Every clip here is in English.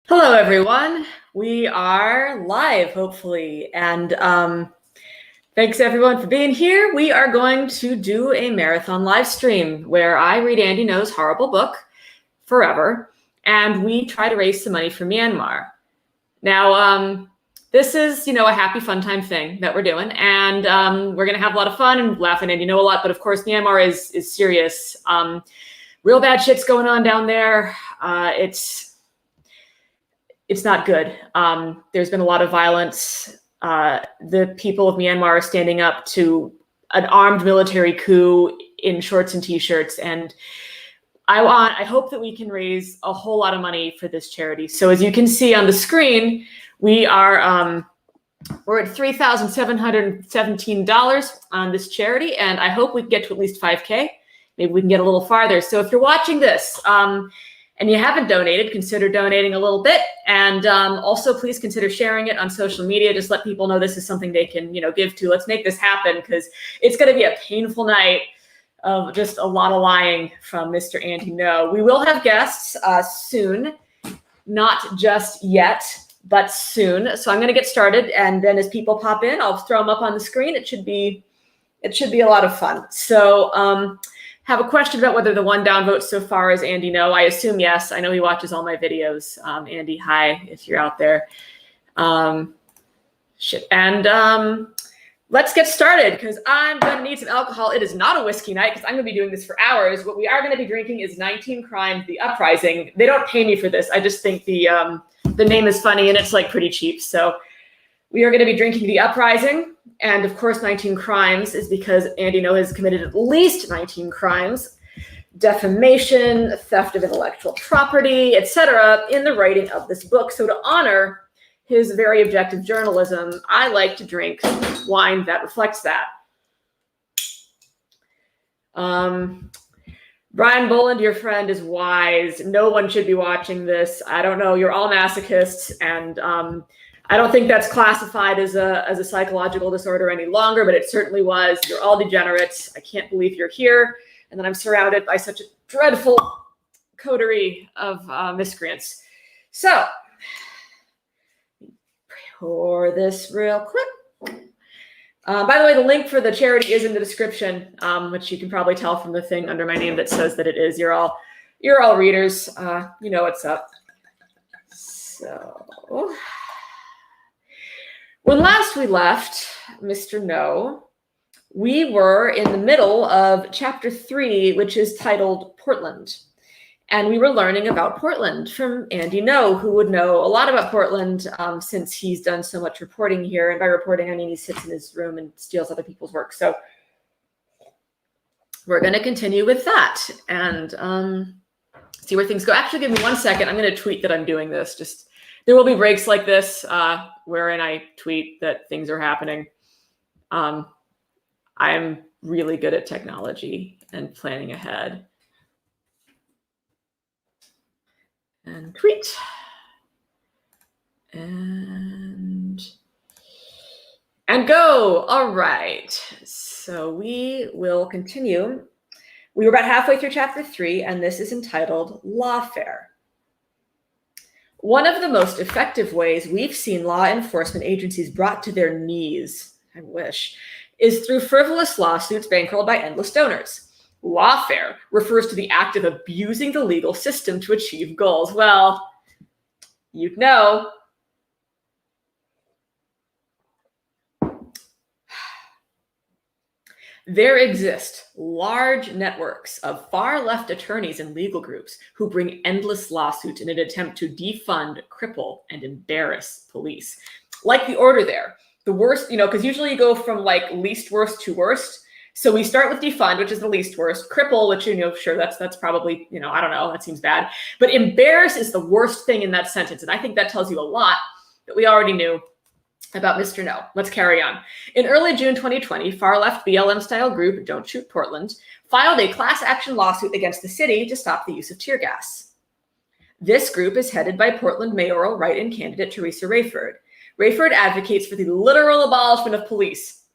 Hello, everyone. We are live, hopefully, and thanks everyone for being here. We are going to do a marathon live stream where I read Andy Ngo's horrible book, Forever, and we try to raise some money for Myanmar. Now, this is, a happy, fun time thing that we're doing, and we're going to have a lot of fun and laugh at Andy Ngo a lot, but of course, Myanmar is serious. Real bad shit's going on down there. It's not good. There's been a lot of violence. The people of Myanmar are standing up to an armed military coup in shorts and t-shirts. And I hope that we can raise a whole lot of money for this charity. So as you can see on the screen, we're at $3,717 on this charity. And I hope we can get to at least 5K. Maybe we can get a little farther. So if you're watching this, and you haven't donated, consider donating a little bit. And also, please consider sharing it on social media. Just let people know this is something they can, give to. Let's make this happen, because it's going to be a painful night of just a lot of lying from Mr. Andy Ngo. We will have guests soon, not just yet, but soon. So I'm going to get started, and then as people pop in, I'll throw them up on the screen. It should be a lot of fun. So. Have a question about whether the one downvote so far is Andy Ngo. I assume yes. I know he watches all my videos. Andy, hi, if you're out there. Let's get started, because I'm going to need some alcohol. It is not a whiskey night, because I'm going to be doing this for hours. What we are going to be drinking is 19 Crimes, The Uprising. They don't pay me for this. I just think the name is funny, and it's like pretty cheap. So we are going to be drinking The Uprising. And of course, 19 crimes is because Andy Ngo has committed at least 19 crimes, defamation, theft of intellectual property, etc., in the writing of this book. So to honor his very objective journalism, I like to drink wine that reflects that. Brian Boland, your friend, is wise. No one should be watching this. I don't know. You're all masochists, and I don't think that's classified as a psychological disorder any longer, but it certainly was. You're all degenerates. I can't believe you're here. And then I'm surrounded by such a dreadful coterie of miscreants. So, pour this real quick. By the way, the link for the charity is in the description, which you can probably tell from the thing under my name that says that it is. You're all readers. You know what's up. So. When last we left Mr. Ngo, we were in the middle of chapter 3, which is titled Portland. And we were learning about Portland from Andy Ngo, who would know a lot about Portland since he's done so much reporting here. And by reporting, I mean he sits in his room and steals other people's work. So we're going to continue with that and see where things go. Actually, give me 1 second. I'm going to tweet that I'm doing this. There will be breaks like this wherein I tweet that things are happening. I'm really good at technology and planning ahead. And tweet. And go. All right. So we will continue. We were about halfway through chapter 3, and this is entitled Lawfare. One of the most effective ways we've seen law enforcement agencies brought to their knees, I wish, is through frivolous lawsuits bankrolled by endless donors. Lawfare refers to the act of abusing the legal system to achieve goals. Well, you'd know. There exist large networks of far-left attorneys and legal groups who bring endless lawsuits in an attempt to defund, cripple, and embarrass police. Like the order there, the worst, because usually you go from like least worst to worst. So we start with defund, which is the least worst. Cripple, which, sure, that's probably, I don't know, that seems bad. But embarrass is the worst thing in that sentence. And I think that tells you a lot that we already knew about Mr. Ngo. Let's carry on. In early June 2020, far-left BLM-style group Don't Shoot Portland filed a class action lawsuit against the city to stop the use of tear gas. This group is headed by Portland mayoral write-in candidate Teresa Rayford. Rayford advocates for the literal abolishment of police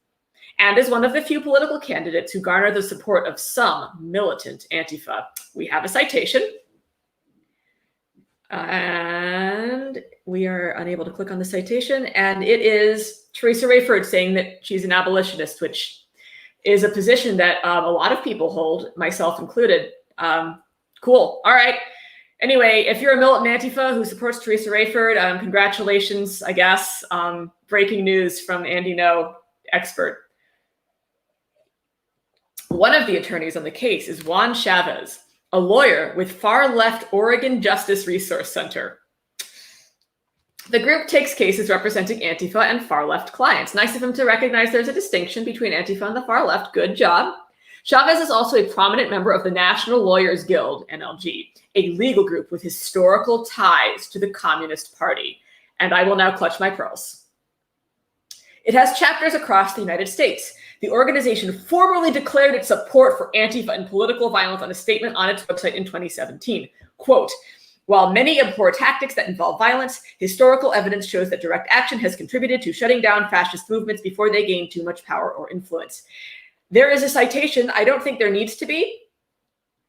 and is one of the few political candidates who garner the support of some militant Antifa. We have a citation. And we are unable to click on the citation. And it is Teresa Rayford saying that she's an abolitionist, which is a position that a lot of people hold, myself included. Cool. All right. Anyway, if you're a militant Antifa who supports Teresa Rayford, congratulations, I guess. Breaking news from Andy Ngo, expert. One of the attorneys on the case is Juan Chavez, a lawyer with far-left Oregon Justice Resource Center. The group takes cases representing Antifa and far-left clients. Nice of him to recognize there's a distinction between Antifa and the far-left. Good job. Chavez is also a prominent member of the National Lawyers Guild, NLG, a legal group with historical ties to the Communist Party. And I will now clutch my pearls. It has chapters across the United States. The organization formally declared its support for Antifa and political violence on a statement on its website in 2017. Quote, while many abhor tactics that involve violence, historical evidence shows that direct action has contributed to shutting down fascist movements before they gain too much power or influence. There is a citation. I don't think there needs to be,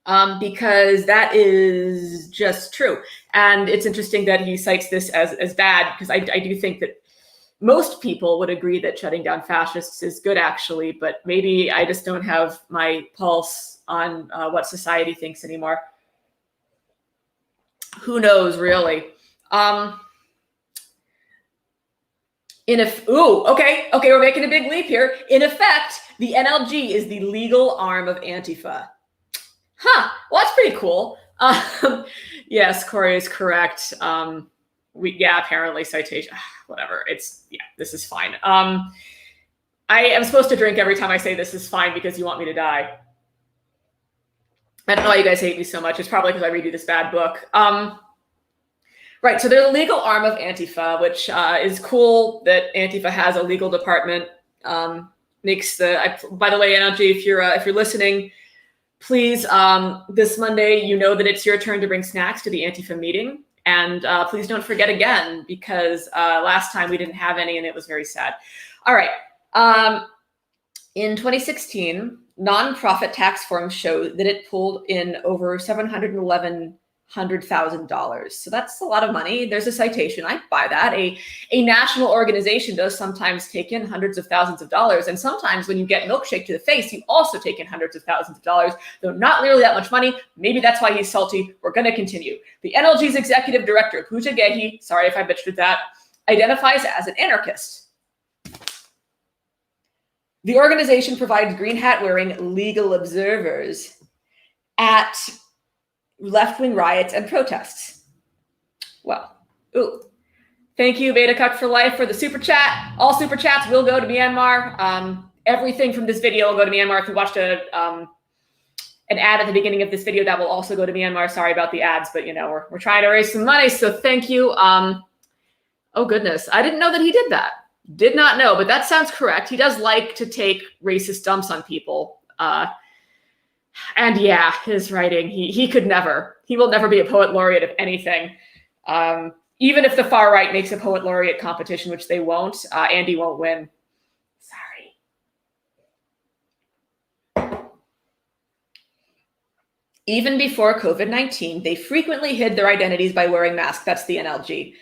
because that is just true. And it's interesting that he cites this as bad, because I do think that most people would agree that shutting down fascists is good, actually, but maybe I just don't have my pulse on what society thinks anymore. Who knows, really? Okay, we're making a big leap here. In effect, the NLG is the legal arm of Antifa. Well, that's pretty cool. Yes, Corey is correct. Apparently citation, whatever. This is fine. I am supposed to drink every time I say this is fine because you want me to die. I don't know why you guys hate me so much. It's probably because I read you this bad book. Right, so they're the legal arm of Antifa, which is cool that Antifa has a legal department. By the way, NLG, if you're listening, please, this Monday, you know that it's your turn to bring snacks to the Antifa meeting. And please don't forget again, because last time we didn't have any and it was very sad. All right. In 2016, nonprofit tax forms showed that it pulled in over $711,000. So that's a lot of money. There's a citation. I buy that. A national organization does sometimes take in hundreds of thousands of dollars. And sometimes when you get milkshake to the face, you also take in hundreds of thousands of dollars, though not nearly that much money. Maybe that's why he's salty. We're going to continue. The NLG's executive director, Pooja Gehi, sorry if I butchered that, identifies as an anarchist. The organization provides green hat wearing legal observers at left-wing riots and protests. Well, thank you, Beta Cuck for Life, for the super chat. All super chats will go to Myanmar. Everything from this video will go to Myanmar. If you watched an ad at the beginning of this video, that will also go to Myanmar. Sorry about the ads, but we're trying to raise some money, so thank you. Oh goodness, I didn't know that he did that. Did not know, but that sounds correct. He does like to take racist dumps on people. And yeah, his writing, he will never be a poet laureate of anything. Even if the far right makes a poet laureate competition, which they won't, Andy won't win. Sorry. Even before COVID-19, they frequently hid their identities by wearing masks. That's the NLG.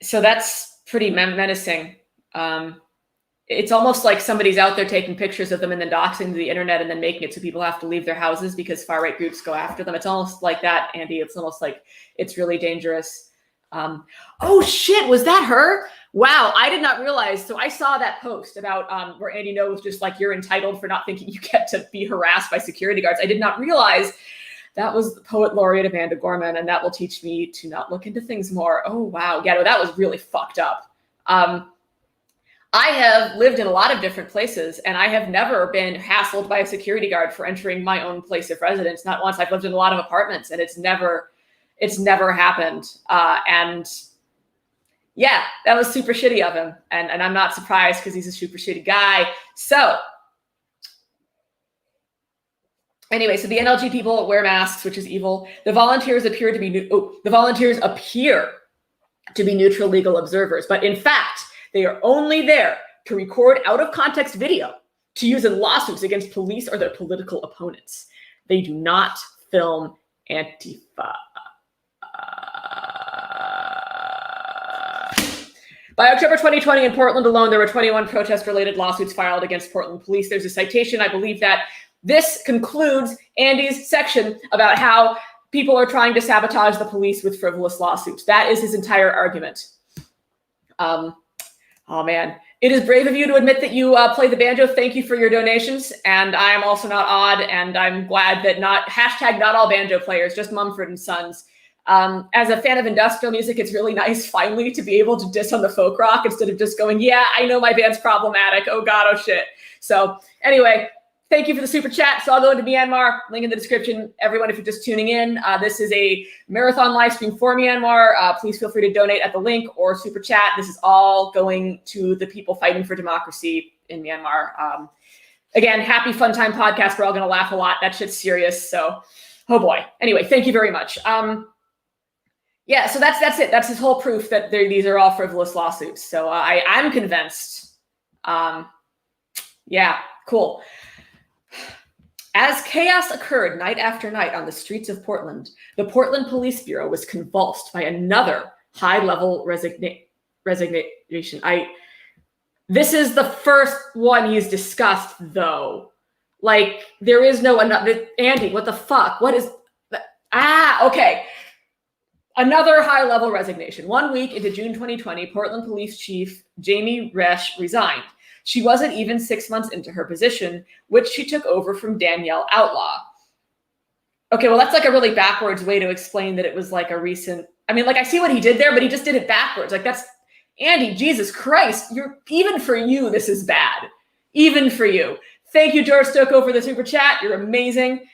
So that's pretty menacing. It's almost like somebody's out there taking pictures of them and then doxing the internet and then making it so people have to leave their houses because far-right groups go after them. It's almost like that, Andy. It's almost like it's really dangerous. Oh shit, was that her? Wow, I did not realize. So I saw that post about where Andy Ngo was just like, you're entitled for not thinking you get to be harassed by security guards. I did not realize that was the poet laureate Amanda Gorman, and that will teach me to not look into things more. Oh, wow. Yeah, no, that was really fucked up. I have lived in a lot of different places, and I have never been hassled by a security guard for entering my own place of residence. Not once. I've lived in a lot of apartments, and it's never happened. And yeah, that was super shitty of him. And I'm not surprised because he's a super shitty guy. So anyway, so the NLG people wear masks, which is evil. The volunteers appear to be neutral legal observers, but in fact, they are only there to record out of context video to use in lawsuits against police or their political opponents. They do not film Antifa. By October 2020, in Portland alone, there were 21 protest-related lawsuits filed against Portland police. There's a citation. I believe that this concludes Andy's section about how people are trying to sabotage the police with frivolous lawsuits. That is his entire argument. Oh, man. It is brave of you to admit that you play the banjo. Thank you for your donations. And I am also not odd, and I'm glad that not all banjo players, just Mumford and Sons. As a fan of industrial music, it's really nice finally to be able to diss on the folk rock instead of just going, yeah, I know my band's problematic. Oh God, oh shit. So anyway, thank you for the super chat. So I'll go into Myanmar, link in the description. Everyone, if you're just tuning in, this is a marathon live stream for Myanmar. Please feel free to donate at the link or super chat. This is all going to the people fighting for democracy in Myanmar. Again, happy fun time podcast. We're all going to laugh a lot. That shit's serious. So, oh boy. Anyway, thank you very much. Yeah, so that's it. That's his whole proof that these are all frivolous lawsuits. So I'm convinced. Yeah, cool. As chaos occurred night after night on the streets of Portland, the Portland Police Bureau was convulsed by another high-level resignation. This is the first one he's discussed, though. Like, there is no another. Andy, what the fuck? What is okay. Another high-level resignation. 1 week into June 2020, Portland Police Chief Jamie Resch resigned. She wasn't even 6 months into her position, which she took over from Danielle Outlaw. Okay, well, that's like a really backwards way to explain that it was like a recent... I mean, like, I see what he did there, but he just did it backwards. Like, that's... Andy, Jesus Christ, even for you, this is bad. Even for you. Thank you, George Stocco, for the super chat. You're amazing.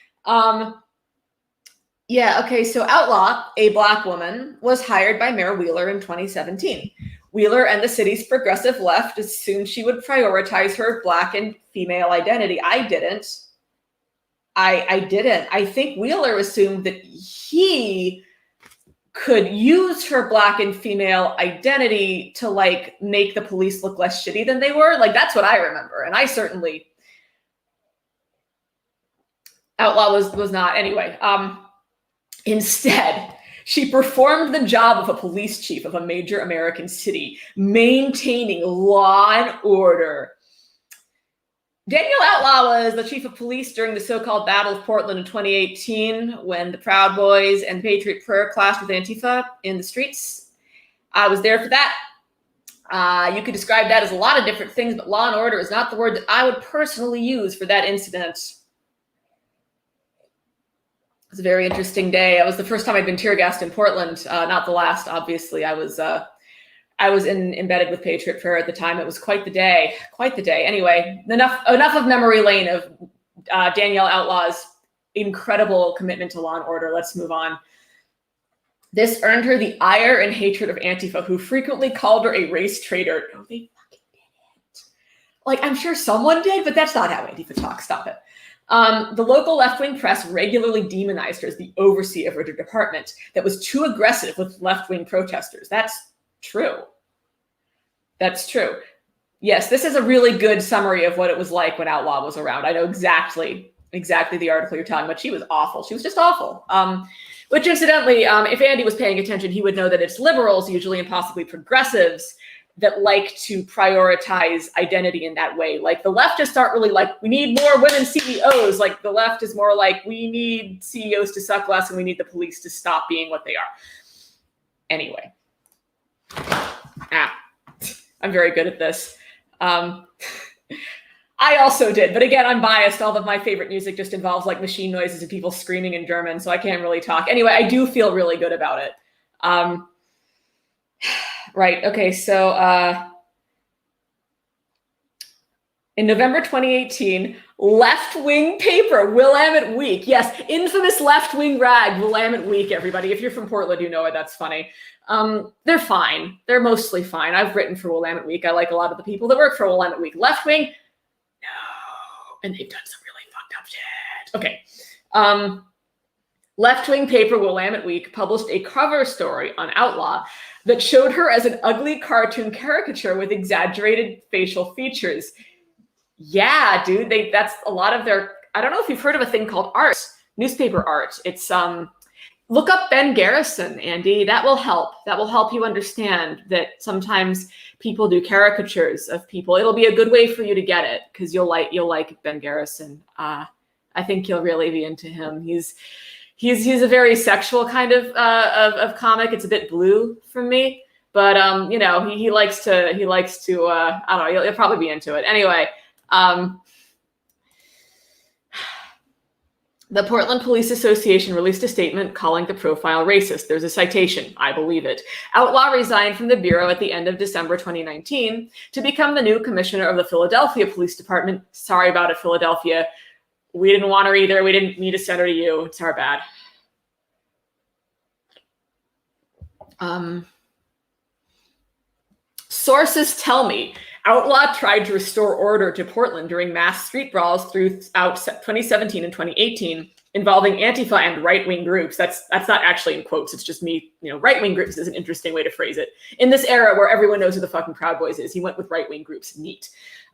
Yeah, okay, so Outlaw, a Black woman, was hired by Mayor Wheeler in 2017. Wheeler and the city's progressive left assumed she would prioritize her Black and female identity. I didn't. I didn't. I think Wheeler assumed that he could use her Black and female identity to, like, make the police look less shitty than they were. Like, that's what I remember. And I certainly... Outlaw was not. Anyway, instead, she performed the job of a police chief of a major American city, maintaining law and order. Danielle Outlaw was the chief of police during the so-called Battle of Portland in 2018, when the Proud Boys and Patriot Prayer clashed with Antifa in the streets. I was there for that. You could describe that as a lot of different things, but law and order is not the word that I would personally use for that incident. It was a very interesting day. It was the first time I'd been tear gassed in Portland, not the last, obviously. I was embedded with Patriot Prayer at the time. It was quite the day, quite the day. Anyway, enough of memory lane of Danielle Outlaw's incredible commitment to law and order. Let's move on. This earned her the ire and hatred of Antifa, who frequently called her a race traitor. No, they fucking didn't. Like, I'm sure someone did, but that's not how Antifa talks. Stop it. The local left-wing press regularly demonized her as the overseer of her department that was too aggressive with left-wing protesters. That's true. That's true. Yes, this is a really good summary of what it was like when Outlaw was around. I know exactly the article you're talking about. She was awful. She was just awful. Which incidentally, if Andy was paying attention, he would know that it's liberals, usually and possibly progressives, that like to prioritize identity in that way. Like, the leftists aren't really like, we need more women CEOs. Like, the left is more like, we need CEOs to suck less and we need the police to stop being what they are. Anyway. I'm very good at this. I also did, but again, I'm biased. All of my favorite music just involves like machine noises and people screaming in German, so I can't really talk. Anyway, I do feel really good about it. Right. Okay. So in November 2018, left-wing paper, Willamette Week. Yes, infamous left-wing rag, Willamette Week, everybody. If you're from Portland, you know it. That's funny. They're fine. They're mostly fine. I've written for Willamette Week. I like a lot of the people that work for Willamette Week. Left-wing, no. And they've done some really fucked up shit. Okay. Left-wing paper Willamette Week published a cover story on Outlaw that showed her as an ugly cartoon caricature with exaggerated facial features. Yeah, dude, that's a lot of their, I don't know if you've heard of a thing called art, newspaper art. It's Look up Ben Garrison, Andy. That will help. That will help you understand that sometimes people do caricatures of people. It'll be a good way for you to get it, because you'll like Ben Garrison. I think you'll really be into him. He's a very sexual kind of comic. It's a bit blue for me, but you know, he likes to I don't know. You'll probably be into it anyway. The Portland Police Association released a statement calling the profile racist. There's a citation. I believe it. Outlaw resigned from the Bureau at the end of December 2019 to become the new commissioner of the Philadelphia Police Department. Sorry about it, Philadelphia. We didn't want her either. We didn't need to send her to you. It's our bad. Sources tell me Outlaw tried to restore order to Portland during mass street brawls throughout 2017 and 2018 involving Antifa and right-wing groups. That's not actually in quotes. It's just me. You know, right-wing groups is an interesting way to phrase it. In this era where everyone knows who the fucking Proud Boys is, he went with right-wing groups. Neat.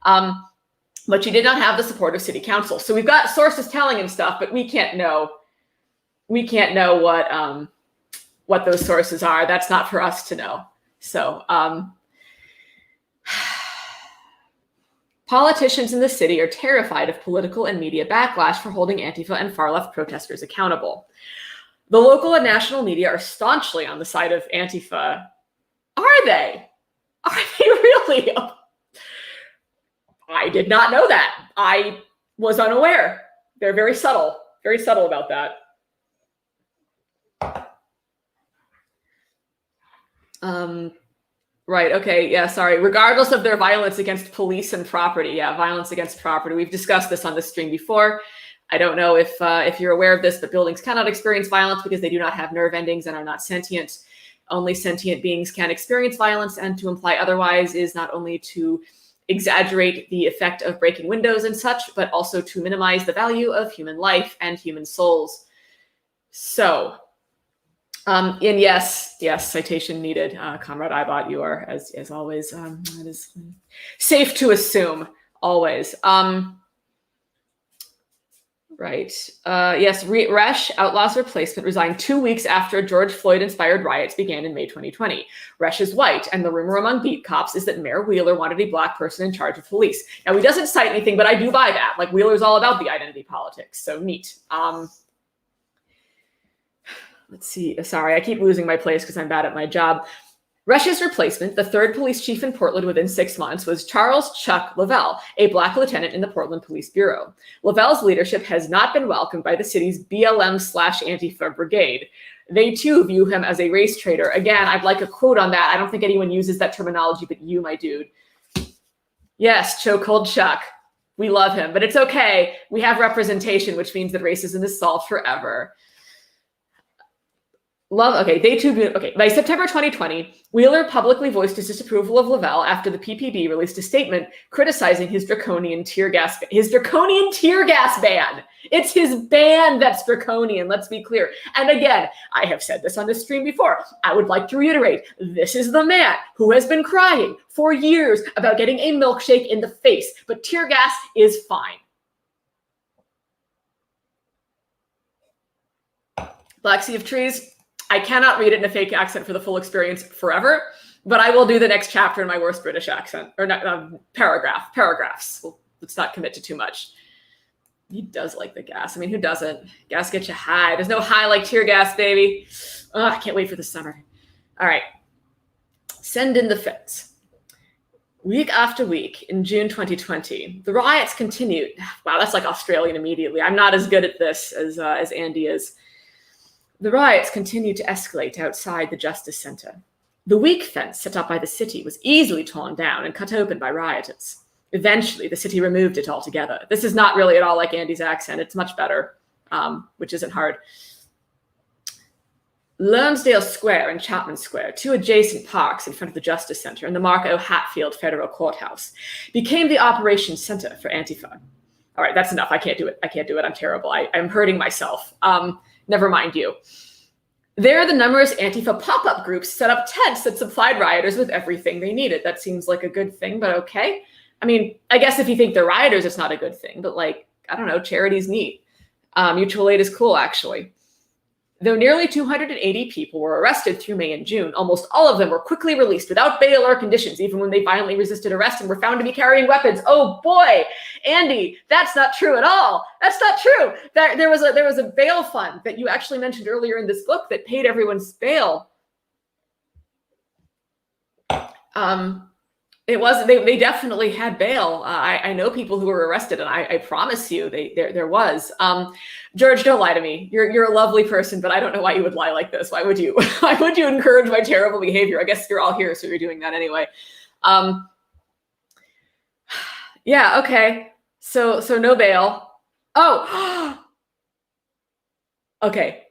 But she did not have the support of city council. So we've got sources telling him stuff, but we can't know what those sources are. That's not for us to know. So, politicians in the city are terrified of political and media backlash for holding Antifa and far-left protesters accountable. The local and national media are staunchly on the side of Antifa. Are they? Are they really? I did not know that. I was unaware. They're very subtle about that. Right. Okay. Yeah. Sorry. Regardless of their violence against police and property. Yeah. Violence against property. We've discussed this on this stream before. I don't know if you're aware of this, but buildings cannot experience violence because they do not have nerve endings and are not sentient. Only sentient beings can experience violence, and to imply otherwise is not only to exaggerate the effect of breaking windows and such, but also to minimize the value of human life and human souls. So, and yes, citation needed. Comrade Ibot, you are, as always, it is safe to assume, always. Right. Yes, Resch, Outlaw's replacement, resigned 2 weeks after George Floyd-inspired riots began in May 2020. Resch is white, and the rumor among beat cops is that Mayor Wheeler wanted a black person in charge of police. Now, he doesn't cite anything, but I do buy that. Like, Wheeler's all about the identity politics, so neat. Let's see. Sorry, I keep losing my place because I'm bad at my job. Resch's replacement, the third police chief in Portland within 6 months, was Charles Chuck Lavelle, a black lieutenant in the Portland Police Bureau. Lavelle's leadership has not been welcomed by the city's BLM/Antifa brigade. They too view him as a race traitor. Again, I'd like a quote on that. I don't think anyone uses that terminology, but you, my dude. Yes, chokehold Chuck. We love him, but it's okay. We have representation, which means that racism is solved forever. By September 2020, Wheeler publicly voiced his disapproval of Lavelle after the PPB released a statement criticizing his draconian tear gas ban. It's his ban that's draconian, let's be clear. And again, I have said this on this stream before. I would like to reiterate, this is the man who has been crying for years about getting a milkshake in the face, but tear gas is fine. Black Sea of Trees. I cannot read it in a fake accent for the full experience forever, but I will do the next chapter in my worst British accent, or paragraphs. Well, let's not commit to too much. He does like the gas. I mean, who doesn't? Gas gets you high. There's no high like tear gas, baby. Oh, I can't wait for the summer. All right. Send in the feds. Week after week in June 2020, the riots continued. Wow, that's like Australian immediately. I'm not as good at this as Andy is. The riots continued to escalate outside the Justice Center. The weak fence set up by the city was easily torn down and cut open by rioters. Eventually, the city removed it altogether. This is not really at all like Andy's accent. It's much better, which isn't hard. Lernsdale Square and Chapman Square, two adjacent parks in front of the Justice Center and the Mark O. Hatfield Federal Courthouse, became the operations center for Antifa. All right, that's enough. I can't do it. I'm terrible. I'm hurting myself. Never mind you. There, the numerous Antifa pop-up groups set up tents that supplied rioters with everything they needed. That seems like a good thing, but okay. I mean, I guess if you think they're rioters, it's not a good thing, but like, I don't know, charity's neat. Mutual aid is cool, actually. Though nearly 280 people were arrested through May and June, almost all of them were quickly released without bail or conditions, even when they violently resisted arrest and were found to be carrying weapons. Oh boy, Andy, that's not true at all. That's not true. There was a bail fund that you actually mentioned earlier in this book that paid everyone's bail. It was they definitely had bail. I know people who were arrested, and I promise you, there was. George, don't lie to me. You're a lovely person, but I don't know why you would lie like this. Why would you? Why would you encourage my terrible behavior? I guess you're all here, so you're doing that anyway. Yeah. Okay. So no bail. Oh. Okay.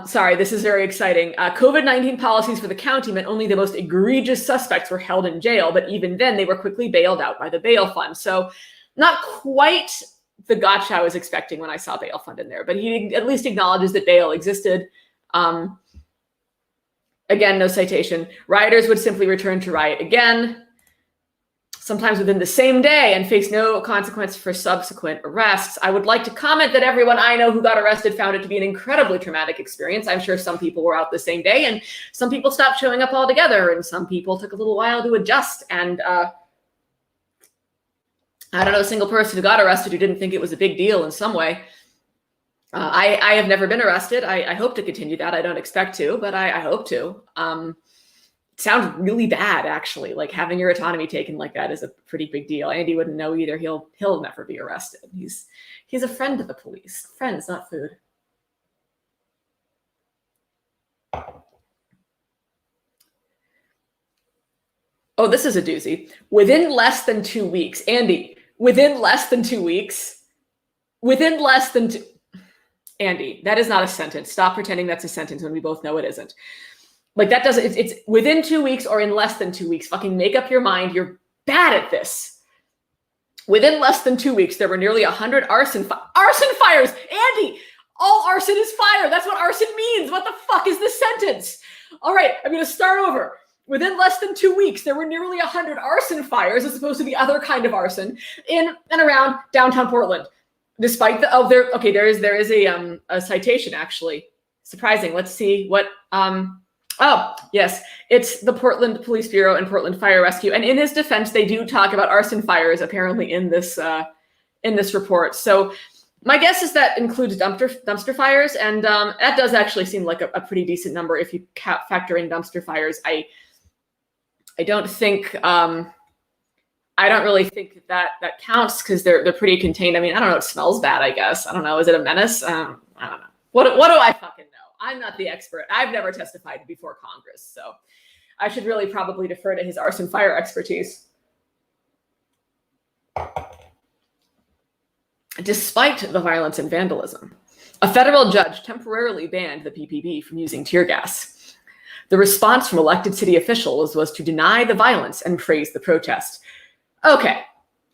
Sorry, this is very exciting. COVID-19 policies for the county meant only the most egregious suspects were held in jail, but even then they were quickly bailed out by the bail fund. So not quite the gotcha I was expecting when I saw bail fund in there, but he at least acknowledges that bail existed. Again, no citation. Rioters would simply return to riot again, sometimes within the same day, and face no consequence for subsequent arrests. I would like to comment that everyone I know who got arrested found it to be an incredibly traumatic experience. I'm sure some people were out the same day, and some people stopped showing up altogether, and some people took a little while to adjust. And I don't know a single person who got arrested who didn't think it was a big deal in some way. I have never been arrested. I hope to continue that. I don't expect to, but I hope to. Sounds really bad, actually. Like having your autonomy taken like that is a pretty big deal. Andy wouldn't know either. He'll never be arrested. He's a friend of the police. Friends, not food. Oh, this is a doozy. Within less than 2 weeks, Andy. Within less than 2 weeks. Within less than two. Andy, that is not a sentence. Stop pretending that's a sentence when we both know it isn't. Like that doesn't, it's within 2 weeks or in less than 2 weeks. Fucking make up your mind. You're bad at this. Within less than 2 weeks, there were nearly 100 arson fires. Andy, all arson is fire. That's what arson means. What the fuck is this sentence? All right, I'm going to start over. Within less than 2 weeks, there were nearly 100 arson fires, as opposed to the other kind of arson, in and around downtown Portland. Despite the, there is a citation, actually. Surprising. Let's see what, oh, yes, it's the Portland Police Bureau and Portland Fire Rescue. And in his defense, they do talk about arson fires, apparently, in this report. So my guess is that includes dumpster fires. And that does actually seem like a pretty decent number if you factor in dumpster fires. I don't think, I don't really think that counts because they're pretty contained. I mean, I don't know, it smells bad, I guess. I don't know, is it a menace? I don't know. What do I fucking know? I'm not the expert. I've never testified before Congress, so I should really probably defer to his arson fire expertise. Despite the violence and vandalism, a federal judge temporarily banned the PPB from using tear gas. The response from elected city officials was to deny the violence and praise the protest. Okay.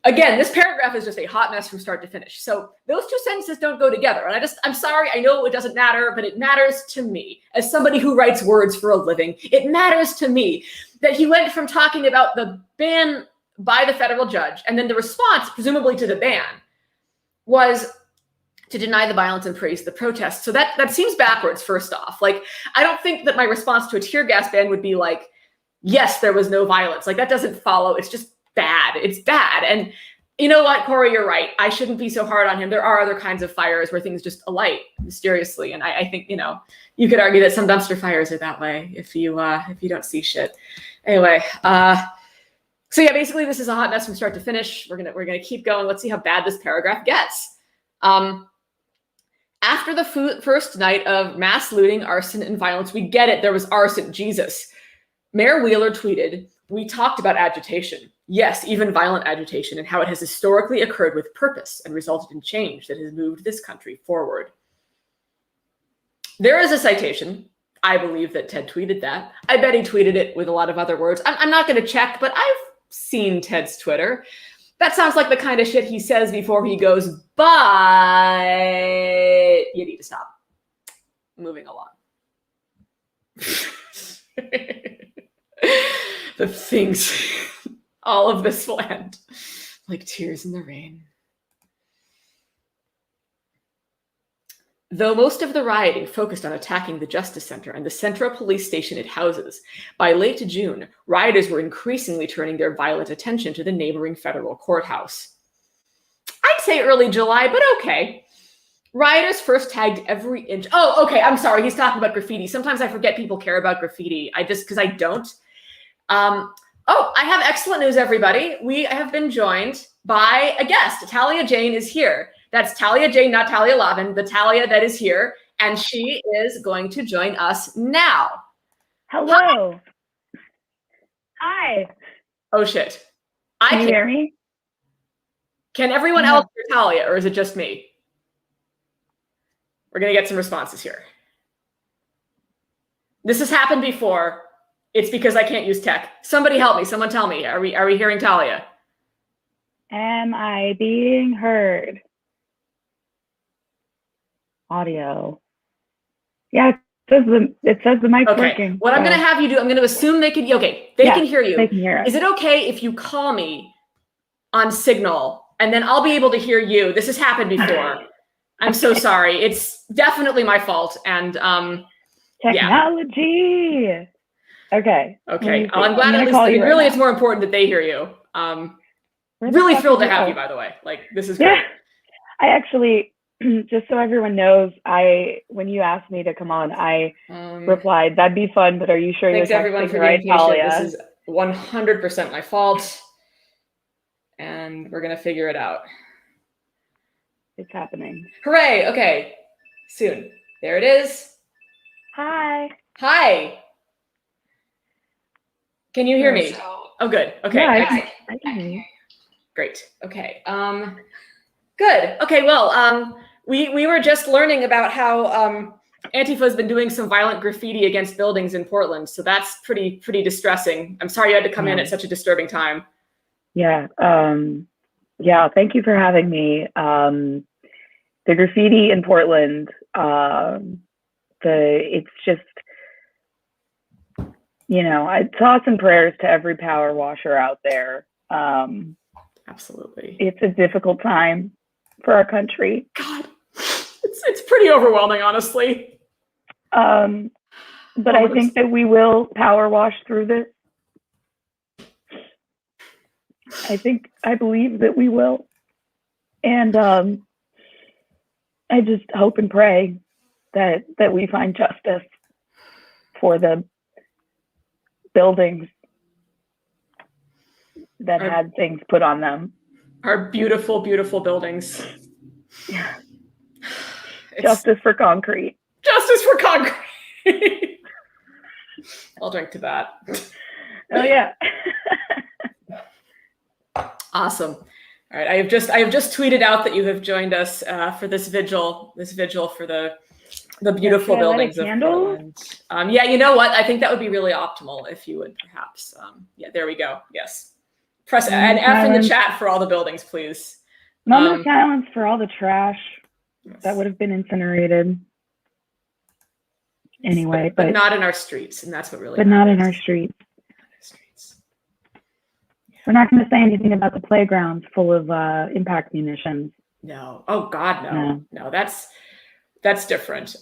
Again, this paragraph is just a hot mess from start to finish. So those two sentences don't go together. And I'm sorry, I know it doesn't matter, but it matters to me. As somebody who writes words for a living, it matters to me that he went from talking about the ban by the federal judge, and then the response, presumably to the ban, was to deny the violence and praise the protest. So that seems backwards, first off. Like, I don't think that my response to a tear gas ban would be like, yes, there was no violence. Like, that doesn't follow. It's just bad. It's bad. And you know what, Corey, you're right. I shouldn't be so hard on him. There are other kinds of fires where things just alight mysteriously. And I think, you could argue that some dumpster fires are that way if you don't see shit. Anyway, so yeah, basically this is a hot mess from start to finish. We're gonna keep going. Let's see how bad this paragraph gets. After the first night of mass looting, arson, and violence, we get it. There was arson. Jesus. Mayor Wheeler tweeted, "We talked about agitation. Yes, even violent agitation, and how it has historically occurred with purpose and resulted in change that has moved this country forward." There is a citation. I believe that Ted tweeted that. I bet he tweeted it with a lot of other words. I'm not going to check, but I've seen Ted's Twitter. That sounds like the kind of shit he says before he goes, but you need to stop. Moving along. The things, all of this will end like tears in the rain. Though most of the rioting focused on attacking the Justice Center and the Central Police Station it houses, by late June, rioters were increasingly turning their violent attention to the neighboring federal courthouse. I'd say early July, but okay. Rioters first tagged every inch. Oh, okay. I'm sorry. He's talking about graffiti. Sometimes I forget people care about graffiti. Because I don't. I have excellent news, everybody. We have been joined by a guest. Talia Jane is here. That's Talia Jane, not Talia Lavin, the Talia that is here. And she is going to join us now. Hello. Hi. Oh, shit. Can you hear me? Can everyone else hear Talia, or is it just me? We're going to get some responses here. This has happened before. It's because I can't use tech. Somebody help me. Someone tell me. Are we hearing Talia? Am I being heard? Audio. Yeah, it says the mic's working. What I'm going to have you do, I'm going to assume they can hear you. They can hear us. Is it okay if you call me on Signal, and then I'll be able to hear you? This has happened before. I'm so sorry. It's definitely my fault. And technology. Yeah. Okay. Well, I'm glad at least. Really, it's more important that they hear you. Really thrilled to have you, by the way. Like, this is great. Yeah. I actually, just so everyone knows, when you asked me to come on, I replied, "That'd be fun, but are you sure you're everyone for being patient. This is 100% my fault, and we're gonna figure it out. It's happening. Hooray! Okay, soon. There it is. Hi. Can you hear me? Oh, good. Okay. Yeah, I can hear you. Great. Okay. Good. Okay. Well, we were just learning about how Antifa has been doing some violent graffiti against buildings in Portland. So that's pretty distressing. I'm sorry you had to come in at such a disturbing time. Yeah. Thank you for having me. The graffiti in Portland. It's just, thoughts and prayers to every power washer out there. Absolutely. It's a difficult time for our country. God, it's pretty overwhelming, honestly. But I think that we will power wash through this. I believe that we will. And I just hope and pray that we find justice for the buildings that had things put on them. Our beautiful, beautiful buildings. Yeah. Justice for concrete. Justice for concrete. I'll drink to that. Oh yeah. Awesome. All right. I have just tweeted out that you have joined us for this vigil for the beautiful buildings of Portland. Yeah, you know what? I think that would be really optimal if you would perhaps. There we go. Yes. Press an F in the chat for all the buildings, please. Moment of silence for all the trash that would have been incinerated. Anyway, but not in our streets, and that's what really. But matters. Not in our streets. We're not going to say anything about the playgrounds full of impact munitions. No. Oh God, no. No, that's different.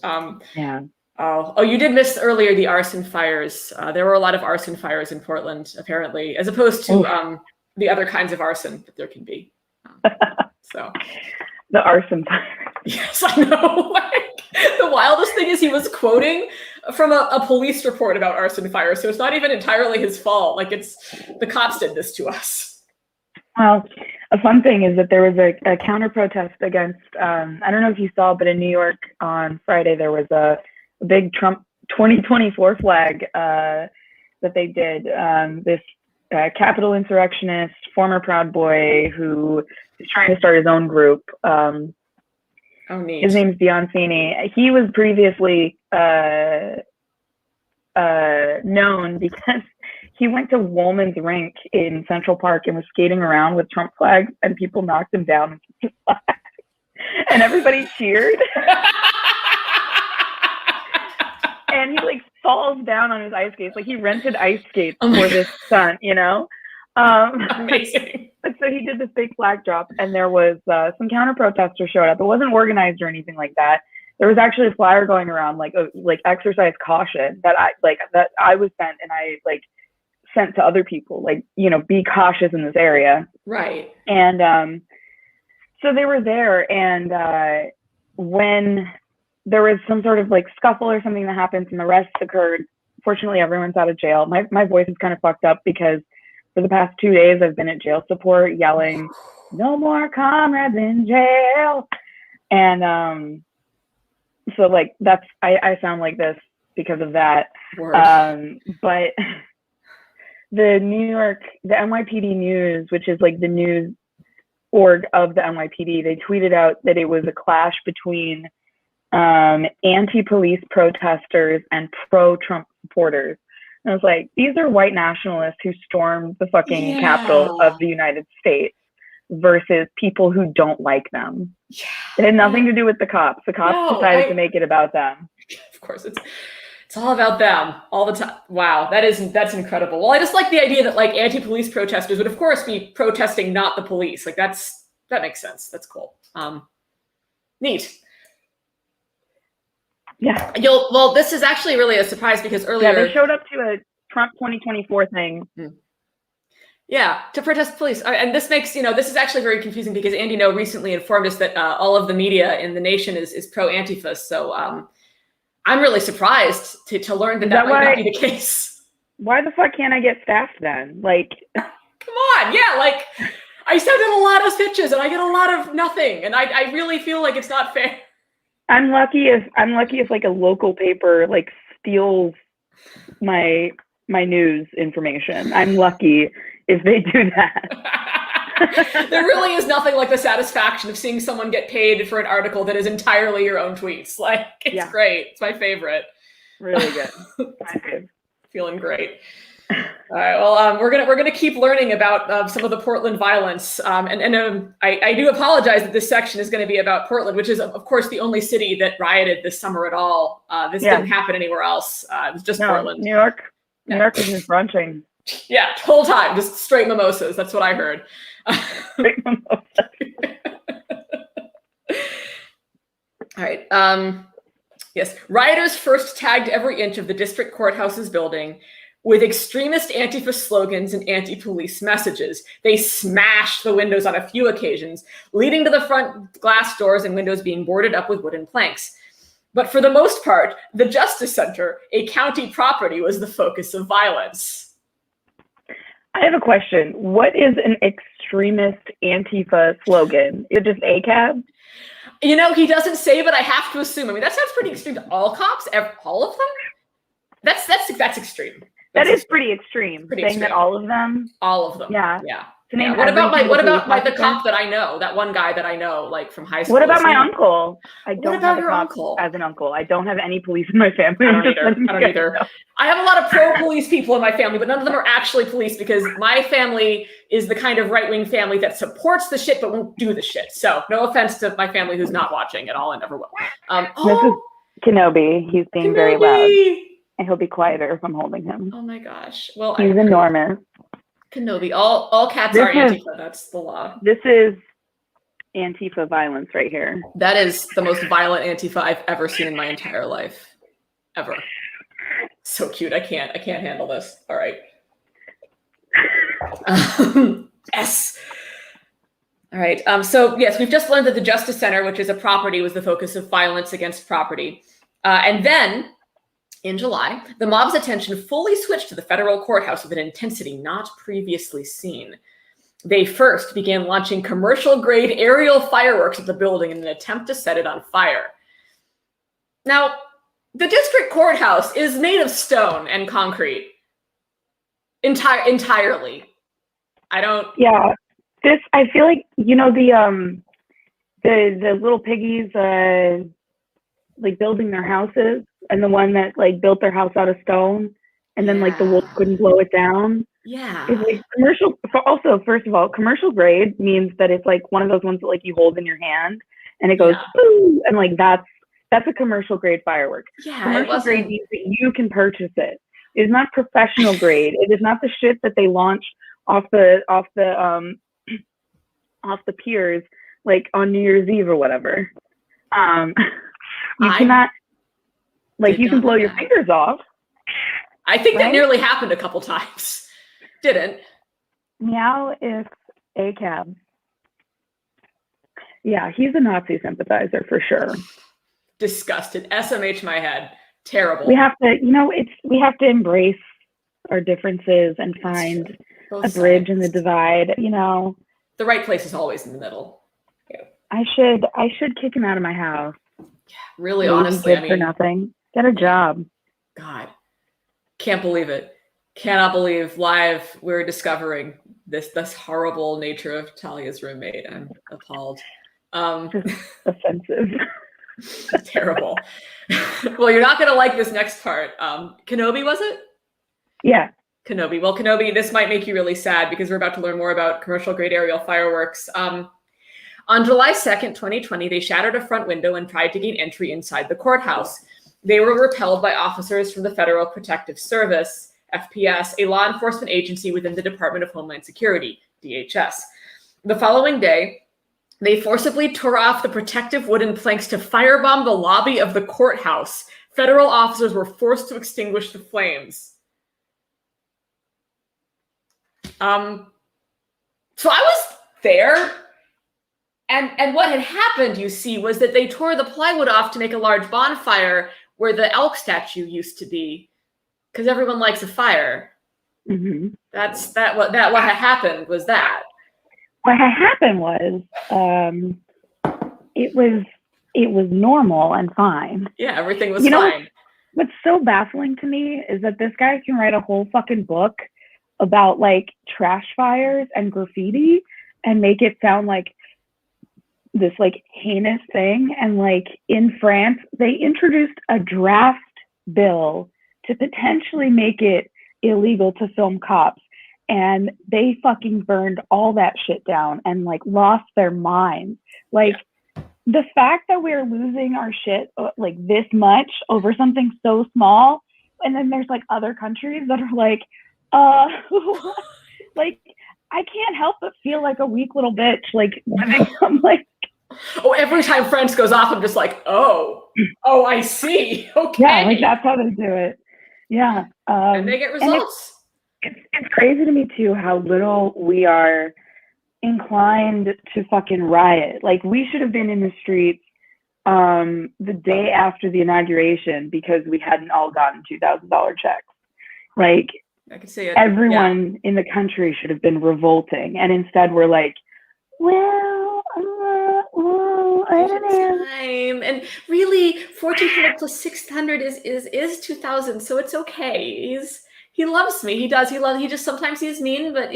Yeah. Oh, you did miss earlier the arson fires. There were a lot of arson fires in Portland, apparently, as opposed to the other kinds of arson that there can be. So. The arson fire. Yes, I know. The wildest thing is he was quoting from a police report about arson fires, so it's not even entirely his fault. Like, it's the cops did this to us. Well, a fun thing is that there was a counter protest against, I don't know if you saw, but in New York on Friday, there was a big Trump 2024 flag that they did. This Capitol insurrectionist, former Proud Boy, who is trying to start his own group. Oh, neat. His name's Biancini. He was previously known because he went to Woolman's Rink in Central Park and was skating around with Trump flags, and people knocked him down with his flag. And everybody cheered. And he falls down on his ice skates. He rented ice skates for this stunt, Amazing. So he did this big flag drop, and there was some counter protesters showed up. It wasn't organized or anything like that. there was actually a flyer going around like exercise caution that I was sent, and I like sent to other people, like, you know, be cautious in this area. Right. And so they were there, and when there was some sort of like scuffle or something that happened, some arrests occurred. Fortunately, everyone's out of jail. My voice is kind of fucked up because for the past 2 days I've been at jail support yelling, "No more comrades in jail." And so like I sound like this because of that. But the NYPD News, which is like the news org of the NYPD, they tweeted out that it was a clash between anti-police protesters and pro-Trump supporters. And I was like, these are white nationalists who stormed the fucking Capitol of the United States versus people who don't like them. Yeah. It had nothing to do with the cops. The cops decided to make it about them. Of course, it's all about them all the time. Wow, that's incredible. Well, I just like the idea that like anti-police protesters would of course be protesting not the police. Like that makes sense. That's cool. Neat. Yeah. Well, this is actually really a surprise because earlier they showed up to a Trump 2024 thing. Yeah, to protest police. And this makes, this is actually very confusing because Andy Ngo recently informed us that all of the media in the nation is pro-Antifa. So I'm really surprised to learn that might not be the case. Why the fuck can't I get staff then? Like, come on. Yeah, like I send in a lot of pitches and I get a lot of nothing. And I really feel like it's not fair. I'm lucky if like a local paper like steals my news information. I'm lucky if they do that. There really is nothing like the satisfaction of seeing someone get paid for an article that is entirely your own tweets. Like, it's great. It's my favorite. Really good. My favorite. Feeling great. All right. Well, we're gonna keep learning about some of the Portland violence, and I do apologize that this section is going to be about Portland, which is of course the only city that rioted this summer at all. This didn't happen anywhere else. It was just Portland. New York was just brunching. Yeah, the whole time, just straight mimosas. That's what I heard. Straight mimosas. All right. Yes, rioters first tagged every inch of the district courthouse's building with extremist Antifa slogans and anti-police messages. They smashed the windows on a few occasions, leading to the front glass doors and windows being boarded up with wooden planks. But for the most part, the Justice Center, a county property, was the focus of violence. I have a question. What is an extremist Antifa slogan? Is it just ACAB? He doesn't say, but I have to assume. I mean, that sounds pretty extreme to all cops, all of them? That's extreme. That is pretty extreme. Saying that all of them? All of them. Yeah. What about the cop that I know? That one guy that I know, like from high school. What about my uncle? I don't have your uncle as an uncle. I don't have any police in my family. I don't either. I have a lot of pro-police people in my family, but none of them are actually police because my family is the kind of right-wing family that supports the shit but won't do the shit. So no offense to my family who's not watching at all and never will. This is Kenobi. He's being very loud. And he'll be quieter if I'm holding him. Oh my gosh. Well, he's enormous. Kenobi. All cats are Antifa. That's the law. This is Antifa violence right here. That is the most violent Antifa I've ever seen in my entire life. Ever. So cute. I can't handle this. All right. Yes. All right. So yes, we've just learned that the Justice Center, which is a property, was the focus of violence against property. And then in July, the mob's attention fully switched to the federal courthouse with an intensity not previously seen. They first began launching commercial-grade aerial fireworks at the building in an attempt to set it on fire. Now, the district courthouse is made of stone and concrete. Entirely. I don't... Yeah. I feel like, the little piggies, like building their houses, and the one that like built their house out of stone, and then like the wolf couldn't blow it down. Yeah. It's like commercial. Also, first of all, commercial grade means that it's like one of those ones that like you hold in your hand and it goes boo, and like that's a commercial grade firework. Yeah. Commercial grade means that you can purchase it. It is not professional grade. It is not the shit that they launch off the piers like on New Year's Eve or whatever. You I cannot, like, did you can not blow know your that. fingers off. I think that Right? nearly happened a couple times. Didn't. Meow is a cab. Yeah, he's a Nazi sympathizer for sure. Disgusted. SMH my head. Terrible. We have to, we have to embrace our differences and find Both a bridge in sides. the divide. The right place is always in the middle. I should kick him out of my house. Really, Lazy honestly, kid for nothing. Get a job. God, can't believe it. Cannot believe live we're discovering this horrible nature of Talia's roommate. I'm appalled. Just offensive. Terrible. Well, you're not going to like this next part. Kenobi, was it? Yeah. Kenobi. Well, Kenobi, this might make you really sad because we're about to learn more about commercial grade aerial fireworks. On July 2nd, 2020, they shattered a front window and tried to gain entry inside the courthouse. They were repelled by officers from the Federal Protective Service, FPS, a law enforcement agency within the Department of Homeland Security, DHS. The following day, they forcibly tore off the protective wooden planks to firebomb the lobby of the courthouse. Federal officers were forced to extinguish the flames. So I was there. And what had happened, you see, was that they tore the plywood off to make a large bonfire where the elk statue used to be, because everyone likes a fire. Mm-hmm. What had happened was that. What had happened was, it was normal and fine. Yeah, everything was fine. What's so baffling to me is that this guy can write a whole fucking book about like trash fires and graffiti and make it sound like this like heinous thing. And like in France, they introduced a draft bill to potentially make it illegal to film cops, and they fucking burned all that shit down and like lost their minds. Like the fact that we're losing our shit like this much over something so small, and then there's like other countries that are like like I can't help but feel like a weak little bitch like I'm like, oh, every time France goes off, I'm just like, oh, I see. Okay. Yeah, like that's how they do it. Yeah. And they get results. It's crazy to me too how little we are inclined to fucking riot. Like we should have been in the streets the day after the inauguration because we hadn't all gotten $2,000 checks. Like I can see it. Everyone in the country should have been revolting, and instead we're like, well, I don't know. Time. And really, 1,400 plus 600 is 2,000, so it's okay. He loves me. He does. He just sometimes he's mean, but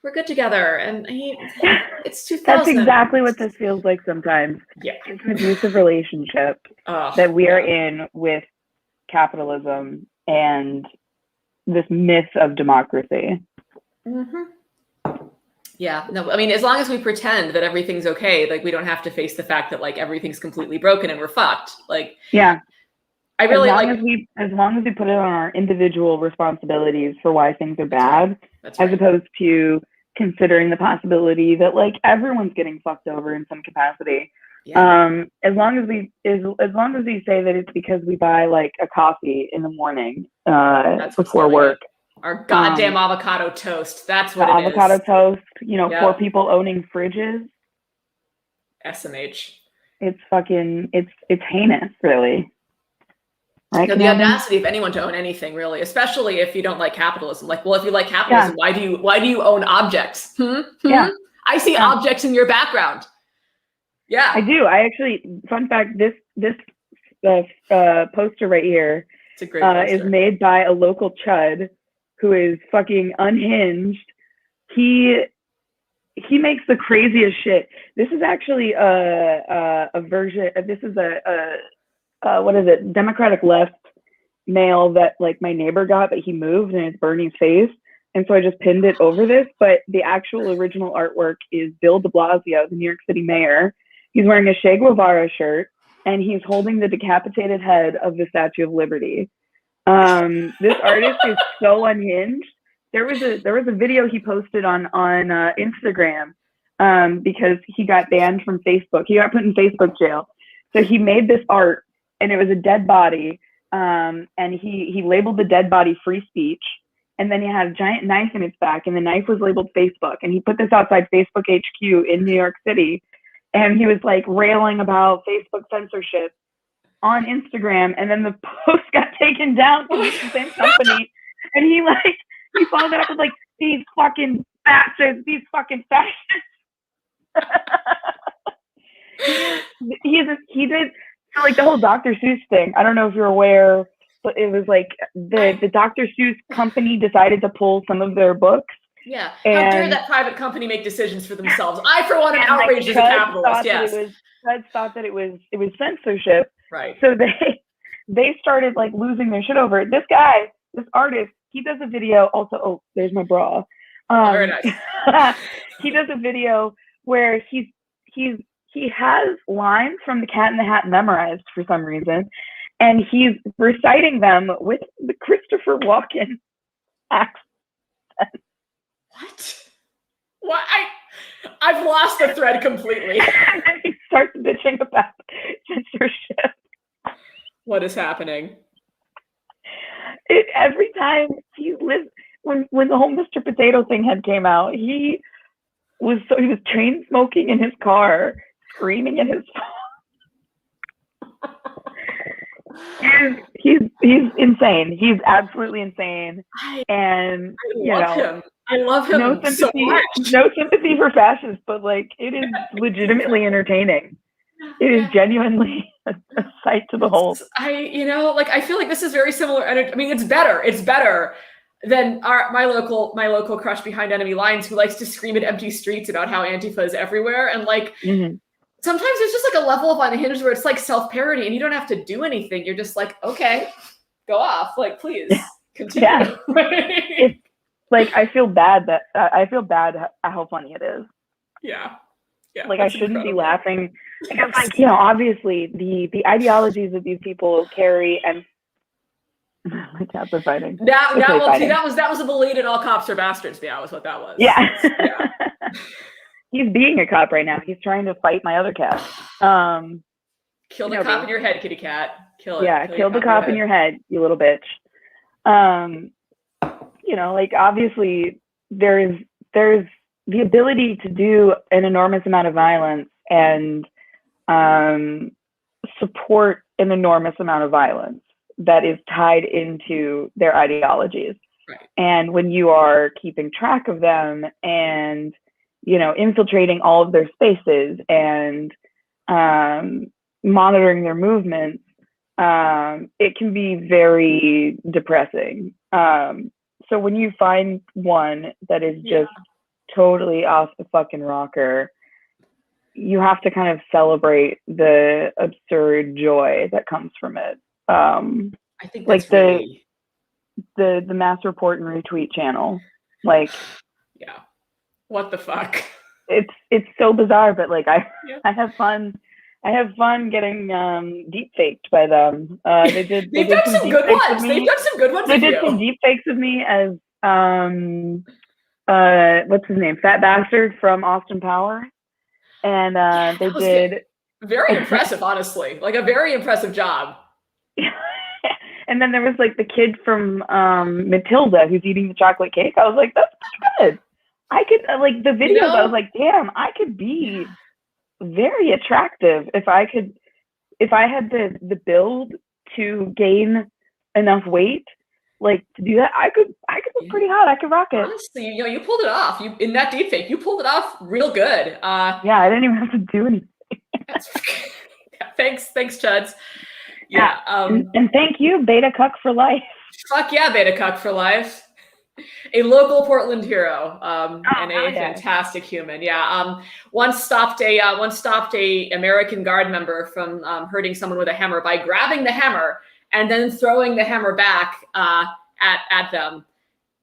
we're good together. And it's 2,000. That's exactly what this feels like sometimes. Yeah, it's an abusive relationship that we are in with capitalism and this myth of democracy. Mm-hmm. Yeah, no, I mean, as long as we pretend that everything's okay, like we don't have to face the fact that like everything's completely broken and we're fucked. Like, yeah, I really as long as we put it on our individual responsibilities for why things are bad, as opposed to considering the possibility that like everyone's getting fucked over in some capacity. Yeah. As long as we say that it's because we buy like a coffee in the morning before work. Our goddamn avocado toast. That's what it is. Avocado toast, poor people owning fridges. SMH. It's fucking, it's heinous, really. Right? The audacity of anyone to own anything, really, especially if you don't like capitalism. Like, well, if you like capitalism, why do you own objects? Yeah. I see objects in your background. Yeah. I do. I actually, fun fact, this poster right here it's a great poster. Is made by a local chud who is fucking unhinged. He makes the craziest shit. This is actually a version. This is what is it? Democratic left mail that like my neighbor got, but he moved and it's Bernie's face. And so I just pinned it over this. But the actual original artwork is Bill de Blasio, the New York City mayor. He's wearing a Che Guevara shirt and he's holding the decapitated head of the Statue of Liberty. This artist is so unhinged. There was a video he posted on Instagram because he got banned from Facebook. He got put in Facebook jail. So he made this art, and it was a dead body, and he labeled the dead body free speech, and then he had a giant knife in its back, and the knife was labeled Facebook, and he put this outside Facebook HQ in New York City, and he was like railing about Facebook censorship on Instagram, and then the post got taken down from the same company, and he followed it up with like, these fucking bastards, these fucking fascists. he did so like the whole Dr. Seuss thing. I don't know if you're aware, but it was like the Dr. Seuss company decided to pull some of their books. Yeah. How dare that private company make decisions for themselves? I, for one, am outraged as a capitalist. Yes. Chuds thought that it was censorship. Right. So they started like losing their shit over it. This guy, this artist, he does a video also. Oh, there's my bra. Very nice. He does a video where he has lines from The Cat in the Hat memorized for some reason, and he's reciting them with the Christopher Walken accent. What? I've lost the thread completely. And then he starts bitching about censorship. What is happening? Every time he lives, when the whole Mr. Potato thing had came out, he was chain smoking in his car, screaming in his phone. He's insane. He's absolutely insane. And I love him. No sympathy, so much. No sympathy for fascists, but like it is legitimately entertaining. It is genuinely a sight to behold. I feel like this is very similar. And I mean, it's better. It's better than my local crush behind enemy lines, who likes to scream at empty streets about how Antifa is everywhere. And like, sometimes there's just like a level of unhinged where it's like self-parody, and you don't have to do anything. You're just like, okay, go off. Like, please continue. Yeah. It's like I feel bad how funny it is. Yeah. Yeah. Like I shouldn't be laughing. Because like, obviously the ideologies that these people carry, and my cats are fighting. That was a belated all cops are bastards. Yeah, was what that was. Yeah. He's being a cop right now. He's trying to fight my other cat. Kill the cop in your head, kitty cat. Kill it. Yeah, kill the cop in your head, you little bitch. Like obviously there's the ability to do an enormous amount of violence and support an enormous amount of violence that is tied into their ideologies. Right. And when you are keeping track of them and, infiltrating all of their spaces and monitoring their movements, it can be very depressing. So when you find one that is just totally off the fucking rocker, you have to kind of celebrate the absurd joy that comes from it. I think that's like the Mass Report and Retweet channel. Like, yeah, what the fuck? It's so bizarre, but like I have fun. I have fun getting deep faked by them. They've done some good ones. They've done some good ones. They did some deep fakes with me as what's his name? Fat Bastard from Austin Powers. And they did very impressive, honestly. Like a very impressive job. And then there was like the kid from Matilda who's eating the chocolate cake. I was like, that's pretty good. I could like the videos. I was like, damn, I could be very attractive if I had the build to gain enough weight, like to do that. I could be pretty hot. I could rock it. Honestly, you pulled it off. You in that deepfake, you pulled it off real good. Yeah, I didn't even have to do anything. Thanks, Chuds. Yeah. And thank you, Beta Cuck for life. Fuck yeah, Beta Cuck for life. A local Portland hero, and a fantastic human. Yeah. Once stopped a American Guard member from hurting someone with a hammer by grabbing the hammer and then throwing the hammer back at them.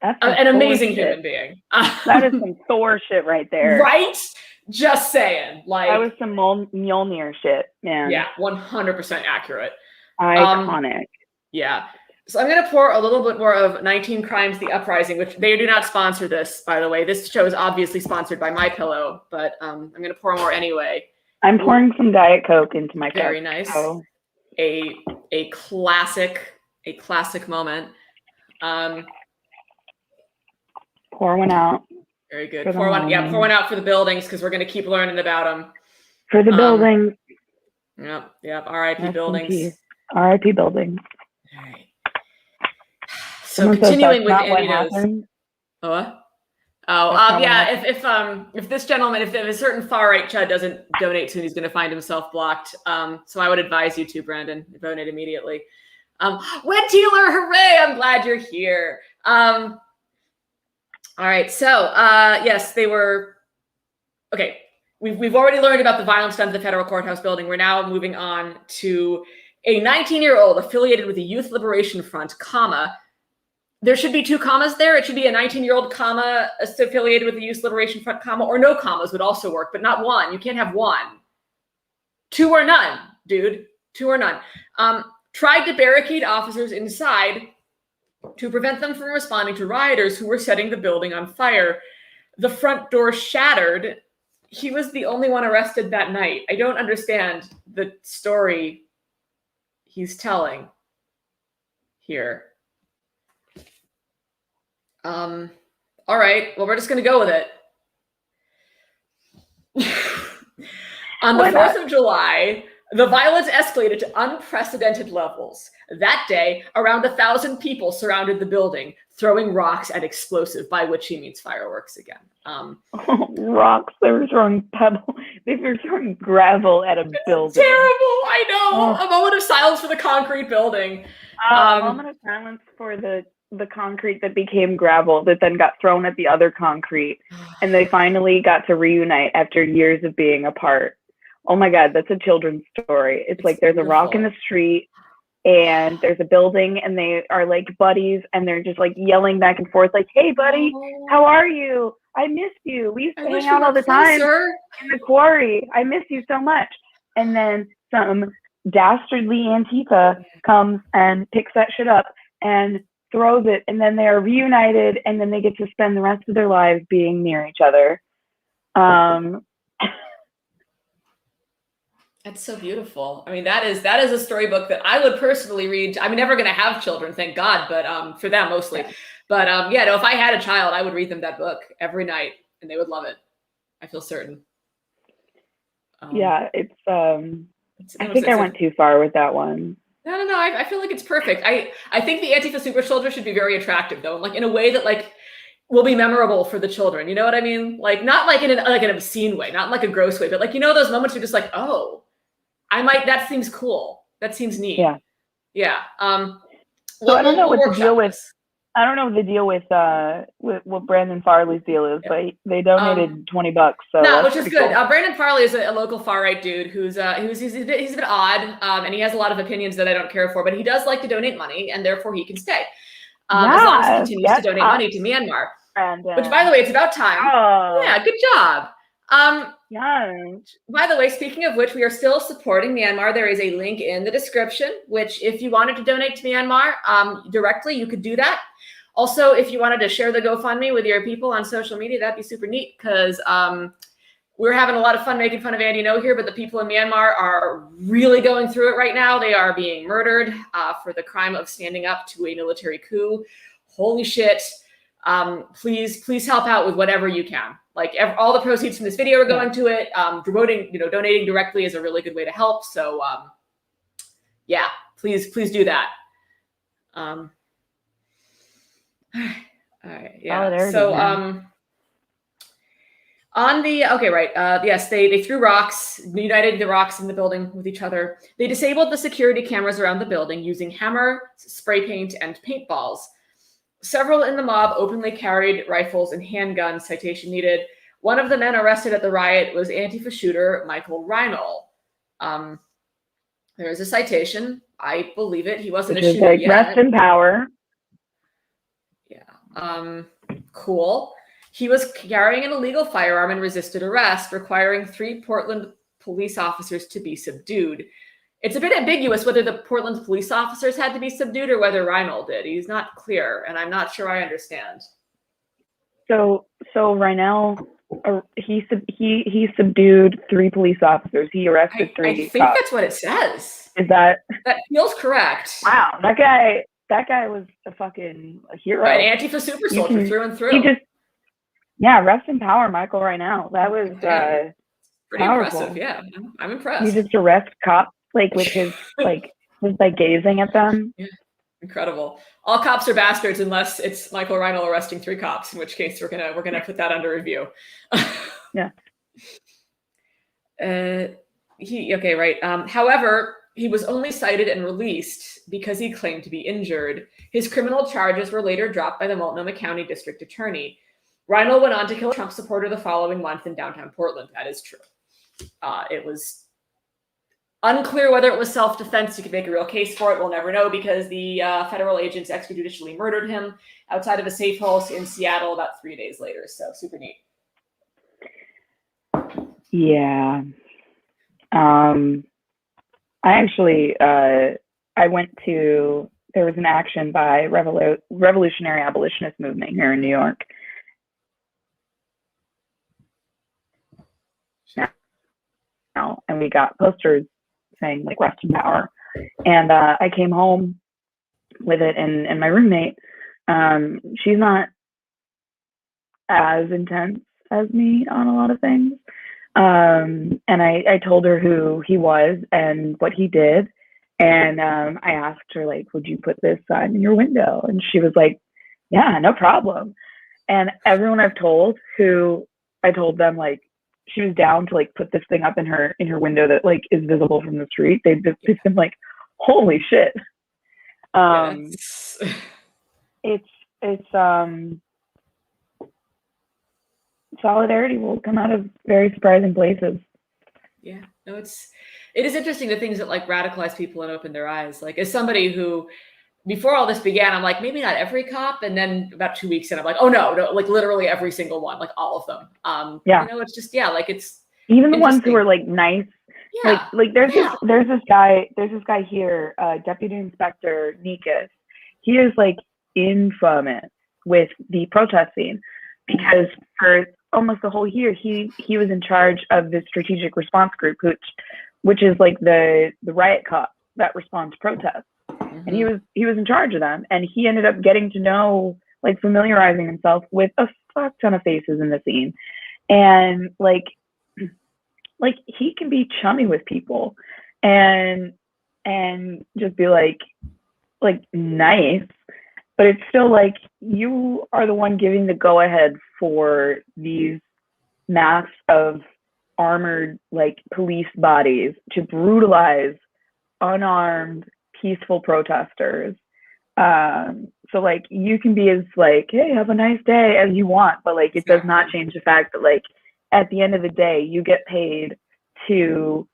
That's an amazing human being. That is some Thor shit right there. Right? Just saying. Like that was some Mjolnir shit, man. Yeah, 100% accurate. Iconic. Yeah. So I'm going to pour a little bit more of 19 Crimes, The Uprising, which they do not sponsor this, by the way. This show is obviously sponsored by MyPillow, but I'm going to pour more anyway. I'm pouring some Diet Coke into my cup. Very nice. So. A classic moment. Pour one out. Very good. Pour one out for the buildings, because we're going to keep learning about them. For the buildings. Yep. R.I.P. buildings. R.I.P. buildings. All right. So continuing with Andy Ngo's. If this gentleman, if a certain far right chud doesn't donate soon, he's going to find himself blocked. So I would advise you to, Brandon, donate immediately. Wet dealer, hooray! I'm glad you're here. All right, so yes, they were okay. We've already learned about the violence done to the federal courthouse building. We're now moving on to a 19-year-old affiliated with the Youth Liberation Front, comma. There should be 2 commas there. It should be a 19-year-old, comma, affiliated with the Youth Liberation Front, comma, or no commas would also work, but not 1. You can't have 1. 2 or none, dude. 2 or none. Tried to barricade officers inside to prevent them from responding to rioters who were setting the building on fire. The front door shattered. He was the only one arrested that night. I don't understand the story he's telling here. All right, well, we're just going to go with it. On the 4th of July, the violence escalated to unprecedented levels. That day, around 1,000 people surrounded the building, throwing rocks and explosive, by which he means fireworks again. Rocks. They were throwing pebbles. They were throwing gravel at a building. Terrible. I know. A moment of silence for the concrete building. A moment of silence for the concrete that became gravel that then got thrown at the other concrete, and they finally got to reunite after years of being apart. Oh my God, that's a children's story. It's like there's beautiful. A rock in the street and there's a building and they are like buddies and they're just like yelling back and forth like, hey buddy, how are you? I missed you. We used to hang out all the time in the quarry. I miss you so much. And then some dastardly Antifa comes and picks that shit up and throws it, and then they are reunited, and then they get to spend the rest of their lives being near each other. That's so beautiful. I mean, that is a storybook that I would personally read. I'm never going to have children, thank God, but for them mostly. But if I had a child, I would read them that book every night, and they would love it. I feel certain. I think I went too far with that one. No. I feel like it's perfect. I think the Antifa super soldier should be very attractive, though, like in a way that like will be memorable for the children. You know what I mean? Like not like in an obscene way, not in like a gross way, but like those moments you're just like, oh, that seems cool. That seems neat. Yeah. So I don't know what the deal with. I don't know the deal with what Brandon Farley's deal is, but they donated $20. So which is good. Cool. Brandon Farley is a local far right dude he's a bit odd, and he has a lot of opinions that I don't care for, but he does like to donate money, and therefore he can stay as long as he continues to donate money to Myanmar. Which, by the way, it's about time. Yeah, good job. By the way, speaking of which, we are still supporting Myanmar. There is a link in the description, which if you wanted to donate to Myanmar directly, you could do that. Also, if you wanted to share the GoFundMe with your people on social media, that'd be super neat, because we're having a lot of fun making fun of Andy Ngo here, but the people in Myanmar are really going through it right now. They are being murdered for the crime of standing up to a military coup. Holy shit. Please help out with whatever you can. Like all the proceeds from this video are going to it. Donating directly is a really good way to help. So please do that. All right. Yeah. So they threw rocks, united the rocks in the building with each other. They disabled the security cameras around the building using hammer, spray paint, and paintballs. Several in the mob openly carried rifles and handguns, citation needed. One of the men arrested at the riot was Antifa shooter Michael Reinl. There is a citation. I believe it. He wasn't a shooter yet. Rest in power. Yeah. Cool. He was carrying an illegal firearm and resisted arrest, requiring 3 Portland police officers to be subdued. It's a bit ambiguous whether the Portland police officers had to be subdued or whether Reinl did. He's not clear, and I'm not sure I understand. So Reinl he subdued 3 police officers. He arrested 3 I think cops. that's what it says. That feels correct. Wow, that guy was a fucking hero. An Antifa super soldier through and through. He just, rest in power, Michael, right now. That was pretty powerful. Impressive. Yeah, I'm impressed. He just arrests cops like with his just like gazing at them. Yeah. Incredible. All cops are bastards unless it's Michael Reinl arresting 3 cops, in which case we're gonna put that under review. Yeah. Right. However, he was only cited and released because he claimed to be injured. His criminal charges were later dropped by the Multnomah County District Attorney. Reinl went on to kill a Trump supporter the following month in downtown Portland. That is true. It was unclear whether it was self-defense. You could make a real case for it. We'll never know because the federal agents extrajudicially murdered him outside of a safe house in Seattle about 3 days later. So super neat. Yeah. I actually, I went to, there was an action by Revolutionary Abolitionist Movement here in New York. And we got posters saying like rest in power. And I came home with it, and my roommate, she's not as intense as me on a lot of things. And I told her who he was and what he did. And I asked her, like, would you put this sign in your window? And she was like, yeah, no problem. And everyone I've told who I told them, like, she was down to like put this thing up in her window that like is visible from the street. They've been like, holy shit. It's solidarity will come out of very surprising places. Yeah, no, it is interesting the things that like radicalize people and open their eyes. Like as somebody who, before all this began, I'm like, maybe not every cop. And then about 2 weeks in, I'm like, oh no, like literally every single one, like all of them. It's just, like it's even the ones who are like nice. Yeah. Like there's this guy here, Deputy Inspector Nikas. He is like infamous with the protesting because for almost the whole year, he was in charge of the strategic response group, which is like the riot cops that respond to protests. And he was in charge of them, and he ended up getting to know, like, familiarizing himself with a fuck ton of faces in the scene, and like he can be chummy with people, and just be like nice, but it's still like you are the one giving the go ahead for these mass of armored like police bodies to brutalize unarmed peaceful protesters. So like you can be as like, hey, have a nice day as you want, but like it does not change the fact that like at the end of the day you get paid to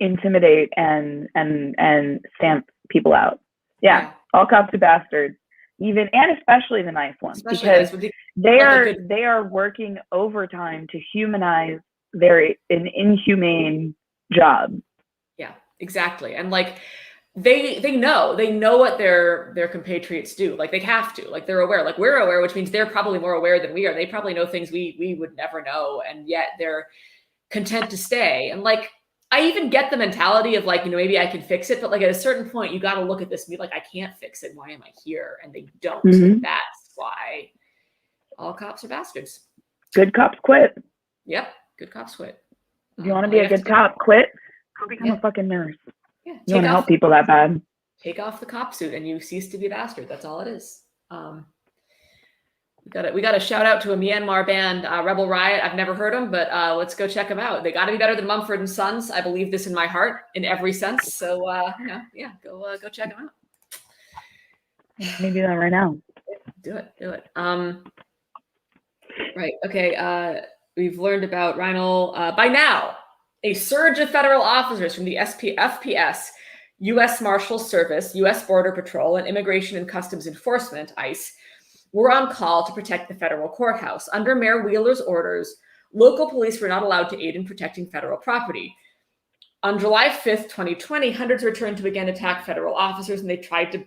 intimidate and stamp people out. All cops are bastards, even and especially the nice ones, because they are working overtime to humanize an inhumane job. Yeah, exactly. And like they know what their compatriots do. Like they have to, like they're aware, like we're aware, which means they're probably more aware than we are. They probably know things we would never know. And yet they're content to stay. And like, I even get the mentality of like, maybe I can fix it. But like at a certain point, you got to look at this and be like, I can't fix it. Why am I here? And they don't. And that's why all cops are bastards. Good cops quit. Yep. Good cops quit. If you want to be a good cop, quit. Go become a fucking nurse. Yeah, you want to help people that bad. Take off the cop suit and you cease to be a bastard. That's all it is. We got a shout out to a Myanmar band, Rebel Riot. I've never heard them, but let's go check them out. They got to be better than Mumford and Sons. I believe this in my heart, in every sense. So go check them out. Maybe that right now. Do it. Right. Okay. We've learned about Reinl. By now, a surge of federal officers from the FPS, U.S. Marshals Service, U.S. Border Patrol, and Immigration and Customs Enforcement, ICE, were on call to protect the federal courthouse. Under Mayor Wheeler's orders, local police were not allowed to aid in protecting federal property. On July 5th, 2020, hundreds returned to again attack federal officers, and they tried to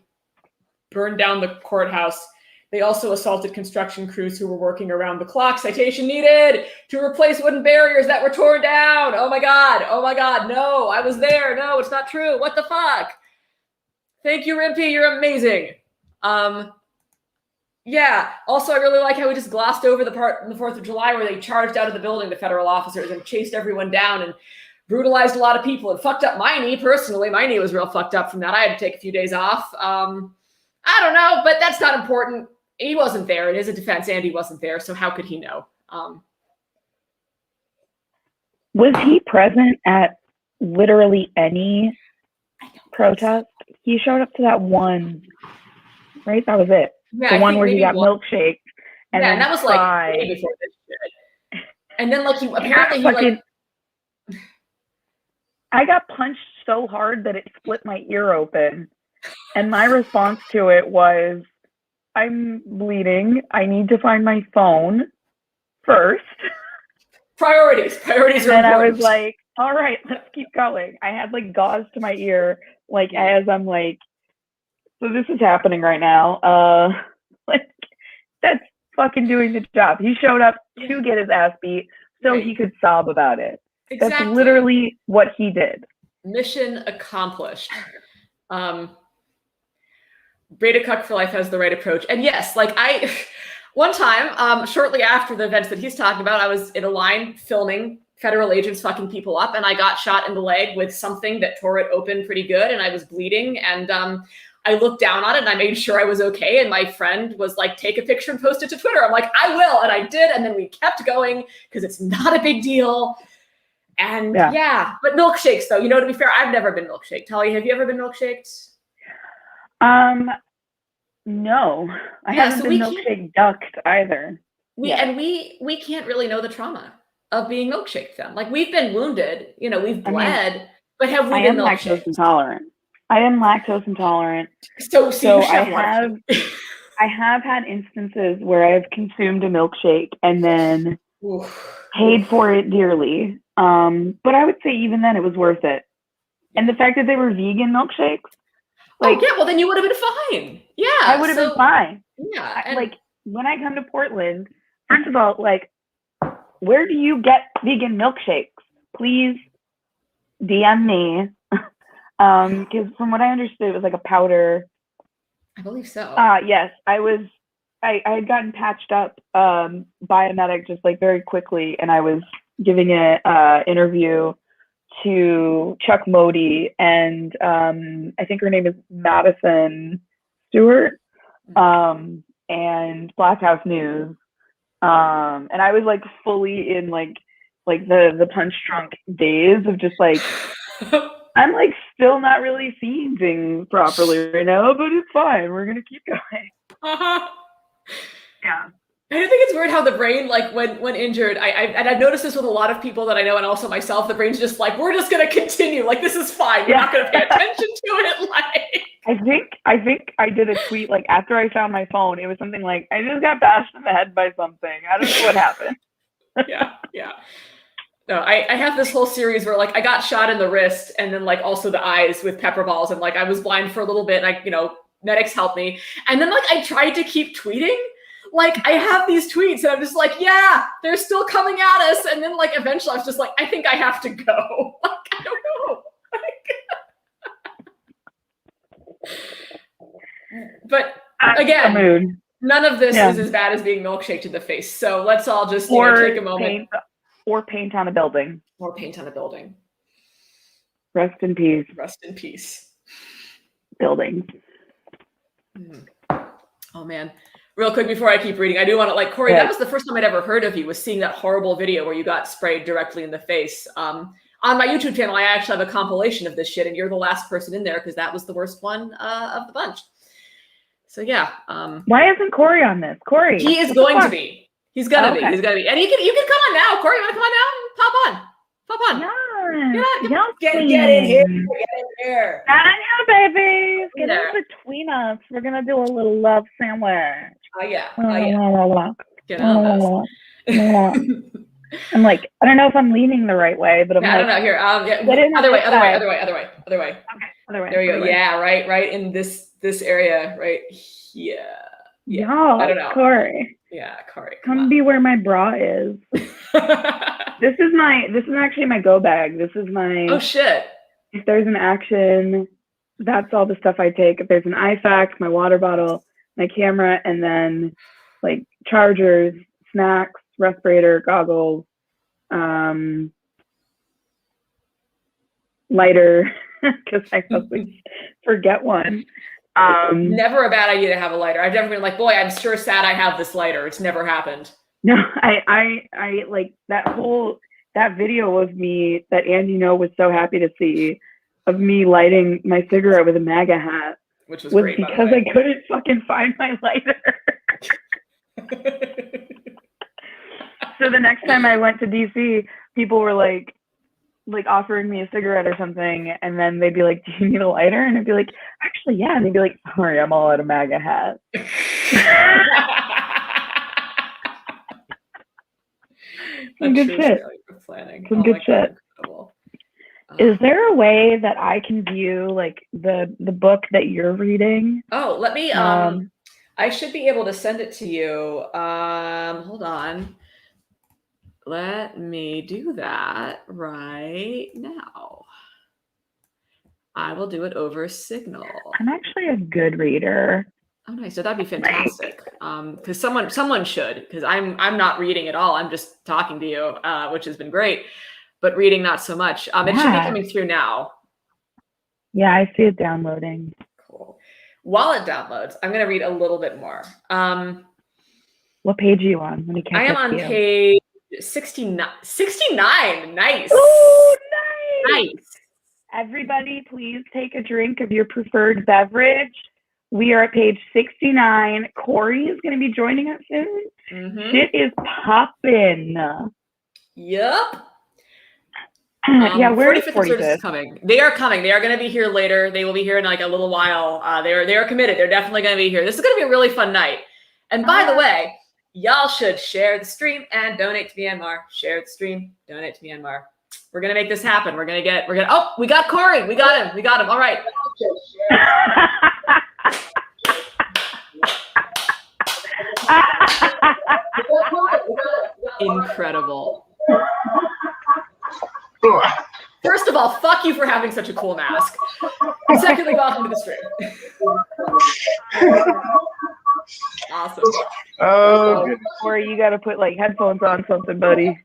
burn down the courthouse They also assaulted construction crews who were working around the clock. Citation needed to replace wooden barriers that were torn down. Oh my God. Oh my God. No, I was there. No, it's not true. What the fuck? Thank you, Rimpy. You're amazing. Yeah. Also, I really like how we just glossed over the part on the 4th of July where they charged out of the building, the federal officers, and chased everyone down and brutalized a lot of people and fucked up my knee personally. My knee was real fucked up from that. I had to take a few days off. I don't know, but that's not important. He wasn't there. It is a defense. Andy wasn't there. So how could he know? Was he present at literally any protest? He showed up to that one, right? That was it. Yeah, the one where he got milkshaked. And that was like way before this shit. And then like I got punched so hard that it split my ear open. And my response to it was, I'm bleeding. I need to find my phone first. Priorities are important. And I was like, all right, let's keep going. I had like gauze to my ear, like as I'm like, so this is happening right now. Like that's fucking doing the job. He showed up to get his ass beat so he could sob about it. Exactly. That's literally what he did. Mission accomplished. Beta Cuck for Life has the right approach. And yes, like one time, shortly after the events that he's talking about, I was in a line filming federal agents fucking people up, and I got shot in the leg with something that tore it open pretty good, and I was bleeding, and I looked down on it, and I made sure I was okay, and my friend was like, take a picture and post it to Twitter. I'm like, I will, and I did, and then we kept going, because it's not a big deal. And yeah, but milkshakes, though, to be fair, I've never been milkshaked. Talia, have you ever been milkshaked? No, I haven't been milkshake ducked either. We can't really know the trauma of being milkshaked then. Like we've been wounded, we've bled, but have we been milkshaked? I am lactose intolerant. So I have had instances where I've consumed a milkshake and then paid for it dearly. But I would say even then it was worth it. And the fact that they were vegan milkshakes. Well then you would have been fine. Yeah. I would have been fine. Yeah. Like when I come to Portland, first of all, like where do you get vegan milkshakes? Please DM me. Because from what I understood, it was like a powder. I believe so. Yes. I had gotten patched up by a medic just like very quickly, and I was giving an interview to Chuck Modi and I think her name is Madison Stewart and Black House News. And I was like fully in like the punch drunk days of just like I'm like still not really seeing things properly right now, but it's fine. We're gonna keep going. Yeah. I think it's weird how the brain, like when injured, I've noticed this with a lot of people that I know and also myself, the brain's just like, we're just going to continue. Like, this is fine. We're not going to pay attention to it. Like, I think I did a tweet, like after I found my phone, it was something like, I just got bashed in the head by something. I don't know what happened. Yeah. No, I have this whole series where like I got shot in the wrist and then like also the eyes with pepper balls. And like, I was blind for a little bit and medics helped me. And then like, I tried to keep tweeting. Like I have these tweets and I'm just like, yeah, they're still coming at us. And then like, eventually I was just like, I think I have to go. Like, I don't know. But again, none of this is as bad as being milkshaked in the face. So let's all just take a moment. Paint on a building. Or paint on a building. Rest in peace. Rest in peace. Building. Oh man. Real quick before I keep reading, I do want to Corey, that was the first time I'd ever heard of you, was seeing that horrible video where you got sprayed directly in the face. On my YouTube channel, I actually have a compilation of this shit, and you're the last person in there because that was the worst one of the bunch. So yeah. Why isn't Corey on this? Corey. He is going to be. He's gonna be. He's gonna be. And you can come on now. Corey, you wanna come on now? Pop on. Get in here. Get in here. I know, babies. Get in between us. We're gonna do a little love sandwich. Oh yeah. Get on this. I'm like, I don't know if I'm leaning the right way, but I'm I don't know. Here, other way. Okay, other way. There you go. Yeah, right in this area right here. Yeah, Y'all, I don't know. Corey. Yeah, Corey. Come be where my bra is. This is actually my go bag. This is my. Oh shit. If there's an action, that's all the stuff I take. If there's an IFAC, my water bottle, my camera, and then like chargers, snacks, respirator, goggles, lighter, because I always forget one. Never a bad idea to have a lighter. I've never been like, boy, I'm sure sad I have this lighter. It's never happened. No, I like that video of me that Andy Ngo was so happy to see of me lighting my cigarette with a MAGA hat, which was great, because I couldn't fucking find my lighter. So the next time I went to DC, people were like offering me a cigarette or something, and then they'd be like, "Do you need a lighter?" And I'd be like, "Actually, yeah." And they'd be like, "Sorry, I'm all out of MAGA hat." Some good shit. Some good shit. Is there a way that I can view like the book that you're reading? Oh, let me I should be able to send it to you. Hold on. Let me do that right now. I will do it over Signal. I'm actually a good reader. Oh, nice. So that'd be fantastic. Because someone should, because I'm not reading at all. I'm just talking to you, which has been great, but reading not so much. It should be coming through now. Yeah, I see it downloading. Cool. While it downloads, I'm going to read a little bit more. What page are you on? Let me catch I am up on to you. page 69. 69. Nice. Oh, nice. Everybody, please take a drink of your preferred beverage. We are at page 69. Corey is going to be joining us soon. Mm-hmm. Shit is popping. Yep. Yeah, where is 45th is coming. They are coming. They are going to be here later. They will be here in like a little while. They are committed. They're definitely going to be here. This is going to be a really fun night. And by the way, y'all should share the stream and donate to Myanmar. Share the stream, donate to Myanmar. We're going to make this happen. Oh, we got Corey. We got him. All right. Incredible. First of all, fuck you for having such a cool mask. And secondly, welcome to the stream. Awesome. Oh, Corey, you got to put like headphones on something, buddy.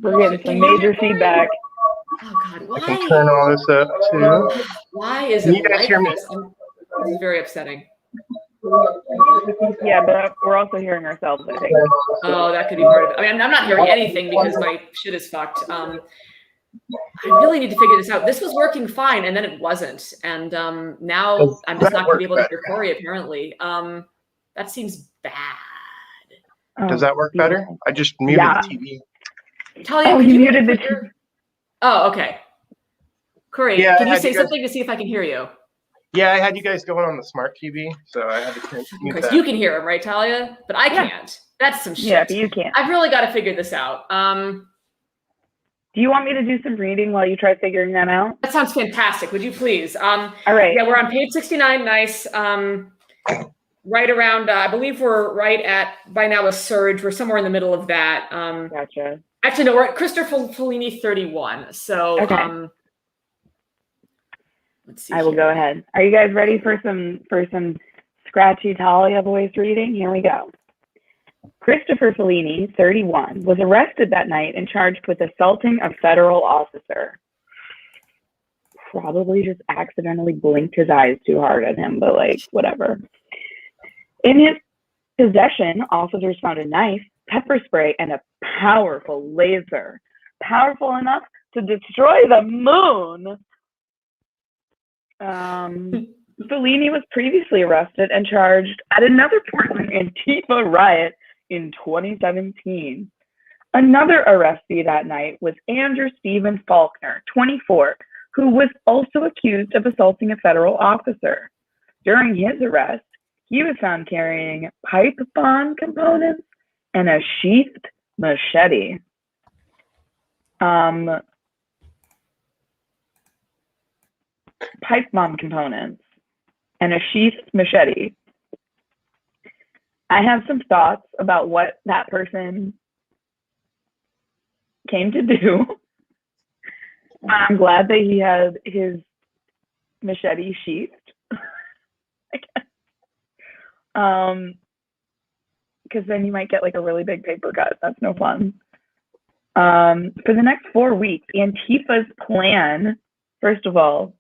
We're getting some major feedback. Oh God, why? I can turn all this up too. Why is it like this? This is very upsetting. Yeah, but we're also hearing ourselves, I think. Oh, that could be part of it. I mean, I'm not hearing anything because my shit is fucked. I really need to figure this out. This was working fine, and then it wasn't. And now I'm just not going to be able to hear Corey, apparently. That seems bad. Does that work better? I just muted the TV. Talia, you muted the TV. Oh, okay. Corey, can you say something to see if I can hear you? Yeah, I had you guys going on the smart TV, so I had to mute that. You can hear him, right, Talia? But I can't. That's some shit. Yeah, but you can't. I've really got to figure this out. Do you want me to do some reading while you try figuring that out? That sounds fantastic. Would you please? All right. Yeah, we're on page 69. Nice. Right around, I believe we're right at, by now, a surge. We're somewhere in the middle of that. Gotcha. Actually, no, we're at Christopher Fellini 31. So, okay. Let's see. I will go ahead. Are you guys ready for some scratchy Talia voice reading? Here we go. Christopher Fellini, 31, was arrested that night and charged with assaulting a federal officer. Probably just accidentally blinked his eyes too hard at him, but like, whatever. In his possession, officers found a knife, pepper spray, and a powerful laser. Powerful enough to destroy the moon. Fellini was previously arrested and charged at another Portland Antifa riot in 2017. Another arrestee that night was Andrew Stephen Faulkner, 24, who was also accused of assaulting a federal officer. During his arrest, he was found carrying pipe bomb components and a sheathed machete. Pipe bomb components and a sheathed machete. I have some thoughts about what that person came to do. I'm glad that he had his machete sheathed. I guess. Because then you might get like a really big paper cut. That's no fun. For the next 4 weeks, Antifa's plan, first of all,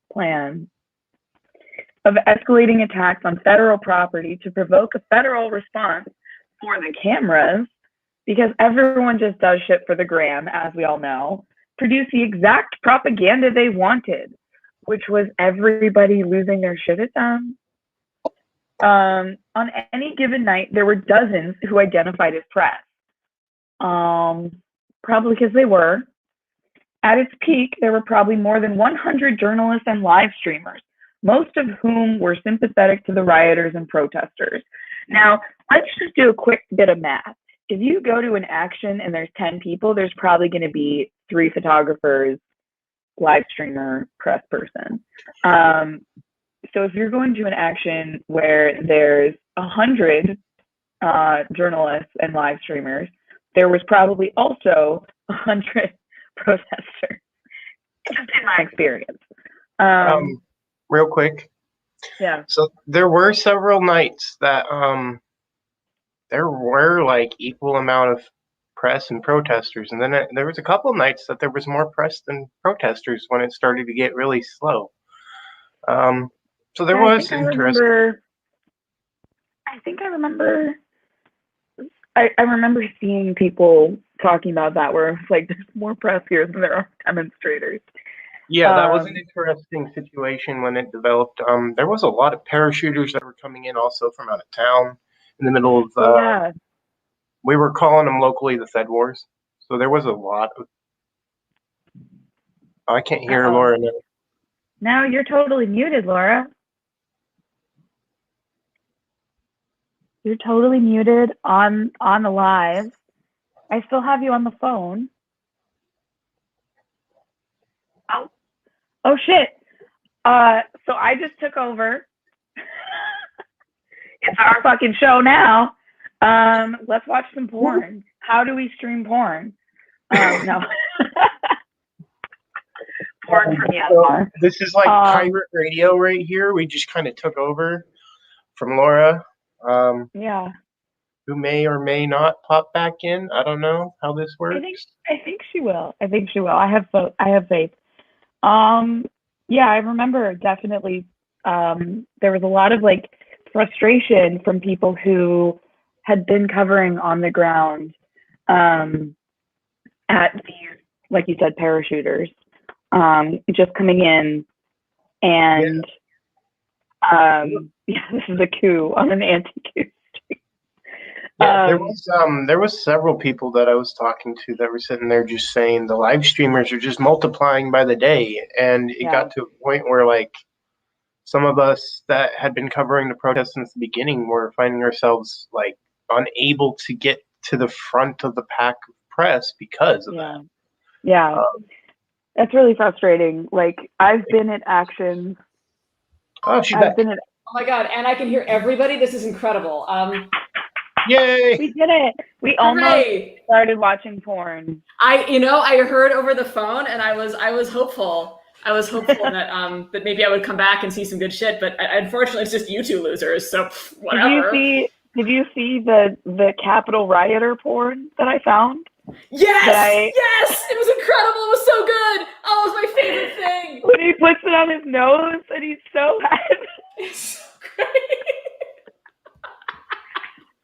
of escalating attacks on federal property to provoke a federal response for the cameras, because everyone just does shit for the gram, as we all know, produced the exact propaganda they wanted, which was everybody losing their shit at them. On any given night, there were dozens who identified as press. Probably because they were. At its peak, there were probably more than 100 journalists and live streamers, most of whom were sympathetic to the rioters and protesters. Now, let's just do a quick bit of math. If you go to an action and there's 10 people, there's probably going to be 3 photographers, live streamer, press person. So if you're going to an action where there's 100 journalists and live streamers, there was probably also 100 protesters, just in my experience. Real quick. Yeah. So there were several nights that there were like equal amount of press and protesters, and then there was a couple nights that there was more press than protesters when it started to get really slow. So there was interesting. I remember seeing people talking about that where it's like there's more press here than there are demonstrators. Yeah, that was an interesting situation when it developed. There was a lot of parachuters that were coming in also from out of town in the middle of. Yeah. We were calling them locally the Fed Wars. So there was a lot of. I can't hear Laura now. Now you're totally muted, Laura. You're totally muted on the live. I still have you on the phone. Oh shit. So I just took over. It's our fucking show now. Let's watch some porn. How do we stream porn? No. Porn from Myanmar. This is like pirate radio right here. We just kind of took over from Laura. Yeah. Who may or may not pop back in. I don't know how this works. I think she will. I have faith. Yeah, I remember definitely there was a lot of like frustration from people who had been covering on the ground at these, like you said, parachuters, just coming in and yeah, this is a coup on an anti-coup street. Yeah, there was several people that I was talking to that were sitting there just saying the live streamers are just multiplying by the day, and it got to a point where like some of us that had been covering the protests since the beginning were finding ourselves like unable to get to the front of the pack of press because of that. Yeah, that's really frustrating. Like I've been at actions. Oh, she's back. Oh my god, and I can hear everybody. This is incredible. Yay! We did it. We almost started watching porn. I heard over the phone, and I was hopeful. I was hopeful that maybe I would come back and see some good shit, but unfortunately, it's just you two losers. So whatever. Did you see the Capitol rioter porn that I found? Yes, yes, it was incredible. It was so good. Oh, it was my favorite thing. When he puts it on his nose and he's so happy. It's so great.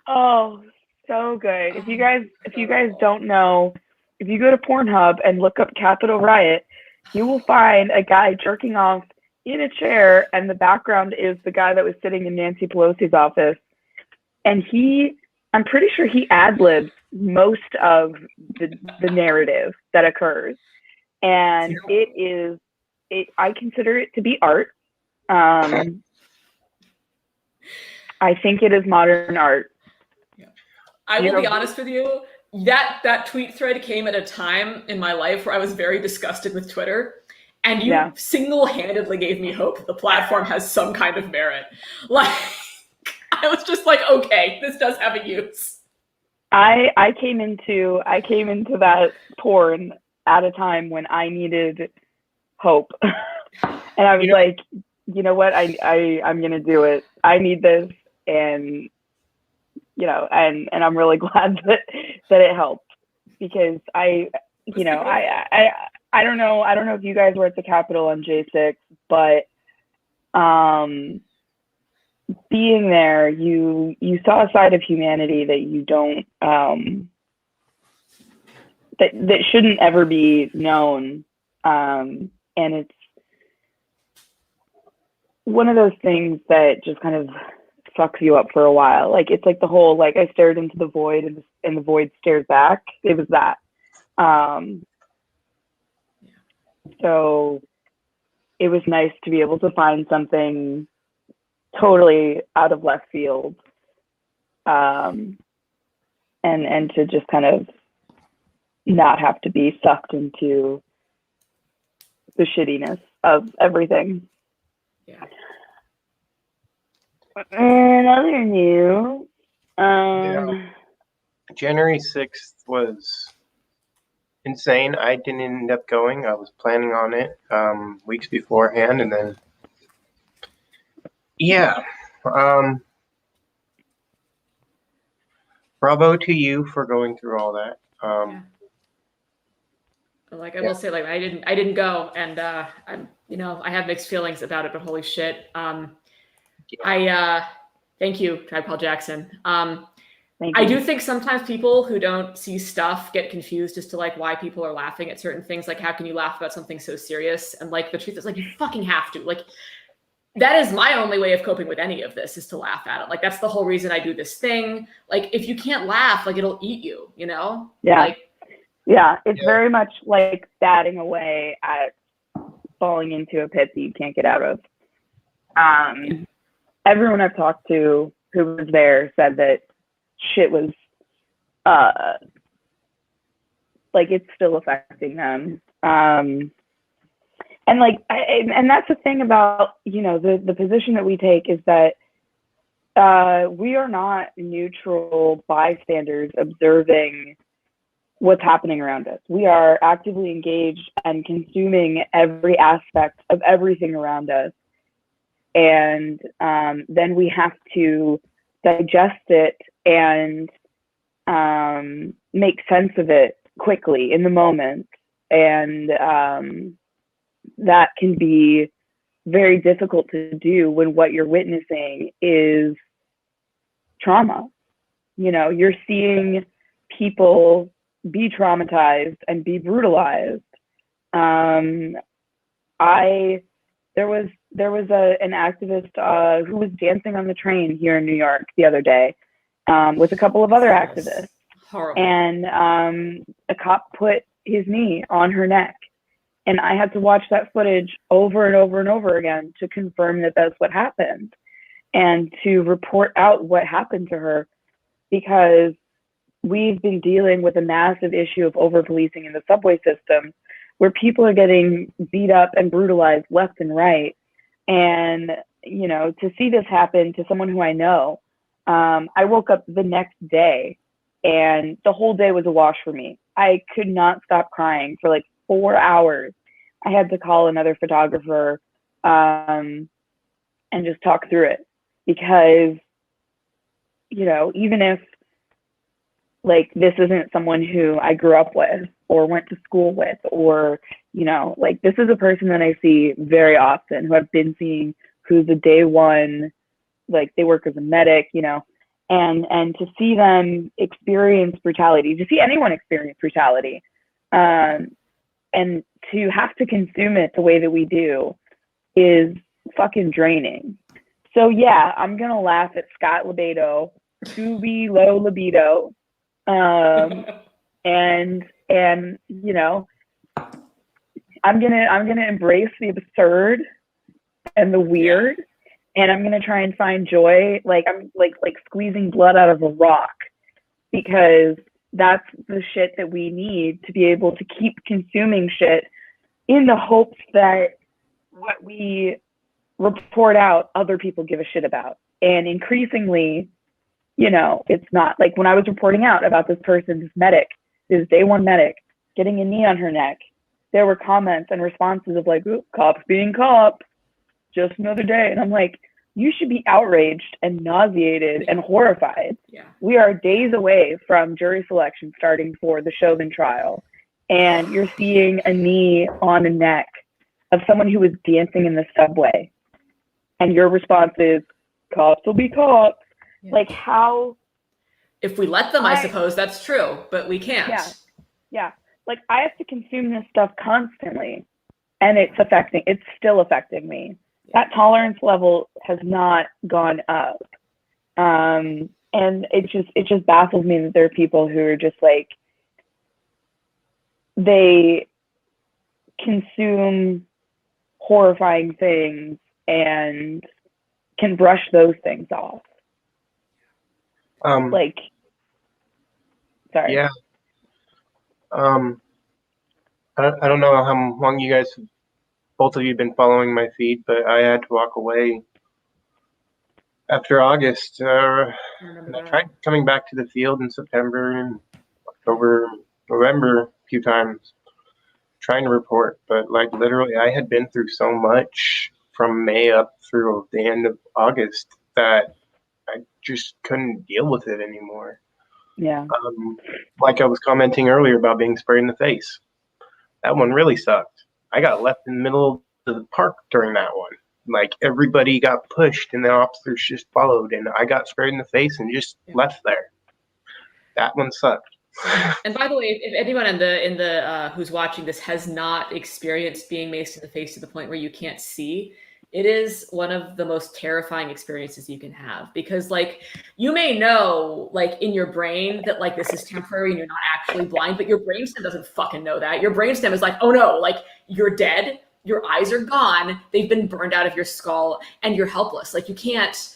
Oh, so good. If you guys don't know, if you go to Pornhub and look up Capitol Riot, you will find a guy jerking off in a chair, and the background is the guy that was sitting in Nancy Pelosi's office. And I'm pretty sure he ad-libs most of the narrative that occurs. And I consider it to be art. I think it is modern art. I will be honest with you, that tweet thread came at a time in my life where I was very disgusted with Twitter, and you single-handedly gave me hope the platform has some kind of merit. Like, I was just like, okay, this does have a use. I came into that porn at a time when I needed hope. And I was like, you know what, I'm gonna do it. I need this, and and I'm really glad that it helped, because I don't know if you guys were at the Capitol on J6, but being there, you saw a side of humanity that you don't that shouldn't ever be known, and it's one of those things that just kind of fucks you up for a while. Like, it's like the whole, like, I stared into the void and the void stared back. It was that. So it was nice to be able to find something totally out of left field, and to just kind of not have to be sucked into the shittiness of everything. Yeah. And other news, January 6th was insane. I didn't end up going. I was planning on it weeks beforehand, and then bravo to you for going through all that. Like, I will say, like, I didn't go, and I'm, I have mixed feelings about it, but holy shit. Thank you, Tribe Called Jackson. I do think sometimes people who don't see stuff get confused as to, like, why people are laughing at certain things. Like, how can you laugh about something so serious? And, like, the truth is, like, you fucking have to. Like, that is my only way of coping with any of this, is to laugh at it. Like, that's the whole reason I do this thing. Like, if you can't laugh, like, it'll eat you, Yeah. Like, it's very much like batting away at falling into a pit that you can't get out of. Everyone I've talked to who was there said that shit was, like, it's still affecting them. And like, and that's the thing about, the position that we take, is that we are not neutral bystanders observing what's happening around us. We are actively engaged and consuming every aspect of everything around us. And then we have to digest it and make sense of it quickly in the moment. And that can be very difficult to do when what you're witnessing is trauma. You're seeing people be traumatized and be brutalized. There was an activist who was dancing on the train here in New York the other day, with a couple of other activists. Horrible. And a cop put his knee on her neck, and I had to watch that footage over and over and over again to confirm that that's what happened, and to report out what happened to her, because we've been dealing with a massive issue of over-policing in the subway system, where people are getting beat up and brutalized left and right. And, to see this happen to someone who I know, I woke up the next day and the whole day was a wash for me. I could not stop crying for like 4 hours. I had to call another photographer and just talk through it, because, even if, like, this isn't someone who I grew up with or went to school with, or, like, this is a person that I see very often, who I've been seeing, who's a day one, like, they work as a medic, and to see them experience brutality, to see anyone experience brutality, and to have to consume it the way that we do is fucking draining. So yeah, I'm gonna laugh at Scott Libido, to be low libido. And I'm gonna embrace the absurd and the weird, and I'm gonna try and find joy. Like, I'm like squeezing blood out of a rock, because that's the shit that we need to be able to keep consuming shit, in the hopes that what we report out, other people give a shit about. And increasingly, you know, it's not like when I was reporting out about this person, this medic, this day one medic, getting a knee on her neck, there were comments and responses of like, cops being cops, just another day. And I'm like, you should be outraged and nauseated and horrified. Yeah. We are days away from jury selection starting for the Chauvin trial. And you're seeing a knee on the neck of someone who was dancing in the subway. And your response is, cops will be cops. Yeah. Like how? If we let them, I suppose that's true, but we can't. Yeah. Yeah. Like I have to consume this stuff constantly and it's still affecting me. That tolerance level has not gone up. And it just baffles me that there are people who are just like, they consume horrifying things and can brush those things off. Sorry. Yeah. I don't know how long you guys, both of you, been following my feed, but I had to walk away after August. And I tried coming back to the field in September and October, November a few times, trying to report, but like literally I had been through so much from May up through the end of August that I just couldn't deal with it anymore. Yeah. Like I was commenting earlier about being sprayed in the face. That one really sucked. I got left in the middle of the park during that one. Like everybody got pushed and the officers just followed and I got sprayed in the face and just left there. That one sucked. And by the way, if anyone in the who's watching this has not experienced being maced in the face to the point where you can't see, it is one of the most terrifying experiences you can have, because like you may know like in your brain that like this is temporary and you're not actually blind, but your brainstem doesn't fucking know that. Your brainstem is like, oh no, like you're dead, your eyes are gone, they've been burned out of your skull, and you're helpless. Like you can't.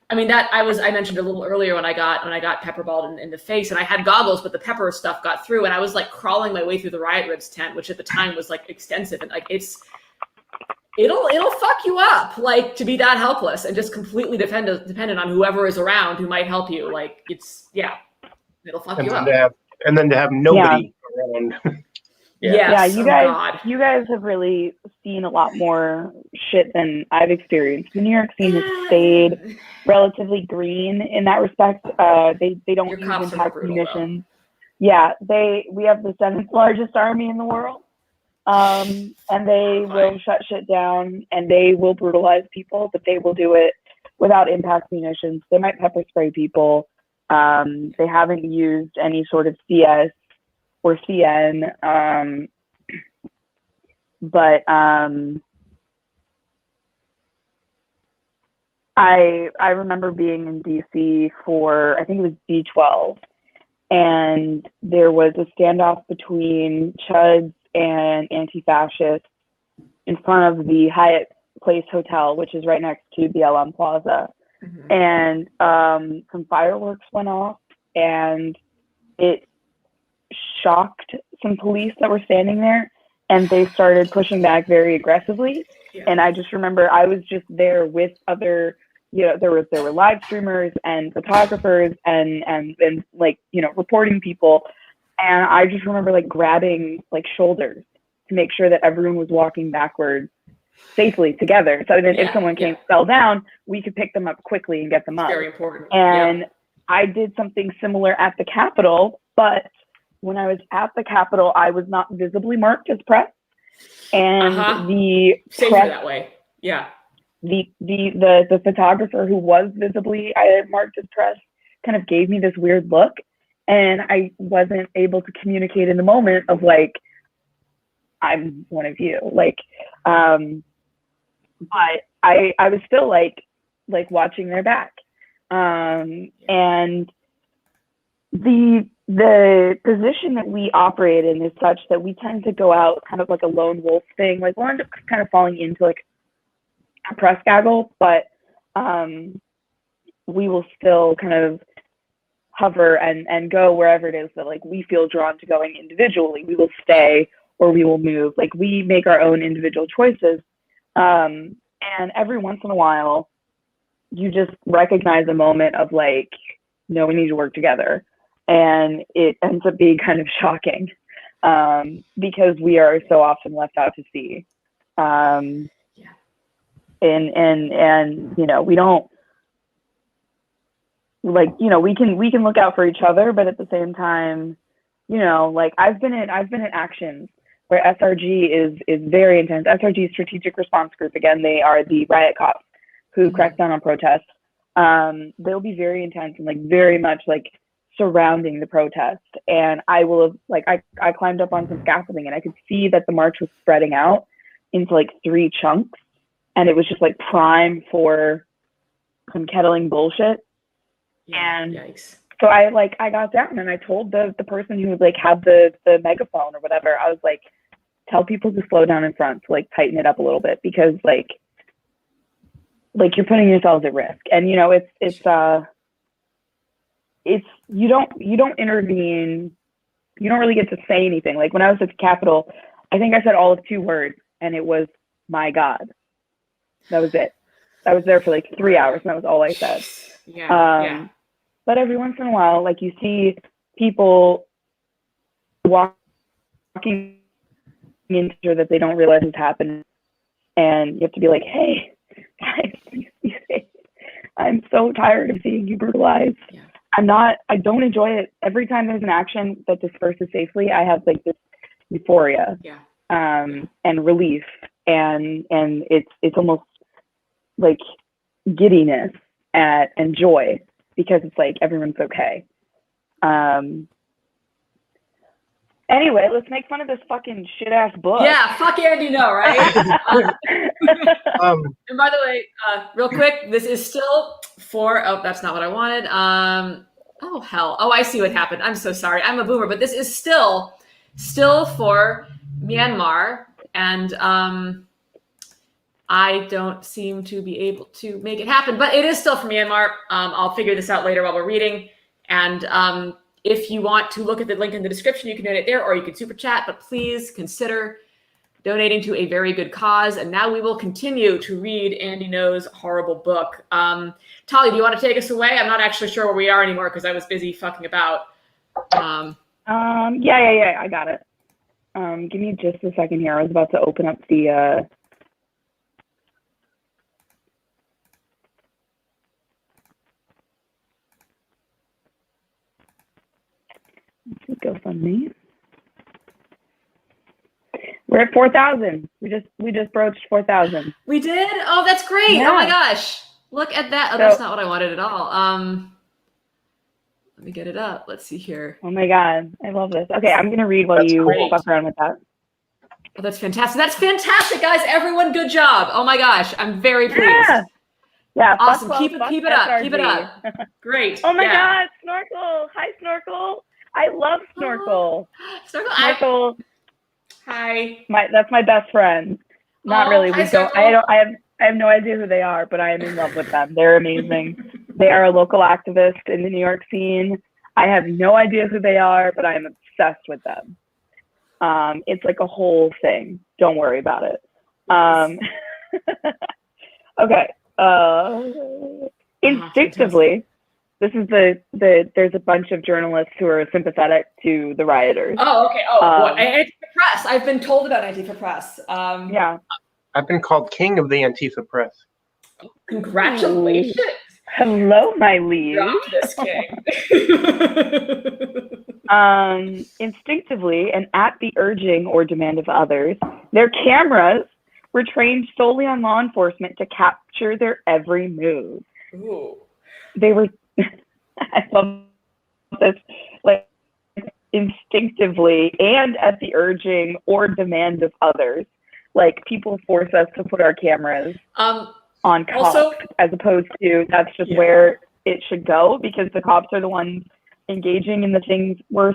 I mean, that I mentioned a little earlier when I got pepperballed in the face, and I had goggles, but the pepper stuff got through, and I was like crawling my way through the riot ribs tent, which at the time was like extensive, and like it'll fuck you up, like to be that helpless and just completely dependent on whoever is around who might help you. Like it'll fuck you up. And then to have nobody around. Yes. You guys have really seen a lot more shit than I've experienced. The New York scene has stayed relatively green in that respect. They don't use impact munitions. Yeah, we have the 7th largest army in the world. And they will shut shit down and they will brutalize people, but they will do it without impact munitions. They might pepper spray people. They haven't used any sort of CS or CN. But I remember being in DC for, I think it was D12, and there was a standoff between Chuds and anti-fascists in front of the Hyatt Place Hotel, which is right next to BLM Plaza. Mm-hmm. And some fireworks went off, and it shocked some police that were standing there, and they started pushing back very aggressively. Yeah. And I just remember I was just there with other, there were live streamers and photographers and like, reporting people. And I just remember like grabbing like shoulders to make sure that everyone was walking backwards safely together. So that if someone fell down, we could pick them up quickly and get them up. Very important. And I did something similar at the Capitol, but when I was at the Capitol, I was not visibly marked as press. And the safer press, that way. Yeah. The photographer who was visibly marked as press kind of gave me this weird look. And I wasn't able to communicate in the moment of like, I'm one of you. Like, but I was still like watching their back. And the position that we operate in is such that we tend to go out kind of like a lone wolf thing. Like we'll end up kind of falling into like a press gaggle, but we will still kind of hover and go wherever it is that like we feel drawn to going individually. We will stay or we will move. Like we make our own individual choices. And every once in a while, you just recognize a moment of like, no, we need to work together. And it ends up being kind of shocking because we are so often left out to sea. And you know, we don't, like, you know, we can look out for each other, but at the same time, you know, like I've been in actions where SRG is very intense. SRG, Strategic Response Group, again, they are the riot cops who crack down on protests. They'll be very intense and like very much like surrounding the protest. And I will have, like, I climbed up on some scaffolding and I could see that the march was spreading out into like 3 chunks, and it was just like prime for some kettling bullshit. And yikes. so I got down and I told the person who like had the megaphone or whatever, I was like, tell people to slow down in front, to like tighten it up a little bit, because like you're putting yourselves at risk. And you know, it's you don't intervene, you don't really get to say anything. Like when I was at the Capitol, I think I said all of 2 words, and it was, my God. That was it. I was there for like 3 hours and that was all I said. But every once in a while, like you see people walking into that they don't realize is happening, and you have to be like, hey, guys, please be safe. I'm so tired of seeing you brutalized. I don't enjoy it. Every time there's an action that disperses safely, I have like this euphoria and relief, and it's almost like giddiness and joy, because it's like everyone's okay. Anyway, let's make fun of this fucking shit ass book. Yeah, fuck Andy Ngo, right? And by the way, real quick, this is still for, oh, that's not what I wanted. Oh hell. Oh, I see what happened. I'm so sorry. I'm a boomer, but this is still for Myanmar, and I don't seem to be able to make it happen, but it is still for Myanmar. I'll figure this out later while we're reading. And if you want to look at the link in the description, you can donate there, or you can super chat, but please consider donating to a very good cause. And now we will continue to read Andy Ngo's horrible book. Tali, do you want to take us away? I'm not actually sure where we are anymore because I was busy fucking about. Yeah, I got it. Give me just a second here. I was about to open up the GoFundMe. We're at 4,000. We just broached 4,000. We did? Oh, that's great. Yeah. Oh my gosh. Look at that. Oh, that's not what I wanted at all. Let me get it up. Let's see here. Oh my God. I love this. Okay, I'm gonna read while you fuck around with that. Oh, that's fantastic. That's fantastic, guys. Everyone, good job. Oh my gosh. I'm very pleased. Yeah. Awesome. Keep it up. Keep it up. Great. Oh my God, Snorkel. Hi, Snorkel. I love Snorkel. Snorkel. Hi. That's my best friend. Not really. We don't. I have no idea who they are, but I am in love with them. They're amazing. They are a local activist in the New York scene. I have no idea who they are, but I am obsessed with them. It's like a whole thing. Don't worry about it. Okay. Instinctively, this is there's a bunch of journalists who are sympathetic to the rioters. Oh, okay. Oh, Antifa Press. I've been told about Antifa Press. Yeah. I've been called king of the Antifa Press. Congratulations. Hello, my liege. This king. Instinctively, and at the urging or demand of others, their cameras were trained solely on law enforcement to capture their every move. Ooh. They were, I love this, like, instinctively and at the urging or demand of others. Like, people force us to put our cameras on cops, as opposed to that's just where it should go, because the cops are the ones engaging in the things we're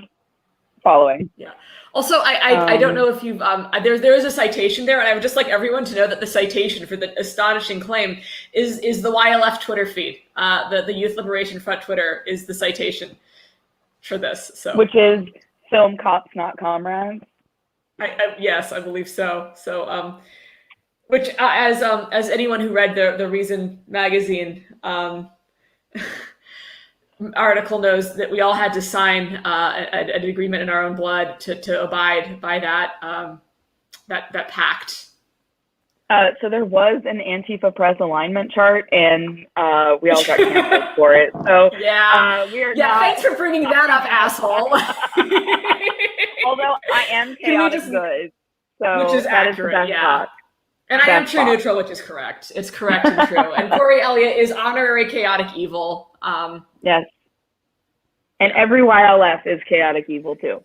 following. Yeah. Also, I don't know if you've there is a citation there, and I would just like everyone to know that the citation for the astonishing claim is the YLF Twitter feed. The Youth Liberation Front Twitter is the citation for this. So, which is film cops, not comrades. Yes, I believe so. So Which, as anyone who read the Reason magazine article knows, that we all had to sign an agreement in our own blood to abide by that pact. So there was an Antifa press alignment chart, and we all got canceled for it. So we are not. Thanks for bringing that up, asshole. Although I am chaotic good, so which is that accurate, is the best talk. And I am true neutral, which is correct. It's correct and true. And Corey Elliott is honorary chaotic evil. Yes. And every YLF is chaotic evil too.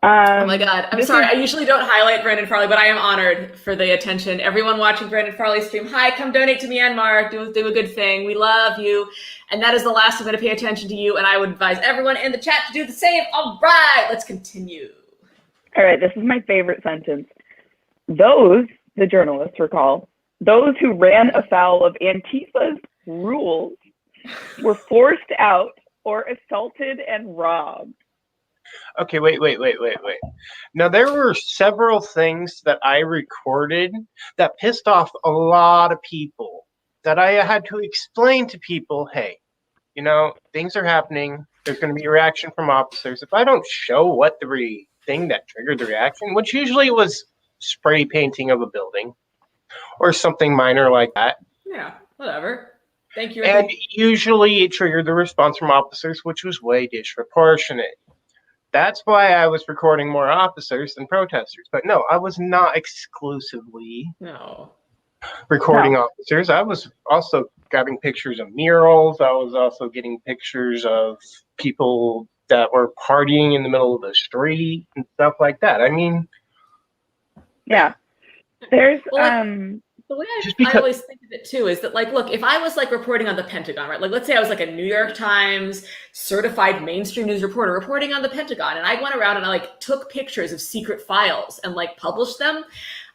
Oh my God. I'm sorry. I usually don't highlight Brandon Farley, but I am honored for the attention. Everyone watching Brandon Farley's stream, hi, come donate to Myanmar. Do a good thing. We love you. And that is the last I'm going to pay attention to you. And I would advise everyone in the chat to do the same. All right, let's continue. All right, this is my favorite sentence. Those, the journalists recall, those who ran afoul of Antifa's rules were forced out or assaulted and robbed. Okay, wait. Now, there were several things that I recorded that pissed off a lot of people, that I had to explain to people, hey, things are happening. There's going to be a reaction from officers. If I don't show what the thing that triggered the reaction, which usually was spray painting of a building or something minor like that. Yeah, whatever. Thank you. And usually it triggered the response from officers, which was way disproportionate. That's why I was recording more officers than protesters. But no, I was not exclusively recording officers. I was also grabbing pictures of murals. I was also getting pictures of people that were partying in the middle of the street and stuff like that. I mean, yeah, there's the way I always think of it too is that, like, look, if I was like reporting on the Pentagon, right? Like, let's say I was like a New York Times certified mainstream news reporter reporting on the Pentagon, and I went around and I like took pictures of secret files and like published them,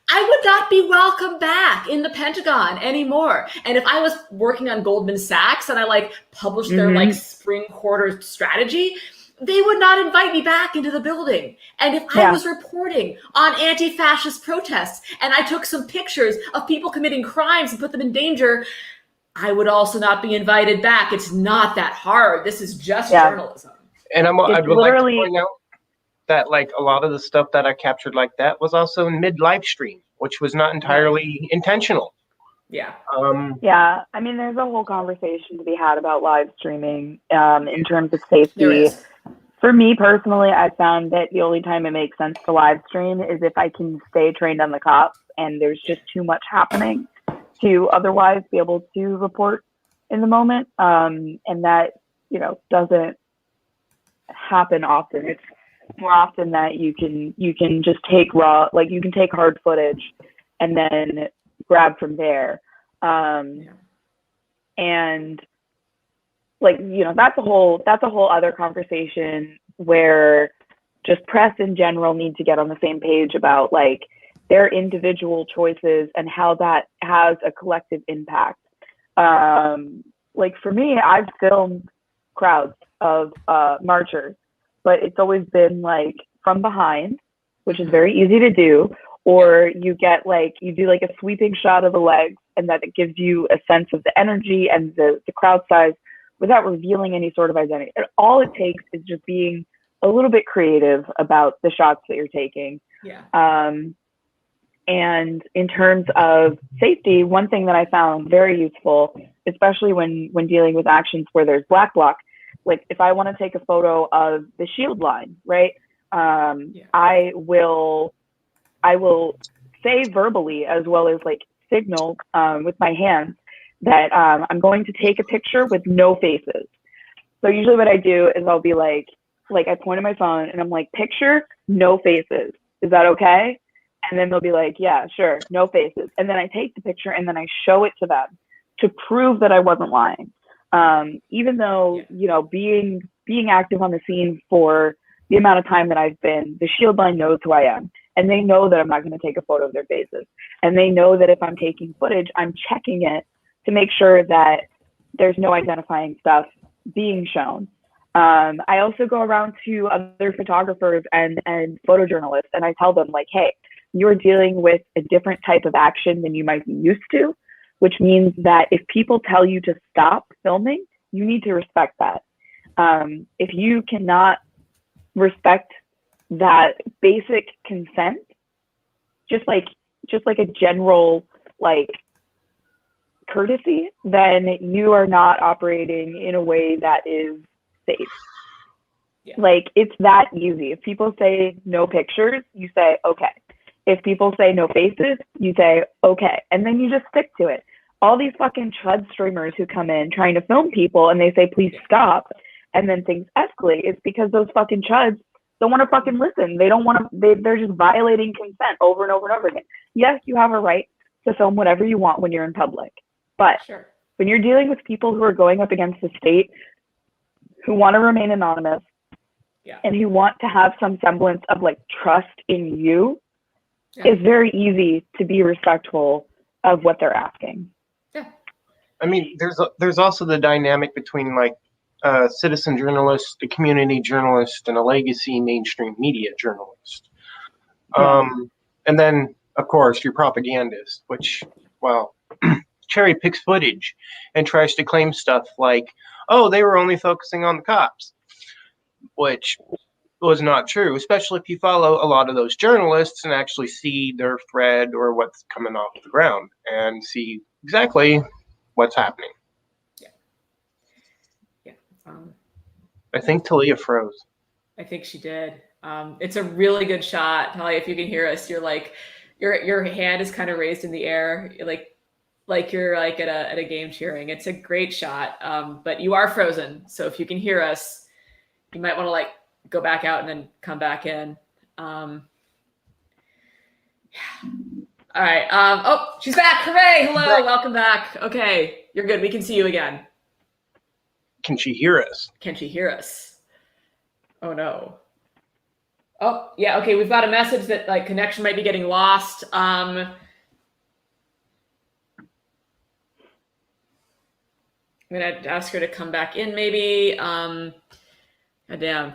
I would not be welcome back in the Pentagon anymore. And if I was working on Goldman Sachs and I like published their like spring quarter strategy, they would not invite me back into the building. And if I was reporting on anti-fascist protests and I took some pictures of people committing crimes and put them in danger, I would also not be invited back. It's not that hard. This is just journalism. And I'd like to point out that like a lot of the stuff that I captured like that was also mid live stream, which was not entirely intentional. Yeah. I mean, there's a whole conversation to be had about live streaming in terms of safety. For me personally, I found that the only time it makes sense to live stream is if I can stay trained on the cops and there's just too much happening to otherwise be able to report in the moment. And that, doesn't happen often. It's more often that you can just take you can take hard footage and then grab from there. And like, that's a whole other conversation where just press in general need to get on the same page about like their individual choices and how that has a collective impact. Like for me, I've filmed crowds of marchers, but it's always been like from behind, which is very easy to do, or you do like a sweeping shot of the legs, and that it gives you a sense of the energy and the crowd size without revealing any sort of identity. And all it takes is just being a little bit creative about the shots that you're taking. And in terms of safety, one thing that I found very useful, especially when dealing with actions where there's black bloc, like if I want to take a photo of the shield line, right? I will say verbally as well as like signal with my hands that I'm going to take a picture with no faces. So usually what I do is I'll be like I point at my phone and I'm like, picture, no faces. Is that okay? And then they'll be like, yeah, sure, no faces. And then I take the picture and then I show it to them to prove that I wasn't lying. Even though, being active on the scene for the amount of time that I've been, the shield line knows who I am. And they know that I'm not going to take a photo of their faces. And they know that if I'm taking footage, I'm checking it to make sure that there's no identifying stuff being shown. I also go around to other photographers and photojournalists, and I tell them like, hey, you're dealing with a different type of action than you might be used to, which means that if people tell you to stop filming, you need to respect that. If you cannot respect that basic consent, just like a general like courtesy, then you are not operating in a way that is safe. Yeah. Like, it's that easy. If people say no pictures, you say okay. If people say no faces, you say okay, and then you just stick to it. All these fucking chud streamers who come in trying to film people and they say please stop, and then things escalate, it's because those fucking chuds don't want to fucking listen. They don't want to. They're just violating consent over and over and over again. Yes, you have a right to film whatever you want when you're in public, but when you're dealing with people who are going up against the state, who want to remain anonymous, and who want to have some semblance of like trust in you, it's very easy to be respectful of what they're asking. Yeah. I mean, there's also the dynamic between like a citizen journalist, a community journalist, and a legacy mainstream media journalist. And then, of course, your propagandist, which, well, cherry picks footage and tries to claim stuff like, oh, they were only focusing on the cops, which was not true, especially if you follow a lot of those journalists and actually see their thread or what's coming off the ground and see exactly what's happening. I think Talia froze. I think she did. It's a really good shot. Talia, if you can hear us, you're like, your hand is kind of raised in the air, like you're like at a game cheering. It's a great shot, but you are frozen. So if you can hear us, you might want to like go back out and then come back in. All right. Oh, she's back. Hooray. Hello. Welcome back. Okay. You're good. We can see you again. Can she hear us? Can she hear us? Oh, no. Oh, yeah. Okay. We've got a message that like connection might be getting lost. I'm going to ask her to come back in maybe. Goddamn.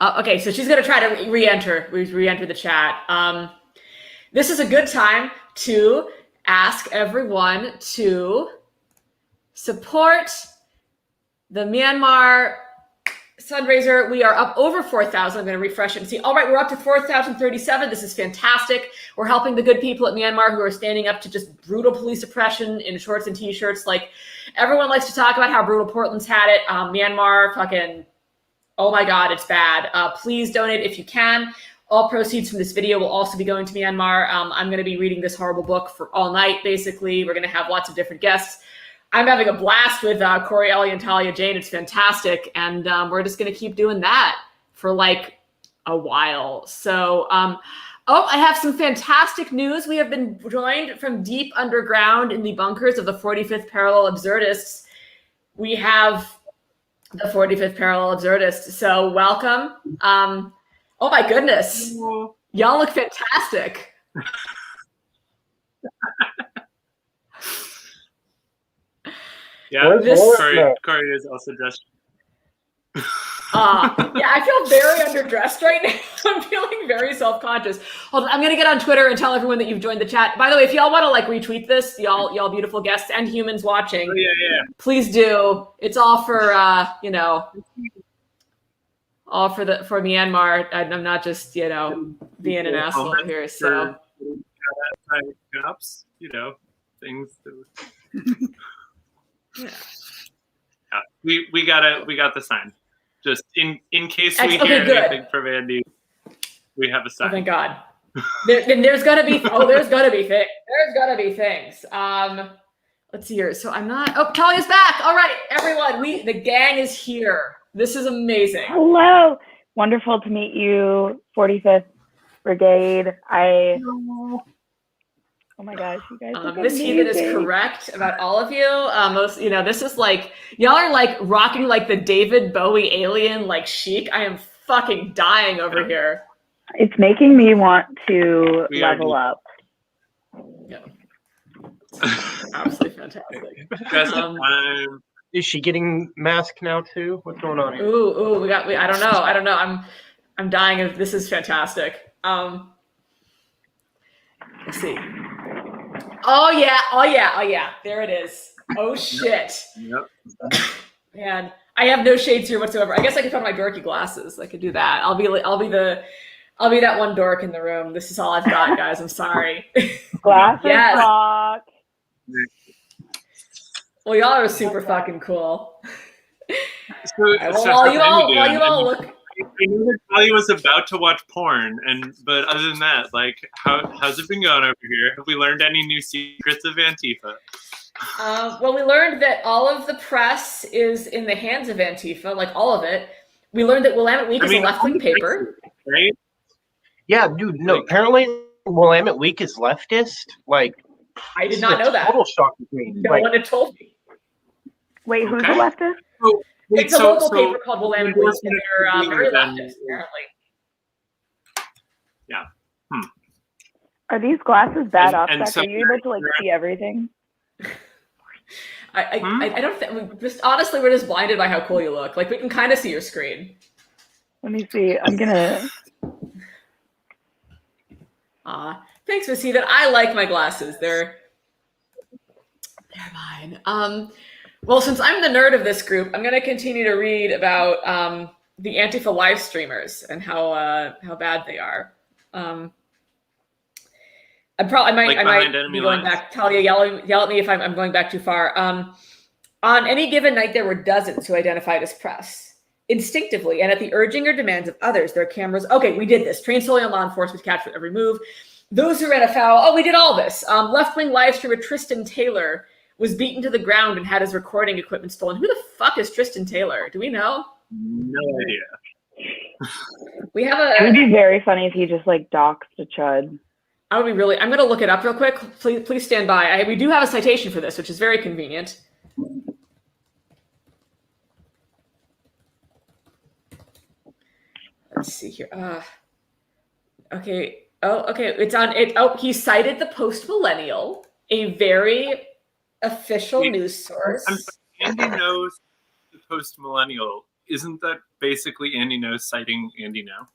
Okay, so she's going to try to re-enter the chat. This is a good time to ask everyone to support the Myanmar fundraiser. We are up over 4,000. I'm going to refresh it and see. All right, we're up to 4,037. This is fantastic. We're helping the good people at Myanmar who are standing up to just brutal police oppression in shorts and t-shirts. Like, everyone likes to talk about how brutal Portland's had it. Myanmar, fucking, oh my God, it's bad. Please donate if you can. All proceeds from this video will also be going to Myanmar. I'm going to be reading this horrible book for all night, basically. We're going to have lots of different guests. I'm having a blast with Corey, Ellie, and Talia Jane. It's fantastic. And we're just going to keep doing that for like a while. So, I have some fantastic news. We have been joined from deep underground in the bunkers of the 45th Parallel Absurdists. We have the 45th Parallel Absurdists. So welcome. Oh my goodness. Y'all look fantastic. Yeah, Corey is also dressed. Yeah, I feel very underdressed right now. I'm feeling very self-conscious. Hold on, I'm gonna get on Twitter and tell everyone that you've joined the chat. By the way, if y'all want to like retweet this, y'all beautiful guests and humans watching, please do. It's all for all for Myanmar. I'm not just being an asshole here. So cops, things. Yeah, we got the sign. Just in case we hear anything from Andy, we have a sign. Oh, thank God. There's gotta be things. There's gotta be things. Let's see here. So I'm not. Oh, Talia's back. All right, everyone. The gang is here. This is amazing. Hello. Wonderful to meet you, 45th Brigade. Oh my gosh, you guys look Miss Heathen is correct about all of you. This is like, y'all are like rocking like the David Bowie alien like chic. I am fucking dying over here. It's making me want to level up. Yeah. Absolutely fantastic. Is she getting masked now too? What's going on here? Ooh, I don't know. I'm I'm dying of this. Is fantastic. Let's see. Oh yeah. There it is. Oh shit. Yep. Man, I have no shades here whatsoever. I guess I could put on my dorky glasses. I could do that. I'll be that one dork in the room. This is all I've got, guys. I'm sorry. Glasses Yes. rock. Well, y'all are super fucking cool. So, While you all look. I knew that Talia was about to watch porn, but other than that, like, how's it been going over here? Have we learned any new secrets of Antifa? Well, we learned that all of the press is in the hands of Antifa, like all of it. We learned that Willamette Week is a left-wing paper. Right? Yeah, dude, no, apparently Willamette Week is leftist. Like, I did not know that. Total shock to me. No one had told me. Wait, who's the leftist? It's a local paper called Willamette Week, and they're very leftist, apparently. Yeah. Are these glasses bad optics? so Are you able to like see everything? I don't think. Just honestly, we're just blinded by how cool you look. Like we can kind of see your screen. Let me see. I'm gonna. Thanks, Missy. That I like my glasses. They're mine. Well, since I'm the nerd of this group, I'm going to continue to read about the Antifa live streamers and how bad they are. I might be going back. Talia, yell at me if I'm going back too far. On any given night, there were dozens who identified as press. Instinctively, and at the urging or demands of others, their cameras, okay, we did this. Trained solely on law enforcement, captured every move. Those who ran afoul, we did all this. Left-wing live streamer Tristan Taylor was beaten to the ground and had his recording equipment stolen. Who the fuck is Tristan Taylor? Do we know? No idea. We have It would be very funny if he just like doxed a chud. I would be really. I'm going to look it up real quick. Please stand by. We do have a citation for this, which is very convenient. Let's see here. Okay. Oh, okay. It's on it. Oh, he cited the Post Millennial, a very official news source. Andy knows the Post Millennial. Isn't that basically Andy knows citing Andy Ngo?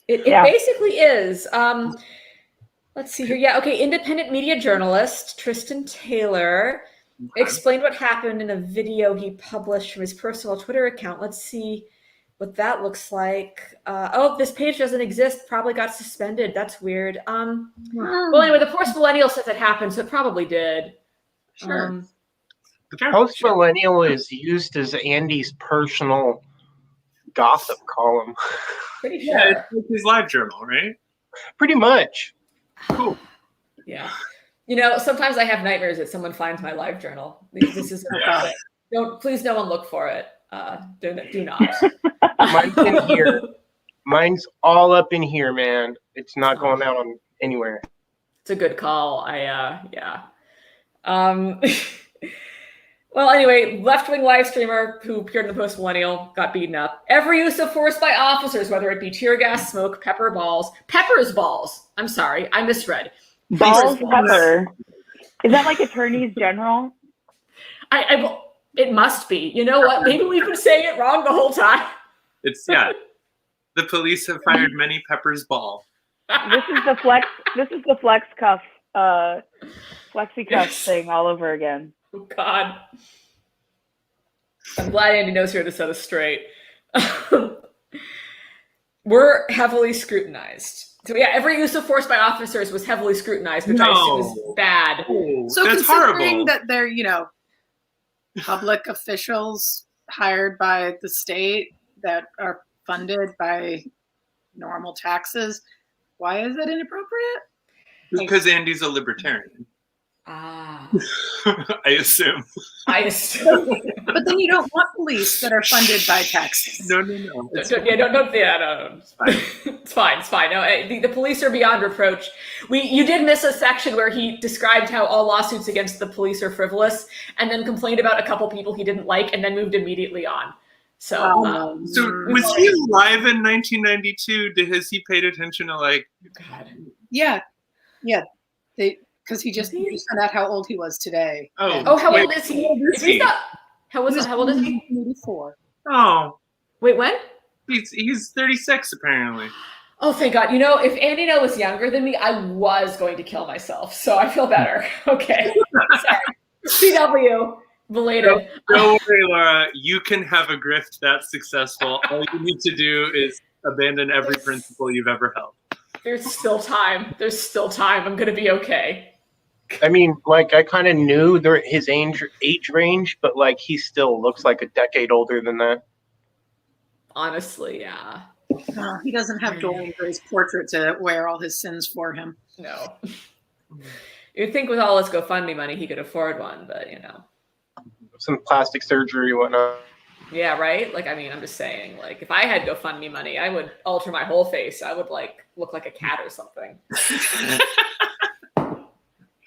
It basically is. Let's see here. Yeah. Okay. Independent media journalist Tristan Taylor explained what happened in a video he published from his personal Twitter account. Let's see what that looks like. This page doesn't exist. Probably got suspended. That's weird. Well, anyway, the Post Millennial says it happened, so it probably did. Sure. Post Millennial is used as Andy's personal gossip column. Pretty sure. Yeah, it's his live journal, right? Pretty much. Cool. Yeah. Sometimes I have nightmares that someone finds my live journal. This is please no one look for it. Do not. Mine's in here. Mine's all up in here, man. It's not going out on anywhere. It's a good call. Well, anyway, left-wing live streamer who appeared in the Post Millennial got beaten up. Every use of force by officers, whether it be tear gas, smoke, peppers balls. I'm sorry, I misread. Balls, pepper. Is that like attorneys general? It must be. You know what? Maybe we've been saying it wrong the whole time. The police have fired many peppers ball. This is the flex cuff, flexi cuff thing all over again. Oh God. I'm glad Andy knows here to set us straight. We're heavily scrutinized. So every use of force by officers was heavily scrutinized, which I assume is bad. So that's considering horrible. that they're, public officials hired by the state that are funded by normal taxes, why is that inappropriate? Because Andy's a libertarian. I assume. But then you don't want police that are funded by taxes. No. No. It's fine. No, the police are beyond reproach. You did miss a section where he described how all lawsuits against the police are frivolous, and then complained about a couple people he didn't like, and then moved immediately on. So was he alive in 1992? Has he paid attention to God. Yeah. Because he just found out how old he was today. Oh, how old is he? How old is he? 84. Oh. Wait, when? He's 36 apparently. Oh, thank God. You know, if Andy Ngo was younger than me, I was going to kill myself. So I feel better. Okay. Sorry. CW, belated. Don't worry, Laura. You can have a grift that's successful. All you need to do is abandon every principle you've ever held. There's still time. There's still time. I'm going to be okay. I mean, like, I kind of knew his age range, but, like, he still looks like a decade older than that. Honestly, yeah. He doesn't have Dorian Gray's portrait to wear all his sins for him. No. You'd think with all his GoFundMe money, he could afford one, but, you know. Some plastic surgery and whatnot. Yeah, right? Like, I mean, I'm just saying, like, if I had GoFundMe money, I would alter my whole face. I would, like, look like a cat or something.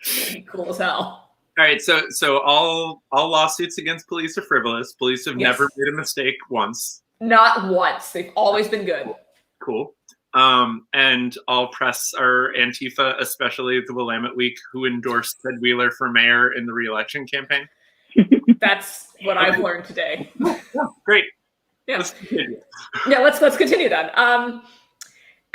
It'd be cool as hell. All right, so all lawsuits against police are frivolous. Police have never made a mistake once. Not once. They've always been good. Cool. And all press are Antifa, especially the Willamette Week, who endorsed Ted Wheeler for mayor in the re-election campaign. That's what I've learned today. Oh, great. Yeah. Let's continue. Yeah, let's continue then.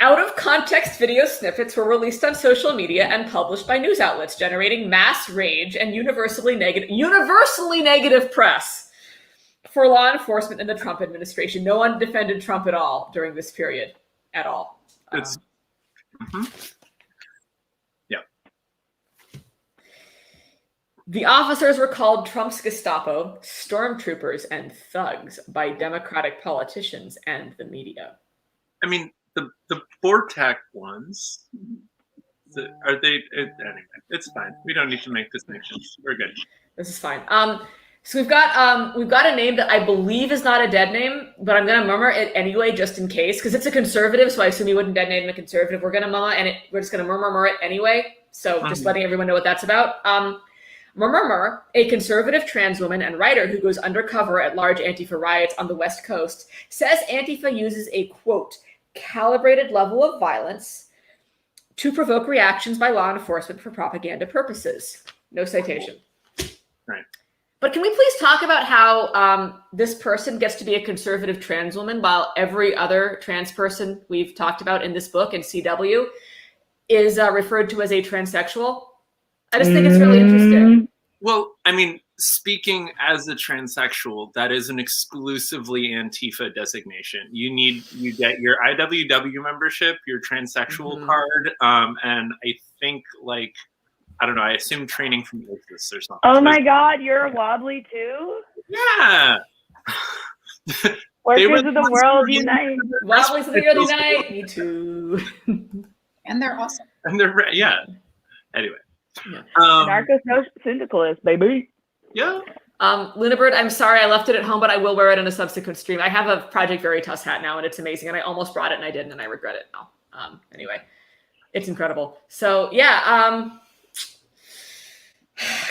Out of context video snippets were released on social media and published by news outlets, generating mass rage and universally negative press for law enforcement in the Trump administration. No one defended Trump at all during this period, at all. Yeah. The officers were called Trump's Gestapo, stormtroopers, and thugs by Democratic politicians and the media. I mean, the Bortak ones, are they? Anyway, it's fine. We don't need to make distinctions. We're good. This is fine. So we've got a name that I believe is not a dead name, but I'm gonna murmur it anyway just in case, because it's a conservative, so I assume you wouldn't dead name a conservative. We're just gonna murmur it anyway. So just letting everyone know what that's about. Murmur, a conservative trans woman and writer who goes undercover at large Antifa riots on the West Coast, says Antifa uses a, quote, calibrated level of violence to provoke reactions by law enforcement for propaganda purposes. No citation. Right. But can we please talk about how this person gets to be a conservative trans woman while every other trans person we've talked about in this book and CW is referred to as a transsexual? I just think it's really interesting. Well, I mean, speaking as a transsexual, that is an exclusively Antifa designation. You get your IWW membership, your transsexual card, and I think, like, I don't know, I assume training from ISIS or something. Oh my God, you're wobbly too? Yeah. Workers of the world unite. Wobblies of the world unite. Me too. And they're awesome. And they're, yeah. Anyway. Yeah. Anarcho-syndicalist, baby. Yeah. Lunabird, I'm sorry I left it at home, but I will wear it in a subsequent stream. I have a Project Veritas hat now, and it's amazing. And I almost brought it, and I didn't, and I regret it now. Anyway, it's incredible. So yeah,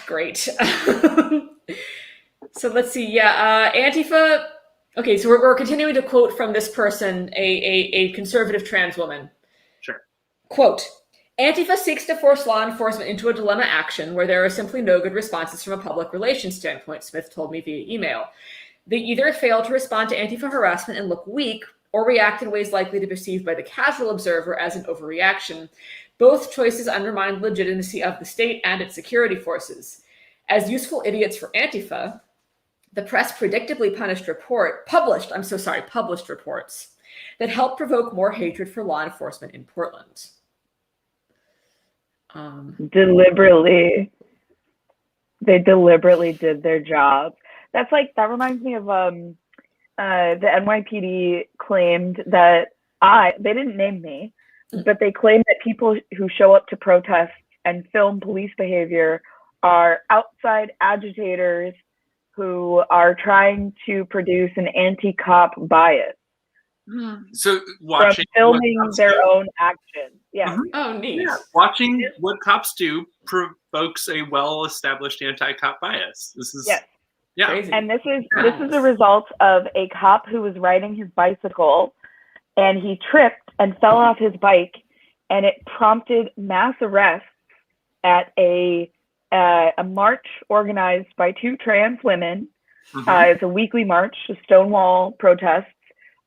great. So let's see. Yeah, Antifa. Okay, so we're continuing to quote from this person, a conservative trans woman. Sure. Quote. Antifa seeks to force law enforcement into a dilemma action where there are simply no good responses from a public relations standpoint, Smith told me via email. They either fail to respond to Antifa harassment and look weak, or react in ways likely to be perceived by the casual observer as an overreaction. Both choices undermine the legitimacy of the state and its security forces. As useful idiots for Antifa, the press predictably published reports that help provoke more hatred for law enforcement in Portland. They deliberately did their job. That reminds me of the NYPD claimed that they didn't name me, but they claimed that people who show up to protests and film police behavior are outside agitators who are trying to produce an anti-cop bias. So watching from filming their own actions. Yeah. Oh, neat. Yeah. Watching what cops do provokes a well-established anti-cop bias. This is crazy. And this is a result of a cop who was riding his bicycle and he tripped and fell off his bike, and it prompted mass arrests at a march organized by two trans women. It's a weekly march, a Stonewall protests.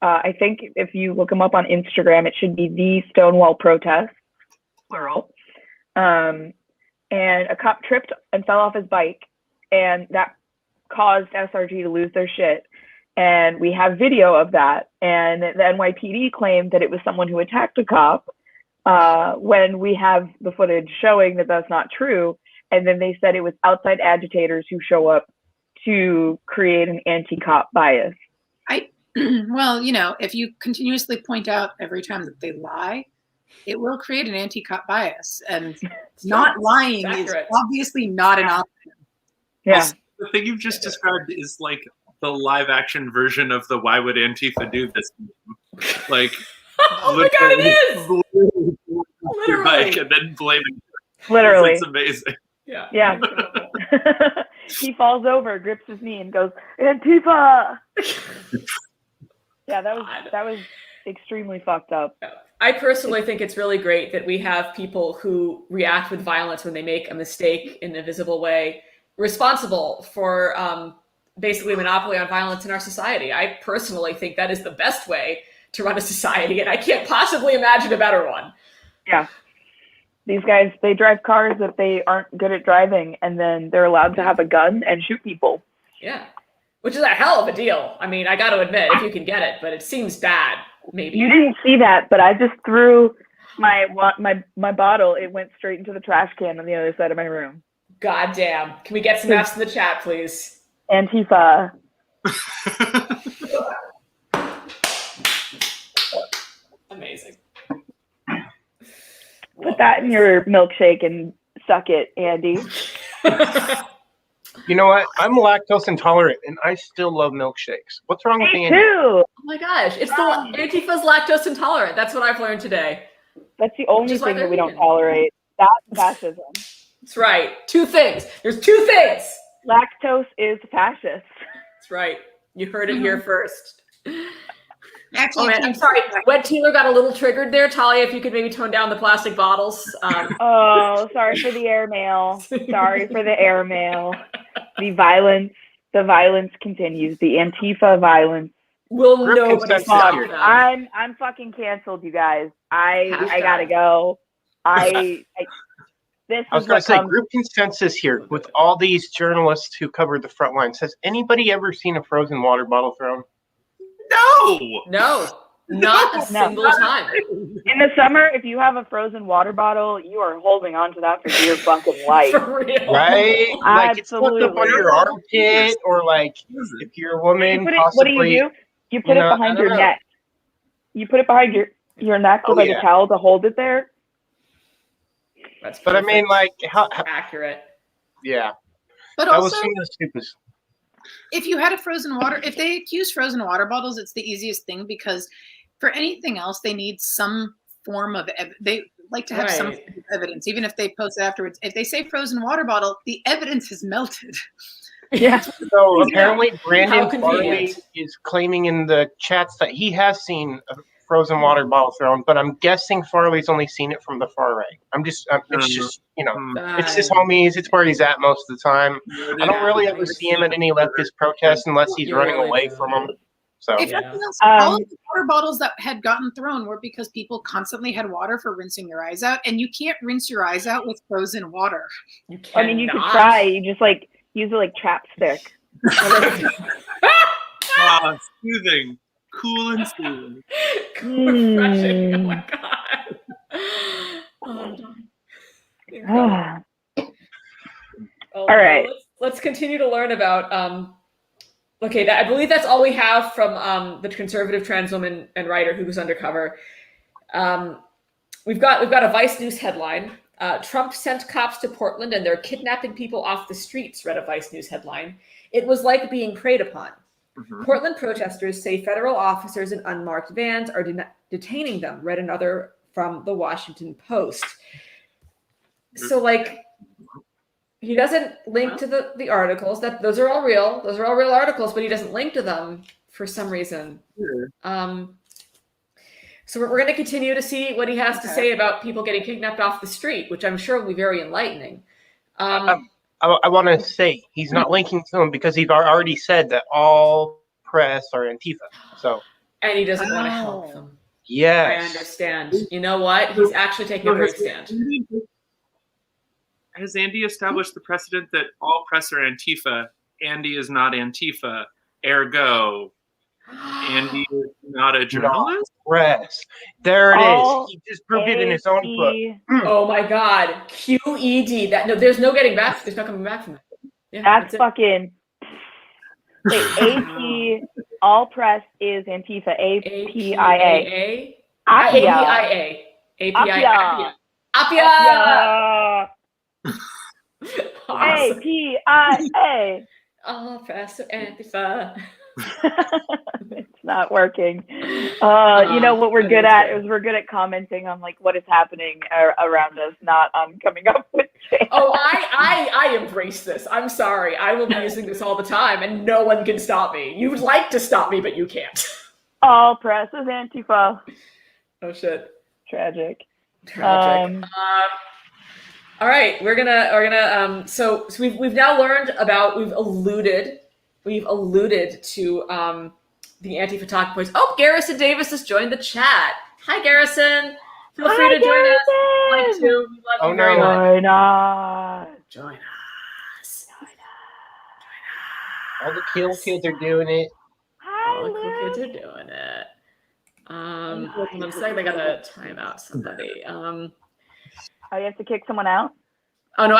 I think if you look them up on Instagram, it should be the Stonewall Protest, plural. And a cop tripped and fell off his bike, and that caused SRG to lose their shit. And we have video of that. And the NYPD claimed that it was someone who attacked a cop, when we have the footage showing that that's not true. And then they said it was outside agitators who show up to create an anti-cop bias. Well, if you continuously point out every time that they lie, it will create an anti-cop bias. And not lying is obviously not an option. Yeah. Also, the thing you've just described is like the live action version of the "Why would Antifa do this?" Like, oh my god, it is! Your bike and then blaming. Literally, it's amazing. Yeah. Yeah. He falls over, grips his knee, and goes, "Antifa!" Yeah, that was extremely fucked up. I personally think it's really great that we have people who react with violence when they make a mistake in a visible way, responsible for basically monopoly on violence in our society. I personally think that is the best way to run a society, and I can't possibly imagine a better one. Yeah. These guys, they drive cars that they aren't good at driving, and then they're allowed to have a gun and shoot people. Yeah. Which is a hell of a deal. I mean, I got to admit, if you can get it, but it seems bad, maybe. You didn't see that, but I just threw my bottle. It went straight into the trash can on the other side of my room. God damn. Can we get some F's in the chat, please? Antifa. Amazing. Put that in your milkshake and suck it, Andy. You know what? I'm lactose intolerant, and I still love milkshakes. What's wrong with Me Andy? too. Oh my gosh. It's Antifa's lactose intolerant. That's what I've learned today. That's the only Just like thing that we don't vegan. tolerate. That's fascism. That's right. Two things. There's two things. Lactose is fascist. That's right. You heard it here first. Actually, Oh man, I'm sorry. Wet Taylor got a little triggered there. Talia, if you could maybe tone down the plastic bottles. Oh, sorry for the airmail. Sorry for the airmail. The violence continues. The Antifa violence. Will Group nobody consensus stop here. them? I'm fucking canceled, you guys. I gotta go. This I was is going what to say, comes. group consensus here with all these journalists who covered the front lines. Has anybody ever seen a frozen water bottle thrown? No. No, not a single time. In the summer, if you have a frozen water bottle, you are holding on to that for dear fucking life. For real. Right? Like it's tucked up Absolutely. under your armpit, or like if you're a woman, What do possibly. you do? You put it I behind don't your know. neck. You put it behind your neck with Oh, like yeah. a towel to hold it there. That's But I mean, perfect. like, how accurate. yeah, But that was also, some of the stupidest. if you had a frozen water, if they accuse frozen water bottles, it's the easiest thing, because for anything else, they need some form of, they like to have some Right. form of evidence, even if they post it afterwards. If they say frozen water bottle, the evidence has melted. Yeah. So apparently, How Brandon convenient. Farley is claiming in the chats that he has seen a frozen water bottle thrown, but I'm guessing Farley's only seen it from the far right. It's just, it's his homies. It's where he's at most of the time. I don't really ever see him at any leftist protests unless he's You running really away don't. from them. So If Yeah. nothing else, all of the water bottles that had gotten thrown were because people constantly had water for rinsing your eyes out, and you can't rinse your eyes out with frozen water. You cannot. I mean, you could try. You just like use it like chapstick. Soothing, cool and soothing. Refreshing. Oh my god. Oh, I'm dying. Incredible. All right. Let's continue to learn about. Okay, I believe that's all we have from the conservative trans woman and writer who goes undercover. We've got a Vice News headline. Trump sent cops to Portland and they're kidnapping people off the streets, read a Vice News headline. It was like being preyed upon. Mhm. Portland protesters say federal officers in unmarked vans are detaining them, read another from the Washington Post. So, like, he doesn't link to the articles. Those are all real. Those are all real articles, but he doesn't link to them for some reason. So we're going to continue to see what he has to say about people getting kidnapped off the street, which I'm sure will be very enlightening. I want to say he's not linking to them because he's already said that all press are Antifa. So And he doesn't want to help them. Yes. I understand. You know what? He's actually taking a brave stand. Has Andy established the precedent that all press are Antifa? Andy is not Antifa. Ergo, Andy is not a journalist? Press. There it All is. He just proved it in his own book. Oh my God. QED. There's no getting back. There's no coming back from that. Yeah, That's fucking. Wait, AP, all press is Antifa. APIA. APIA. APIA. APIA. Awesome. APIA. All press are Antifa. It's not working. You know what we're good at is we're good at commenting on like what is happening around us, not on coming up with chants. Oh, I embrace this. I'm sorry. I will be using this all the time, and no one can stop me. You would like to stop me, but you can't. All press is Antifa. Oh shit. Tragic. All right, we're gonna so we've now learned about we've alluded to the Antifa talking points. Oh, Garrison Davis has joined the chat. Hi, Garrison. Feel free to join us. Like to. We love you very much. Join us. All the kids are doing it. All the cool kids are doing it. Hold on a second. I gotta time out somebody. Oh, you have to kick someone out? Oh no,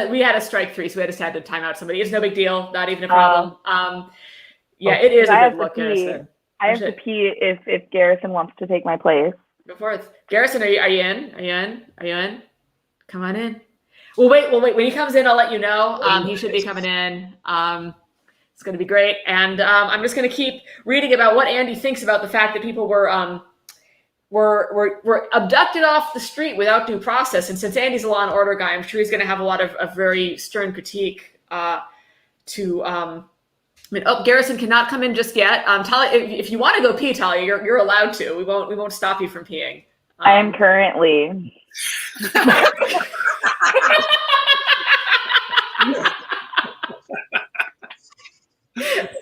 we had a strike 3, so we just had to time out somebody. It's no big deal, not even a problem. It is a good look, Garrison. I have to pee if Garrison wants to take my place. Go forth. Garrison, are you in? Are you in? Come on in. We'll wait. When he comes in, I'll let you know. He should be coming in. It's gonna be great. And I'm just gonna keep reading about what Andy thinks about the fact that people were abducted off the street without due process. And since Andy's a law and order guy, I'm sure he's going to have a lot of very stern critique Garrison cannot come in just yet. Talia, if you want to go pee, Talia, you're allowed to. We won't stop you from peeing. I am currently.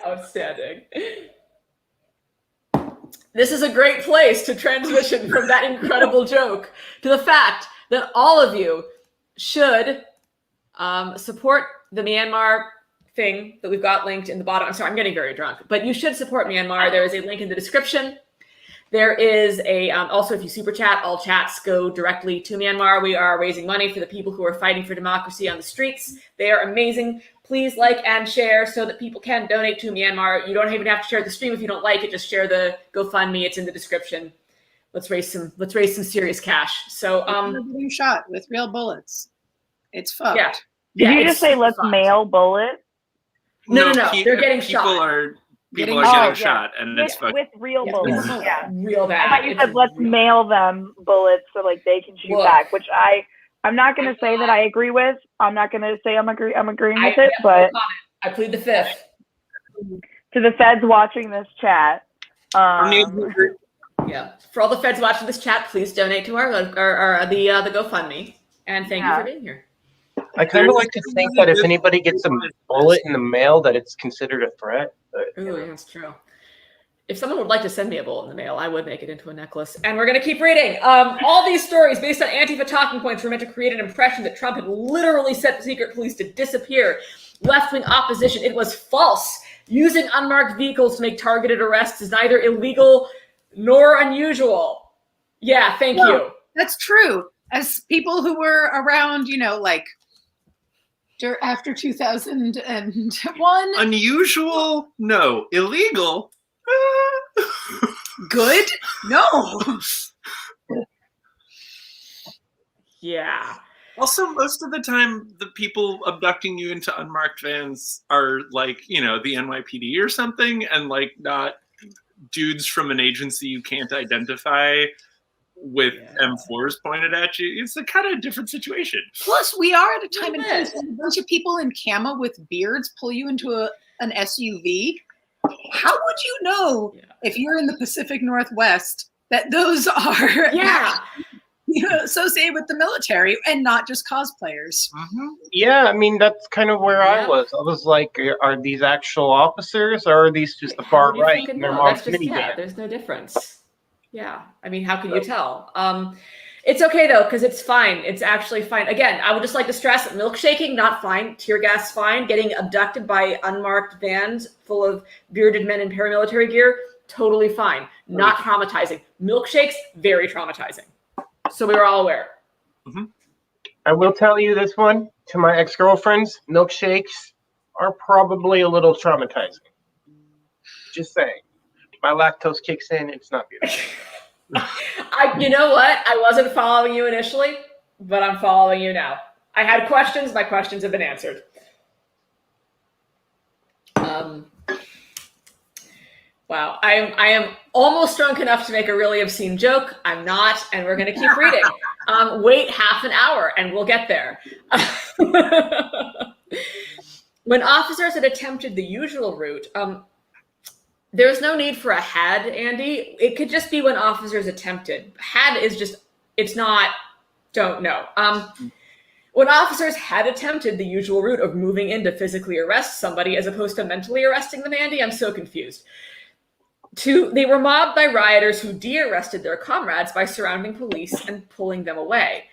Outstanding. This is a great place to transition from that incredible joke to the fact that all of you should support the Myanmar thing that we've got linked in the bottom. I'm sorry, I'm getting very drunk, but you should support Myanmar. There is a link in the description. There is also, if you super chat, all chats go directly to Myanmar. We are raising money for the people who are fighting for democracy on the streets. They are amazing. Please like and share so that people can donate to Myanmar. You don't even have to share the stream if you don't like it. Just share the GoFundMe. It's in the description. Let's raise some serious cash. So they're getting shot with real bullets. It's fucked. Yeah. Did you just say let's mail bullets? No. They're getting shot. People are getting shot, and it's fucked. With real bullets. Yeah. Real bad. I thought you said let's mail them bullets so like they can shoot back, which I'm not going to say that I agree with. I'm not going to say I'm agreeing with it, but I plead the fifth. To the feds watching this chat. Yeah, for all the feds watching this chat, please donate to the GoFundMe, and thank you for being here. I kind of like to think that if anybody gets a bullet in the mail, that it's considered a threat. Ooh, yeah, that's true. If someone would like to send me a bullet in the mail, I would make it into a necklace. And we're going to keep reading. All these stories based on Antifa talking points were meant to create an impression that Trump had literally set the secret police to disappear left-wing opposition. It was false. Using unmarked vehicles to make targeted arrests is neither illegal nor unusual. Yeah, thank you. That's true. As people who were around, after 2001. Unusual? No. Illegal? Good? No. Yeah. Also, most of the time, the people abducting you into unmarked vans are like, the NYPD or something, and like not dudes from an agency you can't identify with M4s pointed at you. It's a kind of different situation. Plus, we are at a time and place when a bunch of people in camo with beards pull you into an SUV. How would you know if you're in the Pacific Northwest that those are associated with the military and not just cosplayers. Yeah, I mean, that's kind of where I Yep. was. I was like, are these actual officers or are these just the How far would you right fucking in their know? mom's That's just, yeah, minivan? there's no difference. Yeah. I mean, how can you tell? It's okay though, because it's fine. It's actually fine. Again, I would just like to stress milkshaking, not fine. Tear gas, fine. Getting abducted by unmarked vans full of bearded men in paramilitary gear, totally fine. Not traumatizing. Milkshakes, very traumatizing. So we were all aware. I will tell you this one to my ex-girlfriends, milkshakes are probably a little traumatizing. Just saying. My lactose kicks in, it's not beautiful. You know what? I wasn't following you initially, but I'm following you now. I had questions. My questions have been answered. Wow. I am almost drunk enough to make a really obscene joke. I'm not, and we're going to keep reading. Wait half an hour, and we'll get there. When officers had attempted the usual route, there's no need for a had, Andy. It could just be when officers attempted. Had is just, it's not, don't know. When officers had attempted the usual route of moving in to physically arrest somebody as opposed to mentally arresting them, Andy, I'm so confused. They were mobbed by rioters who de-arrested their comrades by surrounding police and pulling them away.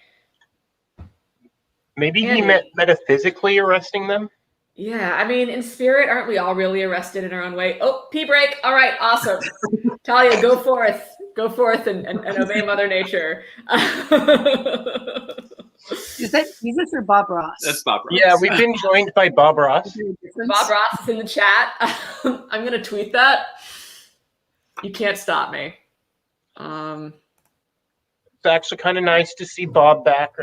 Maybe Andy. he meant metaphysically arresting them? Yeah, I mean, in spirit, aren't we all really arrested in our own way? Oh, pee break. All right, awesome. Talia, go forth. Go forth and obey Mother Nature. Is this or Bob Ross? That's Bob Ross. Yeah, we've been joined by Bob Ross. Bob Ross is in the chat. I'm going to tweet that. You can't stop me. It's actually kind of nice to see Bob back,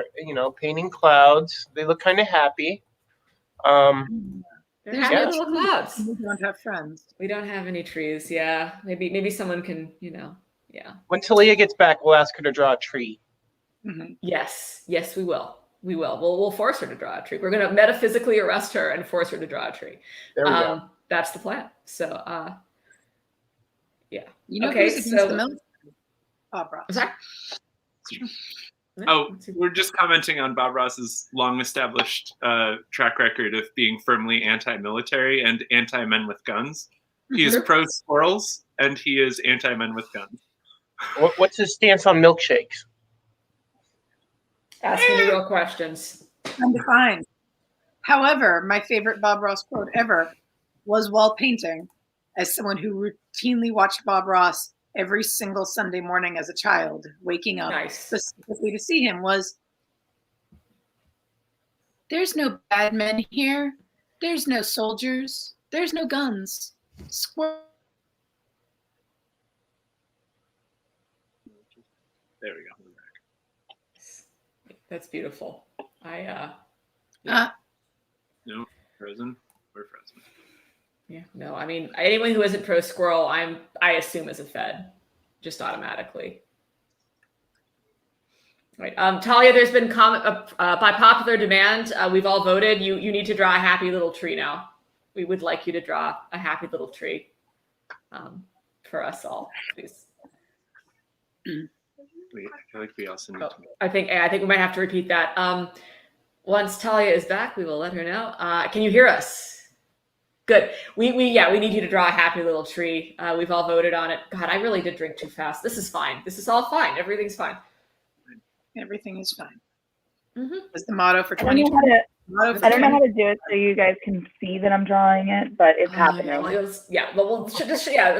painting clouds. They look kind of happy. They're happy little clouds. We don't have friends. We don't have any trees. Yeah, maybe someone can, yeah. When Talia gets back, we'll ask her to draw a tree. Yes, we will. We'll force her to draw a tree. We're going to metaphysically arrest her and force her to draw a tree. There we go. That's the plan. So, yeah. Okay, who's against the military? Bob Ross. Sorry? Oh, we're just commenting on Bob Ross's long-established track record of being firmly anti-military and anti-men with guns. He is pro-squirrels, and he is anti-men with guns. What's his stance on milkshakes? Asking the real questions. Undefined. However, my favorite Bob Ross quote ever was while painting, as someone who routinely watched Bob Ross every single Sunday morning as a child, waking up specifically to see him, was, "There's no bad men here. There's no soldiers. There's no guns. There we go. That's beautiful. No, frozen. We're frozen. Yeah, no, I mean, anyone who isn't pro squirrel, I assume is a Fed, just automatically. Right, Talia, there's been comment by popular demand. We've all voted. You need to draw a happy little tree now. We would like you to draw a happy little tree for us all, please. Wait, I feel like we also need to. I think we might have to repeat that. Once Talia is back, we will let her know. Can you hear us? Good. We need you to draw a happy little tree. We've all voted on it. God, I really did drink too fast. This is fine. This is all fine. Everything's fine. Everything is fine. That's the motto for 2020. I don't know how to do it so you guys can see that I'm drawing it, but it's happening. I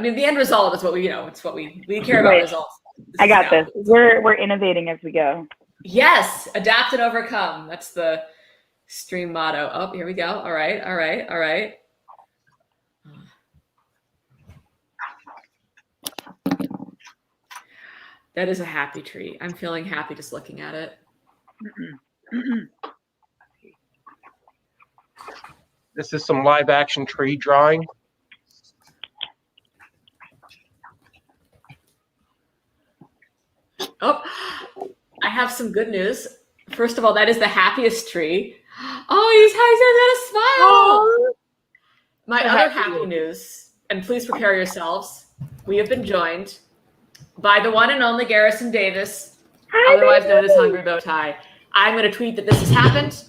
mean, the end result is what we, it's what we care about. Results. I got this. We're innovating as we go. Yes, adapt and overcome. That's the stream motto. Oh, here we go. All right. That is a happy tree. I'm feeling happy just looking at it. This is some live action tree drawing. Oh, I have some good news. First of all, that is the happiest tree. Oh, he's got a smile. My other happy news, and please prepare yourselves. We have been joined by the one and only Garrison Davis, otherwise known as Hungry Bow Tie. I'm going to tweet that this has happened.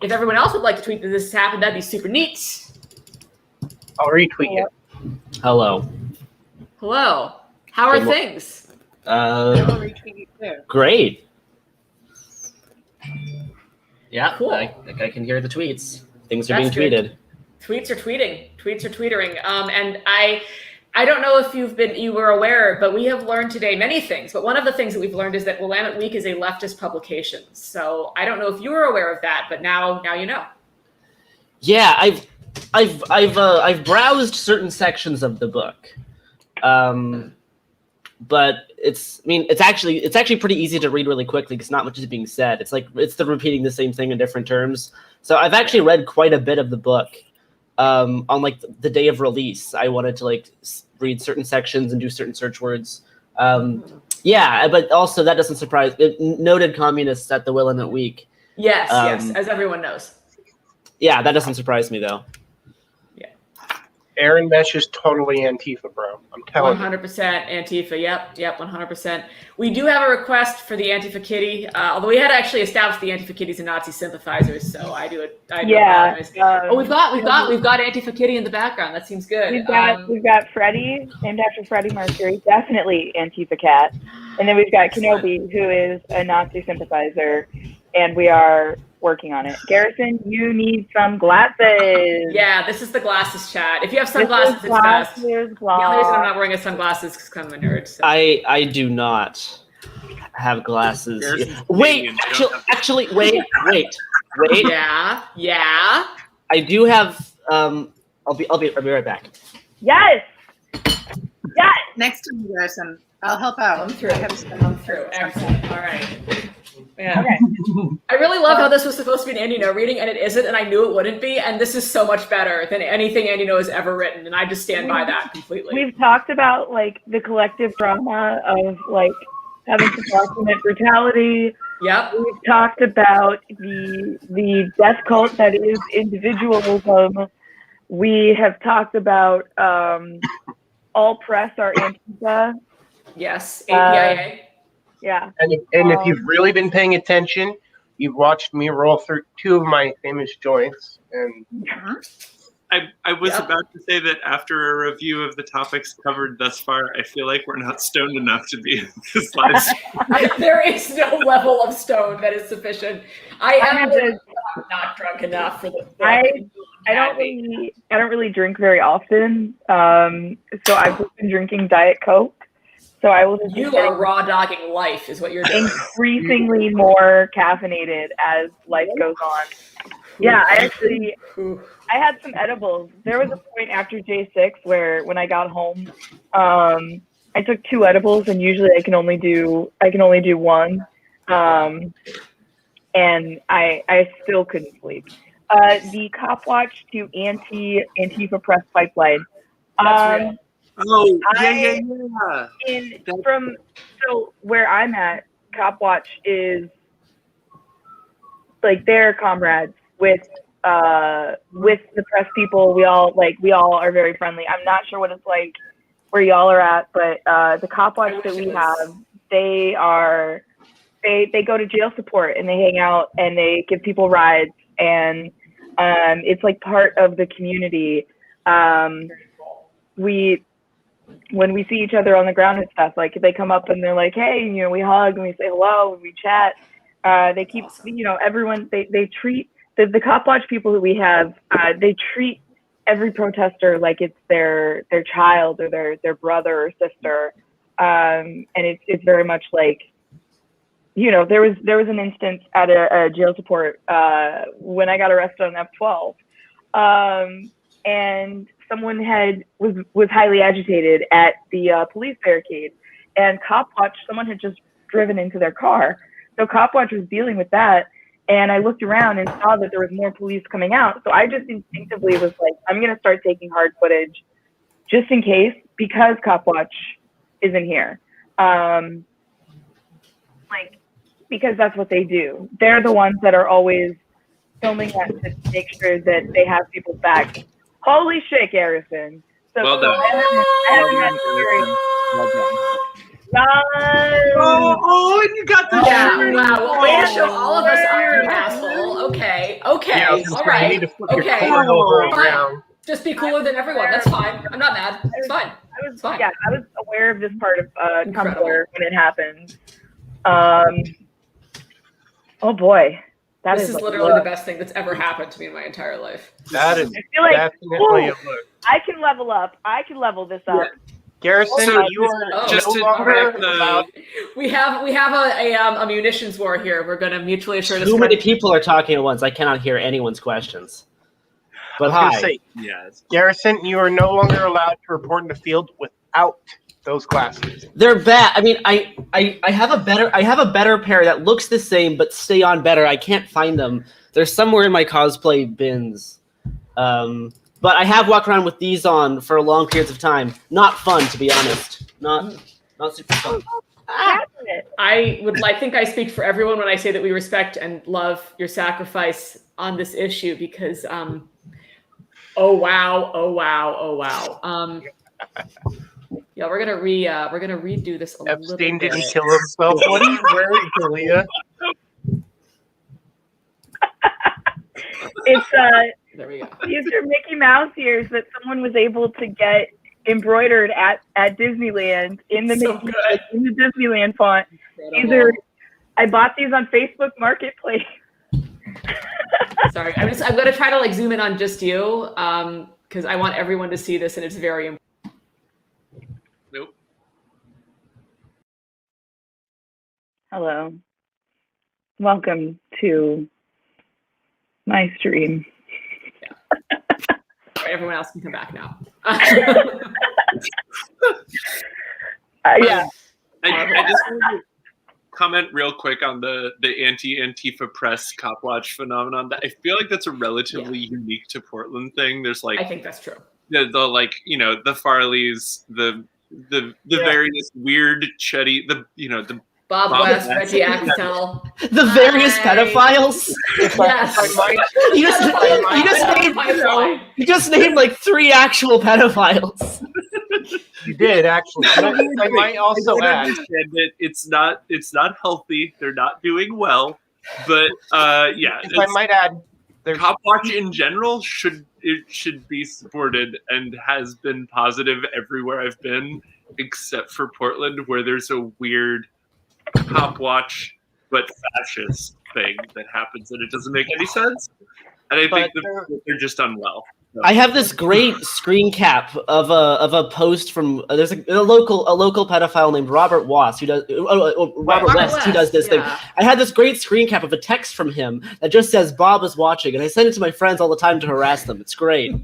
If everyone else would like to tweet that this has happened, that'd be super neat. I'll retweet it. Hello. Hello. How are things? I will retweet you too. Great. Yeah, Cool. I can hear the tweets. Things are That's being good. tweeted. Tweets are tweeting. Tweets are tweetering. And I don't know if you were aware, but we have learned today many things. But one of the things that we've learned is that Willamette Week is a leftist publication. So I don't know if you were aware of that, but now you know. Yeah, I've browsed certain sections of the book, but it's actually pretty easy to read really quickly because not much is being said. It's the repeating the same thing in different terms. So I've actually read quite a bit of the book. On like the day of release, I wanted to read certain sections and do certain search words. Yeah, but also that doesn't surprise noted communists at the Willamette Week. Yes, as everyone knows. Yeah, that doesn't surprise me though. Aaron, that's just totally Antifa, bro. I'm telling 100% Antifa. Yep, 100%. We do have a request for the Antifa kitty, although we had actually established the Antifa kitties and Nazi sympathizers, so I do apologize. We've got Antifa kitty in the background. That seems good. We've got Freddie, named after Freddie Mercury, definitely Antifa cat, and then we've got Kenobi, who is a Nazi sympathizer, and we are working on it. Garrison, you need some glasses. Yeah, this is the glasses chat. If you have sunglasses, it's best. The only reason I'm not wearing sunglasses is because I'm a nerd. So. I do not have glasses. Wait, wait. Yeah. I do have. I'll be right back. Yes. Next to me, Garrison. I'll help out. I'm through. Excellent. All right. Yeah. Okay. I really love how this was supposed to be an Andy Ngo reading, and it isn't, and I knew it wouldn't be, and this is so much better than anything Andy Ngo has ever written, and I just stand by that completely. We've talked about the collective drama of having to document brutality. Yep. We've talked about the death cult that is individualism. We have talked about all press are Antifa. Yes, APIA. Yeah. And if you've really been paying attention, you've watched me roll through two of my famous joints. And I was about to say that after a review of the topics covered thus far, I feel like we're not stoned enough to be in this live stream. There is no level of stone that is sufficient. I am not drunk enough for the. I don't really drink very often, so I've just been drinking Diet Coke. So I will just you are raw dogging life, is what you're doing. Increasingly more caffeinated as life goes on. Yeah, I had some edibles. There was a point after J6 where when I got home, I took 2 edibles, and usually I can only do one, and I still couldn't sleep. The Cop Watch to Antifa Press Pipeline. That's real. Oh, yeah. So where I'm at, Cop Watch is they're comrades with the press people. We all are very friendly. I'm not sure what it's like where y'all are at, but the Cop Watch that we have, they go to jail support and they hang out and they give people rides, and it's part of the community. When we see each other on the ground and stuff, they come up and they're like, hey, we hug and we say hello and we chat. They keep, everyone, they treat the Cop Watch people that we have, they treat every protester like it's their child or their brother or sister. And it's very much there was an instance at a jail support when I got arrested on F12. And someone was highly agitated at the police barricade, and Cop Watch, someone had just driven into their car. So Cop Watch was dealing with that, and I looked around and saw that there was more police coming out. So I just instinctively was like, I'm going to start taking hard footage just in case, because Cop Watch isn't here. Because that's what they do. They're the ones that are always filming that to make sure that they have people's back. Holy shit, Garrison. So well done. Oh, and you got the Yeah, shirt. wow. Way to show all of us up, you asshole. Okay, Yeah, I okay, was gonna all say, you right. need to flip your Okay, cord over on the fine. ground. Just be cooler than everyone. That's fine. I'm not mad. It's fine. I was It's fine. yeah, I was aware of this part of Incredible. Tumblr when it happened. Oh boy, This is literally the best thing that's ever happened to me in my entire life. That is I feel like definitely a look. I can level up. I can level this up. Garrison, So you are just no to longer correct the- allowed. We have a munitions war here. We're going to mutually assure this. Too many people are talking at once. I cannot hear anyone's questions. But I was gonna hi. say, Yes. Garrison, you are no longer allowed to report in the field without those glasses. They're bad. I mean, I have a better pair that looks the same but stay on better. I can't find them. They're somewhere in my cosplay bins. But I have walked around with these on for long periods of time. Not fun, to be honest. Not super fun. I think I speak for everyone when I say that we respect and love your sacrifice on this issue because oh wow. Yeah, we're gonna redo this a Epstein little bit. didn't kill himself. What are you wearing, Kalia? It's There we go. these are Mickey Mouse ears that someone was able to get embroidered at Disneyland in the So Mickey, good. in the Disneyland font. These are I bought these on Facebook Marketplace. Sorry, I'm gonna try to like zoom in on just you because I want everyone to see this and it's very important. Nope. Hello. Welcome to my stream. All right, everyone else can come back now. Yeah. I just wanted to comment real quick on the anti-Antifa press cop watch phenomenon. I feel like that's a relatively unique to Portland thing. There's like I think that's true. the like the Farleys, the various weird chuddy the Bob Bob West, West. Reggie Axtell. The various Hi. pedophiles. Yes. You just named like 3 actual pedophiles. You did actually. I might also I add. understand that it's not healthy. They're not doing well, but yeah. If I might add, there's Cop Watch in general should be supported and has been positive everywhere I've been, except for Portland, where there's a weird Cop Watch but fascist thing that happens, and it doesn't make any sense. And I think that they're just unwell. So. I have this great screen cap of a post from there's a local pedophile named Robert West who does who does this thing. I had this great screen cap of a text from him that just says Bob is watching, and I send it to my friends all the time to harass them. It's great.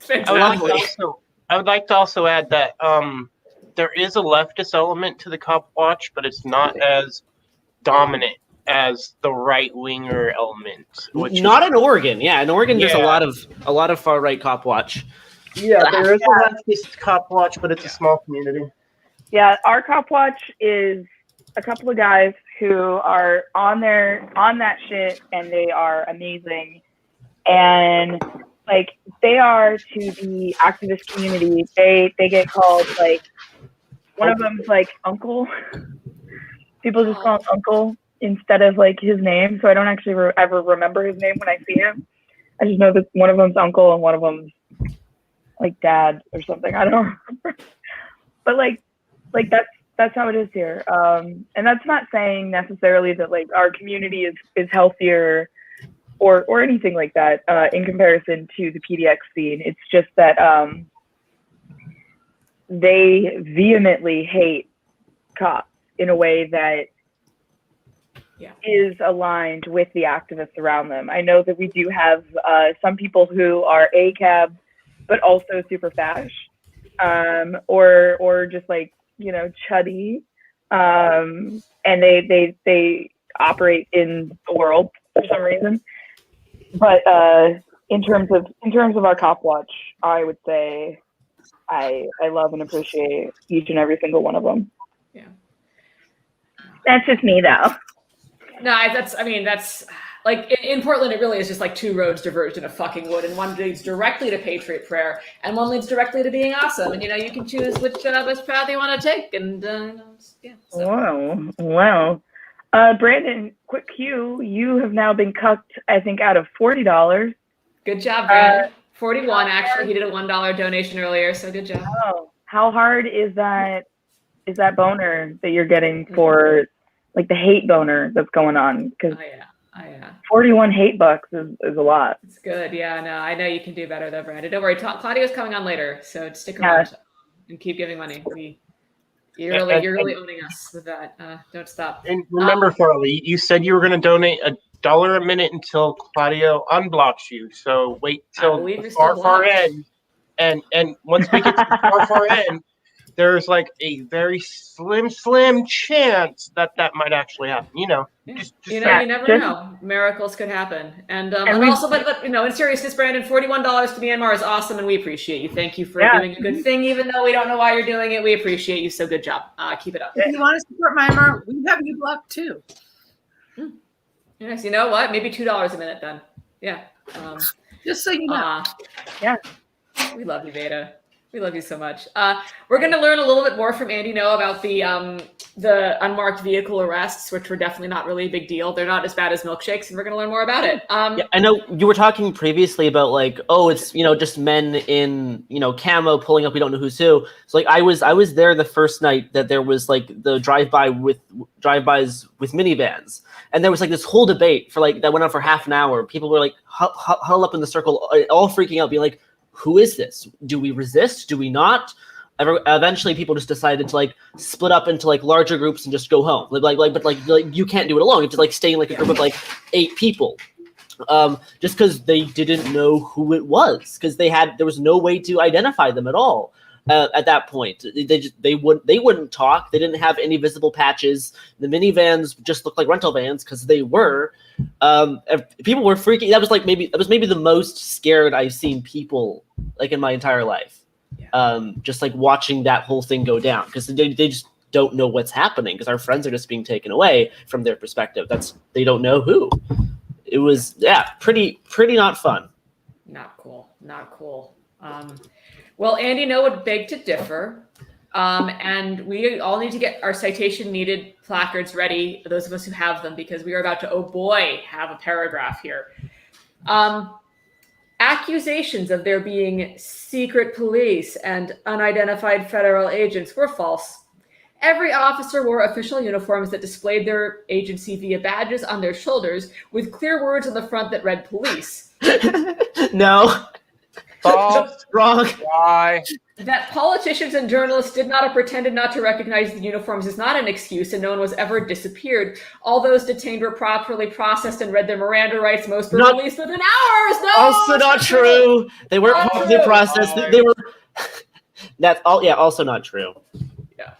I would like to also add that there is a leftist element to the Cop Watch, but it's not as dominant as the right winger element. Not in Oregon. Yeah, in Oregon there's a lot of far right Cop Watch. Yeah, there is a leftist Cop Watch, but it's a small community. Yeah, our Cop Watch is a couple of guys who are on that shit, and they are amazing. And like they are to the activist community. They get called like one of them's like Uncle. People just call him Uncle instead of like his name, so I don't actually ever remember his name when I see him. I just know that one of them's Uncle and one of them's like Dad or something. I don't remember. But like that's how it is here. And that's not saying necessarily that like our community is healthier or anything like that in comparison to the PDX scene. It's just that they vehemently hate cops in a way that is aligned with the activists around them. I know that we do have some people who are ACAB, but also super fash, or just like, chuddy, and they operate in the world for some reason. But in terms of our Cop Watch, I would say I love and appreciate each and every single one of them. Yeah. That's just me though. No, that's like in Portland, it really is just like two roads diverged in a fucking wood, and one leads directly to Patriot Prayer, and one leads directly to being awesome. And you can choose which path you want to take, and yeah. So. Wow. Brandon, quick cue. You have now been cucked, I think, out of $40. Good job, Brandon. 41 actually. He did a $1 donation earlier, so good job. Oh, how hard is that boner that you're getting for like the hate boner that's going on? Because oh yeah. 41 hate bucks is a lot. It's good. Yeah, no, I know you can do better though, Brandon. Don't worry. Claudia's coming on later, so stick around and keep giving money. You're really owning us with that. Don't stop. And remember, Farley, you said you were going to donate $1 a minute until Claudio unblocks you. So wait till the far end, and once we get to the far end, there's like a very slim chance that might actually happen. Just you never know. Miracles could happen, and also, but in seriousness, Brandon, $41 to Myanmar is awesome, and we appreciate you. Thank you for doing a good thing, even though we don't know why you're doing it. We appreciate you. So good job. Keep it up. If you want to support Myanmar, we have you blocked too. Yes, you know what? Maybe $2 a minute then. Yeah. Just so you know. Yeah. We love you, Veda. We love you so much. We're going to learn a little bit more from Andy Ngo about the unmarked vehicle arrests, which were definitely not really a big deal. They're not as bad as milkshakes, and we're going to learn more about it. Yeah, I know you were talking previously about like, it's just men in camo pulling up. We don't know who's who. So like I was there the first night that there was like the drive-bys with minivans, and there was like this whole debate that went on for half an hour. People were like huddled up in the circle, all freaking out, being like, who is this? Do we resist? Do we not? Eventually, people just decided to like split up into like larger groups and just go home. But you can't do it alone. You have to like stay in like a group of like 8 people, just because they didn't know who it was, because there was no way to identify them at all at that point. They wouldn't talk. They didn't have any visible patches. The minivans just looked like rental vans because they were. People were freaking. That was maybe the most scared I've seen people like in my entire life. Just like watching that whole thing go down, because they just don't know what's happening, because our friends are just being taken away from their perspective. They don't know who. It was pretty not fun. Not cool. Well, Andy Ngo would beg to differ. And we all need to get our citation needed placards ready, those of us who have them, because we are about to, have a paragraph here. Accusations of there being secret police and unidentified federal agents were false. Every officer wore official uniforms that displayed their agency via badges on their shoulders with clear words on the front that read police. No. False. Wrong. Why? That politicians and journalists did not or pretended not to recognize the uniforms is not an excuse, and no one was ever disappeared. All those detained were properly processed and read their Miranda rights. Most were released within hours. No, also not true. They weren't properly processed. They were. That's all. Yeah, also not true. Yeah.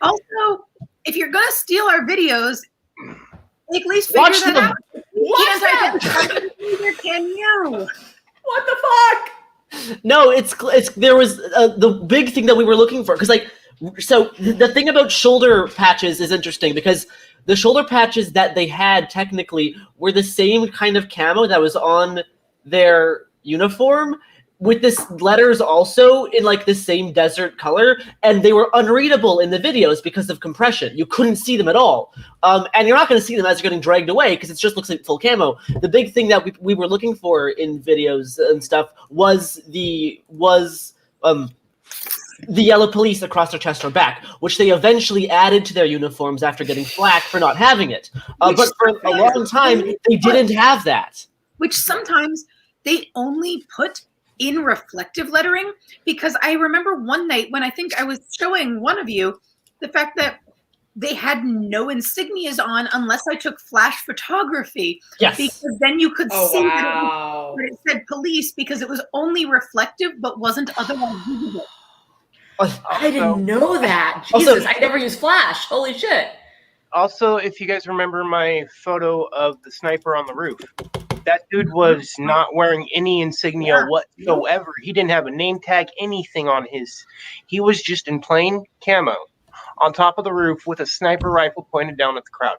Also, if you're gonna steal our videos, at least figure Watch that them. out. Watch that. Neither can you. What the fuck? No, there was the big thing that we were looking for, because so the thing about shoulder patches is interesting, because the shoulder patches that they had technically were the same kind of camo that was on their uniform, with this letters also in like the same desert color, and they were unreadable in the videos because of compression. You couldn't see them at all, and you're not going to see them as you're getting dragged away, because it just looks like full camo. The big thing that we were looking for in videos and stuff was the yellow police across their chest or back, which they eventually added to their uniforms after getting flack for not having it. But for a long time, they didn't have that. Which sometimes they only put in reflective lettering, because I remember one night when I think I was showing one of you the fact that they had no insignias on unless I took flash photography. Yes. Because then you could see that it said police, because it was only reflective but wasn't otherwise visible. I didn't know that. Jesus, I never used flash. Holy shit. Also, if you guys remember my photo of the sniper on the roof, that dude was not wearing any insignia whatsoever. He didn't have a name tag, anything on his. He was just in plain camo on top of the roof with a sniper rifle pointed down at the crowd.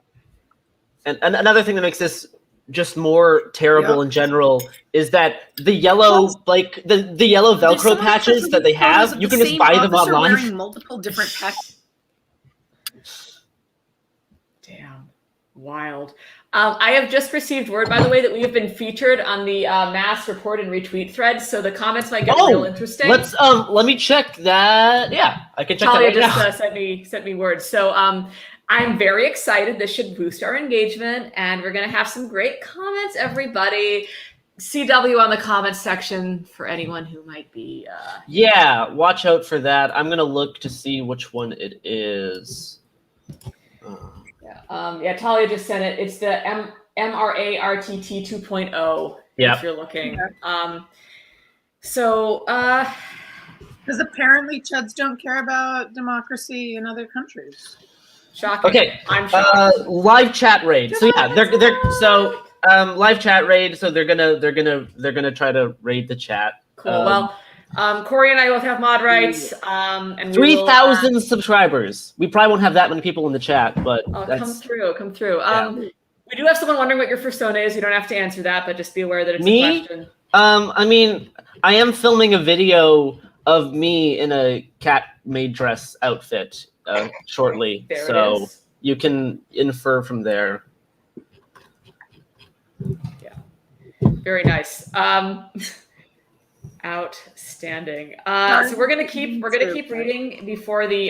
and another thing that makes this just more terrible in general is that the yellow, like the yellow Velcro patches that they have, you can just buy them online. Wearing multiple different patches. Damn, wild. I have just received word, by the way, that we have been featured on the mass report and retweet threads, so the comments might get real interesting. Let me check that. Yeah, I can check Talia that right just sent me words. So I'm very excited. This should boost our engagement, and we're gonna have some great comments, everybody. CW on the comments section for anyone who might be. Yeah, watch out for that. I'm gonna look to see which one it is. Yeah, Talia just sent it. It's the MRA RTT 2.0. Yeah. If you're looking. Yeah. So. Because apparently Chuds don't care about democracy in other countries. Shocking. Okay. I'm shocked. Live chat raid. So yeah, they're live chat raid. So they're gonna try to raid the chat. Cool. Corey and I both have mod rights. And 3,000 subscribers. We probably won't have that many people in the chat, but come through. Yeah. We do have someone wondering what your persona is. You don't have to answer that, but just be aware that it's a question. I mean, I am filming a video of me in a cat maid dress outfit shortly, so you can infer from there. Yeah, very nice. Outstanding. So we're gonna keep reading before the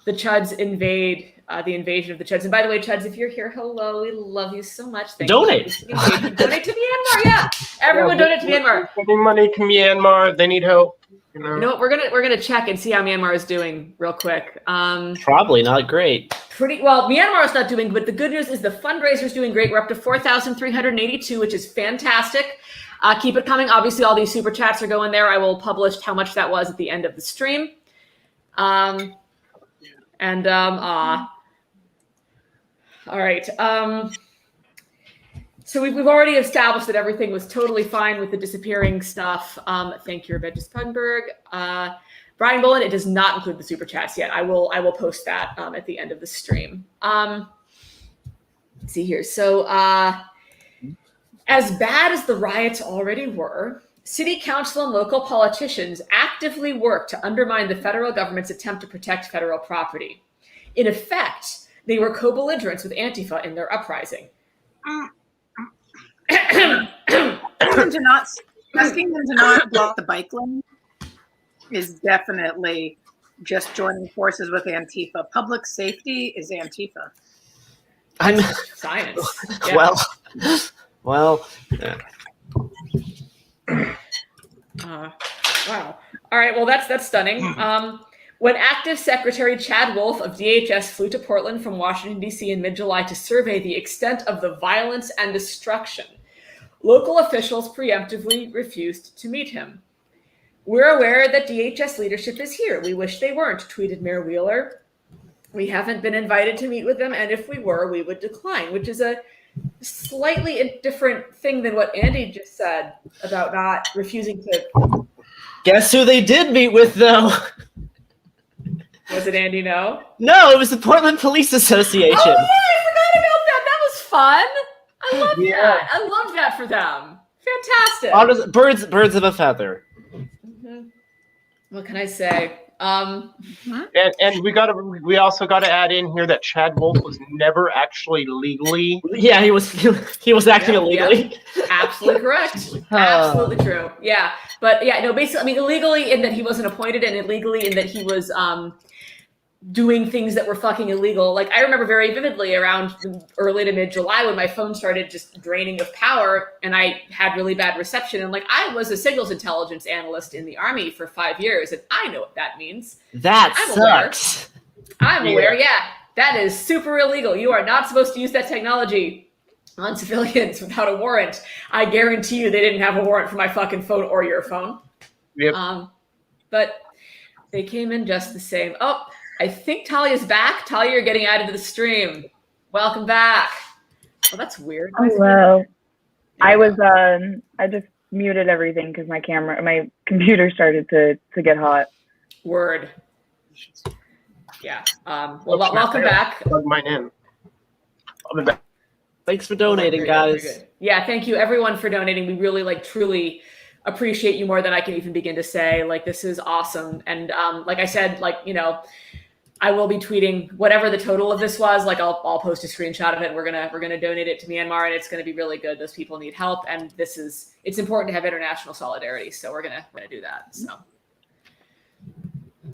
Chuds invade the invasion of the Chuds. And by the way, Chuds, if you're here, hello, we love you so much. Thank donate. You. Donate to Myanmar. Yeah, everyone donate to Myanmar. Sending money to Myanmar. They need help. You know what? We're gonna check and see how Myanmar is doing real quick. Probably not great. Pretty well. Myanmar is not doing, but the good news is the fundraiser is doing great. We're up to 4,382, which is fantastic. Keep it coming. Obviously, all these super chats are going there. I will publish how much that was at the end of the stream. All right. So we've already established that everything was totally fine with the disappearing stuff. Thank you, Rebecca Spunberg. Brian Bolin, it does not include the super chats yet. I will post that at the end of the stream. Let's see here. So as bad as the riots already were, city council and local politicians actively worked to undermine the federal government's attempt to protect federal property. In effect, they were co-belligerents with Antifa in their uprising. Asking them to not block the bike lane is definitely just joining forces with Antifa. Public safety is Antifa. I'm science. Yeah. Well. Yeah. Wow. All right. Well, that's stunning. When active Secretary Chad Wolf of DHS flew to Portland from Washington, D.C. in mid-July to survey the extent of the violence and destruction, local officials preemptively refused to meet him. We're aware that DHS leadership is here. We wish they weren't, tweeted Mayor Wheeler. We haven't been invited to meet with them, and if we were, we would decline, which is a slightly different thing than what Andy just said about not refusing to... Guess who they did meet with, though? Was it Andy Ngo? No, it was the Portland Police Association. Oh, yeah, I forgot about that. That was fun. I love that. I love that for them. Fantastic. Birds of a feather. Mm-hmm. What can I say? And we also got to add in here that Chad Wolf was never actually legally. Yeah, he was acting illegally. Yeah. Absolutely correct. Absolutely true. Yeah, but yeah, no. Basically, I mean, illegally in that he wasn't appointed, and illegally in that he was doing things that were fucking illegal. Like I remember very vividly around early to mid-July when my phone started just draining of power and I had really bad reception. And like I was a signals intelligence analyst in the Army for 5 years and I know what that means. That sucks. I'm aware. Yeah, that is super illegal. You are not supposed to use that technology on civilians without a warrant. I guarantee you they didn't have a warrant for my fucking phone or your phone. Yep. But they came in just the same. Oh, I think Talia's back. Talia, you're getting added to the stream. Welcome back. Oh, that's weird. Hello. I was I just muted everything because my computer started to get hot. Word. Yeah. Well, welcome back. Plug mine in. I'll be back. Thanks for donating, guys. Very good. Yeah, thank you everyone for donating. We really truly appreciate you more than I can even begin to say. Like, this is awesome. And like I said, I will be tweeting whatever the total of this was. Like, I'll post a screenshot of it. We're gonna donate it to Myanmar, and it's gonna be really good. Those people need help, and it's important to have international solidarity. So we're gonna do that. So,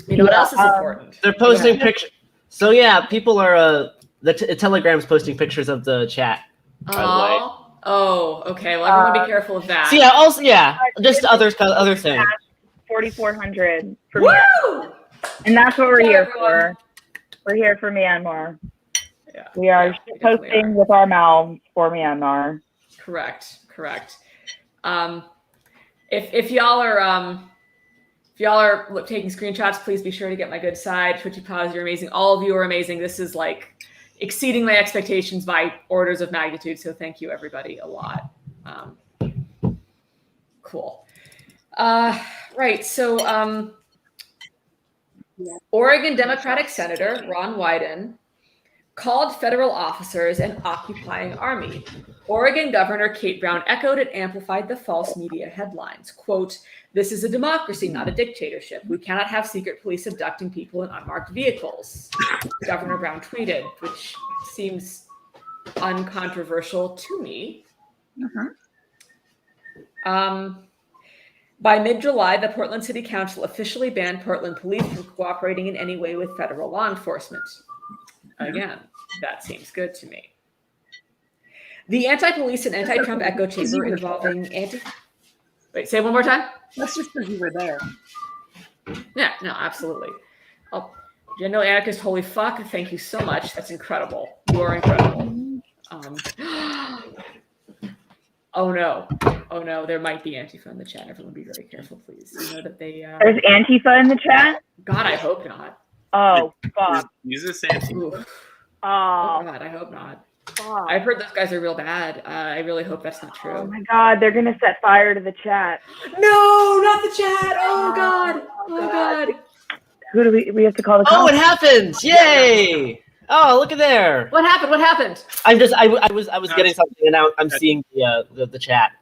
what else is important? They're posting pictures. So yeah, people are Telegram's posting pictures of the chat. By the way. Oh, okay. Well, everyone be careful of that. So yeah, just other things. 4,400 for Woo! Myanmar. And that's what we're Yeah, here everyone. for. We're here for Myanmar. Yeah, We are we posting with our mouths for Myanmar. Correct. If y'all are taking screenshots, please be sure to get my good side. Twitchy Paws, you're amazing. All of you are amazing. This is exceeding my expectations by orders of magnitude. So thank you, everybody, a lot. Cool. Right. So Oregon Democratic Senator Ron Wyden called federal officers an occupying army. Oregon Governor Kate Brown echoed and amplified the false media headlines. Quote, "This is a democracy, not a dictatorship. We cannot have secret police abducting people in unmarked vehicles," Governor Brown tweeted, which seems uncontroversial to me. By mid-July, the Portland City Council officially banned Portland police from cooperating in any way with federal law enforcement. Again, that seems good to me. The anti-police and anti-Trump echo chamber involving Wait, say it one more time? That's just because you were there. Yeah, no, absolutely. Gender anarchist, holy fuck, thank you so much. That's incredible. You are incredible. Oh no, there might be Antifa in the chat. Everyone be very careful, please. You know that they There's Antifa in the chat? God, I hope not. Oh, fuck. Jesus Antifa. Oh Oh, God, I hope not. fuck. I've heard those guys are real bad. I really hope that's not true. Oh my God, they're gonna set fire to the chat. No, not the chat. Oh God. Oh God. Who do we have to call the Oh, cops? it happened! Yay! Oh, look at there. What happened? What happened? I was getting something, and now I'm seeing the chat.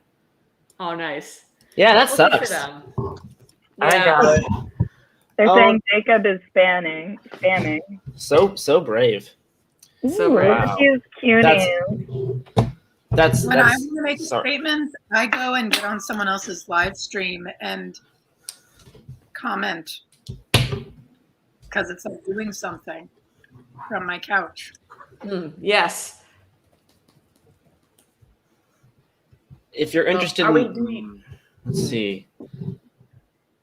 Oh, nice. Yeah, that Well, good for sucks. them. I Yeah. got it. They're Oh. saying Jacob is spamming. So brave. So Ooh, brave. look at you, cutie. That's When I that's want to make a sorry. statement, I go and get on someone else's live stream and comment because it's like doing something from my couch. Yes. If you're interested Are we in, doing? let's see.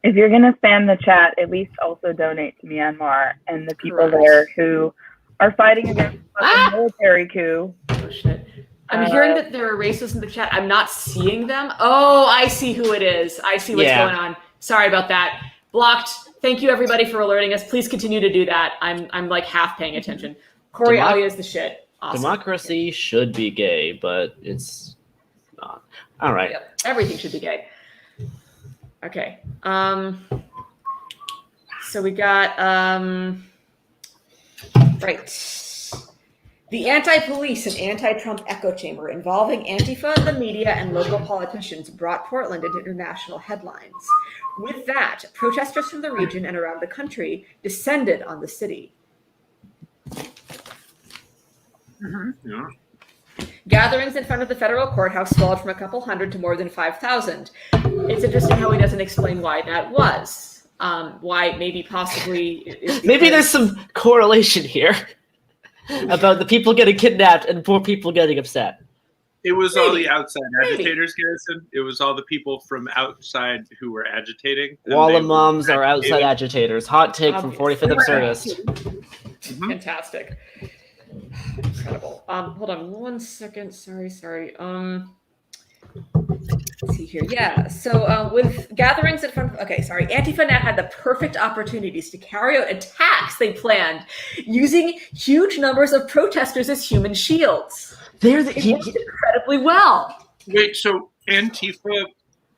If you're gonna spam the chat, at least also donate to Myanmar and the people Correct. there who are fighting against the military coup. Oh shit. I'm hearing that there are racists in the chat. I'm not seeing them. Oh, I see who it is. I see what's Yeah. going on. Sorry about that. Blocked. Thank you everybody for alerting us. Please continue to do that. I'm like half paying attention. Corey Alia is the shit. Awesome. Democracy should be gay, but it's not. All right. Yep. Everything should be gay. Okay. So we got right. The anti-police and anti-Trump echo chamber involving Antifa, the media, and local politicians brought Portland into international headlines. With that, protesters from the region and around the country descended on the city. Yeah. Gatherings in front of the federal courthouse swelled from a couple hundred to more than 5,000. It's interesting how he doesn't explain why that was. Why maybe possibly... Maybe there's some correlation here about the people getting kidnapped and poor people getting upset. It was all Maybe. the outside Maybe. agitators, Garrison. It was all the people from outside who were agitating. and Walla they were moms are outside agitating. agitators. Hot take from Obviously. 45th Absurdist. Mhm. Fantastic. Incredible. Hold on 1 second. Sorry. Let's see here. Yeah. So with gatherings in front of, Antifa now had the perfect opportunities to carry out attacks they planned using huge numbers of protesters as human shields. They're It worked incredibly well. Wait, so Antifa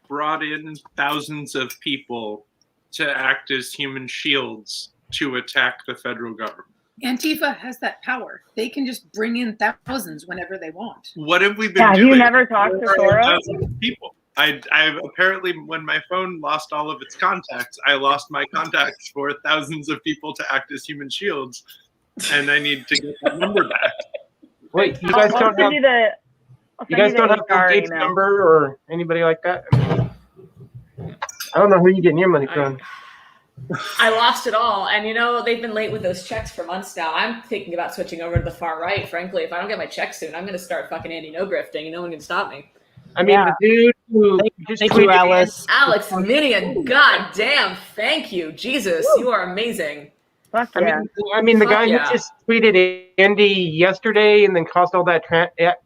brought in thousands of people to act as human shields to attack the federal government. Antifa has that power. They can just bring in thousands whenever they want. What have we been Yeah, have doing? you never talked to Soros? Thousands of people. I apparently, when my phone lost all of its contacts, I lost my contacts for thousands of people to act as human shields, and I need to get that number back. Wait, you guys don't have Bill HR Gates' email. number or anybody like that? I don't know who you're getting your money from. I lost it all, and they've been late with those checks for months now. I'm thinking about switching over to the far right. Frankly, if I don't get my check soon, I'm going to start fucking Andy Ngo grifting, and no one can stop me. I mean, the dude who just Thank you, tweeted Alice. Alex Minion, goddamn, thank you, Jesus, you are amazing. Fuck yeah. I mean, the Fuck guy yeah. who just tweeted Andy yesterday and then caused all that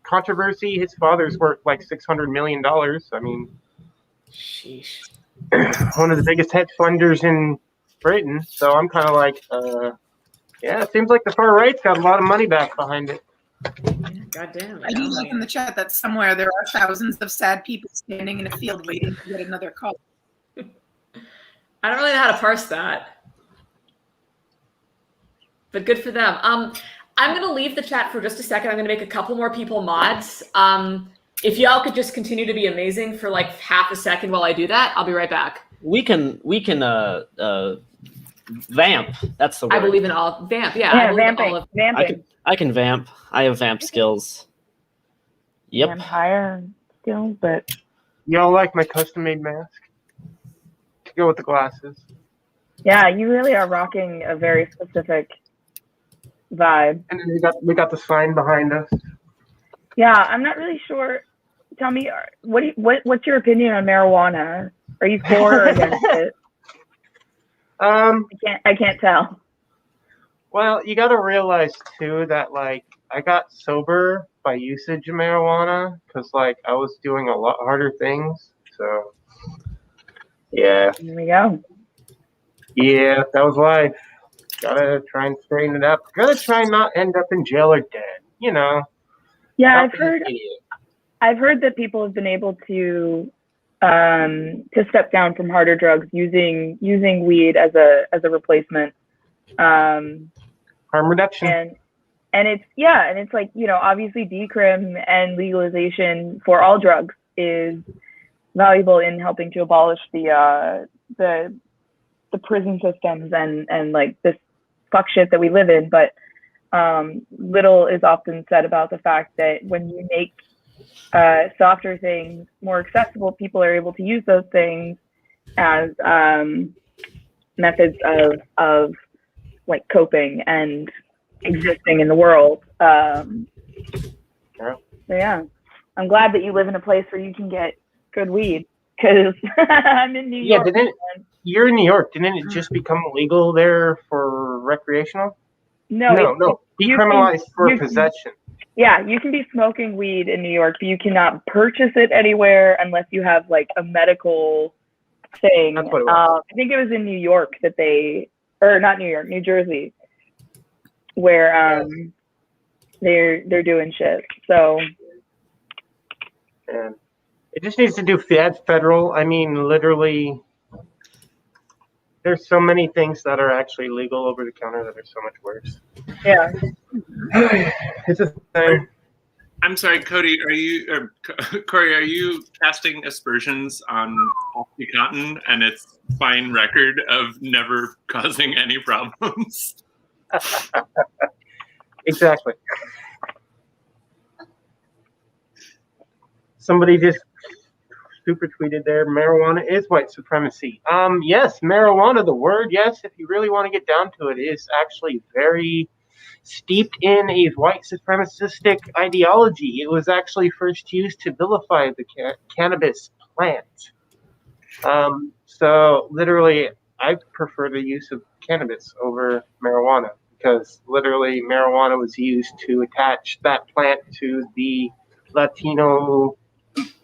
controversy. His father's worth like $600 million. I mean, Sheesh. one of the biggest hedge funders in Britain. So I'm kind of like, yeah, it seems like the far right's got a lot of money back behind it. Goddamn. I do look in the chat that somewhere there are thousands of sad people standing in a field waiting to get another call. I don't really know how to parse that, but good for them. I'm going to leave the chat for just a second. I'm going to make a couple more people mods. If y'all could just continue to be amazing for like half a second while I do that, I'll be right back. We can vamp. That's the word. I believe in all vamp. Yeah, Yeah, I believe in vamping. all of Vamping. I can vamp. I have vamp skills. Yep. Vampire skills, but Y'all like my custom-made mask to go with the glasses? yeah, you really are rocking a very specific vibe. And then we got the sign behind us. Yeah, I'm not really sure. Tell me, what's your opinion on marijuana? Are you for or against it? I can't tell. Well, you got to realize too that like I got sober by usage of marijuana because like I was doing a lot harder things. So yeah, Here we go. yeah, that was life. Gotta try and straighten it up. Gotta try and not end up in jail or dead. Yeah, Not being an idiot. I've heard that people have been able to step down from harder drugs using weed as a replacement. Harm reduction. And it's like, obviously decrim and legalization for all drugs is valuable in helping to abolish the prison systems and like this fuck shit that we live in. But little is often said about the fact that when you make softer things more accessible, people are able to use those things as methods of like coping and existing in the world. So yeah, I'm glad that you live in a place where you can get good weed because I'm in New York. You're in New York. Didn't it just become illegal there for recreational? No. Decriminalized for possession. Yeah, you can be smoking weed in New York, but you cannot purchase it anywhere unless you have like a medical thing. That's what it was. I think it was in New York not New York, New Jersey, where they're doing shit. So And it just needs to do federal. I mean, literally, there's so many things that are actually legal over the counter that are so much worse. yeah. It's a thing. I'm sorry, Cody. Corey? Are you casting aspersions on OxyContin and its fine record of never causing any problems? Exactly. Somebody just super tweeted there, marijuana is white supremacy. Yes, marijuana, the word, yes, if you really want to get down to it, is actually very steeped in a white supremacistic ideology. It was actually first used to vilify the cannabis plant. So literally, I prefer the use of cannabis over marijuana because literally marijuana was used to attach that plant to the Latino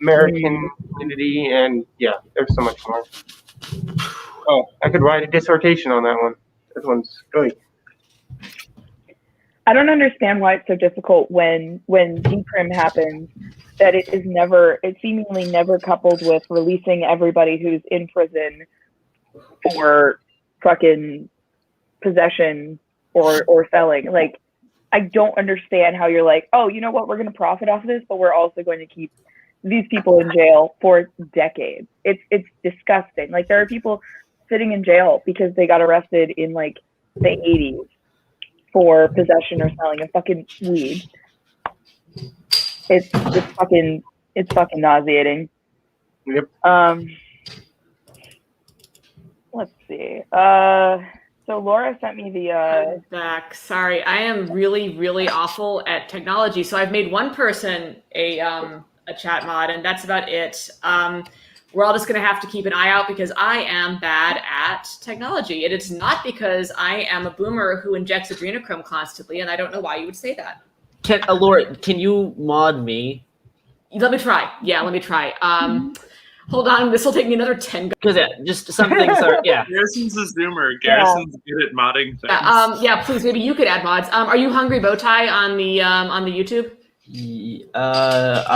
American community, and yeah, there's so much more. Oh, I could write a dissertation on that one. This one's good. I don't understand why it's so difficult when decrim happens that it seemingly never coupled with releasing everybody who's in prison for fucking possession or selling. Like, I don't understand how you're like, oh, you know what, we're going to profit off of this, but we're also going to keep these people in jail for decades. It's disgusting. Like, there are people sitting in jail because they got arrested in like the 80s for possession or selling of fucking weed. It's fucking nauseating. Yep. Let's see. So Laura sent me the I'm back. Sorry, I am really, really awful at technology. So I've made one person a chat mod, and that's about it. We're all just going to have to keep an eye out because I am bad at technology. And it's not because I am a boomer who injects adrenochrome constantly, and I don't know why you would say that. Laura, can you mod me? Let me try. Yeah, let me try. Hold on, this will take me another 10. Because just some things are, yeah. Garrison's a zoomer. Garrison's good at modding things. Yeah, please, maybe you could add mods. Are you Hungry Bowtie on the YouTube? Yeah,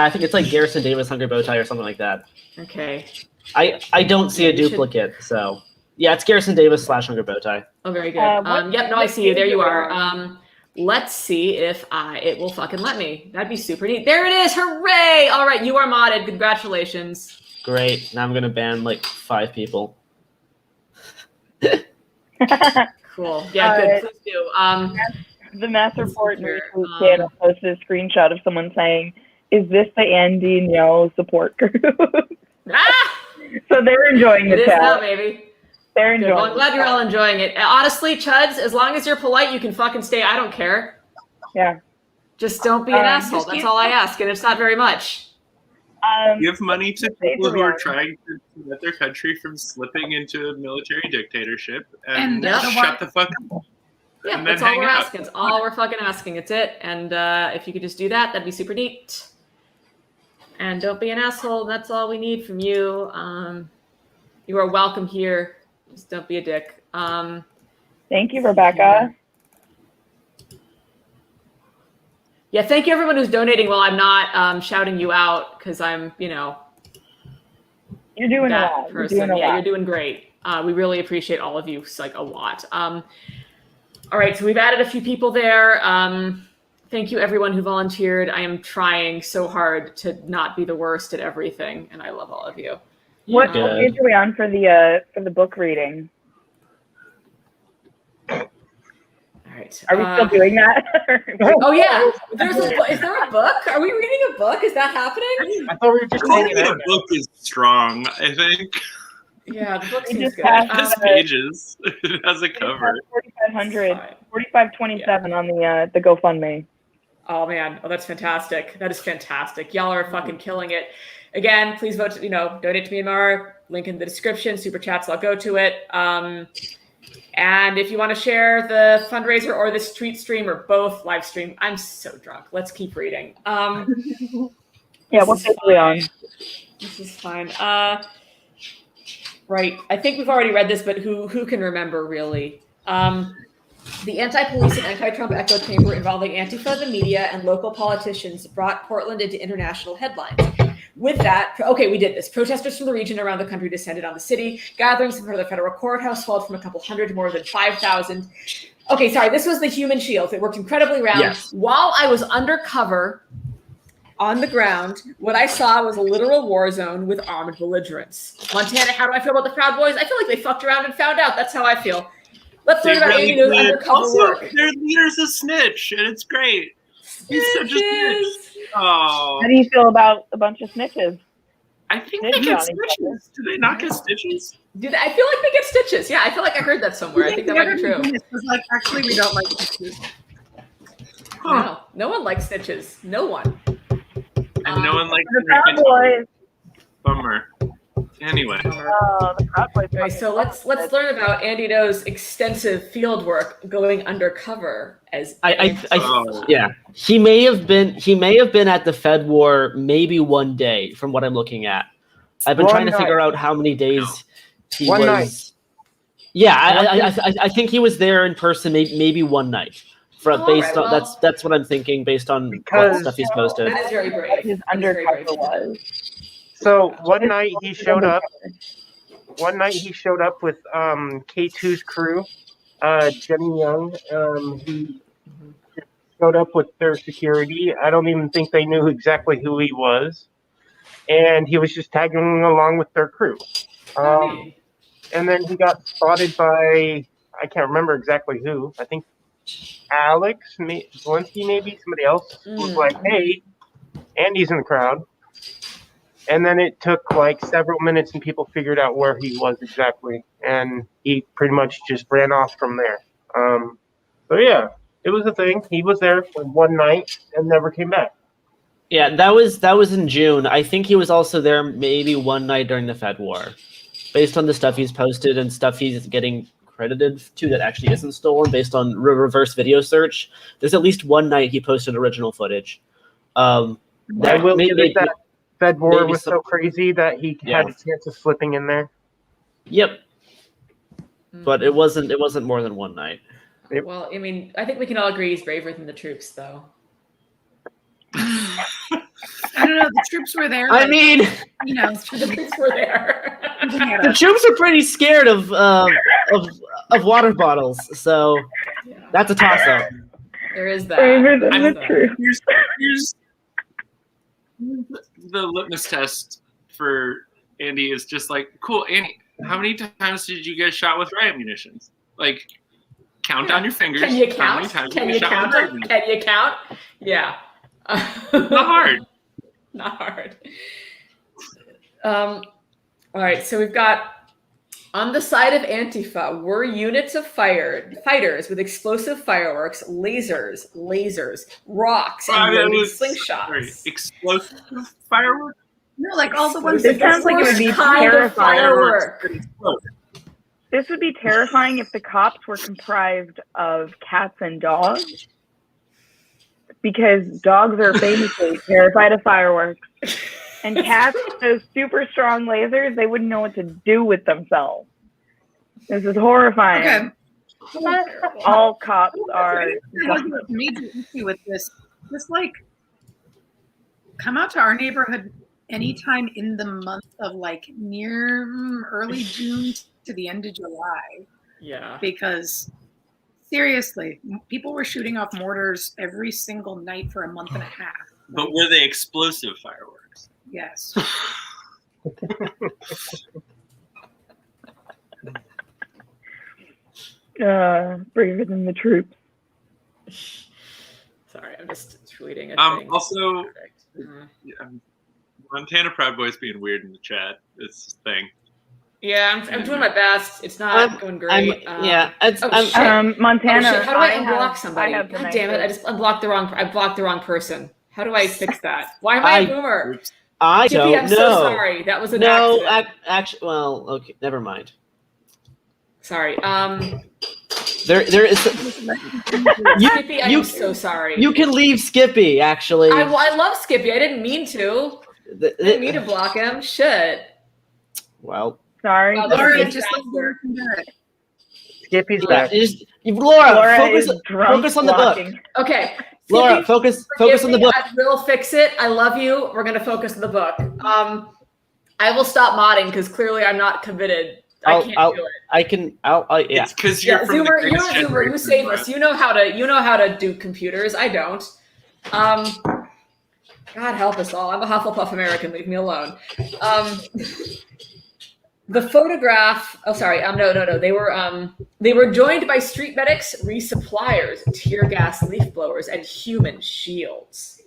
I think it's like Garrison Davis Hungry Bowtie or something like that. Okay. I don't see a duplicate, so yeah, it's Garrison Davis / Hungry Bowtie. Oh, very good. Yep, no, I see you. There you are. Let's see if it will fucking let me. That'd be super neat. There it is. Hooray! All right, you are modded. Congratulations. Great. Now I'm gonna ban like 5 people. Cool. Yeah, good. Please do. The mass report channel posted a screenshot of someone saying, "Is this the Andy Ngo support group?" So they're enjoying the chat. It is now, baby. They're enjoying. Well, I'm glad you're all enjoying it. Honestly, Chuds, as long as you're polite, you can fucking stay. I don't care. Yeah. Just don't be an asshole. That's all I ask, and it's not very much. Give money to people who are trying to prevent their country from slipping into a military dictatorship, and shut the fuck up. Yeah, that's all we're asking. It's all we're fucking asking. It's it. And if you could just do that, that'd be super neat. And don't be an asshole. That's all we need from you. You are welcome here. Just don't be a dick. Thank you, Rebecca. Yeah, thank you everyone who's donating while I'm not shouting you out because I'm, You're doing a lot. You're doing great. We really appreciate all of you, like a lot. All right, so we've added a few people there. Thank you everyone who volunteered. I am trying so hard to not be the worst at everything, and I love all of you. What page are we on for the book reading? All right. Are we still doing that? Oh yeah. Is there a book? Are we reading a book? Is that happening? I thought we were just hanging out. The book is strong, I think. Yeah, the book seems good. It has pages. It has a cover. 4527 on the GoFundMe. Oh man, that's fantastic. That is fantastic. Y'all are fucking killing it. Again, please vote. Donate to Myanmar. Link in the description. Super chats. I'll go to it. And if you want to share the fundraiser or the street stream or both live stream, I'm so drunk. Let's keep reading. Yeah, what's it on? This is fine. Right. I think we've already read this, but who can remember really? The anti-police and anti-Trump echo chamber involving Antifa, the media, and local politicians brought Portland into international headlines. With that, okay, we did this. Protesters from the region around the country descended on the city. Gatherings in front of the federal courthouse swelled from a couple hundred to more than 5,000. Okay, sorry, this was the human shield. It worked incredibly well. Yes. While I was undercover on the ground, what I saw was a literal war zone with armed belligerents. Montana, how do I feel about the Proud Boys? I feel like they fucked around and found out. That's how I feel. Let's learn about Andy Ngo's undercover work. Their leader's a snitch, and it's great. He's such a snitch. Oh. How do you feel about a bunch of snitches? I think they get stitches. Do they not get stitches? I feel like they get stitches. Yeah, I feel like I heard that somewhere. I think that might be true. Like, actually, we don't like stitches. Huh. No one likes stitches. No one. And no one likes the Proud Boys. Bummer. Anyway. The Proud Boys. Okay, so let's learn about Andy Ngo's extensive field work going undercover as yeah. He may have been at the Fed War maybe one day from what I'm looking at. I've been trying to figure out how many days he was. Night. Yeah, I think he was there in person maybe one night. That's what I'm thinking based on what stuff he's posted. That is very brave. His undercover was. So one night he showed up. One night he showed up with K2's crew, Jenny Young. He showed up with their security. I don't even think they knew exactly who he was, and he was just tagging along with their crew. And then he got spotted by, I can't remember exactly who. I think Alex Zelensky, maybe somebody else was like, "Hey, Andy's in the crowd." And then it took like several minutes, and people figured out where he was exactly, and he pretty much just ran off from there. So yeah, it was a thing. He was there for one night and never came back. Yeah, that was in June. I think he was also there maybe one night during the Fed War, based on the stuff he's posted and stuff he's getting credited to that actually isn't stolen based on reverse video search. There's at least one night he posted original footage. I will give it that Fed War was so crazy that he had a chance of slipping in there. Yep. But it wasn't more than one night. Well, I mean, I think we can all agree he's braver than the troops, though. I don't know. The troops were there. I mean, you know, the troops were there. The troops are pretty scared of water bottles, so that's a toss-up. There is that. Braver than the troops. Here's the litmus test for Andy is just like, cool, Andy, how many times did you get shot with riot munitions? Like, count on your fingers. Can you count? How many times Can you count? Can you count? Yeah. Not hard. Not hard. All right, so we've got on the side of Antifa were units of fighters with explosive fireworks, lasers, rocks, and loaded slingshots. Sorry, explosive fireworks? No, like all the ones. It sounds like it would be terrifying. This would be terrifying if the cops were comprised of cats and dogs, because dogs are famously terrified of fireworks. And cats, those super strong lasers, they wouldn't know what to do with themselves. This is horrifying. Okay. All cops are. There's a major issue with this. Just like, come out to our neighborhood anytime in the month of like near early June to the end of July. Yeah. Because seriously, people were shooting off mortars every single night for a month and a half. But were they explosive fireworks? Yes. Braver than the troops. Sorry, I'm just tweeting a thing. Also, Montana Proud Boys being weird in the chat. It's a thing. Yeah, I'm doing my best. It's not going great. Montana. Oh, shit. How do I unblock somebody? God damn it! I blocked the wrong person. How do I fix that? Why am I a boomer? Oops. I don't know. I'm so sorry. That was an accident. Actually, well, okay, never mind. Sorry. There is. Skippy, I'm so sorry. You can leave Skippy. Actually, I love Skippy. I didn't mean to. I didn't mean to block him. Shit. Well, sorry. Wow, Laura, just just Skippy's back. Laura, focus on the book. Okay. Laura, focus on the book. I will fix it. I love you. We're gonna focus on the book. I will stop modding because clearly I'm not committed. I can't do it. Yeah. It's because you're from Zoomer, the you're Zoomer. You save us. You know how to do computers. I don't. God help us all. I'm a Hufflepuff American. Leave me alone. The photograph. Oh, sorry. No. They were joined by street medics, resuppliers, tear gas, leaf blowers, and human shields.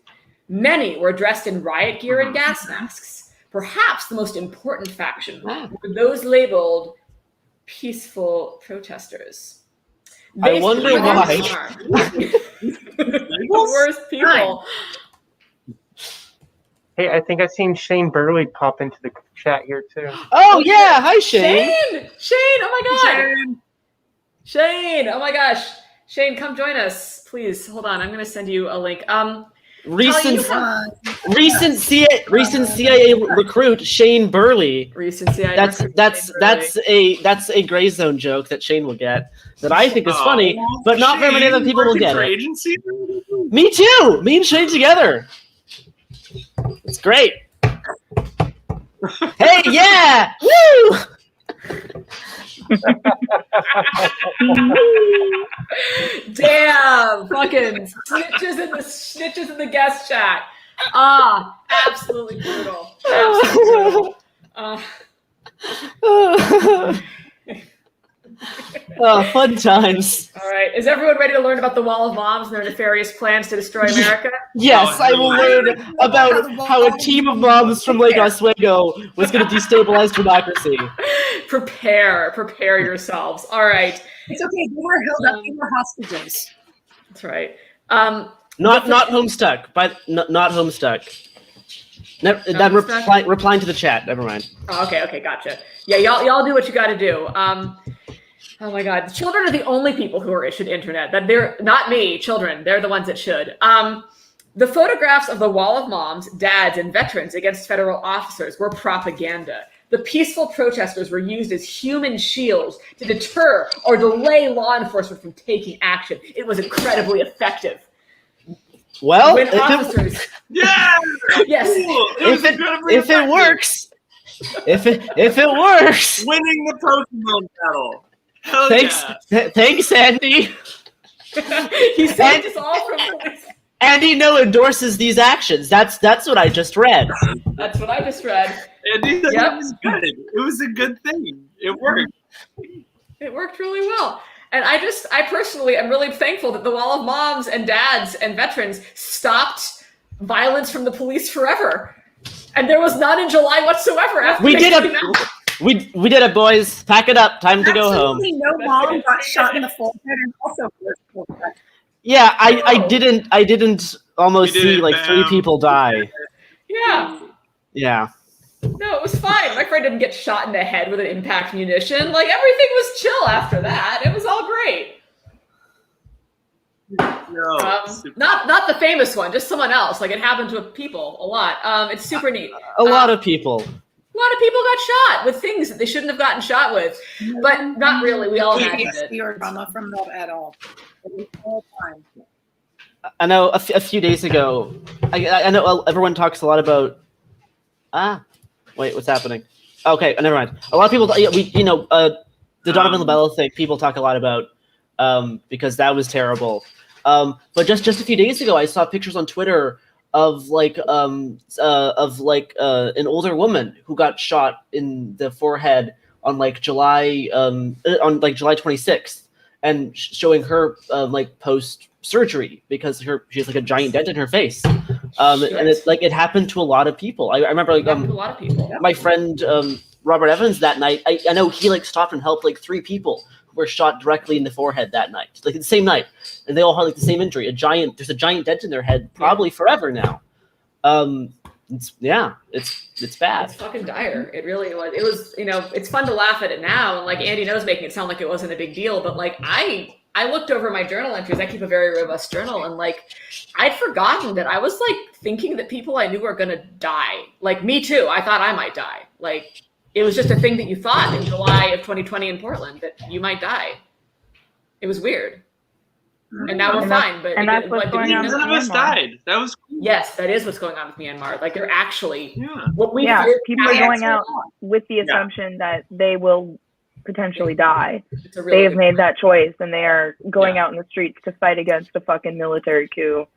Many were dressed in riot gear and gas masks. Perhaps the most important faction were those labeled peaceful protesters. I wonder why. The worst people. Hey, I think I've seen Shane Burley pop into the chat here too. Oh yeah, hi Shane. Shane, oh my god. Shane, oh my gosh. Shane, come join us, please. Hold on, I'm going to send you a link. Recent CIA recruit Shane Burley. Recent CIA. That's a gray zone joke that Shane will get that I think is funny, but not very many other people will get it. Agency? Me too. Me and Shane together. It's great. Hey, yeah! Woo! Damn, fucking snitches in the guest chat. Absolutely brutal. Absolutely brutal. Fun times. All right. Is everyone ready to learn about the Wall of Moms and their nefarious plans to destroy America? Yes, I will learn about how a team of moms from Lake Oswego was going to destabilize democracy. Prepare yourselves. All right. It's okay. They were held up. They were hostages. That's right. Not Homestuck, but not Homestuck. Replying to the chat. Never mind. Oh, okay, gotcha. Yeah, y'all do what you got to do. Oh my God, the children are the only people who are issued internet. That they're not me. Children, they're the ones that should. The photographs of the Wall of Moms, dads, and veterans against federal officers were propaganda. The peaceful protesters were used as human shields to deter or delay law enforcement from taking action. It was incredibly effective. Well, when officers, yeah, yes, if it works, winning the Pokemon battle. Hell thanks, yeah. Thanks, Andy. He saved us all from police. Andy Ngo endorses these actions. That's what I just read. That's what I just read. Andy said it was good. It was a good thing. It worked. It worked really well. And I personally am really thankful that the Wall of Moms and dads and veterans stopped violence from the police forever. And there was none in July whatsoever. After we did it, boys. Pack it up. Time to go home. No mom got shot in the forehead and also yeah, I didn't almost see like 3 people die. Yeah. Yeah. No, it was fine. My friend didn't get shot in the head with an impact munition. Like, everything was chill after that. It was all great. No, not the famous one, just someone else. Like, it happened to people a lot. It's super neat. A lot of people. A lot of people got shot with things that they shouldn't have gotten shot with. But not really. We all had it. Or drama from that at all. All time. I know a few days ago, I know everyone talks a lot about wait, what's happening? Okay, never mind. A lot of people, the Donovan Labella thing, people talk a lot about because that was terrible. But just a few days ago, I saw pictures on Twitter of an older woman who got shot in the forehead on July 26th, and showing her post surgery because she has a giant dent in her face. And it happened to a lot of people. I remember a lot of people. My friend Robert Evans that night. I know he stopped and helped 3 people who were shot directly in the forehead that night, the same night, and they all had the same injury. There's a giant dent in their head, probably forever now. It's bad. It's fucking dire. It really was. It was, it's fun to laugh at it now, and Andy Ngo's making it sound like it wasn't a big deal, but I looked over my journal entries. I keep a very robust journal, and I'd forgotten that I was thinking that people I knew were gonna die. Me too. I thought I might die. It was just a thing that you thought in July of 2020 in Portland that you might die. It was weird. And now we're fine. But that's what's going on. None of us died. That was cool. Yes, that is what's going on with Myanmar. They're actually people are going out with the assumption that they will potentially die. They have made that choice, and they are going out in the streets to fight against a fucking military coup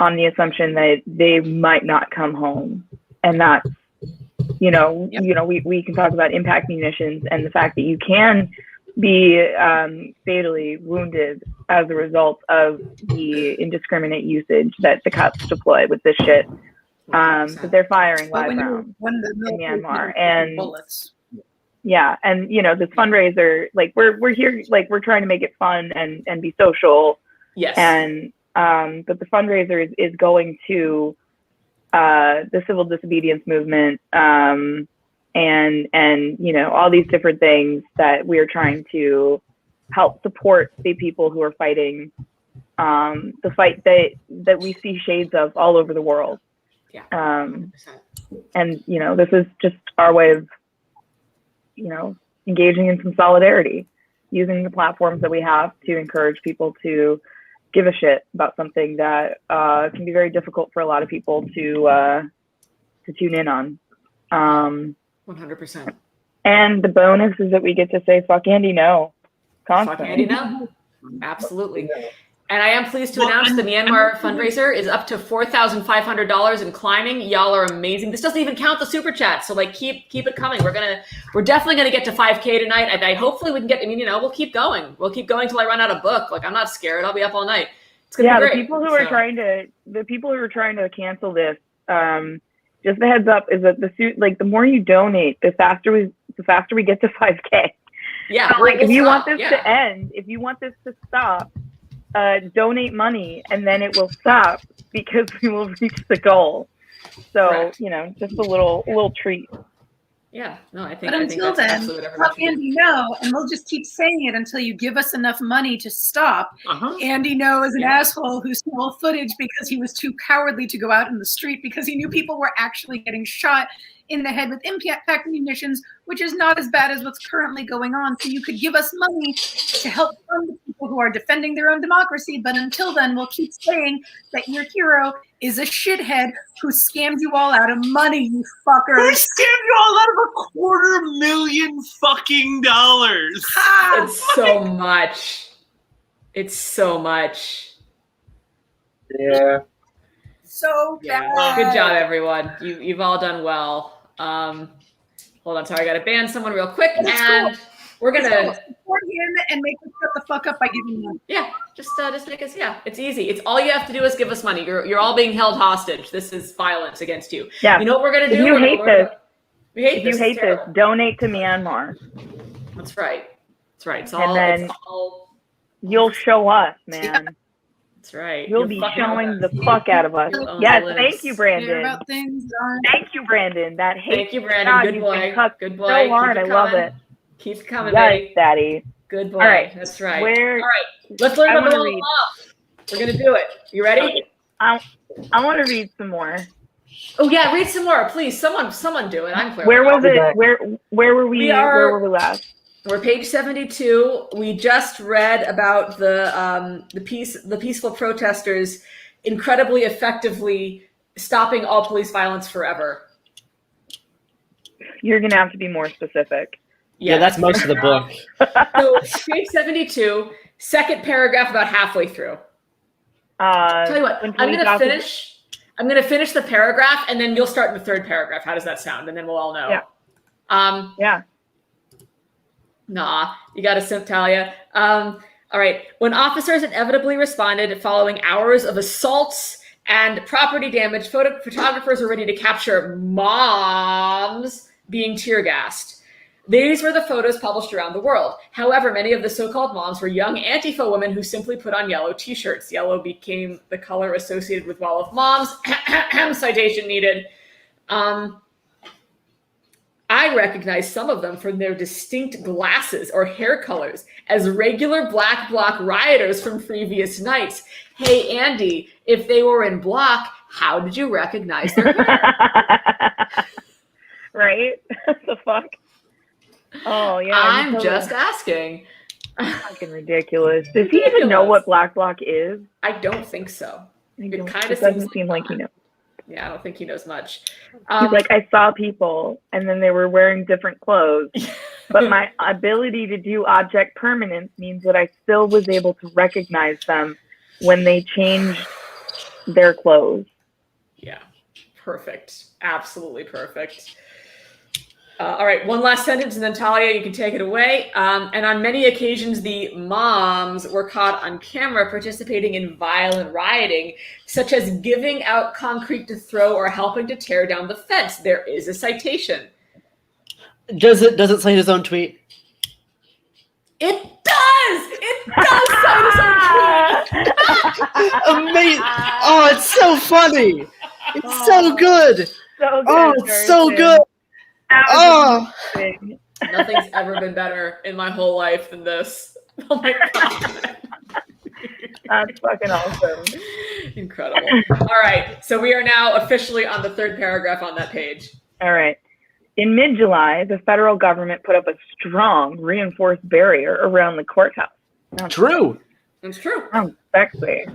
on the assumption that they might not come home. And that's, we can talk about impact munitions and the fact that you can be fatally wounded as a result of the indiscriminate usage that the cops deploy with this shit. But they're firing live rounds in Myanmar, and bullets. Yeah, and this fundraiser, we're here, we're trying to make it fun and be social. Yes. And but the fundraiser is going to the civil disobedience movement, and all these different things that we are trying to help support the people who are fighting the fight that we see shades of all over the world. Yeah. And this is just our way of engaging in some solidarity, using the platforms that we have to encourage people to give a shit about something that can be very difficult for a lot of people to tune in on. 100%. And the bonus is that we get to say "fuck Andy Ngo" constantly. Fuck Andy Ngo. Absolutely. And I am pleased to announce the Myanmar fundraiser is up to $4,500 and climbing. Y'all are amazing. This doesn't even count the super chat, so like keep it coming. We're definitely gonna get to 5K tonight. And hopefully we can get. I mean, we'll keep going. We'll keep going till I run out of book. Like I'm not scared. I'll be up all night. It's gonna be great. The people who are trying to cancel this, just a heads up, is that the more you donate, the faster we get to 5K. Yeah. So, if you want this to end, if you want this to stop, donate money and then it will stop because we will reach the goal. So, Correct. Just a little treat. Yeah, no, I think. But until that's then, fuck Andy Ngo, and we'll just keep saying it until you give us enough money to stop. Andy Ngo is an asshole who stole footage because he was too cowardly to go out in the street because he knew people were actually getting shot in the head with impact munitions, which is not as bad as what's currently going on. So you could give us money to help fund the people who are defending their own democracy. But until then, we'll keep saying that your hero is a shithead who scammed you all out of money, you fuckers. Who scammed you all out of $250,000 fucking dollars? It's so much. It's so much. Yeah. So bad. Good job, everyone. You've all done well. Hold on, sorry, I gotta ban someone real quick, and we're gonna support him and make him shut the fuck up by giving money. Yeah, just make us. Yeah, it's easy. It's all you have to do is give us money. You're all being held hostage. This is violence against you. Yeah. You know what we're gonna do? If you hate this, we hate this. If you hate this, donate to Myanmar. That's right. That's right. It's And all. then it's all. You'll show us, man. That's right. You'll be showing the fuck out of us. Yes, thank you, Brandon. About things Thank you, Brandon. That hate. Thank you, Brandon. God, Good you've boy. been cut Good boy. So hard. Keep I love coming. it. Keep it coming, Yes, baby. Daddy. Good boy. All right. That's right. Where? All right. Let's learn about the wanna law. We're gonna do it. You ready? I want to read some more. Oh yeah, read some more, please. Someone do it. I'm clear. Where was it? Where were we? Where were we last? We're page 72. We just read about the peaceful protesters incredibly effectively stopping all police violence forever. You're gonna have to be more specific. Yeah, that's most of the book. So page 72, second paragraph, about halfway through. Tell you what, I'm gonna finish the paragraph, and then you'll start in the third paragraph. How does that sound? And then we'll all know. Yeah. Yeah. Nah, you got to Talia. All right. When officers inevitably responded following hours of assaults and property damage, photographers were ready to capture moms being tear gassed. These were the photos published around the world. However, many of the so-called moms were young Antifa women who simply put on yellow t-shirts. Yellow became the color associated with Wall of Moms. Citation needed. I recognize some of them from their distinct glasses or hair colors as regular Black Bloc rioters from previous nights. Hey, Andy, if they were in Bloc, how did you recognize their hair? Right? The fuck? Oh, yeah. I'm just asking. Fucking ridiculous. Does he even know what Black Bloc is? I don't think so. It kind of doesn't seem like he knows. Yeah, I don't think he knows much. He's like, I saw people and then they were wearing different clothes, but my ability to do object permanence means that I still was able to recognize them when they changed their clothes. Yeah, perfect. Absolutely perfect. All right, one last sentence, and then Talia, you can take it away. And on many occasions, the moms were caught on camera participating in violent rioting, such as giving out concrete to throw or helping to tear down the fence. There is a citation. Does it cite his own tweet? It does! It does cite his own tweet! Amazing! Oh, it's so funny! It's so good! So good, oh, it's so good! Oh, nothing's ever been better in my whole life than this. Oh my god. That's fucking awesome. Incredible. All right. So we are now officially on the third paragraph on that page. All right. In mid-July, the federal government put up a strong reinforced barrier around the courthouse. True. It's true. Sexy.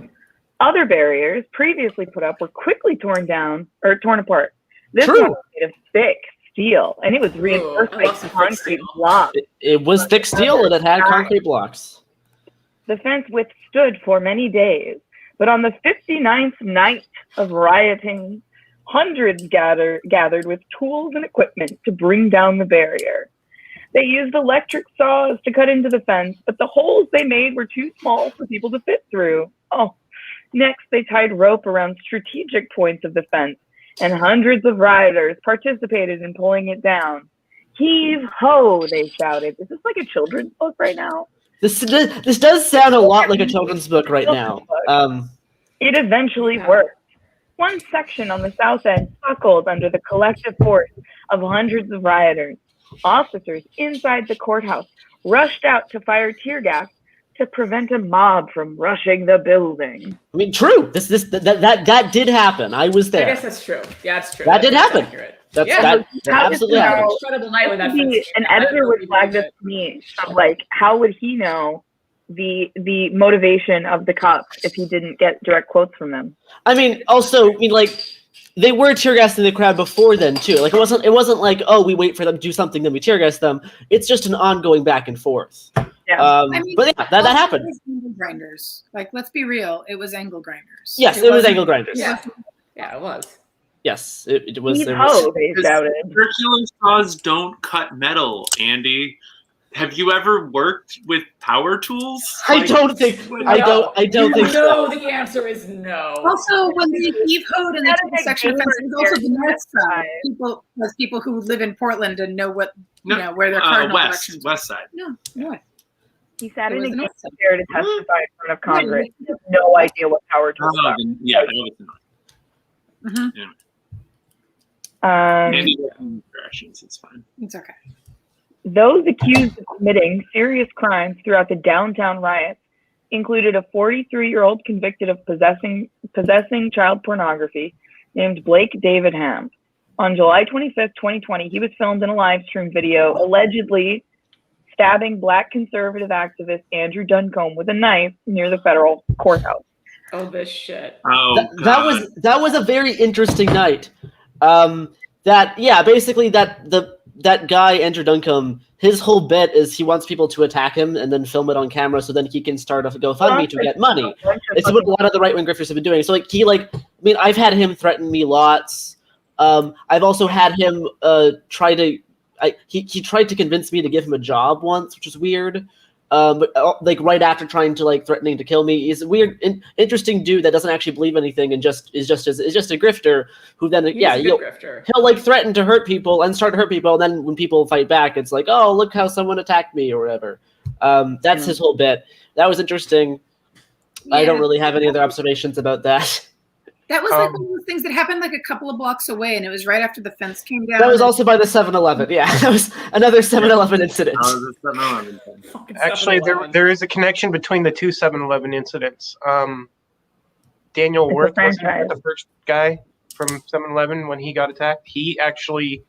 Other barriers previously put up were quickly torn apart. This one was made of thick steel, and it was reinforced I by love some thick concrete steel. blocks. It was thick steel and it had concrete blocks. The fence withstood for many days, but on the 59th night of rioting, hundreds gathered with tools and equipment to bring down the barrier. They used electric saws to cut into the fence, but the holes they made were too small for people to fit through. Oh, next they tied rope around strategic points of the fence, and hundreds of rioters participated in pulling it down. Heave ho, they shouted. Is this like a children's book right now? This does sound a lot like a children's book right now. It eventually worked. One section on the south end buckled under the collective force of hundreds of rioters. Officers inside the courthouse rushed out to fire tear gas to prevent a mob from rushing the building. I mean, true. That did happen. I was there. I guess that's true. Yeah, that's true. That did happen. Accurate. That absolutely happened. Incredible night when that fence. An editor would flag this to me of like, how would he know the motivation of the cops if he didn't get direct quotes from them? I mean, also, like, they were tear gassing the crowd before then too. Like, it wasn't like, oh, we wait for them to do something, then we tear gas them. It's just an ongoing back and forth. Yeah. I mean, but yeah, that happened. It was angle grinders. Like, let's be real, it was angle grinders. Yes, it was angle grinders. Yeah, it was. Yes, it was. Heave ho, they shouted. Circular saws don't cut metal, Andy. Have you ever worked with power tools? I don't think so. No, the answer is no. Also, when they heave hoed and they took the section of fence, it was also the north side. People who live in Portland and know what where their cardinal directions. West side. No, north. He sat in It was a north gates side. chair to testify in front of Congress. He has no idea what power tools are. Yeah, that was the north. Mhm. Andy doesn't directions. It's fine. It's okay. Those accused of committing serious crimes throughout the downtown riots included a 43-year-old convicted of possessing child pornography named Blake David Ham. On July 25th, 2020, he was filmed in a live stream video allegedly stabbing Black conservative activist Andrew Duncombe with a knife near the federal courthouse. Oh, this shit. Oh, that was a very interesting night. Basically that guy, Andrew Duncombe, his whole bit is he wants people to attack him and then film it on camera so then he can start a GoFundMe to get money. It's what a lot of the right-wing grifters have been doing. So I've had him threaten me lots. I've also had him he tried to convince me to give him a job once, which is weird. But right after trying to threatening to kill me. He's a weird, interesting dude that doesn't actually believe anything and is just a grifter who then he'll threaten to hurt people and start to hurt people. And then when people fight back, it's like, oh, look how someone attacked me or whatever. That's his whole bit. That was interesting. Yeah. I don't really have any other observations about that. That was one of those things that happened a couple of blocks away, and it was right after the fence came down. That was also by the 7-Eleven. Yeah, that was another 7-Eleven incident. Actually, there is a connection between the two 7-Eleven incidents. Daniel Worth was the first guy from 7-Eleven when he got attacked. He actually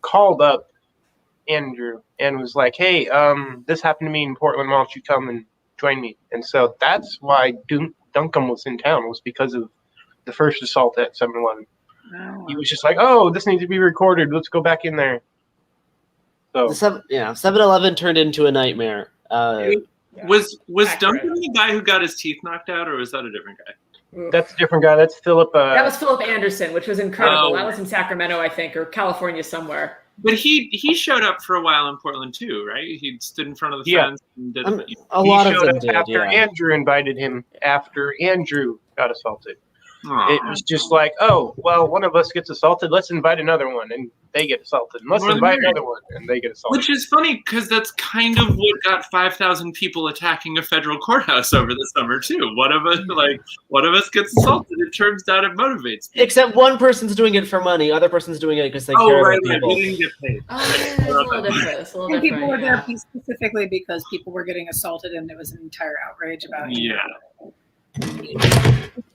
called up Andrew and was like, "Hey, this happened to me in Portland. Why don't you come and join me?" And so that's why Duncombe was in town, was because of the first assault at 7-Eleven. Oh. He was just like, "Oh, this needs to be recorded. Let's go back in there." So 7-Eleven turned into a nightmare. Was Duncan the guy who got his teeth knocked out, or was that a different guy? That's a different guy. That's Philip. That was Philip Anderson, which was incredible. That was in Sacramento, I think, or California somewhere. But he showed up for a while in Portland too, right? He stood in front of the fence and did a lot of them did, after Andrew invited him. After Andrew got assaulted. Aww. It was just like, oh, well, one of us gets assaulted. Let's invite another one, and they get assaulted. And let's invite another one, and they get assaulted. Which is funny because that's kind of what got 5,000 people attacking a federal courthouse over the summer too. One of us gets assaulted. It turns out it motivates people. Except one person's doing it for money, other person's doing it because they care about people. He didn't get paid. It's a little different. And people were there specifically because people were getting assaulted, and there was an entire outrage about it. Yeah.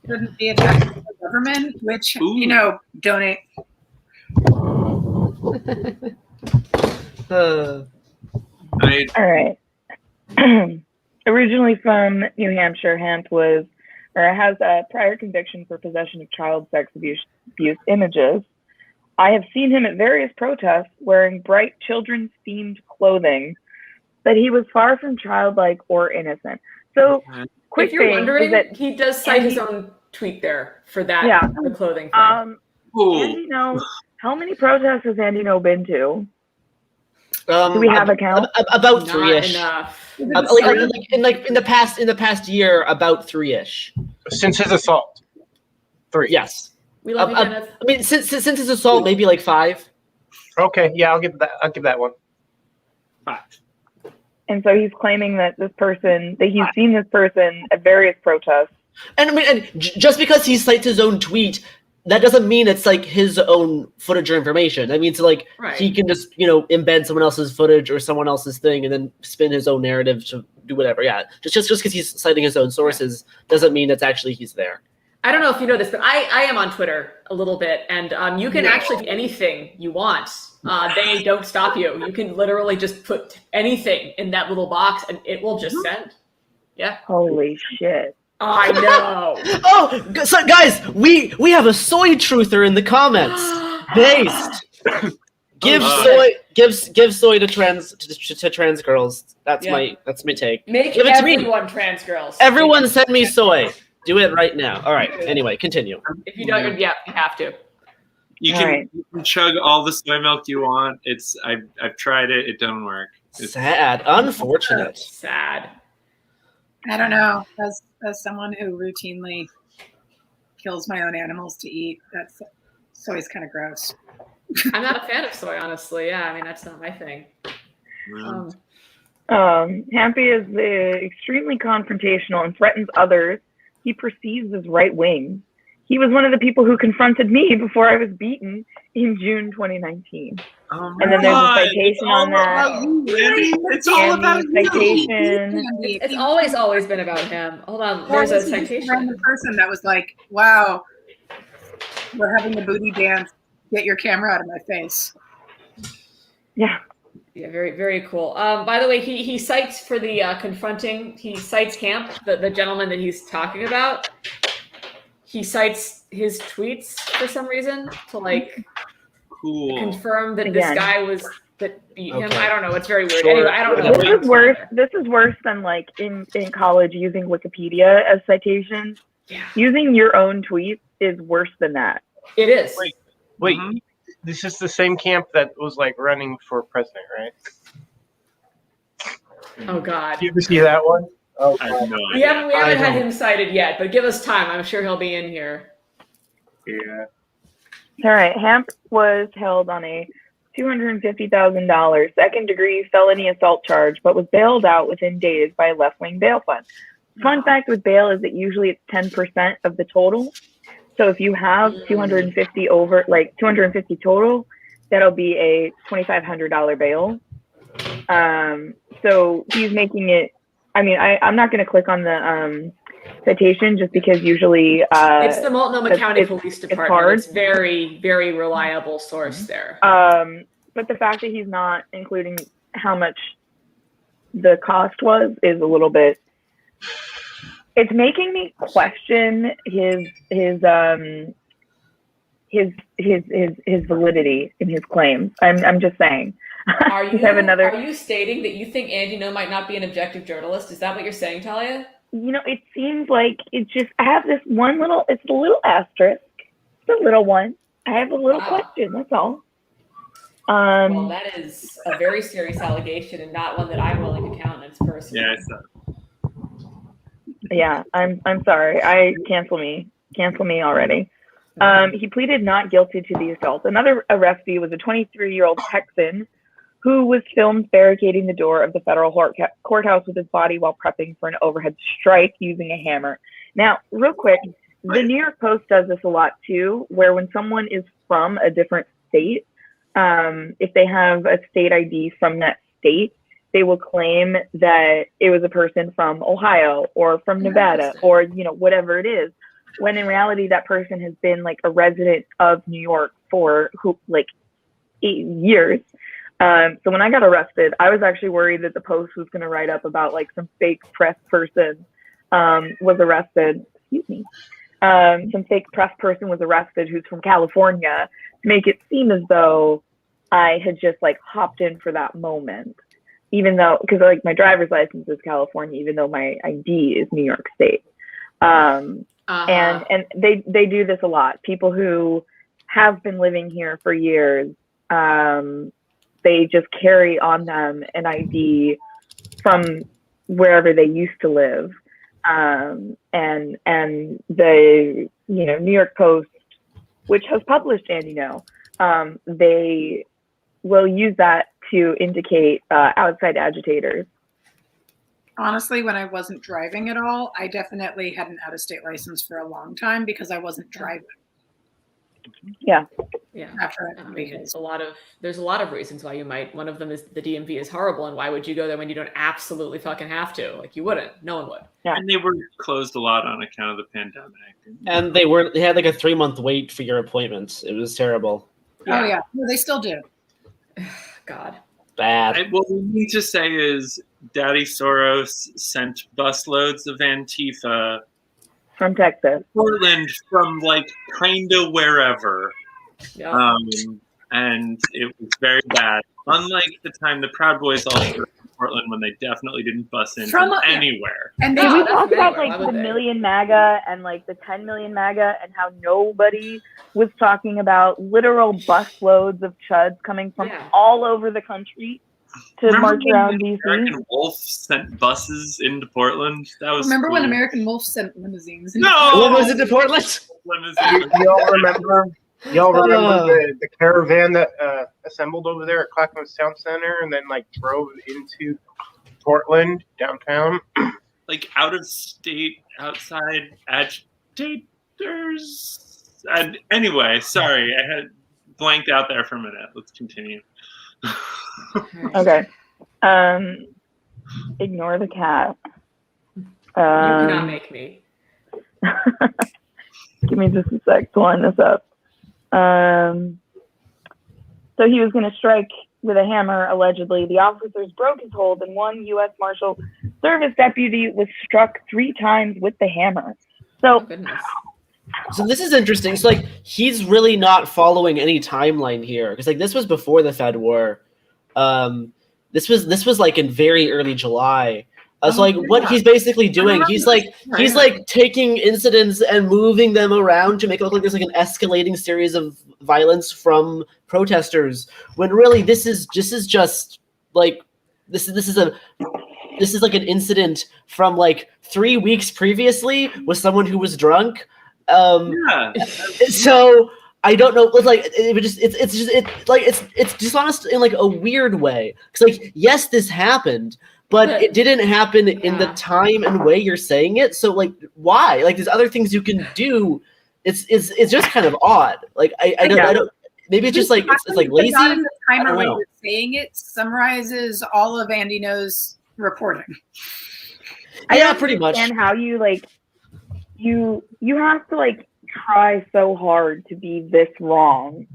Shouldn't be attached to the government, which donate. All right. Originally from New Hampshire, Hamp has a prior conviction for possession of child sex abuse images. I have seen him at various protests wearing bright children's-themed clothing, but he was far from childlike or innocent. So, quick if you're thing wondering, is that he does cite Andy- his own tweet there for that, Yeah. the clothing thing. Andy Ngo, how many protests has Andy Ngo been to? Do we have a count? About Not 3-ish. enough. In the past year, about 3-ish. Since his assault. 3. Yes. We love you, Kenneth. I mean, since his assault, maybe like 5. Okay, yeah, I'll give that one. 5. And so he's claiming that he's seen this person at various protests. And I mean, just because he cites his own tweet, that doesn't mean it's like his own footage or information. That means like he can just embed someone else's footage or someone else's thing and then spin his own narrative to do whatever. Yeah, just because he's citing his own sources doesn't mean it's actually he's there. I don't know if you know this, but I am on Twitter a little bit, and you can actually do anything you want. They don't stop you. You can literally just put anything in that little box, and it will just send. Yeah. Holy shit. I know. Oh, so guys, we have a soy truther in the comments. Based. Give soy to trans girls. That's my take. Make Give it to me. everyone trans girls. Everyone send me soy. Do it right now. All right. Anyway, continue. If you don't, you have to. You can chug all the soy milk you want. I've tried it. It doesn't work. It's sad. Unfortunate. Sad. I don't know. As someone who routinely kills my own animals to eat, soy's kind of gross. I'm not a fan of soy, honestly. Yeah, I mean that's not my thing. Hampy is extremely confrontational and threatens others he perceives as right wing. He was one of the people who confronted me before I was beaten in June 2019. And then there's a citation on that. It's all about citation. It's always been about him. Hold on, there's a citation. The person that was like, "Wow, we're having a booty dance. Get your camera out of my face." Yeah. Yeah, very, very cool. By the way, he cites for the confronting, he cites Camp, the gentleman that he's talking about. He cites his tweets for some reason to confirm that this guy that beat him. I don't know. It's very weird. Anyway, I don't know. This is worse than like in college using Wikipedia as citations. Yeah. Using your own tweets is worse than that. It is. Wait. This is the same camp that was like running for president, right? Oh God. Did you ever see that one? Oh, I have no we haven't I had don't. him cited yet, but give us time. I'm sure he'll be in here. yeah. All right. Hamp was held on a $250,000 second-degree felony assault charge, but was bailed out within days by a left-wing bail fund. Fun fact with bail is that usually it's 10% of the total. So if you have 250 total, that'll be a $2,500 bail. So he's making it. I mean, I'm not going to click on the citation just because usually it's the Multnomah County Police Department. It's very, very reliable source there. But the fact that he's not including how much the cost was is a little bit. It's making me question his validity in his claims. I'm just saying. Are you stating that you think Andy Ngo might not be an objective journalist? Is that what you're saying, Talia? It seems like I have this one little. It's a little asterisk. It's a little one. I have a little question. That's all. Well, that is a very serious allegation and not one that I'm willing to countenance personally. Yeah, I saw. Yeah, I'm sorry. Cancel me already. He pleaded not guilty to the assault. Another arrestee was a 23-year-old Texan who was filmed barricading the door of the federal courthouse with his body while prepping for an overhead strike using a hammer. Now, real quick, the New York Post does this a lot too, where when someone is from a different state, if they have a state ID from that state, they will claim that it was a person from Ohio or from Nevada or, whatever it is. When in reality, that person has been like a resident of New York for 8 years. So when I got arrested, I was actually worried that the Post was going to write up about like some fake press person was arrested. Excuse me. some fake press person was arrested who's from California to make it seem as though I had just like hopped in for that moment, even though, because like my driver's license is California, even though my ID is New York State. And they do this a lot. People who have been living here for years, they just carry on them an ID from wherever they used to live. And the New York Post, which has published Andy Ngo, they will use that to indicate outside agitators. Honestly, when I wasn't driving at all, I definitely had an out-of-state license for a long time because I wasn't driving. Yeah. After there's a lot of reasons why you might. One of them is the DMV is horrible, and why would you go there when you don't absolutely fucking have to? Like, you wouldn't. No one would. Yeah. And they were closed a lot on account of the pandemic. And they had like a 3-month wait for your appointments. It was terrible. Oh yeah, no, they still do. God. Bad. What we need to say is Daddy Soros sent busloads of Antifa From Texas. Portland from like kind of wherever. Yeah. And it was very bad. Unlike the time the Proud Boys all showed up in Portland when they definitely didn't bus in from anywhere. And Did they we talk about like the million MAGA and like the 10 million MAGA and how nobody was talking about literal busloads of chuds coming from all over the country to march around DC? American Wolf sent buses into Portland. That was Remember cool. when American Wolf sent limousines? No! What was it to Portland? Y'all remember the caravan that assembled over there at Clackamas Town Center and then like drove into Portland downtown? Like out of state, outside agitators. And anyway, sorry, I had blanked out there for a minute. Let's continue. Okay. Ignore the cat. You cannot make me. Give me just a sec to line this up. So he was going to strike with a hammer, allegedly. The officers broke his hold, and one U.S. Marshal Service deputy was struck 3 times with the hammer. So, Goodness. So this is interesting. So like he's really not following any timeline here because like this was before the Fed war. This was like in very early July. So like what he's basically doing, he's like taking incidents and moving them around to make it look like there's like an escalating series of violence from protesters. When really this is just like this is like an incident from like 3 weeks previously with someone who was drunk. So I don't know. It's dishonest in like a weird way. Because like yes, this happened, but it didn't happen in the time and way you're saying it. So like why? Like there's other things you can do. It's just kind of odd. Like I don't. Maybe it's just like it's like lazy. Not in the time or way you're saying it summarizes all of Andy Ngo's reporting. Yeah, pretty much. And how you like. You have to like try so hard to be this wrong.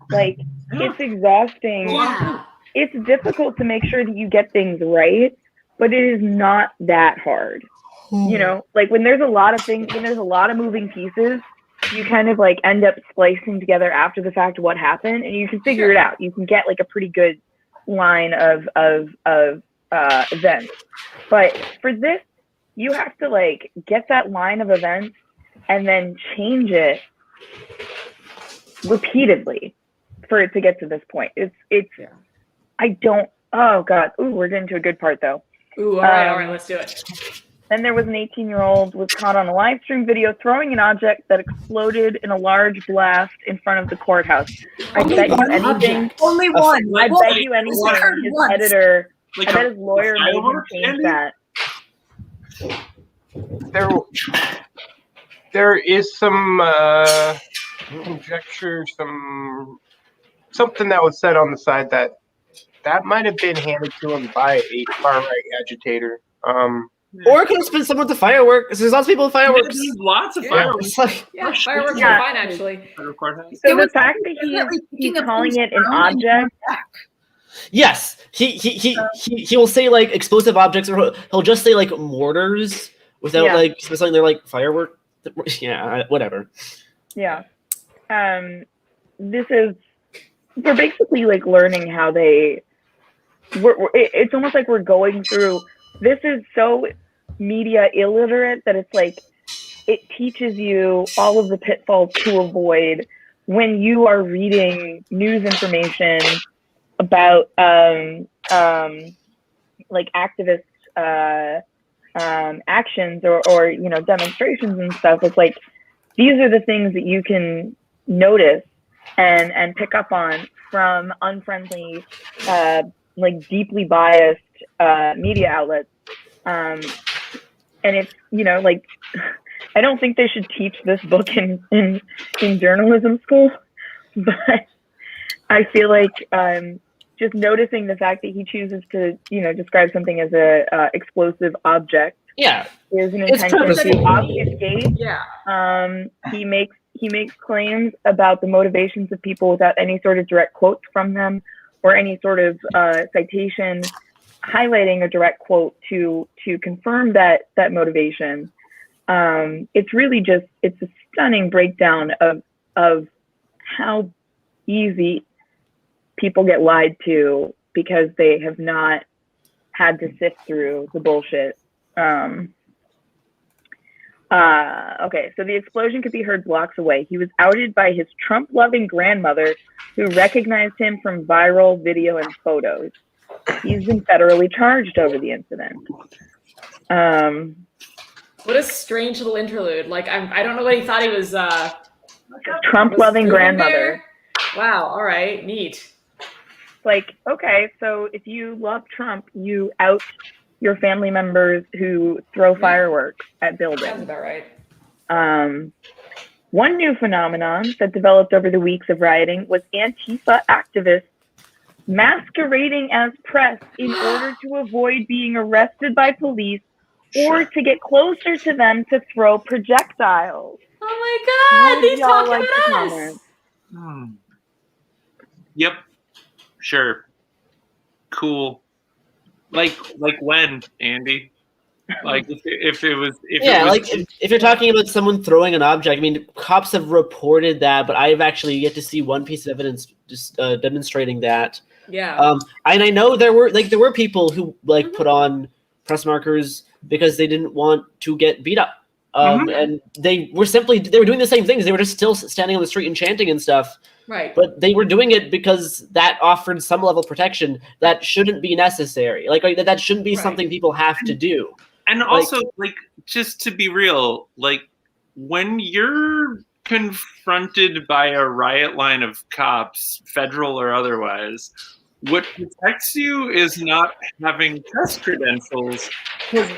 Like it's exhausting. Yeah. It's difficult to make sure that you get things right, but it is not that hard. You know, like when there's a lot of things, when there's a lot of moving pieces, you kind of like end up splicing together after the fact what happened, and you can figure it out. You can get like a pretty good line of events. But for this, you have to like get that line of events and then change it repeatedly for it to get to this point. I don't, oh God. Ooh, we're getting to a good part though. Ooh, all right, let's do it. Then there was an 18-year-old was caught on a live stream video throwing an object that exploded in a large blast in front of the courthourse. I bet you anything. Only one. I bet you anything. His editor, I bet his lawyer made him change that. There is some conjecture, something that was said on the side that might have been handed to him by a far-right agitator. Or it could have been someone with the fireworks. There's lots of people with fireworks. There's lots of fireworks. Fireworks are fine actually. So the fact that he's calling it an object. Yes, he will say like explosive objects, or he'll just say like mortars without like something they're like firework yeah, whatever. Yeah. We're basically like learning how it's almost like we're going through, this is so media illiterate that it's like, it teaches you all of the pitfalls to avoid when you are reading news information about like activist actions or demonstrations and stuff. It's like, these are the things that you can notice and pick up on from unfriendly, like deeply biased media outlets. And it's, like, I don't think they should teach this book in journalism school, but I feel like just noticing the fact that he chooses to, describe something as a explosive object. Yeah, is an intention to obfuscate. Yeah. He makes claims about the motivations of people without any sort of direct quotes from them or any sort of citation highlighting a direct quote to confirm that motivation. It's really just, it's a stunning breakdown of how easy people get lied to because they have not had to sift through the bullshit. Okay, so the explosion could be heard blocks away. He was outed by his Trump-loving grandmother, who recognized him from viral video and photos. He's been federally charged over the incident. What a strange little interlude. Like, I don't know what he thought he was. Trump-loving grandmother. There? Wow. All right. Neat. Like, okay, so if you love Trump, you out your family members who throw fireworks at buildings. Sounds about right. One new phenomenon that developed over the weeks of rioting was Antifa activists masquerading as press in order to avoid being arrested by police or to get closer to them to throw projectiles. Oh my God, he's talking like about us. Yep. Sure. Cool. Like when, Andy? Like if you're talking about someone throwing an object, I mean, cops have reported that, but I've actually yet to see one piece of evidence just demonstrating that. Yeah. And I know there were people who put on press markers because they didn't want to get beat up. And they were doing the same things. They were just still standing on the street and chanting and stuff. Right. But they were doing it because that offered some level of protection that shouldn't be necessary. Like that shouldn't be something people have to do. And also, just to be real, when you're confronted by a riot line of cops, federal or otherwise, what protects you is not having press credentials, because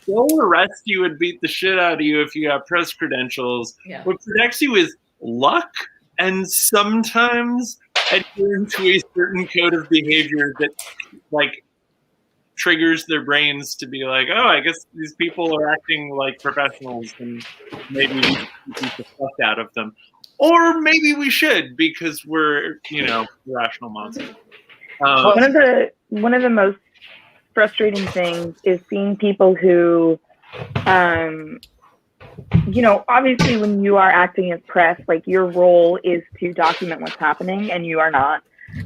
they'll arrest you and beat the shit out of you if you have press credentials. Yeah. What protects you is luck and sometimes adhering to a certain code of behavior that triggers their brains to be like, oh, I guess these people are acting like professionals and maybe we should beat the fuck out of them. Or maybe we should because we're, rational monsters. One of the most frustrating things is seeing people who, obviously when you are acting as press, your role is to document what's happening and you are not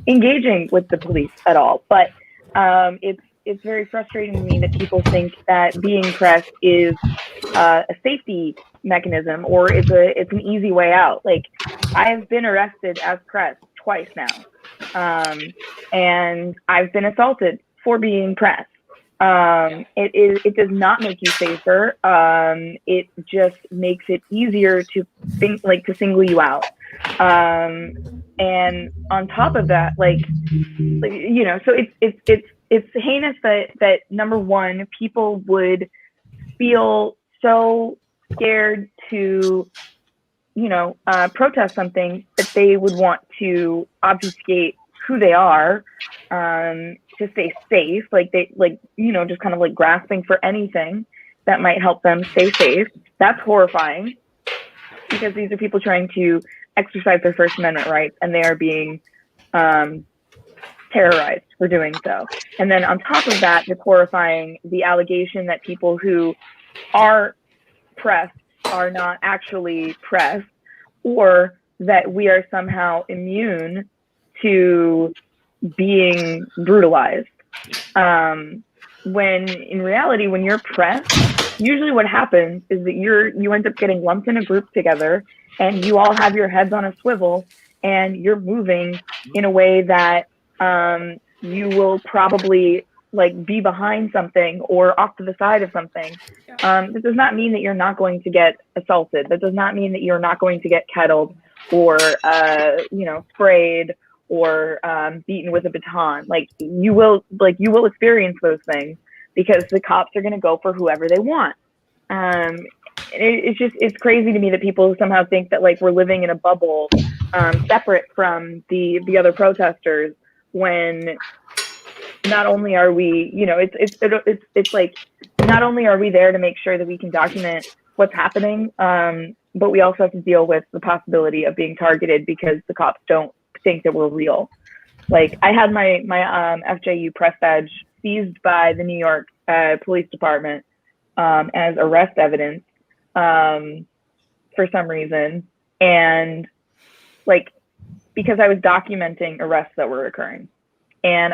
engaging with the police at all. But it's very frustrating to me that people think that being press is a safety mechanism or it's an easy way out. I have been arrested as press twice now. And I've been assaulted for being press. It does not make you safer. It just makes it easier to single you out. And on top of that, so it's heinous that number one, people would feel so scared to protest something that they would want to obfuscate who they are, to stay safe, just kind of grasping for anything that might help them stay safe. That's horrifying because these are people trying to exercise their First Amendment rights and they are being terrorized for doing so. And then on top of that, it's horrifying the allegation that people who are pressed are not actually press, or that we are somehow immune to being brutalized. When in reality, when you're pressed, usually what happens is that you end up getting lumped in a group together, and you all have your heads on a swivel, and you're moving in a way that you will probably like be behind something or off to the side of something. That does not mean that you're not going to get assaulted. That does not mean that you're not going to get kettled or sprayed or beaten with a baton. Like you will experience those things because the cops are going to go for whoever they want. It's crazy to me that people somehow think that like we're living in a bubble separate from the other protesters, when not only are we, it's like not only are we there to make sure that we can document what's happening, but we also have to deal with the possibility of being targeted because the cops don't think that we're real. Like I had my FJU press badge seized by the New York Police Department as arrest evidence for some reason, and like because I was documenting arrests that were occurring. And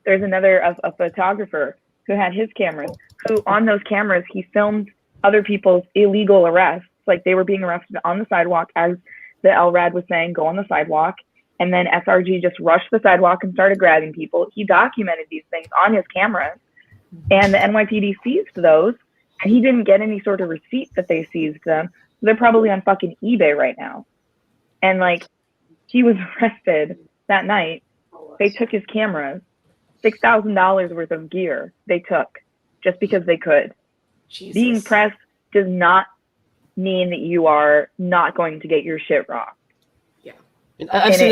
there's a photographer who had his cameras, who on those cameras, he filmed other people's illegal arrests. Like they were being arrested on the sidewalk, as the LRAD was saying, go on the sidewalk. And then SRG just rushed the sidewalk and started grabbing people. He documented these things on his cameras, and the NYPD seized those, and he didn't get any sort of receipt that they seized them. So they're probably on fucking eBay right now. And like, he was arrested that night. They took his cameras, $6,000 worth of gear they took just because they could. Jesus. Being pressed does not mean that you are not going to get your shit rocked. Yeah. I've seen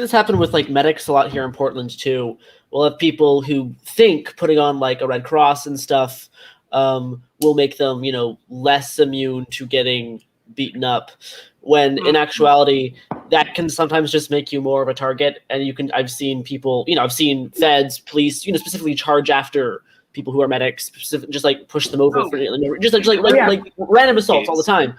this happen with like medics a lot here in Portland too. We'll have people who think putting on like a Red Cross and stuff will make them, less immune to getting beaten up, when in actuality that can sometimes just make you more of a target. And I've seen people, I've seen feds, police, specifically charge after people who are medics, just like push them over for just like random assaults all the time.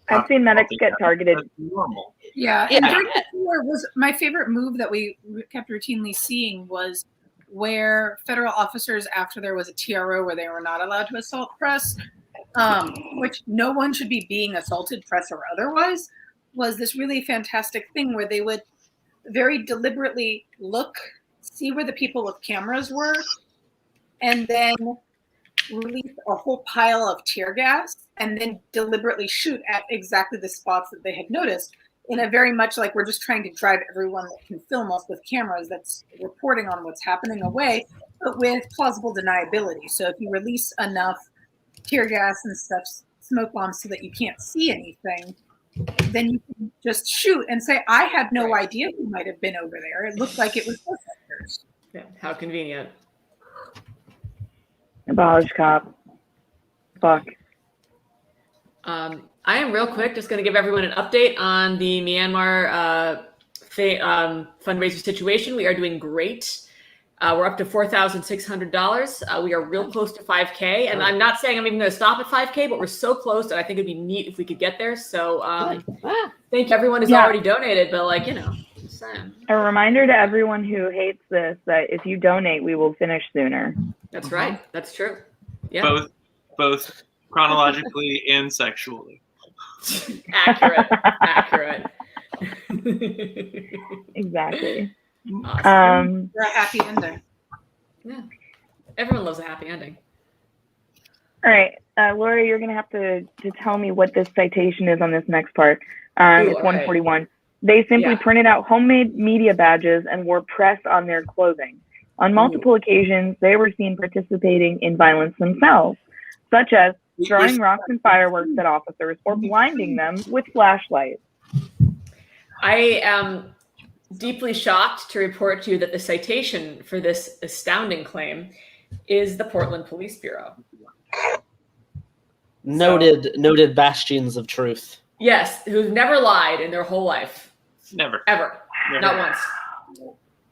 I've seen medics get targeted. Normal. Yeah, and during the war was my favorite move that we kept routinely seeing was where federal officers, after there was a TRO where they were not allowed to assault press, which no one should be being assaulted, press or otherwise, was this really fantastic thing where they would very deliberately see where the people with cameras were, and then release a whole pile of tear gas, and then deliberately shoot at exactly the spots that they had noticed, in a very much like we're just trying to drive everyone that can film us with cameras that's reporting on what's happening away, but with plausible deniability. So if you release enough tear gas and stuff, smoke bombs, so that you can't see anything, then you can just shoot and say, I had no idea who might have been over there. It looked like it was protesters. Yeah, how convenient. Abolish cop. Fuck. I am real quick just going to give everyone an update on the Myanmar fundraiser situation. We are doing great. We're up to $4,600. We are real close to 5K. And I'm not saying I'm even going to stop at 5K, but we're so close that I think it'd be neat if we could get there. So thank you, everyone who's already donated, but just saying. A reminder to everyone who hates this that if you donate, we will finish sooner. That's right. That's true. Yeah. Both chronologically and sexually. Accurate. Exactly. Awesome. For a happy ending. Yeah. Everyone loves a happy ending. All right. Laura, you're going to have to tell me what this citation is on this next part. It's 141. Right. They simply printed out homemade media badges and wore press on their clothing. On multiple occasions, they were seen participating in violence themselves, such as throwing rocks and fireworks at officers or blinding them with flashlights. I am deeply shocked to report to you that the citation for this astounding claim is the Portland Police Bureau. Noted bastions of truth. Yes, who've never lied in their whole life. Never. Ever. Not once.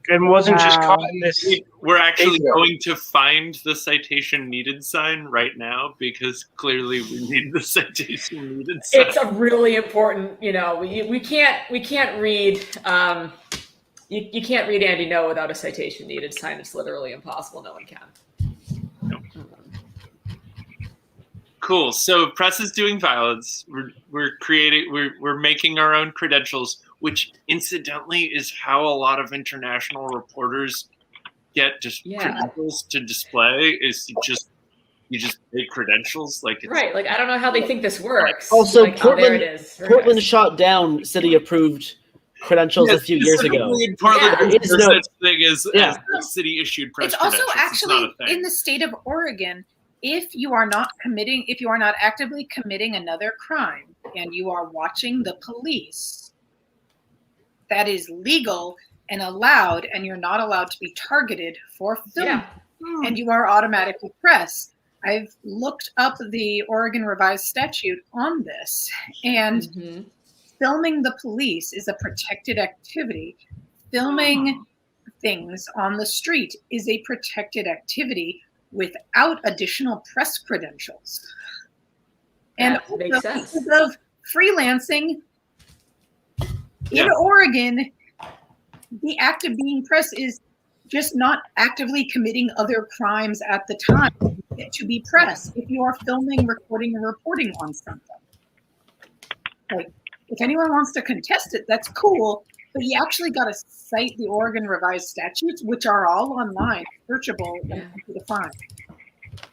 and wasn't just Wow. caught in this. We're actually Bingo. going to find the citation needed sign right now because clearly we need the citation needed sign. It's a really important, we can't read you can't read Andy Ngo without a citation needed sign. It's literally impossible. No one can. Cool. So press is doing violence. We're making our own credentials, which incidentally is how a lot of international reporters get just credentials to display. Is you just make credentials like it's, Right. Like I don't know how they think this works. Also, like, there Portland, it is. Very Portland nice. shot down city-approved credentials a few years ago. In Portland, Yeah. there's no such thing as city-issued press It's also credentials. actually it's not a thing. in the state of Oregon. If you are not actively committing another crime and you are watching the police, that is legal and allowed, and you're not allowed to be targeted for film, and you are automatically press. I've looked up the Oregon revised statute on this, and filming the police is a protected activity. Filming things on the street is a protected activity without additional press credentials. And That makes sense. because of freelancing in Oregon, the act of being press is just not actively committing other crimes at the time to be press if you are filming, recording, or reporting on something. Like, if anyone wants to contest it, that's cool, but you actually got to cite the Oregon revised statutes, which are all online, searchable, and easy to find.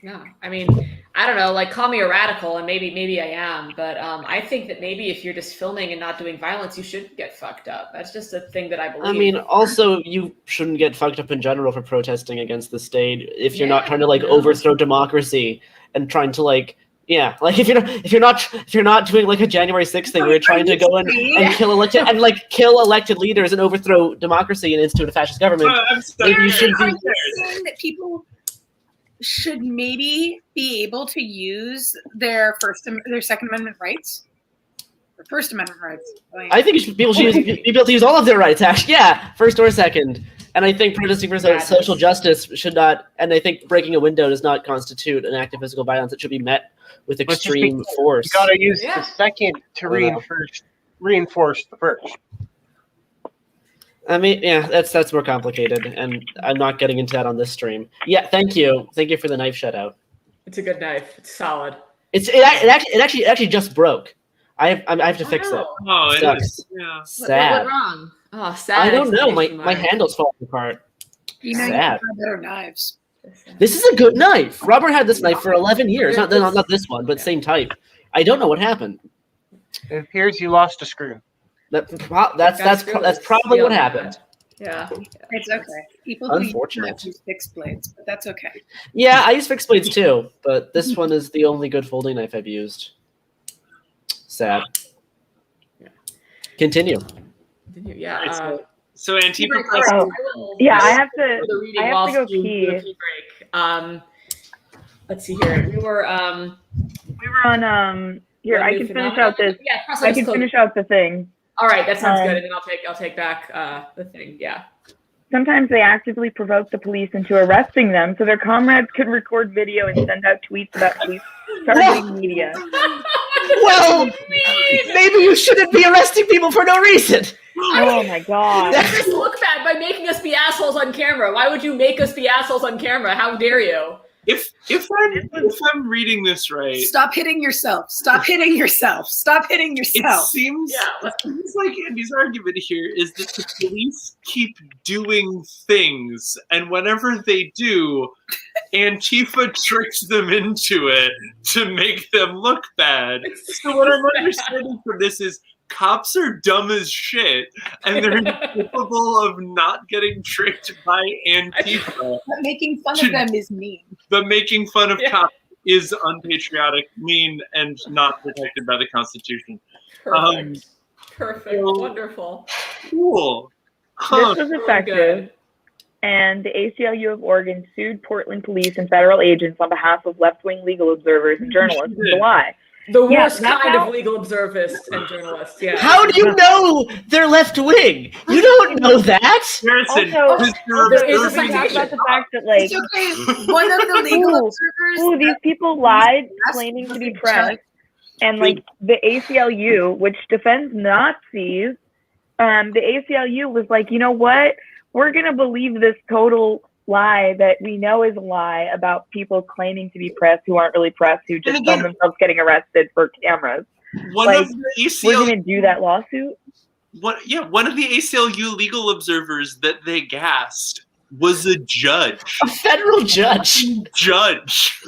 Yeah, I mean, I don't know, like call me a radical, and maybe I am, but I think that maybe if you're just filming and not doing violence, you shouldn't get fucked up. That's just a thing that I believe. I mean, also, you shouldn't get fucked up in general for protesting against the state if you're not trying to overthrow democracy and trying to if you're not doing like a January 6th thing where you're trying to go in and kill elected leaders and overthrow democracy and institute a fascist government. Maybe you should Are you saying that people should maybe be able to use their Second Amendment rights? Or First Amendment rights? I think people should be able to use all of their rights, actually. Yeah, first or second. And I think protesting for social justice should not, and I think breaking a window does not constitute an act of physical violence. It should be met with extreme force. You gotta use the second to reinforce the first. I mean, that's more complicated, and I'm not getting into that on this stream. Yeah, thank you for the knife shutout. It's a good knife. It's solid. It actually just broke. I have to fix it. Oh, it Sucks. is. Yeah. Sad. What went wrong? Oh, sad. I don't know. My handle's falling apart. You Sad. can buy better knives. This is a good knife. Robert had this knife for 11 years. Not this one, but same type. I don't know what happened. It appears you lost a screw. That's probably what happened. Yeah. It's okay. People who Unfortunate. use fixed blades, but that's okay. Yeah, I use fixed blades too, but this one is the only good folding knife I've used. Sad. Yeah. Continue. Yeah. So Antifa I have to go pee. Break. Let's see here. We were on here. I can finish out this. Yeah, I can finish out the thing. All right, that sounds good, and then I'll take back the thing. Yeah. Sometimes they actively provoke the police into arresting them so their comrades could record video and send out tweets about police targeting media. Well, maybe you shouldn't be arresting people for no reason. Oh my god. You just look bad by making us be assholes on camera. Why would you make us be assholes on camera? How dare you? If I'm reading this right, Stop hitting yourself. Stop hitting yourself. Stop hitting it yourself. seems like Andy's argument here is that the police keep doing things, and whenever they do, Antifa tricks them into it to make them look bad. So what I'm understanding from this is cops are dumb as shit, and they're capable of not getting tricked by Antifa. But making fun of them is mean. But making fun of cops is unpatriotic, mean, and not protected by the Constitution. Perfect. Wonderful. Cool. This was effective, and the ACLU of Oregon sued Portland police and federal agents on behalf of left-wing legal observers and journalists in July. The Yeah, worst that's kind how- of legal observers and journalists. Yeah. How do you know they're left wing? You don't know that. Harrison, Also- Mr. there is a we talk citation. about the fact that like, It's okay. One of the legal observers. these people lied claiming to be press, and like the ACLU, which defends Nazis, the ACLU was like, you know what? We're gonna believe this total lie that we know is a lie about people claiming to be press who aren't really press, who just film themselves getting arrested for cameras. One Like, of the We're ACLU, gonna do that lawsuit. one of the ACLU legal observers that they gassed was a judge. A federal judge. Judge.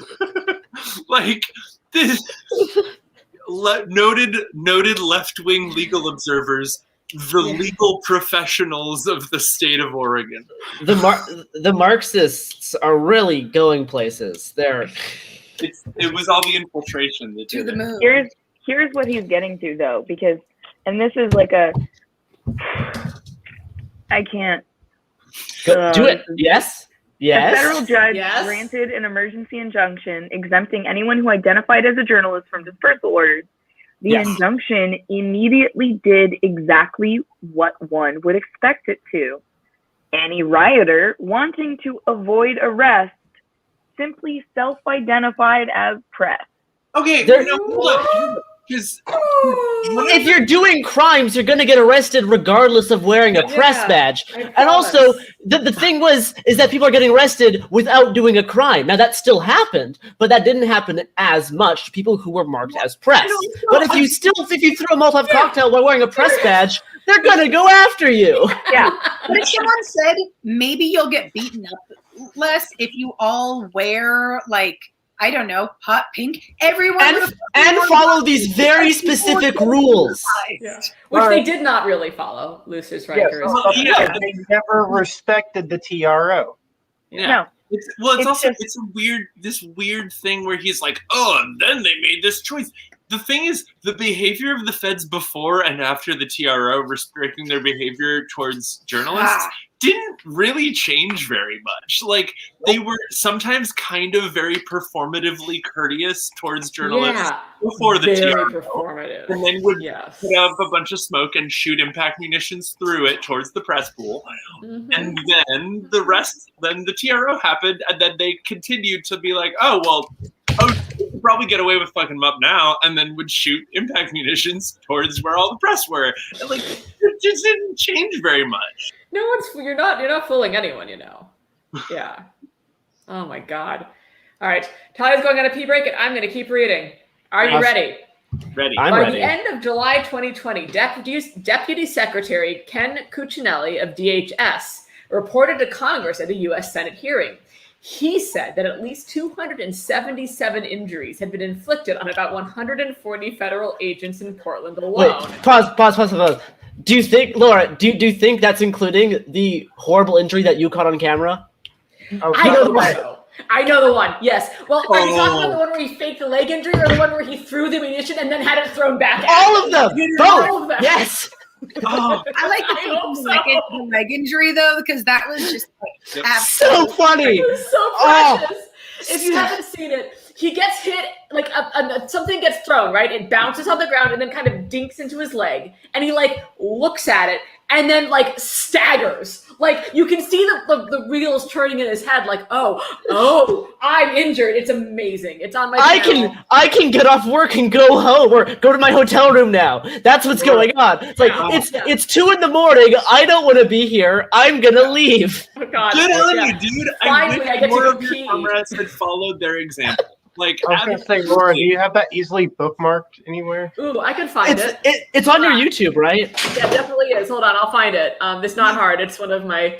Like this noted left-wing legal observers, the legal professionals of the state of Oregon. The Marxists are really going places. It was all the infiltration that To did the it. moon. Here's what he's getting to though, because, and this is like I can't. Do it. Yes. A federal Yes. judge Yes. granted an emergency injunction exempting anyone who identified as a journalist from dispersal orders. The Yes. injunction immediately did exactly what one would expect it to. Any rioter wanting to avoid arrest simply self-identified as press. Okay, There- no, hold up. Because If you're doing crimes, you're going to get arrested regardless of wearing a press Yeah, badge. I And also, promise. the thing is that people are getting arrested without doing a crime. Now, that still happened, but that didn't happen as much to people who were marked as press. But if you throw a Molotov cocktail while wearing a press badge, they're going to go after you. Yeah. But if someone said maybe you'll get beaten up less if you all wear like, I don't know, hot pink. Everyone would And follow these very specific rules. Yeah. Which they did not really follow, Lucius Yes, Riker. Well, yeah. they never respected the TRO. yeah. No. It's this weird thing where he's like, oh, and then they made this choice. The thing is, the behavior of the feds before and after the TRO restricting their behavior towards journalists didn't really change very much. Like, they were sometimes kind of very performatively courteous towards journalists before the very TRO. performative. And then would Yes. put up a bunch of smoke and shoot impact munitions through it towards the press pool. Mhm. And then the TRO happened, and then they continued to be like, we could probably get away with fucking them up now, and then would shoot impact munitions towards where all the press were. And like, it just didn't change very much. You're not fooling anyone, you know. Yeah. Oh my God. All right. Talia's going on a pee break, and I'm going to keep reading. Are you Awesome. ready? Ready. I'm By ready. the end of July 2020, Deputy Secretary Ken Cuccinelli of DHS reported to Congress at a U.S. Senate hearing. He said that at least 277 injuries had been inflicted on about 140 federal agents in Portland alone. Wait, pause. Do you think, Laura, do you think that's including the horrible injury that you caught on camera? Oh, I know the God. one. I know the one. Yes. Well, are you talking about the one where he faked the leg injury, or the one where he threw the munition and then had it thrown back at All him? of them. All Both. of them. Yes. Oh, I like I hope the so. leg injury though, because that was just like Yep. So funny. It was so Oh. precious. If you haven't seen it, he gets hit, like something gets thrown, right? It bounces on the ground and then kind of dinks into his leg. And he like looks at it and then like staggers. Like you can see the reels turning in his head like, oh, I'm injured. It's amazing. It's on my channel. I can get off work and go home or go to my hotel room now. That's what's going on. It's like Yeah. it's 2 a.m. I don't want to be here. I'm gonna leave. Oh, God. good on Yeah. you, dude. Finally, I I get wish to more go of your pee. comrades had followed their example. Like, I was going to say, Laura, do you have that easily bookmarked anywhere? Ooh, I can find it. It's on your YouTube, right? Yeah, it definitely is. Hold on, I'll find it. It's not hard. It's one of my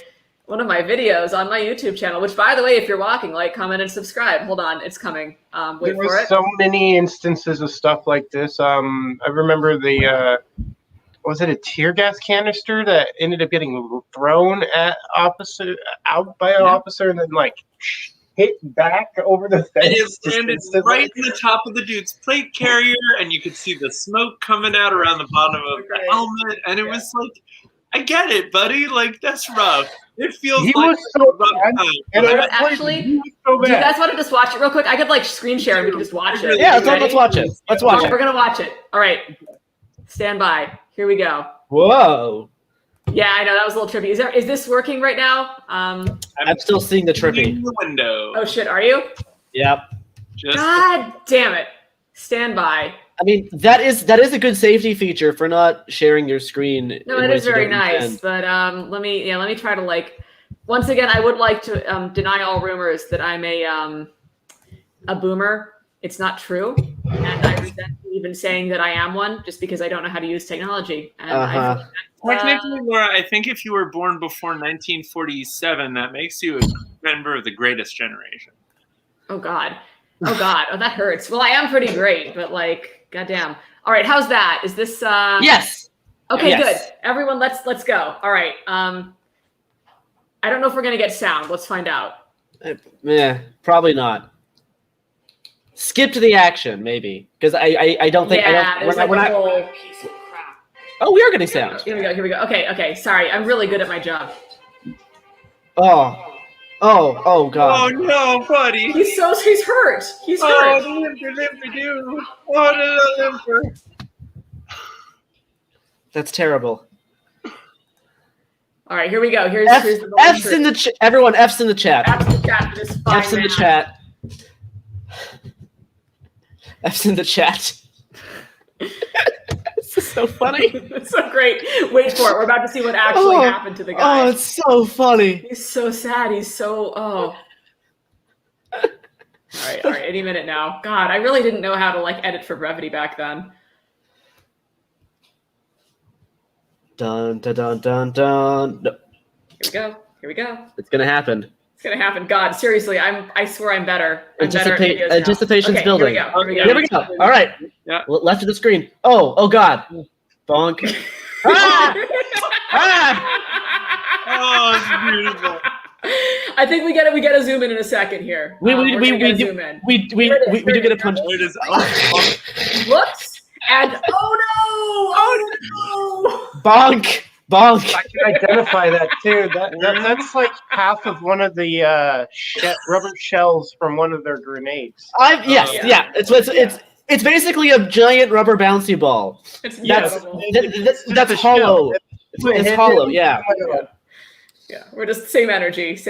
videos on my YouTube channel. Which, by the way, if you're walking, like, comment, and subscribe. Hold on, it's coming. Wait There for was it. so many instances of stuff like this. I remember was it a tear gas canister that ended up getting thrown out by an officer and then like hit back over the and fence? it's right in the top of the dude's plate carrier, and you could see the smoke coming out around the bottom of the helmet, and it was like, I get it, buddy. Like, that's rough. It feels He like was so rough bad. time. And But I actually, he was so do you bad. guys want to just watch it real quick? I could like screen share and we can just watch it. Yeah, You ready? let's watch it. Let's All watch right, it. we're gonna watch it. All right, stand by. Here we go. Whoa. Yeah, I know that was a little trippy. Is this working right now? I'm still seeing the trippy. In the window. Oh shit, are you? Yep. Just God damn it! Stand by. I mean, that is a good safety feature for not sharing your screen. No, in it ways is you very don't nice. intend. But let me try to like. Once again, I would like to deny all rumors that I'm a boomer. It's not true, and I resent even saying that I am one, just because I don't know how to use technology. And I feel like that's, technically, Laura, I think if you were born before 1947, that makes you a member of the greatest generation. oh god, oh that hurts. Well, I am pretty great, but like, goddamn. All right, how's that? Is this? Yes. Okay, Yes. good. Everyone, let's go. All right. I don't know if we're gonna get sound. Let's find out. Yeah, probably not. Skip to the action, maybe, because I don't think Yeah, there's like we're a not. whole piece of crap. Oh, we are getting sound. Here we go. Okay. Sorry, I'm really good at my job. Oh Oh God. no, buddy! He's hurt. He's Oh, hurt. the limper do. Oh, the limper. That's terrible. All right, here we go. Here's the F's in the everyone. F's in the chat. F's in the chat for this fine F's in the man. chat. F's in the chat. This is so funny. It's so great. Wait for it. We're about to see what actually happened to the guy. Oh, it's so funny. He's so sad. He's so All right. Any minute now. God, I really didn't know how to like edit for brevity back then. Dun dun dun dun dun. No, Here we go. it's gonna happen. It's gonna happen. God, seriously, I swear I'm better. I'm better at videos now. Anticipation's Okay, building. Here we go. Here we go. All right. Yeah. Left of the screen. Oh God. Bonk. Ah! Oh, it's beautiful. I think we gotta zoom in a second here. We We're gonna do zoom in. we do get a punch. It is. Looks and oh no! Bonk. I can identify that too. That's like half of one of the rubber shells from one of their grenades. Yes. Yeah. Yeah. It's basically a giant rubber bouncy ball. It's That's incredible. that's hollow. It's hollow. Yeah. Yeah, we're just same energy as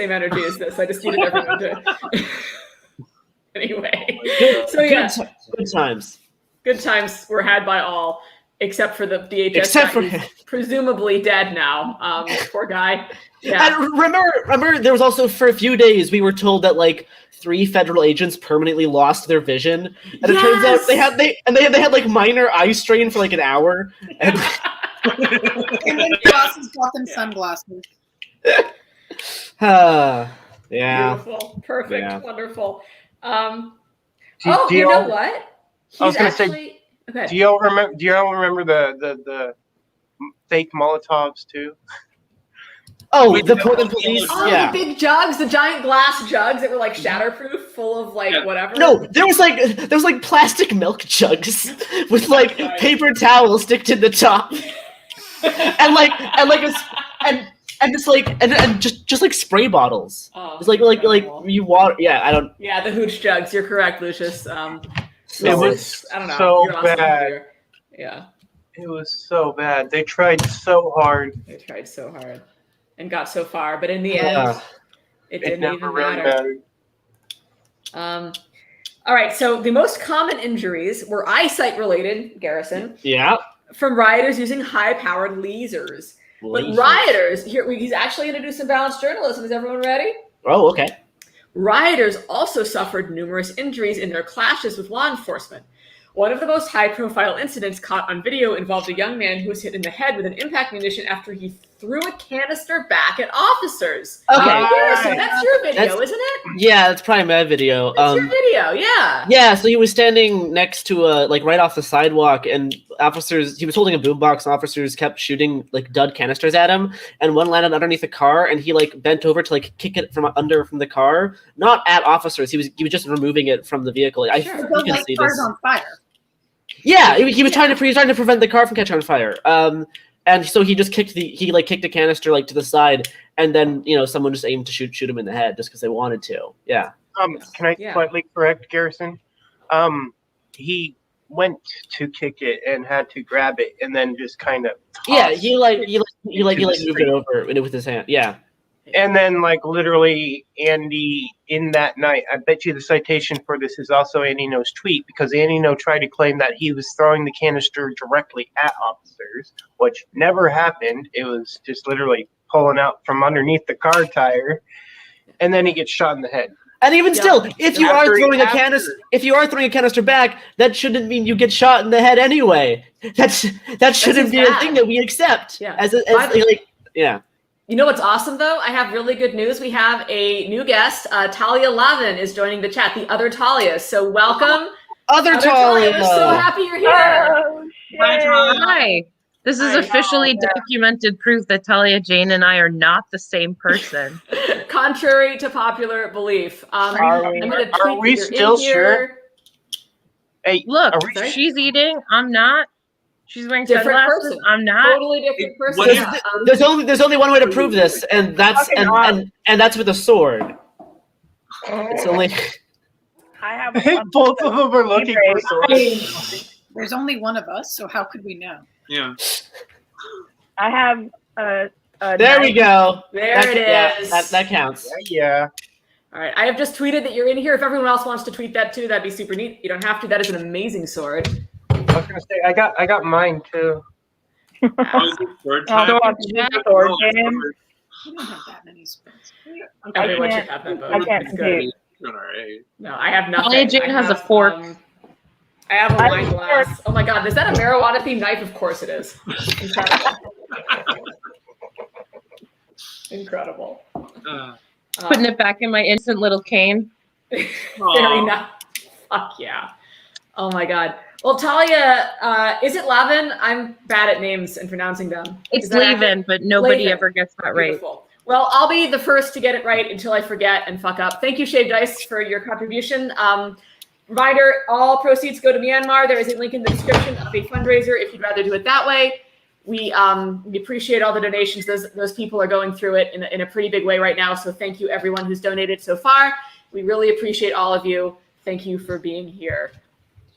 this. I just needed everyone to. Anyway, so yeah, Good times. good times were had by all, except for the VHS Except guy for who's presumably dead now. Poor guy. Yeah. And remember, there was also for a few days we were told that like 3 federal agents permanently lost their vision, and it turns out they had like minor eye strain for like an hour. And And then glasses got them sunglasses. yeah. Beautiful, perfect, Yeah. wonderful. Do You you know all- what? I was gonna say, say. Okay. Do y'all remember the fake Molotovs too? Oh, Wait, the no, Portland no, police. Oh, Yeah. the big jugs, the giant glass jugs that were like shatterproof, full of like Yeah. whatever. No, there was like plastic milk jugs with like Right. paper towels stick to the top, and just like spray bottles. Oh, It's like incredible. you water. Yeah, I don't. Yeah, the hooch jugs. You're correct, Lucius. It So, was I don't know. so You're awesome, bad. dear. Yeah, It was so bad. They tried so hard. they tried so hard and got so far, but in the end, it It didn't never even really matter. mattered. All right, so the most common injuries were eyesight related, Garrison, yeah. from rioters using high-powered lasers. But Lasers. rioters, he's actually going to do some balanced journalism. Is everyone ready? Oh, okay. Rioters also suffered numerous injuries in their clashes with law enforcement. One of the most high-profile incidents caught on video involved a young man who was hit in the head with an impact munition after he threw a canister back at officers. Okay. Garrison, that's your video, isn't it? Yeah, that's probably my video. That's your video, yeah. Yeah, so he was standing next to like right off the sidewalk, and he was holding a boombox, and officers kept shooting like dud canisters at him, and one landed underneath the car, and he like bent over to like kick it from the car, not at officers. He was just removing it from the vehicle. Sure. You Those can like see cars this. on fire. Yeah, he was trying to prevent the car from catching on fire. and so he just kicked a canister like to the side, and then someone just aimed to shoot him in the head just because they wanted to. Yeah. Can I slightly correct Garrison? He went to kick it and had to grab it, and then just kind of he moved it over with his hand. Yeah. And then, like, literally, Andy, in that night, I bet you the citation for this is also Andy Ngo's tweet, because Andy Ngo tried to claim that he was throwing the canister directly at officers, which never happened. It was just literally pulling out from underneath the car tire, and then he gets shot in the head. And even still, if you are throwing a canister back, that shouldn't mean you get shot in the head anyway. That shouldn't be a thing that we accept. Yeah. Yeah. You know what's awesome, though? I have really good news. We have a new guest. Talia Lavin is joining the chat, the other Talia. So welcome. Other Talia. We're so happy you're here. Oh, shit. Hi. This is officially documented proof that Talia Jane and I are not the same person. Contrary to popular belief. I'm going to tweet Are we still sure? Hey, look, she's eating. I'm not. She's wearing different sunglasses. person. I'm not. Totally different person. There's only one way to prove this, and that's that's with a sword. It's only. I have both of them are looking for swords. There's only one of us, so how could we know? Yeah. I have There we go. There it is. That counts. Yeah. All right. I have just tweeted that you're in here. If everyone else wants to tweet that too, that'd be super neat. You don't have to. That is an amazing sword. I was gonna say I got mine too. sword game. We don't have that many swords. Everyone should have that book. I can't It's good. Right. No, I have nothing. Talia Jane has a fork. I have a wine glass. Oh my god, is that a marijuana themed knife? Of course it is. Incredible. Putting it back in my instant little cane. Very nice. Fuck yeah. Oh my god. Well, Talia, is it Lavin? I'm bad at names and pronouncing them. It's Lavin, but nobody Lavin. ever gets that right. Beautiful. Well, I'll be the first to get it right until I forget and fuck up. Thank you, Shaved Ice, for your contribution. Reminder, all proceeds go to Myanmar. There is a link in the description of a fundraiser if you'd rather do it that way. We appreciate all the donations. Those people are going through it in a pretty big way right now. So thank you, everyone who's donated so far. We really appreciate all of you. Thank you for being here.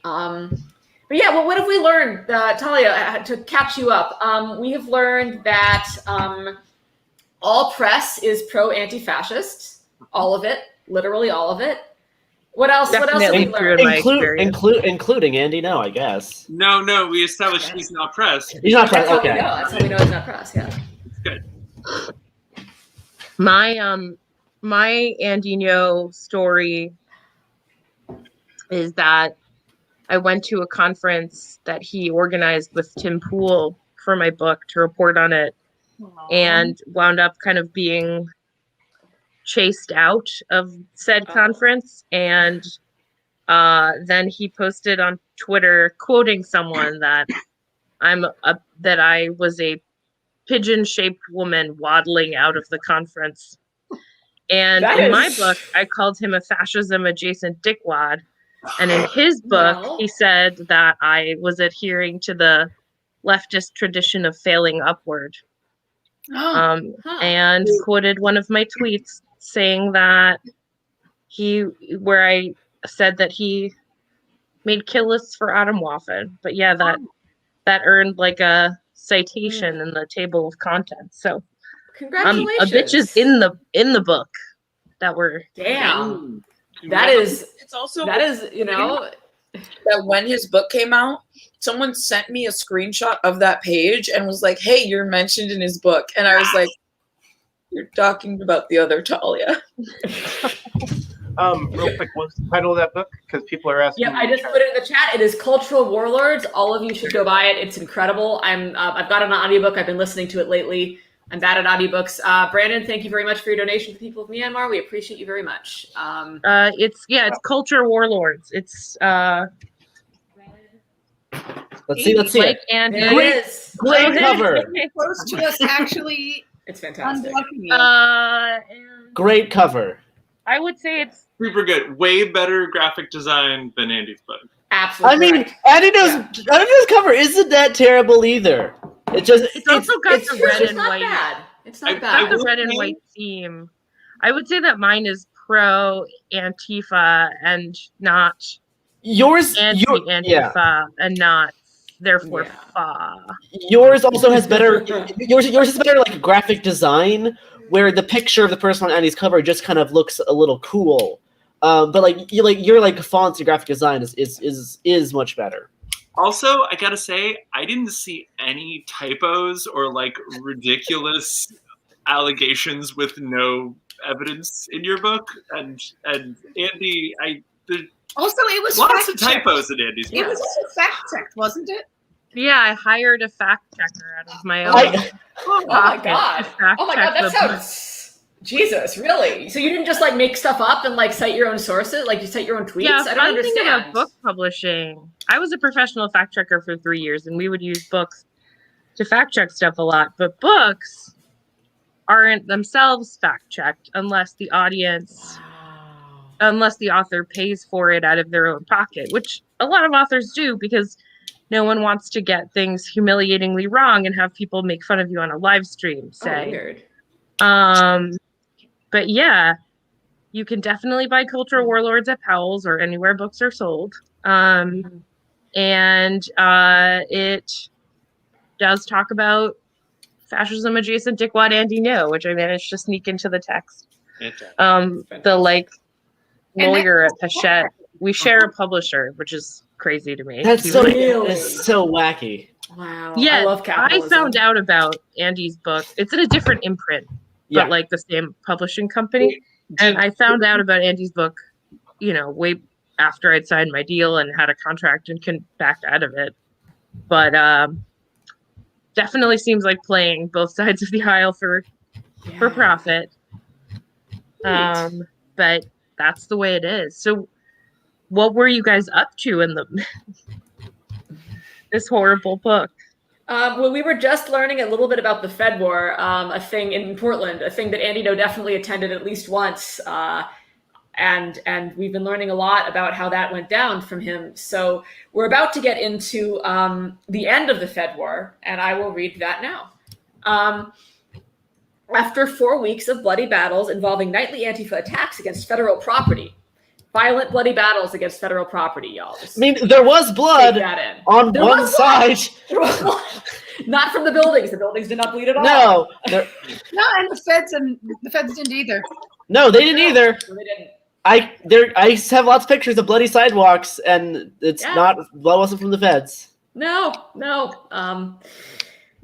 But yeah, well, what have we learned, Talia, to catch you up? We have learned that all press is pro-anti-fascist. All of it, literally all of it. What else? Definitely What else have we learned? Including Andy Ngo, I guess. No, we established he's not press. He's not press. Okay. That's how we know he's not press. Yeah. It's good. My Andy Ngo story is that I went to a conference that he organized with Tim Pool for my book to report on it, and wound up kind of being chased out of said conference. And then he posted on Twitter quoting someone that that I was a pigeon-shaped woman waddling out of the conference. And my book, I called him a fascism-adjacent dickwad. And in his book, he said that I was adhering to the leftist tradition of failing upward. And quoted one of my tweets saying that where I said that he made kill lists for Atomwaffen. But yeah, that earned like a citation in the table of contents. So congratulations. A bitch is in the book that we're damn. That is that when his book came out, someone sent me a screenshot of that page and was like, "Hey, you're mentioned in his book," and I was like, "You're talking about the other Talia." Real quick, what's the title of that book? Because people are asking. Yeah, I just put it in the chat. It is Cultural Warlords. All of you should go buy it. It's incredible. I've got an audiobook. I've been listening to it lately. I'm bad at audiobooks. Brandon, thank you very much for your donation to the people of Myanmar. We appreciate you very much. It's Culture Warlords. It's Let's see like, it. And great cover. Close to us, actually. It's fantastic. Great cover. I would say it's super good. Way better graphic design than Andy's book. Absolutely. I mean, Andy Ngo's cover isn't that terrible either. It's just It's also got it's the red It's and not white. bad. It's not I Got bad. the will red and say- white theme. I would say that mine is pro Antifa and not yours. anti Yeah. Antifa and not therefore Yeah. fa. Yours also has better. Yours has better like graphic design, where the picture of the person on Andy's cover just kind of looks a little cool. But your fonts and graphic design is much better. Also, I gotta say, I didn't see any typos or like ridiculous allegations with no evidence in your book. And Andy, Also, it was lots of fact-checked. typos in Andy's book. It was also fact-checked, wasn't it? Yeah, I hired a fact checker out of my own. Oh my pocket god. to fact Oh my god, check that the book. sounds Jesus, really? So you didn't just like make stuff up and like cite your own sources, like you cite your own tweets? Yeah, I don't fun thing understand. about book publishing. I was a professional fact checker for 3 years, and we would use books to fact check stuff a lot. But books aren't themselves fact checked unless the audience, unless the author pays for it out of their own pocket, which a lot of authors do because no one wants to get things humiliatingly wrong and have people make fun of you on a live stream. Oh, Say, weird. but yeah, you can definitely buy Cultural Warlords at Powell's or anywhere books are sold. And it does talk about fascism adjacent dickwad Andy Ngo, which I managed to sneak into the text. The like lawyer at Hachette, we share a publisher, which is crazy to me. That's He so was- it's so wacky. Wow. yeah, I love I capitalism. found out about Andy's book. It's in a different imprint, Yeah. but like the same publishing company. And I found out about Andy's book, way after I'd signed my deal and had a contract and can back out of it. But definitely seems like playing both sides of the aisle for profit. But that's the way it is. So what were you guys up to in this horrible book? Well, we were just learning a little bit about the Fed War, a thing in Portland, a thing that Andy Ngo definitely attended at least once. And we've been learning a lot about how that went down from him. So we're about to get into the end of the Fed War, and I will read that now. After 4 weeks of bloody battles involving nightly Antifa attacks against federal property, violent bloody battles against federal property, y'all. Just I mean, there was blood take that in. on There one was blood. side. There was blood. Not from the buildings. The buildings did not bleed at all. No, No, and the feds didn't either. no, they didn't either. No, they didn't. I have lots of pictures of bloody sidewalks, and it's Yeah. not blood wasn't from the feds. No.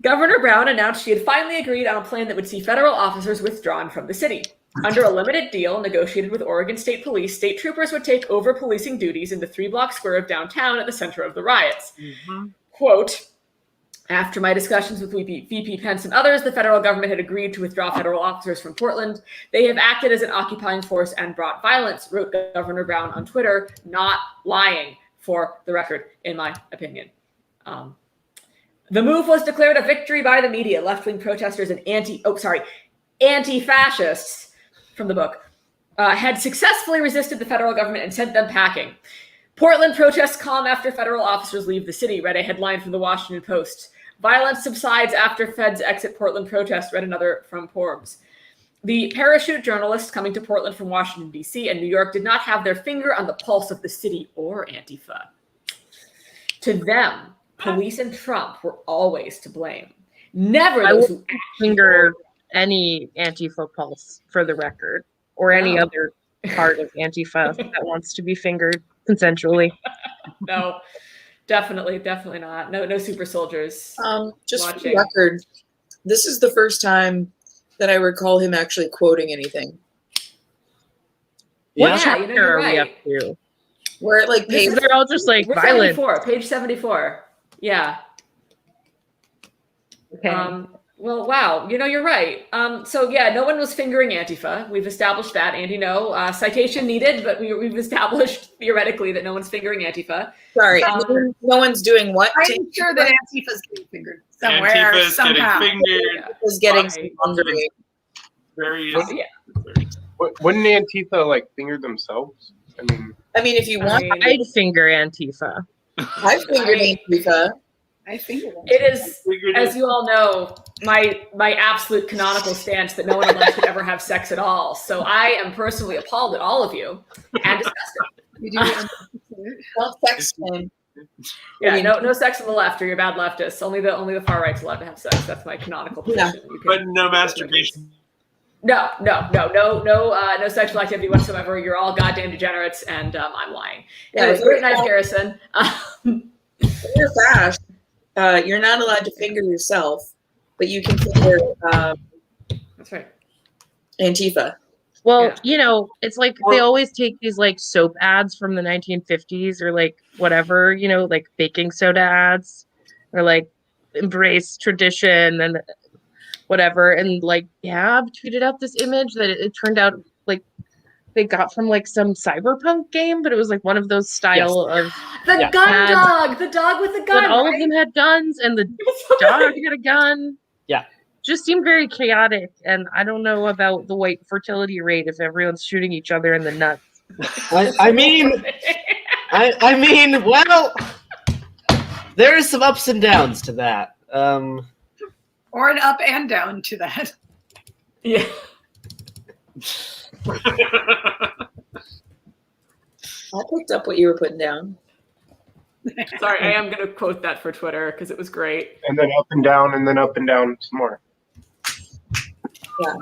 Governor Brown announced she had finally agreed on a plan that would see federal officers withdrawn from the city. Under a limited deal negotiated with Oregon State Police, state troopers would take over policing duties in the 3-block square of downtown at the center of the riots. Quote, after my discussions with VP Pence and others, the federal government had agreed to withdraw federal officers from Portland. They have acted as an occupying force and brought violence, wrote Governor Brown on Twitter, not lying, for the record, in my opinion. The move was declared a victory by the media. Left-wing protesters and anti-fascists, from the book, had successfully resisted the federal government and sent them packing. Portland protests calm after federal officers leave the city, read a headline from the Washington Post. Violence subsides after feds exit Portland protest, read another from Forbes. The parachute journalists coming to Portland from Washington, D.C. and New York did not have their finger on the pulse of the city or Antifa. To them, police and Trump were always to blame. Never I those would who finger any Antifa pulse, for the record, or any No. other part of Antifa that wants to be fingered consensually. No, definitely not. No super soldiers. Just for Watching. the record, this is the first time that I recall him actually quoting anything. Yeah. What Yeah, you know, chapter you're are we right. up to? Where it like This pays They're all just like We're violent. 74, page 74. Yeah. Okay. Well, wow. You know, you're right. So yeah, no one was fingering Antifa. We've established that. Andy, no citation needed, but we've established theoretically that no one's fingering Antifa. sorry, Um, no one's doing what? I'm sure that Antifa's getting fingered somewhere, Antifa's somehow. getting fingered. is getting Right. hungry. Various. Yeah. Wouldn't Antifa like finger themselves? I mean, I mean, if you want, I mean, I'd finger Antifa. I've fingered Antifa. I think It is, as you all know, my absolute canonical stance that no one in life should ever have sex at all. So I am personally appalled at all of you and disgusted. You do. Don't sex him. Yeah, no sex on the left, or you're bad leftists. Only the far right's allowed to have sex. That's my canonical position. You But no masturbation. No sexual activity whatsoever. You're all goddamn degenerates, and I'm lying. Anyways, great night, Garrison. You're fast. You're not allowed to finger yourself, but you can finger That's right. Antifa. Well, Yeah. it's like they always take these like soap ads from the 1950s or like whatever, like baking soda ads or like embrace tradition and whatever. And like, I've tweeted out this image that it turned out like they got from like some cyberpunk game, but it was like one of those style of the gun dog, the dog with the gun. But all of them had guns, and the dog had a gun. Yeah. Just seemed very chaotic, and I don't know about the white fertility rate if everyone's shooting each other in the nuts. I mean, well, there's some ups and downs to that. Or an up and down to that. Yeah. I picked up what you were putting down. Sorry, I am going to quote that for Twitter because it was great. And then up and down, and then up and down some more. Yeah.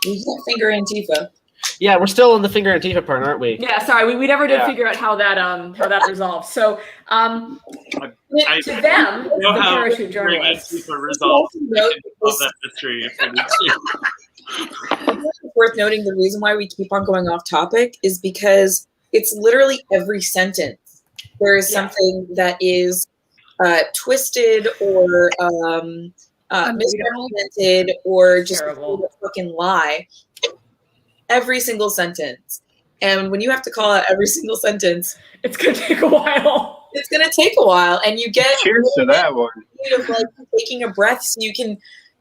You can't finger Antifa. Yeah, we're still in the finger Antifa part, aren't we? Yeah, sorry, we never did figure out how that resolved. So, to them, the parachute journalists. Antifa resolved that mystery if we need to. It's worth noting the reason why we keep on going off topic is because it's literally every sentence. There is something that is twisted or misrepresented or just a fucking lie. Every single sentence. And when you have to call out every single sentence, it's going to take a while. It's going to take a while. And you get cheers to that one. Of like taking a breath so you can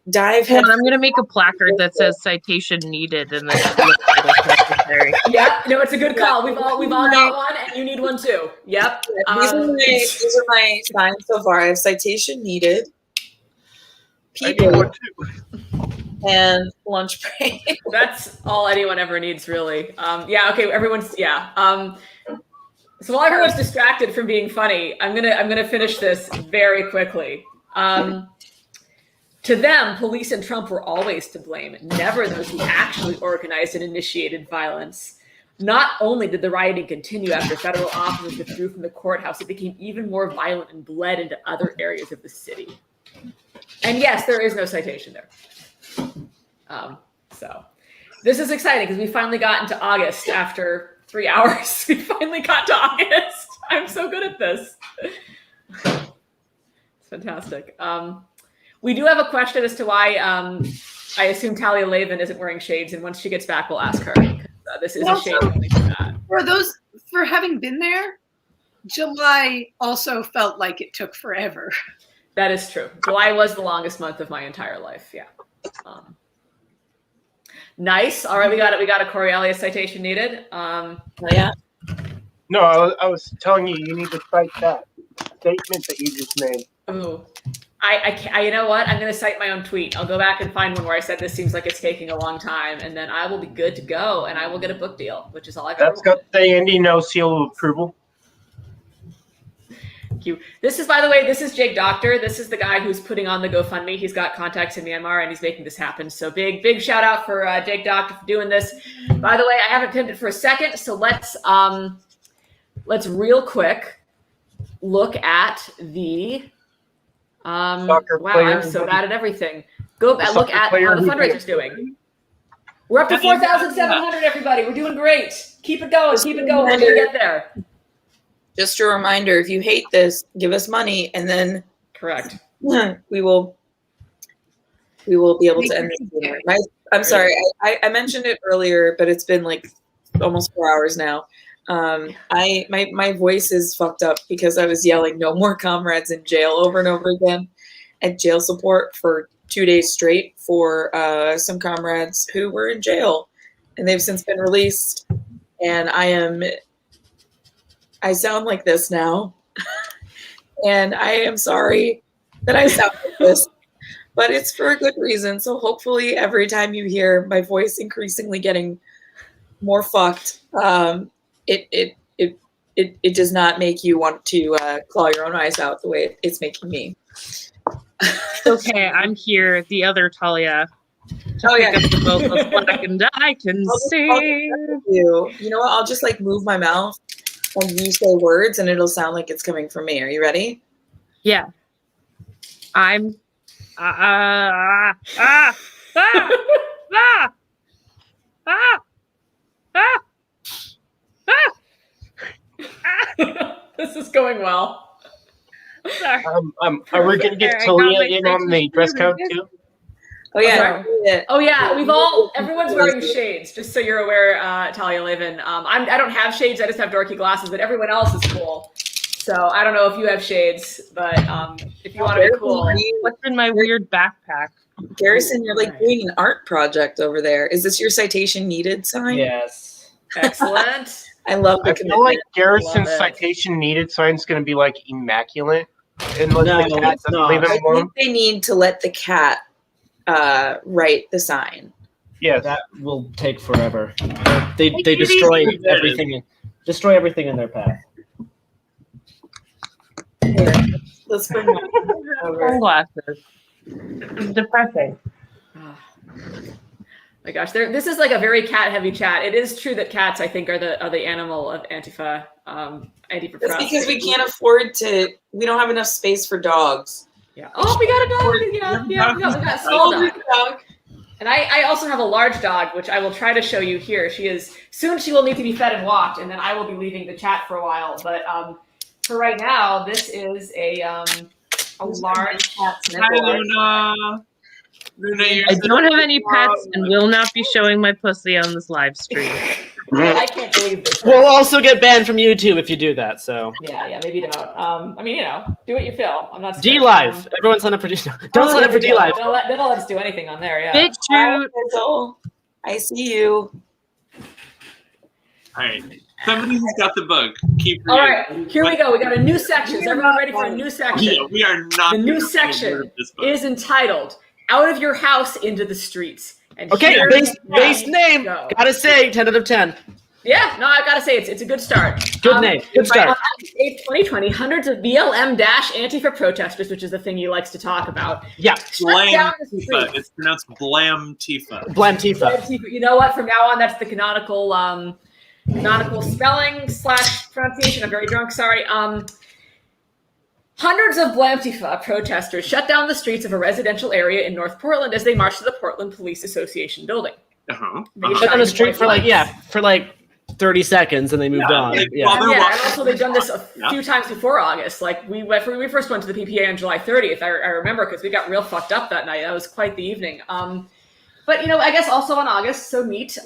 dive. And I'm going to make a placard that says citation needed and then necessary. Yep. No, it's a good call. We've all got one, and you need one too. Yep. These are my signs so far. I have citation needed. People. And lunch break. That's all anyone ever needs, really. Okay, everyone's so while everyone's distracted from being funny, I'm gonna finish this very quickly. To them, police and Trump were always to blame, never those who actually organized and initiated violence. Not only did the rioting continue after federal officers withdrew from the courthouse, it became even more violent and bled into other areas of the city. And yes, there is no citation there. So this is exciting because we finally got into August after 3 hours. We finally got to August. I'm so good at this. It's fantastic. We do have a question as to why I assume Talia Lavin isn't wearing shades, and once she gets back, we'll ask her. This is a shade only for that. For having been there, July also felt like it took forever. That is true. July was the longest month of my entire life. Yeah. Nice. All right, we got a Coriolis citation needed. Yeah. No, I was telling you need to cite that statement that you just made. Oh, I you know what? I'm going to cite my own tweet. I'll go back and find one where I said this seems like it's taking a long time, and then I will be good to go, and I will get a book deal, which is all I've ever wanted. That's got the Andy Ngo seal of approval. Thank you. This is, by the way, this is Jake Doctor. This is the guy who's putting on the GoFundMe. He's got contacts in Myanmar, and he's making this happen. So big shout out for Jake Doctor for doing this. By the way, I haven't pinned it for a second, so let's real quick look at the wow, I'm so bad at everything. Go back, look at how the fundraiser's doing. We're up to 4,700, everybody. We're doing great. Keep it going. We're going to get there. Just a reminder, if you hate this, give us money, and then correct. We will be able to end this. I'm sorry, I mentioned it earlier, but it's been like almost 4 hours now. My voice is fucked up because I was yelling "No more comrades in jail" over and over again at jail support for 2 days straight for some comrades who were in jail, and they've since been released. And I sound like this now, and I am sorry. that I sound like this, but it's for a good reason. So hopefully every time you hear my voice increasingly getting more fucked, it does not make you want to claw your own eyes out the way it's making me. Okay, I'm here, the other Talia. Oh yeah, Pick up the vocals black and I can see. You know what? I'll just like move my mouth and you say words, and it'll sound like it's coming from me. Are you ready? Yeah. I'm This is going well. sorry. Are we gonna get I got Talia my in on the dress code too? Oh yeah. Oh yeah, everyone's wearing shades, just so you're aware, Talia Levin. I don't have shades, I just have dorky glasses, but everyone else is cool. So I don't know if you have shades, but if you want to be cool. What's in my weird backpack? Garrison, you're like doing an art project over there. Is this your citation needed sign? Yes. Excellent. I love the I feel like Garrison's Love it. citation needed sign's gonna be like immaculate. Unless No, the cat it's doesn't not. leave him I alone. think they need to let the cat write the sign. Yes. That will take forever. They destroy everything. Destroy everything in their path. Here, let's bring that over. Sunglasses. It's depressing. Oh my gosh, this is like a very cat-heavy chat. It is true that cats, I think, are the animal of Antifa. Antifa That's press. because we can't afford to. We don't have enough space for dogs. Yeah. Oh, we got a dog. Yeah, we got a small dog. And I also have a large dog, which I will try to show you here. Soon she will need to be fed and walked, and then I will be leaving the chat for a while. But for right now, this is a large cat. Hi, Luna. Luna, you're I don't have any pets and will not be showing my pussy on this live stream. I can't believe this. We'll also get banned from YouTube if you do that. So Yeah, maybe don't. I mean, do what you feel. I'm not. D Live. Everyone sign up for D. Don't sign up for D Live. They'll let us do anything on there. Yeah. Bitch shoot. I see you. all right. Somebody who's got the book. Keep All reading. right, here we go. We got a new section. Is everyone ready for a new section? Yeah, we are not. The new gonna section read this book. is entitled "Out of Your House into the Streets." And Okay, here base we name. go. Gotta say, 10 out of 10. Yeah, no, I gotta say it's a good start. Good name. Good start. On August 8th, 2020, hundreds of BLM-Antifa protesters, which is the thing he likes to talk about. Yeah. Shut down the Tifa. streets. It's pronounced Blam Tifa. Blam Tifa. You know what? From now on, that's the canonical spelling / pronunciation. I'm very drunk. Sorry. Hundreds of Blamtifa protesters shut down the streets of a residential area in North Portland as they marched to the Portland Police Association building. They Shut down the street for like 30 seconds and they moved on. like, Yeah. while they're And walking- also they've done this a few times before August. Like we first went to the PPA on July 30th. I remember because we got real fucked up that night. That was quite the evening. But I guess also on August, so neat.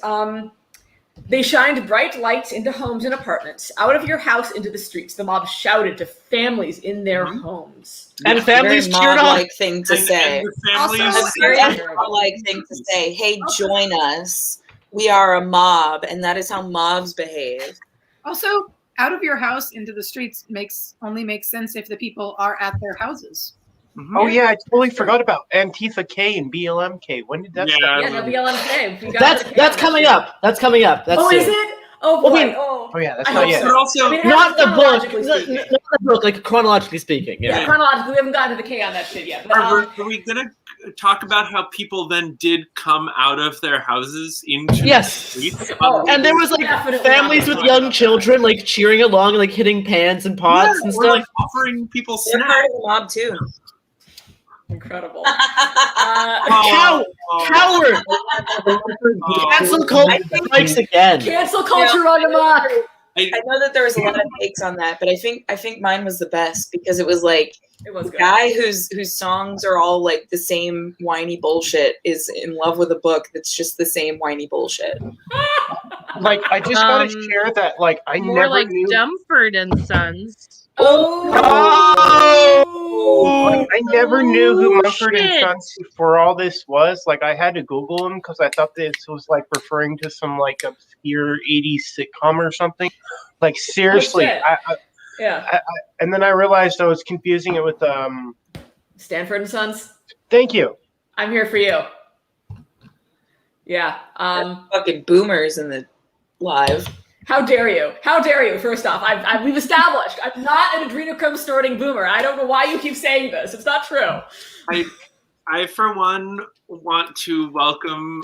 They shined bright lights into homes and apartments. Out of your house into the streets, the mob shouted to families in their homes. And families Very cheered on. mob-like thing to say. And the families, Also, A very mob-like thing to say. Hey, join us. We are a mob, and that is how mobs behave. Also, out of your house into the streets only makes sense if the people are at their houses. Oh yeah, I totally forgot about Antifa K and BLMK. When did that start? Yeah, no BLM. We got the That's coming up. That's coming up. That's Oh, soon. is it? Oh boy. I mean- oh Oh yeah, that's I not hope yet. so. but also, I mean, Not the book. chronologically Not speaking. the book, like chronologically speaking. Yeah, Yeah. chronologically, we haven't gotten to the K on that shit yet. But, are we gonna talk about how people then did come out of their houses into Yes. the streets? Oh, And there was like Definitely families not. with young children like cheering along and like hitting pans and pots and or stuff. like offering people They're snacks. part of the mob too. incredible. Coward! Cancel culture strikes again. Cancel culture run amok. I know that there was a lot of takes on that, but I think mine was the best because it was like It was the good. guy whose songs are all like the same whiny bullshit is in love with a book that's just the same whiny bullshit. Like I just gotta share that. Like I More never like knew. Dumford and Sons. Like, I never knew who Mumford and shit. Sons before all this was. Like I had to Google him because I thought this was like referring to some like obscure '80s sitcom or something. Like seriously, shit. Yeah. and then I realized I was confusing it with Stanford and Sons. Thank you. I'm here for you. Yeah. Fucking boomers in the live. How dare you? How dare you? First off, we've established I'm not an adrenochrome snorting boomer. I don't know why you keep saying this. It's not true. I for one want to welcome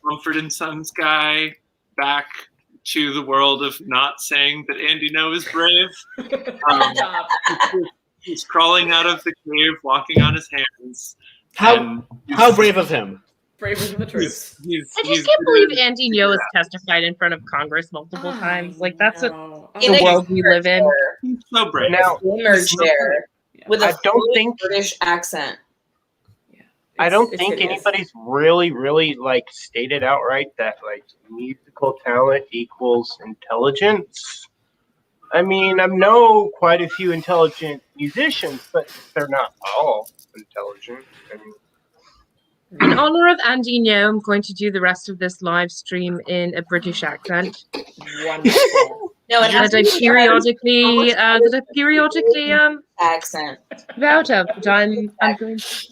Mumford and Sons guy back to the world of not saying that Andy Ngo is brave. He's crawling out of the cave, walking on his hands. How brave of him. Braver than the troops. I just can't believe Andy Ngo has testified in front of Congress multiple times. Like, that's the world we live in. He's so brave. Now, Boomer chair with a British accent. I don't think anybody's really like stated outright that like musical talent equals intelligence. I mean, I know quite a few intelligent musicians, but they're not all intelligent. I mean, in honor of Andy Ngo, I'm going to do the rest of this live stream in a British accent. Wonderful. No, and that I periodically accent. Vout up, but I'm going to.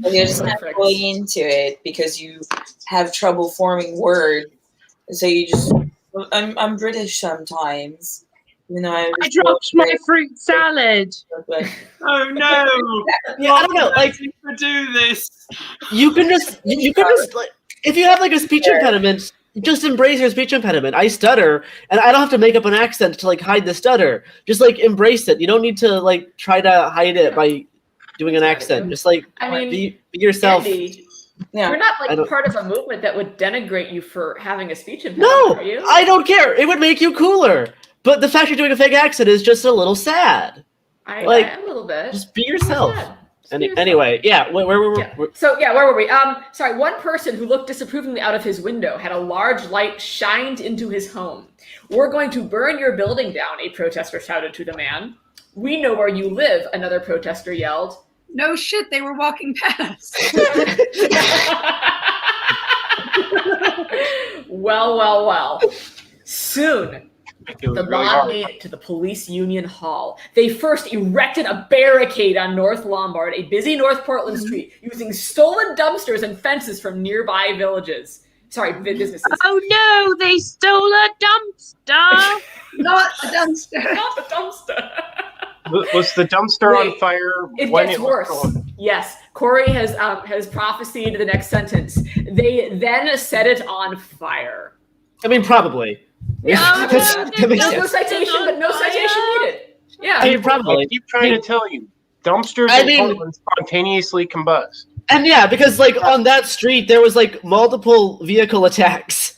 You're just not going into it because you have trouble forming words. So you just, I'm British sometimes. You know, I dropped my fruit salad. Oh no! Yeah, I don't know. Like, to do this, you can just like, if you have like a speech impediment, just embrace your speech impediment. I stutter, and I don't have to make up an accent to like hide the stutter. Just like embrace it. You don't need to like try to hide it by doing an accent. Just like be yourself. Andy, you're not like part of a movement that would denigrate you for having a speech impediment. No, are you? I don't care. It would make you cooler. But the fact you're doing a fake accent is just a little sad. I am a little bit. Just be yourself. Anyway, yeah. Where were we? So yeah, where were we? Sorry. One person who looked disapprovingly out of his window had a large light shined into his home. "We're going to burn your building down," a protester shouted to the man. "We know where you live," another protester yelled. No shit, they were walking past. Well. Soon, the mob made it to the police union hall. They first erected a barricade on North Lombard, a busy North Portland street, using stolen dumpsters and fences from nearby villages. Sorry, businesses. Oh no, they stole a dumpster. Not the dumpster. Not the dumpster. Was the dumpster on fire? It gets worse. Yes, Corey has prophesied the next sentence. They then set it on fire. I mean, probably. No citation, but no citation needed. Yeah, I mean, probably. I keep trying to tell you, dumpsters spontaneously combust. And yeah, because like on that street there was like multiple vehicle attacks.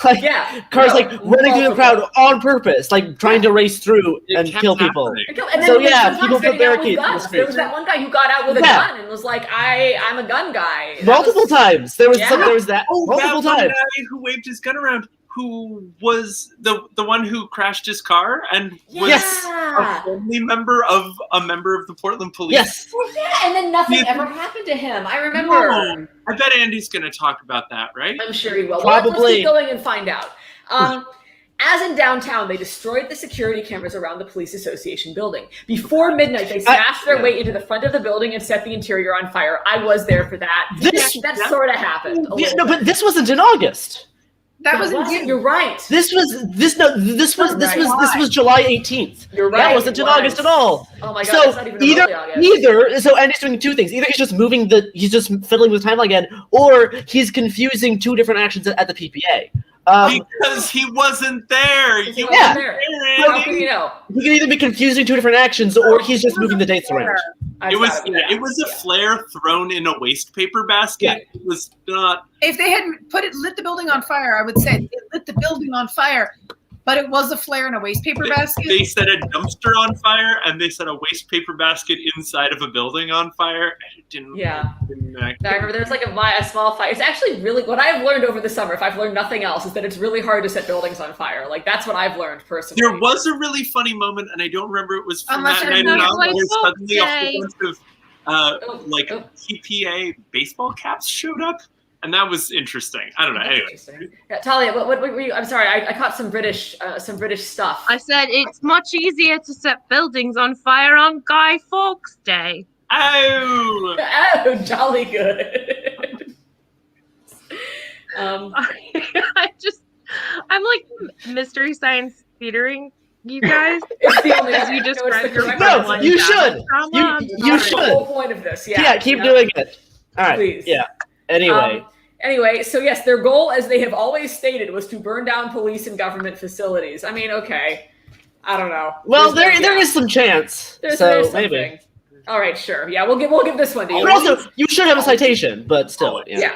Like cars like running through the crowd on purpose, like trying to race through and kill people. And so people put barricades in the street. There was that one guy who got out with a gun and was like, I'm a gun guy. Multiple times. There was that multiple times. One guy who waved his gun around, who was the one who crashed his car and was a family member of a member of the Portland Police. Yes. And then nothing ever happened to him. I remember. No. I bet Andy's going to talk about that, right? I'm sure he will. Probably. Let's keep going and find out. As in downtown, they destroyed the security cameras around the police association building. Before midnight, they smashed their way into the front of the building and set the interior on fire. I was there for that. That sort of happened. But this wasn't in August. That was in June. You're right. This was July 18th. You're right. That wasn't in August at all. Oh my god, so that's not even August. So Andy's doing two things. Either he's just he's just fiddling with timeline again, or he's confusing two different actions at the PPA. Because he wasn't there. He wasn't there. How can you know? He can either be confusing two different actions, or he's just moving the dates around. It was a flare thrown in a waste paper basket. Yeah. It was not. If they had lit the building on fire, I would say they lit the building on fire. But it was a flare in a waste paper basket. They set a dumpster on fire, and they set a waste paper basket inside of a building on fire. It didn't. I remember there was like a small fire. It's actually really what I've learned over the summer. If I've learned nothing else, is that it's really hard to set buildings on fire. Like that's what I've learned personally. There was a really funny moment, and I don't remember it was from that night at all. Where suddenly a whole bunch of TPA baseball caps showed up. And that was interesting. I don't know. Anyway, Talia, what were you? I'm sorry, I caught some British stuff. I said it's much easier to set buildings on fire on Guy Fawkes Day. Oh, Oh, jolly good. I'm like mystery science theatering you guys. It's the only As way. you No, it's describe the your correct No, answer. one you battle should. trauma. You That's the whole should. point of this. Yeah, keep doing it. All right. Please. Yeah. Anyway. Anyway, so yes, their goal, as they have always stated, was to burn down police and government facilities. I mean, okay, I don't know. Well, There's there is some chance. there's So something. maybe. All right, sure. Yeah, we'll give this one to you. But also, you should have a citation, but still. Yeah.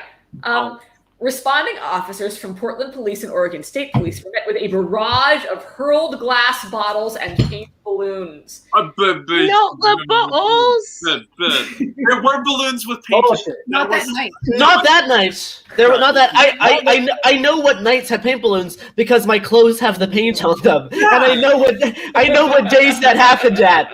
Responding officers from Portland Police and Oregon State Police were met with a barrage of hurled glass bottles and paint balloons. Not the bottles. There were balloons with paint. Not that night. Not that night. There were not that. I know what nights have paint balloons because my clothes have the paint on them, and I know what days that happened at.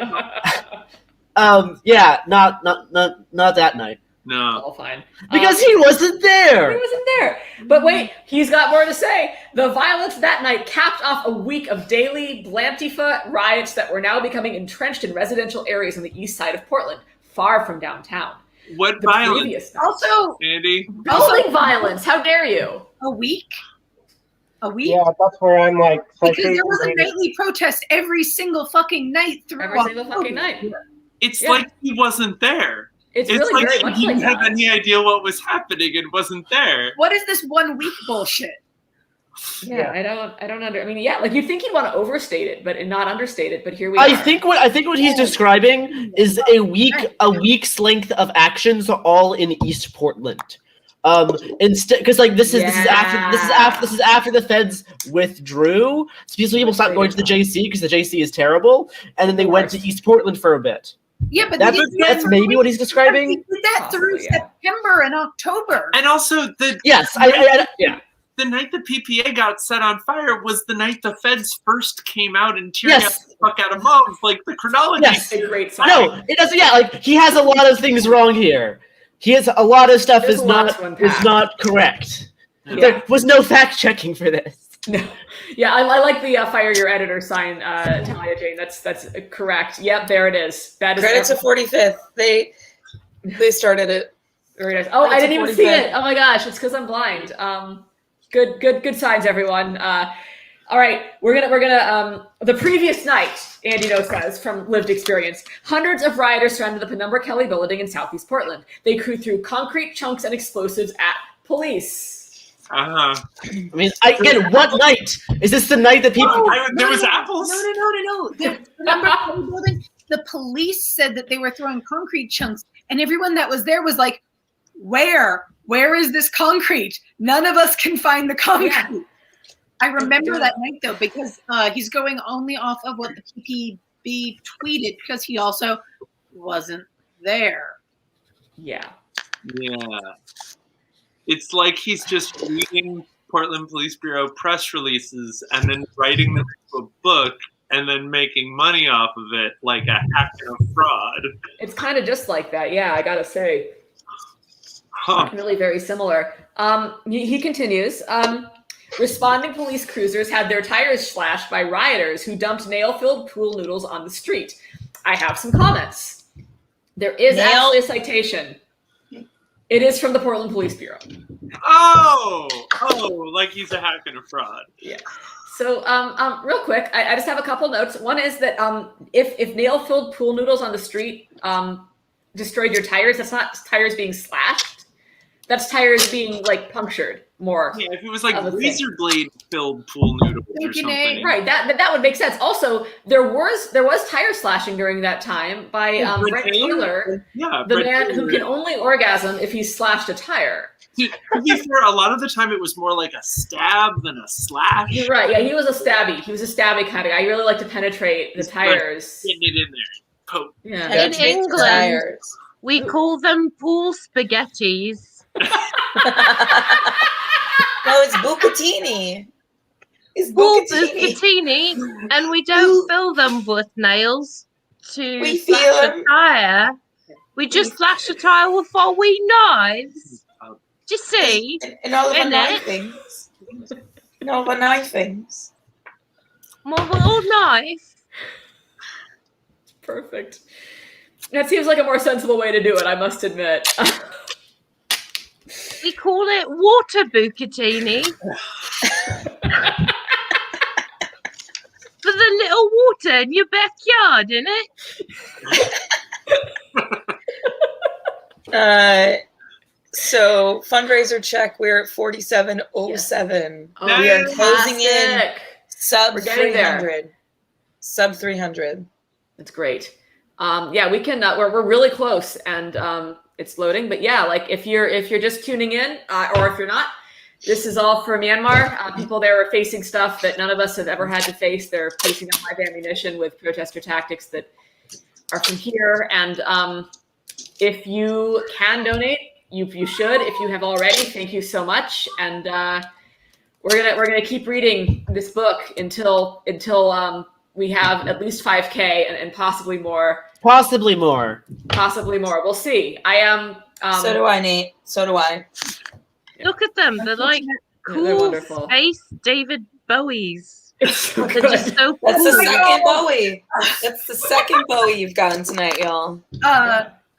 Yeah, not that night. No. All fine. Because he wasn't there. He wasn't there. But wait, he's got more to say. The violence that night capped off a week of daily Blantifa riots that were now becoming entrenched in residential areas on the east side of Portland, far from downtown. What The violence, previous night. Also, Andy? Building violence. How dare you? a week. A week. Yeah, that's where I'm like. Because there was a nightly protest every single fucking night throughout. Every single fucking night. It's Yeah. like he wasn't there. It's It's really like very he much didn't like have that. any idea what was happening and wasn't there. What is this 1 week bullshit? Yeah, I don't I mean, yeah, like you'd think he'd want to overstate it, but and not understate it. But here we are. I think what he's describing is a week's length of actions all in East Portland. Instead, because like this is after the feds withdrew, so people stopped going to the JC because the JC is terrible, and then they went to East Portland for a bit. Yeah, but That's maybe what he's They describing. did that through Possibly, yeah. September and October. And also, Yes, yeah. the night the PPA got set on fire was the night the feds first came out and tear Yes. the fuck out of moms. Like the chronology. Yes. a great sign. No, it doesn't. Yeah, like he has a lot of things wrong here. He has a lot of stuff There's is a lot to unpack. not correct. Yeah. There was no fact checking for this. No. Yeah, I like the fire your editor sign, Talia Jane. That's correct. Yep, there it is. That is Credit to 45th. They started it. very nice. Oh, I Credit didn't to even see 45th. it. Oh my gosh, it's because I'm blind. Good signs, everyone. All right, we're gonna the previous night, Andy Ngo says from lived experience, hundreds of rioters surrounded the Penumbra Kelly building in Southeast Portland. They threw concrete chunks and explosives at police. Uh-huh. I mean, again, what night is this? The night that people? There was apples. No. The number building. The police said that they were throwing concrete chunks, and everyone that was there was like, "Where? Where is this concrete? None of us can find the concrete." Yeah. I remember that night though, because he's going only off of what the PPB tweeted, because he also wasn't there. Yeah. Yeah. It's like he's just reading Portland Police Bureau press releases and then writing them into a book and then making money off of it like a hack and a fraud. It's kind of just like that. Yeah, I gotta say. Huh. Really very similar. He continues. Responding police cruisers had their tires slashed by rioters who dumped nail-filled pool noodles on the street. I have some comments. There is actually a citation. It is from the Portland Police Bureau. Oh, like he's a hack and a fraud. Yeah. So, real quick, I just have a couple notes. One is that if nail-filled pool noodles on the street destroyed your tires, that's not tires being slashed. That's tires being like punctured more. Yeah, if it was like I would razor blade filled pool noodles or something. Right, that would make sense. Also, there was tire slashing during that time by Brent Taylor, Yeah, the Brent man Taylor. who can only orgasm if he slashed a tire. To be fair, a lot of the time it was more like a stab than a slash. You're right. Yeah, he was a stabby. He was a stabby kind of guy. I really like to penetrate the tires. Getting it in there. Poke. Yeah. In England, we call them pool spaghettis. No, it's bucatini. It's Pools bucatini. is patini, and we don't fill them with nails to We slash feel a 'em. tire. We just slash a tire with our wee knives. Do you see? And all of our Innit? knife things. And all of our knife things. My little knife. Perfect. That seems like a more sensible way to do it, I must admit. We call it water bucatini. For the little water in your backyard, innit? So fundraiser check, we're at 4707. Oh, we are Nice. closing in fantastic. sub We're getting there. 300. Sub 300. That's great. Yeah, we can. We're really close, and it's loading. But yeah, like if you're just tuning in, or if you're not, this is all for Myanmar. People there are facing stuff that none of us have ever had to face. They're facing a live ammunition with protester tactics that are from here. And if you can donate, you should. If you have already, thank you so much. And we're gonna keep reading this book until we have at least 5K and possibly more. Possibly more. Possibly more. We'll see. I am. So do I, Nate. So do I. Look at them. They're like They're cool wonderful. space David Bowies. It's so They're good. just so That's the cool. second Bowie. That's the second Bowie you've gotten tonight, y'all.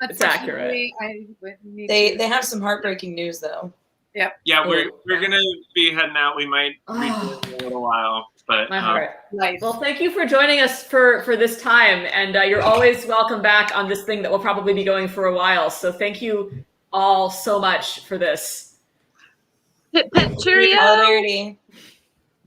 It's accurate. They have some heartbreaking news though. Yeah, we're gonna be heading out. We might read in a little while, but My heart. Life. Well, thank you for joining us for this time, and you're always welcome back on this thing that will probably be going for a while. So thank you all so much for this. Pip pip cheerio.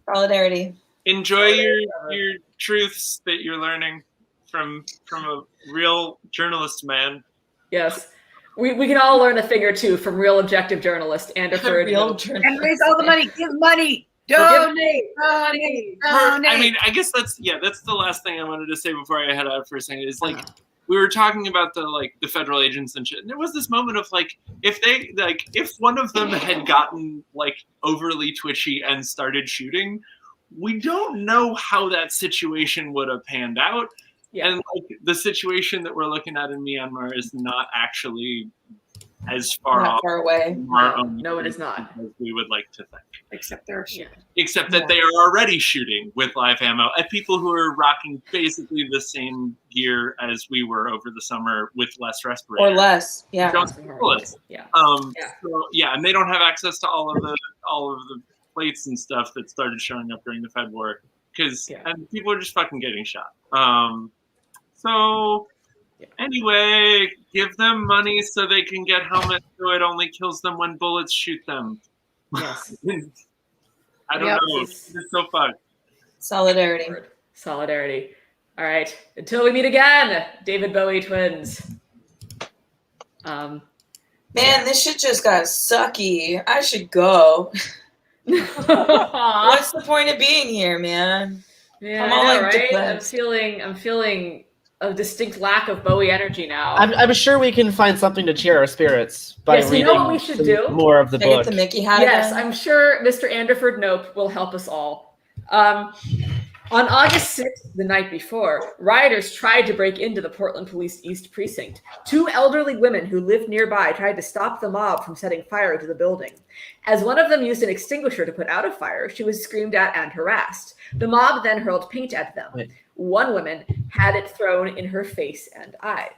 Solidarity. enjoy your truths that you're learning from a real journalist man. Yes. We can all learn a thing or two from real objective journalist Anderford. And raise all the money. Give money. Donate. Donate. Donate. I mean, I guess that's the last thing I wanted to say before I head out for a second. Is like we were talking about the federal agents and shit. And there was this moment of if one of them had gotten overly twitchy and started shooting, we don't know how that situation would have panned out. Yeah. And the situation that we're looking at in Myanmar is not actually as far away. From our own no, it is not. As we would like to think. Except they're shooting. Except that they are already shooting with live ammo at people who are rocking basically the same gear as we were over the summer with less respirators. Or less, yeah. Bullets. Yeah. So, and they don't have access to all of the plates and stuff that started showing up during the Fed war and people are just fucking getting shot. Anyway, give them money so they can get helmets so it only kills them when bullets shoot them. Yes. I don't know. It's so fun. Solidarity. All right. Until we meet again, David Bowie twins. Man, this shit just got sucky. I should go. What's the point of being here, man? Yeah, I know, right? I'm feeling a distinct lack of Bowie energy now. I'm sure we can find something to cheer our spirits by reading you know what we should do? more of the book. Get the Mickey hat Yes, again? I'm sure Mr. Anderford Nope will help us all. On August 6th, the night before, rioters tried to break into the Portland Police East Precinct. 2 elderly women who lived nearby tried to stop the mob from setting fire to the building. As one of them used an extinguisher to put out a fire, she was screamed at and harassed. The mob then hurled paint at them. One woman had it thrown in her face and eyes.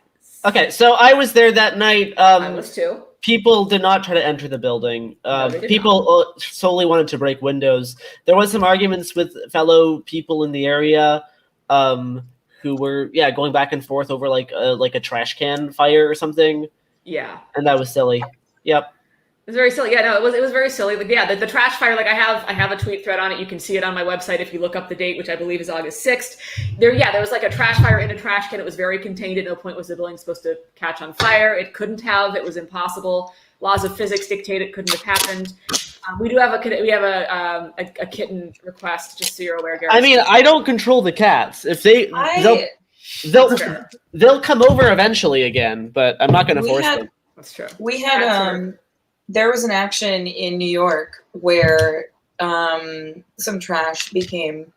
Okay, so I was there that night. I was too. People did not try to enter the building. They People solely wanted to break windows. There was some arguments with fellow people in the area who were, going back and forth over like a trash can fire or something. Yeah. And that was silly. Yep. It was very silly. Yeah, no, it was very silly. The trash fire, I have a tweet thread on it. You can see it on my website if you look up the date, which I believe is August 6th. There was a trash fire in a trash can. It was very contained. At no point was the building supposed to catch on fire. It couldn't have. It was impossible. Laws of physics dictate it couldn't have happened. We have a kitten request, just so you're aware, Garrett. I mean, I don't control the cats. If they'll come over eventually again, but I'm not going to force them. That's true. We had there was an action in New York where some trash became.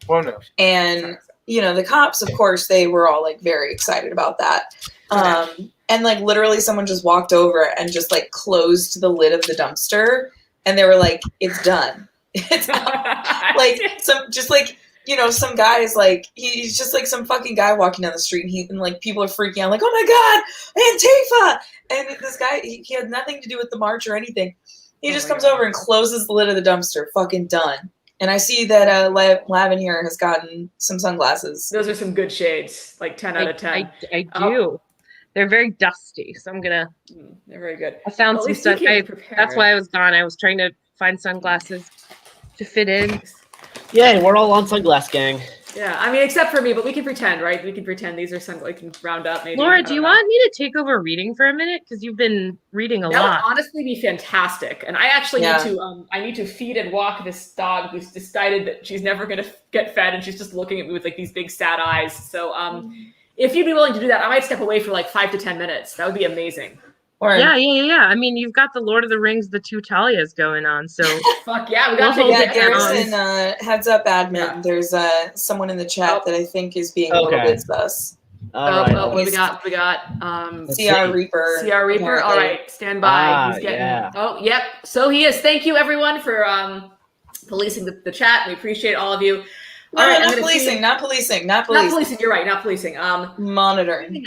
Oh no! And the cops, of course, they were all very excited about that. And literally, someone just walked over and just closed the lid of the dumpster, and they were like, "It's done. It's done." you know, some guys like he's just like some fucking guy walking down the street, and like people are freaking out, like, oh my god, Antifa! And this guy, he had nothing to do with the march or anything. He just comes over and closes the lid of the dumpster. Fucking done. And I see that Lavin here has gotten some sunglasses. Those are some good shades, like 10 out of 10. I do. They're very dusty, so I'm gonna. They're very good. I found Well, some stuff. That's why I was gone. I was trying to find sunglasses to fit in. Yay, we're all on Sunglass Gang. Yeah, I mean, except for me, but we can pretend, right? We can pretend these are sunglasses. We can round up, maybe. Laura, do you want me to take over reading for a minute? Because you've been reading a lot. That would honestly be fantastic. And I actually need to I need to feed and walk this dog who's decided that she's never going to get fed, and she's just looking at me with like these big sad eyes. So if you'd be willing to do that, I might step away for like 5 to 10 minutes. That would be amazing. Yeah. I mean, you've got the Lord of the Rings, the two Talias going on, so fuck yeah, we got to take Garrison, heads up, admin. Yeah. There's someone in the chat that I think is being a little bit sus. What we got? CR Reaper. CR Reaper. All right, stand by. He's getting. Oh, yep. So he is. Thank you, everyone, for policing the chat. We appreciate all of you. All right, not policing. You're right. Not policing. Monitoring.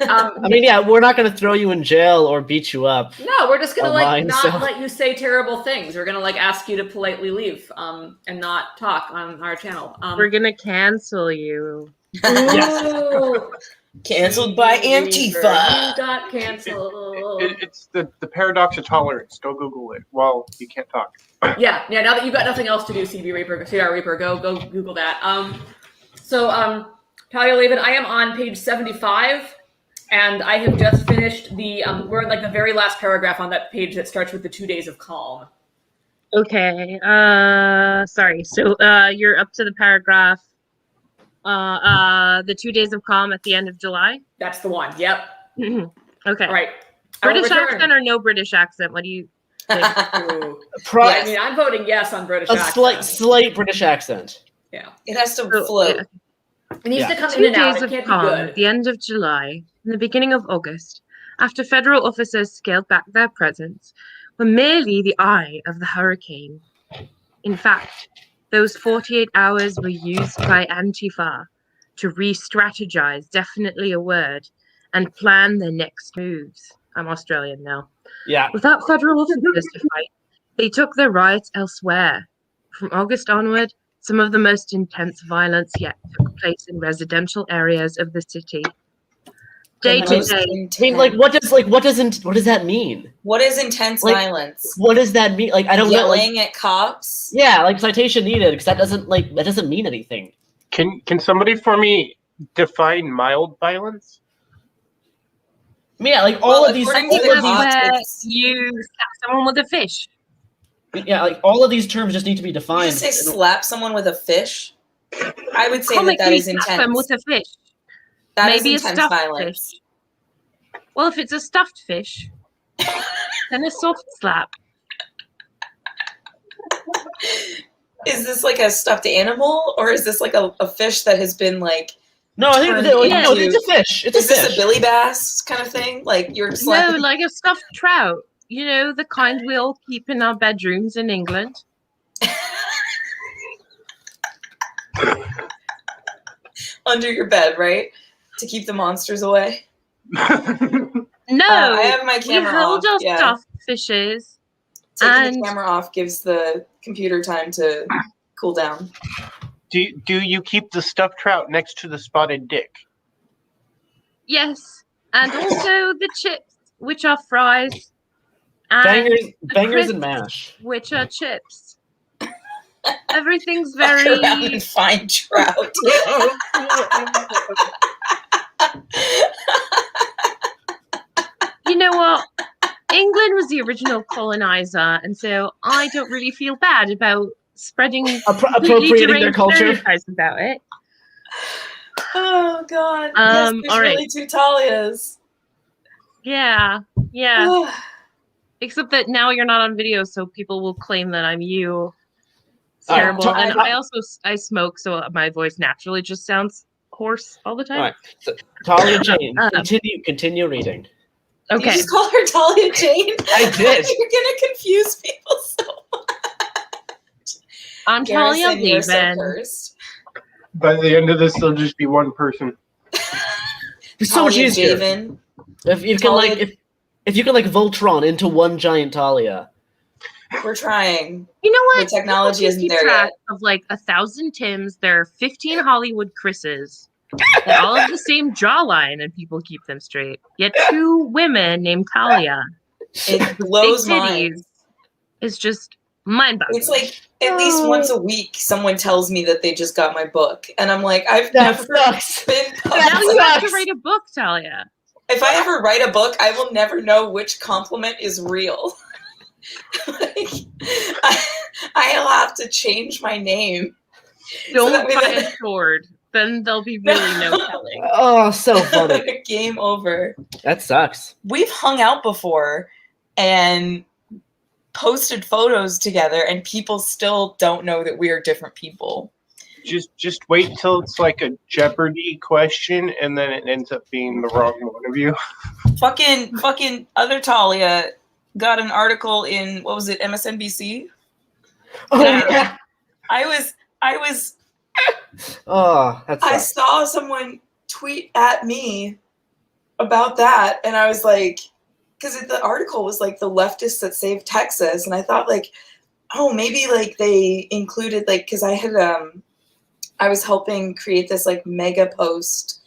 I mean, yeah, we're not going to throw you in jail or beat you up. No, we're just going to not let you say terrible things. We're going to ask you to politely leave and not talk on our channel. We're going to cancel you. Yes. Canceled by Antifa. You got canceled. It's the paradox of tolerance. Go Google it. Well, you can't talk. Yeah. Now that you've got nothing else to do, CR Reaper, go Google that. Talia Lavin, I am on page 75. And I have just finished we're in the very last paragraph on that page that starts with the 2 days of calm. Okay. Sorry. So you're up to the paragraph. The 2 days of calm at the end of July? That's the one. Yep. Okay. All right. British accent or no British accent? What do you think? I mean, I'm voting yes on British accent. Slight British accent. Yeah. It has to float. It needs to come 2 in and out. days It of can't calm be good. at the end of July, in the beginning of August, after federal officers scaled back their presence, were merely the eye of the hurricane. In fact, those 48 hours were used by Antifa to re-strategize, definitely a word, and plan their next moves. I'm Australian now. Yeah. Without federal officers to fight, they took their riots elsewhere. From August onward, some of the most intense violence yet took place in residential areas of the city. Day to day. I mean, what does that mean? What is intense violence? What does that mean? I don't know. Yelling at cops? Yeah, citation needed, because that doesn't mean anything. Can somebody for me define mild violence? Yeah, all of these. You slap someone with a fish. Yeah, all of these terms just need to be defined. You just say slap someone with a fish? I would say that is intense. Slap them with a fish. That Maybe is intense violence. Fish. Well, if it's a stuffed fish, then a soft slap. Is this a stuffed animal, or is this a fish that has been No, I think it's a fish. It's is this a Billy Bass kind of thing? You're slapping... No, a stuffed trout. You know, the kind we all keep in our bedrooms in England. Under your bed, right? To keep the monsters away. No, I have my camera off. We hold our stuffed fishes. Taking the camera off gives the computer time to cool down. Do you keep the stuffed trout next to the spotted dick? Yes, and also the chips, which are fries. And bangers and mash, which are chips. Everything's very and fine trout. You know what? England was the original colonizer, and so I don't really feel bad about spreading appropriating their culture about it. Oh God! Yes, there's all right. Really two Talias. Yeah. Except that now you're not on video, so people will claim that I'm you. It's terrible. And I smoke, so my voice naturally just sounds hoarse all the time. All right. So, Talia Jane, continue reading. Okay. Did you just call her Talia Jane? I did. You're gonna confuse people so much. I'm telling you, Garrison, you're so leaving. cursed. By the end of this, there'll just be one person. It's so much Talia easier. Javen. If you can Talia- like if you can like Voltron into one giant Talia. We're trying. You know what? The technology People isn't keep there track yet. of like 1,000 Tims. There are 15 Hollywood Chris's. They all have the same jawline, and people keep them straight. Yet 2 women named Talia It with big blows titties minds. is just mind-boggling. It's like at least once a week, someone tells me that they just got my book, and I'm like, I've That never sucks. been. Now you have to sucks. write a book, Talia. If I ever write a book, I will never know which compliment is real. Like, I'll have to change my name. Don't that way buy that- a sword. Then there'll be really no telling. Oh, so funny. Game over. That sucks. We've hung out before and posted photos together, and people still don't know that we are different people. Just wait till it's like a Jeopardy question, and then it ends up being the wrong one of you. Fucking other Talia got an article in, what was it, MSNBC? Oh Yeah. yeah. I was Oh, that I sucks. saw someone tweet at me about that, and I was like, because the article was like the leftists that saved Texas, and I thought like, oh, maybe like they included like, because I was helping create this like mega post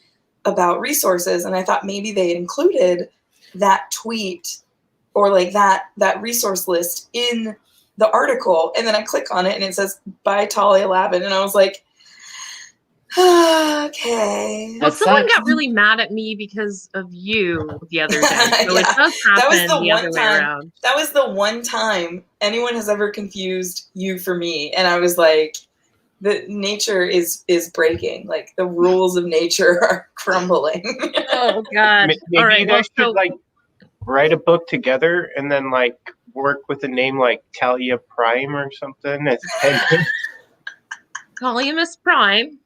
about resources, and I thought maybe they had included that tweet or like that resource list in the article, and then I click on it and it says by Talia Lavin, and I was like, okay. Well, That someone sucks. got really mad at me because of you the other day. So Yeah. it does That was happen the the one other way time- around. That was the one time anyone has ever confused you for me, and I was like, the nature is breaking. Like the rules of nature are crumbling. Oh God! Maybe All you right. guys Well, should like write a book together and then like work with a name like Talia Prime or something. Talia Miss Prime.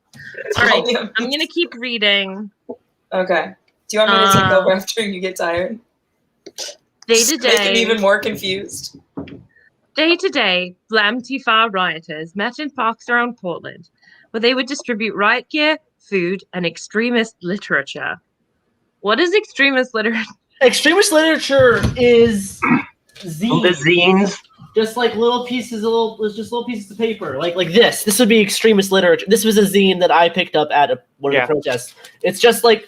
All right. I'm gonna keep reading. Okay. Do you want me to take over after you get tired? Day to Make him day. even more confused. Day to day, Blam-Tifa rioters met in parks around Portland, where they would distribute riot gear, food, and extremist literature. What is extremist literature? Extremist literature is zines. The zines. Just like little pieces of paper, like this. This would be extremist literature. This was a zine that I picked up at one of the protests. It's just like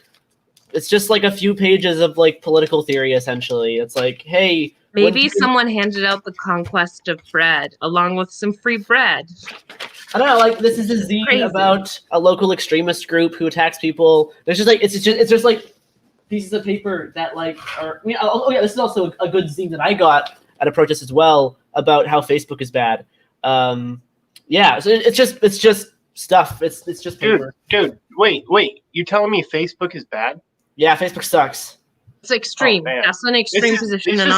a few pages of like political theory. Essentially, it's like, hey, Maybe someone handed out the conquest of bread along with some free bread. I don't know. Like this is a zine about a local extremist group who attacks people. There's just like it's just like pieces of paper that like are. I mean, oh yeah, this is also a good zine that I got at a protest as well about how Facebook is bad. Yeah, so it's just stuff. It's just paper. Dude, wait. You telling me Facebook is bad? Yeah, Facebook sucks. It's extreme. Oh, man. That's an extreme position, and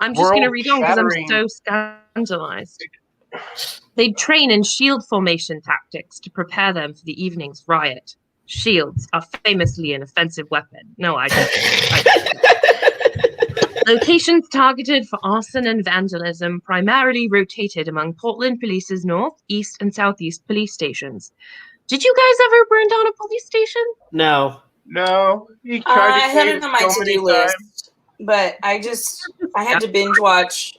I'm just going to read on because I'm so scandalized. They train in shield formation tactics to prepare them for the evening's riot. Shields are famously an offensive weapon. No, I don't. Locations targeted for arson and vandalism primarily rotated among Portland Police's north, east, and southeast police stations. Did you guys ever burn down a police station? No. He tried I had it on my to-do list, but I had to binge watch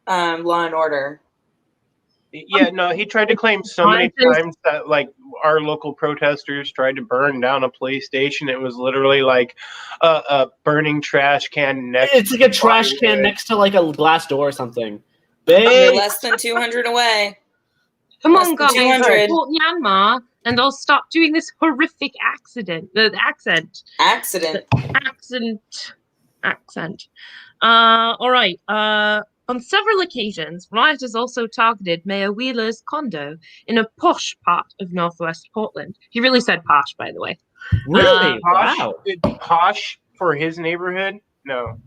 Law and Order. Yeah, no, he tried to claim so many times that like our local protesters tried to burn down a police station. It was literally like a burning trash can next. It's like a trash can next to like a glass door or something. You're less than 200 away. Come on, guys, support Myanmar, and I'll stop doing this horrific accent. All right. On several occasions, rioters also targeted Mayor Wheeler's condo in a posh part of northwest Portland. He really said posh, by the way. Really? Posh? Wow. Posh for his neighborhood? No.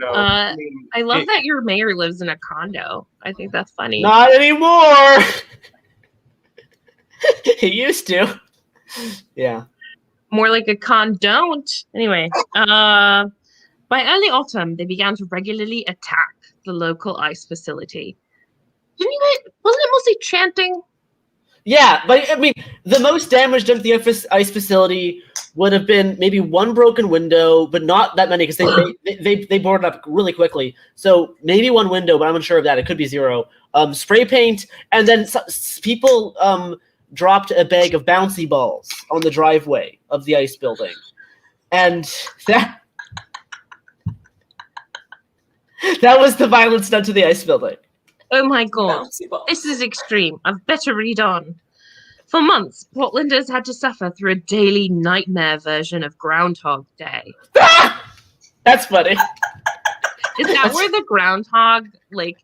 I love that your mayor lives in a condo. I think that's funny. Not anymore. He used to. Yeah. More like a condon't. Anyway, by early autumn, they began to regularly attack the local ICE facility. Didn't you guys? Wasn't it mostly chanting? Yeah, but I mean, the most damage done to the ice facility would have been maybe one broken window, but not that many because they boarded up really quickly. So maybe one window, but I'm unsure of that. It could be 0. Spray paint, and then people dropped a bag of bouncy balls on the driveway of the ice building, and that was the violence done to the ice building. Oh my god, Bouncy ball. this is extreme. I've better read on. For months, Portlanders had to suffer through a daily nightmare version of Groundhog Day. That's funny. Is that where the groundhog, like,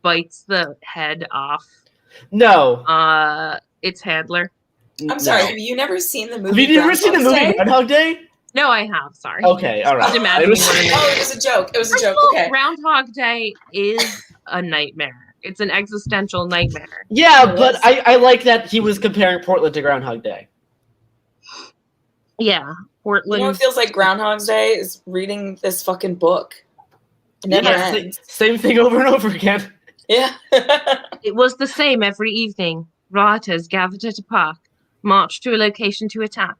bites the head off No. its handler? I'm sorry, have you never seen the movie? Have you never seen the movie Groundhog's Day? Groundhog Day? No, I have. Sorry. Okay, all right. Just imagining what it is. Oh, it was a joke. It was a First of joke. all, Okay. Groundhog Day is a nightmare. It's an existential nightmare. Yeah, It but was. I like that he was comparing Portland to Groundhog Day. Yeah, You Portland. know what feels like Groundhog's Day is reading this fucking book. It never Yeah, ends. same thing over and over again. Yeah. It was the same every evening. Rioters gathered at a park, marched to a location to attack,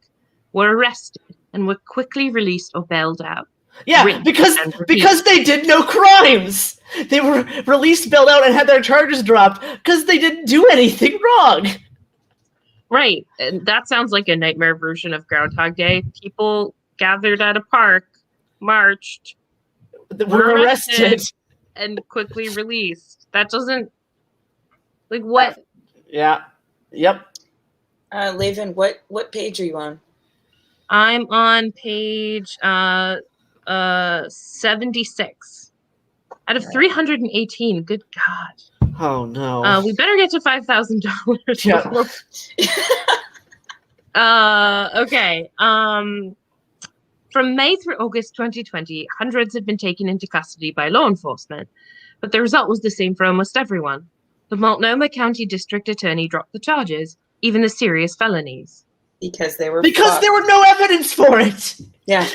were arrested, and were quickly released or bailed out. Yeah, Written because and repeated. because they did no crimes. They were released, bailed out, and had their charges dropped because they didn't do anything wrong. Right. And that sounds like a nightmare version of Groundhog Day. People gathered at a park, marched, They were arrested. and quickly released. That doesn't, like, what? Yeah. Yep. Laven, what page are you on? I'm on page 76 out of 318. Good God. Oh no. We better get to $5,000. Yeah. Okay. From May through August 2020, hundreds have been taken into custody by law enforcement, but the result was the same for almost everyone. The Multnomah County District Attorney dropped the charges, even the serious felonies. Because they were Because fucked. there were no evidence for it. Yeah.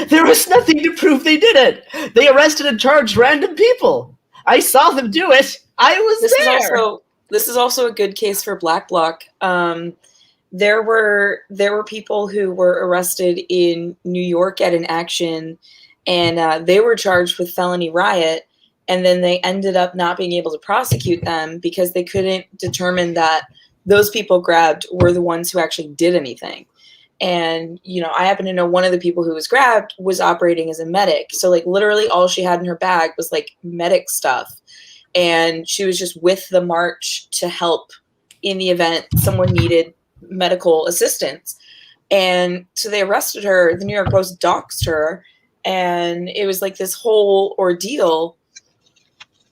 There was nothing to prove they did it. They arrested and charged random people. I saw them do it. I was there. This is also a good case for Black Bloc. There were people who were arrested in New York at an action, and they were charged with felony riot, and then they ended up not being able to prosecute them because they couldn't determine that those people grabbed were the ones who actually did anything. And, you know, I happen to know one of the people who was grabbed was operating as a medic. So, like, literally all she had in her bag was, like, medic stuff. And she was just with the march to help in the event someone needed medical assistance. And so they arrested her. The New York Post doxed her. And it was like this whole ordeal.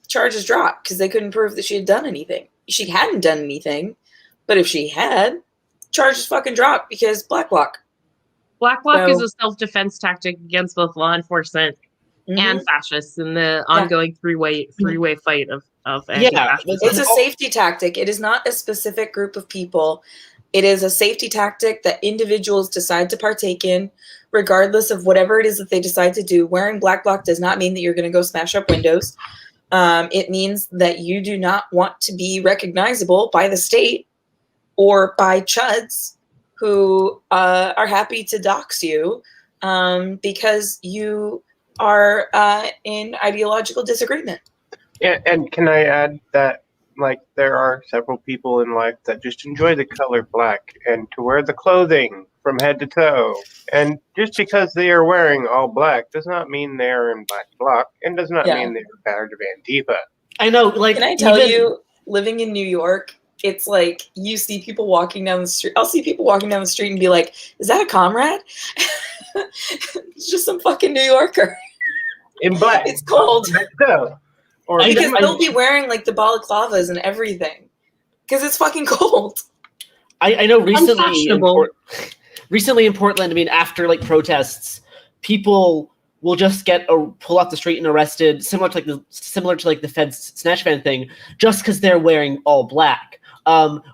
Charges dropped because they couldn't prove that she had done anything. She hadn't done anything. But if she had, charges fucking dropped because Black Bloc. Black Bloc is So- a self-defense tactic against both law enforcement Mhm. and fascists in the ongoing three-way fight of Yeah, anti-fascism. It's a safety tactic. It is not a specific group of people. It is a safety tactic that individuals decide to partake in, regardless of whatever it is that they decide to do. Wearing Black Bloc does not mean that you're going to go smash up windows. It means that you do not want to be recognizable by the state or by chuds who are happy to dox you because you are in ideological disagreement. Yeah, and can I add that, like, there are several people in life that just enjoy the color black and to wear the clothing from head to toe. And just because they are wearing all black does not mean they are in Black Bloc and does not Yeah. mean they are part of Antifa. I know, like, Can I tell even- you, living in New York, it's like you see people walking down the street. I'll see people walking down the street and be like, is that a comrade? It's just some fucking New Yorker. In black. It's cold. So, or Because they'll be wearing like the balaclavas and everything. Because it's fucking cold. I know Unfashionable. recently in Portland, I mean, after like protests, people will just get pull off the street and arrested, similar to like the Fed's snatch van thing, just because they're wearing all black,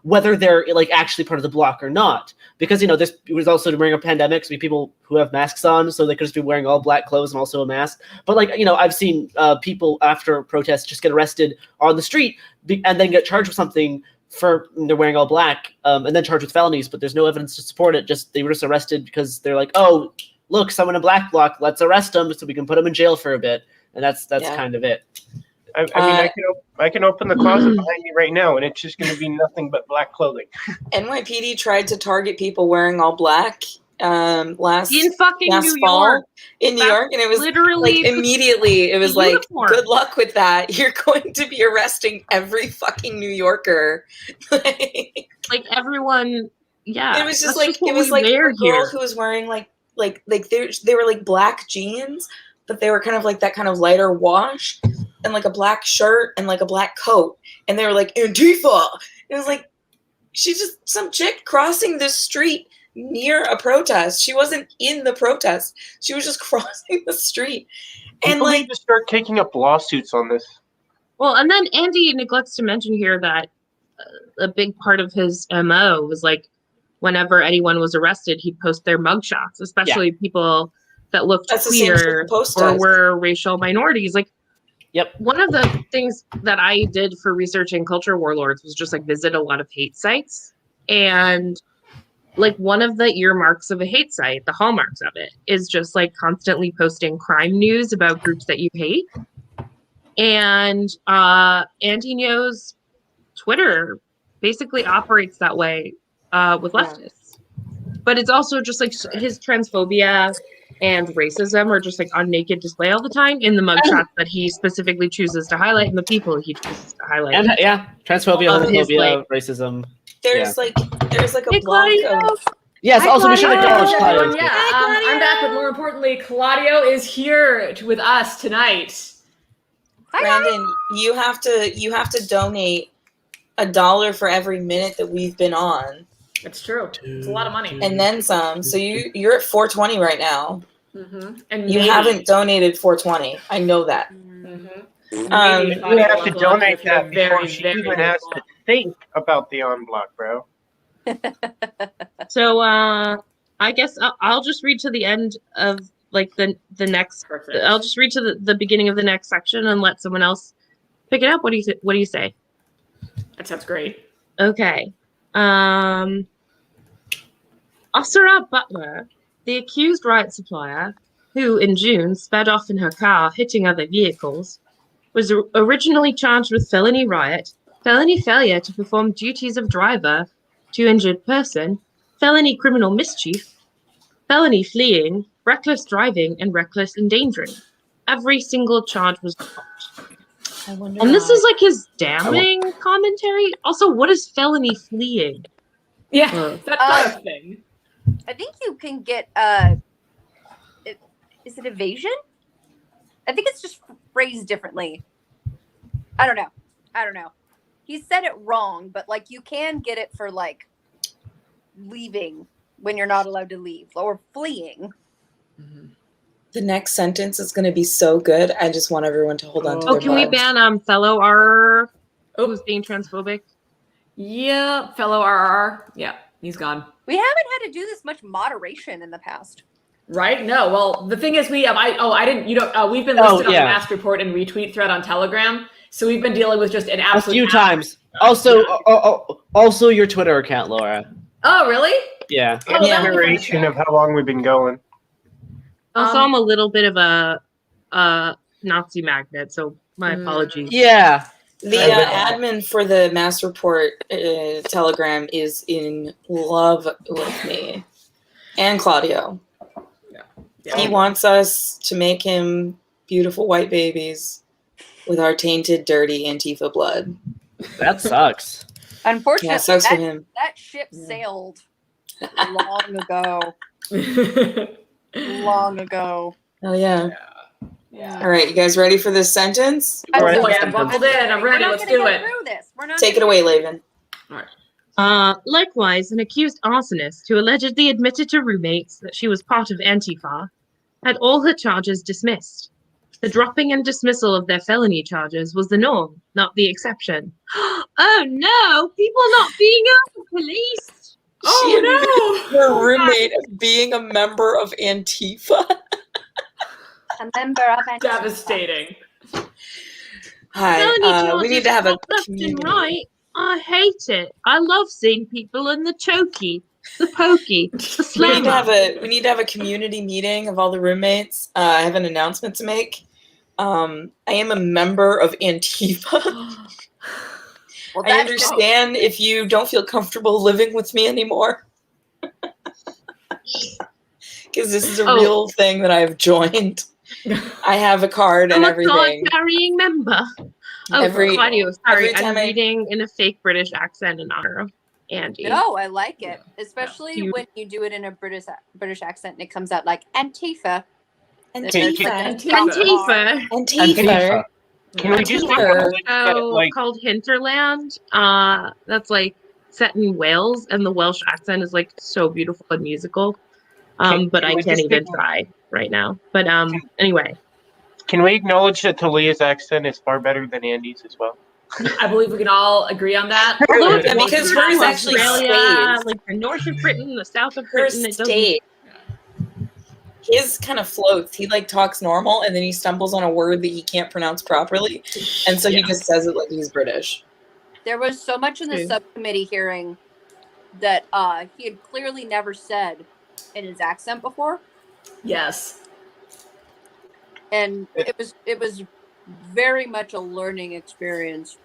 whether they're like actually part of the block or not. Because, you know, this was also during a pandemic, so people who have masks on, so they could just be wearing all black clothes and also a mask. But, like, you know, I've seen people after protests just get arrested on the street and then get charged with something for they're wearing all black, and then charged with felonies, but there's no evidence to support it. They were just arrested because they're like, oh, look, someone in black bloc, let's arrest them so we can put them in jail for a bit, and that's kind of it. I mean, I can open the closet behind me right now, and it's just going to be nothing but black clothing. NYPD tried to target people wearing all black last in fucking New fall York. in New York, and it was literally like immediately it was like, uniform. good luck with that. You're going to be arresting every fucking New Yorker. Like everyone, yeah. It was just that's like what it was we like wear a girl here. who was wearing like they were like black jeans, but they were kind of like that kind of lighter wash, and like a black shirt and like a black coat, and they were like Antifa. It was like she's just some chick crossing the street near a protest. She wasn't in the protest. She was just crossing the street. And People like need to start taking up lawsuits on this. Well, and then Andy neglects to mention here that a big part of his MO was like whenever anyone was arrested, he'd post their mugshots, especially people that looked That's the same shit queer the Post or does. were racial minorities. Like, Yep. one of the things that I did for researching culture warlords was just like visit a lot of hate sites. And like one of the earmarks of a hate site, the hallmarks of it, is just like constantly posting crime news about groups that you hate. And Andy Ngo's Twitter basically operates that way with leftists. But it's also just like his transphobia and racism are just like on naked display all the time in the mugshots that he specifically chooses to highlight and the people he chooses to highlight. And transphobia, Of his, homophobia, like- racism. there's like a Hey, block Claudio. of Yes, Hi, also we should Claudio. acknowledge Everyone, Claudio. yeah, Hi, I'm back, but more importantly, Claudio is here with us tonight. Brandon, you have to donate $1 for every minute that we've been on, It's true. It's a lot of money. and then some. So you're at 420 right now. Mm-hmm. And You haven't donated 420. I know that. Maybe You have to Claudio donate will that feel before very, she very even has grateful. to think about the on block, bro. So I guess I'll just read to the end of like the next. Perfect. I'll just read to the beginning of the next section and let someone else pick it up. What do you say? That sounds great. Okay. Osara Butler, the accused riot supplier, who in June sped off in her car, hitting other vehicles, was originally charged with felony riot, felony failure to perform duties of driver to injured person, felony criminal mischief, felony fleeing, reckless driving, and reckless endangering. Every single charge was dropped. And this is like his damning commentary. Also, what is felony fleeing? Yeah, that's not a thing. I think you can get is it evasion? I think it's just phrased differently. I don't know. He said it wrong, but like you can get it for like leaving when you're not allowed to leave or fleeing. The next sentence is going to be so good. I just want everyone to hold on to Oh, their can we butts. ban fellow RR who's being transphobic? Yeah, fellow RR. Yeah, he's gone. We haven't had to do this much moderation in the past. Right? No. Well, the thing is, we have. I didn't. You don't. We've been listed on the yeah. mask report and retweet thread on Telegram, so we've been dealing with just an A absolute few times. Also, also your Twitter account, Laura. Oh, really? Yeah. Oh, that would be fun to Iteration check. of how long we've been going. Also, I'm a little bit of a Nazi magnet, so my apologies. Yeah. The admin for the mass report Telegram is in love with me and Claudio. Yeah. He wants us to make him beautiful white babies with our tainted, dirty Antifa blood. That sucks. Unfortunately, Yeah, it sucks for him. that ship sailed long ago. Long ago. Oh yeah. Yeah. All right, you guys ready for this sentence? All right, All right. I'm buckled in. I'm ready. We're not Let's gonna do get it. through this. We're not Take it gonna away, get Laven. Likewise, an accused arsonist who allegedly admitted to roommates that she was part of Antifa had all her charges dismissed. The dropping and dismissal of their felony charges was the norm, not the exception. Oh no! People not being out for police! She admitted her roommate of being a member of Antifa. a member of Antifa. Devastating. Only we need to have a left and community. right. I hate it. I love seeing people in the chokey, the pokey, the We need to have slammer. we need to have a community meeting of all the roommates. I have an announcement to make. I am a member of Antifa. Well, I that's understand if you don't feel comfortable living with me anymore. Because this is a real thing that I've joined. I have a card and I'm a everything. card-carrying member. Oh, Claudio, sorry, I'm reading in a fake British accent in honor of Andy. No, I like it, especially when you do it in a British accent and it comes out like Antifa. Antifa. Can we just called Hinterland? That's like set in Wales, and the Welsh accent is like so beautiful and musical. But I can't even try right now. But anyway. Can we acknowledge that Talia's accent is far better than Andy's as well? I believe we can all agree on that. Yeah, because hers actually stays. Like the north of Britain, the south of Hers Britain, it stays. His kind of floats. He like talks normal, and then he stumbles on a word that he can't pronounce properly, and so he just says it like he's British. There was so much in the subcommittee hearing that he had clearly never said in his accent before. Yes. And it was very much a learning experience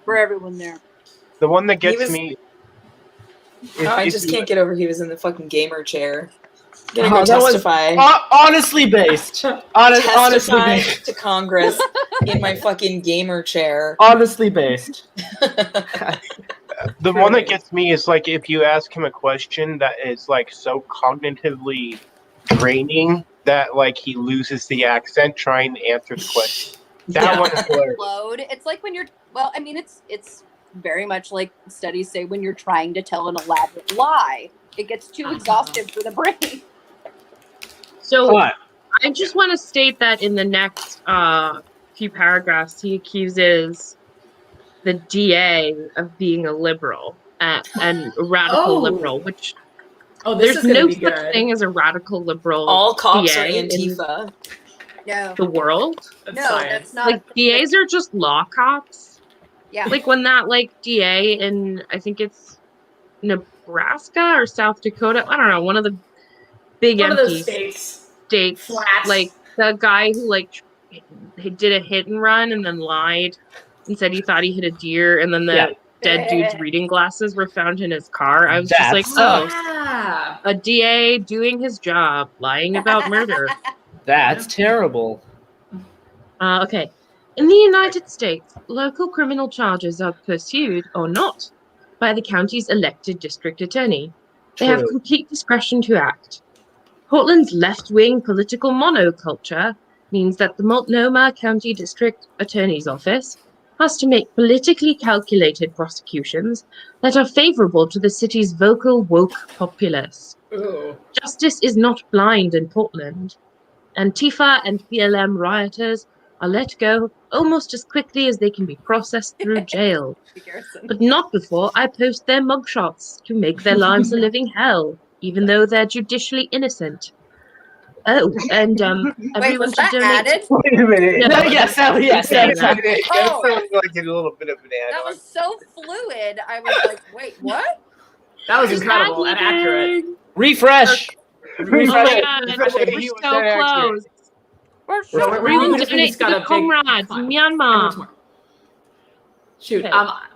for everyone there. The one that gets me. I just can't get over he was in the fucking gamer chair. Gonna go testify. Honestly based. Honestly based. To Congress in my fucking gamer chair. Honestly based. The one that gets me is like if you ask him a question that is like so cognitively draining that like he loses the accent trying to answer the question. That one is hilarious. It's like when you're it's very much like studies say when you're trying to tell an elaborate lie. It gets too exhaustive for the brain. So I just want to state that in the next few paragraphs, he accuses the DA of being a liberal and a radical liberal, which there's no such thing as a radical liberal. All cops DA are Antifa. No. The world? That's not. Like DAs are just law cops. Yeah. Like when that DA in I think it's Nebraska or South Dakota, I don't know, one of the big one empty of those states. Flats. Like the guy who he did a hit and run and then lied and said he thought he hit a deer, and then the dead dude's reading glasses were found in his car. I was just like, a DA doing his job, lying about murder. That's terrible. Okay. In the United States, local criminal charges are pursued or not by the county's elected district attorney. They have complete discretion to act. Portland's left-wing political monoculture means that the Multnomah County District Attorney's Office has to make politically calculated prosecutions that are favorable to the city's vocal woke populace. Ooh. Justice is not blind in Portland. Antifa and BLM rioters are let go almost as quickly as they can be processed through jail. But not before I post their mugshots to make their lives a living hell, even though they're judicially innocent. Oh, and everyone should donate. Added? Wait a minute. No, yes. That sounds like a little bit of an ad. That was so fluid. I was like, wait, what? That was incredible and accurate. Refresh. Oh my God, we're so close. We just donate to the comrades in Myanmar. Shoot,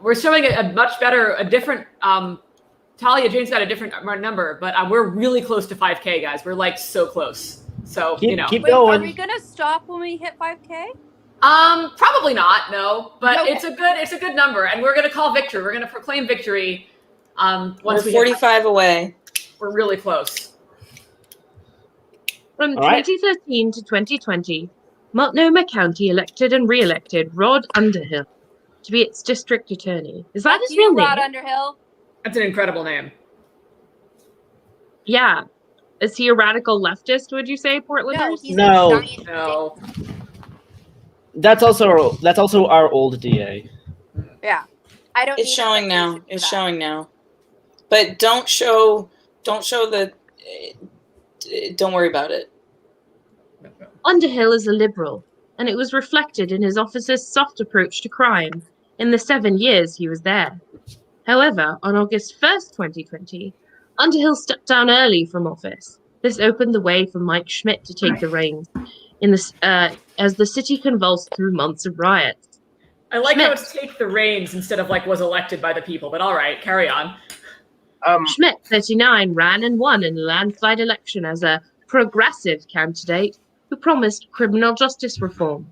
we're showing a much better, a different. Talia Jane's got a different number, but we're really close to 5K, guys. We're like so close. So keep Wait, going. are we gonna stop when we hit 5K? Probably not. No, but it's a good number, and we're gonna call victory. We're gonna proclaim victory. Once we're 45 away. We're really close. From 2013 to 2020, Multnomah County elected and re-elected Rod Underhill to be its district attorney. Is that his real name? Rod Underhill? That's an incredible name. Yeah. Is he a radical leftist, would you say, Portlanders? No. That's also our old DA. Yeah. I don't It's showing now. It's showing now. But don't show the don't worry about it. Underhill is a liberal and it was reflected in his officer's soft approach to crime in the 7 years he was there. However, on August 1st, 2020, Underhill stepped down early from office. This opened the way for Mike Schmidt to take the reins as the city convulsed through months of riots. I like Schmidt. how it's take the reins instead of like was elected by the people, but all right, carry on. Schmidt, 39, ran and won in a landslide election as a progressive candidate who promised criminal justice reform.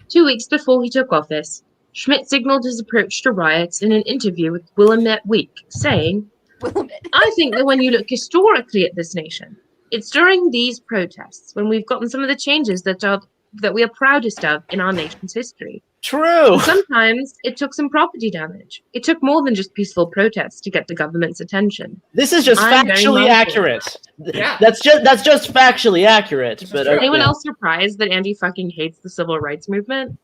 2 weeks before he took office, Schmidt signaled his approach to riots in an interview with Willamette Week, saying, I think that when you look historically at this nation, it's during these protests when we've gotten some of the changes that we are proudest of in our nation's history. True. And sometimes it took some property damage. It took more than just peaceful protests to get the government's attention. This is just I'm very factually mindful. accurate. Yeah. That's just factually accurate. But true. Anyone yeah. else surprised that Andy fucking hates the civil rights movement?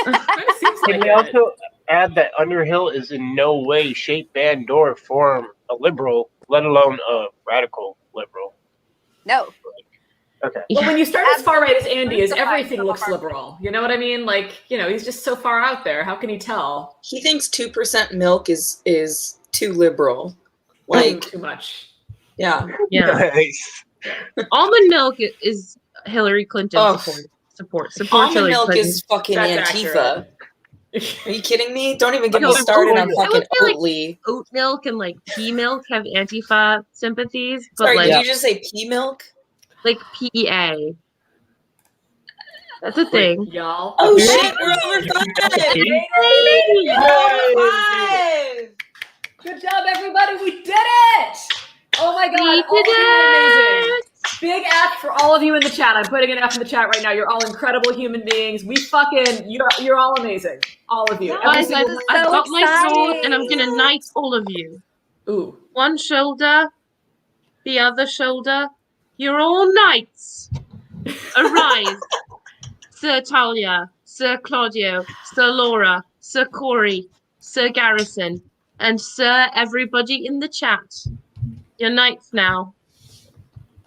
Kinda seems Can like we it. also add that Underhill is in no way, shape, band, or form a liberal, let alone a radical liberal? No. Okay. Well, when you start as far right as Andy is, Absolutely. everything looks liberal. You know what I mean? Like, you know, he's just so far out there. How can he tell? He thinks 2% milk is too liberal. Like, Too much. yeah. Yeah. Nice. Almond milk is Hillary Clinton Oh. support Almond Hillary milk Clinton. is fucking That's Antifa. Are you kidding me? Don't even get No, me started on I would fucking say, like, Oatly. Oat milk and like pea milk have Antifa sympathies, but Sorry, like did you just say pea milk? PEA. That's a thing. Y'all. Oh Yeah. shit, we're over 5! Yay! We're over 5! Good job, everybody. We did it. Oh my God. We all did of you are amazing. it! Big F for all of you in the chat. I'm putting an F in the chat right now. You're all incredible human beings. You're all amazing. All of you. Every Guys, single I've so got my sword and I'm exciting. gonna knight all of you. Ooh. One shoulder, the other shoulder. You're all knights. Arise, Sir Talia, Sir Claudio, Sir Laura, Sir Corey, Sir Garrison, and Sir everybody in the chat. You're knights now.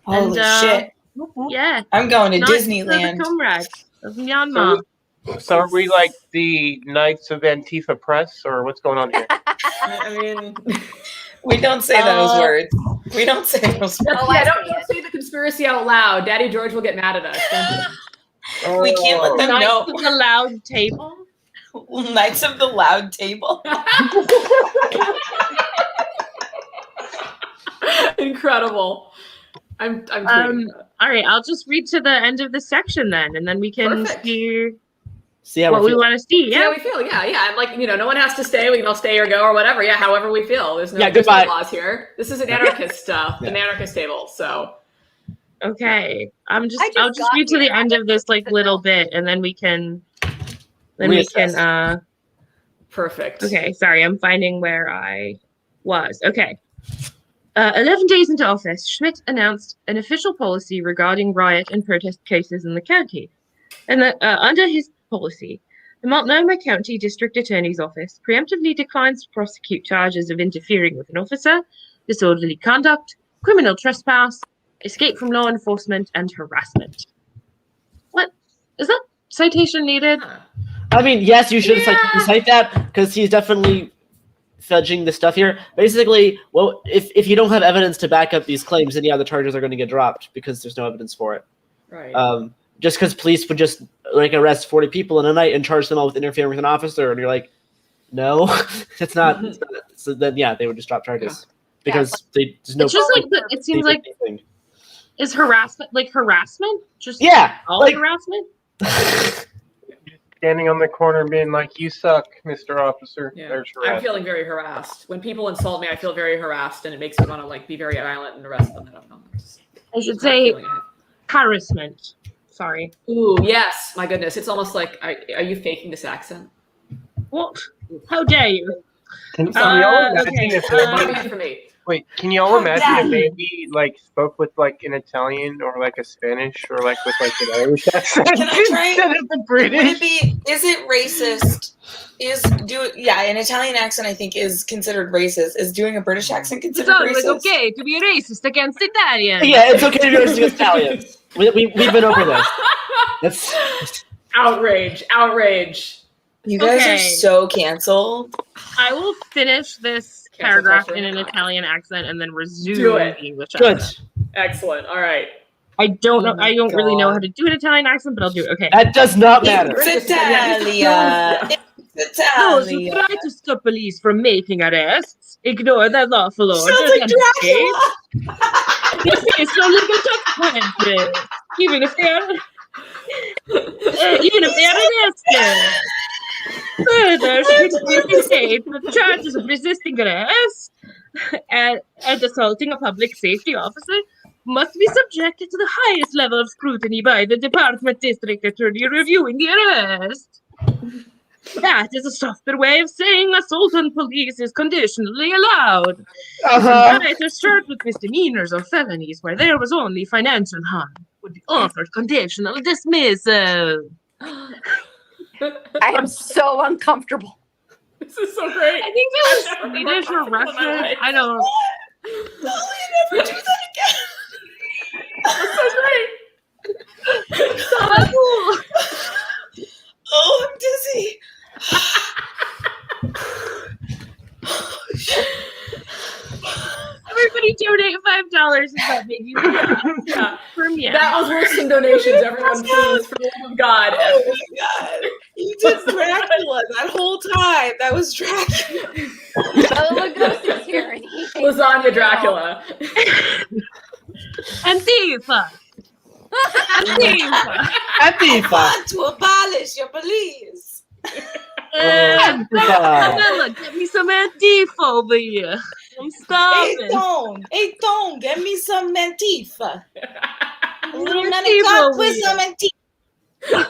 Holy And, shit. Yeah. I'm going to Knights of the Disneyland. comrades of Myanmar. So are we like the Knights of Antifa Press, or what's going on here? I mean, We don't say those words. We don't say those words. Oh, I don't see it. say the conspiracy out loud. Daddy George will get mad at us. Don't you? We can't let them Knights know. of the loud table. Knights of the Loud Table. Incredible. I'm tweeting that. All right, I'll just read to the end of the section then, and then we can Perfect. see how what we we feel. want to see. Yeah, Yeah. we feel. Yeah. I'm like, no one has to stay. We can all stay or go or whatever. Yeah, however we feel. There's no goodbye. laws here. This is an anarchist an anarchist table. So Okay. I'll just got read to the here. end of this like Sit little down. bit, and then we can perfect. Okay, sorry, I'm finding where I was. Okay. 11 days into office, Schmidt announced an official policy regarding riot and protest cases in the county. And that under his policy, the Multnomah County District Attorney's Office preemptively declines to prosecute charges of interfering with an officer, disorderly conduct, criminal trespass, escape from law enforcement, and harassment. What? Is that citation needed? I mean, yes, you should cite that because he's definitely fudging the stuff here. Basically, well, if you don't have evidence to back up these claims, then yeah, the charges are going to get dropped because there's no evidence for it. Right. Just because police would just like arrest 40 people in a night and charge them all with interfering with an officer, and you're like, no, it's not. It's not. So then, yeah, they would just drop charges because there's no. It's just like it seems like anything. is harassment just Yeah, all like- harassment? Standing on the corner being like, you suck, Mr. Officer. Yeah. There's I'm harassment. feeling very harassed. When people insult me, I feel very harassed, and it makes me want to like be very violent and arrest them. I don't know. I should Not say feeling it. harassment. Sorry. Ooh, yes. My goodness. It's almost like, are you faking this accent? What? How dare you? Can you all imagine okay, if Not maybe, for me. wait, can you all How imagine dare if you. maybe like spoke with like an Italian or like a Spanish or like with like an Irish accent Can I try- instead of the Would British? it be? Is it racist? An Italian accent I think is considered racist. Is doing a British accent considered racist? to be racist against Italians. Yeah, it's okay to be racist against Italians. We've been over this. That's Outrage. You guys Okay. are so canceled. I will finish this Cancel paragraph culture. in an Italian accent and then resume Do it. the English Good. accent. Excellent. All right. I don't know. Oh my I don't really know how God. to do an Italian accent, but I'll do it. Okay. That does not matter. It's Yeah, Italia. It's Those who Italia. try to stop police from making arrests ignore their lawful orders. Sounds like and Dracula. they face no legal consequences, even if they are arrested. Further, should state the charges of resisting arrest and assaulting a public safety officer must be subjected to the highest level of scrutiny by the department district attorney reviewing the arrest. That is a softer way of saying assault on police is conditionally allowed. Indictors charged with misdemeanors or felonies where there was only financial harm would be offered conditional dismissal. I am so uncomfortable. This is so great. I think it was I've never been Swedish or more comfortable in my Russian. life. I don't know. Oh, you never do that again. That's so great. So cool. Oh, I'm dizzy. Everybody donate $5 if that made you Yeah. from you. That was worth some donations, everyone, please, for the love of God. Oh my God. You did Dracula that whole time. That was Dracula. Bela Lugosi's here, and he thinks Lasagna Dracula. Antifa. Antifa. Antifa. Want to abolish your police. Antifa. Bella, get me some Antifa over here. I'm starving. Hey, Tom, get me some Antifa. Antifa With some Antifa.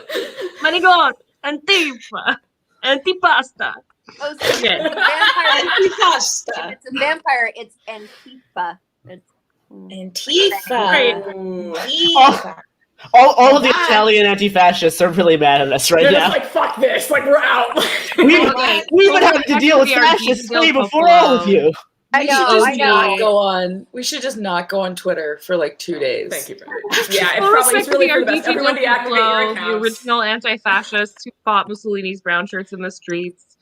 Manigot. Antifa. Antipasta. Oh, so Okay. it's a vampire. If Antipasta. it's a vampire, it's Antifa. It's Antifa. Ooh. Antifa. All of the Italian anti-fascists are really mad at us right They're just now. like, fuck this. Like, we're out. We've been having to deal with fascists way before all of you. I know, I know. Go on. We should just not go on Twitter for like 2 days. Thank you, Brendan. Yeah, it's Well, probably it's really respectively, for our the best. DT Everyone deactivate your the accounts. original anti-fascists who fought Mussolini's brown shirts in the streets.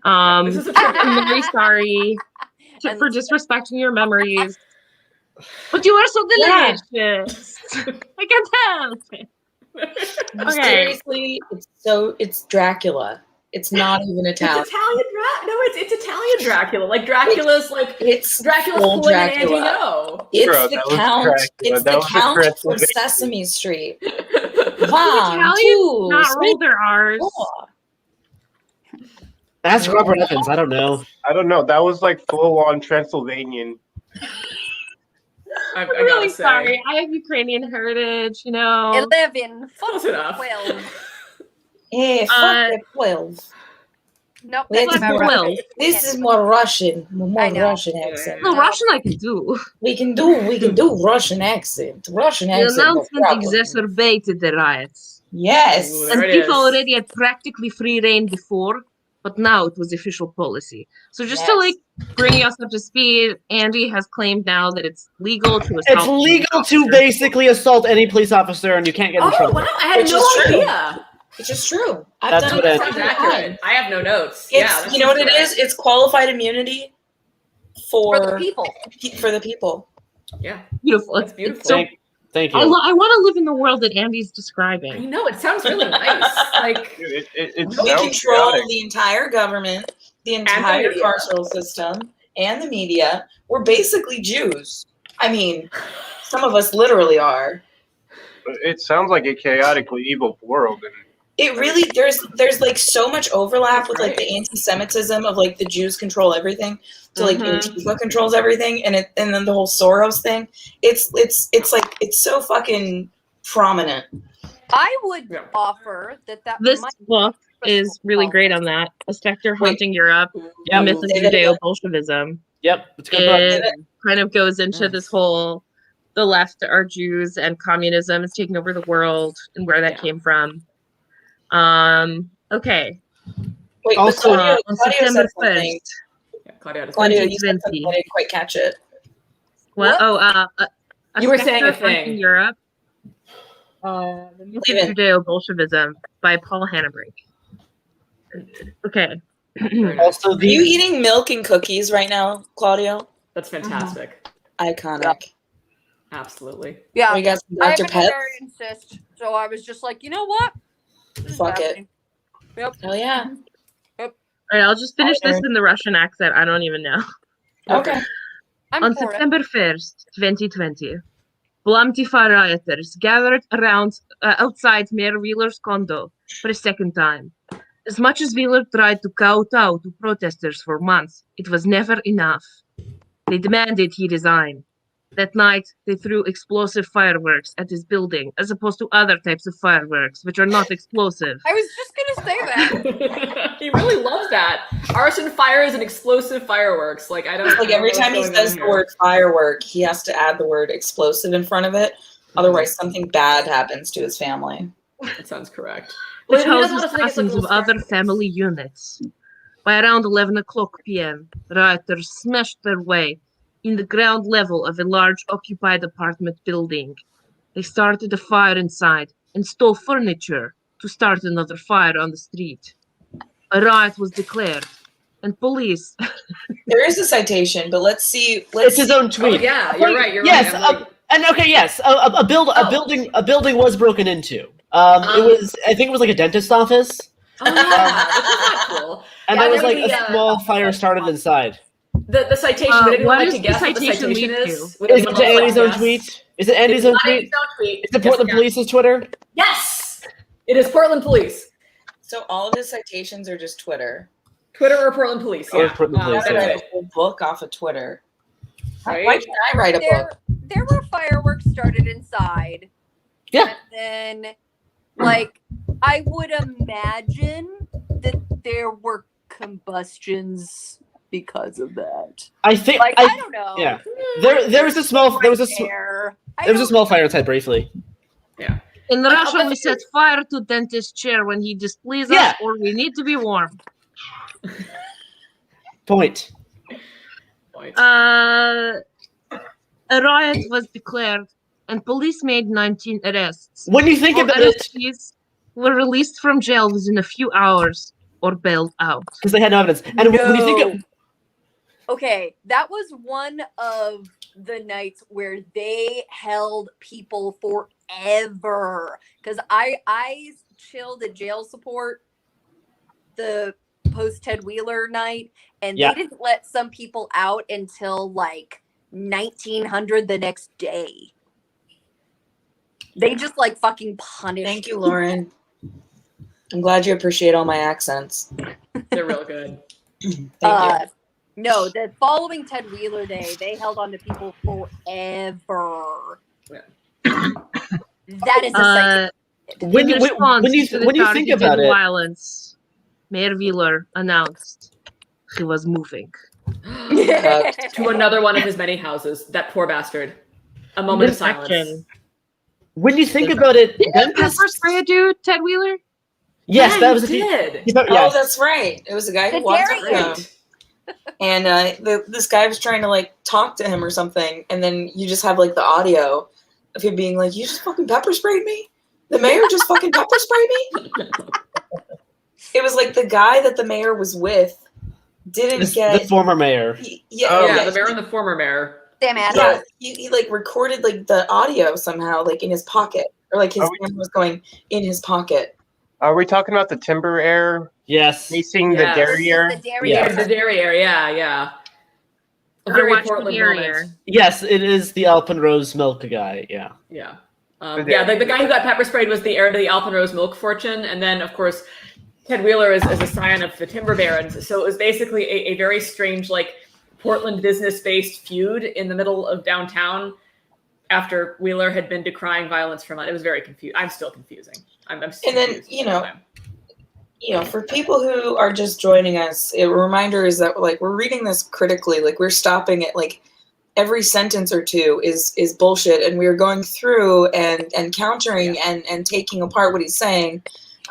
This is a I'm very sorry for disrespecting your memories. But you are so delicious. I can't help it. Okay. Seriously, it's Dracula. It's not even Italian. It's Italian No, it's Italian Dracula. Like Dracula's like It's Dracula's full pulling an Dracula. Andy Ngo. It's Bro, the that was Count. Dracula. It's That the was the Count correct from way. Sesame Street. The One, Italians two, not roll their R's. four. Ask Robert Evans. I don't know. I don't know. That was like full on Transylvanian. I I'm gotta really say. sorry. I have Ukrainian heritage, you know. 11. Close enough. 12. Hey, fuck the 12. Nope, Wait, that's not well. right. This is more Russian. More I know. Russian accent. No, Russian I can do. We can do Russian accent. Russian The accent. no announcement problem. exacerbated the riots. Yes. Ooh, And There it people is. already had practically free reign before, but now it was official policy. So just to Yes. like bring us up to speed, Andy has claimed now that it's legal to assault. It's legal to basically assault any police officer, and you can't get in Oh trouble. wow! I had Which no is true. idea. Which is true. I've That's done what it. it- Sounds accurate. I have no notes. It's, Yeah, you know what it is? It's qualified immunity For the for people. for the people. Yeah, Beautiful. that's beautiful. So Thank I you. want to live in the world that Andy's I describing. know it sounds really nice. Like Dude, it We sounds control chaotic. the entire government, the entire media. carceral system, and the media. We're basically Jews. I mean, some of us literally are. It sounds like a chaotically evil world, and It really there's like so much overlap with like the anti-Semitism of like the Jews control everything, so like Antifa controls everything, and then the whole Soros thing. It's like it's so fucking prominent. I would Yeah. offer that This might book is really great on that. A sector haunting Europe, the Yep. myth of Say that again. Judeo-Bolshevism. Yep. It's a good book. It kind of goes into this whole the left are Jews and communism is taking over the world and where that came from. Okay. Wait, Also, but Claudio, on Claudio September said something. 1st. yeah, Claudia. Claudio, you said 2020. something. I didn't quite catch it. What? What? Oh, a You were saying sector a thing. haunting Europe. The Myth of Judeo-Bolshevism by Paul Hannabrink. Okay. Also, Are you eating milk and cookies right now, Claudio? That's fantastic. Iconic. Absolutely. Yeah. We got some I have Dr. an Pep. ovarian cyst, so I was just like, you know what? This is Fuck it. happening. Yep. Hell yeah. All right, I'll just finish this in the Russian accent. I don't even know. Okay. I'm On for it. September 1st, 2020, Blamtifa rioters gathered around outside Mayor Wheeler's condo for a second time. As much as Wheeler tried to kowtow to protesters for months, it was never enough. They demanded he resign. That night, they threw explosive fireworks at his building, as opposed to other types of fireworks, which are not explosive. I was just gonna say that. He really loves that. Arson fires and explosive fireworks. Like I don't. Like every time he says the word firework, he has to add the word explosive in front of it. Otherwise, something bad happens to his family. That sounds correct. Which houses dozens of other family units. By around 11 o'clock p.m., rioters smashed their way in the ground level of a large occupied apartment building. They started a fire inside and stole furniture to start another fire on the street. A riot was declared, and police... There is a citation, but let's see. It's his own tweet. Oh, yeah, you're right. You're yes, right. and okay, yes, a building was broken into. It was, I think it was like a dentist office. Oh yeah, that's not cool. And Yeah, there was there like was a small fire started inside. The citation. Would anyone what like to does guess the what the citation citation lead is? to? Would Is anyone it like to Andy's own guess? tweet? Is it Andy's own tweet? tweet? Is it Portland Police's Twitter? Yes, it is Portland Police. So all of his citations are just Twitter. Twitter or Portland Police. Or Yeah. Portland Police, I yeah. write a whole book off of Twitter. Right? Why can't I write a book? There were fireworks started inside. Yeah. And then, like, I would imagine that there were combustions because of that. I think. Like, I don't know. Yeah. There was a small. There was a small fire inside briefly. Yeah. In Russia, we set fire to dentist's chair when he displeases us, or we need to be warm. Point. A riot was declared, and police made 19 arrests. When you think All about it, arrestees were released from jail within a few hours or bailed out because they had no evidence. And when you think of, Okay, that was one of the nights where they held people forever. Because I chilled at jail support the post Ted Wheeler night, and they didn't let some people out until like 1900 the next day. They just like fucking punished. Thank you, Lauren. I'm glad you appreciate all my accents. They're real good. Thank you. No, the following Ted Wheeler day, they held on to people forever. Yeah. That is a when you think about it, violence, Mayor Wheeler announced he was moving to another one of his many houses. That poor bastard. A moment of silence. When you think about it, didn't pepper spray a dude, Ted Wheeler? Yes, Yeah, that was he a did. Oh, that's right. It was a guy who walked around. And this guy was trying to like talk to him or something, and then you just have like the audio of him being like, "You just fucking pepper sprayed me. The mayor just fucking pepper sprayed me." It was like the guy that the mayor was with didn't get the former mayor. The mayor and the former mayor. Damn ass. Yeah, he like recorded like the audio somehow, like in his pocket, or like his hand was going in his pocket. Are we talking about the timber air? Yes. Facing the derriere? The derriere. The derriere, yeah. A Or very watch the Portland derriere. moment. Yes, it is the Alpenrose milk guy. Yeah. Yeah. The guy who got pepper sprayed was the heir to the Alpenrose milk fortune. And then, of course, Ted Wheeler is a scion of the timber barons. So it was basically a very strange, like, Portland business-based feud in the middle of downtown after Wheeler had been decrying violence for months. It was very confusing. I'm still confusing. I'm still And then, for people who are just joining us, a reminder is that like we're reading this critically, like we're stopping at like every sentence or two is bullshit, and we're going through and countering and taking apart what he's saying.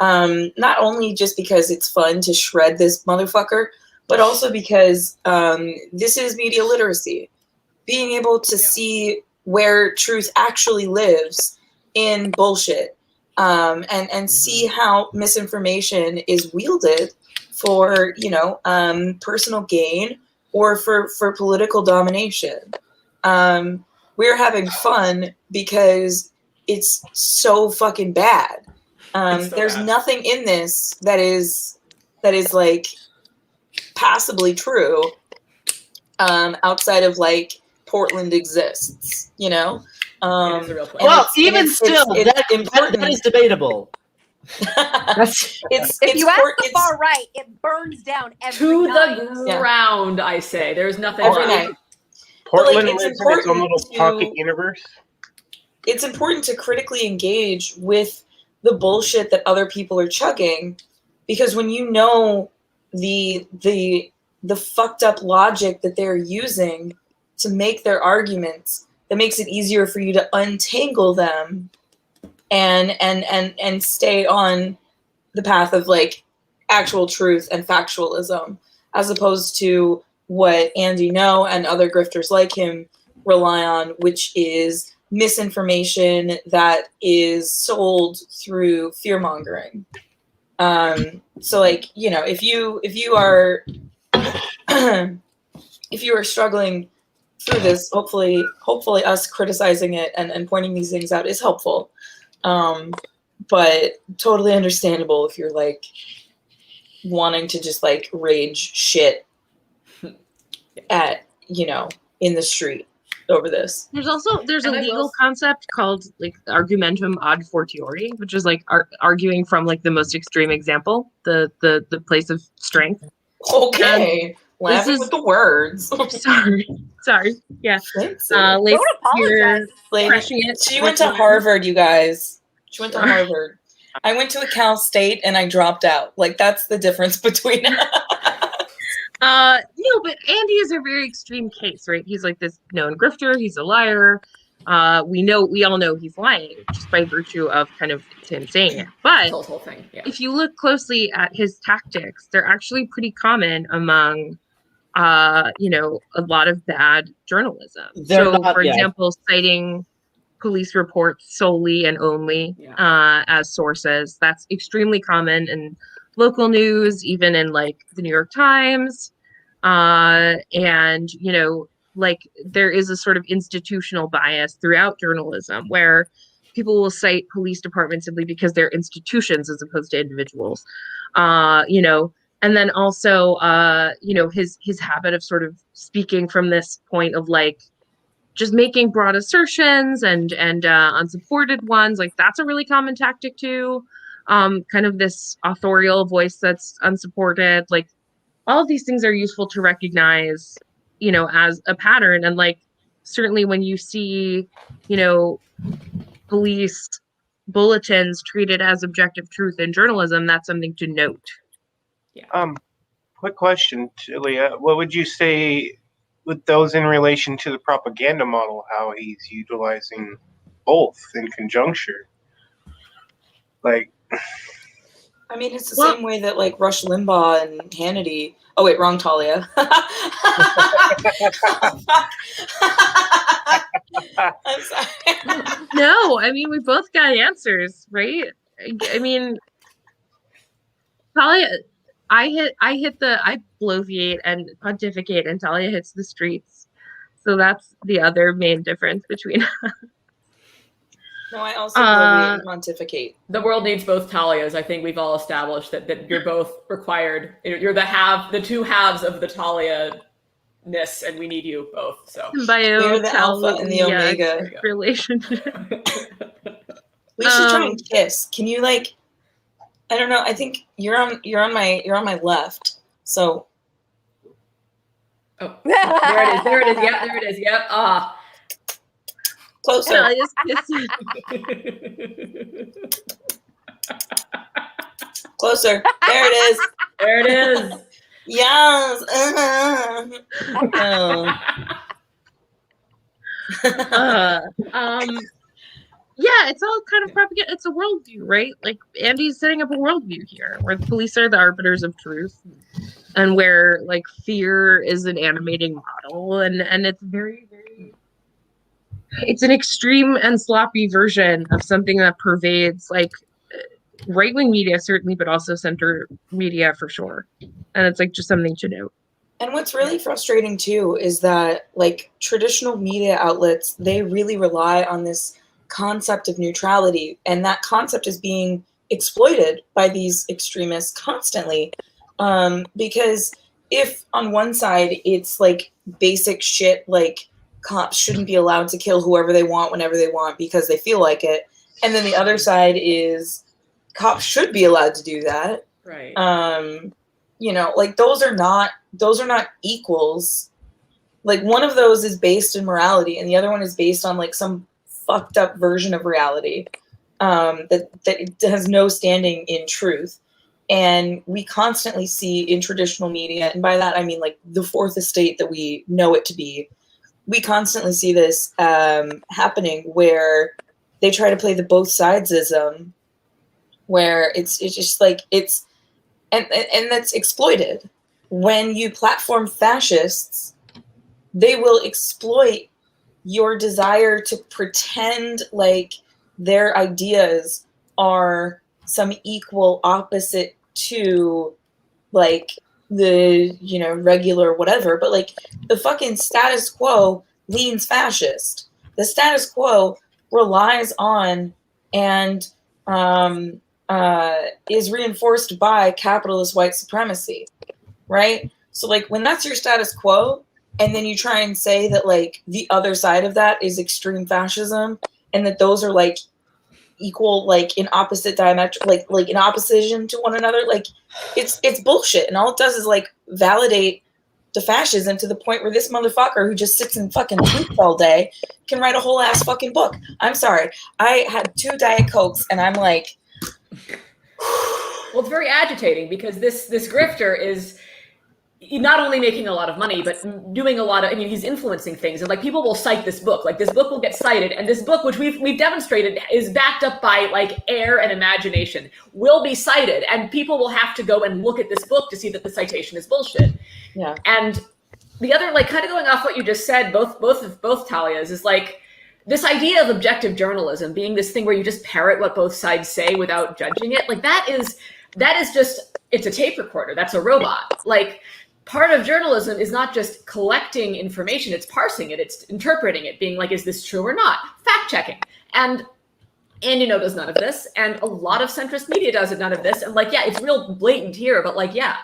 Not only just because it's fun to shred this motherfucker, but also because this is media literacy. Being able to see where truth actually lives in bullshit, and see how misinformation is wielded for, personal gain or for political domination. We're having fun because it's so fucking bad. There's nothing in this that is like passably true, outside of like Portland exists, It is a real place. Well, even still, that is debatable. It's If you ask the it's far right, it burns down every to night. the ground, I say. There's nothing every left. night. Portland it's lives in its own little important pocket to- universe. It's important to critically engage with the bullshit that other people are chugging, because when you know the fucked up logic that they're using to make their arguments, that makes it easier for you to untangle them and stay on the path of like actual truth and factualism, as opposed to what Andy Ngo and other grifters like him rely on, which is misinformation that is sold through fear mongering. So like, if you are if you are struggling through this, hopefully us criticizing it and pointing these things out is helpful. But totally understandable if you're like wanting to just like rage shit at, in the street over this. There's a And I legal will- concept called like argumentum ad fortiori, which is like arguing from like the most extreme example, the place of strength. Okay. Laughing is- with the words. Sorry. Yeah. Thanks. Like Don't apologize. crushing it. She went to Harvard, you guys. She went to Harvard. I went to a Cal State and I dropped out. Like, that's the difference between No, but Andy is a very extreme case, right? He's like this known grifter. He's a liar. We all know he's lying just by virtue of kind of him saying it. But The whole thing. Yeah. if you look closely at his tactics, they're actually pretty common among, a lot of bad journalism. For example, citing police reports solely and only as sources. That's extremely common in local news, even in like the New York Times. And, like there is a sort of institutional bias throughout journalism where people will cite police departments simply because they're institutions as opposed to individuals. And then also, his habit of sort of speaking from this point of like just making broad assertions and unsupported ones, like that's a really common tactic too. Kind of this authorial voice that's unsupported, like all of these things are useful to recognize, as a pattern. And like certainly when you see, police bulletins treated as objective truth in journalism, that's something to note. Quick question, Leah. What would you say with those in relation to the propaganda model, how he's utilizing both in conjuncture? Like, I mean, it's the same way that like Rush Limbaugh and Hannity. Oh wait, wrong Talia. I'm sorry. No, I mean we both got answers, right? I mean, Talia, I bloviate and pontificate, and Talia hits the streets. So that's the other main difference between us. No, I also bloviate and pontificate. The world needs both Talias. I think we've all established that you're both required. You're the two halves of the Talia-ness, and we need you both. So we're the alpha and the omega relationship. We should try and kiss. Can you like? I don't know. I think you're on my left. So. Oh, there it is. There it is. Yep, there it is. Yep. Ah. Closer. Closer. There it is. There it is. Yes. Yeah, it's all kind of propaganda. It's a worldview, right? Like Andy's setting up a worldview here where the police are the arbiters of truth and where like fear is an animating model, and it's very, very it's an extreme and sloppy version of something that pervades like right-wing media certainly, but also center media for sure. And it's like just something to note. And what's really frustrating too is that like traditional media outlets, they really rely on this concept of neutrality, and that concept is being exploited by these extremists constantly. Because if on one side it's like basic shit like cops shouldn't be allowed to kill whoever they want whenever they want because they feel like it, and then the other side is cops should be allowed to do that. Right. You know, like those are not equals. Like one of those is based in morality and the other one is based on like some fucked up version of reality that has no standing in truth. And we constantly see in traditional media, and by that I mean like the fourth estate that we know it to be, we constantly see this happening where they try to play the both sidesism, where it's just like it's and that's exploited. When you platform fascists, they will exploit your desire to pretend like their ideas are some equal opposite to like the, you know, regular whatever, but like the fucking status quo leans fascist. The status quo relies on and is reinforced by capitalist white supremacy, right? So like when that's your status quo, and then you try and say that like the other side of that is extreme fascism, and that those are like equal, like in opposite diametric, like in opposition to one another, like it's bullshit, and all it does is like validate the fascism to the point where this motherfucker who just sits and fucking tweets all day can write a whole ass fucking book. I'm sorry, I had 2 Diet Cokes, and I'm like. Well, it's very agitating because this grifter is not only making a lot of money, but doing a lot of, I mean, he's influencing things. And like people will cite this book, like this book will get cited. And this book, which we've demonstrated is backed up by like air and imagination, will be cited. And people will have to go and look at this book to see that the citation is bullshit. Yeah. And the other, like kind of going off what you just said, both Talias, is like, this idea of objective journalism being this thing where you just parrot what both sides say without judging it, like that is just, it's a tape recorder. That's a robot. Like part of journalism is not just collecting information, it's parsing it, it's interpreting it, being like, is this true or not? Fact checking. And Andy Ngo does none of this. And a lot of centrist media does none of this. And like, yeah, it's real blatant here, but like, yeah,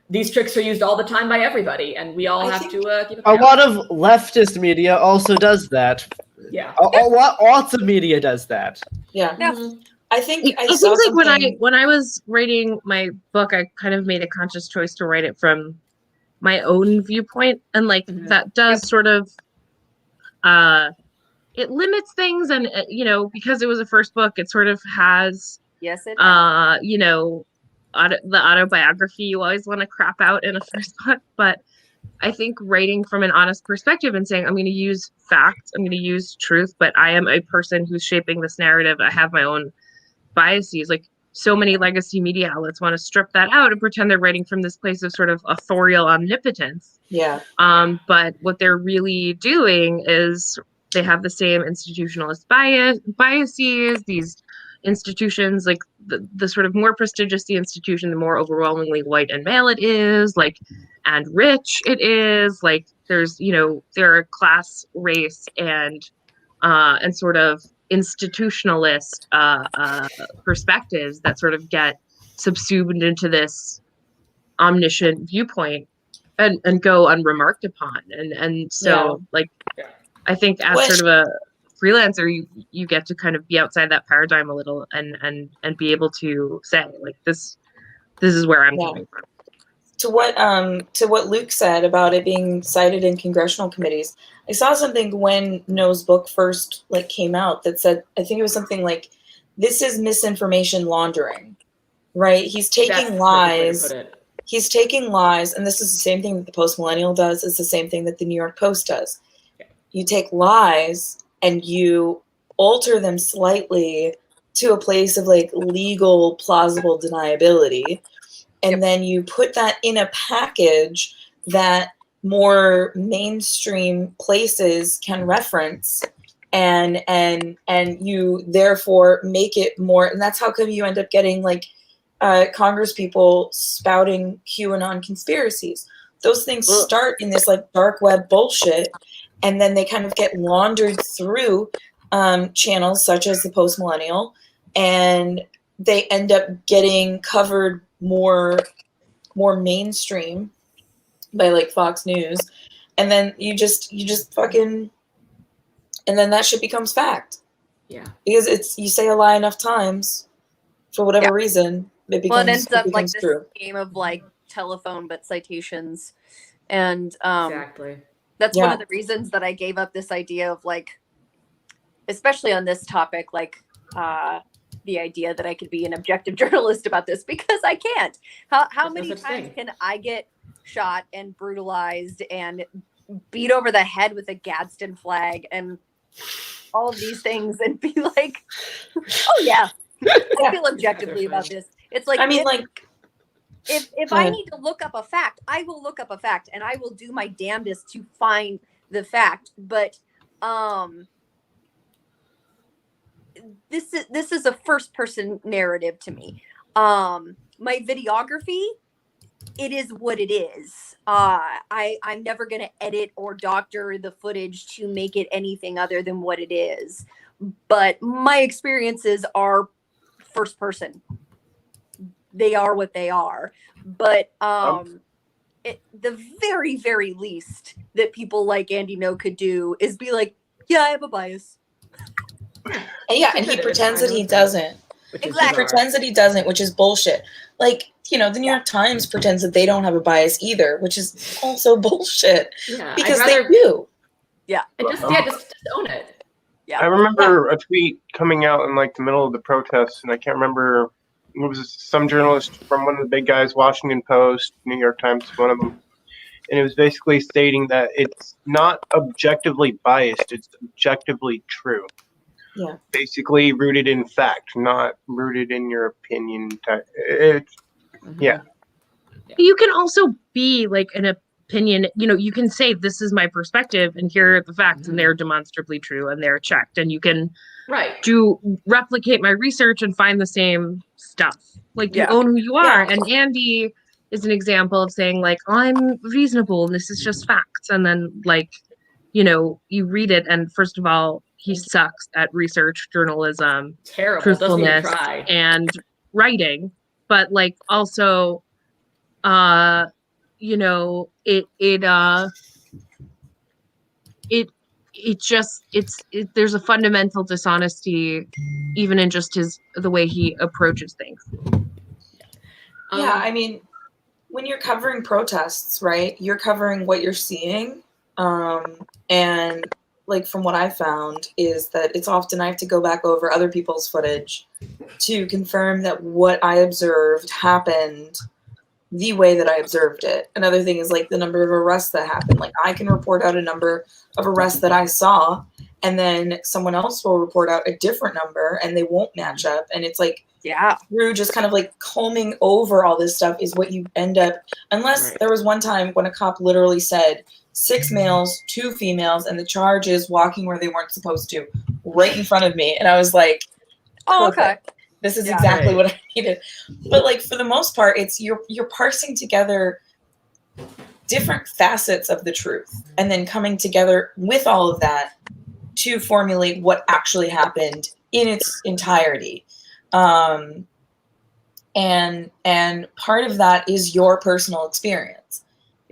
these tricks are used all the time by everybody. And we all have to keep a lot of leftist media also does that. Yeah. Lots of media does that. Yeah. Yeah. I think it seems like when I was writing my book, I kind of made a conscious choice to write it from my own viewpoint, and like that does sort of it limits things, and you know, because it was a first book, it sort of has yes, it you know, the autobiography you always want to crap out in a first book, but I think writing from an honest perspective and saying, I'm going to use facts, I'm going to use truth, but I am a person who's shaping this narrative. I have my own biases. Like so many legacy media outlets want to strip that out and pretend they're writing from this place of sort of authorial omnipotence. Yeah. But what they're really doing is they have the same institutionalist biases, these institutions, like the sort of more prestigious the institution, the more overwhelmingly white and male it is, like, and rich it is, like there's, you know, there are class, race, and sort of institutionalist perspectives that sort of get subsumed into this omniscient viewpoint and go unremarked upon. And so like I think as sort of a freelancer, you get to kind of be outside that paradigm a little and be able to say like this is where I'm coming from. To what Luke said about it being cited in congressional committees, I saw something when Ngo's book first like came out that said, I think it was something like, this is misinformation laundering, right? He's taking lies. He's taking lies, and this is the same thing that the Post Millennial does. It's the same thing that the New York Post does. You take lies and you alter them slightly to a place of like legal, plausible deniability. And then you put that in a package that more mainstream places can reference. and you therefore make it more, and that's how come you end up getting like Congress people spouting QAnon conspiracies. Those things start in this like dark web bullshit, and then they kind of get laundered through channels such as the Post Millennial, and they end up getting covered more mainstream by like Fox News, and then you just fucking, and then that shit becomes fact. Yeah, because you say a lie enough times for whatever reason, it becomes, it ends up like this true. game of like telephone but citations, and exactly. that's one of the reasons that I gave up this idea of like, especially on this topic, like the idea that I could be an objective journalist about this, because I can't. How many times can I get shot and brutalized and beat over the head with a Gadsden flag and all of these things and be like, oh yeah, I feel objectively about this. It's like, I mean, if I need to look up a fact, I will look up a fact and I will do my damnedest to find the fact. But this is a first person narrative to me. My videography, it is what it is. I'm never going to edit or doctor the footage to make it anything other than what it is. But my experiences are first person. They are what they are. But the very, very least that people like Andy Ngo could do is be like, yeah, I have a bias. And he pretends that he doesn't. Exactly. He pretends that he doesn't, which is bullshit. Like, you know, the New York Times pretends that they don't have a bias either, which is also bullshit. Yeah, because they do. Yeah. And just own it. Yeah. I remember a tweet coming out in like the middle of the protests, and I can't remember. It was some journalist from one of the big guys, Washington Post, New York Times, one of them. And it was basically stating that it's not objectively biased, it's objectively true. Yeah. Basically rooted in fact, not rooted in your opinion. Yeah. You can also be like an opinion, you know, you can say this is my perspective and here are the facts and they're demonstrably true and they're checked, and you can replicate my research and find the same stuff. Like you own who you are. And Andy is an example of saying like, I'm reasonable and this is just facts. And then like, you know, you read it and first of all, he sucks at research, journalism, truthfulness, and writing. But like also, you know, there's a fundamental dishonesty even in just the way he approaches things. Yeah, I mean, when you're covering protests, right, you're covering what you're seeing. And like from what I found is that it's often I have to go back over other people's footage to confirm that what I observed happened the way that I observed it. Another thing is like the number of arrests that happened. Like I can report out a number of arrests that I saw, and then someone else will report out a different number and they won't match up. And it's like, through just kind of like combing over all this stuff is what you end up, unless there was one time when a cop literally said 6 males, 2 females, and the charge is walking where they weren't supposed to, right in front of me. And I was like, oh, okay. This is exactly what I needed. But like for the most part, it's you're parsing together different facets of the truth and then coming together with all of that to formulate what actually happened in its entirety. And part of that is your personal experience.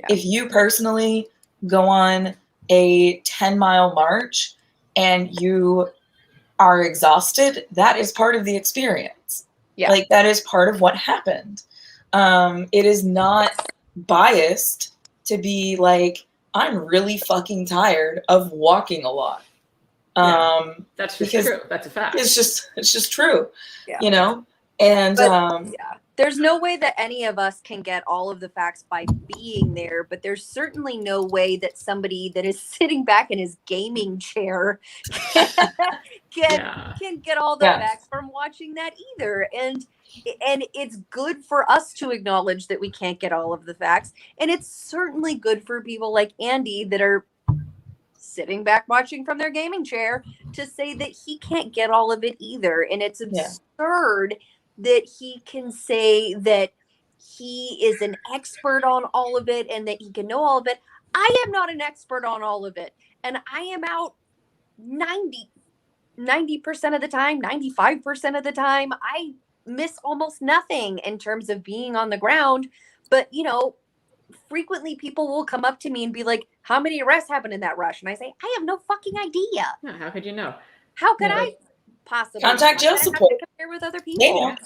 If you personally go on a 10-mile march and you are exhausted, that is part of the experience. Like that is part of what happened. It is not biased to be like, I'm really fucking tired of walking a lot. That's just true. That's a fact. It's just true. You know? And there's no way that any of us can get all of the facts by being there, but there's certainly no way that somebody that is sitting back in his gaming chair can get all the facts from watching that either. And it's good for us to acknowledge that we can't get all of the facts. And it's certainly good for people like Andy that are sitting back watching from their gaming chair to say that he can't get all of it either. And it's absurd that he can say that he is an expert on all of it and that he can know all of it. I am not an expert on all of it. And I am out 90% of the time, 95% of the time. I miss almost nothing in terms of being on the ground. But, you know, frequently people will come up to me and be like, how many arrests happened in that rush? And I say, I have no fucking idea. Yeah, how could you know? How could I possibly contact jail support? Compare with other people.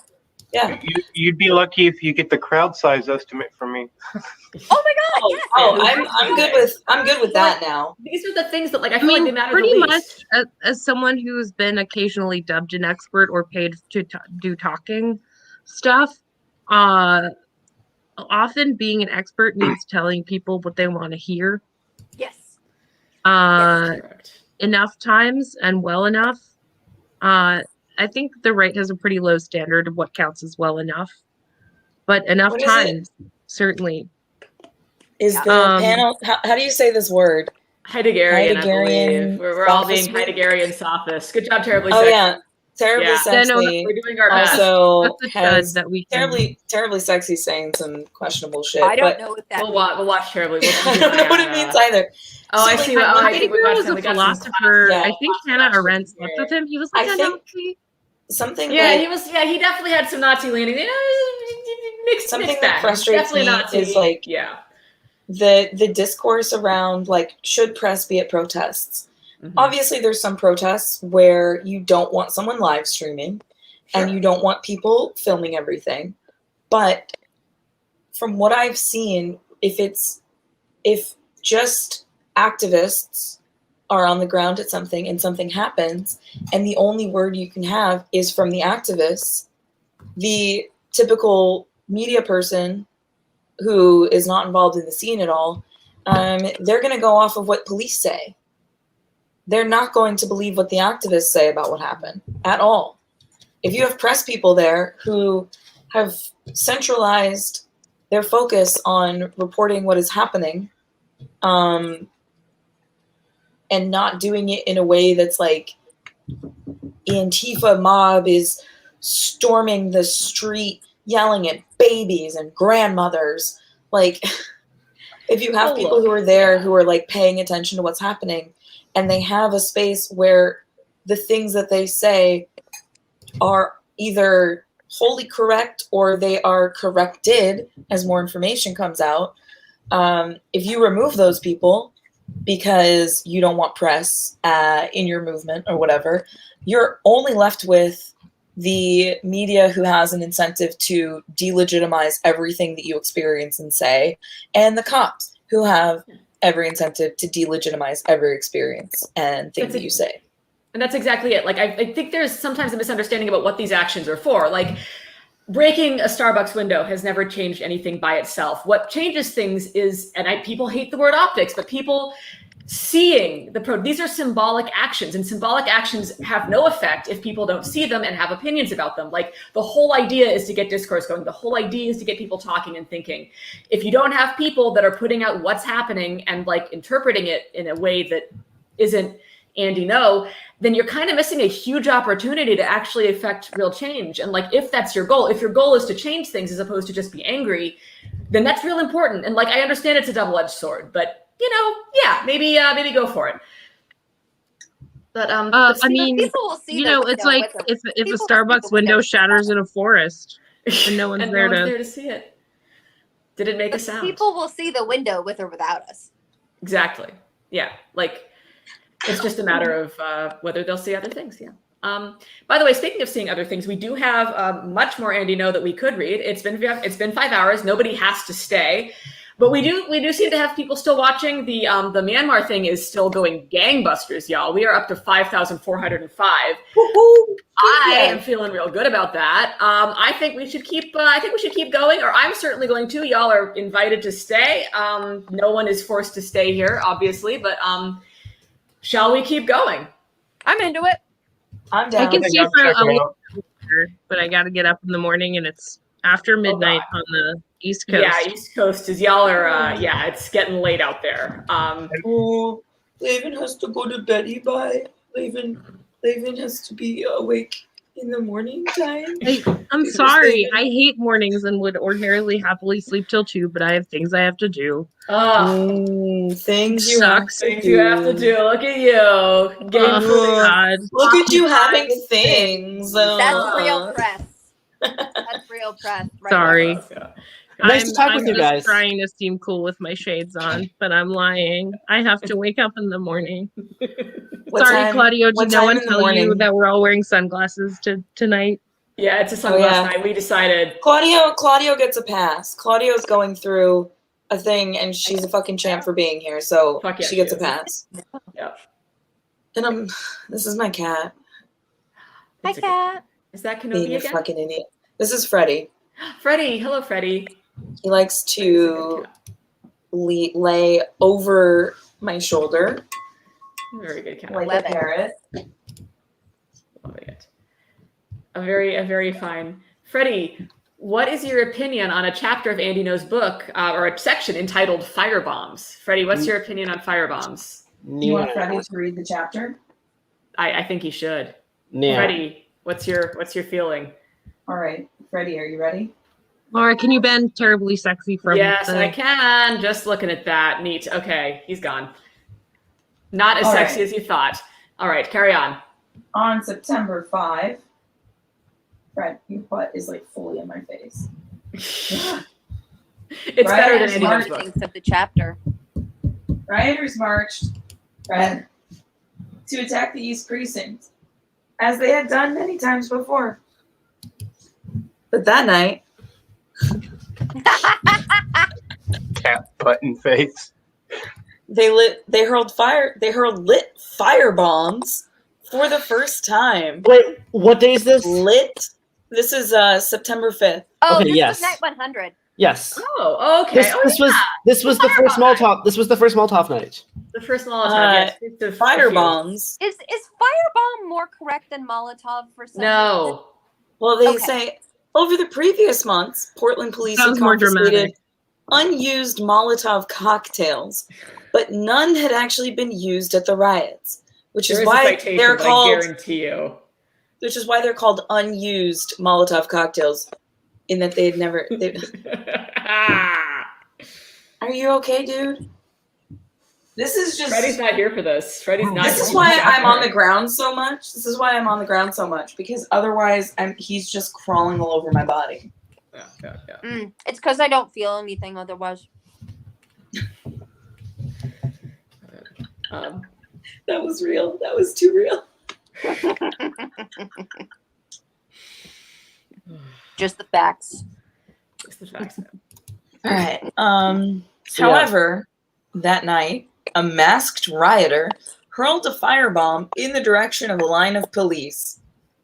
Yeah. You'd be lucky if you get the crowd size estimate from me. Oh my God! Yes. I'm good with that now. These are the things that, like, I feel like they matter pretty the much least. as someone who's been occasionally dubbed an expert or paid to do talking stuff. Often being an expert means telling people what they want to hear. Yes. Correct. Enough times and well enough. I think the right has a pretty low standard of what counts as well enough, but enough times certainly. Is the panel? How do you say this word? Heideggerian, I believe. We're all being Heideggerian sophists. Good job, terribly sexy. Oh yeah, terribly sexy. No, we're doing our best. Also, has that we terribly sexy saying some questionable shit. I don't know what that means. We'll watch terribly. I don't know what it means either. Oh, so I see. Heidegger was a philosopher. I think Hannah Arendt slept with him. He was like a Nazi. Something. He was. Yeah, he definitely had some Nazi leaning. Mixed that frustrates me is like the discourse around like should press be at protests. Mm-hmm. Obviously, there's some protests where you don't want someone live streaming, and you don't want people filming everything. But from what I've seen, if just activists are on the ground at something and something happens and the only word you can have is from the activists, the typical media person who is not involved in the scene at all, they're going to go off of what police say. They're not going to believe what the activists say about what happened at all. If you have press people there who have centralized their focus on reporting what is happening, and not doing it in a way that's like Antifa mob is storming the street, yelling at babies and grandmothers. Like, if you have people who are there who are like paying attention to what's happening, and they have a space where the things that they say are either wholly correct or they are corrected as more information comes out. If you remove those people because you don't want press in your movement or whatever, you're only left with the media who has an incentive to delegitimize everything that you experience and say, and the cops who have every incentive to delegitimize every experience and thing that you say. And that's exactly it. Like, I think there's sometimes a misunderstanding about what these actions are for. Like, breaking a Starbucks window has never changed anything by itself. What changes things is, and people hate the word optics, but people seeing these are symbolic actions, and symbolic actions have no effect if people don't see them and have opinions about them. Like, the whole idea is to get discourse going. The whole idea is to get people talking and thinking. If you don't have people that are putting out what's happening and like interpreting it in a way that isn't Andy Ngo, then you're kind of missing a huge opportunity to actually affect real change. And like, if that's your goal, if your goal is to change things as opposed to just be angry, then that's real important. And like, I understand it's a double-edged sword, but you know, yeah, maybe go for it. But I mean, you know, it's like if a Starbucks window shatters in a forest and no one's and there no one's there to see it. Did it make a sound? People will see the window with or without us. Exactly. Yeah. Like, it's just a matter of whether they'll see other things. Yeah. By the way, speaking of seeing other things, we do have much more Andy Ngo that we could read. It's been 5 hours. Nobody has to stay, but we do seem to have people still watching. The Myanmar thing is still going gangbusters, y'all. We are up to 5,405. I am feeling real good about that. I think we should keep. I think we should keep going, or I'm certainly going to. Y'all are invited to stay. No one is forced to stay here, obviously, but shall we keep going? I'm into it. I'm down. I can see for a little later, but I got to get up in the morning, and it's after midnight on the East Coast. Yeah, East Coast is y'all are. Yeah, it's getting late out there. Laven has to go to bed by. Laven has to be awake in the morning time. I'm Because sorry. Laven- I hate mornings and would ordinarily happily sleep till 2, but I have things I have to do. Things you have Sucks. to Things you have to do. Look at you. Oh, God. Look at you having Occupied things. That's real press. That's real press. Right Sorry. Yeah. Nice to talk with you just guys. trying to seem cool with my shades on, but I'm lying. I have to wake up in the morning. Sorry, Claudio. Did no one tell you that we're all wearing sunglasses tonight? Yeah, it's a sunglass night. We decided. Claudio gets a pass. Claudio's going through a thing, and she's a fucking champ for being here, so yeah, she gets a pass. Yep. And this is my cat. Hi, cat. Is that Kenobi Being a again? fucking idiot. This is Freddie. Freddie. Hello, Freddie. He likes to lay over my shoulder. Very good cat. Like a parrot. Loving it. A very fine. Freddie, what is your opinion on a chapter of Andy Ngo's book, or a section entitled Firebombs? Freddie, what's your opinion on firebombs? You want Freddie to read the chapter? I think he should. Yeah. Freddie, what's your feeling? All right, Freddie, are you ready? Laura, can you bend terribly sexy from Yes, I can. Just looking at that. Neat. Okay, he's gone. Not as sexy as you thought. All right, carry on. On September 5, Fred, your butt is like fully in my face. It's better than Andy Ngo's book. Thinks of the chapter. Rioters marched, Fred, to attack the East Precinct, as they had done many times before. But that night, Cat button face. they hurled lit fire bombs for the first time. Wait, what day is this? This is September 5th. Oh, Okay, this yes. was night 100. Yes. Oh, okay. This was the first Molotov. This was the first Molotov night. The first Molotov. Yes, fire bombs. Is firebomb more correct than Molotov for some reason? No. Well, they say over the previous months, Portland police had Sounds more confiscated dramatic. unused Molotov cocktails, but none had actually been used at the riots, which is why they're called. I guarantee you. Which is why they're called unused Molotov cocktails, in that they'd never. Are you okay, dude? This is just. Freddie's not here for this. Freddie's not. This is why I'm on the ground so much. Because otherwise, he's just crawling all over my body. Yeah. It's because I don't feel anything otherwise. That was real. That was too real. Just the facts. Just the facts. All right. However, that night, a masked rioter hurled a firebomb in the direction of a line of police.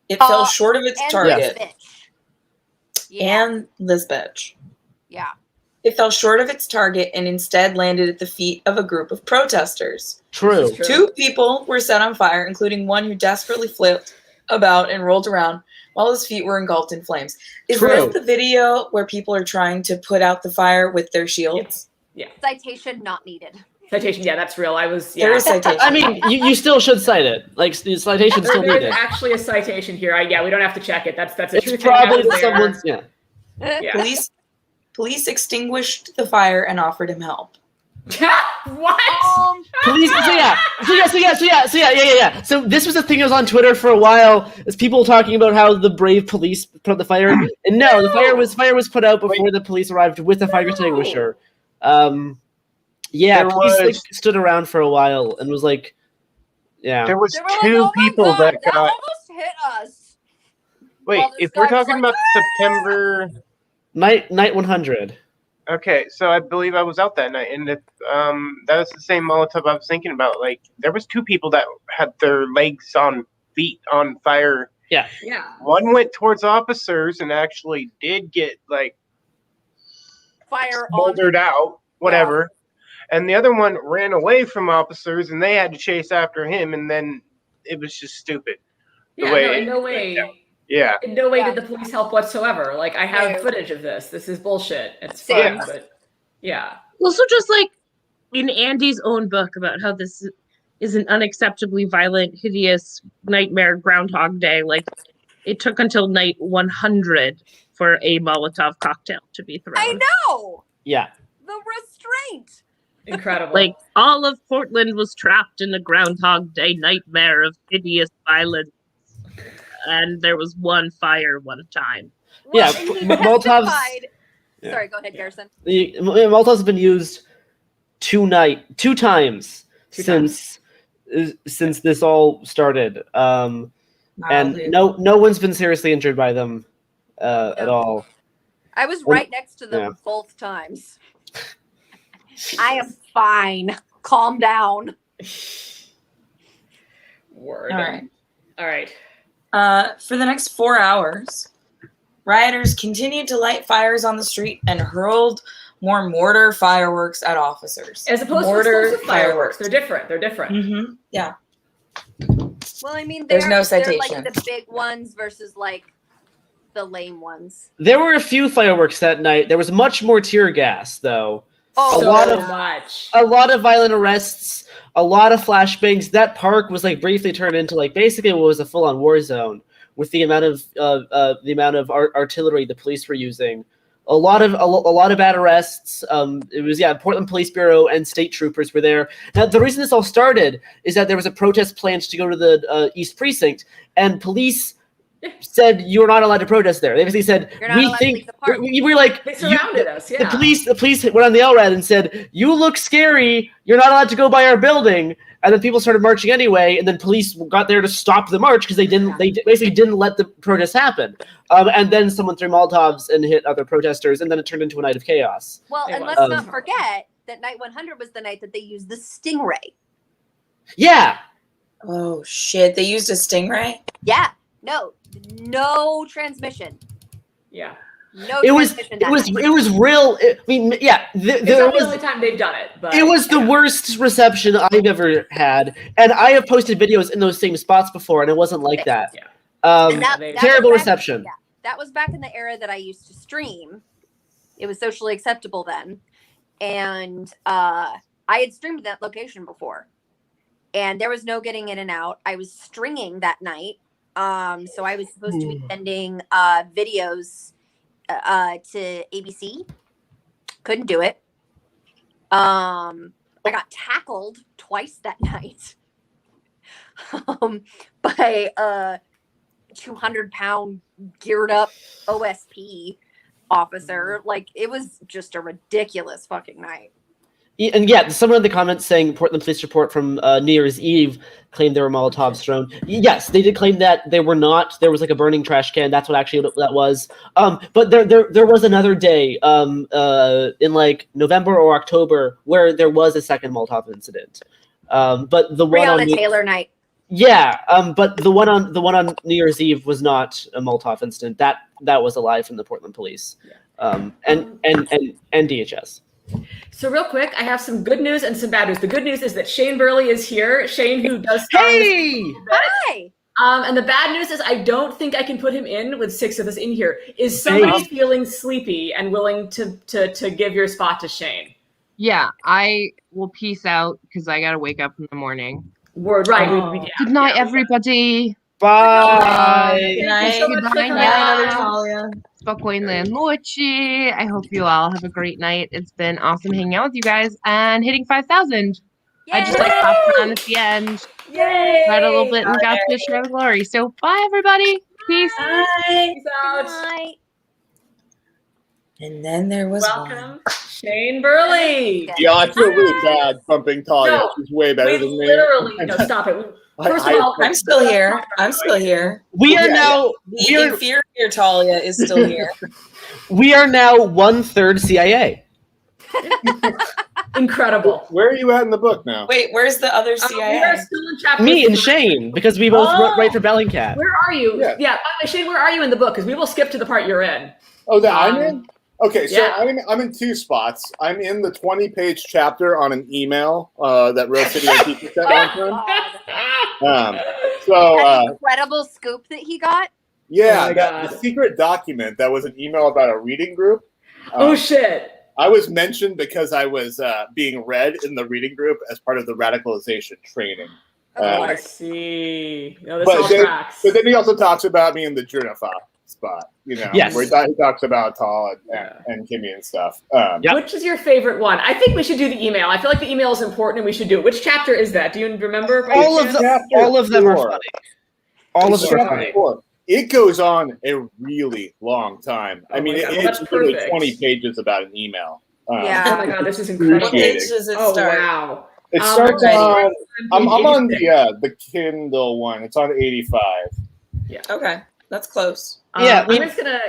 It fell short of its target. And this bitch. Yeah. It fell short of its target and instead landed at the feet of a group of protesters. True. 2 people were set on fire, including one who desperately flipped about and rolled around while his feet were engulfed in flames. Is this the video where people are trying to put out the fire with their shields? Yeah. Citation not needed. Citation, yeah, that's real. There is citation. I mean, you still should cite it. Like the citation still There's needed. actually a citation here. We don't have to check it. That's a true It's probably thing. someone's. Yeah. Police extinguished the fire and offered him help. What? Police. So this was the thing that was on Twitter for a while. Is people talking about how the brave police put out the fire, and no, the fire was put out before the police arrived with a fire extinguisher. Police stood around for a while and was like, There was 2 people that got. Almost hit us. Wait, if we're talking about September night 100. Okay, so I believe I was out that night, and that was the same Molotov I was thinking about. Like, there was 2 people that had their feet on fire. Yeah. One went towards officers and actually did get fire smoldered out, whatever. Yeah. And the other one ran away from officers, and they had to chase after him, and then it was just stupid. In no way. Yeah. In no way did the police help whatsoever. Like, I have footage of this. This is bullshit. It's fine, but yeah. Also, just like in Andy's own book about how this is an unacceptably violent, hideous nightmare Groundhog Day. Like, it took until night 100 for a Molotov cocktail to be thrown. I know. Yeah. The restraint. Incredible. Like, all of Portland was trapped in a Groundhog Day nightmare of hideous violence. And there was one fire one time. Yeah, and he Molotovs- testified- Yeah. Sorry, go ahead, Garrison. The Molotovs have been used two times since this all started. And no one's been seriously injured by them at all. I was right next to them both times. I am fine. Calm down. Word. All right. All right. For the next 4 hours, rioters continued to light fires on the street and hurled more mortar fireworks at officers. As opposed to explosive fireworks. They're different. They're different. Mm-hmm. Yeah. Well, I mean, There's no they're like citation. the big ones versus like the lame ones. There were a few fireworks that night. There was much more tear gas, though. Oh, a lot of violent arrests, a lot of flashbangs. That park was like briefly turned into like basically what was a full-on war zone with the amount of artillery the police were using. A lot of bad arrests. It was Portland Police Bureau and state troopers were there. Now the reason this all started is that there was a protest planned to go to the East Precinct, and police said you're not allowed to protest there. They basically said we think we're like they surrounded us. Yeah. The police went on the LRAD and said you look scary. You're not allowed to go by our building. And then people started marching anyway, and then police got there to stop the march because they basically didn't let the protest happen. And then someone threw Molotovs and hit other protesters, and then it turned into a night of chaos. Well, and let's not forget that night 100 was the night that they used the Stingray. Yeah. Oh shit! They used a Stingray. Yeah. No transmission. Yeah. No. It was real. I mean, yeah. It's not the only time they've done it, but it was the worst reception I've ever had, and I have posted videos in those same spots before, and it wasn't like that. That terrible was back, reception. Yeah, that was back in the era that I used to stream. It was socially acceptable then, and I had streamed at that location before, and there was no getting in and out. I was stringing that night, so I was supposed to be sending videos to ABC. Couldn't do it. I got tackled twice that night by a 200-pound geared up OSP officer. Like, it was just a ridiculous fucking night. And yeah, someone in the comments saying Portland police report from New Year's Eve claimed there were Molotovs thrown. Yes, they did claim that they were not. There was like a burning trash can. That's what actually that was. But there was another day in like November or October where there was a second Molotov incident. But the one on Taylor night. Yeah, but the one on New Year's Eve was not a Molotov incident. That was a lie from the Portland police, and DHS. So real quick, I have some good news and some bad news. The good news is that Shane Burley is here. Shane, who does Hi. And the bad news is I don't think I can put him in with 6 of us in here. Is somebody feeling sleepy and willing to give your spot to Shane? Yeah, I will peace out because I gotta wake up in the morning. Word, right. Good night, everybody. Bye. Good night. Good night, Natalia. Spokojnej noci. I hope you all have a great night. It's been awesome hanging out with you guys and hitting 5,000. I just like popped on at the end. Yay! Read a little bit and got to share the glory. So bye, everybody. Peace. Bye. Peace out. Good night. And then there was Welcome, Shane Burley. Yeah, I feel really bad bumping Talia. No, She's way better We than me. literally no, stop it. First of all, I'm still here. I'm still here. We are now The inferior Talia is still here. we are now 1/3 CIA. Incredible. Where are you at in the book now? Wait, where's the other We are CIA? still in chapter Me and 3. Shane, because we both write for Bellingcat. Where are you? Yeah. Yeah. Shane, where are you in the book? Because we will skip to the part you're in. Oh, that I'm in? Okay, so yeah. I'm in 2 spots. I'm in the 20-page chapter on an email that Real City Antifa sent on to him. That incredible scoop that he got. Yeah, Oh my God. the secret document that was an email about a reading group. Oh shit. I was mentioned because I was being read in the reading group as part of the radicalization training. I see. No, this all tracks. But then he also talks about me in the Jurnafa spot, Yes. where he talks about Tal and Kimmy and stuff. Which is your favorite one? I think we should do the email. I feel like the email is important and we should do it. Which chapter is that? Do you remember? All of them are funny. All of them are funny. It goes on a really long time. I mean, it's literally 20 pages about an email. Oh my god, this is incredible. What page does it start? Wow. It starts on. I'm on the Kindle one. It's on 85. Yeah. Okay, that's close. I'm just gonna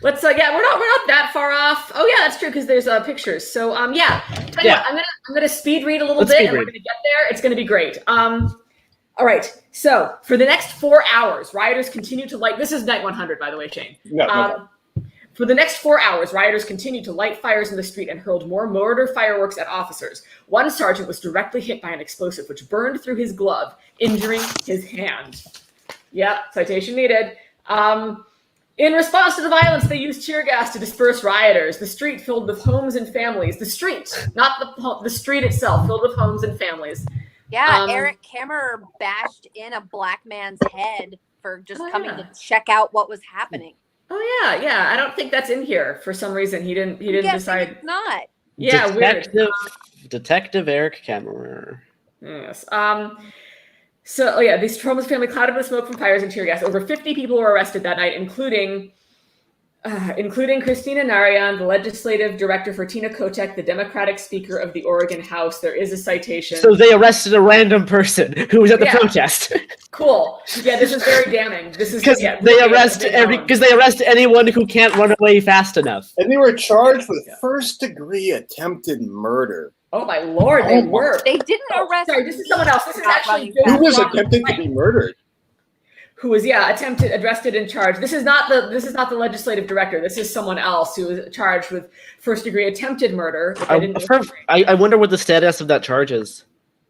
let's we're not that far off. Oh yeah, that's true because there's pictures. So I'm gonna speed read a little bit and we're gonna get there. It's gonna be great. All right. So for the next 4 hours, rioters continue to light. This is night 100, by the way, Shane. No. For the next 4 hours, rioters continued to light fires in the street and hurled more mortar fireworks at officers. One sergeant was directly hit by an explosive, which burned through his glove, injuring his hand. Yep, citation needed. In response to the violence, they used tear gas to disperse rioters. The street filled with homes and families. The street, not the street itself, filled with homes and families. Yeah, Eric Kammerer bashed in a black man's head for just coming to check out what was happening. Oh yeah. I don't think that's in here for some reason. He didn't decide. It's not. Yeah, Detective Eric Kammerer. Yes. This homeless family clouded with smoke from fires and tear gas. Over 50 people were arrested that night, including Christina Narayan, the legislative director for Tina Kotek, the Democratic Speaker of the Oregon House. There is a citation. So they arrested a random person who was at the protest. Cool. Yeah, this is very damning. This is because they arrest anyone who can't run away fast enough. And they were charged with first-degree attempted murder. Oh my lord, they were. They didn't arrest. Sorry, this is someone else. This is actually who was attempted to be murdered. Who was arrested and charged. This is not the legislative director. This is someone else who was charged with first-degree attempted murder. I wonder what the status of that charge is.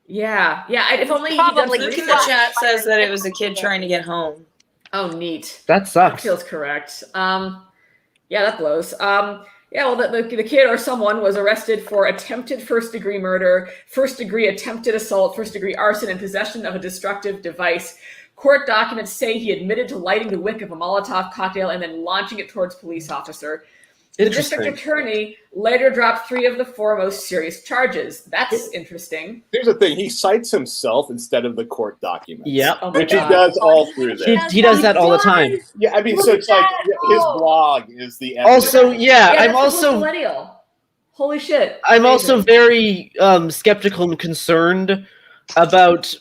Yeah. If only probably. Luke in the chat says that it was a kid trying to get home. Oh, neat. That sucks. That feels correct. That blows. The kid or someone was arrested for attempted first-degree murder, first-degree attempted assault, first-degree arson, and possession of a destructive device. Court documents say he admitted to lighting the wick of a Molotov cocktail and then launching it towards a police officer. The district attorney later dropped 3 of the 4 most serious charges. That's interesting. Here's the thing. He cites himself instead of the court documents. Yep. Which he does all through there. He does that all the time. Yeah, I mean, so it's like his blog is the evidence. Also, I'm also millennial. Holy shit. I'm also very skeptical and concerned about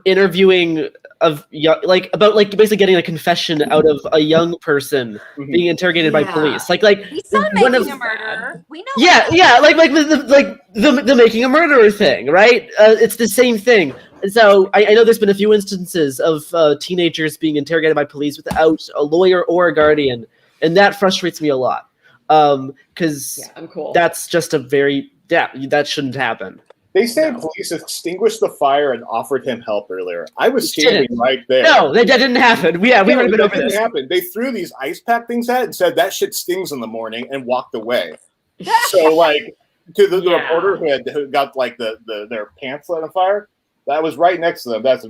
interviewing about basically getting a confession out of a young person being interrogated by police. He's not making a murderer. We know. Yeah, the making a murderer thing, right? It's the same thing. So I know there's been a few instances of teenagers being interrogated by police without a lawyer or a guardian, and that frustrates me a lot. Because that's just that shouldn't happen. They say police extinguished the fire and offered him help earlier. I was standing right there. No, that didn't happen. We already been over this. Happen. They threw these ice pack things at it and said that shit stings in the morning and walked away. So to the reporter who got their pants lit on fire, that was right next to them. That's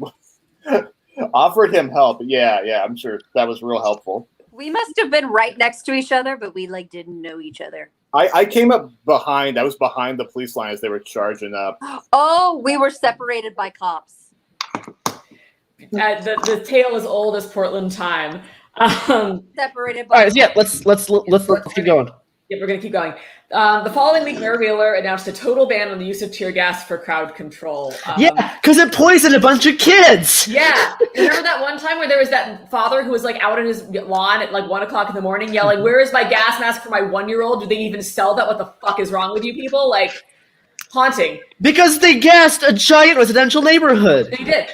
offered him help. Yeah, I'm sure that was real helpful. We must have been right next to each other, but we didn't know each other. I came up behind. I was behind the police line as they were charging up. Oh, we were separated by cops. The tale is old as Portland time. Separated by. All right, let's keep going. Yeah, we're gonna keep going. The following week, Mayor Wheeler announced a total ban on the use of tear gas for crowd control. Because it poisoned a bunch of kids. Yeah, remember that one time where there was that father who was out on his lawn at 1 o'clock in the morning yelling, "Where is my gas mask for my 1-year-old? Do they even sell that? What the fuck is wrong with you people?" Haunting. Because they gassed a giant residential neighborhood. They did.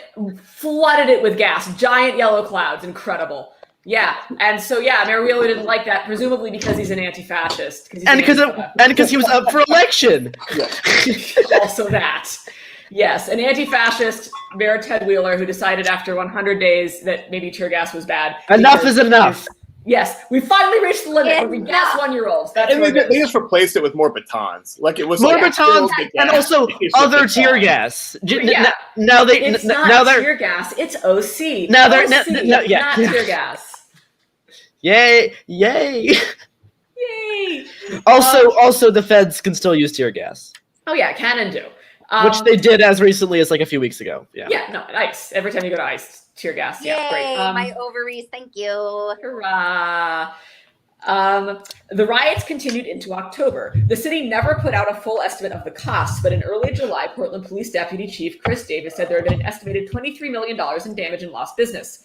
Flooded it with gas. Giant yellow clouds. Incredible. Yeah, and so Mayor Wheeler didn't like that, presumably because he's an anti-fascist. And because he was up for election. Also that. Yes, an anti-fascist, Mayor Ted Wheeler, who decided after 100 days that maybe tear gas was bad. Enough is enough. Yes, we finally reached the limit where we gas 1-year-olds. That's And what it they is. just replaced it with more batons. Like it was More like batons filled with and gas. also It's a other tear baton. gas. Yeah. Now they It's now not they're tear gas. It's OC. Now they're- OC, no, yeah. not tear gas. yay. Yay! Also the feds can still use tear gas, Oh yeah, can and do. which they did as recently as like a few weeks ago. Yeah. Yeah, no, ICE. Every time you go to ICE, tear gas. Yay, Yeah, great. my ovaries. Thank you. Hurrah. The riots continued into October. The city never put out a full estimate of the costs, but in early July, Portland Police Deputy Chief Chris Davis said there had been an estimated $23 million in damage and lost business.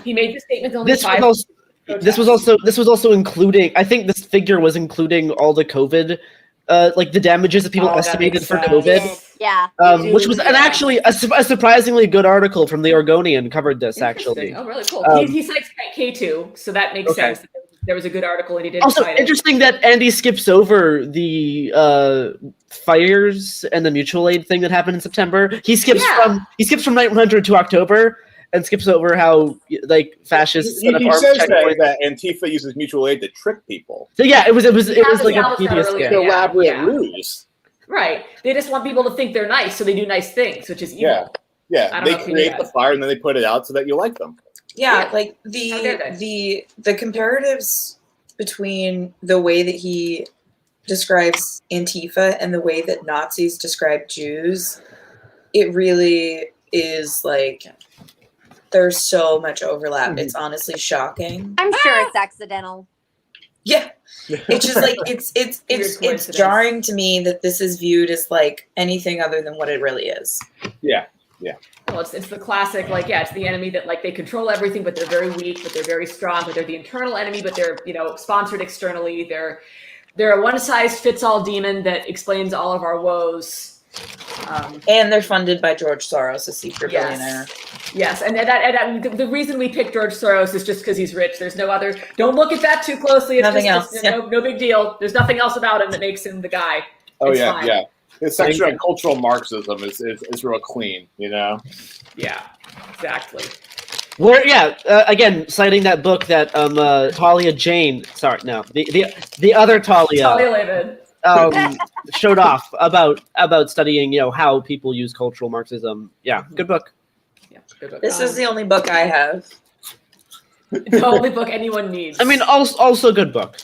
He made the statement only This was also including. I think this figure was including all the COVID, like the damages that people estimated for COVID. Yeah. Which was actually a surprisingly good article from the Oregonian covered this actually. Oh, really cool. He cites K2, so that makes Okay. sense. There was a good article, and he did. Also cite it. interesting that Andy skips over the fires and the mutual aid thing that happened in September. He skips from 900 to October and skips over how like fascists. He set up says checkpoints. that Antifa uses mutual aid to trick people. So yeah, it was like a established media that earlier. scam. An elaborate Yeah. ruse. Right. They just want people to think they're nice, so they do nice things, which is evil. Yeah. I don't They know if you create knew the that. fire and then they put it out so that you like them. Yeah, Yeah. like How dare the comparatives between the way that he describes Antifa and the way that Nazis describe Jews, it really is like there's so much overlap. It's honestly shocking. I'm sure it's accidental. Yeah. It's just like it's jarring to me that this is viewed as like anything other than what it really is. Yeah. Well, it's the classic, like, yeah, it's the enemy that, like, they control everything, but they're very weak, but they're very strong, but they're the internal enemy, but they're, sponsored externally. They're a one-size-fits-all demon that explains all of our woes. And they're funded by George Soros, a secret billionaire. Yes, and the reason we picked George Soros is just because he's rich. There's no other. Don't look at that too closely. It's Nothing just, else. No big deal. There's nothing else about him that makes him the guy. Oh, It's yeah, fine. yeah. His section on cultural Marxism is real clean, Yeah, exactly. Again, citing that book that Talia Jane, sorry, no, the other Talia, Talia David. Showed off about studying, how people use cultural Marxism. Yeah, good book. Yeah, good book. This is the only book I have. The only book anyone needs. I mean, also good book.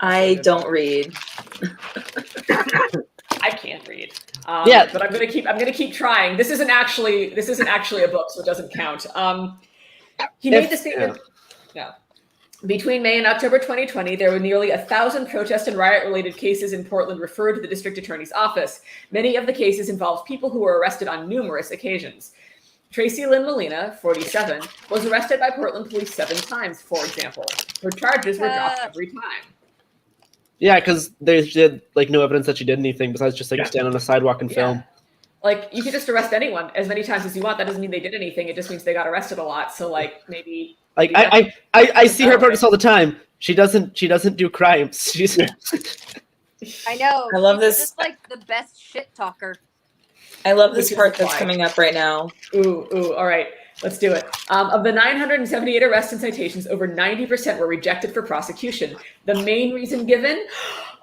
I don't read. I can't read. But I'm gonna keep trying. This isn't actually a book, so it doesn't count. He made the statement. No. Between May and October 2020, there were nearly 1,000 protest and riot-related cases in Portland referred to the district attorney's office. Many of the cases involved people who were arrested on numerous occasions. Tracy Lynn Molina, 47, was arrested by Portland police 7 times, for example. Her charges were dropped every time. Yeah, because they did no evidence that she did anything besides just stand on a sidewalk and film. Like, you could just arrest anyone as many times as you want. That doesn't mean they did anything. It just means they got arrested a lot. So maybe. Like I see her protest all the time. She doesn't do crimes. She's I know. I love She's this. Just like the best shit talker. I love this part that's coming up right now. Ooh, all right. Let's do it. Of the 978 arrests and citations, over 90% were rejected for prosecution. The main reason given,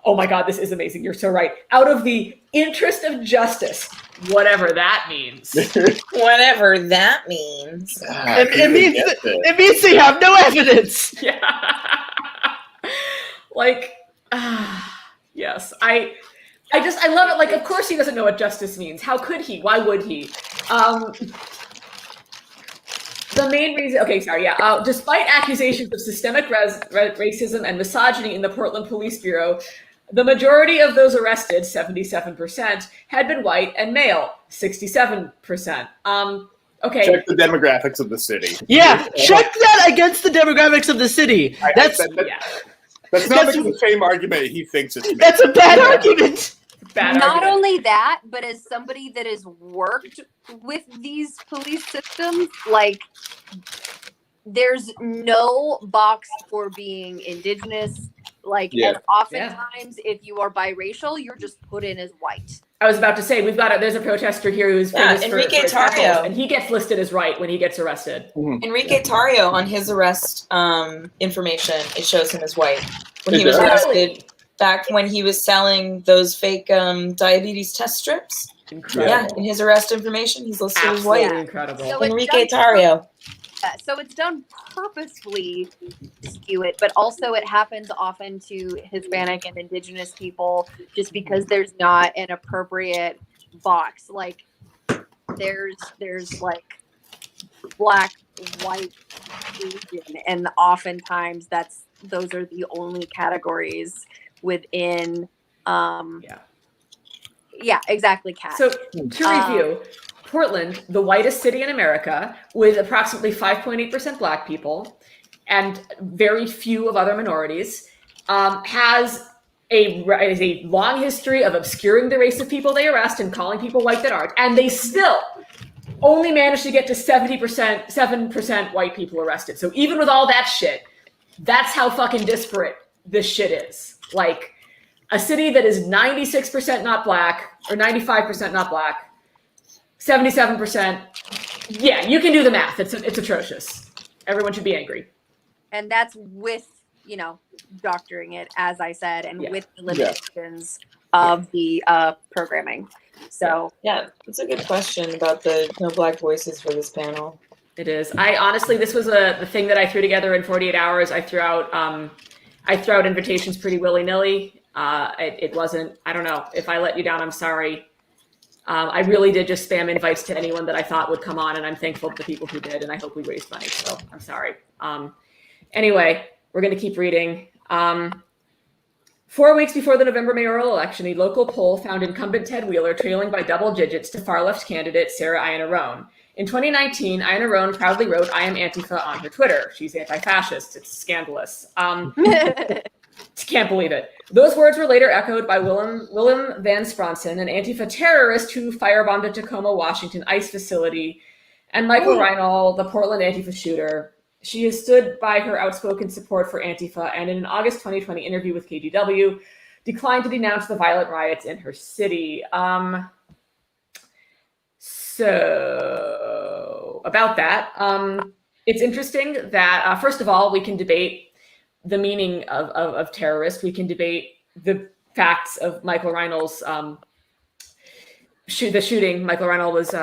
oh my God, this is amazing. You're so right. Out of the interest of justice, whatever that means. Whatever that means. It means they have no evidence. Yeah. Yes. I love it. Like, of course he doesn't know what justice means. How could he? Why would he? The main reason, despite accusations of systemic racism and misogyny in the Portland Police Bureau, the majority of those arrested, 77%, had been white and male, 67%. Okay. Check the demographics of the city. Yeah, check that against the demographics of the city. That's not the same argument he thinks it's made. That's a bad argument. Not only that, but as somebody that has worked with these police systems, like, there's no box for being indigenous. Like, and oftentimes, if you are biracial, you're just put in as white. I was about to say there's a protester here who's famous Enrique for his Tarrio. heckles, and he gets listed as right when he gets arrested. Enrique Tarrio, on his arrest information, it shows him as white when he was arrested back when he was selling those fake diabetes test strips. Incredible. Yeah, in his arrest information, he's listed as Absolutely white. incredible. So Enrique Tarrio. So it's done purposefully to skew it, but also it happens often to Hispanic and Indigenous people just because there's not an appropriate box. Like there's like black, white, Asian, and oftentimes those are the only categories within. Yeah, exactly. So to review. Portland, the whitest city in America, with approximately 5.8% Black people and very few of other minorities, has a long history of obscuring the race of people they arrest and calling people white that aren't, and they still only managed to get to 7% white people arrested. So even with all that shit, that's how fucking disparate this shit is. Like, a city that is 96% not Black, or 95% not Black, 77%. Yeah, you can do the math. It's atrocious. Everyone should be angry. And that's with, doctoring it, as I said, and with the limitations of the programming. So yeah, that's a good question about the no Black voices for this panel. It is. I honestly, this was the thing that I threw together in 48 hours. I threw out invitations pretty willy-nilly. It wasn't. I don't know. If I let you down, I'm sorry. I really did just spam invites to anyone that I thought would come on, and I'm thankful to the people who did, and I hope we raised money, so I'm sorry. Anyway, we're going to keep reading. 4 weeks before the November mayoral election, a local poll found incumbent Ted Wheeler trailing by double digits to far-left candidate Sarah Iannarone. In 2019, Iannarone proudly wrote, "I am Antifa" on her Twitter. She's anti-fascist. It's scandalous. Can't believe it. Those words were later echoed by Willem Van Spronson, an Antifa terrorist who firebombed a Tacoma, Washington ICE facility, and Michael Reinald, the Portland Antifa shooter. She has stood by her outspoken support for Antifa, and in an August 2020 interview with KGW, declined to denounce the violent riots in her city. So about that, it's interesting that, first of all, we can debate the meaning of terrorist. We can debate the facts of Michael Reinald's the shooting Michael Reinald was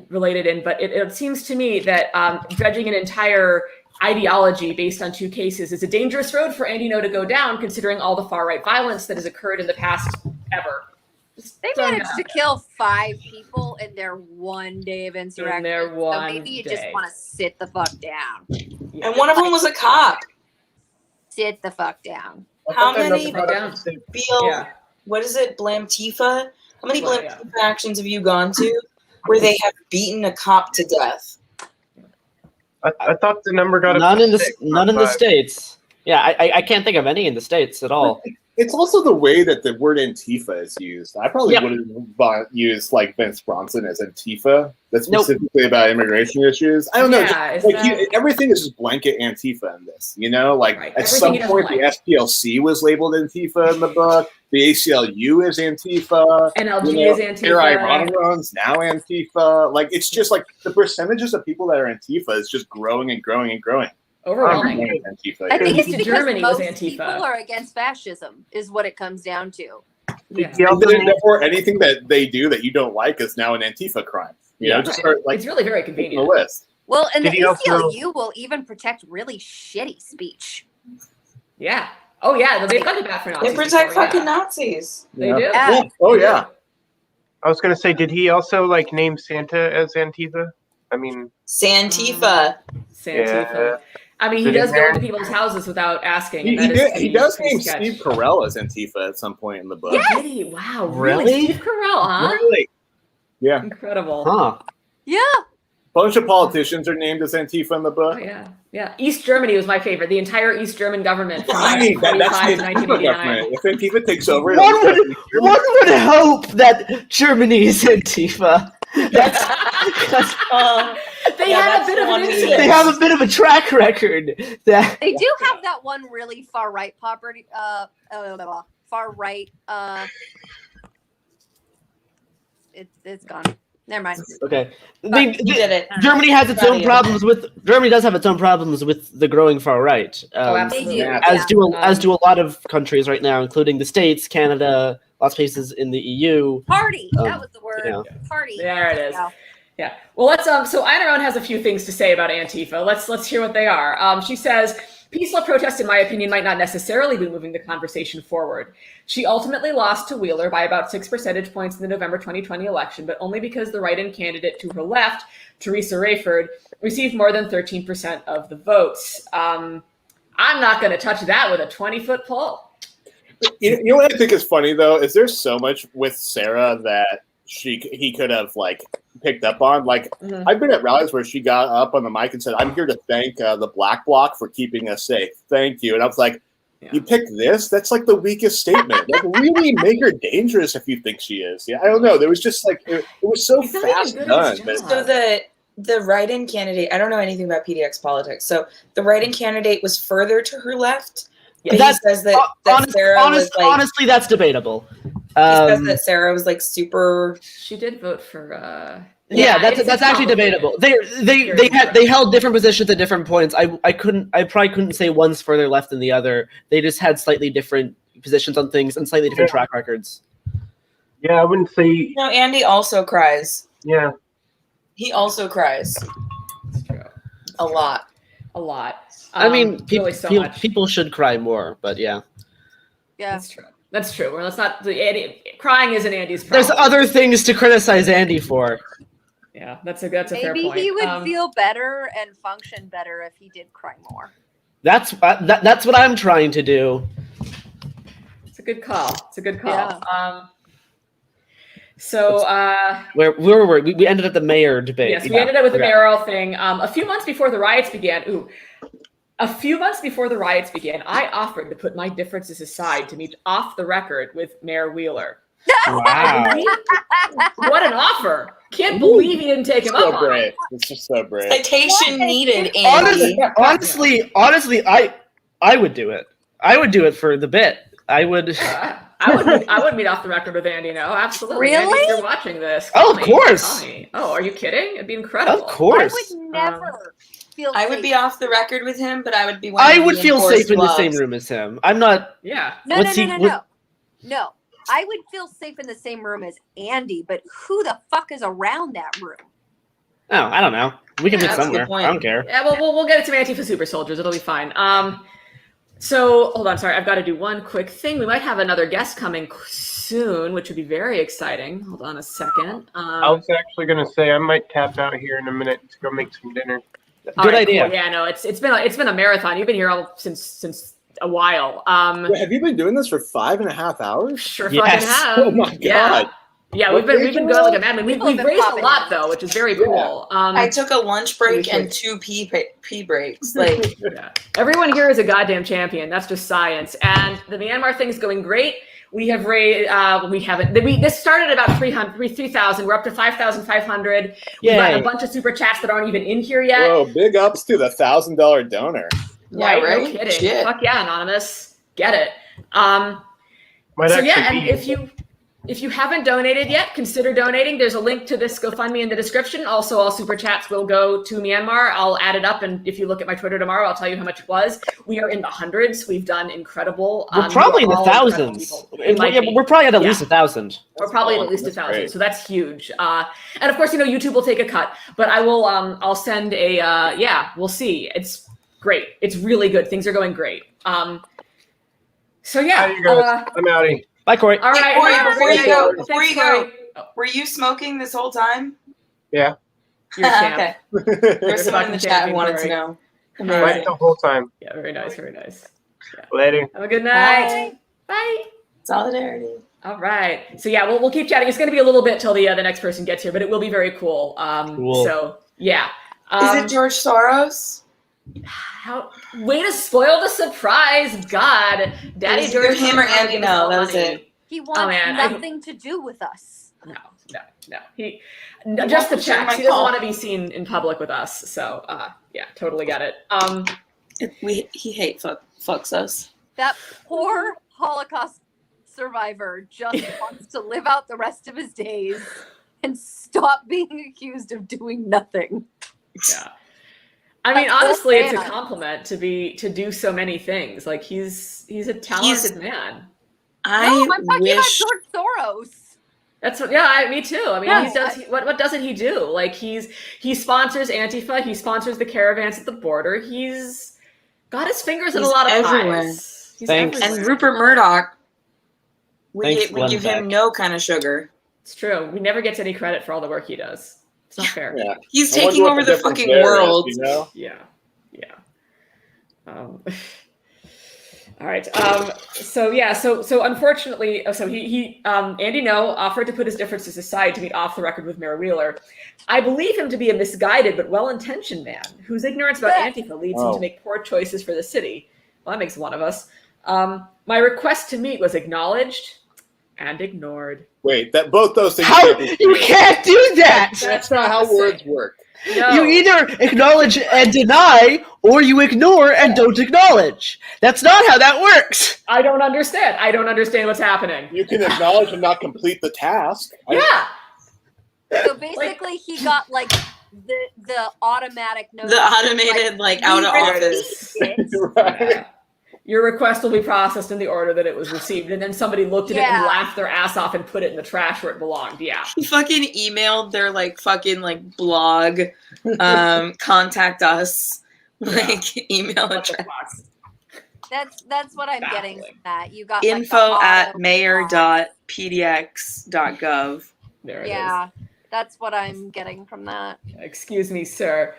related in, but it seems to me that judging an entire ideology based on two cases is a dangerous road for Andy Ngo to go down, considering all the far-right violence that has occurred in the past ever. They managed to kill 5 people in their one day of insurrection. So maybe you just want to sit the fuck down. Yeah. And one of them was a cop. Sit the fuck down. How many what is it, Blamtifa? How many Blamtifa actions have you gone to where they have beaten a cop to death? I thought the number got none in the States. Yeah, I can't think of any in the States at all. It's also the way that the word Antifa is used. I probably wouldn't use like Vince Bronson as Antifa. That's specifically about immigration issues. I don't know. Everything is just blanket Antifa in this. At some point the SPLC was labeled Antifa in the book. The ACLU is Antifa. NLG is Antifa. Iran's now Antifa. It's just like the percentages of people that are Antifa is just growing and growing and growing. Overwhelming. I think it's because Germany was most Antifa. people are against fascism, is what it comes down to. Yeah. Therefore, anything that they do that you don't like is now an Antifa crime. It's really very convenient. The list. Well, and the ACLU will even protect really shitty speech. Yeah. Oh yeah, they've got to bat for Nazis. They protect fucking Nazis. They do. Yeah. Oh yeah. I was gonna say, did he also name Santa as Antifa? I mean, Santifa. Santifa. Yeah. I mean, he does go into people's houses without asking. He does name Steve Carell as Antifa at some point in the book. Yes! Did he? Wow, Really? Steve Carell, huh? Really? Yeah. Incredible. Huh. Yeah. Bunch of politicians are named as Antifa in the book. Oh, yeah. East Germany was my favorite. The entire East German government from that's the 1945 to Antifa government. If Antifa takes over, one would hope that Germany is Antifa. They have a bit of an influence. They have a bit of a track record. That They do have that one really far right It's gone. Never mind. Okay. You did it. Germany has its own problems with. Germany does have its own problems with the growing far right. Absolutely. As do a lot of countries right now, including the States, Canada, lots of places in the EU. Party. That was the word. Yeah. Party. There it is. Yeah. Yeah. Well, let's. So Ina Roan has a few things to say about Antifa. Let's hear what they are. She says, peaceful protest, in my opinion, might not necessarily be moving the conversation forward. She ultimately lost to Wheeler by about 6 percentage points in the November 2020 election, but only because the write-in candidate to her left, Teresa Rayford, received more than 13% of the votes. I'm not going to touch that with a 20-foot pole. You know what I think is funny though is there's so much with Sarah that he could have like picked up on. Like I've been at rallies where she got up on the mic and said, "I'm here to thank the Black Bloc for keeping us safe. Thank you." And I was like, "You picked this? That's like the weakest statement. Like really make her dangerous if you think she is." Yeah, I don't know. There was just like it was so fast done. So the write-in candidate, I don't know anything about PDX politics. So the write-in candidate was further to her left. Yeah, he says that Sarah was like, honestly, that's debatable. He says that Sarah was like super. She did vote for. Yeah, that's actually debatable. They held different positions at different points. I probably couldn't say one's further left than the other. They just had slightly different positions on things and slightly different track records. Yeah, I wouldn't say. No, Andy also cries. Yeah, he also cries. That's true. A lot. I mean, really people should cry more, but yeah. Yeah, that's true. That's true. Well, it's not crying isn't Andy's problem. There's other things to criticize Andy for. Yeah, that's a fair point. Maybe he would feel better and function better if he did cry more. That's what I'm trying to do. It's a good call. Yeah. So where were we? We ended at the mayor debate. Yes, we ended up with the mayoral thing. A few months before the riots began, I offered to put my differences aside to meet off the record with Mayor Wheeler. Wow. What an offer. Can't believe he didn't take him up on it. It's just so brave. Citation needed, Andy. Honestly, I would do it. I would do it for the bit. I would. I would meet off the record with Andy Ngo. Absolutely. Really? Andy, if you're watching this. Of course. Oh, are you kidding? It'd be incredible. Of course. I would never feel I safe. would be off the record with him, but I would be. I would feel safe in the same room as him. I'm not. Yeah. No. I would feel safe in the same room as Andy, but who the fuck is around that room? Oh, I don't know. We can meet somewhere. I don't care. Yeah, well, we'll get it to Antifa Super Soldiers. It'll be fine. So hold on. Sorry, I've got to do one quick thing. We might have another guest coming soon, which would be very exciting. Hold on a second. I was actually going to say I might tap out here in a minute to go make some dinner. Good idea. Cool. Yeah, no, it's been a marathon. You've been here all since a while. Wait, have you been doing this for 5.5 hours? Sure, yes. fucking have. Oh my god. Yeah, we've been going like a madman. We've raised a lot though, which is very cool. I took a lunch break and 2 pee breaks. Like, everyone here is a goddamn champion. That's just science. And the Myanmar thing is going great. We have raised. This started about 3,000. We're up to 5,500. We've got a bunch of super chats that aren't even in here yet. Whoa, big ups to the $1,000 donor. yeah, right? No kidding. Shit. Fuck yeah, Anonymous. Get it. And if you haven't donated yet, consider donating. There's a link to this GoFundMe in the description. Also, all super chats will go to Myanmar. I'll add it up, and if you look at my Twitter tomorrow, I'll tell you how much it was. We are in the hundreds. We've done incredible. We're probably in the thousands. We're probably at least 1,000. We're probably at least 1,000. So that's huge. And of course, YouTube will take a cut, but I will. I'll send a. We'll see. It's great. It's really good. Things are going great. So yeah. How you guys? I'm outie. Bye, Corey. All right. Corey, before you go, Corey. were you smoking this whole time? Yeah. You're a champ. Okay. There's someone in the chat who wanted to know. Right the whole time. Yeah, very nice, very nice. Yeah. Later. Have a good night. Bye. Solidarity. All right. So yeah, we'll keep chatting. It's going to be a little bit till the next person gets here, but it will be very cool. Cool. So yeah. Is it George Soros? Way to spoil the surprise, God. Daddy George. Either him or Andy Ngo. That was it. He wants nothing to do with us. No. He just the checks. He doesn't want to be seen in public with us. So yeah, totally get it. He fucks us. That poor Holocaust survivor just wants to live out the rest of his days. and stop being accused of doing nothing. Yeah. I mean, honestly, it's a compliment to do so many things. Like he's a talented man. No, I'm talking about George Soros. That's what, me too. I mean, what doesn't he do? Like he sponsors Antifa, he sponsors the caravans at the border. He's got his fingers in a lot of everywhere. pies. He's Thanks. everywhere. And Rupert Murdoch, we Thanks, give him Glenn no kind of sugar. It's true. We never gets any credit for all the work he does. It's not fair. Yeah. He's I wonder taking what over the the difference fucking there is, world. you know? Yeah. All right. So unfortunately, he Andy Ngo offered to put his differences aside to meet off the record with Mayor Wheeler. I believe him to be a misguided but well-intentioned man whose ignorance about Antifa leads him to make poor choices for the city. Well, that makes one of us. My request to meet was acknowledged and ignored. Wait, that both those things. How you can't do that? That's not how words work. No. You either acknowledge and deny, or you ignore and don't acknowledge. That's not how that works. I don't understand. I don't understand what's happening. You can acknowledge and not complete the task. Yeah. So basically, he got like the automatic notice. The automated, like out of office. Right. Yeah. Your request will be processed in the order that it was received, and then somebody looked at it and laughed their ass off and put it in the trash where it belonged. Yeah. He fucking emailed their blog, contact us, email address. That's what I'm getting from that. You got info@mayor.pdx.gov. There it is. Yeah, that's what I'm getting from that. Excuse me, sir.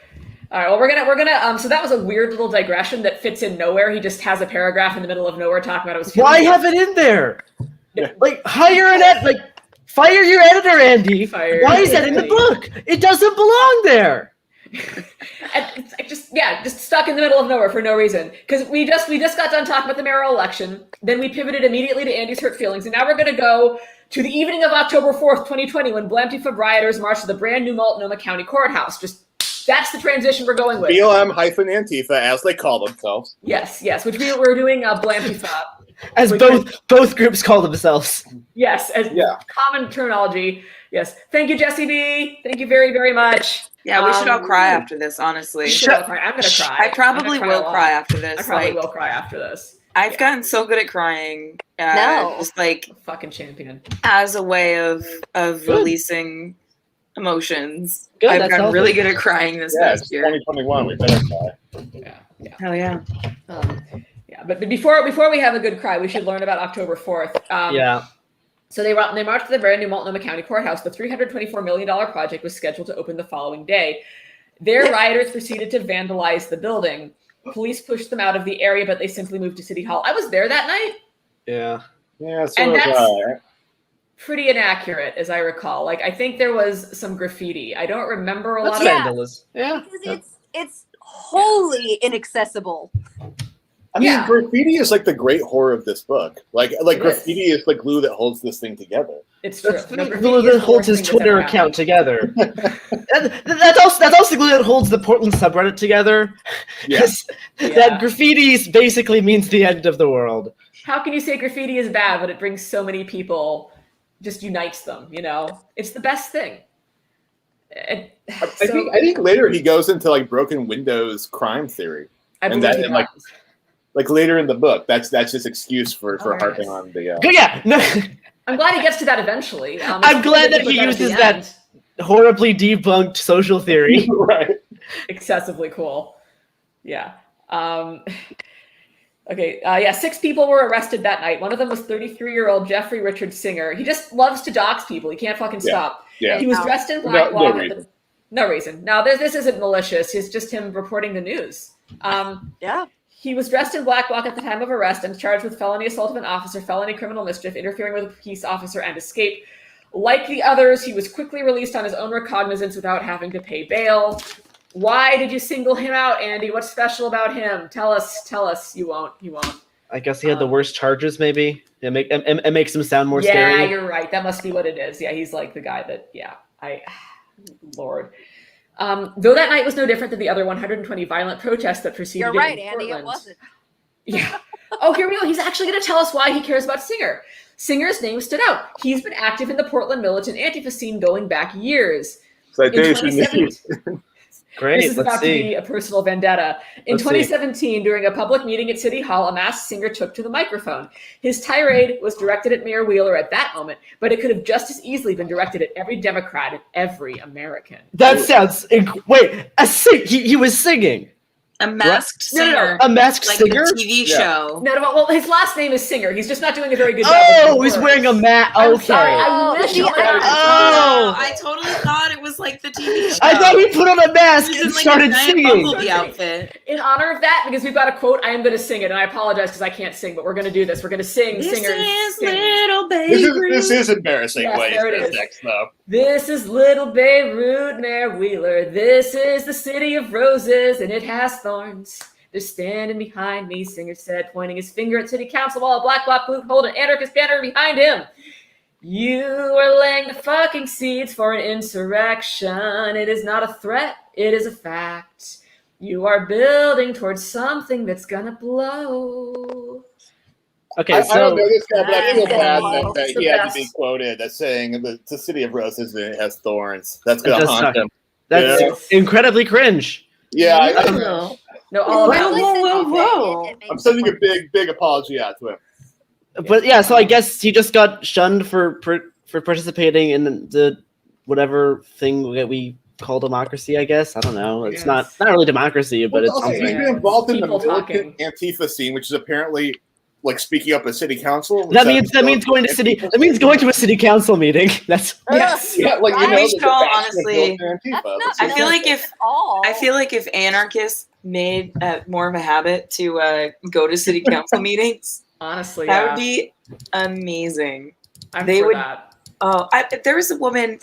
All right. Well, we're gonna. So that was a weird little digression that fits in nowhere. He just has a paragraph in the middle of nowhere talking about it. Why have it in there? Like hire fire your editor, Andy. Why is that in the book? It doesn't belong there. And it's just stuck in the middle of nowhere for no reason. Because we just got done talking about the mayoral election. Then we pivoted immediately to Andy's hurt feelings, and now we're gonna go to the evening of October 4th, 2020, when Blantyfa rioters marched to the brand new Multnomah County Courthouse. That's the transition we're going with. BLM-Antifa, as they call themselves. Yes, which we're doing Blantyfa. As both groups call themselves. Yes, as common terminology. Yes. Thank you, Jesse B. Thank you very, very much. Yeah, we should all cry after this, honestly. I'm going to cry. I probably will cry after this. I probably will cry after this. I've gotten so good at crying. Just fucking champion. As a way of releasing emotions. Good, I've gotten really good at crying this past year. 2021, we better cry. Yeah. Hell yeah. But before we have a good cry, we should learn about October 4th. So they marched to the brand new Multnomah County Courthouse. The $324 million project was scheduled to open the following day. Their rioters proceeded to vandalize the building. Police pushed them out of the area, but they simply moved to City Hall. I was there that night. Yeah. And that's pretty inaccurate, as I recall. I think there was some graffiti. I don't remember a lot of vandalism. Yeah. Because it's wholly inaccessible. I mean, graffiti is like the great horror of this book. Graffiti is the glue that holds this thing together. It's true. That's the glue that holds his Twitter account together. That's also the glue that holds the Portland subreddit together. That graffiti basically means the end of the world. How can you say graffiti is bad when it brings so many people, just unites them, It's the best thing. I think later he goes into broken windows crime theory. Later in the book, that's his excuse for harping on the. I'm glad he gets to that eventually. I'm glad that he uses that horribly debunked social theory. Right. Excessively cool. Yeah. Okay. 6 people were arrested that night. One of them was 33-year-old Jeffrey Richard Singer. He just loves to dox people. He can't fucking stop. Yeah. He was dressed in black. No reason. Now, this isn't malicious. It's just him reporting the news. He was dressed in black bloc at the time of arrest and charged with felony assault of an officer, felony criminal mischief, interfering with a peace officer, and escape. Like the others, he was quickly released on his own recognizance without having to pay bail. Why did you single him out, Andy? What's special about him? Tell us. You won't. I guess he had the worst charges, maybe. It makes him sound more scary. Yeah, you're right. That must be what it is. Yeah, he's like the guy that, Lord. Though that night was no different than the other 120 violent protests that preceded You're right, in Andy, Portland. it wasn't. Yeah. Oh, here we go. He's actually going to tell us why he cares about Singer. Singer's name stood out. He's been active in the Portland militant Antifa scene going back years. In 2017, Great. this is about to be a personal vendetta. In 2017, during a public meeting at City Hall, a masked singer took to the microphone. His tirade was directed at Mayor Wheeler at that moment, but it could have just as easily been directed at every Democrat and every American. That sounds... Wait, he was singing. A masked singer. A masked singer? Like a TV show. No, well, his last name is Singer. He's just not doing a very good job. Oh, he's wearing a mask. Okay. I totally thought it was like the TV show. I thought he put on a mask and started singing. The outfit. In honor of that, because we've got a quote, I am going to sing it, and I apologize because I can't sing, but we're going to do this. We're going to sing. This Singer. is little baby. This is embarrassing. Yes, Wait, there it is. next though. This is little Beirut, Mayor Wheeler. This is the city of roses, and it has thorns. They're standing behind me, Singer said, pointing his finger at city council while a black flute hold an anarchist banner behind him. You are laying the fucking seeds for an insurrection. It is not a threat. It is a fact. You are building towards something that's gonna blow. Okay, I don't know this guy, but I feel bad That's that the he had to best. be quoted as saying the city of roses has thorns. That's gonna haunt him. That's incredibly cringe. Yeah, I don't know. No, all about Whoa. I'm sending a big apology out to him. But yeah, so I guess he just got shunned for participating in the whatever thing that we call democracy. I guess I don't know. It's not really democracy, but it's Also, he's something. been involved in the People militant Antifa scene, which is apparently like speaking up at city council. That means going to city. That means going to a city council meeting. That's yes. Yeah, like you know, We should all honestly. Antifa. I feel like if anarchists made more of a habit to go to city council meetings, Honestly, that would be amazing. They would. Oh, there was a woman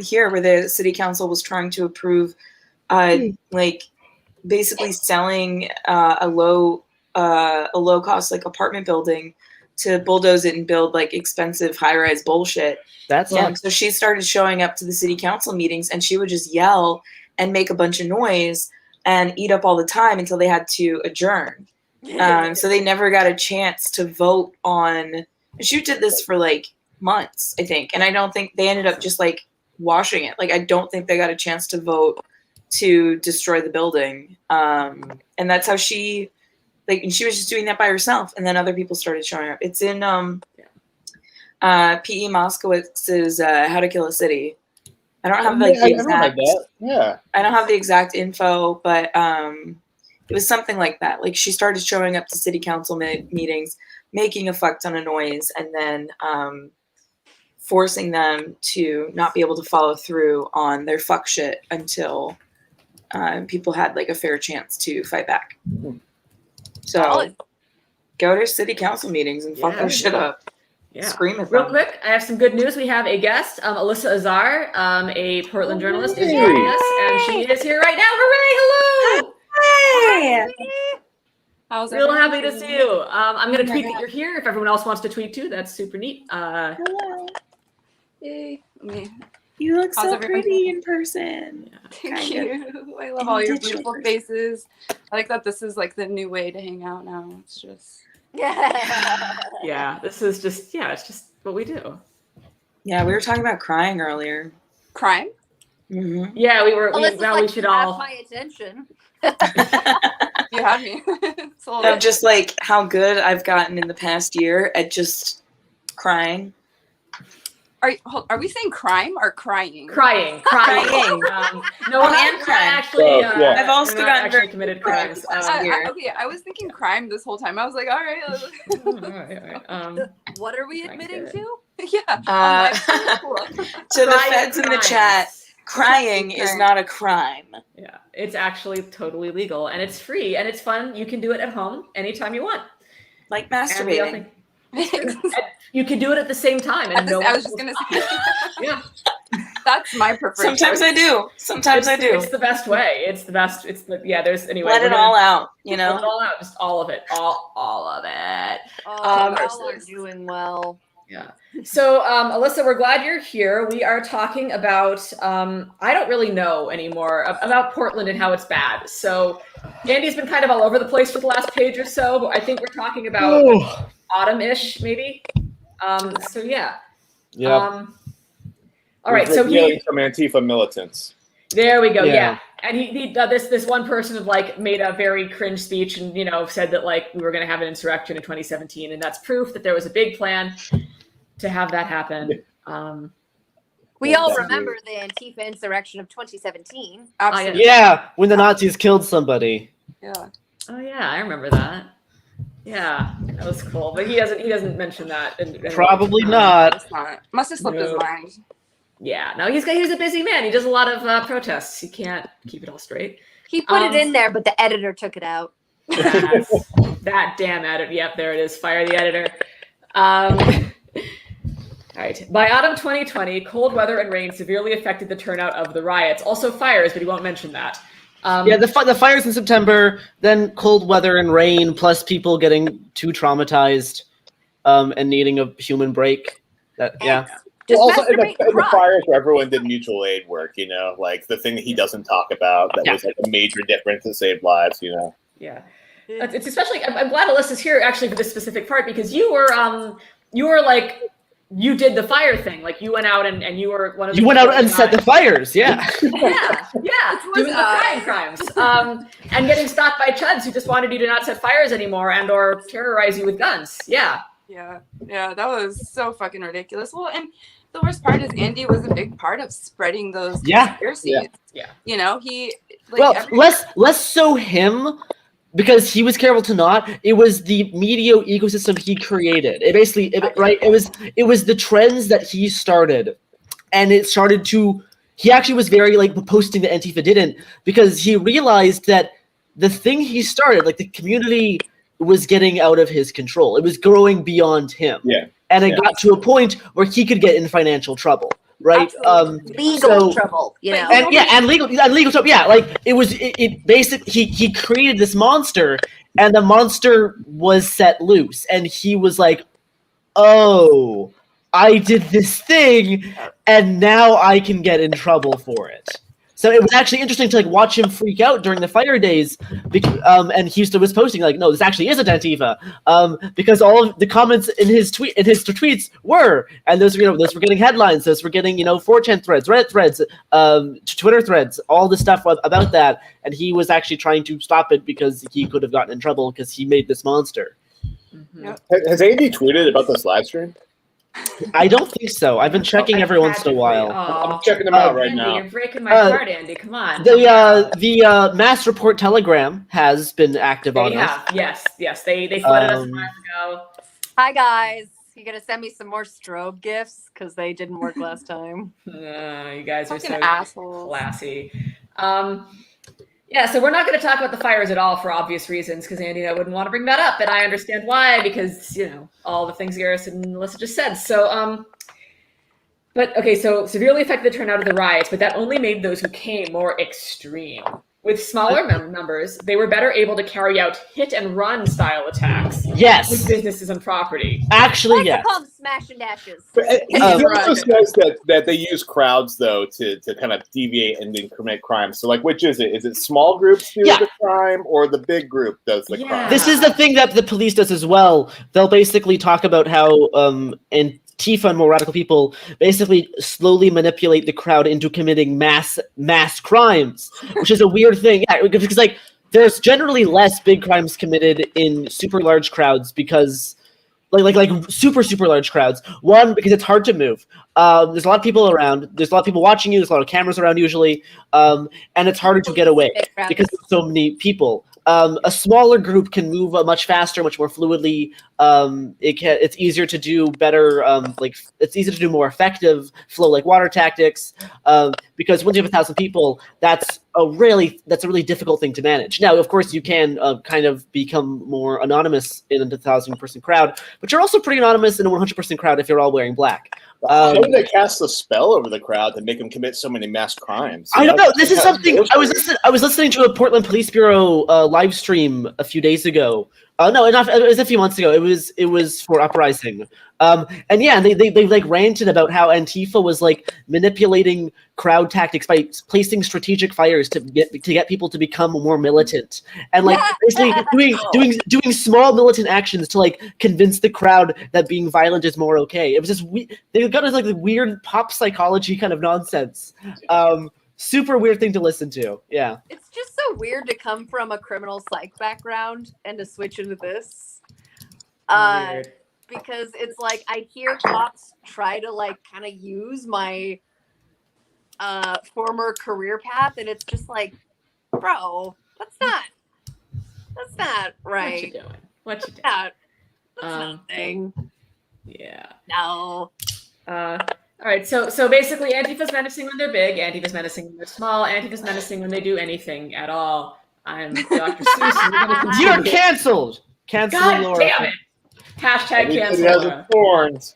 here where the city council was trying to approve, like basically selling a low cost like apartment building to bulldoze it and build like expensive high rise bullshit. So she started showing up to the city council meetings and she would just yell and make a bunch of noise and eat up all the time until they had to adjourn. So they never got a chance to vote on. She did this for like months, I think, and I don't think they ended up just like washing it. Like I don't think they got a chance to vote to destroy the building. And that's how she and she was just doing that by herself, and then other people started showing up. It's in P.E. Moskowitz's How to Kill a City. I don't have like the exact. I don't have the exact info, but it was something like that. Like she started showing up to city council meetings, making a fuck ton of noise, and then forcing them to not be able to follow through on their fuck shit until people had like a fair chance to fight back. So go to city council meetings and fuck their shit up. Yeah. Scream at Real them. quick, I have some good news. We have a guest, Alyssa Azar, a Portland journalist, is joining us, and she is here right now. Hooray! Hello! How's Real happy to see you. I'm going to tweet that you're here. If everyone else wants to tweet too, that's super neat. Hello. Yay. You look How's so everybody pretty in person. Thank you. I love all your beautiful faces. I like that this is like the new way to hang out now. It's just Yeah, this is just it's just what we do. Yeah, we were talking about crying earlier. Crying? Mm-hmm. Yeah, we were. Alyssa's we should all. my attention. You had me. Of just like how good I've gotten in the past year at just crying. Are we saying crime or crying? Crying. No, and crying. Actually, I've also gotten actually committed crimes. Okay, I was thinking crime this whole time. I was like, all right. What are we admitting to? Yeah. To the feds in the chat, crying is not a crime. Yeah, it's actually totally legal and it's free and it's fun. You can do it at home anytime you want. Like masturbating. You can do it at the same time. And I was just gonna say. Yeah. That's my preferred. Sometimes I do. Sometimes I do. It's the best way. It's the best. There's anyway. Let it all out. You know. Let it all out. Just all of it. All of it. All are doing well. Yeah. So, Alyssa, we're glad you're here. We are talking about, I don't really know anymore about Portland and how it's bad. So, Andy's been kind of all over the place for the last page or so, but I think we're talking about autumn-ish, maybe. So, yeah. Yeah. All right. So some Antifa militants. There we go. Yeah. And this one person had like made a very cringe speech and, you know, said that like we were going to have an insurrection in 2017. And that's proof that there was a big plan to have that happen. We all remember the Antifa insurrection of 2017. Absolutely. Yeah, when the Nazis killed somebody. Yeah. Oh yeah, I remember that. Yeah, that was cool. But he doesn't mention that. Probably not. Must have slipped his mind. Yeah, no, he's a busy man. He does a lot of protests. He can't keep it all straight. He put it in there, but the editor took it out. That damn editor. Yep, there it is. Fire the editor. All right. By autumn 2020, cold weather and rain severely affected the turnout of the riots. Also fires, but he won't mention that. The fires in September, then cold weather and rain, plus people getting too traumatized and needing a human break. Well, also in the fires where everyone did mutual aid work, you know, like the thing that he doesn't talk about that was like a major difference to save lives, you know. Yeah, it's especially. I'm glad Alyssa's here actually for this specific part because you were like. You did the fire thing, like you went out and you were one of the. You went out and set the fires, yeah. Doing the crimes, and getting stopped by chuds who just wanted you to not set fires anymore and or terrorize you with guns. Yeah, that was so fucking ridiculous. Well, and the worst part is Andy was a big part of spreading those conspiracies. Yeah, you know he. Less so him. Because he was careful to not. It was the media ecosystem he created. It basically, It was the trends that he started, and it started to. He actually was very like posting that Antifa didn't because he realized that the thing he started, like the community, was getting out of his control. It was growing beyond him. Yeah, and it got to a point where he could get in financial trouble. Right, legal trouble, you know, and legal trouble. Yeah, like it basically he created this monster, and the monster was set loose, and he was like, "Oh, I did this thing, and now I can get in trouble for it." So it was actually interesting to like watch him freak out during the fire days, and Houston was posting like, "No, this actually isn't Antifa," because all of the comments in his tweets were, and those were getting headlines, those were getting 4chan threads, Reddit threads, Twitter threads, all the stuff about that, and he was actually trying to stop it because he could have gotten in trouble because he made this monster. Mm-hmm. Has Andy tweeted about this live stream? I don't think so. I've been checking every once in a while. I'm checking them out right Andy, now. You're breaking my heart, Andy. Come on. The Mass Report Telegram has been active on us. Yes. They flooded us a while ago. Hi guys. You gonna send me some more strobe gifts because they didn't work last time. You guys are so assholes. Classy. Yeah, so we're not going to talk about the fires at all for obvious reasons, because Andy and I wouldn't want to bring that up, and I understand why, because, all the things Garrison and Melissa just said. So, so severely affected the turnout of the riots, but that only made those who came more extreme. With smaller numbers, they were better able to carry out hit-and-run style attacks. Yes. With businesses and property. Actually, yes. Call them smash and dashes. But he also says that they use crowds, though, to kind of deviate and then commit crimes. So, like, which is it? Is it small groups do the crime, or the big group does the crime? This is the thing that the police does as well. They'll basically talk about how Antifa and more radical people basically slowly manipulate the crowd into committing mass crimes, which is a weird thing. Yeah, because like there's generally less big crimes committed in super large crowds because like super large crowds. One, because it's hard to move. There's a lot of people around. There's a lot of people watching you. There's a lot of cameras around usually, and it's harder to get away because there's so many people. A smaller group can move much faster, much more fluidly. It's easier to do better. It's easier to do more effective flow like water tactics. Because once you have 1,000 people, that's a really difficult thing to manage. Now, of course, you can kind of become more anonymous in a 1,000-person crowd, but you're also pretty anonymous in a 100% crowd if you're all wearing black. How did they cast a spell over the crowd to make them commit so many mass crimes? I don't know. This is something I was listening to a Portland Police Bureau live stream a few days ago Oh no, enough. It was a few months ago. It was for Uprising, and yeah, they like ranted about how Antifa was like manipulating crowd tactics by placing strategic fires to get people to become more militant, and like basically doing small militant actions to like convince the crowd that being violent is more okay. It was just they got us like the weird pop psychology kind of nonsense. Super weird thing to listen to. Yeah. It's just so weird to come from a criminal psych background and to switch into this. Because it's like I hear cops try to like kind of use my former career path, and it's just like, bro, that's not right. What you doing? What you doing? That's nothing. Yeah. No. All right, so basically, Antifa's menacing when they're big, Antifa's menacing when they're small, Antifa's menacing when they do anything at all. I'm Dr. Seuss, and we're going to continue. You're canceled! Cancel God Laura. damn it! Hashtag cancel It has Laura. its thorns.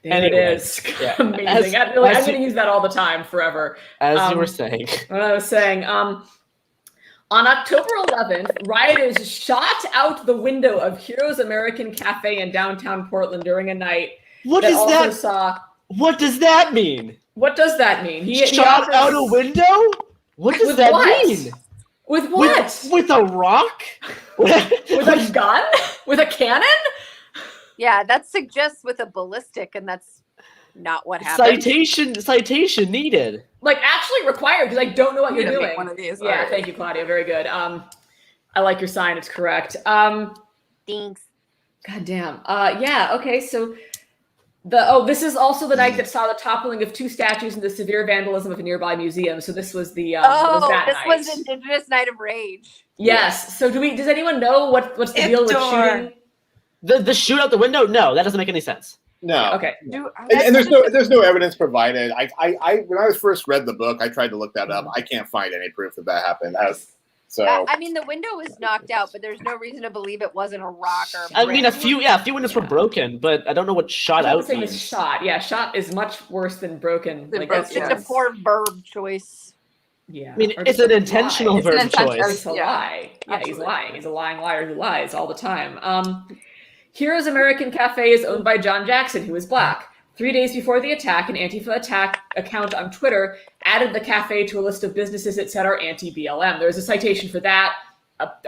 There it is. Yeah. Amazing. I'm going to use that all the time, forever. As you were saying. What I was saying. On October 11th, rioters shot out the window of Heroes American Cafe in downtown Portland during a night. What does that mean? What does that mean? He shot out a window? What does that mean? With what? With a rock? With a gun? With a cannon? Yeah, that suggests with a ballistic, and that's not what happened. Citation needed. Like actually required, because I don't know what you're doing. One of these. Yeah, thank you, Claudia. Very good. I like your sign. It's correct. Thanks. God damn. Yeah. Okay. So this is also the night that saw the toppling of 2 statues and the severe vandalism of a nearby museum. So this was the was Indigenous Night of Rage. Yes. So does anyone know what's the deal with shooting? The shoot out the window? No, that doesn't make any sense. No. Okay. And there's no evidence provided. I when I first read the book, I tried to look that up. I can't find any proof that happened. I mean, the window was knocked out, but there's no reason to believe it wasn't a rock or. I mean, a few windows were broken, but I don't know what shot out means. Shot. Yeah, shot is much worse than broken. It's a poor verb choice. Yeah. I mean, it's an intentional verb choice. It's a lie. Yeah, he's lying. He's a lying liar who lies all the time. Heroes American Cafe is owned by John Jackson, who is black. 3 days before the attack, an Antifa account on Twitter added the cafe to a list of businesses it said are anti-BLM. There's a citation for that.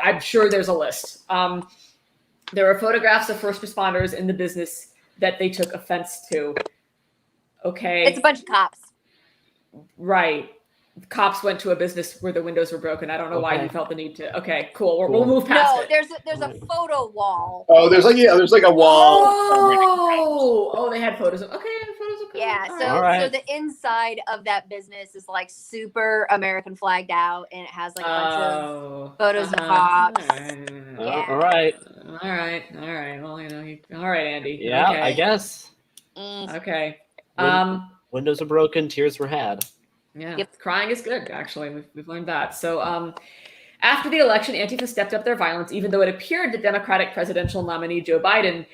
I'm sure there's a list. There are photographs of first responders in the business that they took offense to. Okay. It's a bunch of cops. Right. Cops went to a business where the windows were broken. I don't know why he felt the need to. Okay, cool. We'll move past it. There's a photo wall. Oh, there's like a wall. Oh, they had photos. Okay, photos of. Yeah, so the inside of that business is like super American flagged out, and it has like a bunch of photos of cops. Yeah. All right. Well, all right, Andy. Yeah, okay. I guess. Okay. Windows are broken. Tears were had. Yeah, Crying is good, actually. We've learned that. So after the election, Antifa stepped up their violence, even though it appeared the Democratic presidential nominee, Joe Biden.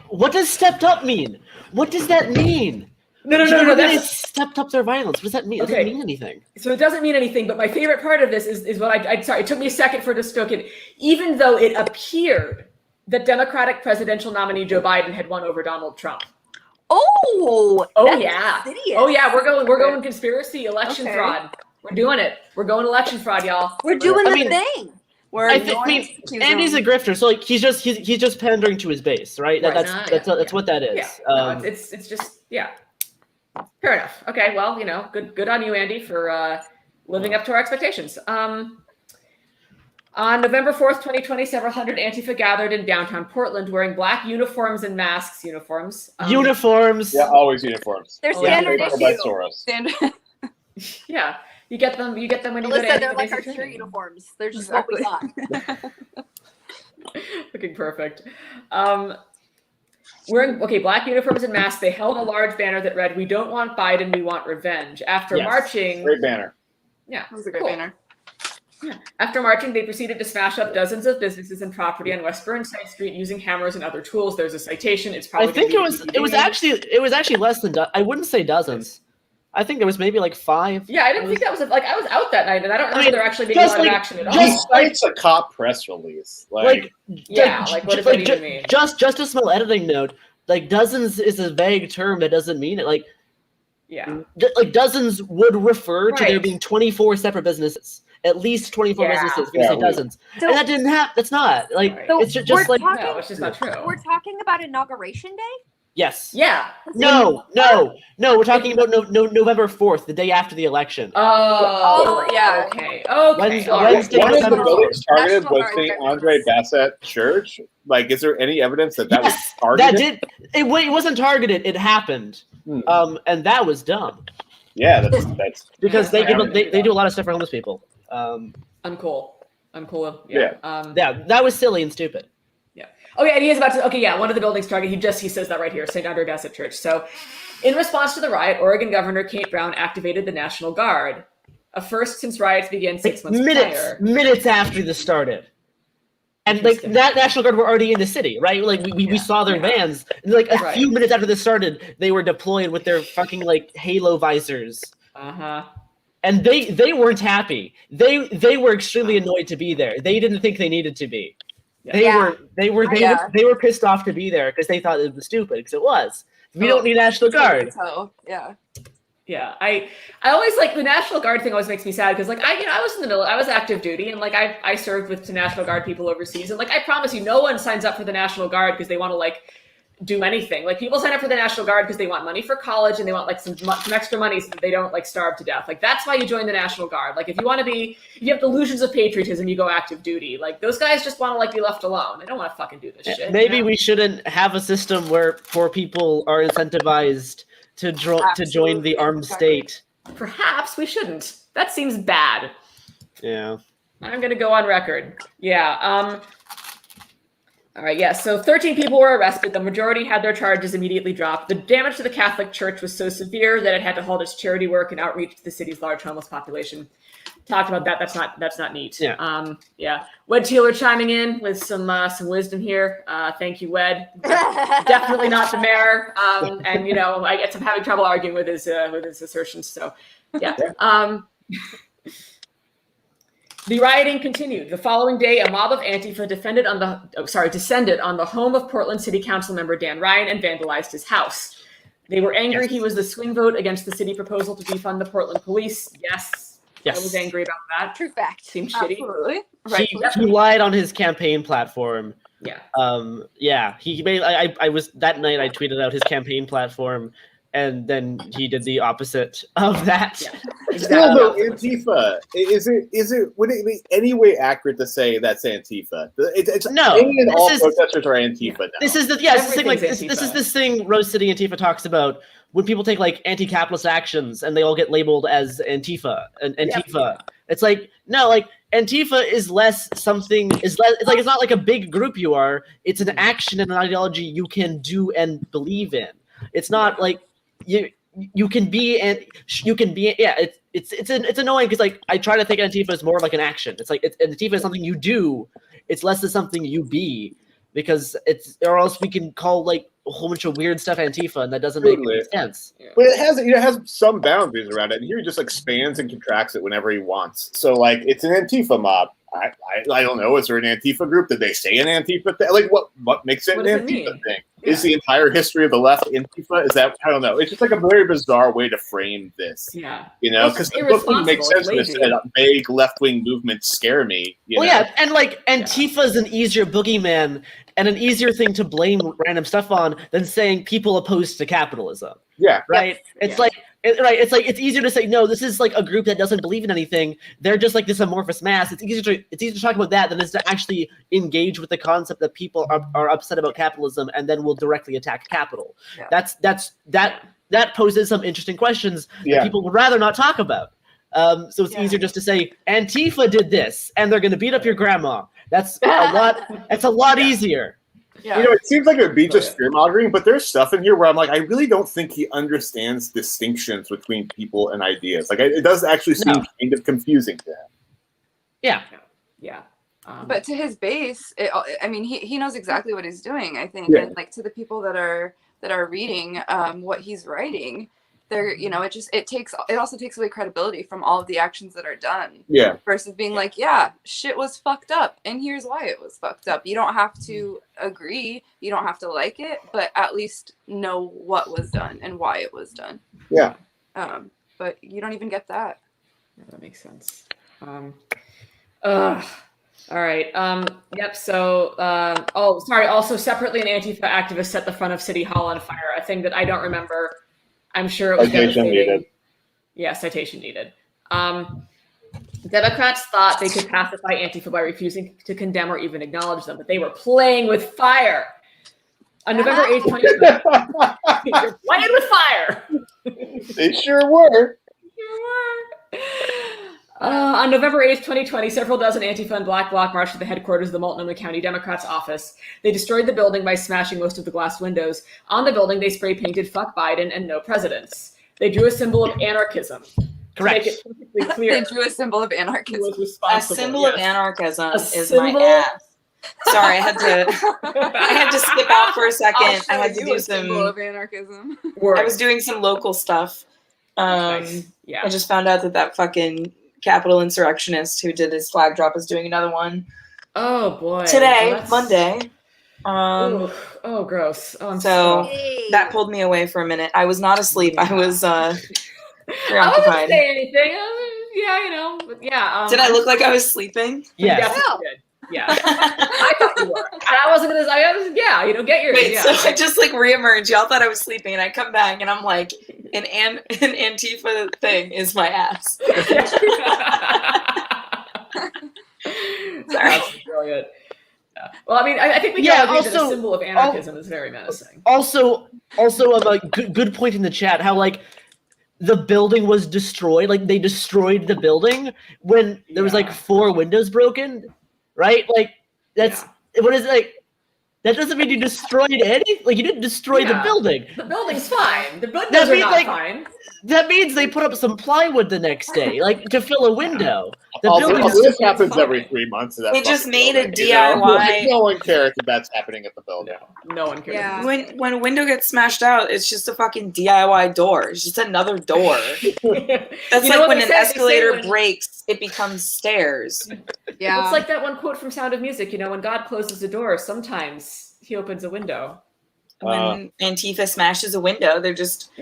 What does stepped up mean? What does that mean? No. They stepped up their violence. What does that mean? It doesn't mean anything. So it doesn't mean anything, but my favorite part of this is what sorry, it took me a second for it to stoke in. Even though it appeared that Democratic presidential nominee Joe Biden had won over Donald Trump. Oh yeah. Insidious. Oh yeah, we're going conspiracy election fraud. We're doing it. We're going election fraud, y'all. We're doing the thing. Andy's a grifter, so like he's just pandering to his base, right? That's what that is. Yeah. It's just fair enough. Okay, well, good on you, Andy, for living up to our expectations. On November 4th, 2020, several hundred Antifa gathered in downtown Portland wearing black uniforms and masks. Uniforms. Yeah, always uniforms. They're standard issue. Standard. Yeah, you get them when you Melissa, go to they're like our training. cheer uniforms. They're just what we got. Looking perfect. Wearing black uniforms and masks. They held a large banner that read, "We don't want Biden, we want revenge." After marching, great banner. Yeah, that was a great banner. Yeah. After marching, they proceeded to smash up dozens of businesses and property on West Burnside Street using hammers and other tools. There's a citation. It's probably. I think it was actually less than. I wouldn't say dozens. I think there was maybe like 5. Yeah, I didn't think that was like I was out that night, and I don't remember there actually being a lot of action at all. Just like it's a cop press release, like yeah, like what does that even mean? Just a small editing note. Like dozens is a vague term that doesn't mean it. Like like dozens would refer to there being 24 separate businesses. At least 24 businesses. We say dozens, and that didn't happen. That's not like it's just like no, it's just not true. We're talking about Inauguration Day. Yes. Yeah. No. We're talking about November 4th, the day after the election. Oh, yeah. Okay. Wednesday, one of the November buildings 4th. targeted was St. Andre Bassett Church. Like, is there any evidence that was targeted? It wasn't targeted. It happened, and that was dumb. Yeah, that's because they do a lot of stuff for homeless people. Uncool. Yeah. That was silly and stupid. Yeah. Okay, and he is about to. Okay, yeah. One of the buildings targeted. He says that right here, St. Andre Bassett Church. So, in response to the riot, Oregon Governor Kate Brown activated the National Guard, a first since riots began 6 months prior. Minutes after this started. And like that National Guard were already in the city, right? Like we saw their vans. And like a few minutes after this started, they were deployed with their fucking like halo visors. And they weren't happy. They were extremely annoyed to be there. They didn't think they needed to be. They were pissed off to be there because they thought it was stupid, because it was. We don't need National Guard. Yeah, I always like the National Guard thing. Always makes me sad because like I was in the military, I was active duty, and like I served with the National Guard people overseas, and like I promise you, no one signs up for the National Guard because they want to like do anything. Like people sign up for the National Guard because they want money for college and they want like some extra money so that they don't like starve to death. Like that's why you join the National Guard. Like if you have delusions of patriotism, you go active duty. Like those guys just want to like be left alone. They don't want to fucking do this shit. Maybe we shouldn't have a system where poor people are incentivized to join the armed state. Perhaps we shouldn't. That seems bad. Yeah. I'm going to go on record. Yeah. All right. Yeah. So 13 people were arrested. The majority had their charges immediately dropped. The damage to the Catholic Church was so severe that it had to halt its charity work and outreach to the city's large homeless population. Talked about that. That's not neat. Yeah. Yeah. Wed Teeler chiming in with some wisdom here. Thank you, Wed. Definitely not the mayor. And I'm having trouble arguing with his assertions. So, yeah. The rioting continued. The following day, a mob of Antifa descended on the home of Portland City Council member Dan Ryan and vandalized his house. They were angry he was the swing vote against the city proposal to defund the Portland police. Yes. I was angry about that. True fact. Seems shitty. Absolutely. He lied on his campaign platform. Yeah. He made. I was that night. I tweeted out his campaign platform, and then he did the opposite of that. Yeah. Still, though, Antifa would it be any way accurate to say that's Antifa? No. Any and all protesters are Antifa now. This is this thing Rose City Antifa talks about. When people take like anti-capitalist actions and they all get labeled as Antifa and Antifa, it's like, no, like Antifa is less something is less. It's like it's not like a big group you are. It's an action and an ideology you can do and believe in. It's not like you can be and you can be. Yeah, it's annoying because like I try to think Antifa is more of like an action. It's like Antifa is something you do. It's less than something you be, because or else we can call like a whole bunch of weird stuff Antifa, and that doesn't make any sense. But it has some boundaries around it, and here he just expands and contracts it whenever he wants. So like it's an Antifa mob. I don't know. Is there an Antifa group? Did they say an Antifa thing? Like what makes it an Antifa thing? Yeah. Is the entire history of the left Antifa? Is that, I don't know. It's just like a very bizarre way to frame this. Yeah. Because the book wouldn't make sense when it said vague left-wing movements scare me. Yeah, and like Antifa is an easier boogeyman and an easier thing to blame random stuff on than saying people opposed to capitalism. Yeah. Right? It's like it's easier to say, no, this is like a group that doesn't believe in anything. They're just like this amorphous mass. It's easier to talk about that than it is to actually engage with the concept that people are upset about capitalism and then will directly attack capital. Yeah. That poses some interesting questions that people would rather not talk about. So it's easier just to say Antifa did this and they're going to beat up your grandma. That's a lot easier. Yeah. It seems like it would be just fear-mongering, but there's stuff in here where I'm like, I really don't think he understands distinctions between people and ideas. Like, it does actually seem kind of confusing to him. Yeah. But to his base, he knows exactly what he's doing, I think. And like to the people that are reading what he's writing, they're, you know, it also takes away credibility from all of the actions that are done. Yeah. Versus being like, yeah, shit was fucked up, and here's why it was fucked up. You don't have to agree, you don't have to like it, but at least know what was done and why it was done. Yeah. But you don't even get that. Yeah, that makes sense. All right. Yep. So, also separately, an Antifa activist set the front of City Hall on fire. A thing that I don't remember. I'm sure it was Citation devastating. needed. Yeah, citation needed. Democrats thought they could pacify Antifa by refusing to condemn or even acknowledge them, but they were playing with fire. On November 8th, 2020, you're playing with fire. They sure were. On November 8th, 2020, several dozen Antifa and Black Bloc marched to the headquarters of the Multnomah County Democrats office. They destroyed the building by smashing most of the glass windows. On the building, they spray painted "Fuck Biden" and "No Presidents." They drew a symbol of anarchism. Correct. To make it perfectly clear. They drew a symbol of anarchism. A symbol of anarchism is my ass. Sorry, I had to skip out for a second. I had to do some symbol of anarchism. I was doing some local stuff. Nice. Yeah. I just found out that fucking Capitol insurrectionist who did his flag drop is doing another one. Oh boy. Today, Monday. Oh, gross. Oh, I'm so that pulled me away for a minute. I was not asleep. I was preoccupied. I wasn't saying anything. Yeah, you know. But yeah. Did I look like I was sleeping? Yes. Yeah. I thought you were. And I wasn't gonna. Yeah. You know, get your. Wait, yeah. so I just like reemerge. Y'all thought I was sleeping, and I come back, and I'm like, an Antifa thing is my ass. Sorry. That's brilliant. Yeah. Well, I mean, I think we can agree that a symbol of anarchism is very menacing. Also, a good point in the chat. How like the building was destroyed. Like they destroyed the building when there was like 4 windows broken. Right? Like that's what is it like? That doesn't mean you destroyed anything. Like you didn't destroy the building. The building's fine. The windows are not fine. That means they put up some plywood the next day, like to fill a window. The This happens every 3 months. They just made a DIY. No one cares if that's happening at the building. No one cares. Yeah. When a window gets smashed out, it's just a fucking DIY door. It's just another door. That's like when an escalator breaks, it becomes stairs. Yeah. It's like that one quote from Sound of Music. You know, when God closes a door, sometimes He opens a window. When Antifa smashes a window, they're just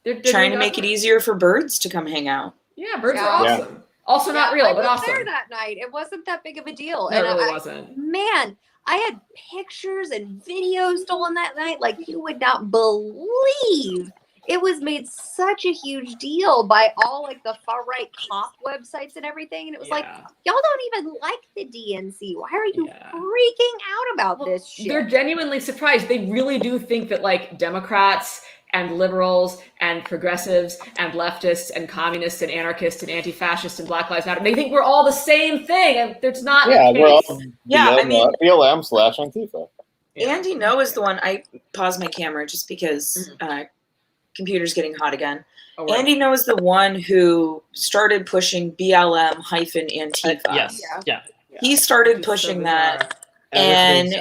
they're trying to make it easier for birds to come hang out. Yeah, birds are awesome. Also not real, but awesome. There that night, it wasn't that big of a deal. No, it really wasn't. Man, I had pictures and videos stolen that night like you would not believe. It was made such a huge deal by all like the far right cop websites and everything, and it was like, y'all don't even like the DNC. Why are you freaking out about this shit? They're genuinely surprised. They really do think that like Democrats and liberals and progressives and leftists and communists and anarchists and anti-fascists and Black Lives Matter, they think we're all the same thing, and there's not. Yeah, we're all BLM/Antifa. Yeah. Andy Ngo is the one. I paused my camera just because computer's getting hot again. Oh, right. Andy Ngo is the one who started pushing BLM-Antifa. Yes. Yeah. He started pushing that and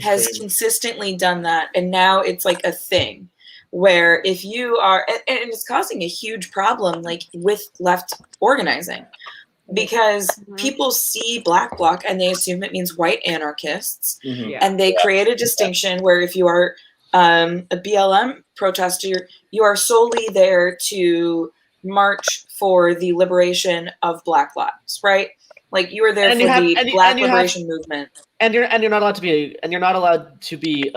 has consistently done that, and now it's like a thing. Where if you are, and it's causing a huge problem, like with left organizing, because people see Black Bloc and they assume it means white anarchists, and they create a distinction where if you are a BLM protester, you are solely there to march for the liberation of Black lives, right? Like you are there for the Black liberation movement, and you're not allowed to be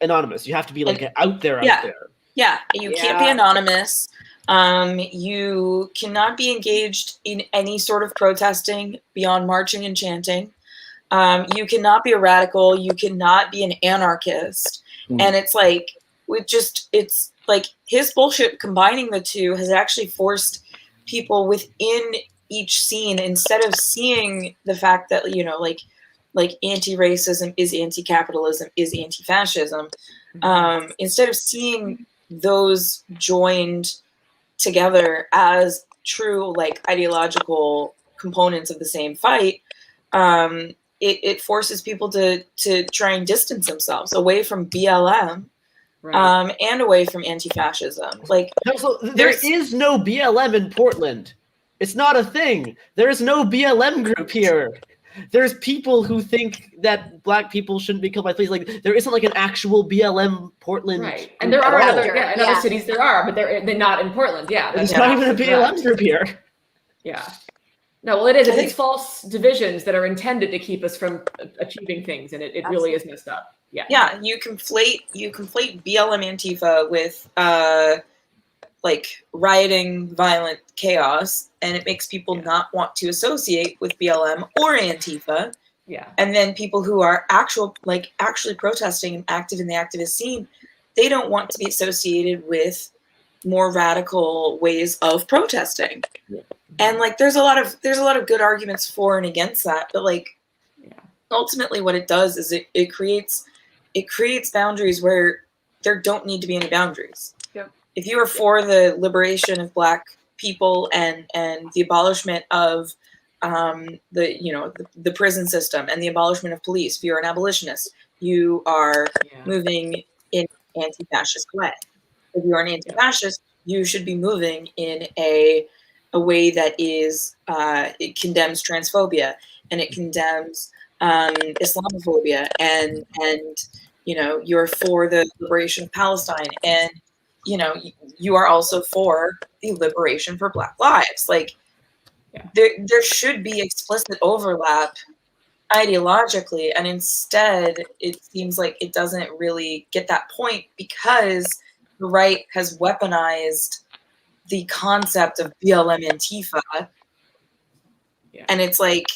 anonymous. You have to be like out there. Yeah, you can't be anonymous. You cannot be engaged in any sort of protesting beyond marching and chanting. You cannot be a radical. You cannot be an anarchist. And it's like it's like his bullshit combining the two has actually forced people within each scene, instead of seeing the fact that like anti-racism is anti-capitalism is anti-fascism, instead of seeing those joined together as true like ideological components of the same fight, it forces people to try and distance themselves away from BLM, and away from anti-fascism. Like, also, there is no BLM in Portland. It's not a thing. There is no BLM group here. There's people who think that Black people shouldn't be killed by police. Like, there isn't like an actual BLM Portland. Right, and there are in other cities there are, but they're not in Portland. Yeah, there's not even a BLM group here. Yeah. No, well, it is. It's false divisions that are intended to keep us from achieving things, and it really is messed up. Yeah. Yeah, you conflate BLM Antifa with like rioting, violent chaos, and it makes people not want to associate with BLM or Antifa. Yeah. And then people who are actually protesting and active in the activist scene, they don't want to be associated with more radical ways of protesting. Yeah. And like there's a lot of good arguments for and against that, but like ultimately what it does is it creates boundaries where there don't need to be any boundaries. Yep. If you are for the liberation of Black people and the abolishment of the prison system and the abolishment of police, if you're an abolitionist, you are moving in an anti-fascist way. If you're an anti-fascist, you should be moving in a way that is it condemns transphobia and it condemns Islamophobia and you're for the liberation of Palestine and you are also for the liberation for Black lives. Like there should be explicit overlap ideologically, and instead it seems like it doesn't really get that point because the right has weaponized the concept of BLM Antifa. And it's like,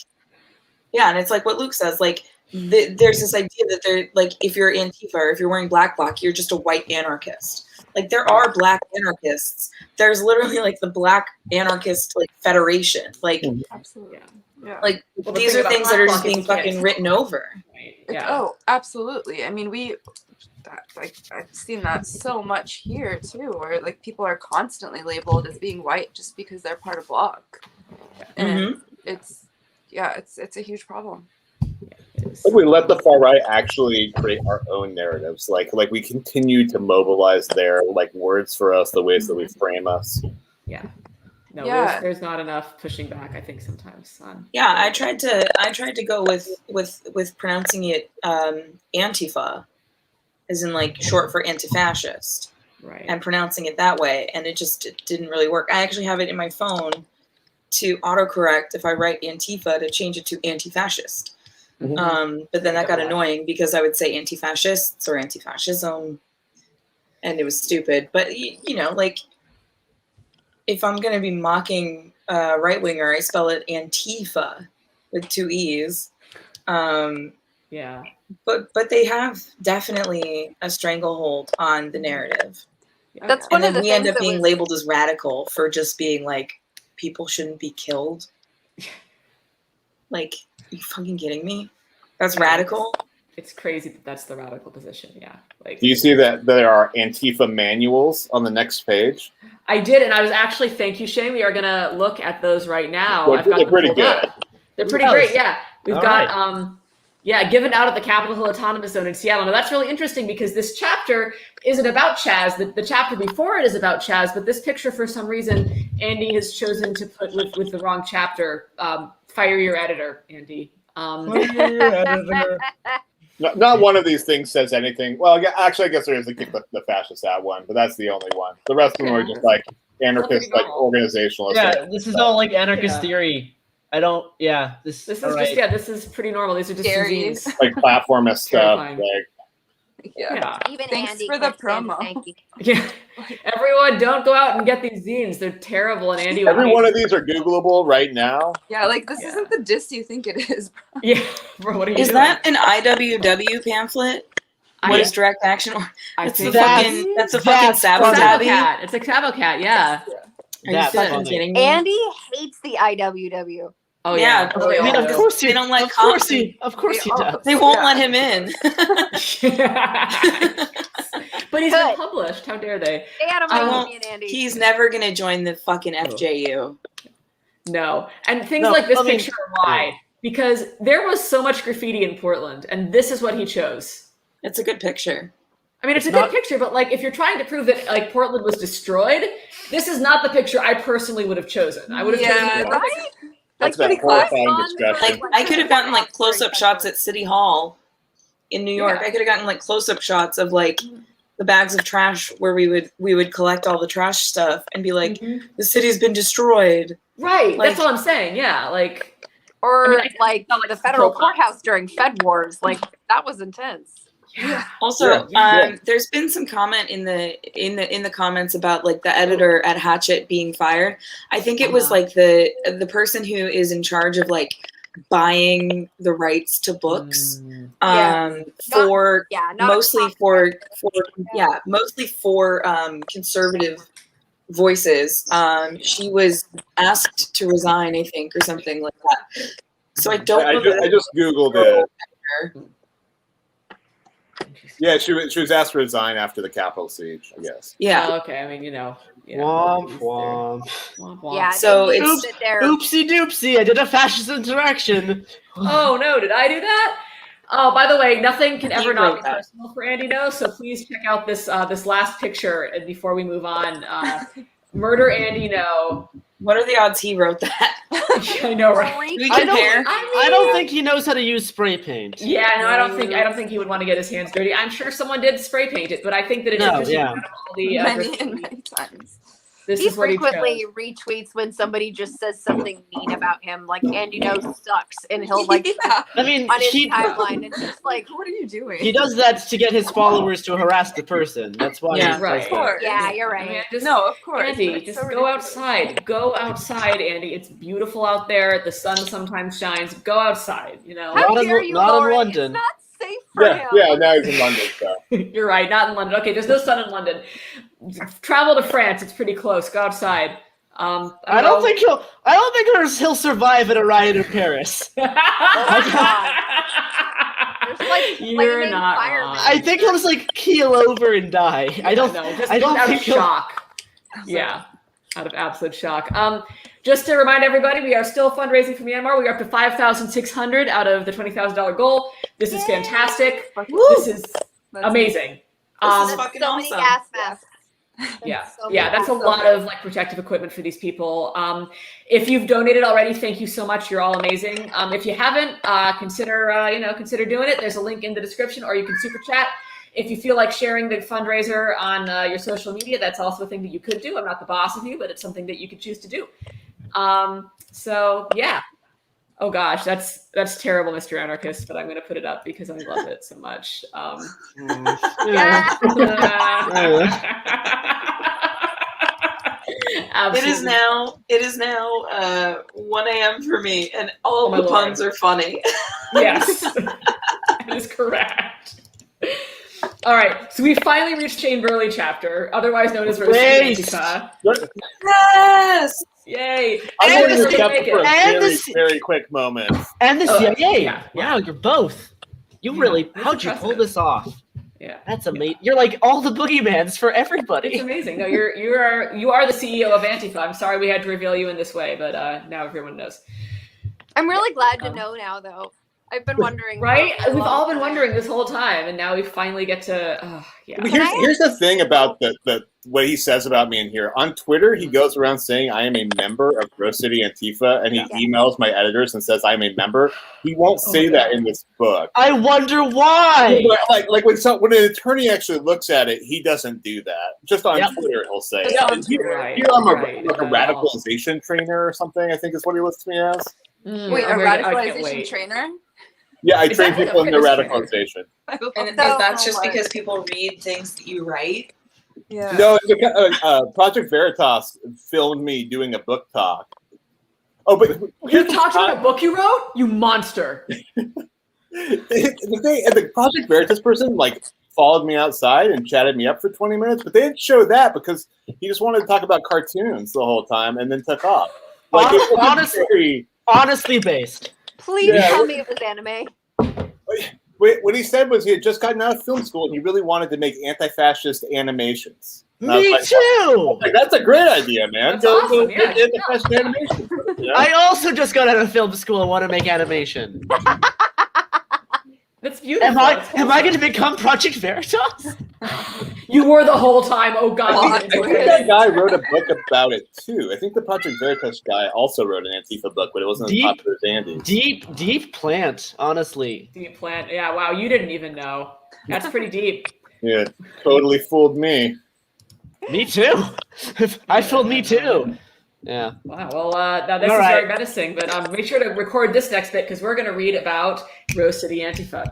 and it's like what Luke says, like there's this idea that they're like, if you're Antifa or if you're wearing black, you're just a white anarchist. Like there are Black anarchists. There's literally like the Black anarchist like federation. Like absolutely. Yeah. Like these are things that are just being fucking written over. Yeah. Oh, absolutely. I mean, I've seen that so much here too, where like people are constantly labeled as being white just because they're part of Bloc, and it's a huge problem. Like we let the far right actually create our own narratives. Like we continue to mobilize their like words for us, the ways that we frame us. Yeah. No, there's not enough pushing back, I think, sometimes. I tried to go with pronouncing it Antifa, as in like short for anti-fascist, right? And pronouncing it that way, and it didn't really work. I actually have it in my phone to autocorrect if I write Antifa to change it to anti-fascist. But then that got annoying because I would say anti-fascists or anti-fascism, and it was stupid. But like if I'm gonna be mocking right winger, I spell it Antifa with 2 E's. But they have definitely a stranglehold on the narrative. That's one of the we end up being labeled as radical for just being like people shouldn't be killed. Like, are you fucking kidding me? That's radical. It's crazy that that's the radical position. Yeah. Like, do you see that there are Antifa manuals on the next page? I did, and I was actually, thank you, Shane. We are gonna look at those right now. They're pretty good. They're pretty great. Yeah, we've got given out at the Capitol Hill Autonomous Zone in Seattle. Now that's really interesting because this chapter isn't about Chaz. The chapter before it is about Chaz, but this picture, for some reason, Andy has chosen to put with the wrong chapter. Fire your editor, Andy. Fire your editor. Not one of these things says anything. Well, actually, I guess there is the fascist ad one, but that's the only one. The rest of them are just like anarchist, like organizationalist. Yeah, this is all like anarchist theory. I don't. Yeah, this is just this is pretty normal. These are just zines. Like platformist stuff. Like, Even thanks Andy for the promo. Yeah, everyone, don't go out and get these zines. They're terrible. And Andy, every one of these are Googleable right now. Yeah, like this isn't the diss you think it is. Bro. Yeah, bro, what are you doing? That an IWW pamphlet? What is direct action? That's a fucking Sabocat. It's a Sabocat. Yeah. Are you fucking kidding me? Andy hates the IWW. Oh yeah, I mean, of course they don't let. Of course he does. They won't let him in. But he's been published. How dare they? Stay out of my me and Andy. He's never gonna join the fucking FJU. No, and things like this picture are why. Because there was so much graffiti in Portland, and this is what he chose. It's a good picture. I mean, it's a good picture, but like if you're trying to prove that like Portland was destroyed, this is not the picture I personally would have chosen. I would have chosen right? That's Like, that horrifying discussion. Like I could have gotten like close-up shots at City Hall in New York. I could have gotten like close-up shots of like the bags of trash where we would collect all the trash stuff and be like, the city's been destroyed. Right. Like, that's what I'm saying. Yeah. Like, or I mean, like like the federal profile. courthouse during Fed Wars. Like that was intense. Yeah. Also, there's been some comment in the comments about like the editor at Hatchet being fired. I think it was like the person who is in charge of like buying the rights to books for mostly for conservative voices. She was asked to resign, I think, or something like that. So I don't. I just googled it. Yeah, she was asked to resign after the Capitol siege, I guess. Yeah. Oh, okay. I mean, you know. Yeah. Womp womp. Womp womp. Yeah. So it's Oopsie doopsie! I did a fascist interaction. Oh no! Did I do that? Oh, by the way, nothing can ever not be personal for Andy Ngo. So please check out this this last picture and before we move on. Murder Andy Ngo. What are the odds he wrote that? I know, right? We compare. I don't think he knows how to use spray paint. Yeah, no, I don't think he would want to get his hands dirty. I'm sure someone did spray paint it, but I think that it's interesting. Out of all the, many times. This he is what frequently retweets when somebody just says something mean about him, like Andy Ngo sucks, and he'll like I mean, on his timeline. It's just like, what are you doing? He does that to get his followers to harass the person. That's why. Yeah, he's right. like that. Yeah, you're right. I mean, just, no, of course. Andy, just go outside. Go outside, Andy. It's beautiful out there. The sun sometimes shines. Go outside. You know. How dare you, not Lauren? in London. It's not safe for him. Yeah, now he's in London. So. You're right. Not in London. Okay, there's no sun in London. Travel to France. It's pretty close. Go outside. I don't think he'll survive at a riot in Paris. Oh my God. There's like You're not wrong. I think he'll just like keel over and die. I don't out of think shock. Yeah, out of absolute shock. Just to remind everybody, we are still fundraising for Myanmar. We are up to 5,600 out of the $20,000 goal. This is fantastic. This is amazing. This is fucking so awesome. many gas masks. Yeah, that's a lot of like protective equipment for these people. If you've donated already, thank you so much. You're all amazing. If you haven't, consider doing it. There's a link in the description, or you can super chat. If you feel like sharing the fundraiser on your social media, that's also a thing that you could do. I'm not the boss of you, but it's something that you could choose to do. So yeah. Oh gosh, that's terrible, Mr. Anarchist, but I'm going to put it up because I love it so much. It is now 1 a.m. for me, and all the puns are funny. Yes, that is correct. All right, so we finally reached Shane Burley chapter, otherwise known as Roasting Antifa. Yes! Yay! I'm going to step for a very quick moment. And the CIA. Yeah. Wow, you're both. You really, how'd you pull this off? Yeah, that's amazing. You're like all the boogeymans for everybody. It's amazing. No, you are the CEO of Antifa. I'm sorry we had to reveal you in this way, but now everyone knows. I'm really glad to know now, though. I've been wondering. Right? We've all been wondering this whole time, and now we finally get to. Yeah. Here's the thing about the what he says about me in here. On Twitter, he goes around saying I am a member of Rose City Antifa, and he emails my editors and says I'm a member. He won't say that in this book. I wonder why. But like when an attorney actually looks at it, he doesn't do that. Just on Twitter, he'll say, "Here I'm a radicalization trainer or something." I think is what he lists me as. Wait, a radicalization trainer? Yeah, I train people in their radicalization. And that's just because people read things that you write? Yeah. No, Project Veritas filmed me doing a book talk. Oh, but you talked about a book you wrote? You monster. The Project Veritas person followed me outside and chatted me up for 20 minutes, but they didn't show that because he just wanted to talk about cartoons the whole time and then took off. Honestly based. Please tell me it was anime. Wait, what he said was he had just gotten out of film school and he really wanted to make anti-fascist animations. Me too! That's a great idea, man. That's awesome, yeah. Anti-fascist animations. Yeah. I also just got out of film school and want to make animation. That's beautiful. Am I going to become Project Veritas? You were the whole time. Oh God. I think that guy wrote a book about it too. I think the Project Veritas guy also wrote an Antifa book, but it wasn't as popular as Andy's. Deep plant, honestly. Deep plant. Yeah. Wow. You didn't even know. That's pretty deep. Yeah, totally fooled me. Me too. I fooled me too. Yeah. Wow. Well, now this is very menacing, but make sure to record this next bit because we're going to read about Rose City Antifa.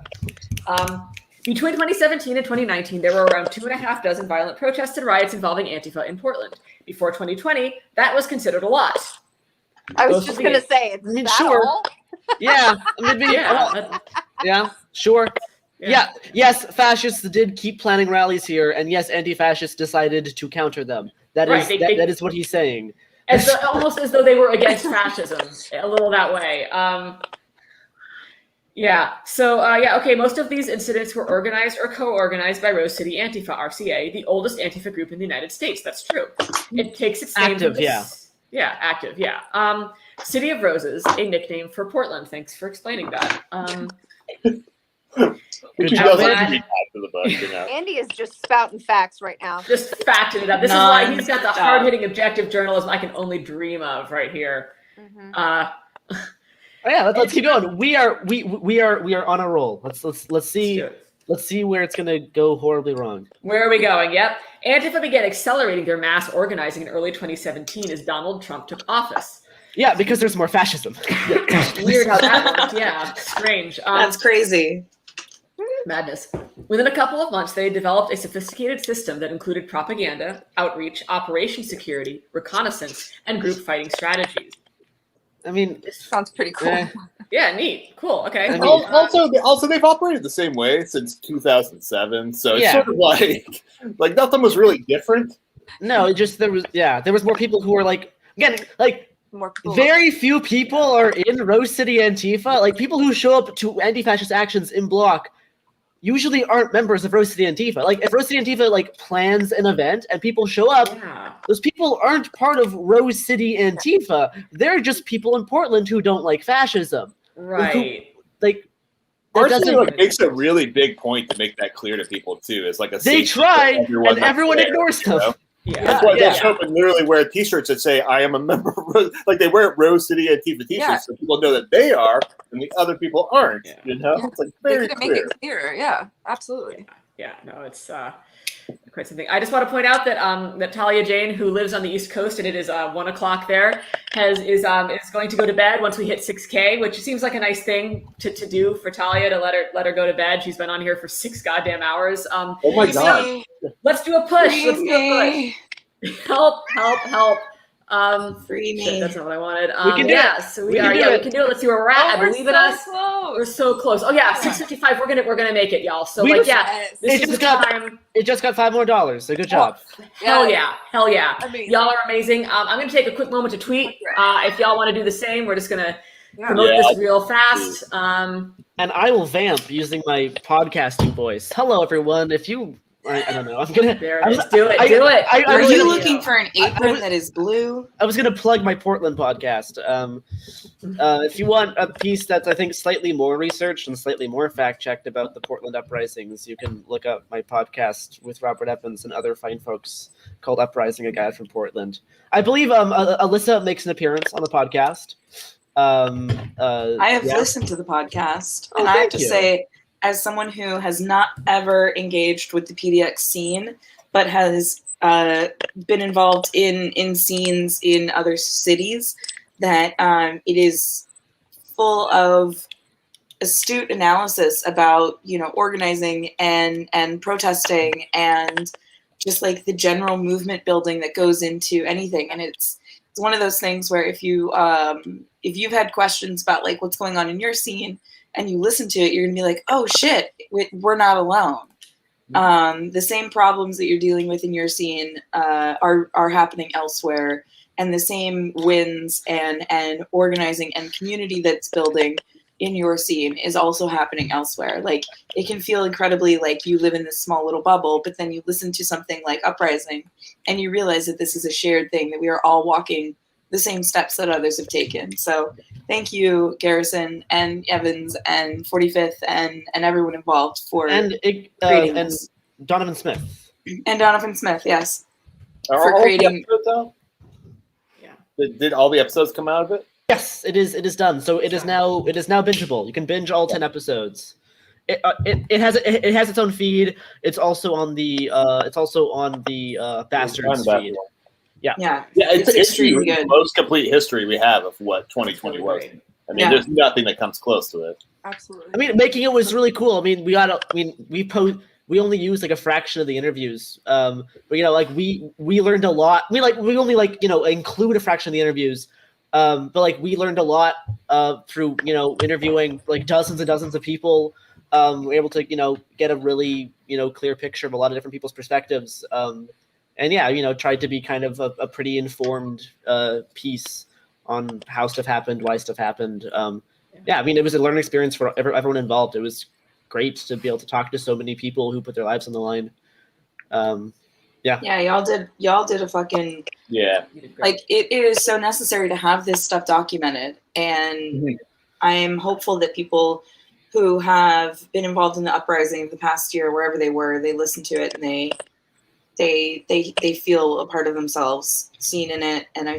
Between 2017 and 2019, there were around 2.5 dozen violent protests and riots involving Antifa in Portland. Before 2020, that was considered a lot. I was just going to say, it's that sure. all? Yeah. Yeah, sure. Yeah. Yes, fascists did keep planning rallies here, and yes, anti-fascists decided to counter them. That is what he's saying. Almost as though they were against fascism, a little that way. Yeah. So, okay. Most of these incidents were organized or co-organized by Rose City Antifa, RCA, the oldest Antifa group in the United States. That's true. It takes its name from this. Yeah, active. Yeah. City of Roses, a nickname for Portland. Thanks for explaining that. Good job. Andy is just spouting facts right now. Just facting it up. This is why he's got the hard-hitting objective journalism I can only dream of right here. Let's keep going. We are on a roll. Let's see where it's gonna go horribly wrong. Where are we going? Yep. Antifa began accelerating their mass organizing in early 2017 as Donald Trump took office. Yeah, because there's more fascism. Weird how that worked. Yeah, strange. That's crazy. Madness. Within a couple of months, they developed a sophisticated system that included propaganda, outreach, operation security, reconnaissance, and group fighting strategies. I mean, this sounds pretty cool. Yeah, neat. Cool. Okay. I mean, also, they've operated the same way since 2007, so it's sort of like nothing was really different. No, there was more people who were very few people are in Rose City Antifa. Like people who show up to anti-fascist actions in block usually aren't members of Rose City Antifa. Like if Rose City Antifa plans an event and people show up, those people aren't part of Rose City Antifa. They're just people in Portland who don't like fascism. Right. RCA makes a really big point to make that clear to people too. It's like they try and everyone ignores them. Yeah. That's why they show up and literally wear T-shirts that say "I am a member of Rose." Like they wear Rose City Antifa T-shirts, so people know that they are, and the other people aren't. You know, it's like very clear. Make it clear. Yeah, absolutely. Yeah, no, it's quite something. I just want to point out that that Talia Jane, who lives on the East Coast, and it is 1 o'clock there, is going to go to bed once we hit 6K, which seems like a nice thing to do for Talia to let her go to bed. She's been on here for 6 goddamn hours. Oh my god! Let's do a push. Let's do a push. Help! Free me. Shit, that's not what I wanted. We can do it. So we can do it. Let's see where we're at. I believe in us. Close. We're so close. Oh yeah, 6:55. We're gonna make it, y'all. So it just got $5 more. So good job. Hell yeah. Amazing. Y'all are amazing. I'm gonna take a quick moment to tweet. If y'all want to do the same, we're just gonna promote this real fast. And I will vamp using my podcasting voice. Hello, everyone. If you I don't know. Do it. Are you looking for an apron that is blue? I was going to plug my Portland podcast. If you want a piece that's, I think, slightly more researched and slightly more fact-checked about the Portland uprisings, you can look up my podcast with Robert Evans and other fine folks called Uprising, A Guide from Portland. I believe Alyssa makes an appearance on the podcast. I have listened to the podcast, and I have to say, as someone who has not ever engaged with the PDX scene, but has been involved in scenes in other cities, that it is full of astute analysis about, organizing and protesting and just like the general movement building that goes into anything. And it's one of those things where if you've had questions about like what's going on in your scene, and you listen to it, you're gonna be like, oh shit, we're not alone. The same problems that you're dealing with in your scene are happening elsewhere. And the same wins and organizing and community that's building in your scene is also happening elsewhere. Like it can feel incredibly like you live in this small little bubble, but then you listen to something like Uprising and you realize that this is a shared thing, that we are all walking the same steps that others have taken. So thank you, Garrison and Evans and 45th and everyone involved for creating this. Donovan Smith. And Donovan Smith, yes. Are For all creating- the episodes out? Yeah. Did all the episodes come out of it? Yes, it is done. So it is now bingeable. You can binge all 10 episodes. It has its own feed. It's also on the Bastards feed. Yeah. It's extremely the good. most complete history we have of what 2020 was. I mean, Yeah. there's nothing that comes close to it. Absolutely. I mean, making it was really cool. I mean, we only used like a fraction of the interviews. But like we learned a lot. We only include a fraction of the interviews. But like we learned a lot through interviewing like dozens and dozens of people. We're able to get a really clear picture of a lot of different people's perspectives. And yeah, tried to be kind of a pretty informed piece on how stuff happened, why stuff happened. Yeah, I mean, it was a learning experience for everyone involved. It was great to be able to talk to so many people who put their lives on the line. Yeah, y'all did a fucking like it is so necessary to have this stuff documented, and I am hopeful that people who have been involved in the uprising of the past year, wherever they were, they listen to it and they feel a part of themselves seen in it. And I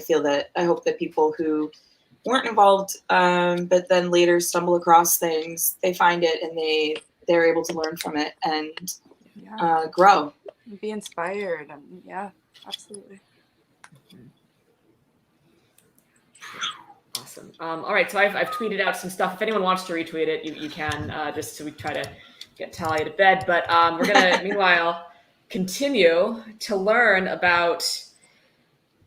hope that people who weren't involved but then later stumble across things, they find it and they're able to learn from it and grow, be inspired. Yeah, absolutely. Awesome. All right, so I've tweeted out some stuff. If anyone wants to retweet it, you can, just so we try to get Talia to bed. But we're gonna meanwhile continue to learn about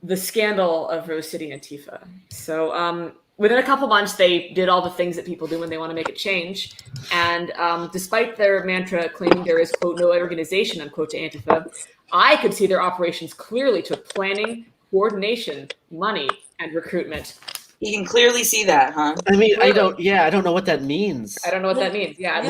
the scandal of Rose City Antifa. So within a couple months, they did all the things that people do when they want to make a change. And despite their mantra claiming there is, quote, no organization, unquote, to Antifa, I could see their operations clearly took planning, coordination, money, and recruitment. You can clearly see that, huh? I mean, I don't know what that means. I don't know what that means. Yeah.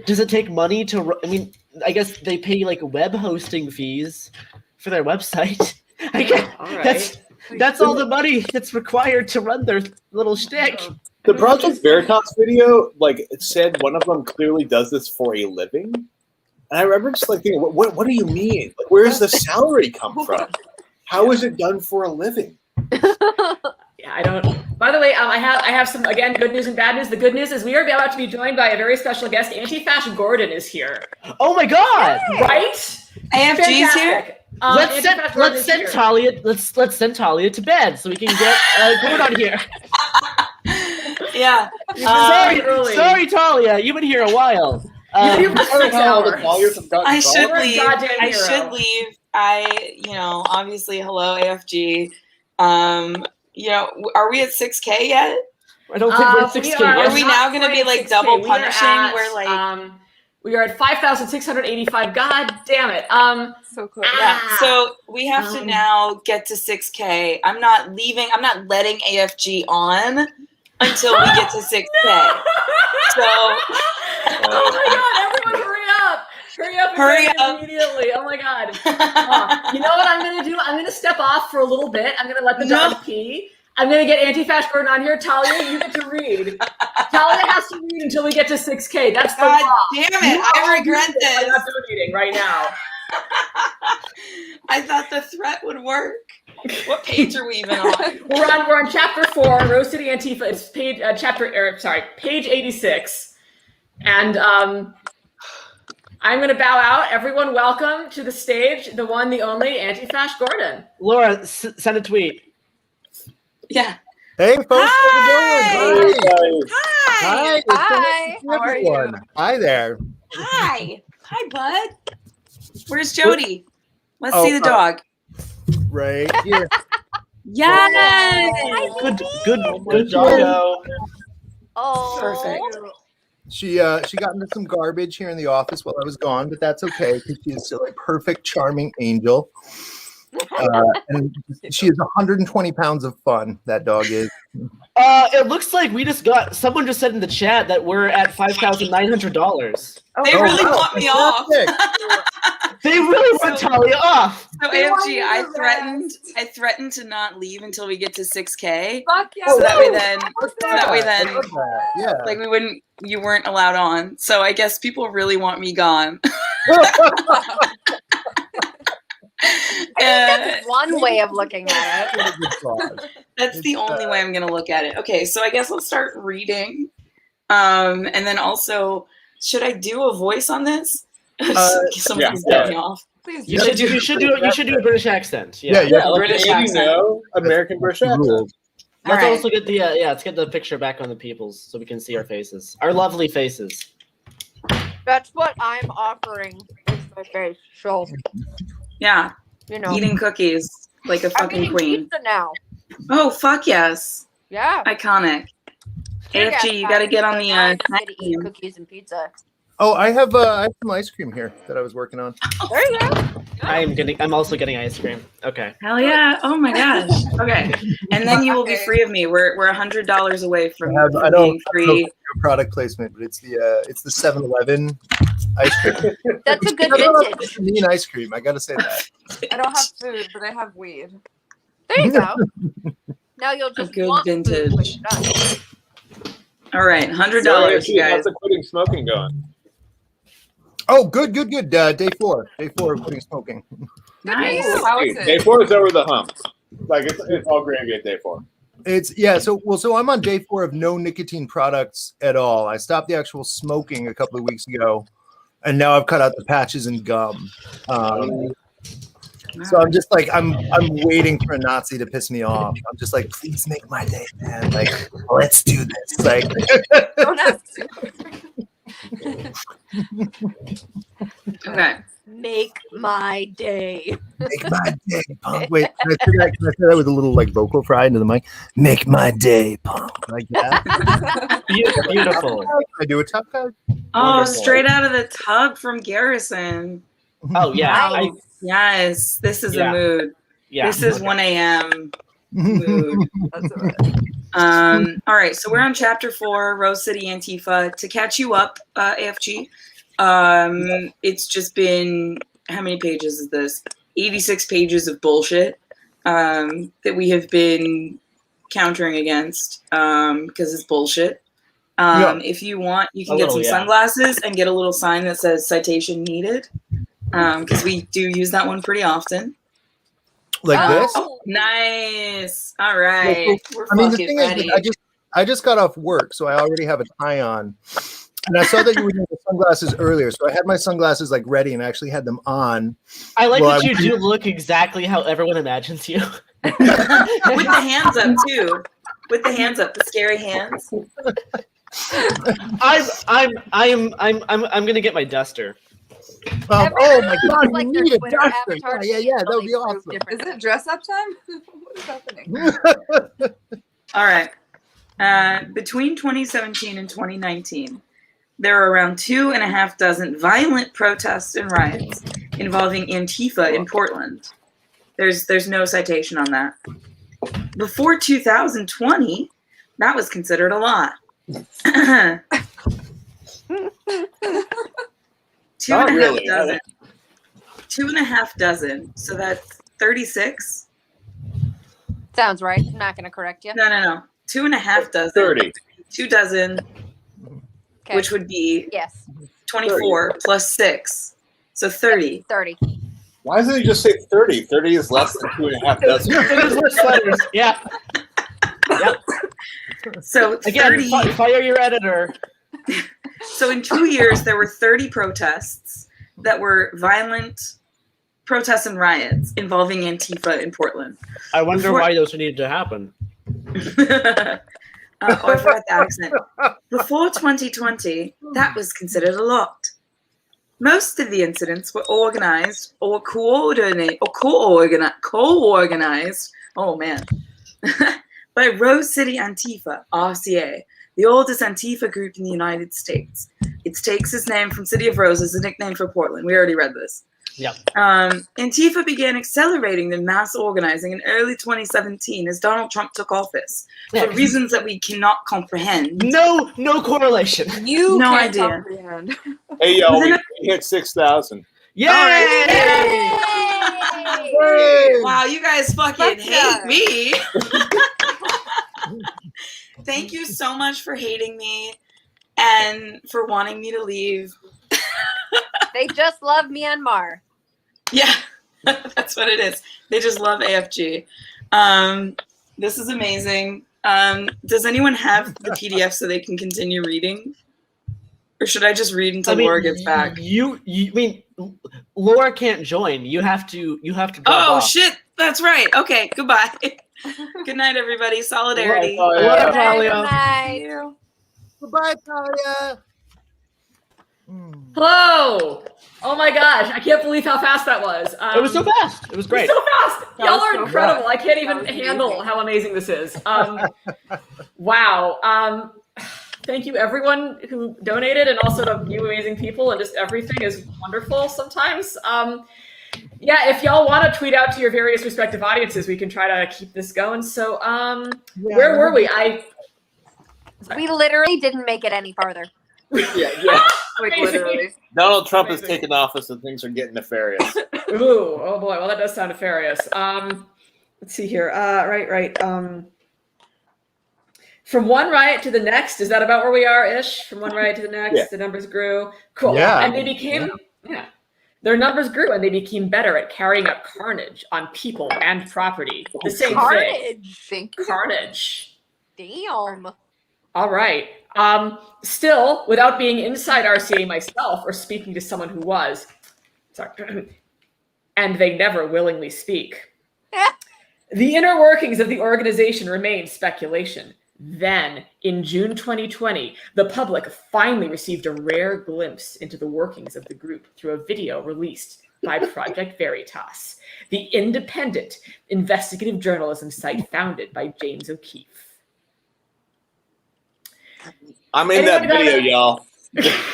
Does it take money to? I mean, I guess they pay like web hosting fees for their website. I guess right. that's all the money that's required to run their little shtick. The Project Veritas video, like it said, one of them clearly does this for a living. And I remember just like thinking, what do you mean? Like, where does the salary come from? How is it done for a living? Yeah, I don't. By the way, I have some, again, good news and bad news. The good news is we are about to be joined by a very special guest. Anti-Fash Gordon is here. Oh my God! Yay! Right? AFG's here. Let's send Talia. Let's send Talia to bed so we can get Gordon on here. Yeah. Sorry, Talia. You've been here a while. I should leave. Obviously, hello, AFG. Are we at 6K yet? I don't think we're at 6K. Are we now going to be like double punishing? We are at 5,685. God damn it. So close. Yeah. So we have to now get to 6K. I'm not leaving. I'm not letting AFG on until we get to 6K. So. Oh my God! Everyone, hurry up! Hurry up immediately! Oh my God! You know what I'm gonna do? I'm gonna step off for a little bit. I'm gonna let the dog pee. I'm gonna get Anti-Fash Gordon on here. Talia, you get to read. Talia has to read until we get to 6K. That's the law. Damn it! I regret this. I'm not donating right now. I thought the threat would work. What page are we even on? We're on chapter 4, Rose City Antifa. It's page 86. And I'm going to bow out. Everyone, welcome to the stage, the one, the only, Anti-Fash Gordon. Laura, send a tweet. Yeah. Hey, folks. Hi. Hi. Hi. How are you? Hi there. Hi. Hi, bud. Where's Jody? Let's see the dog. Right here. Yay! Good dog. Oh, perfect. She got into some garbage here in the office while I was gone, but that's okay because she's still a perfect, charming angel. And she is 120 pounds of fun. That dog is. It looks like someone just said in the chat that we're at $5,900. They really want me off. They really want Talia off. So AFG, I threatened to not leave until we get to 6K. Fuck yeah. So that way then, Yeah. like you weren't allowed on. So I guess people really want me gone. I think that's one way of looking at it. That's the only way I'm gonna look at it. Okay, so I guess let's start reading. And then also, should I do a voice on this? Someone's got me off. Please You should do a British accent. Yeah, British accent. American British accent. Let's also get the let's get the picture back on the peoples so we can see our faces, our lovely faces. That's what I'm offering is my face. So Yeah, you know, eating cookies like a I'm fucking eating queen. pizza now. Oh fuck yes! Yeah. Iconic. AFG, you got to get on the. I'm to eat cookies and pizza. Oh, I have some ice cream here that I was working on. There you go. I'm also getting ice cream. Okay. Hell yeah! Oh my gosh. Okay, and then you will be free of me. We're $100 away from being free. Product placement, but it's the 7-Eleven ice cream. That's a good vintage. Mean ice cream. I gotta say that. I don't have food, but I have weed. There you go. Now you'll just good want vintage. food when you're done. All right, $100, you guys. How's the quitting smoking going? Oh, good. Day 4 of quitting smoking. Nice. How is it? Day 4 is over the hump. Like it's all gravy at day 4. So I'm on day 4 of no nicotine products at all. I stopped the actual smoking a couple of weeks ago, and now I've cut out the patches and gum. So I'm just like I'm waiting for a Nazi to piss me off. I'm just like, please make my day, man. Like, let's do this. Like, Don't ask. Okay. Make my day. make my day, punk. Wait, can I say that with a little like vocal fry into the mic? Make my day, punk. Like that. Beautiful. I do a tough card. Oh, Wonderful. straight out of the tub from Garrison. Oh yeah. Yes, this is a mood. Yeah. This is 1 a.m. mood. That's all right. All right, so we're on chapter 4, Rose City Antifa. To catch you up, AFG, it's just been, how many pages is this? 86 pages of bullshit that we have been countering against because it's bullshit. If you want, you can get some sunglasses and get a little sign that says citation needed because we do use that one pretty often. Like this? Oh, nice. All right. We're I mean, the fucking thing ready. is, I just got off work, so I already have a tie on. And I saw that you were doing the sunglasses earlier, so I had my sunglasses like ready and actually had them on. I like that you do look exactly how everyone imagines you. With the hands up too. With the hands up, the scary hands. I'm gonna get my duster. Oh my god, like you their need a Twitter duster. avatar Yeah, sheet that until would be they prove awesome. different. Is it dress up time? What is happening? All right. Between 2017 and 2019, there were around 2.5 dozen violent protests and riots involving Antifa in Portland. There's no citation on that. Before 2020, that was considered a lot. 2.5 dozen. 2.5 dozen. So that's 36. Sounds right. I'm not going to correct you. No. 2.5 dozen. 30. 2 dozen, Okay. which would be Yes. 24 plus 6. So 30. 30. Why doesn't he just say 30? 30 is less than 2.5 dozen. Fingers less letters. Yeah. Yep. So Again, 30. fire your editor. So in 2 years, there were 30 protests that were violent protests and riots involving Antifa in Portland. I wonder why those needed to happen. I forgot that accent. Before 2020, that was considered a lot. Most of the incidents were organized or co-organized. Oh man, by Rose City Antifa (RCA), the oldest Antifa group in the United States. It takes its name from City of Roses, a nickname for Portland. We already read this. Yeah. Antifa began accelerating the mass organizing in early 2017 as Donald Trump took office for reasons that we cannot comprehend. No correlation. You No can't idea. comprehend. Hey, yo, we hit 6,000. Yay! Wow, you guys fucking Fuck hate yeah. me. Thank you so much for hating me and for wanting me to leave. They just love Myanmar. Yeah, that's what it is. They just love AFG. This is amazing. Does anyone have the PDF so they can continue reading? Or should I just read until Laura gets back? I mean, Laura can't join. You have to drop Oh, off. shit. That's right. Okay, goodbye. Good night, everybody. Solidarity. Laura, Talia. Good night. Goodbye, Talia. Hello. Oh my gosh, I can't believe how fast that was. It was so fast. It was great. So fast. That Y'all was are so incredible. fast. I can't even That was handle amazing. how amazing this is. Wow. Thank you, everyone who donated, and also to you amazing people, and just everything is wonderful sometimes. Yeah, if y'all want to tweet out to your various respective audiences, we can try to keep this going. So, where were we? We literally didn't make it any farther. Yeah. Like Amazing. literally. Donald Trump has Amazing. taken office and things are getting nefarious. Ooh, oh boy. Well, that does sound nefarious. Let's see here. Right. From one riot to the next, is that about where we are ish? From one riot to the next, Yeah. the numbers grew. Cool. Yeah. And they became, their numbers grew and they became better at carrying out carnage on people and property. The same thing. Carnage. Thank you. Carnage. Damn. All right. Still, without being inside RCA myself or speaking to someone who was, sorry, and they never willingly speak. The inner workings of the organization remain speculation. Then, in June 2020, the public finally received a rare glimpse into the workings of the group through a video released by Project Veritas, the independent investigative journalism site founded by James O'Keefe. I'm in that Anyone got video, it? y'all.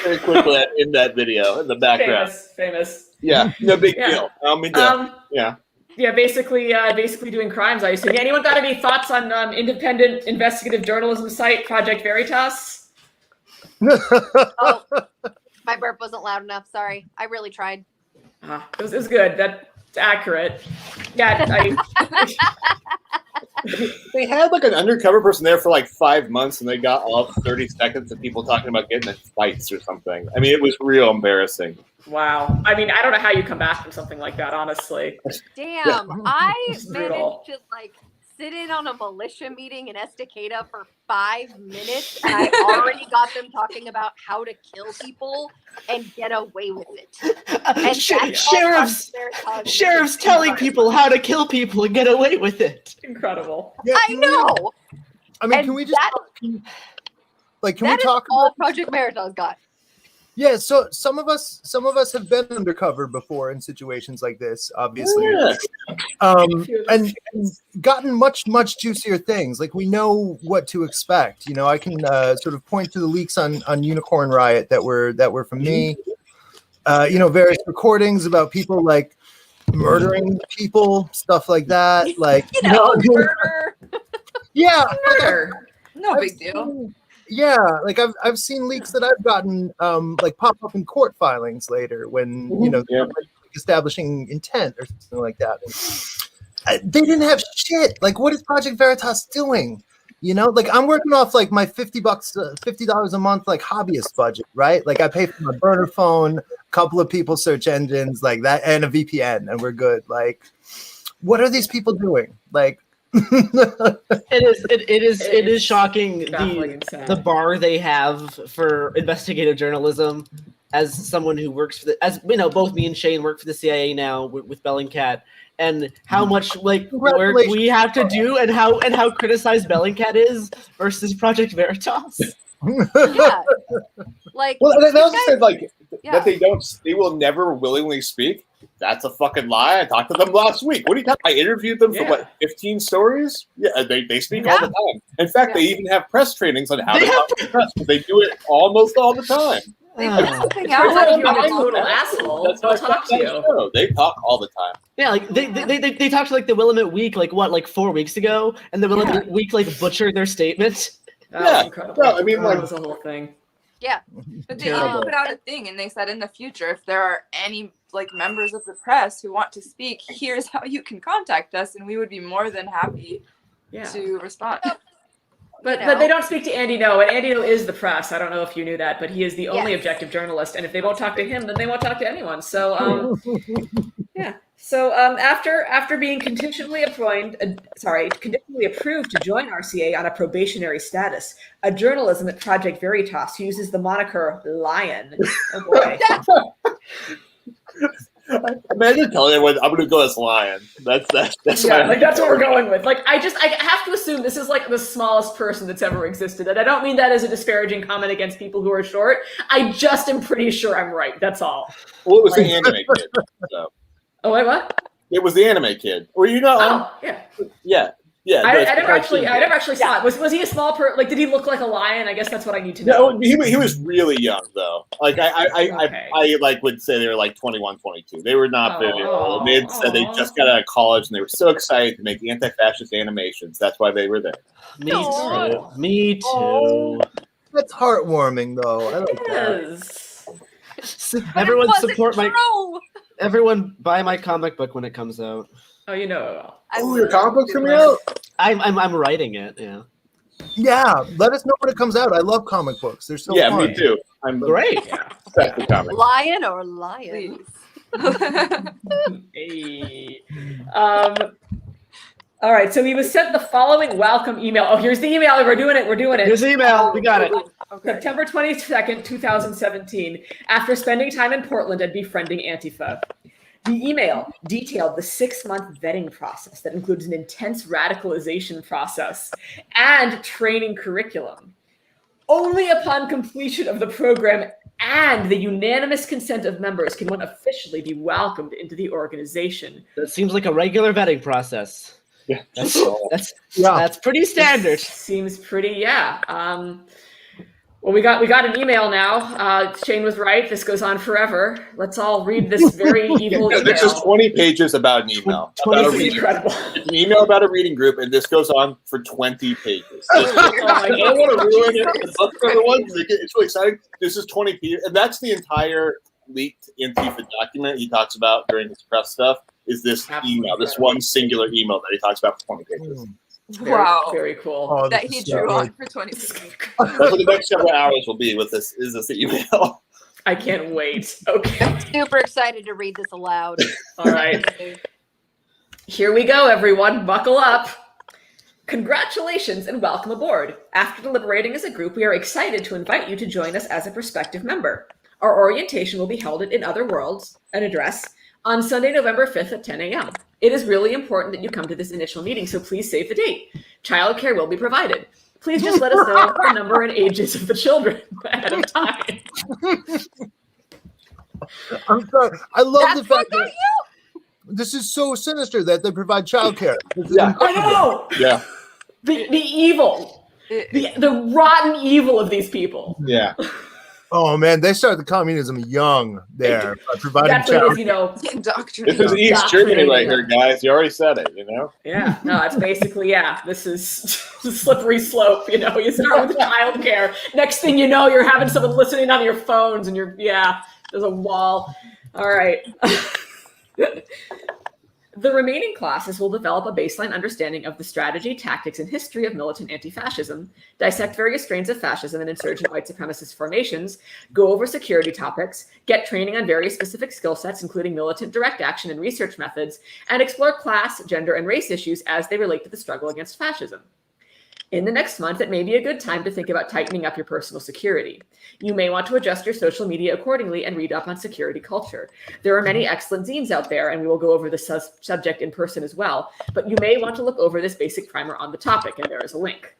Very quickly in that video in the background. Famous. Yeah, no big Yeah. deal. I don't mean to. Yeah, basically doing crimes, I assume. Anyone got any thoughts on independent investigative journalism site Project Veritas? Oh, my burp wasn't loud enough. Sorry. I really tried. It was good. That's accurate. Yeah, They had like an undercover person there for like 5 months, and they got off 30 seconds of people talking about getting in fights or something. I mean, it was real embarrassing. wow. I mean, I don't know how you come back from something like that, honestly. Damn. I brutal. managed to sit in on a militia meeting in Estacada for 5 minutes, and I already got them talking about how to kill people and get away with it. And Sheriffs telling people how to kill people and get away with it. Incredible. Yeah, I know. I mean, And can we just can we That is talk all about? Project Veritas got. Yeah, so some of us have been undercover before in situations like this, obviously, and gotten much juicier things. Like, we know what to expect. You know, I can sort of point to the leaks on Unicorn Riot that were from me. You know, various recordings about people like murdering people, stuff like that. Like, murder. Yeah, murder. No big deal. Yeah, like I've seen leaks that I've gotten like pop up in court filings later when you know like establishing intent or something like that. And they didn't have shit. Like, what is Project Veritas doing? You know, like, I'm working off like my $50 a month like hobbyist budget, right? Like, I pay for my burner phone, a couple of people search engines like that, and a VPN, and we're good. Like, what are these people doing? Like. It is shocking the bar they have for investigative journalism. As someone who works for as you know, both me and Shane work for the CIA now with Bellingcat, and how much like work we have to do, and how criticized Bellingcat is versus Project Veritas. Yeah, like well, they also said like yeah. that they will never willingly speak. That's a fucking lie. I talked to them last week. What are you talking? I interviewed them for what, 15 stories? Yeah, they speak all the time. In fact, they even have press trainings on how to talk to the press, because they do it almost all the time. Turns out you're a total asshole. That's They'll talk to you. They talk all the time. Yeah, like they talked to like the Willamette Week like 4 weeks ago, and the Willamette Week like butchered their statement. That was incredible. No, I mean, that was the whole thing. Yeah, but they put out a thing, and they said in the future, if there are any like members of the press who want to speak, here's how you can contact us, and we would be more than happy to respond. But they don't speak to Andy Ngo, and Andy Ngo is the press. I don't know if you knew that, but he is the only objective journalist, and if they won't talk to him, then they won't talk to anyone. So, yeah. So after being conditionally approved to join RCA on a probationary status, a journalism at Project Veritas who uses the moniker Lion. Oh boy. Imagine telling everyone I'm going to go as Lion. That's that's what we're going with. Like I have to assume this is like the smallest person that's ever existed, and I don't mean that as a disparaging comment against people who are short. I just am pretty sure I'm right. That's all. Well, it was the anime kid. So. Oh wait, what? It was the anime kid. Were you not? Yeah. I never actually saw it. Was he a small person? Like, did he look like a lion? I guess that's what I need to know. No, he was really young though. Like I like would say they were like 21, 22. They were not very old. They had said they just got out of college and they were so excited to make anti-fascist animations. That's why they were there. Me too. That's heartwarming though. I like that. Everyone support Everyone buy my comic book when it comes out. Oh, you know. Your comic book's coming out? I'm writing it. Yeah. Yeah. Let us know when it comes out. I love comic books. They're so fun. Me too. I'm great. Lion or lions? Hey. All right. So he was sent the following welcome email. Oh, here's the email. We're doing it. Here's the email. We got it. Okay. September 22nd, 2017. After spending time in Portland and befriending Antifa. The email detailed the 6-month vetting process that includes an intense radicalization process and training curriculum. Only upon completion of the program and the unanimous consent of members can one officially be welcomed into the organization. That seems like a regular vetting process. Yeah, that's pretty standard. Seems pretty, Well, we got an email now. Shane was right. This goes on forever. Let's all read this very evil email. This is 20 pages about an email. Incredible. It's an email about a reading group, and this goes on for 20 pages. I don't want to ruin it for everyone. It's really exciting. This is 20 pages, and that's the entire leaked Antifa document he talks about during his press stuff, is this email, this one singular email that he talks about for 20 pages. Very cool. Oh, that he drew on for 20 minutes. That's what the next several hours will be with this. Is this email? I can't wait. Okay. I'm super excited to read this aloud. All right. Here we go, everyone. Buckle up. Congratulations and welcome aboard. After deliberating as a group, we are excited to invite you to join us as a prospective member. Our orientation will be held at In Other Worlds, an address, on Sunday, November 5th at 10 a.m. It is really important that you come to this initial meeting, so please save the date. Childcare will be provided. Please just let us know the number and ages of the children ahead of time. I'm sorry. I love the fact that this is so sinister that they provide childcare. I know. Yeah. The evil, the rotten evil of these people. Yeah. Oh man, they started the communism young there, providing childcare. This is East Germany right here, guys. You already said it, Yeah, no, it's basically, this is a slippery slope, You start with childcare. Next thing you know, you're having someone listening on your phones and there's a wall. All right. The remaining classes will develop a baseline understanding of the strategy, tactics, and history of militant anti-fascism, dissect various strains of fascism and insurgent white supremacist formations, go over security topics, get training on various specific skill sets, including militant direct action and research methods, and explore class, gender, and race issues as they relate to the struggle against fascism. In the next month, it may be a good time to think about tightening up your personal security. You may want to adjust your social media accordingly and read up on security culture. There are many excellent zines out there, and we will go over the subject in person as well, but you may want to look over this basic primer on the topic, and there is a link.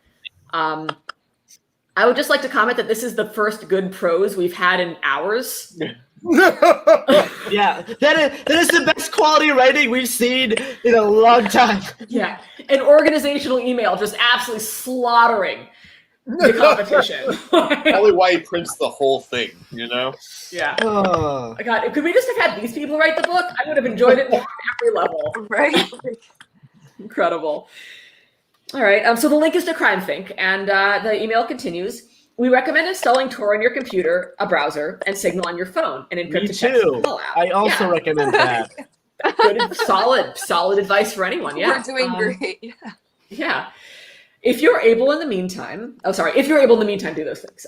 I would just like to comment that this is the first good prose we've had in hours. Yeah, that is the best quality writing we've seen in a long time. Yeah, an organizational email just absolutely slaughtering the competition. Probably why he prints the whole thing, Yeah. Oh my God, could we just have had these people write the book? I would have enjoyed it more on every level. Right. Incredible. All right. So the link is to CrimeThink, and the email continues. We recommend installing Tor on your computer, a browser, and Signal on your phone, and encrypted Me text too. in the app. I also recommend that. Good, solid advice for anyone. Yeah, We're doing great. Yeah. Yeah. If you're able in the meantime, do those things.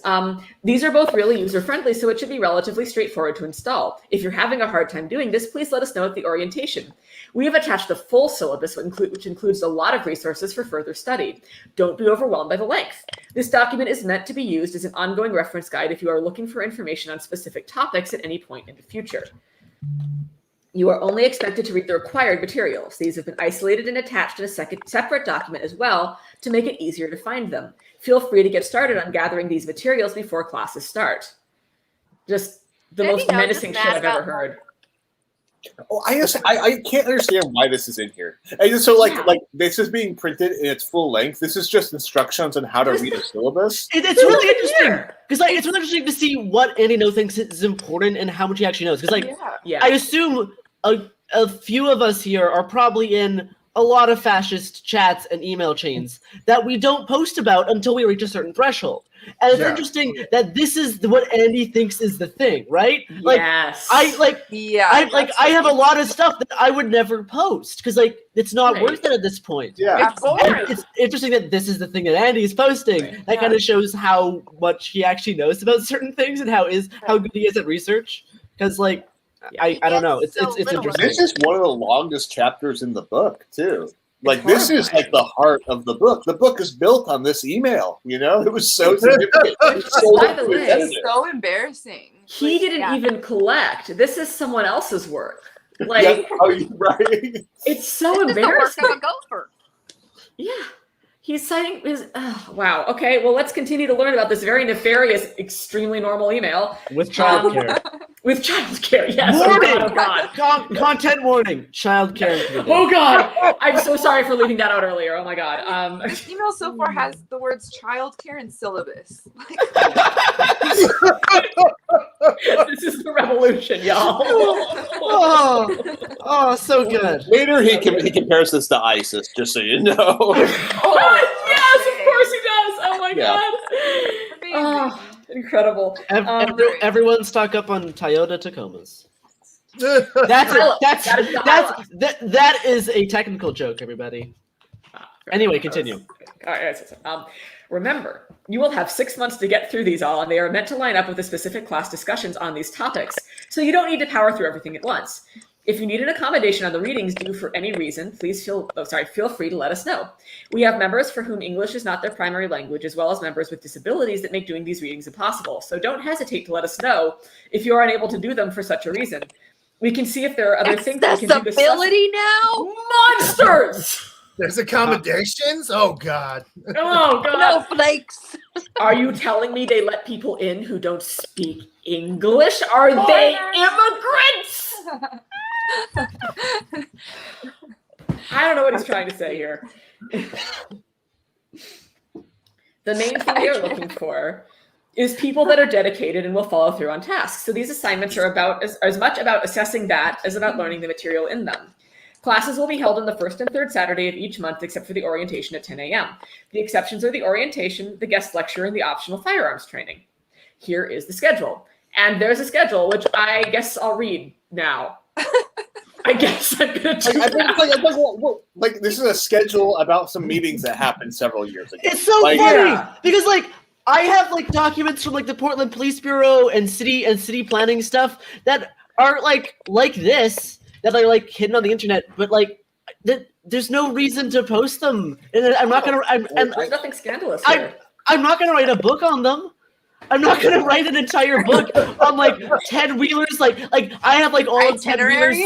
These are both really user-friendly, so it should be relatively straightforward to install. If you're having a hard time doing this, please let us know at the orientation. We have attached a full syllabus, which includes a lot of resources for further study. Don't be overwhelmed by the length. This document is meant to be used as an ongoing reference guide if you are looking for information on specific topics at any point in the future. You are only expected to read the required materials. These have been isolated and attached in a separate document as well to make it easier to find them. Feel free to get started on gathering these materials before classes start. Just the most menacing shit I've ever heard. Oh, I can't understand why this is in here. And so like this is being printed in its full length. This is just instructions on how to read a syllabus. It's really interesting because it's really interesting to see what Andy Ngo thinks is important and how much he actually knows. Because I assume a few of us here are probably in a lot of fascist chats and email chains that we don't post about until we reach a certain threshold. And it's interesting that this is what Andy thinks is the thing, right? Yes. I have a lot of stuff that I would never post because it's not worth it at this point. Yeah. It's interesting that this is the thing that Andy is posting. That kind of shows how much he actually knows about certain things and how good he is at research. Because I don't know. It's interesting. This is one of the longest chapters in the book too. This is the heart of the book. The book is built on this email. It was so significant. By the way, it's so embarrassing. He didn't even collect. This is someone else's work. Right. It's so embarrassing. This is the work of a gopher. Yeah. He's citing his. Wow. Okay. Well, let's continue to learn about this very nefarious, extremely normal email. With childcare. With childcare, yes. Warning! Oh God. Content warning. Childcare. Oh God. I'm so sorry for leaving that out earlier. Oh my God. This email so far has the words childcare and syllabus. This is the revolution, y'all. Oh, so good. Later, he compares this to ISIS, just so you know. Yes, of course he does. Oh my God. Oh, incredible. Everyone stock up on Toyota Tacomas. That is a technical joke, everybody. Anyway, continue. All right. Remember, you will have 6 months to get through these all, and they are meant to line up with the specific class discussions on these topics. So you don't need to power through everything at once. If you need an accommodation on the readings due for any reason, please feel free to let us know. We have members for whom English is not their primary language, as well as members with disabilities that make doing these readings impossible. So don't hesitate to let us know if you are unable to do them for such a reason. We can see if there are other things that we can do. Accessibility now? Monsters! There's accommodations? Oh, God. Oh, God. No flakes. Are you telling me they let people in who don't speak English? Are they immigrants? I don't know what he's trying to say here. The main thing we are looking for is people that are dedicated and will follow through on tasks. So these assignments are about as much about assessing that as about learning the material in them. Classes will be held on the first and third Saturday of each month, except for the orientation at 10 a.m. The exceptions are the orientation, the guest lecture, and the optional firearms training. Here is the schedule. And there's a schedule, which I guess I'll read now. I guess I'm going to do that. This is a schedule about some meetings that happened several years ago. It's so funny because I have documents from the Portland Police Bureau and city planning stuff that are like this. That are hidden on the internet, but there's no reason to post them, and I'm not gonna. There's nothing scandalous here. I'm not gonna write a book on them. I'm not gonna write an entire book on Ted Wheeler's I have all of Ted Wheeler's.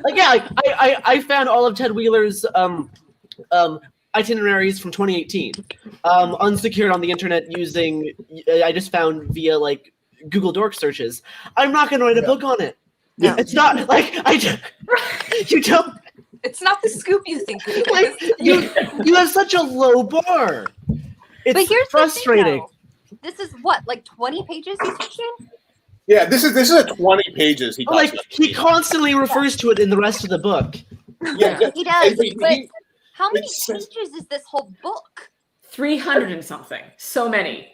I found all of Ted Wheeler's itineraries from 2018, unsecured on the internet using. I just found via Google Dork searches. I'm not gonna write a book on it. Yeah. It's not you don't. It's not the scoop you think it is. You have such a low bar. It's but here's frustrating. The thing, this is what 20 pages he's teaching? Yeah, this is a 20 pages. He constantly refers to it in the rest of the book. Yeah, he does. But how many pages is this whole book? 300 and something. So many.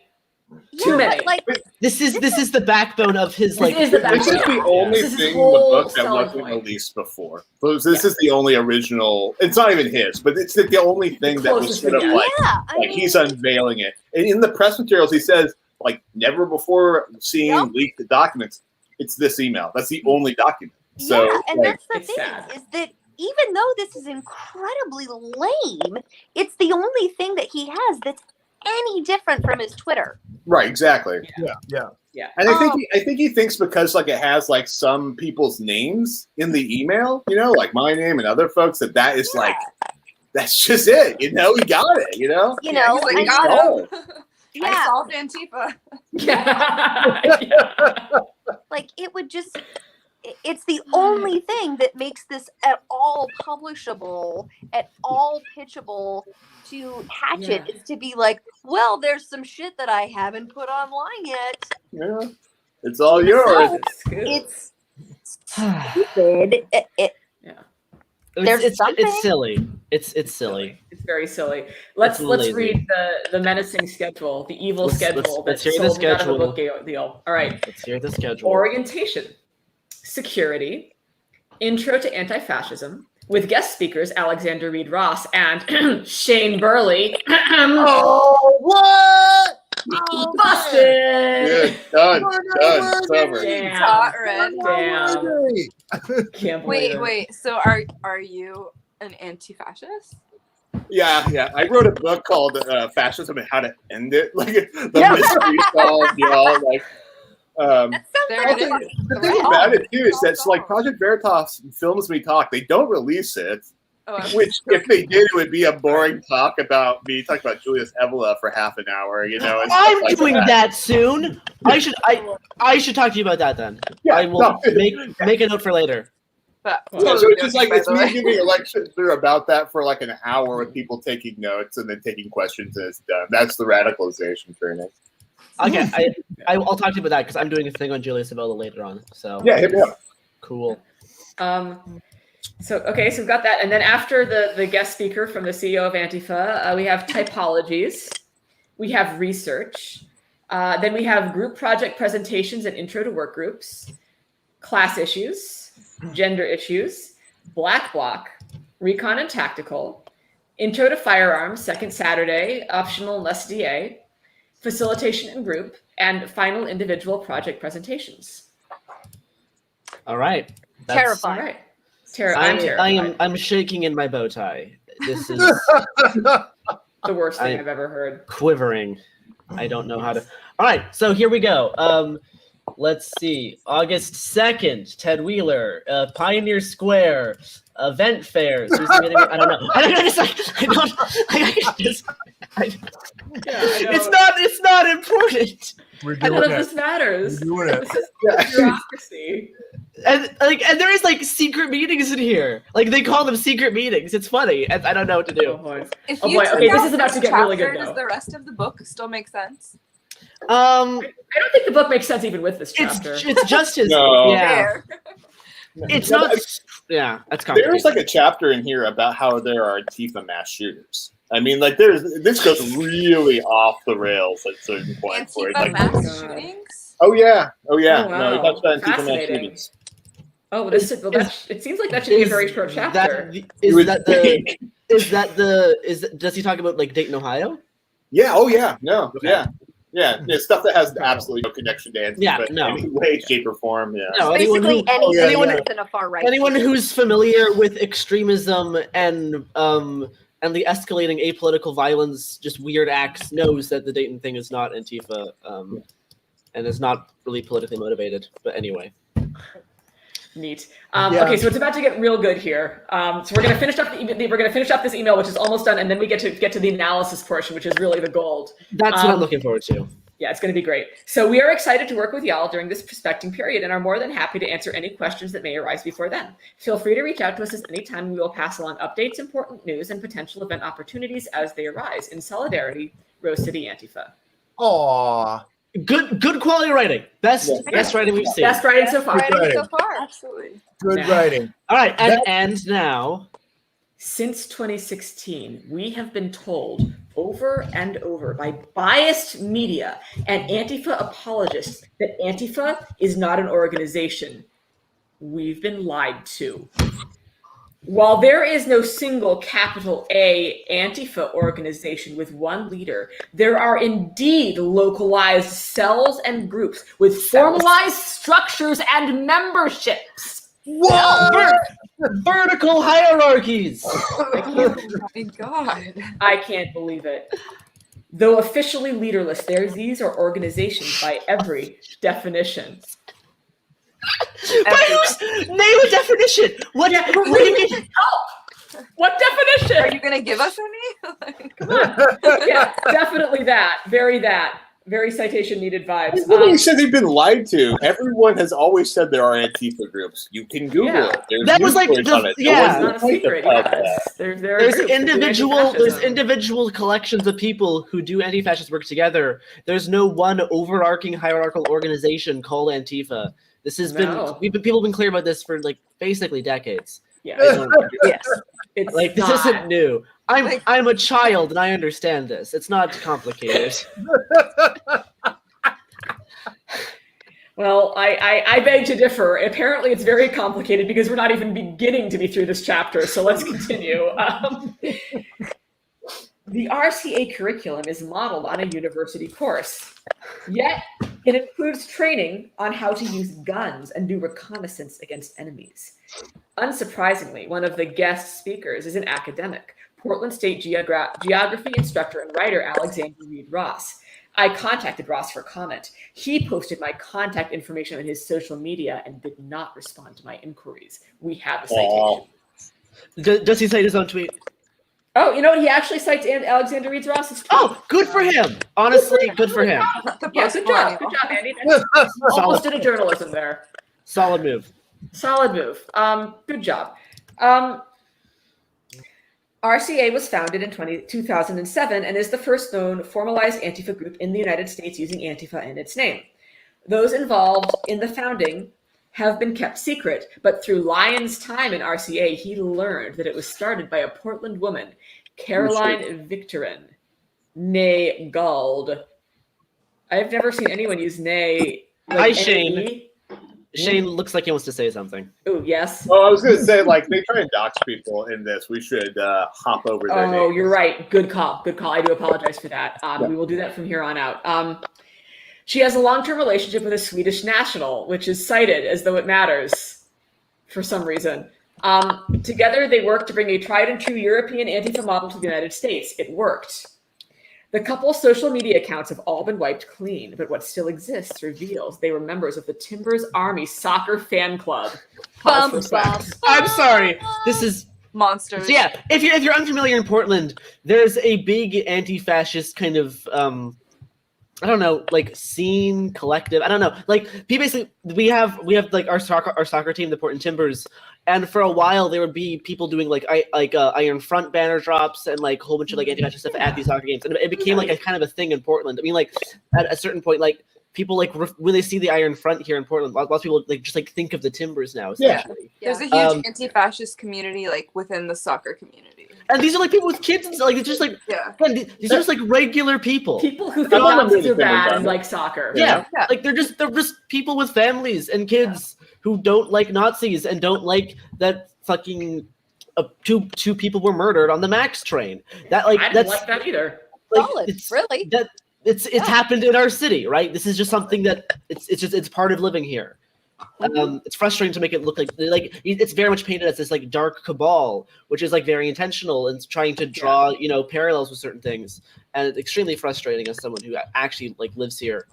Too many. But, like, This is the backbone of his like. This is the This is backbone. the only This is thing in the whole book that selling wasn't point. released before. So this is the only original. It's not even his, but it's the only thing that was closest sort of thing, like, yeah, I like mean, he's unveiling it. And in the press materials, he says like never before seen Yep. leaked documents. It's this email. That's the only document. So yeah, and like, that's the it's thing sad. is that even though this is incredibly lame, it's the only thing that he has that's any different from his Twitter. right, exactly. Yeah. And I think he thinks because like it has like some people's names in the email, you know, like my name and other folks, that is like that's just it. You know, he got it. You know, You know, he's like, I got mean, him. yeah, I solved Antifa. Yeah. like it would just it's the only thing that makes this at all publishable, at all pitchable to Hatchet is to be like, well, there's some shit that I haven't put online yet. yeah, it's all yours. So it's stupid. There's something. It's silly. It's silly. It's very silly. Let's lazy. read the menacing schedule, the evil schedule let's that's hear the sold out of the schedule. book deal. All right. Let's hear the schedule. Orientation, security, intro to anti-fascism, with guest speakers Alexander Reed Ross and Shane Burley. Oh, what? Oh, Busted! Yeah, done, sober. Damn. Hot red. Damn. Can't believe it. Wait. So are you an anti-fascist? Yeah. I wrote a book called "Fascism and How to End It." Like the mystery solved, you know, like. There it is. The thing about it too is that like Project Veritas films me talk, they don't release it. Which, if they did, it would be a boring talk about me talking about Julius Evola for half an hour. You know, and I'm stuff like doing that soon. I should talk to you about that then. Yeah, I will make a note for later. But Yeah, so it's just like it's me giving a lecture about that for like an hour with people taking notes and then taking questions, and it's done. That's the radicalization training. Okay, I'll talk to you about that because I'm doing a thing on Julius Evola later on. So yeah, hit me up. Cool. So we've got that, and then after the guest speaker from the CEO of Antifa, we have typologies, we have research, then we have group project presentations and intro to work groups, class issues, gender issues, black bloc, recon and tactical, intro to firearms, second Saturday, optional less DA, facilitation in group, and final individual project presentations. All right. Terrifying. All right. I'm terrified. I'm shaking in my bow tie. This is the worst thing I've ever heard. Quivering. I don't know how to. All right, so here we go. Let's see. August 2nd, Ted Wheeler, Pioneer Square, event fairs. I don't know. It's not important. We're None doing of it. this matters. We're doing it. This is bureaucracy. And there is like secret meetings in here. Like they call them secret meetings. It's funny. I don't know what to do. Oh boy. If Oh you boy. took Okay, this out is about to get really good chapter, though. Does the rest of the book still make sense? I don't think the book makes sense even with this chapter. It's just his. No. Yeah. Fair. It's No, not. Yeah, that's complicated. There's like a chapter in here about how there are Antifa mass shooters. I mean, like this goes really off the rails at certain points. Where it's Antifa like, mass shootings? oh yeah. Oh, No, wow. he talks about Antifa mass Fascinating. shootings. Oh, it seems like that should be a very short chapter. Does he talk about like Dayton, Ohio? Yeah. Oh yeah. No. Okay. Yeah. Stuff that has absolutely no connection to Antifa. Yeah, in no. any way, shape, or form. Yeah. No, Basically, anything that's in a far right. anyone who's familiar with extremism and the escalating apolitical violence, just weird acts, knows that the Dayton thing is not Antifa, and is not really politically motivated. But anyway. Neat. Okay, so it's about to get real good here. So we're gonna finish up this email, which is almost done, and then we get to the analysis portion, which is really the gold. That's what I'm looking forward to. Yeah, it's going to be great. So we are excited to work with y'all during this prospecting period and are more than happy to answer any questions that may arise before then. Feel free to reach out to us at any time. We will pass along updates, important news, and potential event opportunities as they arise. In solidarity, Rose City Antifa. Aww. Good quality writing. Best writing we've seen. Best writing so far. Absolutely. Good writing. All right, and now. Since 2016, we have been told over and over by biased media and Antifa apologists that Antifa is not an organization. We've been lied to. While there is no single capital A Antifa organization with one leader, there are indeed localized cells and groups with formalized structures and memberships. Whoa! Vertical hierarchies. Oh my god. I can't believe it. Though officially leaderless, these are organizations by every definition. Name a definition. What do you mean? Help! What definition? Are you gonna give us any? Come on. Yeah, definitely that. Very citation needed vibes. Nobody said they've been lied to. Everyone has always said there are Antifa groups. You can Google it. There's that was like on it. It's not a secret. There's individual collections of people who do anti-fascist work together. There's no one overarching hierarchical organization called Antifa. This has people have been clear about this for like basically decades. Yeah. Yes. It's like this isn't new. I'm a child and I understand this. It's not complicated. Well, I beg to differ. Apparently, it's very complicated because we're not even beginning to be through this chapter. So let's continue. The RCA curriculum is modeled on a university course, yet it includes training on how to use guns and do reconnaissance against enemies. Unsurprisingly, one of the guest speakers is an academic, Portland State geography instructor and writer Alexander Reed Ross. I contacted Ross for comment. He posted my contact information on his social media and did not respond to my inquiries. We have a citation. Does he cite his own tweet? Oh, you know what? He actually cites Alexander Reed Ross's tweet. Oh, good for him. Honestly, good for him. Yeah, good job. Good job, Andy. Almost did a journalism there. Solid move. Good job. RCA was founded in 2007 and is the first known formalized Antifa group in the United States using Antifa in its name. Those involved in the founding have been kept secret, but through Lyon's time in RCA, he learned that it was started by a Portland woman, Caroline Victorin, née Gould. I've never seen anyone use née. Hi, Shane. Shane looks like he wants to say something. Oh, yes. Oh, I was going to say, like, they try and dox people in this. We should hop over their names. Oh, you're right. Good call. I do apologize for that. We will do that from here on out. She has a long-term relationship with a Swedish national, which is cited as though it matters for some reason. Together, they worked to bring a tried and true European Antifa model to the United States. It worked. The couple's social media accounts have all been wiped clean, but what still exists reveals they were members of the Timbers Army soccer fan club. I'm sorry. This is monsters. So yeah, if you're unfamiliar in Portland, there's a big anti-fascist kind of I don't know, like scene collective. I don't know. Like we have like our soccer team, the Portland Timbers, and for a while there would be people doing like Iron Front banner drops and like a whole bunch of like anti-fascist stuff at these soccer games, and it became like a kind of a thing in Portland. I mean, like at a certain point, like people like when they see the Iron Front here in Portland, lots of people like just like think of the Timbers now. Essentially. Yeah. There's a huge anti-fascist community like within the soccer community. And these are like people with kids, and like it's just like these are just like regular people. People who think Nazis are bad and like soccer. Yeah. Like they're just people with families and kids who don't like Nazis and don't like that fucking two people were murdered on the Max train. That like I didn't like that either. Like, Solid, really. That it's happened in our city, right? This is just something that it's part of living here. It's frustrating to make it look like it's very much painted as this like dark cabal, which is like very intentional and trying to draw parallels with certain things, and it's extremely frustrating as someone who actually like lives here.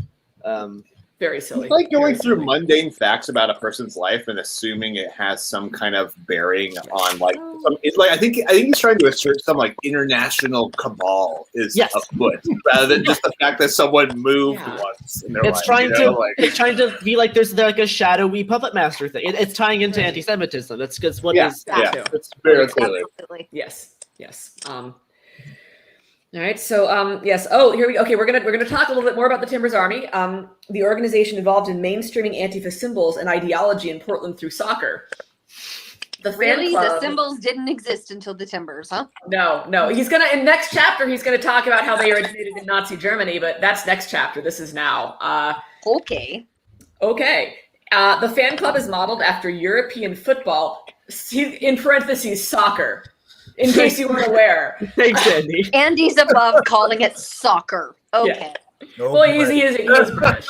Very silly. It's like going through mundane facts about a person's life and assuming it has some kind of bearing on like it's like I think he's trying to assert some like international cabal is afoot rather than just the fact that someone moved once in their life. It's trying to be like there's like a shadowy puppet master thing. It's tying into anti-Semitism. That's what is it's very clearly. Yes. All right. So yes. Oh, here we go. Okay, we're gonna talk a little bit more about the Timbers Army. The organization involved in mainstreaming Antifa symbols and ideology in Portland through soccer. The fan Really, the club. symbols didn't exist until the timbers, huh? No. He's gonna in next chapter. He's gonna talk about how they originated in Nazi Germany, but that's next chapter. This is now. Okay. The fan club is modeled after European football, in parentheses soccer, in case you weren't aware. Thanks, Andy. Andy's above calling it soccer. Okay. Well, he is British.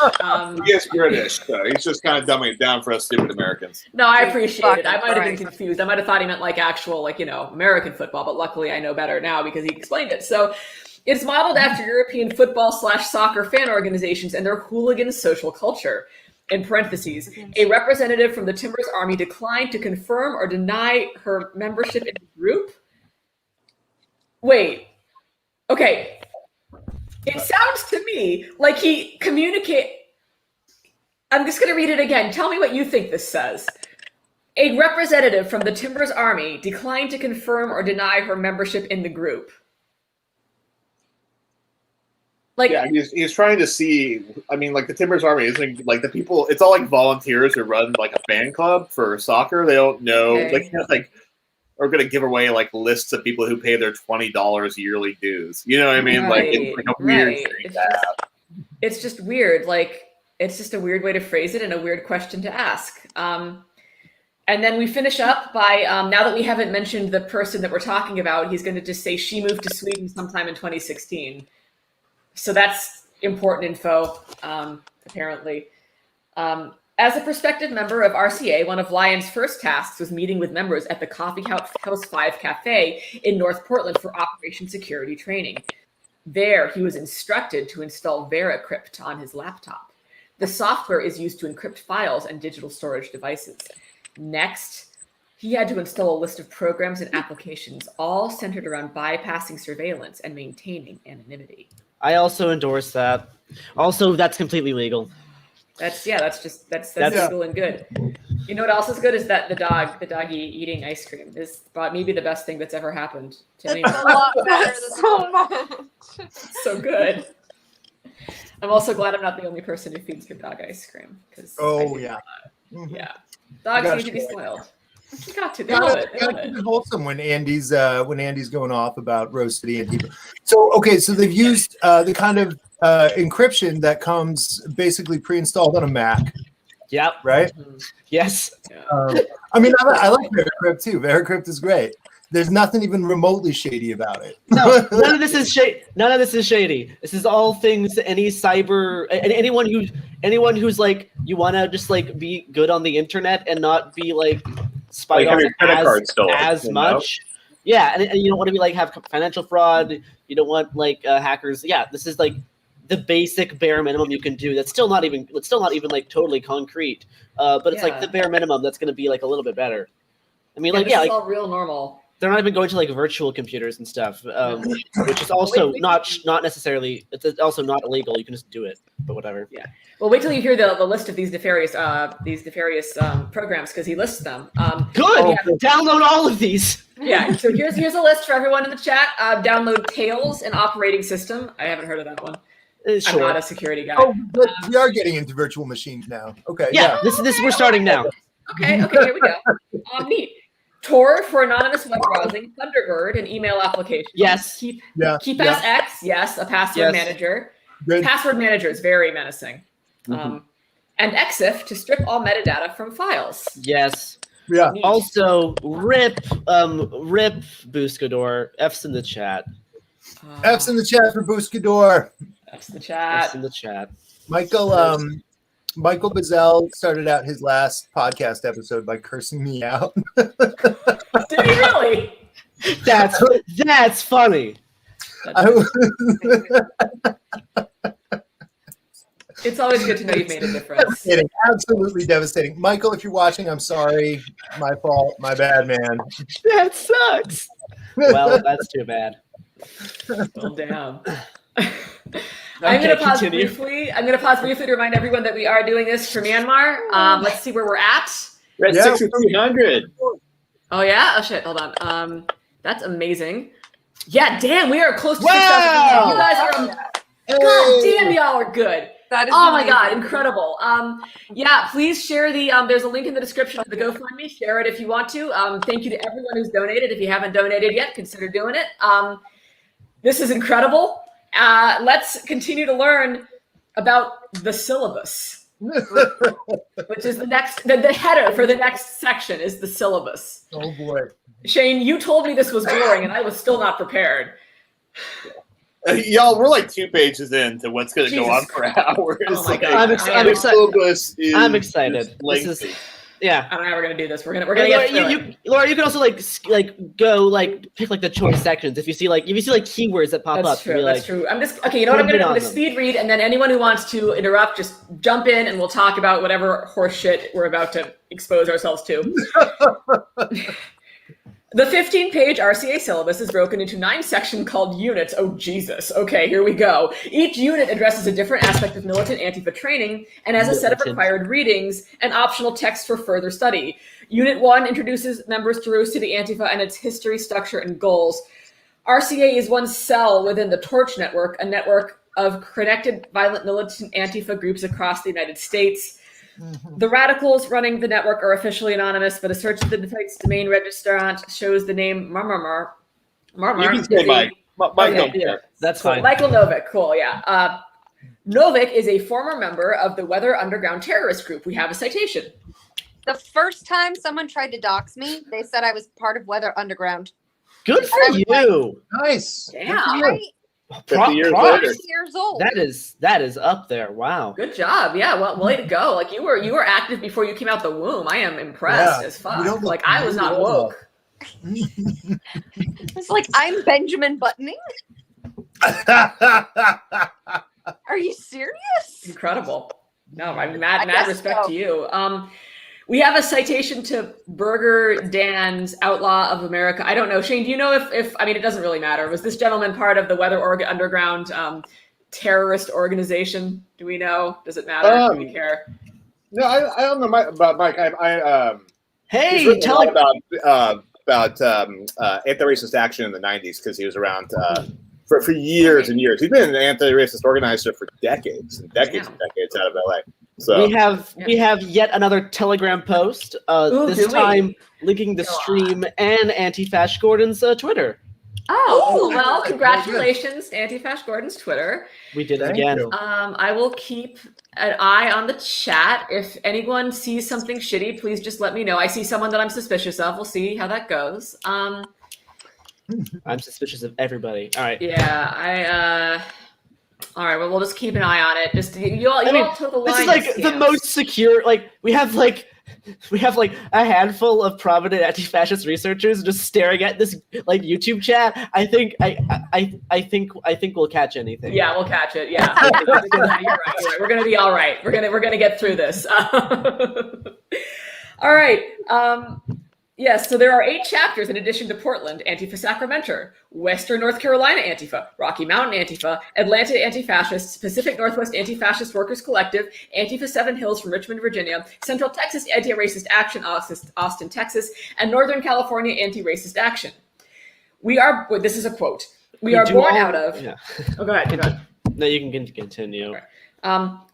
He is British, so he's just kind of dumbing it down for us stupid Americans. No, I appreciate it. I might have Right. been confused. I might have thought he meant like actual, like, American football, but luckily I know better now because he explained it. So it's modeled after European football/soccer fan organizations and their hooligan social culture. In parentheses, a representative from the Timbers Army declined to confirm or deny her membership in the group. Wait. Okay. It sounds to me like he I'm just going to read it again. Tell me what you think this says. A representative from the Timbers Army declined to confirm or deny her membership in the group. Yeah, he's trying to see. I mean, like the Timbers Army isn't like the people. It's all like volunteers who run like a fan club for soccer. They don't know, are going to give away like lists of people who pay their $20 yearly dues. You know what I mean? Like it's like a weird thing to have. It's just weird. Like it's just a weird way to phrase it and a weird question to ask. And then we finish up by now that we haven't mentioned the person that we're talking about, he's going to just say she moved to Sweden sometime in 2016. So that's important info, apparently. As a prospective member of RCA, one of Lyon's first tasks was meeting with members at the Coffee House 5 Cafe in North Portland for Operation Security training. There, he was instructed to install VeraCrypt on his laptop. The software is used to encrypt files and digital storage devices. Next, he had to install a list of programs and applications, all centered around bypassing surveillance and maintaining anonymity. I also endorse that. Also, that's completely legal. That's legal and good. You know what else is good is that the doggy eating ice cream is maybe the best thing that's ever happened to anyone. A lot better than so much. So good. I'm also glad I'm not the only person who feeds your dog ice cream. Yeah. Dogs need to be spoiled. You got to. Gotta keep it wholesome when Andy's going off about roasted Antifa. So they've used the kind of encryption that comes basically pre-installed on a Mac. Yep. Right. Yes. I mean, I like VeraCrypt too. VeraCrypt is great. There's nothing even remotely shady about it. No, none of this is shady. None of this is shady. This is all things any cyber and anyone who's like you want to just like be good on the internet and not be like spied on as much. Yeah, and you don't want to be like have financial fraud. You don't want like hackers. Yeah, this is like the basic bare minimum you can do. That's still not even like totally concrete. But it's like the bare minimum that's going to be like a little bit better. I mean, this is all real normal. They're not even going to like virtual computers and stuff, which is also not necessarily. It's also not illegal. You can just do it, but whatever. Yeah. Well, wait till you hear the list of these nefarious programs because he lists them. Good. Download all of these. Yeah. So here's a list for everyone in the chat. Download Tails, an operating system. I haven't heard of that one. Sure. I'm not a security guy. Oh, but we are getting into virtual machines now. Okay. Yeah. This we're starting now. Okay. Here we go. Neat. Tor for anonymous web browsing, Thunderbird, an email application. Yes. KeepAssX, yes, a password manager. Good. Password manager is very menacing. And EXIF to strip all metadata from files. Yes. Yeah. Neat. Also, rip Buscador. F's in the chat. F's in the chat for Buscador. F's in the chat. F's in the chat. Michael Bazell started out his last podcast episode by cursing me out. Did he really? That's funny. It's always good to know you've made a difference. Devastating. Absolutely devastating. Michael, if you're watching, I'm sorry. My fault. My bad, man. That sucks. Well, that's too bad. Well, damn. I'm going to pause briefly. To remind everyone that we are doing this for Myanmar. Let's see where we're at. We're at 6,300. Oh yeah. Oh shit. Hold on. That's amazing. Yeah. Damn. We are close to 6,000. You guys are. God damn, y'all are good. That is Oh my amazing. God, incredible. Yeah, please share the, there's a link in the description of the GoFundMe. Share it if you want to. Thank you to everyone who's donated. If you haven't donated yet, consider doing it. This is incredible. Let's continue to learn about the syllabus, which is the next, the header for the next section is the syllabus. Oh boy. Shane, you told me this was boring and I was still not prepared. Y'all, we're like 2 pages into what's going to go on for hours. Oh my Like, God. I'm excited. I'm excited. This This is, yeah. I don't know how we're gonna do this. We're gonna Laura, get through it. Laura, you can also like go like pick like the choice sections if you see like keywords that pop up. That's true. Be That's like, true. I'm just okay. You know what? I'm gonna speed read, and then anyone who wants to interrupt, just jump in, and we'll talk about whatever horse shit we're about to expose ourselves to. The 15-page RCA syllabus is broken into 9 sections called units. Oh, Jesus. Okay, here we go. Each unit addresses a different aspect of militant Antifa training and has a set of required readings and optional text for further study. Unit 1 introduces members to Rose City Antifa and its history, structure, and goals. RCA is one cell within the Torch Network, a network of connected violent militant Antifa groups across the United States. The radicals running the network are officially anonymous, but a search of the site's domain registrant shows the name Myanmar. You can say Mike. Mike don't care. That's cool. fine. Michael Novik, cool, yeah. Novik is a former member of the Weather Underground terrorist group. We have a citation. The first time someone tried to dox me, they said I was part of Weather Underground. Good for you. Nice. Damn. 50 years props. later. Years old. That is up there. Wow. Good job. Yeah, well, way to go. Like you were active before you came out the womb. I am impressed as fuck. Like I was not woke. It's like I'm Benjamin Buttoning. Are you serious? Incredible. No, I'm mad respect to you. We have a citation to Burger Dan's Outlaw of America. I don't know. Shane, do you know if I mean, it doesn't really matter. Was this gentleman part of the Weather Underground terrorist organization? Do we know? Does it matter? Do we care? No, I don't know about Mike. Hey, tell about anti-racist action in the 90s because he was around for years and years. He's been an anti-racist organizer for decades and decades and decades out of LA. So we have yet another Telegram post. This time linking the stream and Anti-Fash Gordon's Twitter. Oh, well, congratulations to Anti-Fash Gordon's Twitter. We did it again. I will keep an eye on the chat. If anyone sees something shitty, please just let me know. I see someone that I'm suspicious of. We'll see how that goes. I'm suspicious of everybody. All right. Yeah, all right, well, we'll just keep an eye on it. Just you all took the line. This is like the most secure. Like we have like a handful of prominent anti-fascist researchers just staring at this like YouTube chat. I think we'll catch anything. Yeah, we'll catch it. Yeah, you're right. We're gonna be all right. We're gonna get through this. All right. Yes, so there are 8 chapters in addition to Portland, Antifa Sacramento, Western North Carolina Antifa, Rocky Mountain Antifa, Atlanta Anti-Fascists, Pacific Northwest Anti-Fascist Workers Collective, Antifa 7 Hills from Richmond, Virginia, Central Texas Anti-Racist Action, Austin, Texas, and Northern California Anti-Racist Action. This is a quote, we are born out of... Yeah. Oh, go ahead. No, you can continue.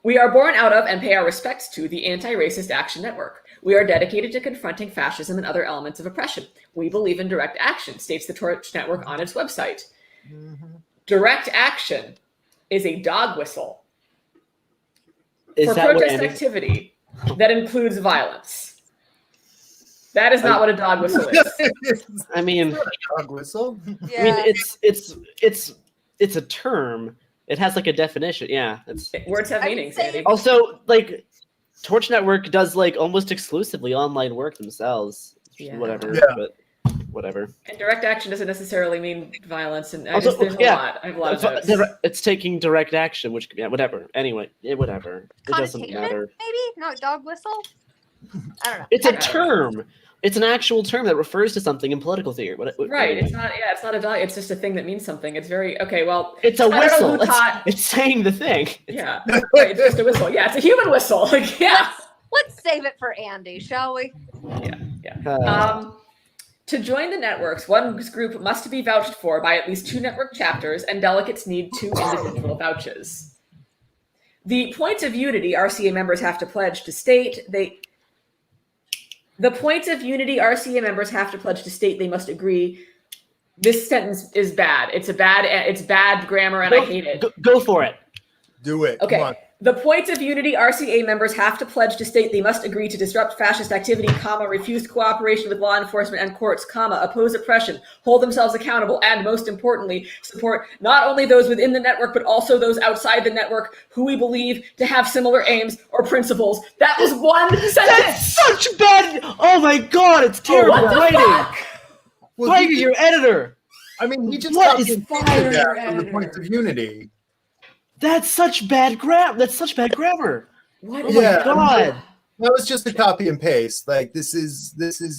We are born out of and pay our respects to the Anti-Racist Action Network. We are dedicated to confronting fascism and other elements of oppression. We believe in direct action, states the Torch Network on its website. Direct action is a dog whistle for protest activity that includes violence. That is not what a dog whistle is. I mean, dog whistle. Yeah. I mean, it's a term. It has like a definition. Yeah, words have meanings, Andy. Also, like, Torch Network does like almost exclusively online work themselves. Whatever. Yeah. But whatever. And direct action doesn't necessarily mean violence. And Also, there's a lot. I have a lot of notes. It's taking direct action, which whatever. Anyway, whatever. It doesn't matter. Maybe not dog whistle. I don't know. It's a term. It's an actual term that refers to something in political theory. Right. Anyway. It's not. Yeah. It's not a dog. It's just a thing that means something. It's very okay. Well, it's a whistle. It's saying the thing. Yeah. Right, it's just a whistle. Yeah. It's a human whistle. Like, yeah. Let's save it for Andy, shall we? Yeah. To join the networks, one group must be vouched for by at least 2 network chapters, and delegates need 2 individual vouches. The points of unity RCA members have to pledge to state the points of unity RCA members have to pledge to state they must agree. This sentence is bad. It's bad grammar, and I hate it. Go for it. Do it. Okay. Come on. The points of unity RCA members have to pledge to state they must agree to disrupt fascist activity, refuse cooperation with law enforcement and courts, oppose oppression, hold themselves accountable, and most importantly, support not only those within the network, but also those outside the network who we believe to have similar aims or principles. That was one sentence. That's such bad. Oh my God, it's terrible writing. Well, Fire your editor. I mean, he just What is fire that from the points of unity. That's such bad That's such bad grammar. What? Oh my God. That was just a copy and paste. Like this is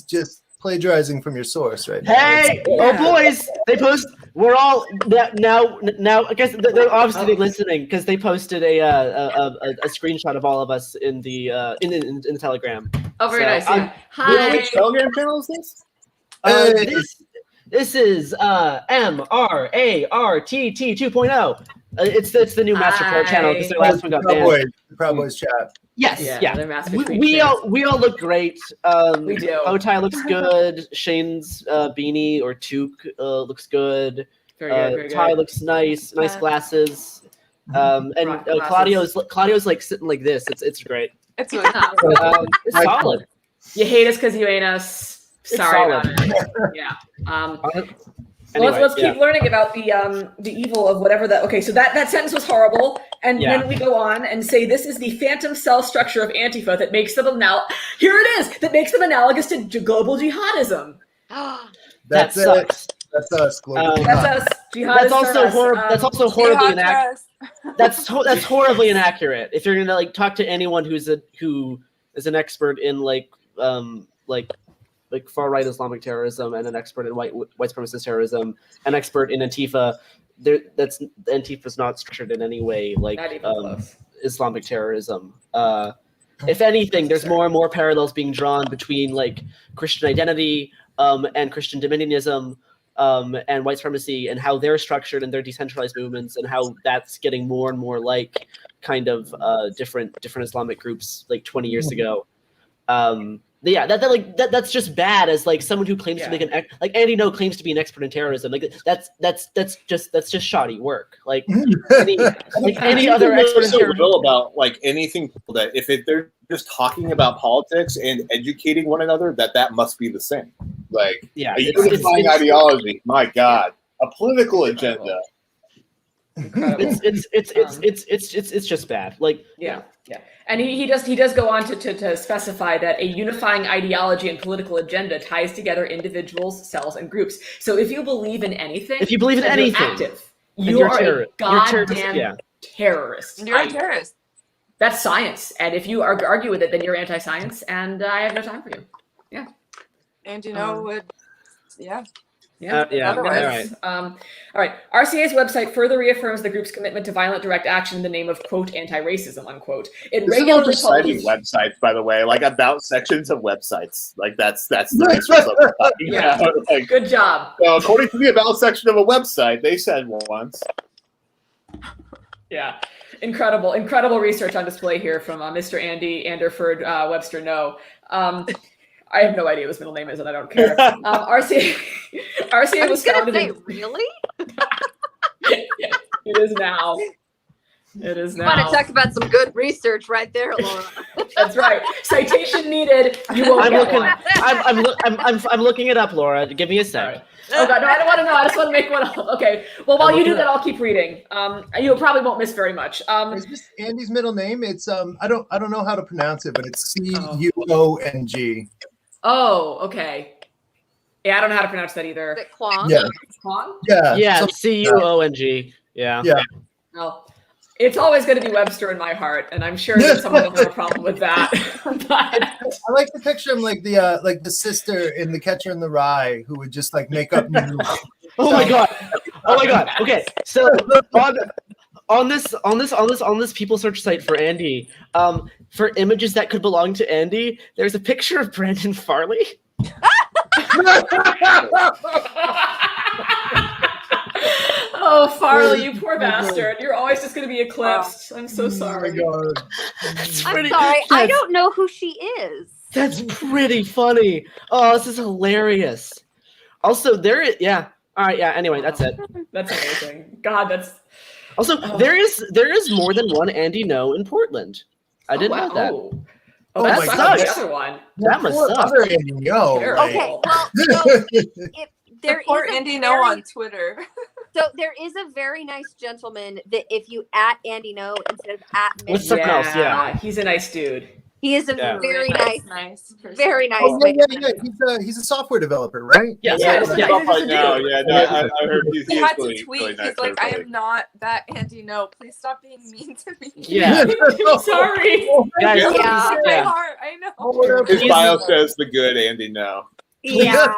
just plagiarizing from your source right now. Hey, boys, they post. We're all now. I guess they're obviously listening because they posted a screenshot of all of us in the Telegram. Oh, very nice. Yeah. Hi. Which Telegram channel is this? This is MRARTT 2.0. It's the new Master channel because their last one got banned. Proud Boys chat. Yes, yeah. We all look great. We do. Bowtie looks good. Shane's beanie or toque looks good. Very good. Ty looks nice. Nice glasses. And Claudio's like sitting like this. It's great. It's really it's solid. You hate us because you ain't us. Sorry about it. Yeah. Anyway, let's keep learning about the evil of whatever that. Okay, so that sentence was horrible, and then we go on and say this is the phantom cell structure of Antifa that makes them that makes them analogous to global jihadism. That sucks. That's us. That's us. That's also horrible. That's also horribly inaccurate. That's horribly inaccurate. If you're gonna like talk to anyone who is an expert in like far right Islamic terrorism and an expert in white supremacist terrorism, an expert in Antifa, Antifa's not structured in any way like Islamic terrorism. If anything, there's more and more parallels being drawn between like Christian identity and Christian dominionism and white supremacy and how they're structured and their decentralized movements and how that's getting more and more like kind of different Islamic groups like 20 years ago. That's just bad as like someone who claims to make like Andy Ngo claims to be an expert in terrorism. Like that's just shoddy work. Like any other expert in terrorism. So about like anything that if they're just talking about politics and educating one another, that must be the same. Like a unifying ideology. My God, a political agenda. It's just bad. Like yeah. And he does go on to specify that a unifying ideology and political agenda ties together individuals, cells, and groups. So if you believe in anything, you're active. You're a goddamn terrorist. You're a terrorist. That's science. And if you argue with it, then you're anti-science, and I have no time for you. Yeah. And you know would Otherwise, all right. RCA's website further reaffirms the group's commitment to violent direct action in the name of quote anti-racism unquote. It regularly citing websites, by the way, like about sections of websites. Like that's the next result we're talking about. Like, good job. So according to the about section of a website, they said once. Yeah. Incredible research on display here from Mr. Andy Anderford Webster Ngo. I have no idea what his middle name is, and I don't care. RCA was founded. Really? Yeah, it is now. It is now. You want to talk about some good research right there, Laura? That's right. Citation needed. You won't get one. I'm looking it up, Laura. Give me a sec. Right. Oh God, no, I don't want to know. I just want to make one up. Okay. Well, while you do that, I'll keep reading. You probably won't miss very much. Is this Andy's middle name? It's I don't know how to pronounce it, but it's Cuong. Oh, okay. Yeah, I don't know how to pronounce that either. Is it Kwong? Yeah. Kwong? Yeah, Cuong. Yeah. Well, it's always going to be Webster in my heart, and I'm sure that someone will have a problem with that. I like to picture him like the sister in The Catcher in the Rye who would just like make up new. Oh my god. Okay, so on this people search site for Andy, for images that could belong to Andy, there's a picture of Brandon Farley. Oh, Farley, you poor bastard. You're always just going to be eclipsed. I'm so sorry. God. I'm sorry. I don't know who she is. That's pretty funny. Oh, this is hilarious. Also, there is, yeah. All right, yeah. Anyway, that's it. That's amazing. God, that's. Also, there is more than one Andy Ngo in Portland. I didn't know that. Oh, that that's sucks. the other one. That must suck. Other Andy Ngo. Okay, well, so there Support is a Andy Ngo very- on Twitter. So there is a very nice gentleman that if you at Andy Ngo instead of at With something else, yeah. He's a nice dude. he is a Yeah. very Nice nice, person. very nice Oh, man. He's a software developer, right? Yes. Yeah, Yeah, stuff right now. Yeah, no, I heard he's He had to really, tweet. really nice He's like, I everybody. am not that Andy Ngo. Please stop being mean to me. Yeah. I'm sorry. Guys, It's Yeah. in my heart. I know. His bio says the good Andy Ngo. Yeah.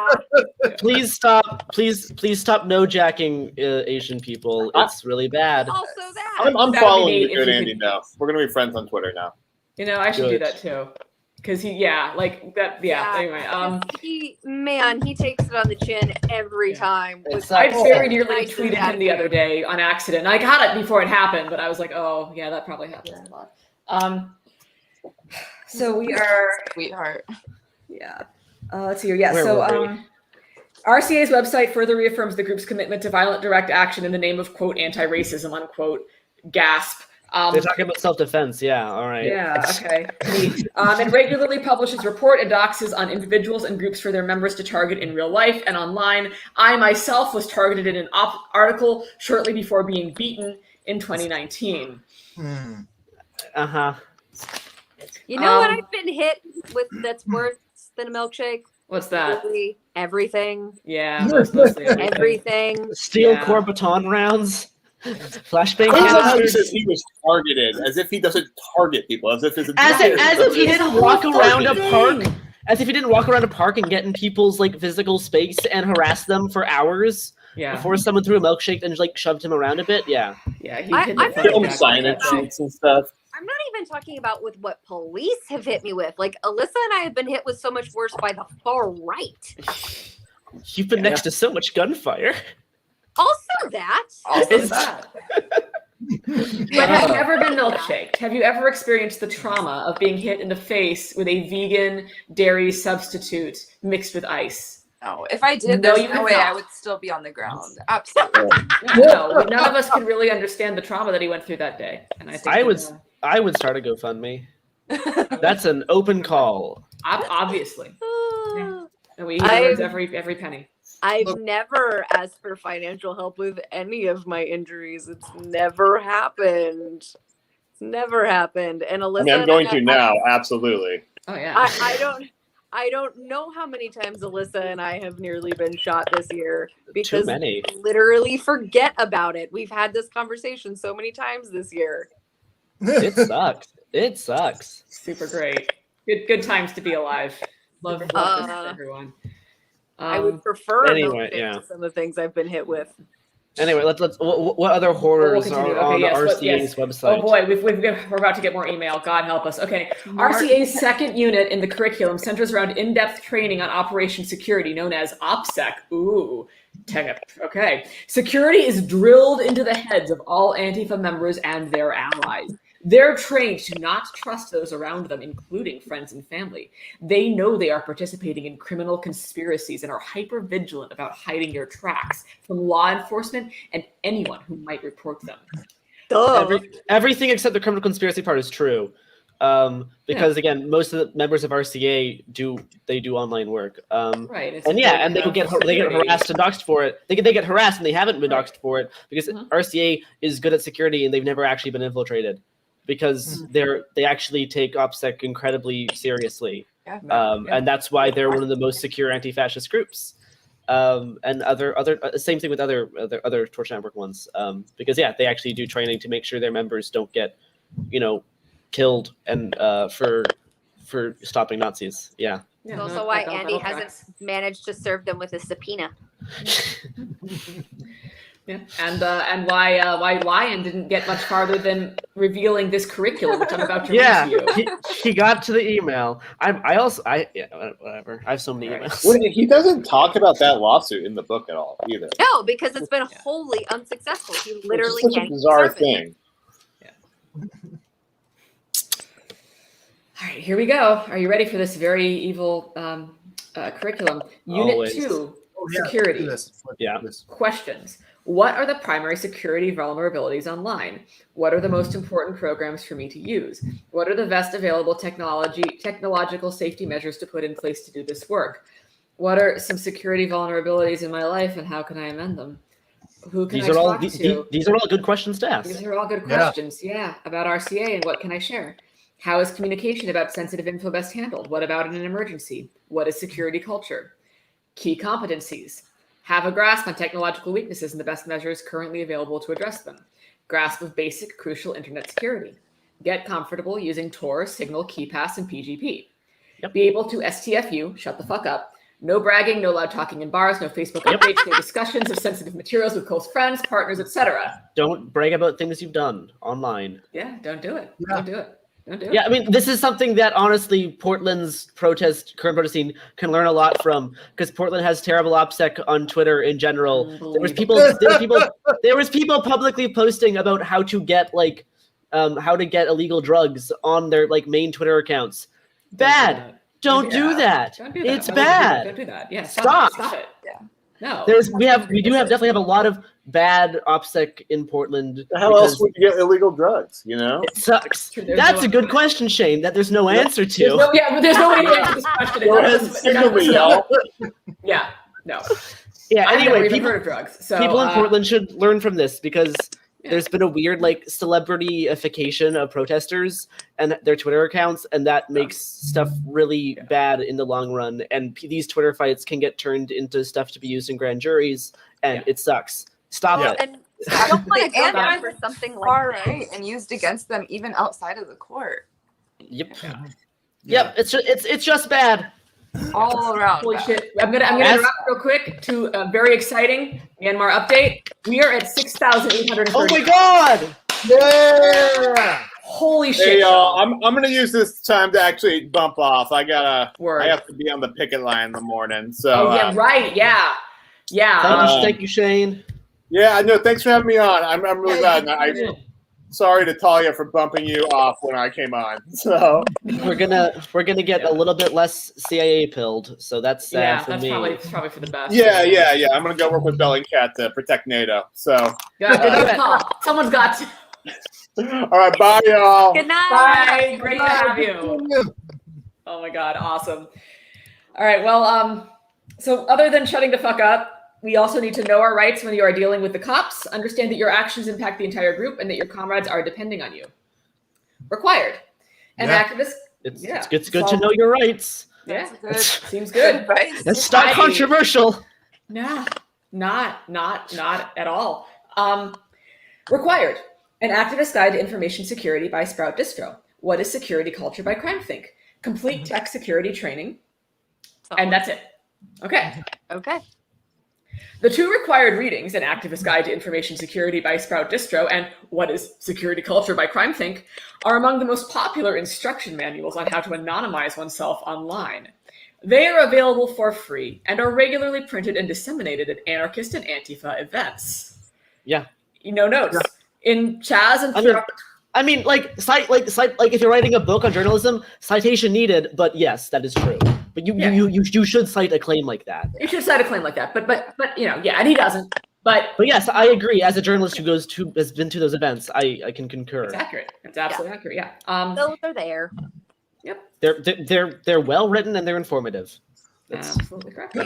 Please stop. Please stop no-jacking Asian people. It's really bad. Also that. I'm That would following be the neat good if you Andy Ngo. We're gonna be friends on Twitter now. You know, I should do Good. that too. Because like that. Yeah. Anyway, He takes it on the chin every time. It's I like- very nearly Nice tweeted and him the other day on accident. I got it before it happened, but I was like, oh yeah, that probably happens a lot. So we are. Sweetheart. Yeah. Let's see here. Yeah. Where So were we? RCA's website further reaffirms the group's commitment to violent direct action in the name of quote anti-racism unquote. Gasp. They're talking about self-defense. Yeah. All right. Yeah, okay. Neat. And regularly publishes report and doxes on individuals and groups for their members to target in real life and online. I myself was targeted in an article shortly before being beaten in 2019. Uh-huh. You know what I've been hit with that's worse than a milkshake? What's that? Literally everything. Yeah, mostly Everything. Steel core baton rounds. Flashbang I love how he canisters. says he was targeted, as if he doesn't target people, as if his As if he didn't walk around a targeted. park. As if he didn't walk around a park and get in people's like physical space and harass them for hours Yeah. before someone threw a milkshake and like shoved him around a bit. Yeah. Yeah, he I- hit I'm the not phone even jack Film like sign-in that. sheets and stuff. I'm not even talking about with what police have hit me with. Like Alyssa and I have been hit with so much worse by the far right. You've been next to so much gunfire. Also that. Also that. But have you ever been milkshaked? Have you ever experienced the trauma of being hit in the face with a vegan dairy substitute mixed with ice? No, if I did, No, there's you no have way not. I would still be on the ground. Absolutely. No, none of us can really understand the trauma that he went through that day. And I think I would start a GoFundMe. That's an open call. Obviously. Ah. And we use every penny. I've never asked for financial help with any of my injuries. It's never happened. It's never happened. And Alyssa, I mean, I'm going to now, absolutely. Oh yeah. I don't know how many times Alyssa and I have nearly been shot this year because many. we literally forget about it. We've had this conversation so many times this year. It sucks. It sucks. Super great. Good times to be alive. Love this for everyone. I would prefer anyway, milkshakes yeah. to some of the things I've been hit with. Anyway, let's what other horrors continue. are on the yes, RCA's website? Oh boy, we're about to get more email. God help us. Okay, RCA's second unit in the curriculum centers around in-depth training on Operation Security, known as OPSEC. Ooh, okay. Security is drilled into the heads of all Antifa members and their allies. They're trained to not trust those around them, including friends and family. They know they are participating in criminal conspiracies and are hyper-vigilant about hiding their tracks from law enforcement and anyone who might report them. Everything except the criminal conspiracy part is true. Because again, most of the members of RCA do online work. Right. And they get harassed and doxxed for it. They get harassed and they haven't been doxxed for it because RCA is good at security and they've never actually been infiltrated. Because they actually take OPSEC incredibly seriously, and that's why they're one of the most secure anti-fascist groups. And other same thing with other Torch Network ones, because they actually do training to make sure their members don't get, killed and for stopping Nazis. Yeah. That's also why Andy hasn't managed to serve them with a subpoena. Yeah, and why Lion didn't get much farther than revealing this curriculum, which I'm about to read to you. He got to the email. Whatever. I have so many emails. Well, he doesn't talk about that lawsuit in the book at all either. No, because it's been wholly unsuccessful. He literally It's such a can't bizarre serve it. thing. All right, here we go. Are you ready for this very evil curriculum? Unit Always. 2, yeah, security. Yeah. Questions. What are the primary security vulnerabilities online? What are the most important programs for me to use? What are the best available technological safety measures to put in place to do this work? What are some security vulnerabilities in my life and how can I amend them? Who can I talk to? These are all good questions to ask. These are all good questions, yeah, about RCA and what can I share? How is communication about sensitive info best handled? What about in an emergency? What is security culture? Key competencies. Have a grasp on technological weaknesses and the best measures currently available to address them. Grasp of basic, crucial internet security. Get comfortable using Tor, Signal, KeePass, and PGP. Be able to STFU, shut the fuck up. No bragging, no loud talking in bars, no Facebook updates, no discussions of sensitive materials with close friends, partners, etc. Don't brag about things you've done online. Yeah, don't do it. Don't do it. Yeah, I mean, this is something that honestly Portland's current protest scene can learn a lot from, because Portland has terrible OPSEC on Twitter in general. There was people publicly posting about how to get illegal drugs on their main Twitter accounts. Bad. Don't do that. Don't do that. It's bad. Don't do that. Yeah, Stop it. Yeah. No. We definitely have a lot of bad OPSEC in Portland. How else would you get illegal drugs? You know, it sucks. That's a good question, Shane. That there's no answer to. There's no way to answer this question. Yeah. No. Yeah. Anyway, people heard of drugs. So people in Portland should learn from this because there's been a weird celebrityification of protesters and their Twitter accounts, and that makes stuff really bad in the long run. And these Twitter fights can get turned into stuff to be used in grand juries, and it sucks. Stop it. And don't like and for something like far right and used against them even outside of the court. Yep. Yep. It's just bad. All around. Holy shit. I'm gonna interrupt real quick to a very exciting Myanmar update. We are at 6,830. Oh my god! Yeah! Holy shit. Hey y'all, I'm gonna use this time to actually bump off. I have to be on the picket line in the morning. So right. Yeah. Thank you, Shane. Yeah, I know. Thanks for having me on. I'm really glad. I'm sorry to Talia for bumping you off when I came on. So we're gonna get a little bit less CIA pilled. So that's sad for me. That's probably for the best. Yeah. I'm gonna go work with Bellingcat to protect NATO. So good call. Someone's got to. All right, bye y'all. Good night. Bye. Great to have you. Oh my god, awesome. All right, well, so other than shutting the fuck up, we also need to know our rights when you are dealing with the cops, understand that your actions impact the entire group, and that your comrades are depending on you. Required. And activists. It's good to know your rights. Yeah, seems good. That's not controversial. Nah, not at all. Required. An activist guide to information security by Sprout Distro. What is security culture by CrimeThink? Complete tech security training. And that's it. Okay. The two required readings, An Activist Guide to Information Security by Sprout Distro and What is Security Culture by CrimeThink, are among the most popular instruction manuals on how to anonymize oneself online. They are available for free and are regularly printed and disseminated at anarchist and Antifa events. Yeah. Notes. In Chaz and throughout if you're writing a book on journalism, citation needed, but yes, that is true. But you should cite a claim like that. You should cite a claim like that. But and he doesn't. But yes, I agree. As a journalist who has been to those events, I can concur. It's accurate. It's absolutely accurate. Yeah. So they're there. Yep. They're well written and they're informative. That's absolutely correct.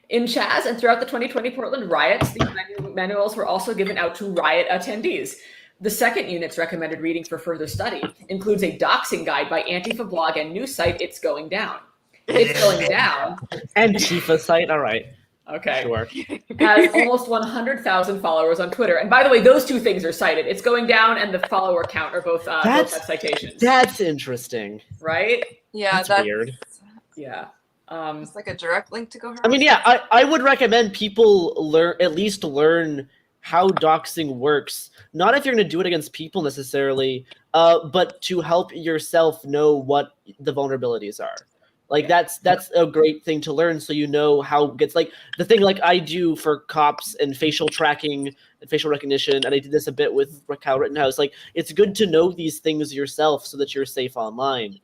In Chaz and throughout the 2020 Portland riots, these manuals were also given out to riot attendees. The second unit's recommended reading for further study includes a doxing guide by Antifa blog and news site It's Going Down. It's Going Down. Antifa site, all right. Okay. Sure. Has almost 100,000 followers on Twitter. And by the way, those two things are cited. It's Going Down and the follower count are both have citations. That's interesting. Right? Yeah, that's weird. Yeah. It's like a direct link to Go I mean, yeah, I would recommend people at least learn how doxing works. Not if you're going to do it against people necessarily, but to help yourself know what the vulnerabilities are. Like that's a great thing to learn, so you know how it gets, like the thing like I do for cops and facial tracking and facial recognition, and I did this a bit with Raquel Rittenhouse. Like it's good to know these things yourself so that you're safe online.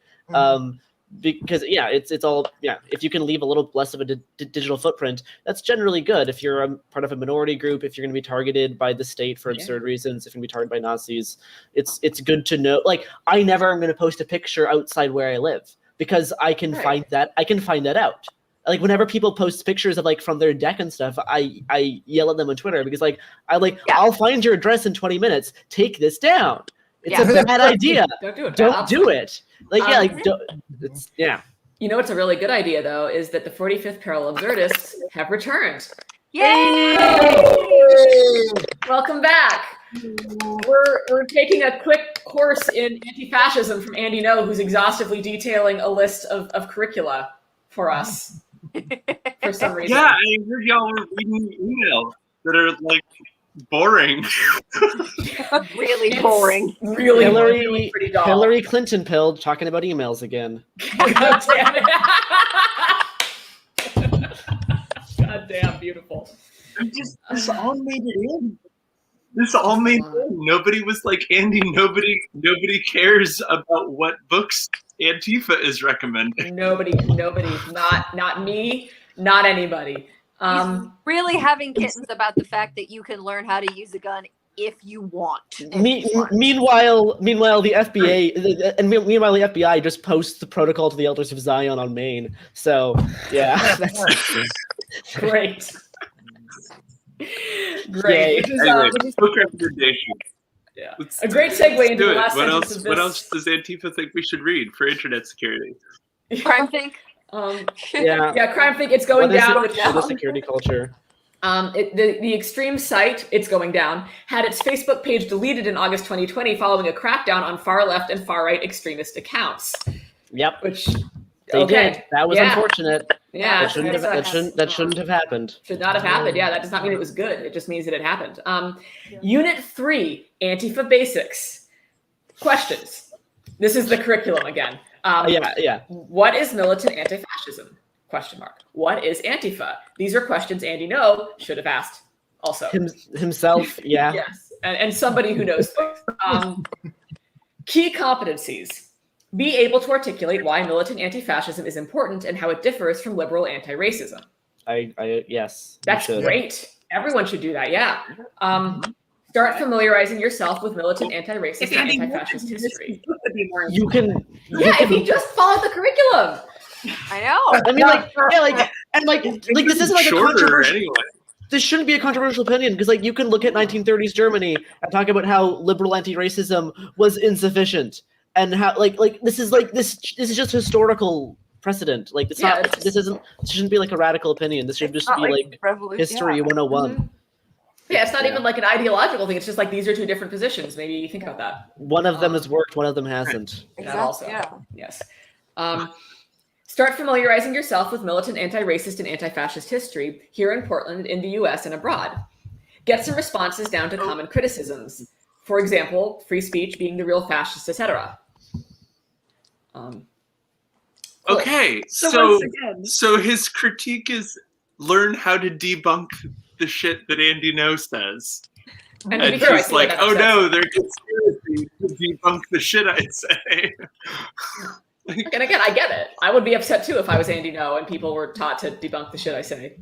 Because it's all if you can leave a little less of a digital footprint, that's generally good. If you're a part of a minority group, if you're going to be targeted by the state for absurd reasons, if you're going to be targeted by Nazis, it's good to know. Like I never am going to post a picture outside where I live because I can find that out. Like whenever people post pictures of like from their deck and stuff, I yell at them on Twitter because I'll find your address in 20 minutes. Take this down. It's a bad idea. Don't do it. You know what's a really good idea though is that the 45th Parallel Absurdists have returned. Yay! Welcome back. We're taking a quick course in anti-fascism from Andy Ngo, who's exhaustively detailing a list of curricula for us for some reason. Yeah, I heard y'all were reading emails that are like boring. Really boring. Really pretty dull. Hillary Clinton pilled talking about emails again. God damn it. God damn, beautiful. This all made it in. This all made it in. Nobody was like, Andy, nobody cares about what books Antifa is recommending. Nobody, not me, not anybody. He's really having kittens about the fact that you can learn how to use a gun if you want. Meanwhile, the FBI just posts the protocol to the Elders of Zion on Maine. So yeah, that's great. Great. Anyway, book recommendation. Yeah, a great segue into the last what sentence else? of this. What else does Antifa think we should read for internet security? Crime Think. Crime Think. It's going down with the security culture. The extreme site, It's Going Down, had its Facebook page deleted in August 2020 following a crackdown on far left and far right extremist accounts. Yep. Which they did. That was unfortunate. Yeah, that shouldn't have happened. Should not have happened. Yeah, that does not mean it was good. It just means that it happened. Unit 3, Antifa Basics. Questions. This is the curriculum again. What is militant anti-fascism? Question mark. What is Antifa? These are questions Andy Ngo should have asked also. Himself, yeah. Yes, and somebody who knows things. Key competencies. Be able to articulate why militant anti-fascism is important and how it differs from liberal anti-racism. Yes. That's great. Everyone should do that, yeah. Start familiarizing yourself with militant anti-racist and anti-fascist history. You can. If you just follow the curriculum. I know. I mean, this isn't like a controversial. Anyway. This shouldn't be a controversial opinion because, you can look at 1930s Germany and talk about how liberal anti-racism was insufficient and how, this is just historical precedent. This shouldn't be like a radical opinion. This should just be history 101. Mm-hmm. Yeah, it's not even like an ideological thing. It's just like these are two different positions. Maybe you think about that. One of them has worked, one of them hasn't. Exactly. Yes. Start familiarizing yourself with militant anti-racist and anti-fascist history here in Portland, in the US, and abroad. Get some responses down to common criticisms. For example, free speech being the real fascist, etc. Okay, so his critique is learn how to debunk the shit that Andy Ngo says. And he's like, oh no, they're conspiracy to debunk the shit I say. And again, I get it. I would be upset too if I was Andy Ngo and people were taught to debunk the shit I say.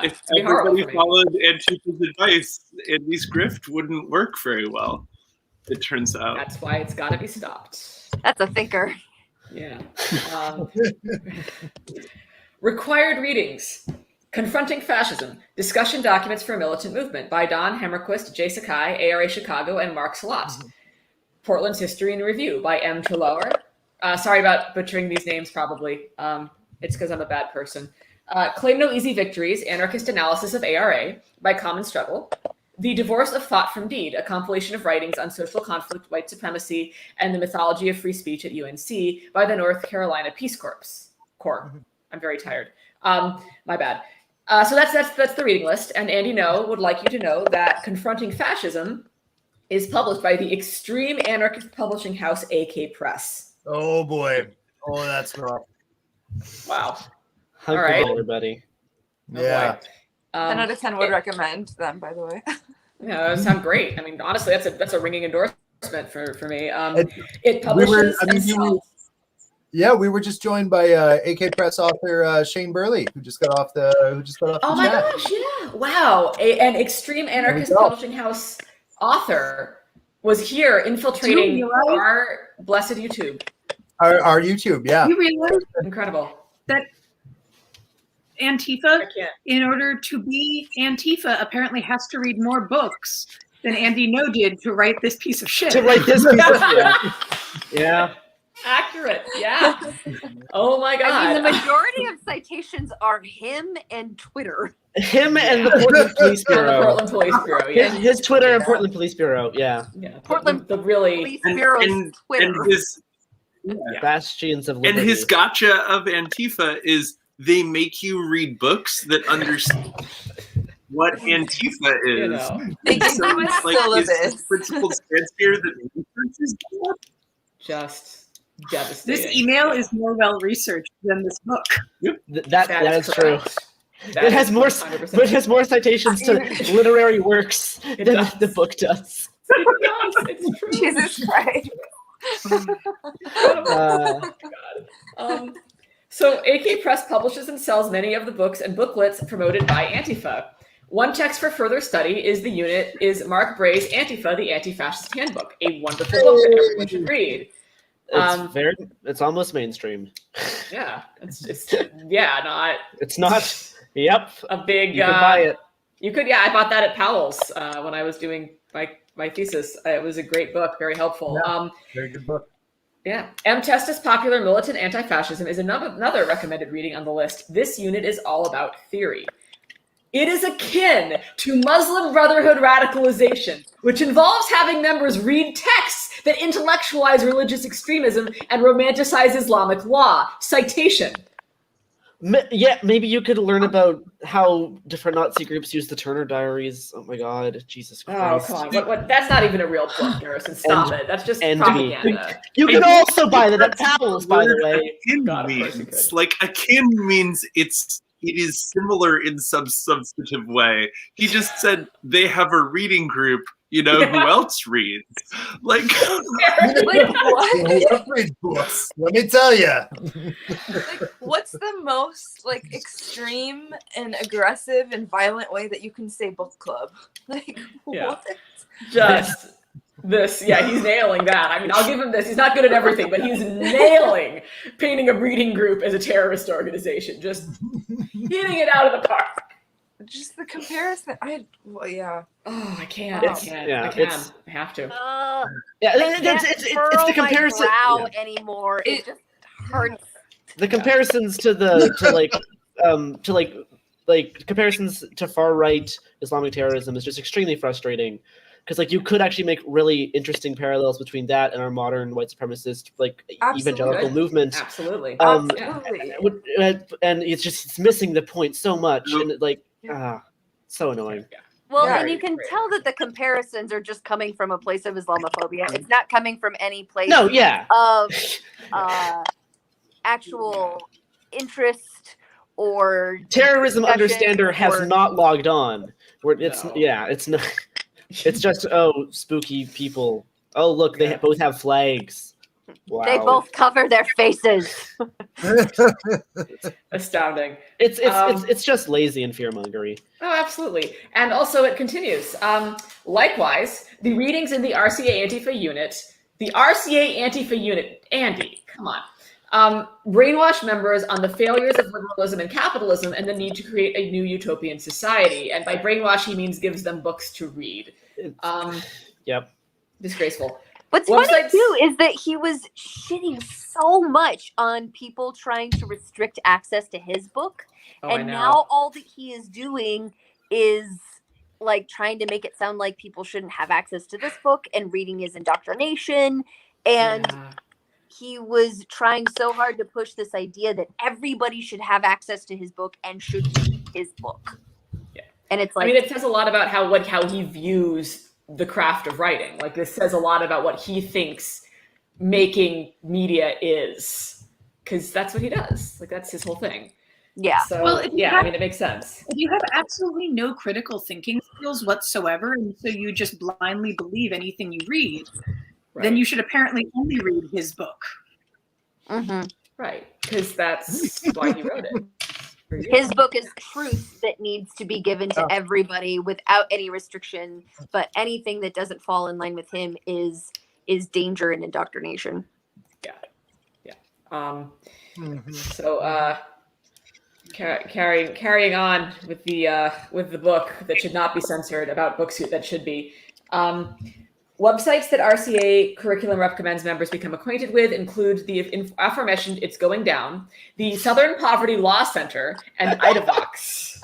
If everybody followed Antifa's advice, Andy's grift wouldn't work very well, it turns out. That's why it's got to be stopped. That's a thinker. Yeah. Required readings. Confronting Fascism, Discussion Documents for a Militant Movement by Don Hemmerquist, Jay Sakai, ARA Chicago, and Mark Salat. Portland's History and Review by M. Trelauer. Sorry about butchering these names, probably. It's because I'm a bad person. Claim No Easy Victories, Anarchist Analysis of ARA by Common Struggle. The Divorce of Thought from Deed, a compilation of writings on social conflict, white supremacy, and the mythology of free speech at UNC by the North Carolina Peace Corps. core. I'm very tired. My bad. So that's the reading list. And Andy Ngo would like you to know that Confronting Fascism is published by the extreme anarchist publishing house AK Press. Oh boy. Oh, that's rough. Wow. All right, everybody. Yeah. 10 out of 10 would recommend them, by the way. Yeah, that sounds great. I mean, honestly, that's a ringing endorsement for me. It publishes. We were just joined by AK Press author Shane Burley, who just got off the Oh my chat. gosh! Yeah. Wow. An extreme anarchist publishing house author was here infiltrating our blessed YouTube. Our YouTube, yeah. You realize incredible that Antifa, in order to be Antifa, apparently has to read more books than Andy Ngo did to write this piece of shit. To write this piece of shit. Yeah. Accurate. Yeah. Oh my God. I mean, the majority of citations are him and Twitter. Him and the Portland Police Bureau. And the Portland Police Bureau, yeah. His Twitter and Portland Police Bureau, yeah. Yeah. Portland the really Police Bureau's Twitter. And his bastions of liberty. And his gotcha of Antifa is they make you read books that understand what Antifa is. You know. They give you a syllabus. His principled stance here that research is just devastating. This email is more well researched than this book. That is true. It has more citations to literary works than the book does. It's true. Jesus Christ. So AK Press publishes and sells many of the books and booklets promoted by Antifa. One text for further study is Mark Bray's Antifa, the Anti-Fascist Handbook, a wonderful book that everyone should read. It's almost mainstream. Yeah, it's not. Yep, a big. You could buy it. You could, yeah. I bought that at Powell's when I was doing my thesis. It was a great book, very helpful. Yeah, very good book. Yeah. M. Testis Popular Militant Anti-Fascism is another recommended reading on the list. This unit is all about theory. It is akin to Muslim Brotherhood radicalization, which involves having members read texts that intellectualize religious extremism and romanticize Islamic law. Citation. Yeah, maybe you could learn about how different Nazi groups use the Turner Diaries. Oh my God, Jesus Christ! Oh come on, what? That's not even a real book, Garrison. Stop it. That's just propaganda. You can also buy that at Powell's, by the way. Akin means it is similar in some substantive way. He just said they have a reading group. You know who else reads? Like what? Books. Let me tell you. What's the most extreme and aggressive and violent way that you can say book club? What? Just this. Yeah, he's nailing that. I mean, I'll give him this. He's not good at everything, but he's nailing painting a reading group as a terrorist organization. Just hitting it out of the park. Just the comparison. Yeah. Oh, I can't. I have to. It's the comparison. Brow anymore. It just hurts. The comparisons to comparisons to far right Islamic terrorism is just extremely frustrating. Because you could actually make really interesting parallels between that and our modern white supremacist evangelical movement. Absolutely. And it's missing the point so much, and so annoying. Well, and you can tell that the comparisons are just coming from a place of Islamophobia. It's not coming from any place of actual interest or terrorism understander has not logged on. It's not. It's just spooky people. Oh look, they both have flags. Wow. They both cover their faces. Astounding. It's just lazy and fearmongery. Oh, absolutely. And also it continues. Likewise, the readings in the RCA Antifa unit, Andy, come on. Brainwash members on the failures of liberalism and capitalism and the need to create a new utopian society. And by brainwash, he means gives them books to read. Yep. Disgraceful. What's funny too is that he was shitting so much on people trying to restrict access to his book. And now all that he is doing is trying to make it sound like people shouldn't have access to this book and reading is indoctrination. And he was trying so hard to push this idea that everybody should have access to his book and should read his book. Yeah. And it's like, I mean, it says a lot about how he views the craft of writing. Like, this says a lot about what he thinks making media is, because that's what he does. Like, that's his whole thing. Yeah. So, Well, I mean, it makes sense. If you have absolutely no critical thinking skills whatsoever, and so you just blindly believe anything you read, then you should apparently only read his book. Mm-hmm. Right, because that's why he wrote it. His book is truth that needs to be given to everybody without any restriction, but anything that doesn't fall in line with him is danger and indoctrination. So carrying on with the book that should not be censored about books that should be. Websites that RCA curriculum recommends members become acquainted with include the aforementioned It's Going Down, the Southern Poverty Law Center, and IDAVOX.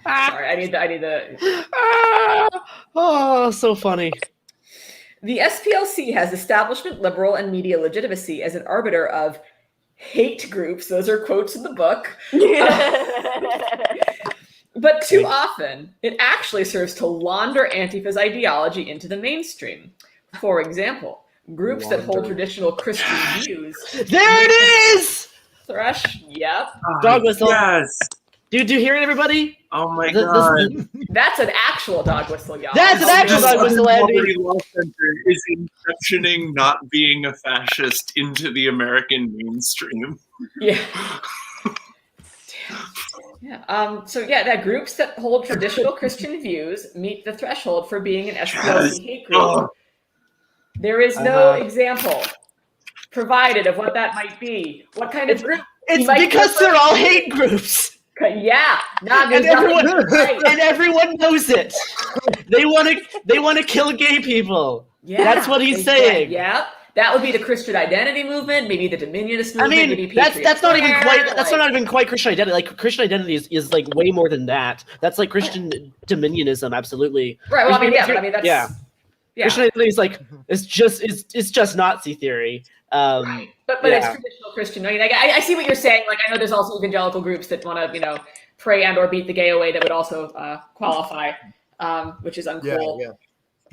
Sorry, I need the. Oh, so funny. The SPLC has establishment, liberal, and media legitimacy as an arbiter of hate groups. Those are quotes in the book. But too often, it actually serves to launder Antifa's ideology into the mainstream. For example, groups that hold traditional Christian views. There it is! Thresh, yep. Dog whistle. Yes. Do you hear it, everybody? Oh my god. That's an actual dog whistle, y'all. That's an actual dog whistle, Andy. The Law Center is inceptioning not being a fascist into the American mainstream. Yeah. Yeah. So that groups that hold traditional Christian views meet the threshold for being an SPLC hate group. There is no example provided of what that might be. What kind of group? It's because they're all hate groups. Yeah. And everyone knows it. They want to kill gay people. Yeah. That's what he's saying. Yeah. That would be the Christian identity movement, maybe the Dominionist movement. I mean, maybe that's not even quite. That's like, not even quite Christian identity. Like Christian identity is like way more than that. That's like Christian dominionism, absolutely. Right. Well, I mean, that's yeah. Christian identity is like it's just Nazi theory. But it's traditional Christian. I mean, I see what you're saying. Like, I know there's also evangelical groups that want to pray and or beat the gay away that would also qualify, which is uncool. Yeah.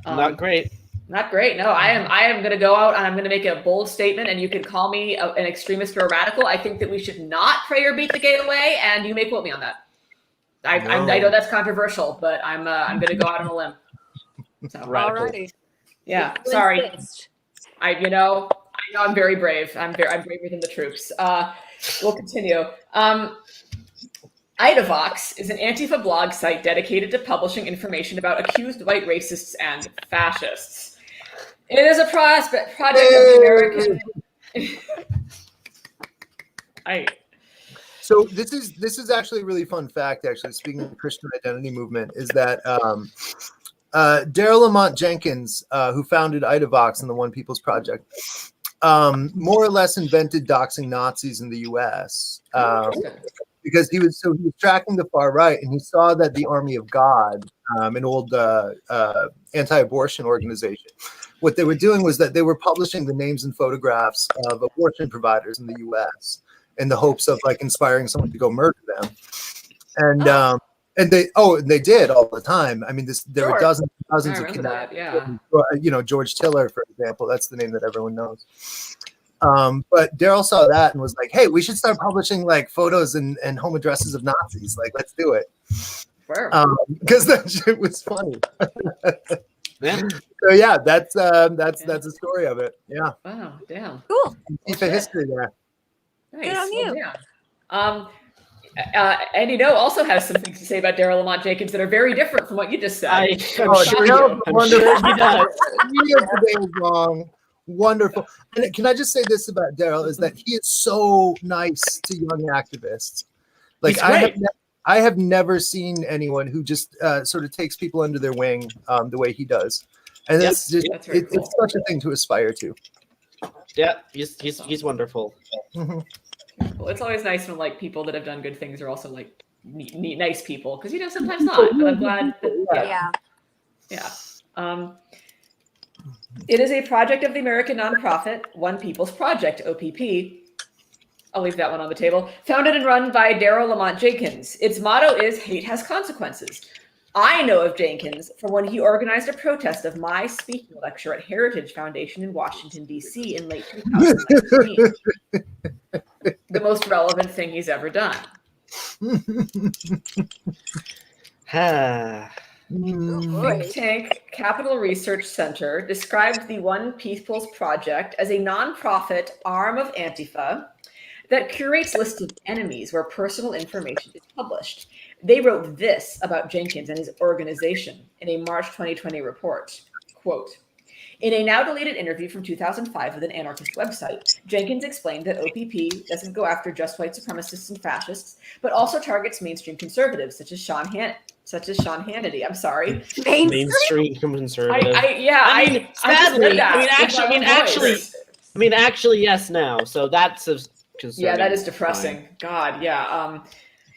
Not great. Not great. No, I am going to go out and I'm going to make a bold statement, and you can call me an extremist or a radical. I think that we should not pray or beat the gay away, and you may quote me on that. I know that's controversial, but I'm going to go out on a limb. So, alrighty. Yeah. Sorry. I know I'm very brave. I'm braver than the troops. We'll continue. IDAVOX is an Antifa blog site dedicated to publishing information about accused white racists and fascists. It is a project of the American. So this is actually a really fun fact. Actually, speaking of the Christian identity movement, is that Daryl Lamont Jenkins, who founded IDAVOX and the One People's Project, more or less invented doxing Nazis in the U.S. Because he was tracking the far right, and he saw that the Army of God, an old anti-abortion organization, what they were doing was that they were publishing the names and photographs of abortion providers in the U.S. in the hopes of like inspiring someone to go murder them, and they did all the time. I mean, there were dozens of kidnappings. George Tiller, for example, that's the name that everyone knows. But Daryl saw that and was like, "Hey, we should start publishing like photos and home addresses of Nazis. Like, let's do it." Because that shit was funny. So yeah, that's the story of it. Yeah. Wow. Damn. Cool. Keep a history there. Nice. Good on you. Yeah. Andy Ngo also has some things to say about Daryl Lamont Jenkins that are very different from what you just said. I'm sure he does. Today is long. Wonderful. And can I just say this about Daryl is that he is so nice to young activists. Like I have never seen anyone who just sort of takes people under their wing the way he does. And it's such a thing to aspire to. Yeah, he's wonderful. Well, it's always nice when like people that have done good things are also like neat, nice people, because sometimes not. But I'm glad that, yeah. It is a project of the American nonprofit One People's Project, OPP. I'll leave that one on the table. Founded and run by Daryl Lamont Jenkins. Its motto is hate has consequences. I know of Jenkins from when he organized a protest of my speaking lecture at Heritage Foundation in Washington, D.C. in late 2019. The most relevant thing he's ever done. Think tank Capital Research Center described the One People's Project as a nonprofit arm of Antifa that curates lists of enemies where personal information is published. They wrote this about Jenkins and his organization in a March 2020 report. Quote, in a now deleted interview from 2005 with an anarchist website, Jenkins explained that OPP doesn't go after just white supremacists and fascists, but also targets mainstream conservatives such as Sean Hannity. I'm sorry. Mainstream conservative. Sadly, actually, yes. Now, so that's a concerning. Yeah, that is depressing. God, yeah.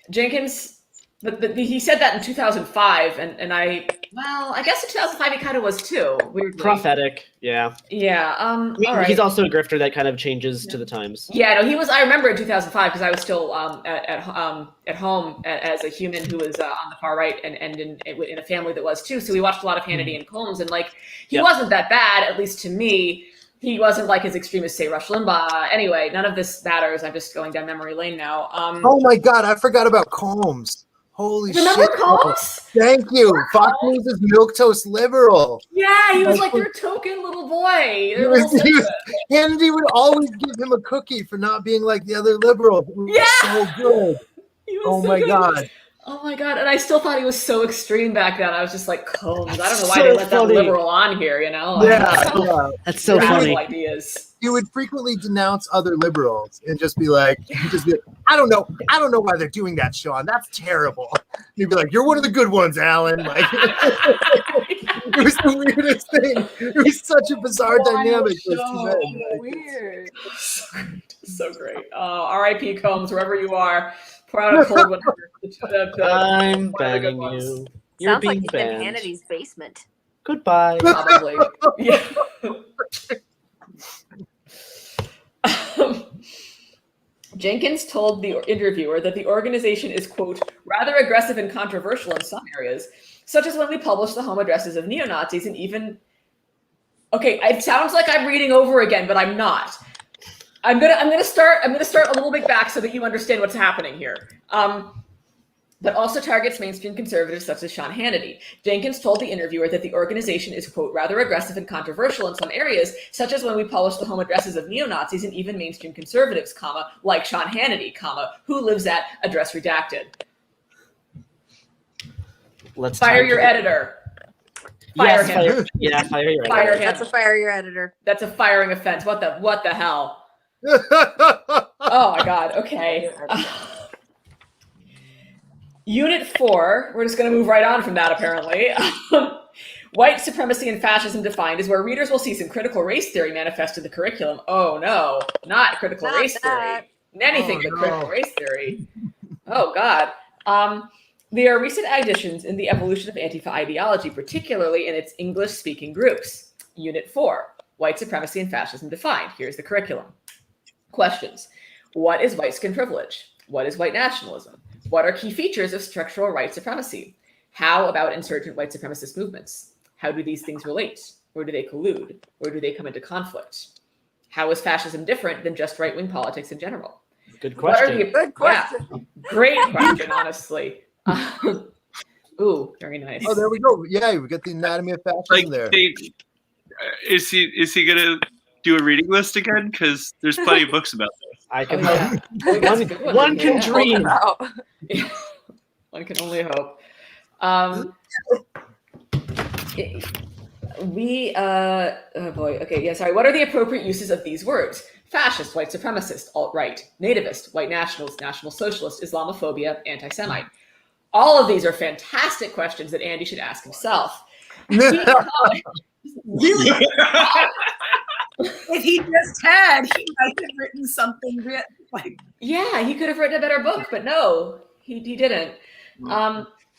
Jenkins, but he said that in 2005, and I guess in 2005 he kind of was too. Weirdly. Prophetic, yeah. Yeah. All right. He's also a grifter that kind of changes to the times. Yeah, no, he was. I remember in 2005 because I was still at home as a human who was on the far right and in a family that was too. So we watched a lot of Hannity and Combs, and he wasn't that bad, at least to me. He wasn't like as extreme as, say, Rush Limbaugh. Anyway, none of this matters. I'm just going down memory lane now. Oh my God, I forgot about Combs. Holy shit. Remember Combs? Thank you. Fox News is milquetoast liberal. Yeah, he was like your token little boy. Hannity would always give him a cookie for not being like the other liberals. It was so good. Oh my God. Oh my God. And I still thought he was so extreme back then. I was just like, Combs. I don't know why they let that liberal on here, you know? Yeah. That's so funny. Ideas. He would frequently denounce other liberals and just be like, I don't know why they're doing that, Sean. That's terrible. He'd be like, you're one of the good ones, Alan. Like, it was the weirdest thing. It was such a bizarre dynamic. So weird. So great. R.I.P. Combs, wherever you are. Pour out a cold one. I'm begging you. You're Sounds like being he's banned. in Hannity's basement. Goodbye. Probably. Yeah. Jenkins told the interviewer that the organization is, quote, rather aggressive and controversial in some areas, such as when we publish the home addresses of neo-Nazis and even... Okay, it sounds like I'm reading over again, but I'm not. I'm gonna start a little bit back so that you understand what's happening here. But also targets mainstream conservatives such as Sean Hannity. Jenkins told the interviewer that the organization is, quote, rather aggressive and controversial in some areas, such as when we publish the home addresses of neo-Nazis and even mainstream conservatives, like Sean Hannity, who lives at address redacted. Let's fire your editor. Fire him. Fire your editor. Fire him. That's a fire your editor. That's a firing offense. What the hell? Oh my God. Okay. Unit 4, we're just going to move right on from that, apparently. White supremacy and fascism defined is where readers will see some critical race theory manifest in the curriculum. Oh no, not critical race theory. Anything but critical race theory. Oh God. There are recent additions in the evolution of Antifa ideology, particularly in its English-speaking groups. Unit 4, white supremacy and fascism defined. Here's the curriculum. Questions. What is white skin privilege? What is white nationalism? What are key features of structural white supremacy? How about insurgent white supremacist movements? How do these things relate? Where do they collude? Where do they come into conflict? How is fascism different than just right-wing politics in general? Good question. Good question. Yeah, great question, honestly. Ooh, very nice. Oh, there we go. Yeah, we got the anatomy of fascism there. Is he gonna do a reading list again? Because there's plenty of books about this. I can hope. One can dream. Yeah. One can only hope. Oh boy. Okay. Yeah. Sorry. What are the appropriate uses of these words? Fascist, white supremacist, alt-right, nativist, white nationalist, national socialist, Islamophobia, anti-Semite. All of these are fantastic questions that Andy should ask himself. Really? If he just had, he might have written something like. Yeah, he could have written a better book, but no, he didn't.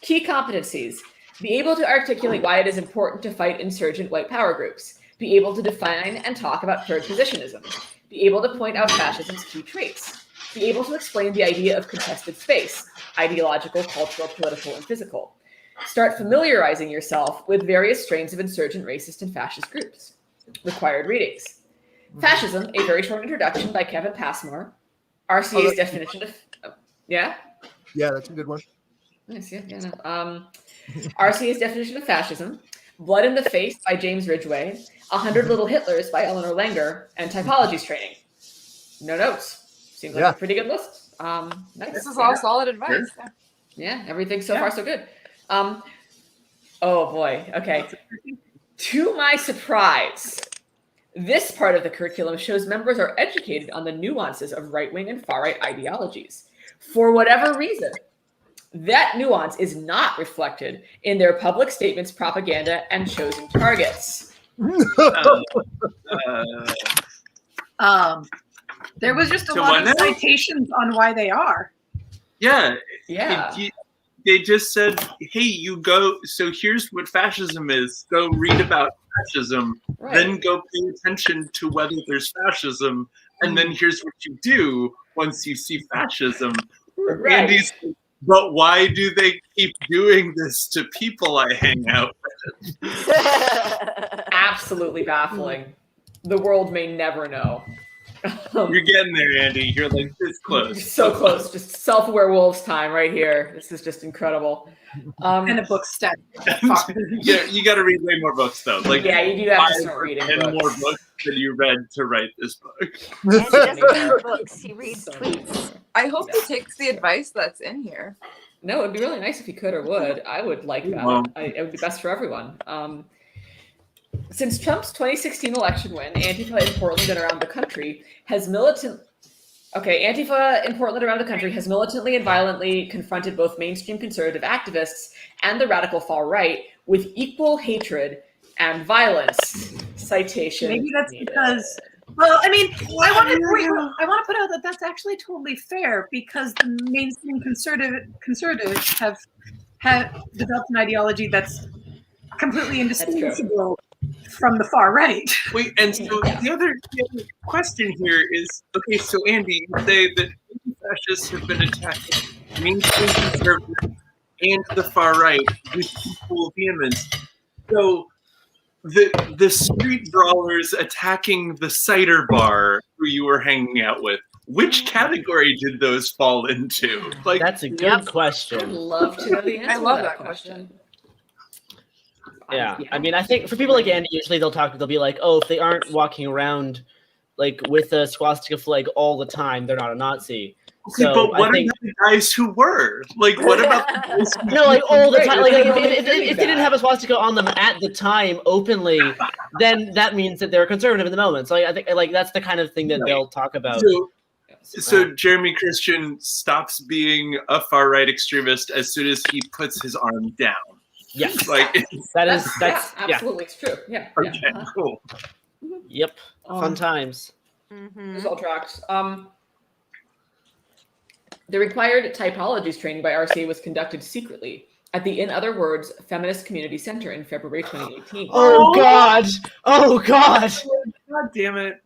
Key competencies. Be able to articulate why it is important to fight insurgent white power groups. be able to define and talk about third positionism, be able to point out fascism's key traits, be able to explain the idea of contested space, ideological, cultural, political, and physical. Start familiarizing yourself with various strains of insurgent, racist, and fascist groups. Required readings. Fascism, a very short introduction by Kevin Passmore. RCA's definition of... yeah? Yeah, that's a good one. Nice, yeah. No. RCA's definition of fascism. Blood in the Face by James Ridgway. 100 Little Hitlers by Eleanor Langer. And Typologies Training. No notes. Seems like a pretty good list. Nice. This is all solid advice. Yeah, everything so far so good. Oh boy. Okay. To my surprise, this part of the curriculum shows members are educated on the nuances of right-wing and far-right ideologies. For whatever reason, that nuance is not reflected in their public statements, propaganda, and chosen targets. There was just a lot of citations on why they are. Yeah. Yeah. They just said, hey, you go, so here's what fascism is. Go read about fascism, then go pay attention to whether there's fascism, and then here's what you do once you see fascism. Andy's, but why do they keep doing this to people I hang out with? Absolutely baffling. The world may never know. You're getting there, Andy. You're like this close. So close. Just self-aware wolves time right here. This is just incredible. And a book stat. Yeah, you got to read way more books though. Like yeah, you do have to start reading and more books than you read to write this book. And he doesn't read books. He reads tweets. I hope he takes the advice that's in here. No, it'd be really nice if he could or would. I would like that. Well, it would be best for everyone. Since Trump's 2016 election win, Antifa in Portland and around the country has militantly and violently confronted both mainstream conservative activists and the radical far right with equal hatred and violence. Citation. Maybe that's because. Well, I mean, I want to put out that that's actually totally fair because the mainstream conservatives have developed an ideology that's completely indistinguishable from the far right. Wait, and so the other question here is, okay, so Andy, you say that fascists have been attacking mainstream conservatives and the far right with equal vehemence. So the street brawlers attacking the cider bar who you were hanging out with, which category did those fall into? Like, that's a good question. I'd love to know the answer. I love that question. Yeah, I mean, I think for people like Andy, usually they'll be like, oh, if they aren't walking around like with a swastika flag all the time, they're not a Nazi. Okay, so but what about the guys who were? Like, what about the guys who no, like all the time? Like, if they didn't have a swastika on them at the time openly, then that means that they're conservative in the moment. So I think like that's the kind of thing that they'll talk about. So Jeremy Christian stops being a far right extremist as soon as he puts his arm down. Yes, like that's absolutely it's true. Yeah. Okay, cool. Yep, fun times. There's all tracks. The required typologies training by RCA was conducted secretly at the In Other Words Feminist Community Center in February 2018. Oh God! Oh God! God damn it!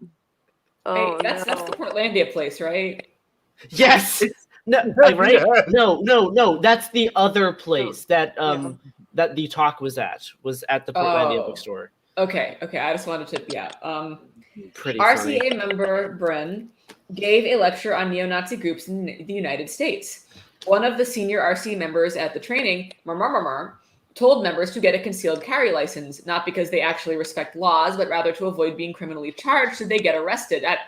Hey, that's the Portlandia place, right? Yes. No, right? No. That's the other place that that the talk was at the Portlandia bookstore. Okay. I just wanted to Pretty RCA funny. member Bryn gave a lecture on neo-Nazi groups in the United States. One of the senior RCA members at the training, told members to get a concealed carry license, not because they actually respect laws, but rather to avoid being criminally charged should they get arrested. That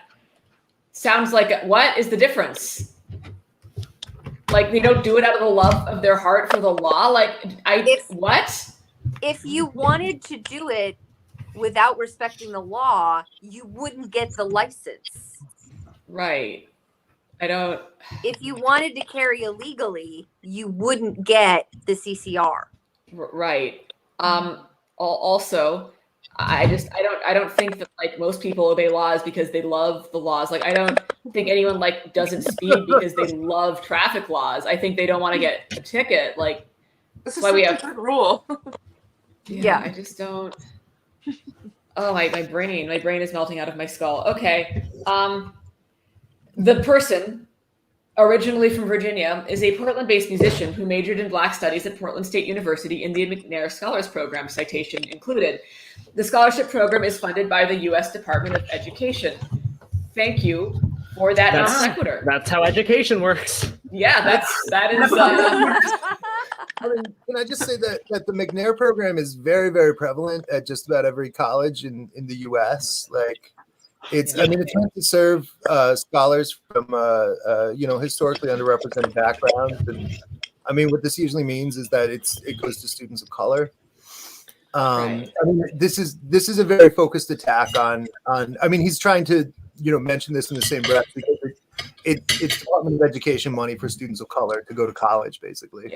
sounds like, what is the difference? Like, they don't do it out of the love of their heart for the law? Like, what? If you wanted to do it without respecting the law, you wouldn't get the license. Right. I don't. If you wanted to carry illegally, you wouldn't get the CCR. Right. Also, I don't think that like most people obey laws because they love the laws. Like I don't think anyone like doesn't speed because they love traffic laws. I think they don't want to get a ticket. Like this is why we such have a good rule. Yeah, I just don't. Oh, my brain is melting out of my skull. Okay. The person, originally from Virginia, is a Portland-based musician who majored in Black Studies at Portland State University in the McNair Scholars Program, citation included. The scholarship program is funded by the U.S. Department of Education. Thank you for that non sequitur. That's how education works. Yeah, that is. I mean, can I just say that the McNair program is very, very prevalent at just about every college in the U.S. Like, it's meant to serve scholars from historically underrepresented backgrounds, and I mean, what this usually means is that it goes to students of color. Right. I mean, this is a very focused attack on. I mean, he's trying to mention this in the same breath because it's Department of Education money for students of color to go to college, basically.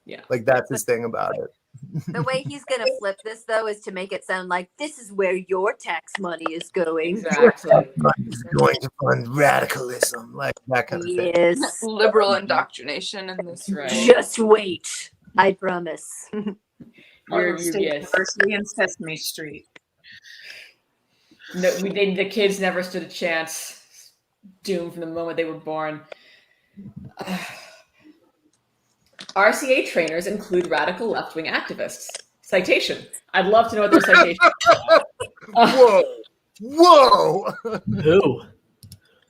Yeah. Like, that's his thing about it. The way he's going to flip this, though, is to make it sound like this is where your tax money is going. Exactly. It's going to fund radicalism, like that kind of thing. Yes. Liberal indoctrination in this. Right. Just wait. I promise. Portland State yes. University and Sesame Street. No, the kids never stood a chance. Doomed from the moment they were born. RCA trainers include radical left-wing activists. Citation. I'd love to know what their citation is. Whoa! Who?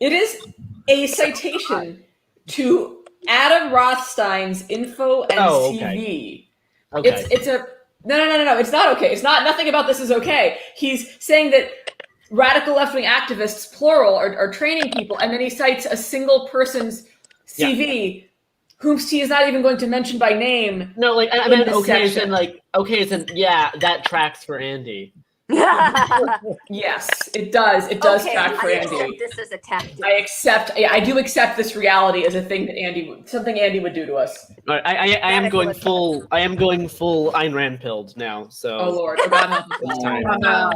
It is a citation to Adam Rothstein's Info and CV. Okay. It's a no. It's not okay. It's not. Nothing about this is okay. He's saying that radical left-wing activists, plural, are training people, and then he cites a single person's CV. Whom he is not even going to mention by name. No, like I mean, that tracks for Andy. Yes, it does. It does track for Andy. I accept this as a tactic. I do accept this reality as a thing that something Andy would do to us. Right, I am going full Ayn Rand pilled now. So. Oh Lord, oh God, help us.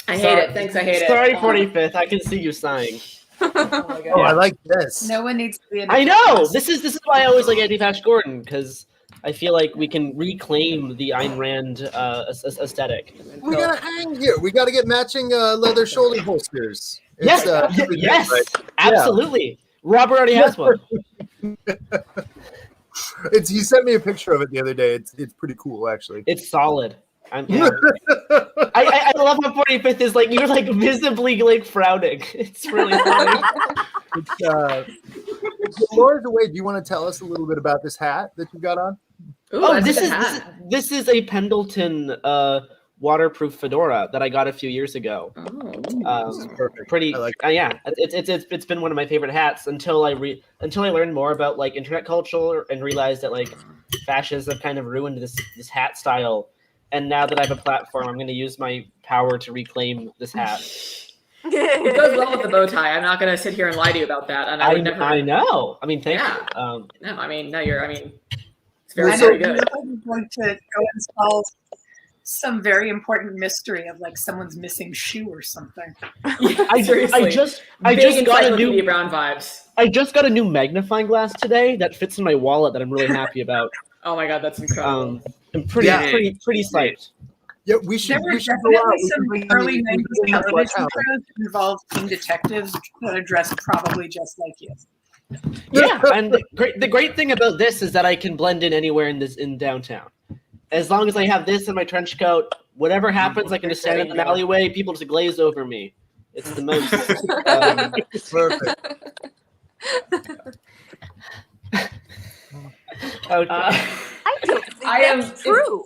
I hate it. Thanks, I hate it. Sorry, 45th. I can see you sighing. Oh my God. Oh, I like this. No one needs to be. I know. This is why I always like Anti-Fascist Gordon, because I feel like we can reclaim the Ayn Rand aesthetic. We gotta hang here. We gotta get matching leather shoulder holsters. Yes, yes, absolutely. Robert already has one. He sent me a picture of it the other day. It's pretty cool, actually. It's solid. I love how 45th is like you're like visibly like frowning. It's really funny. Laura's away. Do you want to tell us a little bit about this hat that you got on? Ooh, this is a Pendleton waterproof fedora that I got a few years ago. Perfect. Pretty, it's been one of my favorite hats until I learned more about like internet culture and realized that like fascists have kind of ruined this hat style. And now that I have a platform, I'm going to use my power to reclaim this hat. It goes well with the bow tie. I'm not going to sit here and lie to you about that. And I know. I mean, thank you. No, I mean, it's very good. I'm going to go and solve some very important mystery of like someone's missing shoe or something. I just got a new Brown vibes. I just got a new magnifying glass today that fits in my wallet that I'm really happy about. Oh my God, that's incredible. I'm pretty psyched. Yeah, we should. There were go definitely out. some early 90s television shows that involved teen detectives that are dressed probably just like you. Yeah, and the great thing about this is that I can blend in anywhere in downtown. As long as I have this in my trench coat, whatever happens, I can just stand in an alleyway. People just glaze over me. It's the most perfect. Okay. I don't think that's true.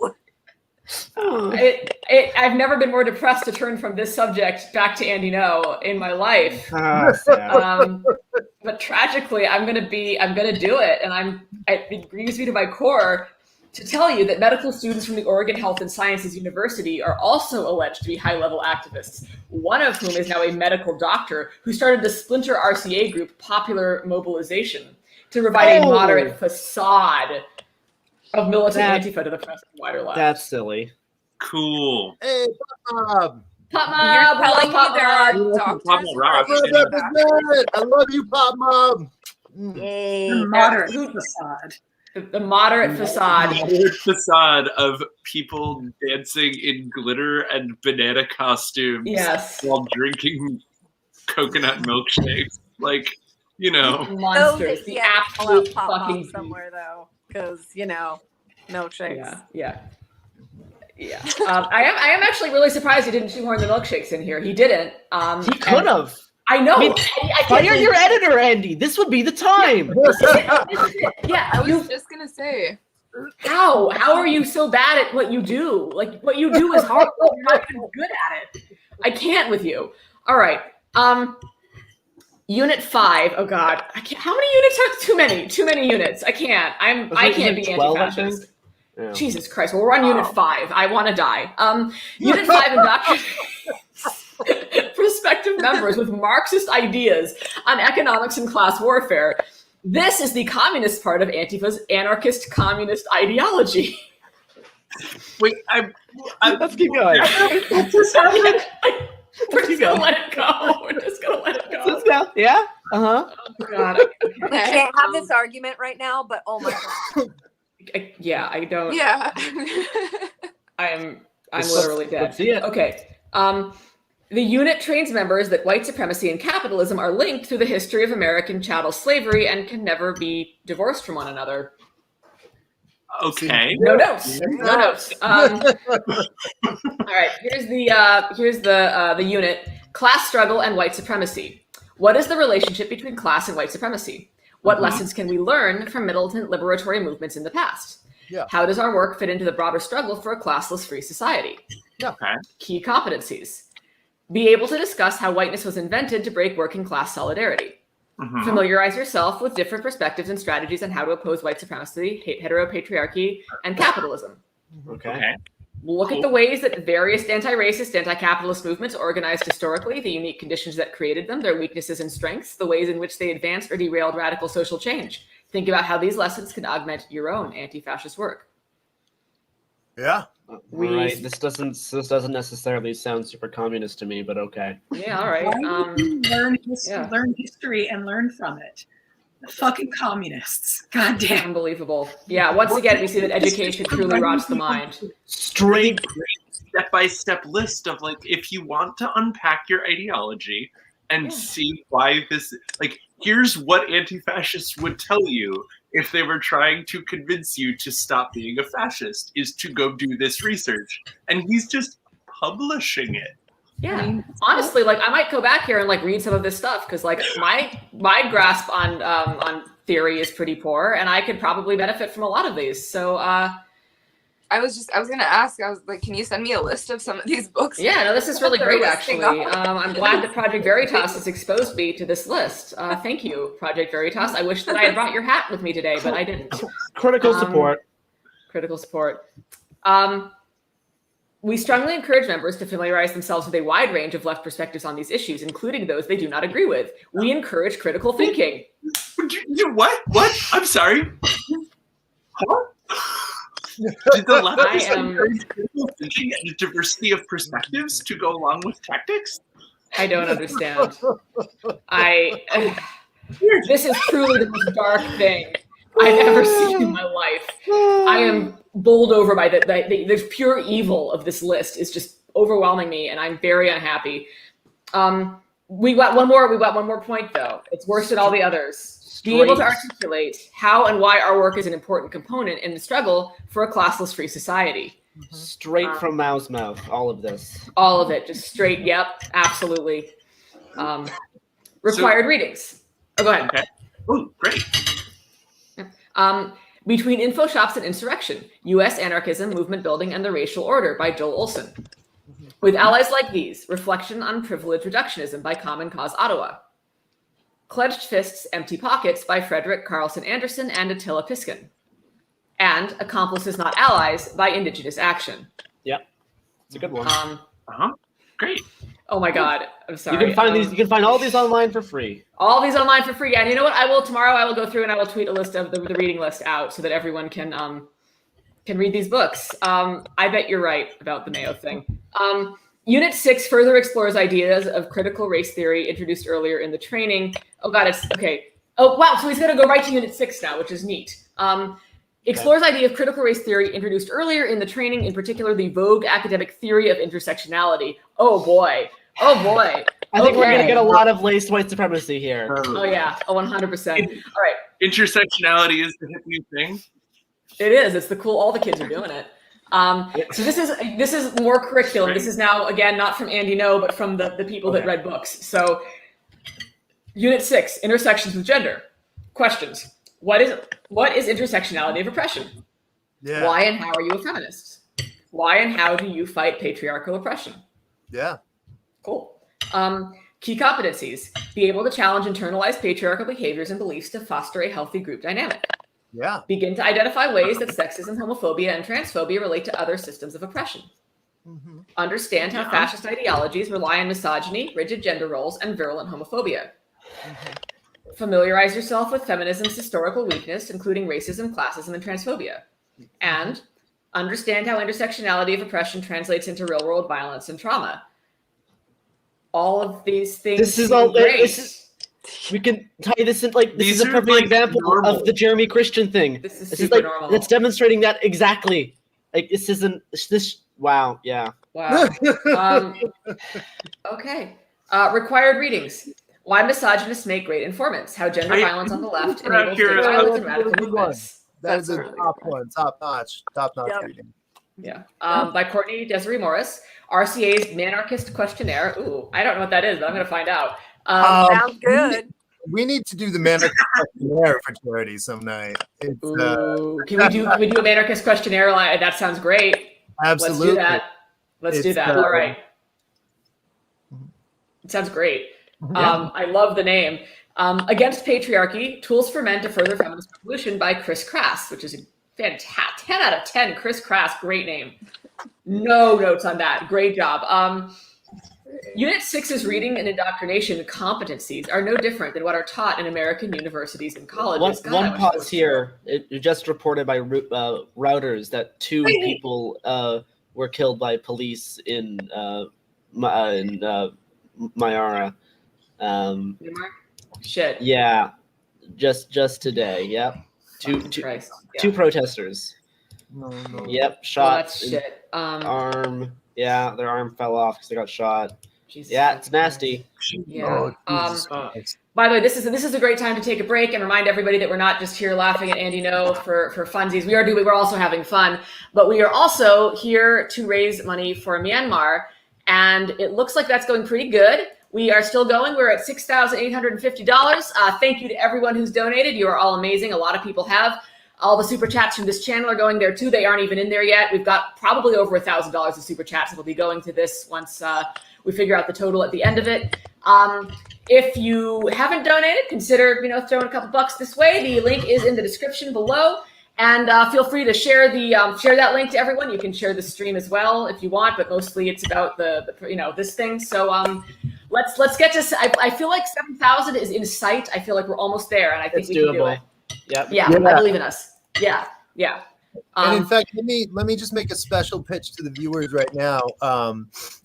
I've never been more depressed to turn from this subject back to Andy Ngo in my life. But tragically, I'm gonna do it, and it brings me to my core to tell you that medical students from the Oregon Health and Sciences University are also alleged to be high-level activists. One of whom is now a medical doctor who started the splinter RCA group Popular Mobilization to provide a moderate facade of militant Antifa to the press and wider left. That's silly. Cool. Hey, Bob. Pop You're Mob! telling me Pop there are Mob! doctors. I love you, Pop Mob. Yay. Moderate facade. The moderate facade. Moderate facade of people dancing in glitter and banana costumes Yes. while drinking coconut milkshakes. Like, you know. Monsters. The absolute fucking somewhere though, because milkshakes. Yeah. I am actually really surprised he didn't shoehorn the milkshakes in here. He didn't. He could have. I know. I mean, I fire your editor, Andy. This would be the time. Yeah, I was just gonna say. How are you so bad at what you do? Like, what you do is hard. You're not even good at it. I can't with you. All right. Unit 5. Oh God. I can't. How many units are too many? Too many units. I can't. I can't be 12, anti-fascist. Yeah. Jesus Christ. Well, we're on Unit 5. I want to die. Unit 5 indoctrinates prospective members with Marxist ideas on economics and class warfare. This is the communist part of Antifa's anarchist communist ideology. Wait, let's keep going. We're just gonna let it go. We're just gonna let it go. Yeah. Oh God. We can't have this argument right now, but oh my God. I don't. Yeah. I'm literally dead. Let's see it. Okay. The unit trains members that white supremacy and capitalism are linked through the history of American chattel slavery and can never be divorced from one another. Okay. No notes. No notes. All right. Here's the unit: class struggle and white supremacy. What is the relationship between class and white supremacy? What lessons can we learn from militant liberatory movements in the past? Yeah. How does our work fit into the broader struggle for a classless free society? Yeah. Okay. Key competencies. Be able to discuss how whiteness was invented to break working class solidarity. Familiarize yourself with different perspectives and strategies on how to oppose white supremacy, heteropatriarchy, and capitalism. Okay. Look at the ways that various anti-racist, anti-capitalist movements organized historically, the unique conditions that created them, their weaknesses and strengths, the ways in which they advanced or derailed radical social change. Think about how these lessons can augment your own anti-fascist work. Yeah. Right. This doesn't necessarily sound super communist to me, but okay. Yeah. All right. Why would you learn history and learn from it? The fucking communists. God damn. Unbelievable. Yeah. Once again, we see that education truly rots the mind. Straight step-by-step list of like, if you want to unpack your ideology and see why this, like, here's what anti-fascists would tell you if they were trying to convince you to stop being a fascist, is to go do this research. And he's just publishing it. Yeah. Honestly, like, I might go back here and like read some of this stuff because like my grasp on theory is pretty poor, and I could probably benefit from a lot of these. So I was gonna ask, I was like, can you send me a list of some of these books? yeah, no, this is really great actually. Listing I'm glad that Project Veritas has exposed me to this list. Thank you, Project Veritas. I wish that I had brought your hat with me today, but I didn't. Critical support. Critical support. We strongly encourage members to familiarize themselves with a wide range of left perspectives on these issues, including those they do not agree with. We encourage critical thinking. What? I'm sorry. Huh? Did the left encourage critical thinking and a diversity of perspectives to go along with tactics? I don't understand. This is truly the most dark thing I've ever seen in my life. I am bowled over by the pure evil of this list is just overwhelming me, and I'm very unhappy. We got one more point though. It's worse than all the others. Be able to articulate how and why our work is an important component in the struggle for a classless free society. Straight from Mao's mouth, all of this. All of it, just straight. Yep, absolutely. Required readings. Oh, go ahead. Okay. Oh, great. Between Info Shops and Insurrection, U.S. Anarchism, Movement Building, and the Racial Order by Joel Olson. With allies like these, Reflection on Privilege Reductionism by Common Cause Ottawa. Clenched Fists, Empty Pockets by Frederick Carlson Anderson and Attila Piskin. And Accomplices Not Allies by Indigenous Action. Yep. It's a good one. Great. Oh my God. I'm sorry. You can find these. You can find all these online for free. All these online for free. And you know what? Tomorrow I will go through and I will tweet a list of the reading list out so that everyone can read these books. I bet you're right about the Mayo thing. Unit 6 further explores ideas of critical race theory introduced earlier in the training. Oh God, it's okay. Oh wow, so he's gonna go right to Unit 6 now, which is neat. Explores the idea of critical race theory introduced earlier in the training, in particular the vogue academic theory of intersectionality. Oh boy. Oh boy. I think we're going to get a lot of laced white supremacy here. Oh yeah. Oh, 100%. All right. Intersectionality is the hip new thing. It is. It's the cool. All the kids are doing it. So this is more curriculum. This is now again not from Andy Ngo, but from the people that read books. So, Unit 6: Intersections with Gender. Questions: What is intersectionality of oppression? Yeah. Why and how are you a feminist? Why and how do you fight patriarchal oppression? Yeah. Cool. Key competencies: be able to challenge internalized patriarchal behaviors and beliefs to foster a healthy group dynamic. Yeah. Begin to identify ways that sexism, homophobia, and transphobia relate to other systems of oppression. Mm-hmm. Understand how fascist ideologies rely on misogyny, rigid gender roles, and virulent homophobia. Mm-hmm. Familiarize yourself with feminism's historical weakness, including racism, classism, and transphobia. And understand how intersectionality of oppression translates into real-world violence and trauma. All of these things. This is all. We can tie this in this is a perfect example of the Jeremy Christian thing. This is super normal. It's demonstrating that exactly. This isn't this. Wow. Yeah. Wow. Okay. Required readings. Why misogynists make great informants. How gender violence on the left enables state violence and radical movements. That is a top one, top notch reading. Yeah. By Courtney Desiree Morris. RCA's Manarchist Questionnaire. Ooh, I don't know what that is, but I'm going to find out. Sounds good. We need to do the Manarchist Questionnaire for charity some night. It's, can we do a Manarchist Questionnaire? That sounds great. Absolutely. Let's do that. All right. It sounds great. Yeah. I love the name. Against Patriarchy: Tools for Men to Further Feminist Revolution by Chris Crass, which is a fantastic 10 out of 10. Chris Crass, great name. No notes on that. Great job. Unit 6's reading and indoctrination competencies are no different than what are taught in American universities and colleges. One pause here. It just reported by Reuters that 2 people were killed by police in Myanmar. Shit. Yeah, just today. Yep. Two protesters. No. Yep, shot. Oh, that's shit. Arm. Yeah, their arm fell off because they got shot. Jesus yeah, it's nasty. Yeah. By the way, this is a great time to take a break and remind everybody that we're not just here laughing at Andy Ngo for funsies. We're also having fun, but we are also here to raise money for Myanmar, and it looks like that's going pretty good. We are still going. We're at $6,850. Thank you to everyone who's donated. You are all amazing. A lot of people have. All the super chats from this channel are going there too. They aren't even in there yet. We've got probably over $1,000 of super chats that will be going to this once we figure out the total at the end of it. If you haven't donated, consider throwing a couple bucks this way. The link is in the description below, and feel free to share that link to everyone. You can share the stream as well if you want, but mostly it's about the this thing. So let's get to. I feel like 7,000 is in sight. I feel like we're almost there, and I think we can do it. Yep. Yeah, I believe in us. Yeah. And in fact, let me just make a special pitch to the viewers right now.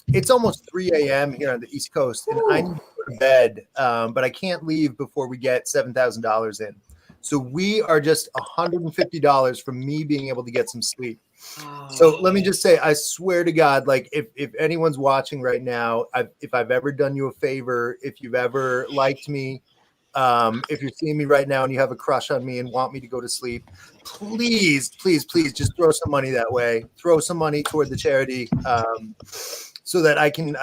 It's almost 3 a.m. here on the East Coast, and I need to go to bed, but I can't leave before we get $7,000 in. So we are just $150 from me being able to get some sleep. So let me just say, I swear to God, like if anyone's watching right now, if I've ever done you a favor, if you've ever liked me, if you're seeing me right now and you have a crush on me and want me to go to sleep, please just throw some money that way. Throw some money toward the charity so that I can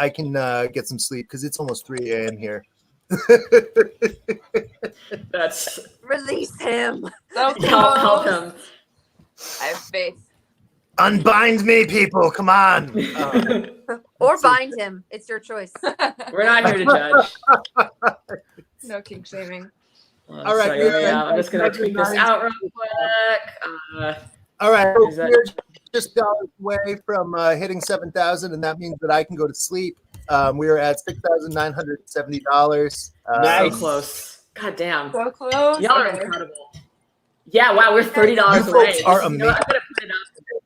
get some sleep, because it's almost 3 a.m. here. That's release him. So help him. I have faith. Unbind me, people! Come on. Or bind him. It's your choice. We're not here to judge. No kink shaming. All right, I'm just gonna tweak this out real quick. All right, we're just away from hitting 7,000, and that means that I can go to sleep. We are at $6,970. So close. God damn. So close. Y'all are incredible. Yeah, wow, we're $30 away. Folks are amazing.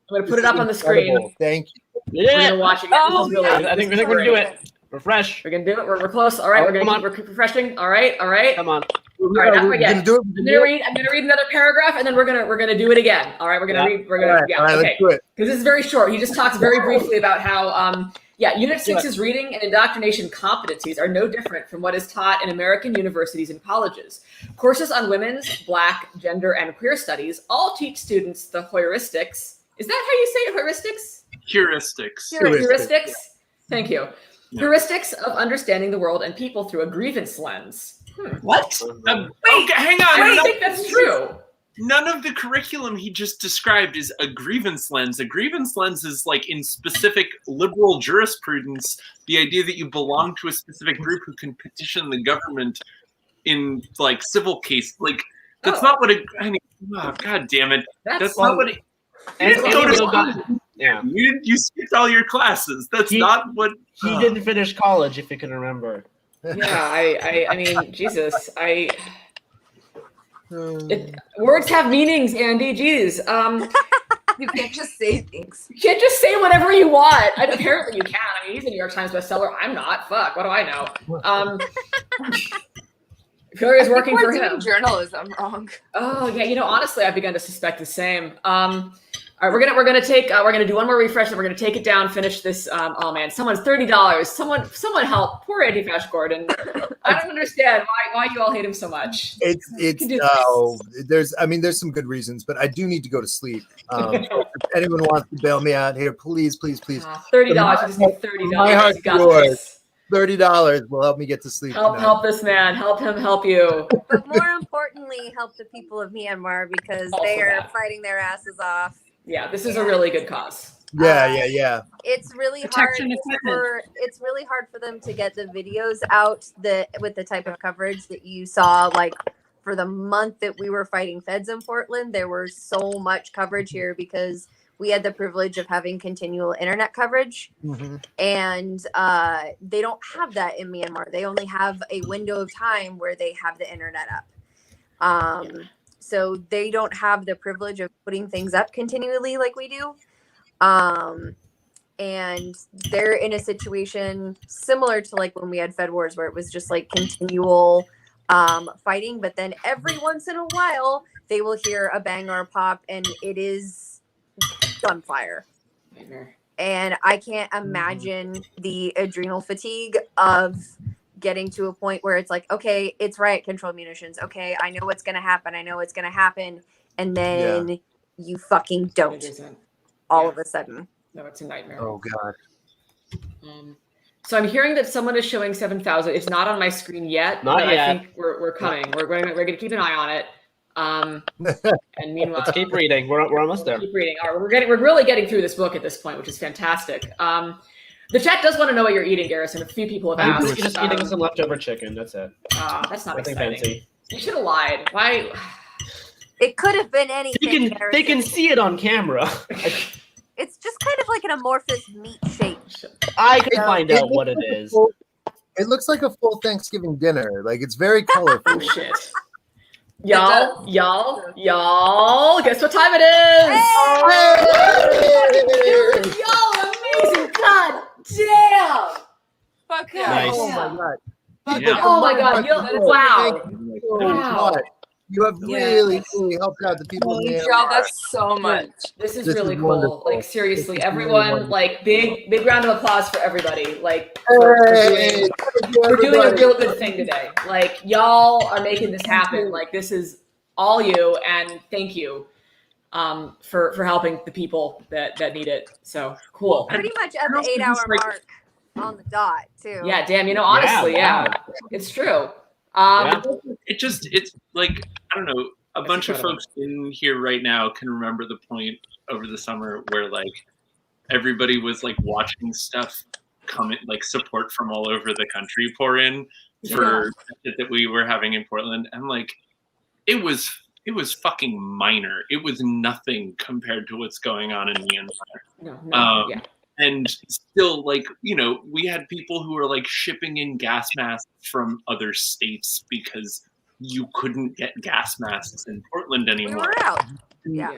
I'm gonna put it up on the screen. Thank you. We're gonna watch it. Oh, really, I think we're gonna do it. Refresh. We're gonna do it. We're close. All right, we're gonna keep refreshing. All right. Come on. All right, not quite yet. I'm gonna read another paragraph, and then we're gonna do it again. All right, we're gonna read. We're gonna okay. Let's do it. Because this is very short. He just talks very briefly about how Unit 6's reading and indoctrination competencies are no different from what is taught in American universities and colleges. Courses on women's, Black, gender, and queer studies all teach students the heuristics. Is that how you say it? Heuristics? Heuristics. Thank you. Yeah. Heuristics of understanding the world and people through a grievance lens. What? Wait, hang on. I don't think that's true. None of the curriculum he just described is a grievance lens. A grievance lens is like in specific liberal jurisprudence, the idea that you belong to a specific group who can petition the government in like civil case. Like that's not what God damn it. That's not what it. You didn't go to school. Yeah. You skipped all your classes. That's not what he didn't finish college, if you can remember. Yeah, I mean, Jesus, words have meanings, Andy. Jeez. You can't just say things. You can't just say whatever you want. Apparently you can. I mean, he's a New York Times bestseller. I'm not. Fuck. What do I know? Hillary is working for him. Journalism wrong. Oh yeah. Honestly, I've begun to suspect the same. All right, we're gonna do one more refresh, and we're gonna take it down, finish this. Oh man, someone's $30. Someone help poor Andy Fash Gordon. I don't understand why you all hate him so much. There's some good reasons, but I do need to go to sleep. If anyone wants to bail me out here, please. $30. You just need $30. My heart's yours. $30 will help me get to sleep. Help this man. Help him help you. But more importantly, help the people of Myanmar because they are fighting their asses off. Yeah, this is a really good cause. Yeah. It's really hard for them to get the videos out with the type of coverage that you saw. Like for the month that we were fighting feds in Portland, there was so much coverage here because we had the privilege of having continual internet coverage, and they don't have that in Myanmar. They only have a window of time where they have the internet up. So they don't have the privilege of putting things up continually like we do. And they're in a situation similar to like when we had Fed Wars, where it was just like continual fighting. But then every once in a while, they will hear a bang or a pop, and it is gunfire. And I can't imagine the adrenal fatigue of getting to a point where it's like, okay, it's riot control munitions. Okay, I know what's going to happen. And then you fucking don't all of a sudden. No, it's a nightmare. Oh, God. So I'm hearing that someone is showing 7,000. It's not on my screen yet. Not yet. I think we're coming. We're going to keep an eye on it. And meanwhile, let's keep reading. We're almost there. Keep reading. All right, we're really getting through this book at this point, which is fantastic. The chat does want to know what you're eating, Garrison. A few people have asked. We're just eating some leftover chicken. That's it. That's not Nothing exciting. fancy. You should have lied. Why? It could have been anything. They can see it on camera. It's just kind of like an amorphous meat shape. I can find out what it is. It looks like a full Thanksgiving dinner. Like it's very colorful. Oh, shit. Y'all, guess what time it is? Hey! Y'all, amazing. God damn. Fuck yeah. Nice. Oh my God. Wow. Wow. You have really helped out the people. Holy cow, that's so much. This is really cool. Wonderful. Like seriously, everyone, like big round of applause for everybody. Like for doing a real good thing today. Like y'all are making this happen. Like this is all you, and thank you for helping the people that need it. So cool. Pretty much at the 8-hour mark on the dot too. Yeah, damn. Honestly, yeah, it's true. It's like, I don't know, a bunch of folks in here right now can remember the point over the summer where like everybody was like watching stuff coming, like support from all over the country pour in for shit that we were having in Portland. And like, it was fucking minor. It was nothing compared to what's going on in Myanmar. And still, like, we had people who were like shipping in gas masks from other states because you couldn't get gas masks in Portland anymore. We were out. Yeah.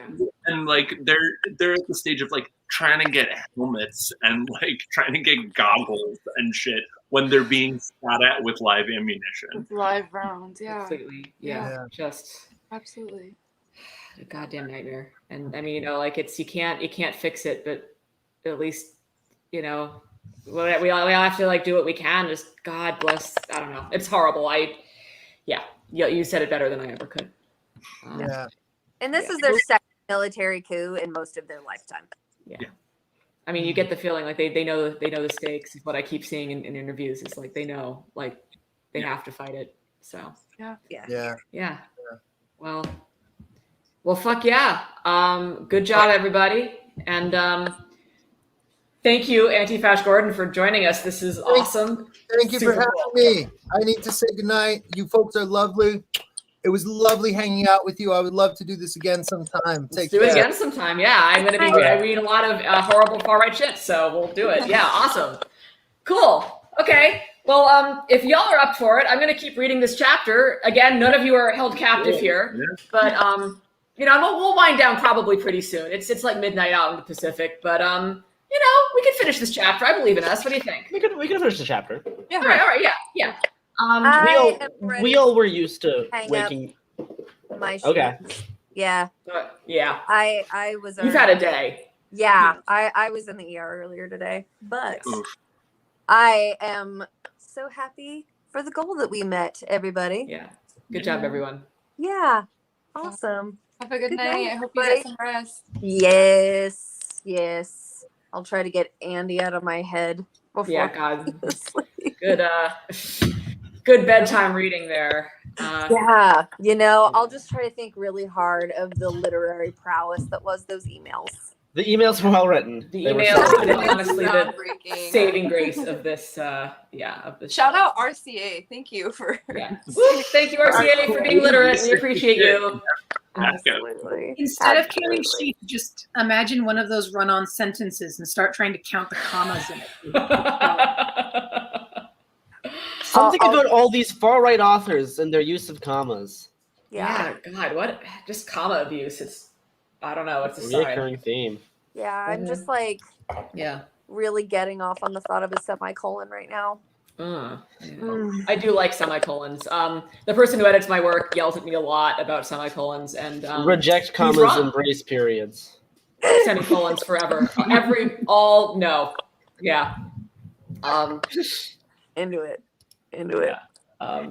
And like they're at the stage of like trying to get helmets and like trying to get goggles and shit when they're being shot at with live ammunition. With live rounds, yeah. Completely. Yeah. Just absolutely a goddamn nightmare. And I mean, like you can't fix it, but at least, we all have to like do what we can. Just God bless. I don't know. It's horrible. You said it better than I ever could. And this is their second military coup in most of their lifetime. Yeah. I mean, you get the feeling like they know the stakes. What I keep seeing in interviews is like they know, like they have to fight it. So yeah. Well, fuck yeah. Good job, everybody, and thank you, Anti-Fash Gordon, for joining us. This is awesome. Thank you for having me. I need to say goodnight. You folks are lovely. It was lovely hanging out with you. I would love to do this again sometime. Let's do it again sometime. Yeah, I'm going to be. I read a lot of horrible far right shit, so we'll do it. Yeah, awesome. Cool. Okay. Well, if y'all are up for it, I'm going to keep reading this chapter. Again, none of you are held captive here, but we'll wind down probably pretty soon. It's like midnight out in the Pacific, but we can finish this chapter. I believe in us. What do you think? We can finish the chapter. Yeah. All right. Yeah. We all were used to waking. My okay. Yeah. Yeah. I was. You've had a day. Yeah. I was in the ER earlier today, but I am so happy for the goal that we met, everybody. Yeah. Good job, everyone. Yeah. Awesome. Have a good night. I hope you get some rest. Yes. I'll try to get Andy out of my head before. Yeah, God. Good bedtime reading there. I'll just try to think really hard of the literary prowess that was those emails. The emails were well written. The emails are honestly the saving grace of this. Shout out RCA. Thank you for. Thank you, RCA, for being literate. We appreciate you. Absolutely. Instead of carrying sheep, just imagine one of those run-on sentences and start trying to count the commas in it. Something about all these far-right authors and their use of commas. Yeah, God, what? Just comma abuse. It's, I don't know. It's a recurring theme. Yeah, I'm just really getting off on the thought of a semicolon right now. I do like semicolons. The person who edits my work yells at me a lot about semicolons and reject commas, embrace periods. Semicolons forever. No. Yeah. Into it.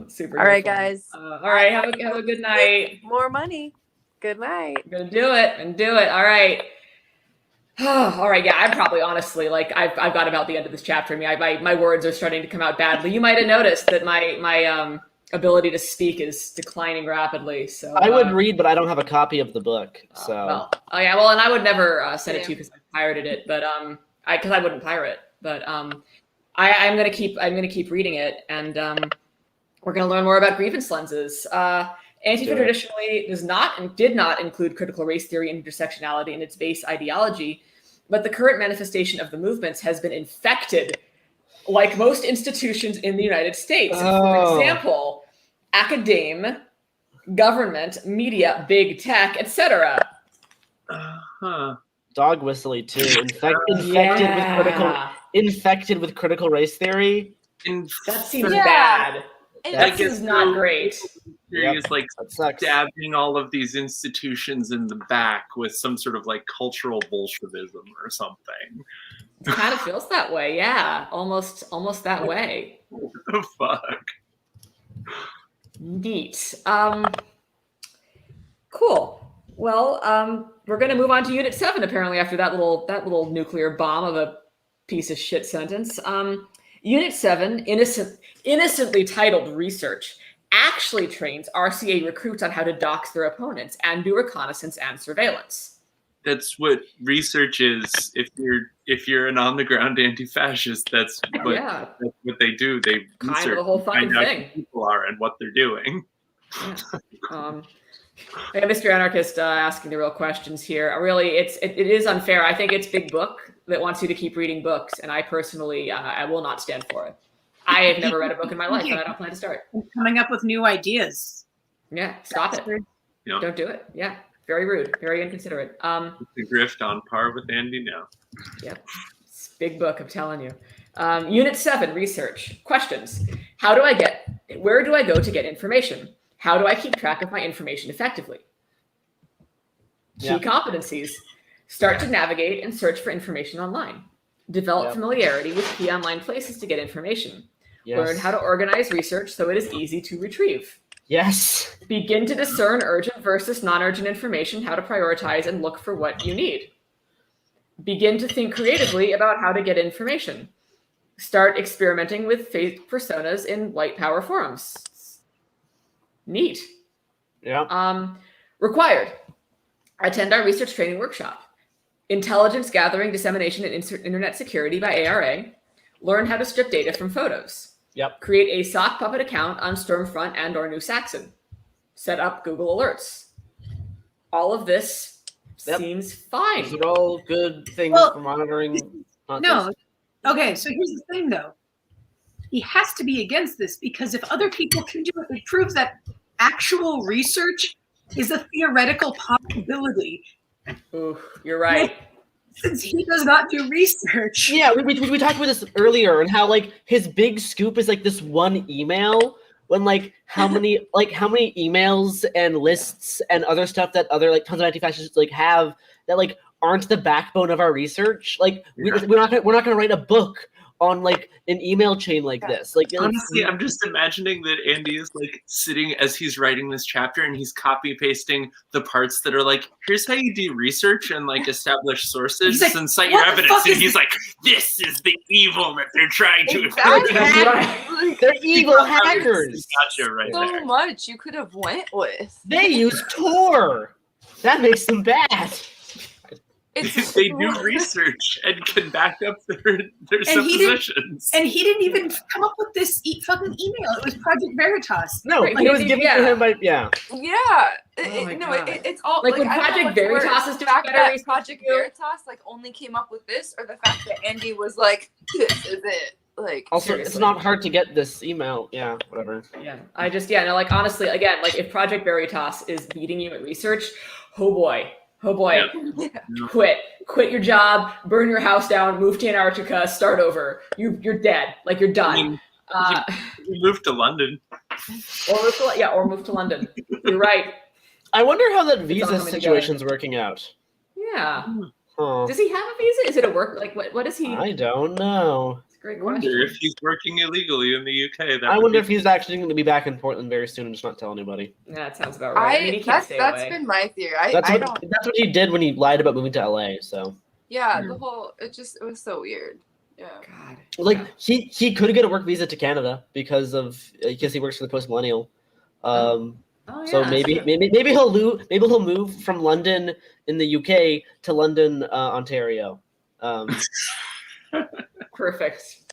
Super. All right, guys. All right. Have a good night. More money. Good night. I'm gonna do it. All right. All right. Yeah. I'm probably honestly I've got about the end of this chapter. I mean, my words are starting to come out badly. You might have noticed that my ability to speak is declining rapidly. So I would read, but I don't have a copy of the book. So and I would never send it to you because I pirated it. But because I wouldn't pirate. But I'm gonna keep reading it, and we're gonna learn more about grievance lenses. Antifa traditionally did not include critical race theory and intersectionality in its base ideology, but the current manifestation of the movements has been infected, like most institutions in the United States. For example, academe, government, media, big tech, etc. Dog whistly too. Infected with critical race theory. That seems bad. That is not great. Is stabbing all of these institutions in the back with some sort of cultural Bolshevism or something. It kind of feels that way, yeah. Almost that way. What the fuck? Neat. Cool. Well, we're gonna move on to Unit 7 apparently after that little nuclear bomb of a piece of shit sentence. Unit 7, innocently titled Research, actually trains RCA recruits on how to dox their opponents and do reconnaissance and surveillance. That's what research is. If you're an on-the-ground anti-fascist, that's what they do. They research the whole fucking find out thing. who people are and what they're doing. Yeah. Mr. Anarchist asking the real questions here. Really, it is unfair. I think it's Big Book that wants you to keep reading books, and I personally, I will not stand for it. I have never read a book in my life, and I don't plan to start. Coming up with new ideas. Yeah, stop it. Yep. Don't do it. Yeah, very rude, very inconsiderate. The grift on par with Andy Ngo. Yep, it's Big Book. I'm telling you. Unit 7, research. Questions. Where do I go to get information? How do I keep track of my information effectively? Key competencies. Start to navigate and search for information online. Develop familiarity with key online places to get information. Learn how to organize research so it is easy to retrieve. Yes. Begin to discern urgent versus non-urgent information, how to prioritize and look for what you need. Begin to think creatively about how to get information. Start experimenting with fake personas in white power forums. Neat. Yeah. Required. Attend our research training workshop. Intelligence gathering, dissemination, and internet security by ARA. Learn how to strip data from photos. Yep. Create a sock puppet account on Stormfront and or New Saxon. Set up Google Alerts. All of this seems fine. These are all good things for monitoring. No. Okay, so here's the thing, though. He has to be against this because if other people can do it, it proves that actual research is a theoretical possibility. Ooh, you're right. Since he does not do research. Yeah, we talked about this earlier and how like his big scoop is like this one email when like how many emails and lists and other stuff that other like tons of anti-fascists like have that like aren't the backbone of our research. Like we're not gonna write a book on like an email chain like this. Like honestly, I'm just imagining that Andy is like sitting as he's writing this chapter and he's copy pasting the parts that are like, here's how you do research and like establish sources like, and cite your evidence. And he's like, this is the evil that they're trying to Exactly. They're evil hackers. Gotcha right So there. much you could have went with. They use Tor. That makes them bad. They do research and can back up their suppositions. And he didn't even come up with this fucking email. It was Project Veritas. No, it was given to him by It's all like when I don't know Project what's Veritas worse, is the doing fact better that research Project Veritas like only came up with this, or the fact that Andy was like, "This is it." Like, also, seriously. It's not hard to get this email. Yeah, whatever. Yeah, like honestly, again, like if Project Veritas is beating you at research, oh boy, quit your job, burn your house down, move to Antarctica, start over. You're dead. Like you're done. You moved to London. Or move to London. You're right. I wonder how that It's all visa coming situation's working out. Yeah. Huh. Does he have a visa? Is it a work? Like what is he? I don't know. It's a great I wonder question. if he's working illegally in the UK. I wonder if he's actually going to be back in Portland very soon and just not tell anybody. Yeah, that sounds about right. I mean, he can't stay that's away. been my theory. That's what he did when he lied about moving to LA. So the whole it was so weird. Yeah. God. like he could get a work visa to Canada because he works for the Post Millennial. So maybe he'll move from London in the UK to London, Ontario. Perfect.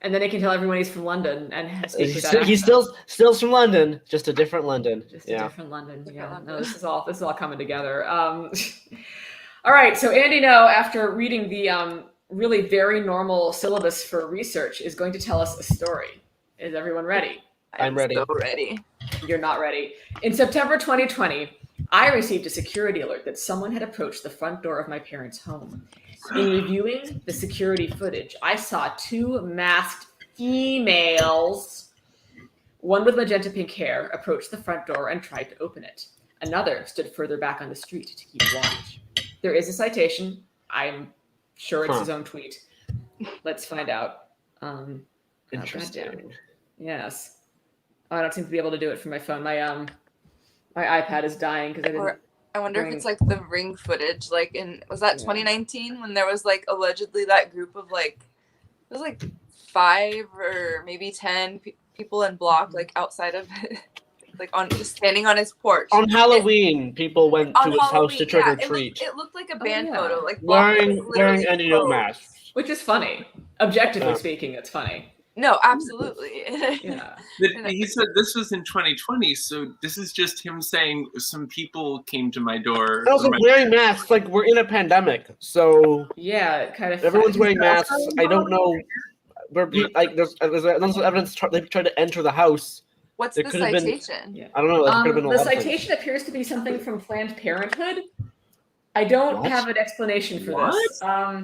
And then he can tell everyone he's from London and speak with that He's accent. still from London, just a different London. Just a different London. Yeah. No, this is all coming together. All right. So Andy Ngo, after reading the really very normal syllabus for research, is going to tell us a story. Is everyone ready? I'm ready. So ready. You're not ready. In September 2020, I received a security alert that someone had approached the front door of my parents' home. In reviewing the security footage, I saw two masked females, one with magenta pink hair, approach the front door and tried to open it. Another stood further back on the street to keep watch. There is a citation. I'm sure it's his own tweet. Let's find out. Interesting. Yes. Oh, I don't seem to be able to do it from my phone. My iPad is dying because I didn't. I wonder if it's like the ring footage, like was that 2019 when there was like allegedly that group of like, it was like 5 or maybe 10 people in block like outside of it, like on just standing on his porch. On Halloween, people went to his house to trick or treat. It looked like a band photo, like wearing Andy Ngo masks. Which is funny. Objectively speaking, it's funny. No, absolutely. Yeah. But he said this was in 2020, so this is just him saying some people came to my door. Also wearing masks, like we're in a pandemic, so yeah, kind of. Everyone's wearing masks. I don't know. There's evidence they tried to enter the house. What's the citation? I don't know. The citation appears to be something from Planned Parenthood. I don't have an explanation for this.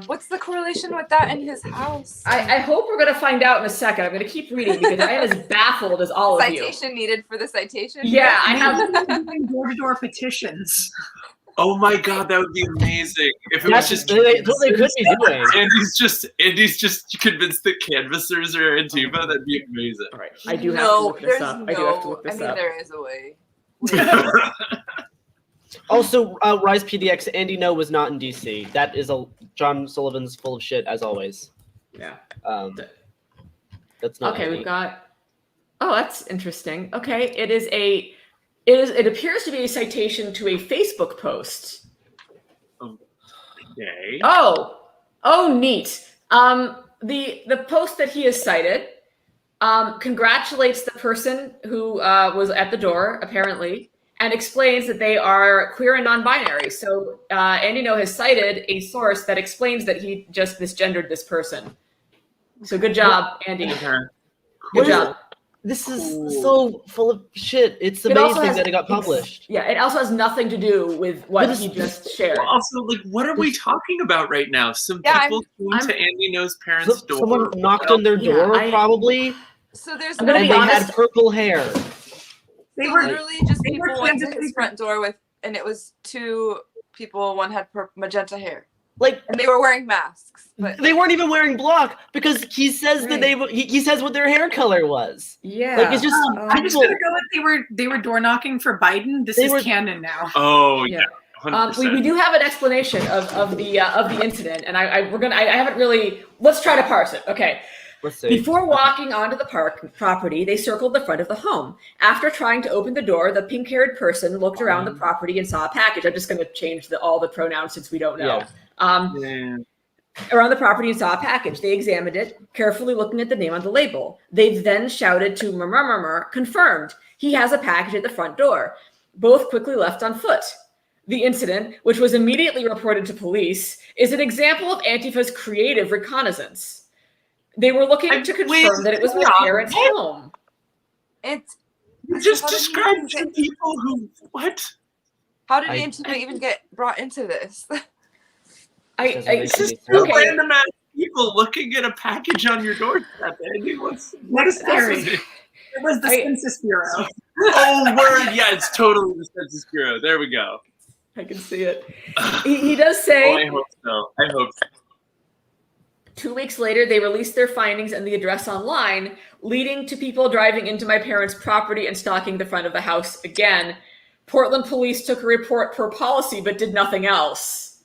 What's the correlation with that in his house? I hope we're going to find out in a second. I'm going to keep reading because I am as baffled as all of you. Citation needed for the citation? Yeah, I have door-to-door petitions. Oh my god, that would be amazing if it That's was just. what they could be doing. Andy's just convinced that canvassers are Antifa. That'd be amazing. All right, I do have to look this up. I do have to look I this mean, up. there is a way. Also, Rise PDX, Andy Ngo was not in DC. That is John Sullivan's full of shit as always. Yeah. That's not okay. Andy. We've got. Oh, that's interesting. Okay, it appears to be a citation to a Facebook post. Okay. Oh, neat. The post that he has cited congratulates the person who was at the door, apparently, and explains that they are queer and non-binary. So Andy Ngo has cited a source that explains that he just misgendered this person. So good job, Andy. Good job. This is so full of shit. It's amazing that it got published. Yeah, it also has nothing to do with what he just shared. Well, also, like, what are we talking about right now? Some people came to Andy Ngo's parents' door. Someone knocked on their door, probably. So there's and they had purple hair. They were literally just people went to his front door with, and it was two people. One had magenta hair. Like, and they were wearing masks, but they weren't even wearing block because he says that he says what their hair color was. Yeah, like it's just. I'm just gonna go with they were door knocking for Biden. This is canon now. Oh yeah. We do have an explanation of the incident, and I haven't really. Let's try to parse it. Okay. Let's see. Before walking onto the park property, they circled the front of the home. After trying to open the door, the pink-haired person looked around the property and saw a package. I'm just going to change all the pronouns since we don't know. Around the property and saw a package. They examined it, carefully looking at the name on the label. They then shouted to murmur, confirmed. He has a package at the front door. Both quickly left on foot. The incident, which was immediately reported to police, is an example of Antifa's creative reconnaissance. They were looking to confirm that it was my parents' home. It's you just described two people who what? How did Antifa even get brought into this? It's just random ass people looking at a package on your doorstep, Andy. What is scary? that? It was the Census Bureau. Oh, word! Yeah, it's totally the Census Bureau. There we go. I can see it. He does say. Oh, I hope so. I hope so. 2 weeks later, they released their findings and the address online, leading to people driving into my parents' property and stalking the front of the house again. Portland police took a report per policy, but did nothing else.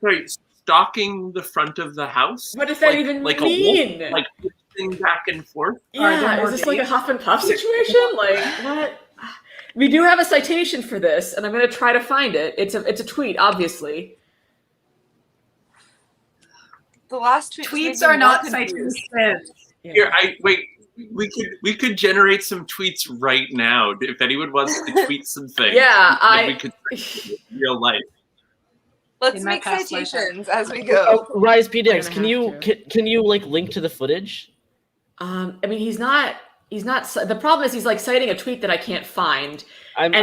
Wait, stalking the front of the house? What does that even like mean? A wolf, like pushing back and forth? Yeah, is this like a Huff and Puff situation? Like, what? We do have a citation for this, and I'm going to try to find it. It's a tweet, obviously. The last tweets are not citations. Here, we could generate some tweets right now if anyone wants to tweet some things. Yeah, we could real life. Let's make citations as we go. Rise PDX, can you like link to the footage? I mean, he's not. The problem is he's like citing a tweet that I can't find. I'm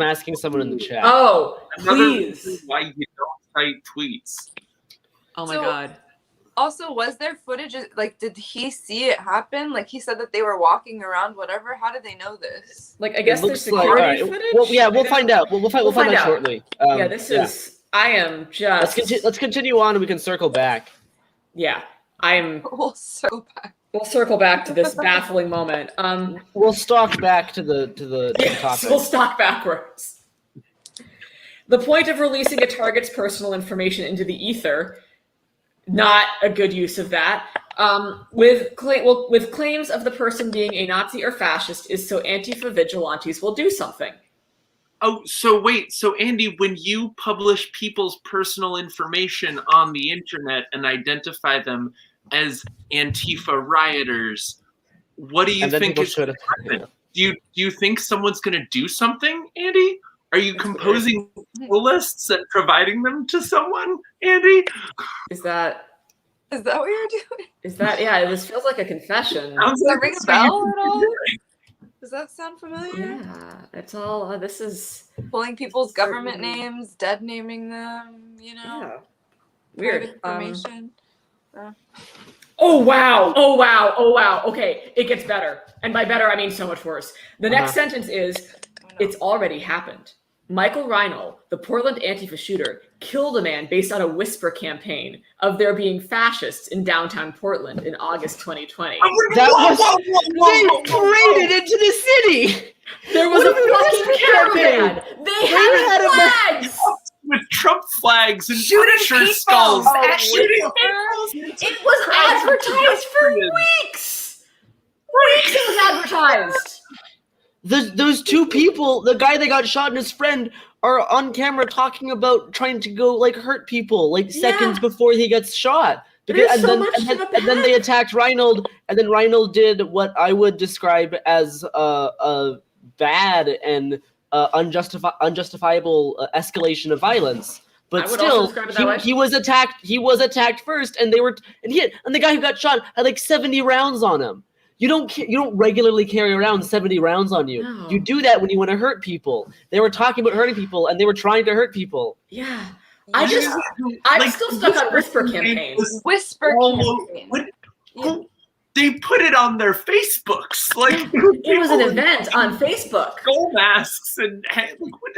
asking someone in the chat. Oh, please! Why you don't cite tweets? Oh my god. Also, was there footage? Like, did he see it happen? Like, he said that they were walking around, whatever. How did they know this? Like, I guess there's security footage. Well, yeah, we'll find out. We'll find out shortly. This is. I am just. Let's continue on, and we can circle back. Yeah, I'm. We'll circle back. We'll circle back to this baffling moment. We'll stalk back to the topic. We'll stalk backwards. The point of releasing a target's personal information into the ether. Not a good use of that. With claims of the person being a Nazi or fascist is so Antifa vigilantes will do something. Oh, so wait. So Andy, when you publish people's personal information on the internet and identify them as Antifa rioters, what do you think is going to happen? Do you think someone's going to do something, Andy? Are you composing lists and providing them to someone, Andy? Is that what you're doing? Is that this feels like a confession. Does that ring a bell at all? Does that sound familiar? Yeah, it's all. This is pulling people's government names, dead naming them. You know. Yeah. Weird. Private information. Oh wow! Oh wow! Oh wow! Okay, it gets better, and by better I mean so much worse. The next sentence is, "It's already happened. Michael Reinl, the Portland Antifa shooter, killed a man based on a whisper campaign of there being fascists in downtown Portland in August 2020." That was they paraded into the city. There was a fucking caravan. They had flags with Trump flags and shooting Punisher skulls. shooting people. It was advertised for weeks. Weeks it was advertised. Those two people, the guy that got shot and his friend, are on camera talking about trying to go like hurt people like seconds before he gets shot. And then they attacked Reinhold, and then Reinhold did what I would describe as a bad and unjustifiable escalation of violence. But still, he was attacked. He was attacked first, and the guy who got shot had like 70 rounds on him. You don't regularly carry around 70 rounds on you. No. You do that when you want to hurt people. They were talking about hurting people, and they were trying to hurt people. Yeah. I'm still stuck on whisper campaigns. Whisper campaigns. They put it on their Facebooks. Like it was an event on Facebook. Skull masks and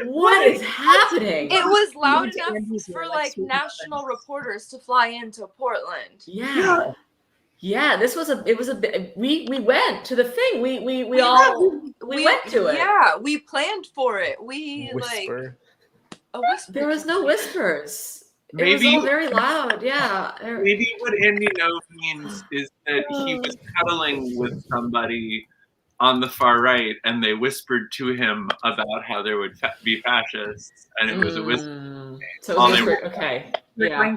what is happening? It was loud enough for like national reporters to fly into Portland. Yeah. Yeah, we went to the thing. We went to it. Yeah, we planned for it. We whisper. A whisper. There was no whispers. Maybe it was all very loud. Yeah. Maybe what Andy Ngo means is that he was cuddling with somebody on the far right, and they whispered to him about how there would be fascists, and it was a whisper. So it was whispered. Okay. Yeah.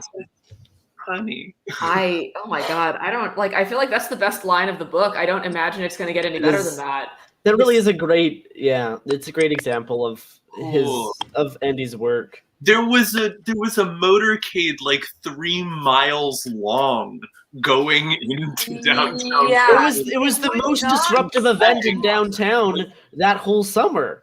Honey. Oh my God. I feel like that's the best line of the book. I don't imagine it's going to get any better than that. That really is it's a great example of Andy's work. There was a motorcade like 3 miles long going into downtown. Yeah. It was the most disruptive event in downtown that whole summer.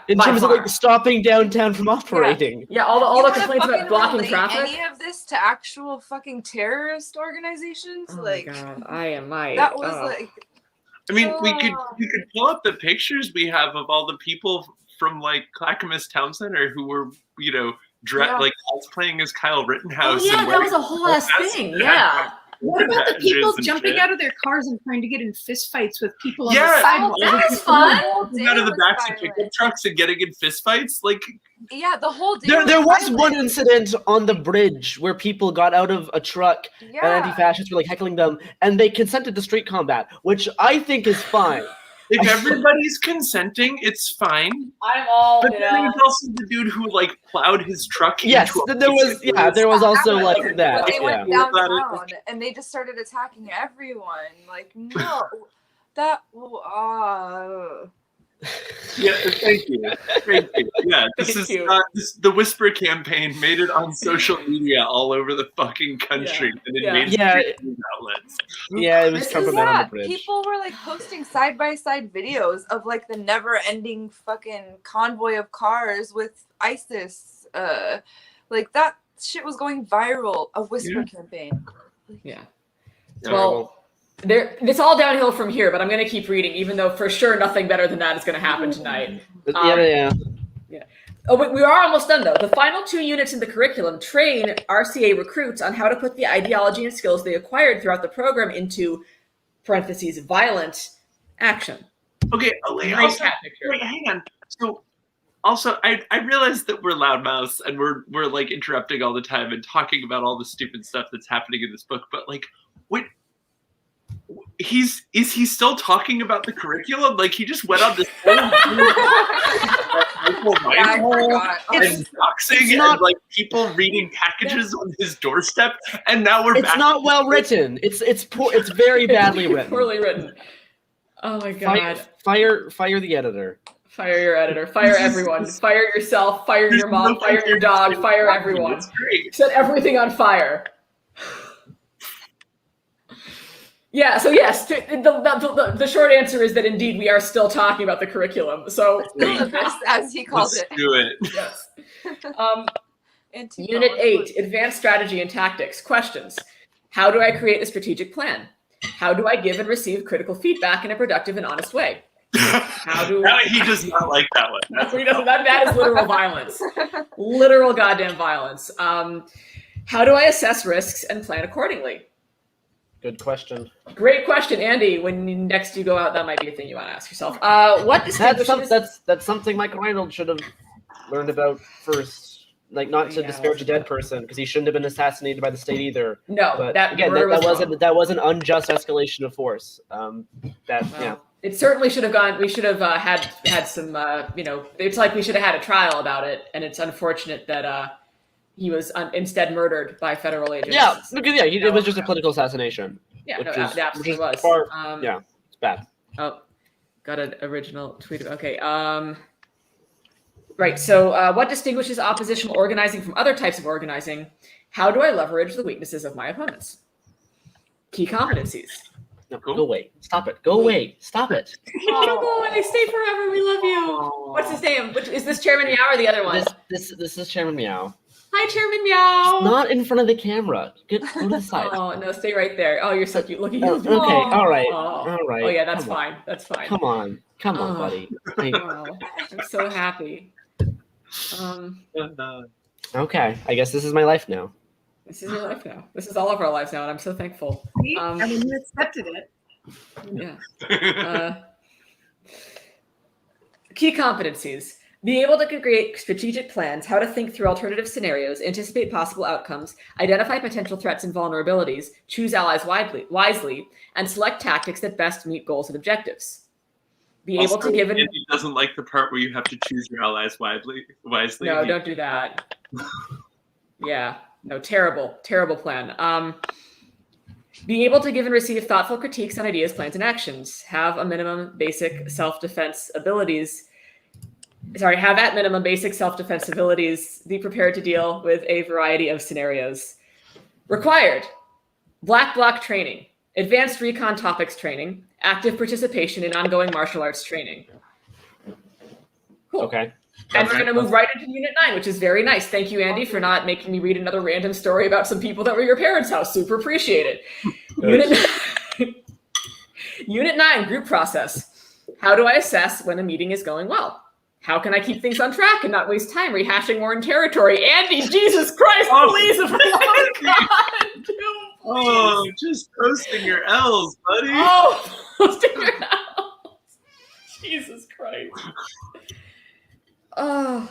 In terms of like stopping downtown from operating. Yeah, all the complaints about blocking traffic. Any of this to actual fucking terrorist organizations? Oh my God, that was like. I mean, we could pull up the pictures we have of all the people from like Clackamas Town Center who were like cosplaying as Kyle Rittenhouse. Oh yeah, that was a whole ass thing. Yeah. What about the people jumping out of their cars and trying to get in fistfights with people on the sidewalk? sidewalk? That was fun. Out of the backs of pickup trucks and getting in fistfights, like the whole day. There was one incident on the bridge where people got out of a truck and anti-fascists were like heckling them, and they consented to street combat, which I think is fine. If everybody's consenting, it's fine. I'm all. But then there's also the dude who like plowed his truck. Yes, there was also like that. They went downtown and they just started attacking everyone. Like no, that. Yeah, thank you. Yeah, the whisper campaign made it on social media all over the fucking country, and it made news outlets. Yeah, it was Trump on the bridge. People were like posting side by side videos of like the never ending fucking convoy of cars with ISIS. Like that shit was going viral. A whisper campaign. Yeah. Well. It's all downhill from here, but I'm going to keep reading, even though for sure nothing better than that is going to happen tonight. Yeah. Oh, we are almost done, though. The final 2 units in the curriculum train RCA recruits on how to put the ideology and skills they acquired throughout the program into, parentheses, violent action. Okay, also, wait, hang on. So, also, I realize that we're loudmouths and we're like interrupting all the time and talking about all the stupid stuff that's happening in this book, but like, what? Is he still talking about the curriculum? Like he just went on this and boxing and like people reading packages on his doorstep, and now we're back. It's not well written. It's poor. It's very badly written. Poorly written. Oh my God! Fire the editor. Fire your editor. Fire everyone. Fire yourself. Fire your mom. Fire your dog. Fire everyone. Set everything on fire. Yeah, so yes, the short answer is that indeed we are still talking about the curriculum. So as he called it. Do it. Yes. Unit 8, Advanced Strategy and Tactics. Questions. How do I create a strategic plan? How do I give and receive critical feedback in a productive and honest way? How do He does not like that one. that is literal violence. Literal goddamn violence. How do I assess risks and plan accordingly? Good question. Great question, Andy. When next you go out, that might be a thing you want to ask yourself. What distinguishes... That's something Michael Reynolds should have learned about first. Like, not to disparage a dead person, because he shouldn't have been assassinated by the state either. No, but that was an unjust escalation of force. It certainly should have gone. We should have had some. It's like we should have had a trial about it, and it's unfortunate that he was instead murdered by federal agents. Yeah, because it was just a political assassination. Yeah, it absolutely was. It's bad. Oh, got an original tweet. Okay. Right. So, what distinguishes oppositional organizing from other types of organizing? How do I leverage the weaknesses of my opponents? Key competencies. No, go away. Stop it. Go away. Stop it. Oh, don't go away. Stay forever. We love you. What's his name? Is this Chairman Meow or the other one? This is Chairman Meow. Hi, Chairman Meow. Not in front of the camera. Go to the side. Oh, no, stay right there. Oh, you're so cute. Look at you. Okay, all right. All right. Oh, yeah, that's fine. That's fine. Come on, buddy. Wow. I'm so happy. Okay, I guess this is my life now. This is your life now. This is all of our lives now, and I'm so thankful. I mean, you accepted it. Yeah. Key competencies. Be able to create strategic plans, how to think through alternative scenarios, anticipate possible outcomes, identify potential threats and vulnerabilities, choose allies wisely, and select tactics that best meet goals and objectives. Be able to give Andy doesn't like the part where you have to choose your allies wisely. No, don't do that. Yeah. No, terrible plan. Be able to give and receive thoughtful critiques on ideas, plans, and actions. Have at minimum basic self-defense abilities. Be prepared to deal with a variety of scenarios. Required. Black bloc training. Advanced recon topics training. Active participation in ongoing martial arts training. Cool. Okay. And we're going to move right into Unit 9, which is very nice. Thank you, Andy, for not making me read another random story about some people that were your parents' house. Super appreciate it. Unit 9, group process. How do I assess when a meeting is going well? How can I keep things on track and not waste time rehashing worn territory? Andy, Jesus Christ, please, for the love of God, do, Oh, just posting your L's, buddy. Oh, posting your L's. Jesus Christ. How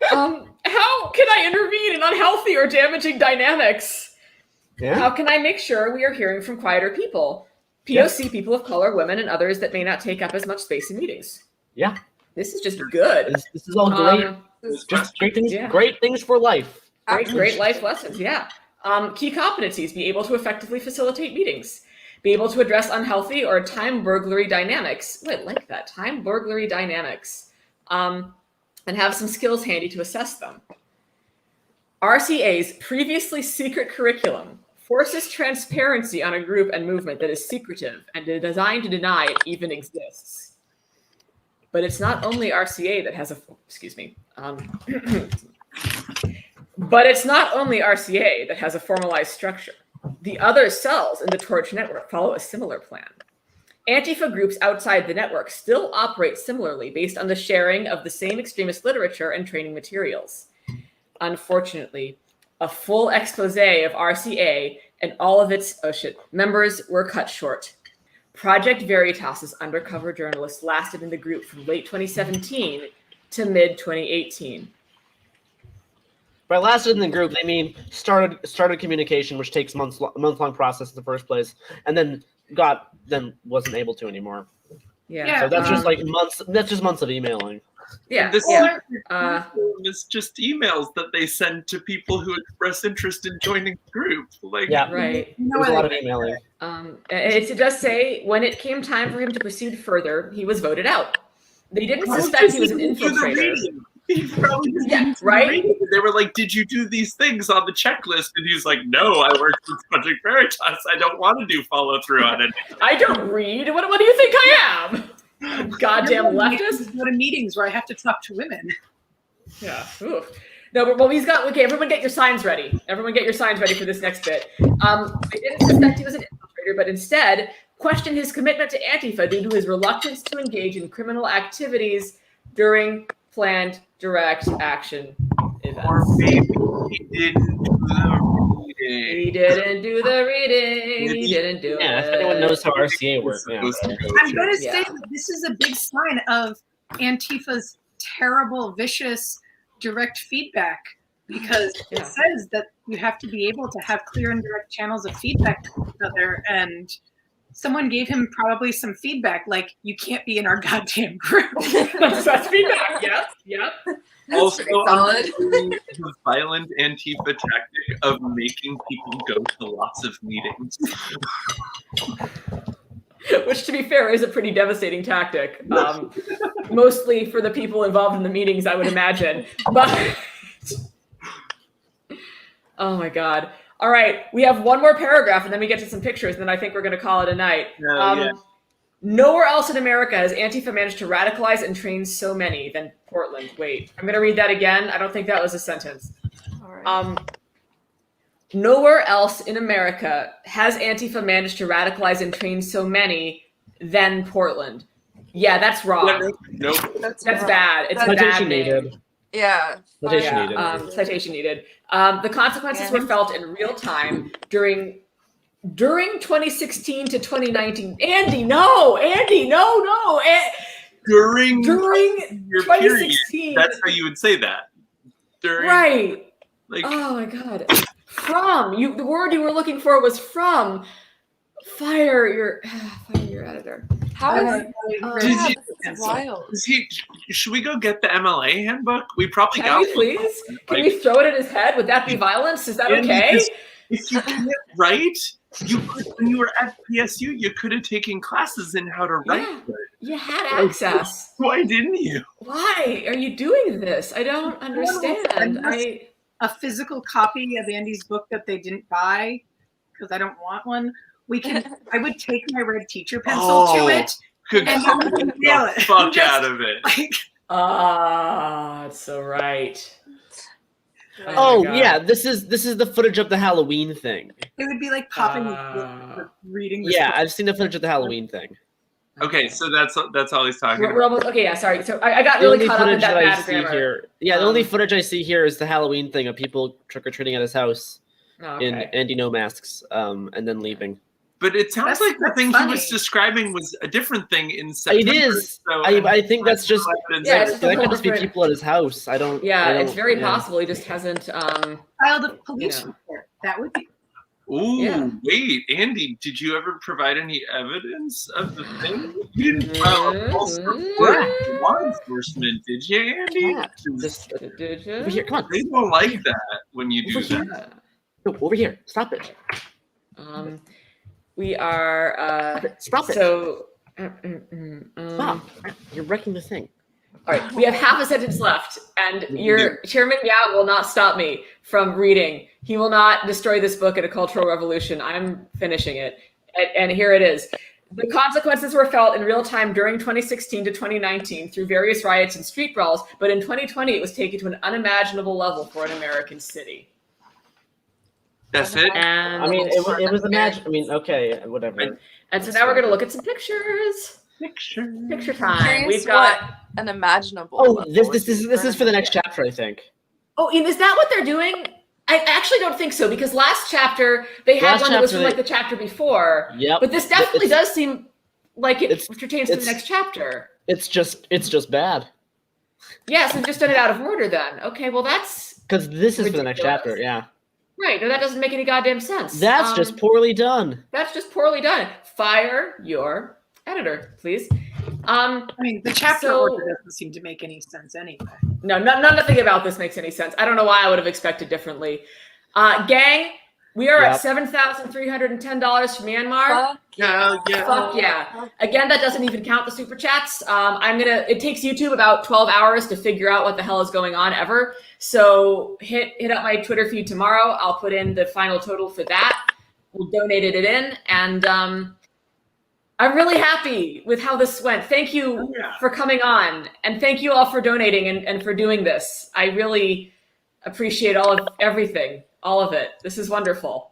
can I intervene in unhealthy or damaging dynamics? Yeah. How can I make sure we are hearing from quieter people? POC, people of color, women, and others that may not take up as much space in meetings. Yeah. This is just good. This is all great. Just great things. Yeah. Great things for life. Great life lessons. Yeah. Key competencies: be able to effectively facilitate meetings, be able to address unhealthy or time burglary dynamics. Ooh, I like that, time burglary dynamics, and have some skills handy to assess them. RCA's previously secret curriculum forces transparency on a group and movement that is secretive and designed to deny it even exists. But it's not only RCA that has but it's not only RCA that has a formalized structure. The other cells in the Torch network follow a similar plan. Antifa groups outside the network still operate similarly based on the sharing of the same extremist literature and training materials. Unfortunately, a full expose of RCA and all of its members were cut short. Project Veritas's undercover journalists lasted in the group from late 2017 to mid 2018. By lasted in the group, they mean started communication, which takes a month-long process in the first place, and then wasn't able to anymore. Yeah. So that's just like months. That's just months of emailing. Yeah. It's just emails that they send to people who express interest in joining the group. Like, yeah, right. There was a lot of emailing. It does say when it came time for him to proceed further, he was voted out. They didn't suspect he was an infiltrator. He probably just didn't right? read it. They were like, "Did you do these things on the checklist?" And he's like, "No, I worked with Project Veritas. I don't want to do follow through on it." I don't read. What do you think I am? Goddamn leftist. Go to meetings where I have to talk to women. Yeah. Ooh. No, but well, he's got. Okay, everyone, get your signs ready. Everyone, get your signs ready for this next bit. They didn't suspect he was an infiltrator, but instead questioned his commitment to Antifa due to his reluctance to engage in criminal activities during planned direct action events. Or maybe he didn't do the reading. He didn't do the reading. He didn't do it. Yeah, if anyone knows how RCA works, yeah. I'm going to say that this is a big sign of Antifa's terrible, vicious, direct feedback, because it says that you have to be able to have clear and direct channels of feedback to each other, and someone gave him probably some feedback, like, you can't be in our goddamn group. That's feedback. Yep. Also, solid. the violent Antifa tactic of making people go to lots of meetings. Which, to be fair, is a pretty devastating tactic. Mostly for the people involved in the meetings, I would imagine. But oh my God. All right, we have one more paragraph, and then we get to some pictures, and then I think we're going to call it a night. Nowhere else in America has Antifa managed to radicalize and train so many than Portland. Wait, I'm going to read that again. I don't think that was a sentence. All right. Nowhere else in America has Antifa managed to radicalize and train so many than Portland. Yeah, that's wrong. Nope. That's bad. It's a bad Citation name. needed. Yeah. Citation needed. Citation needed. The consequences were felt in real time during 2016 to 2019. Andy, no. During your 2016. period, that's how you would say that. During, right. Like, oh my God. The word you were looking for was from. Fire your editor. How is that's wild? Should we go get the MLA handbook? We probably Can we please? Can we throw it at his head? Would that be violence? Is that okay? If you can't write, you could, when you were at PSU, you could have taken classes in how to write. Yeah, you had access. Why didn't you? Why are you doing this? I don't understand. A physical copy of Andy's book that they didn't buy because I don't want one. I would take my red teacher pencil to it and nail it. Fuck out of it. That's so right. Oh yeah, this is the footage of the Halloween thing. It would be like popping reading. Yeah, I've seen the footage of the Halloween thing. Okay, so that's all he's talking about. We're almost, okay, yeah, sorry. So I got really caught up in that bad grammar. Here, the only footage I see here is the Halloween thing of people trick-or-treating at his house in Andy Ngo masks, and then leaving. But it sounds like the thing he was describing was a different thing in September. It is. So I think that's just that could just be different. people at his house. I don't. It's very possible. He just hasn't filed a police report. That would be. Ooh, wait, Andy, did you ever provide any evidence of the thing? You didn't file a false report to law enforcement, did you, Andy? Yeah. Did you? Over here, come on. They don't like that when you do that. No, over here. Stop it. We are. Stop it. So. Stop. You're wrecking the thing. All right, we have half a sentence left, and your Chairman Yao will not stop me from reading. He will not destroy this book at a cultural revolution. I'm finishing it. And here it is. The consequences were felt in real time during 2016 to 2019 through various riots and street brawls, but in 2020 it was taken to an unimaginable level for an American city. That's it? And I mean, it was imagined. I mean, okay, whatever. And so now we're going to look at some pictures. Picture time. We've got unimaginable. Oh, this is for the next chapter, I think. Oh, and is that what they're doing? I actually don't think so, because last chapter they had one that was from like the chapter before. Yep. But this definitely does seem like it pertains to the next chapter. It's just bad. Yeah, so we've just done it out of order then. Okay, well that's because this is for the next chapter. Yeah. Right. No, that doesn't make any goddamn sense. That's just poorly done. That's just poorly done. Fire your editor, please. I mean, the chapter order doesn't seem to make any sense anyway. No, nothing about this makes any sense. I don't know why I would have expected differently. Gang, We are Yep. at $7,310 for Myanmar. Yeah. Fuck yeah. Again, that doesn't even count the super chats. It takes YouTube about 12 hours to figure out what the hell is going on ever. So hit up my Twitter feed tomorrow. I'll put in the final total for that. We'll donate it in. And I'm really happy with how this went. Thank you for coming on. And thank you all for donating and for doing this. I really appreciate everything, all of it. This is wonderful.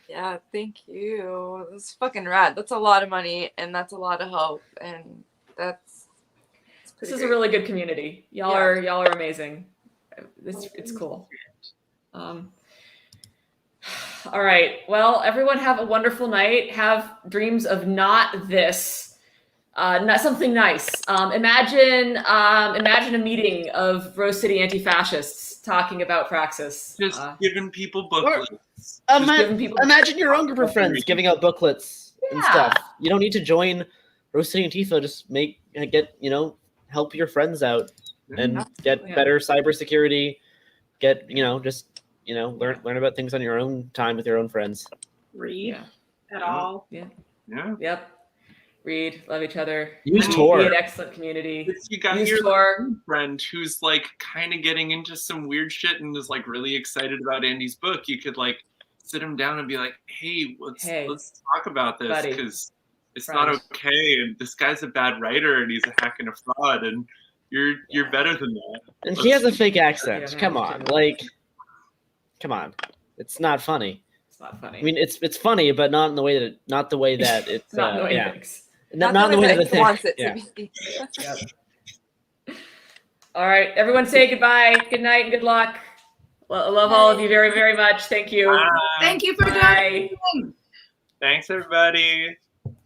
Yeah, thank you. That's fucking rad. That's a lot of money and that's a lot of hope, and this is a really good community. Y'all are amazing. It's cool. All right. Well, everyone have a wonderful night. Have dreams of not this, not something nice. Imagine a meeting of Rose City anti-fascists talking about Praxis. Just giving people booklets. Imagine your own group of friends giving out booklets and stuff. You don't need to join Rose City Antifa. Just help your friends out and get better cybersecurity. Learn about things on your own time with your own friends. Read at all. Yeah. Yep. Read, love each other. Use Be Tor. an excellent community. If you got Use your Tor. friend who's like kind of getting into some weird shit and is like really excited about Andy's book, you could like sit him down and be like, "Hey, let's talk about this because it's not okay. And this guy's a bad writer and he's a hack and a fraud, and you're better than that." And he has a fake accent. Come on, come on. It's not funny. It's not funny. I mean, it's funny, but not the way that it's not the way that it thinks. Not the way that he wants it to be. All right, everyone say goodbye, good night, and good luck. Well, I love all of you very, very much. Thank you. Thank you for Bye. joining. Thanks, everybody.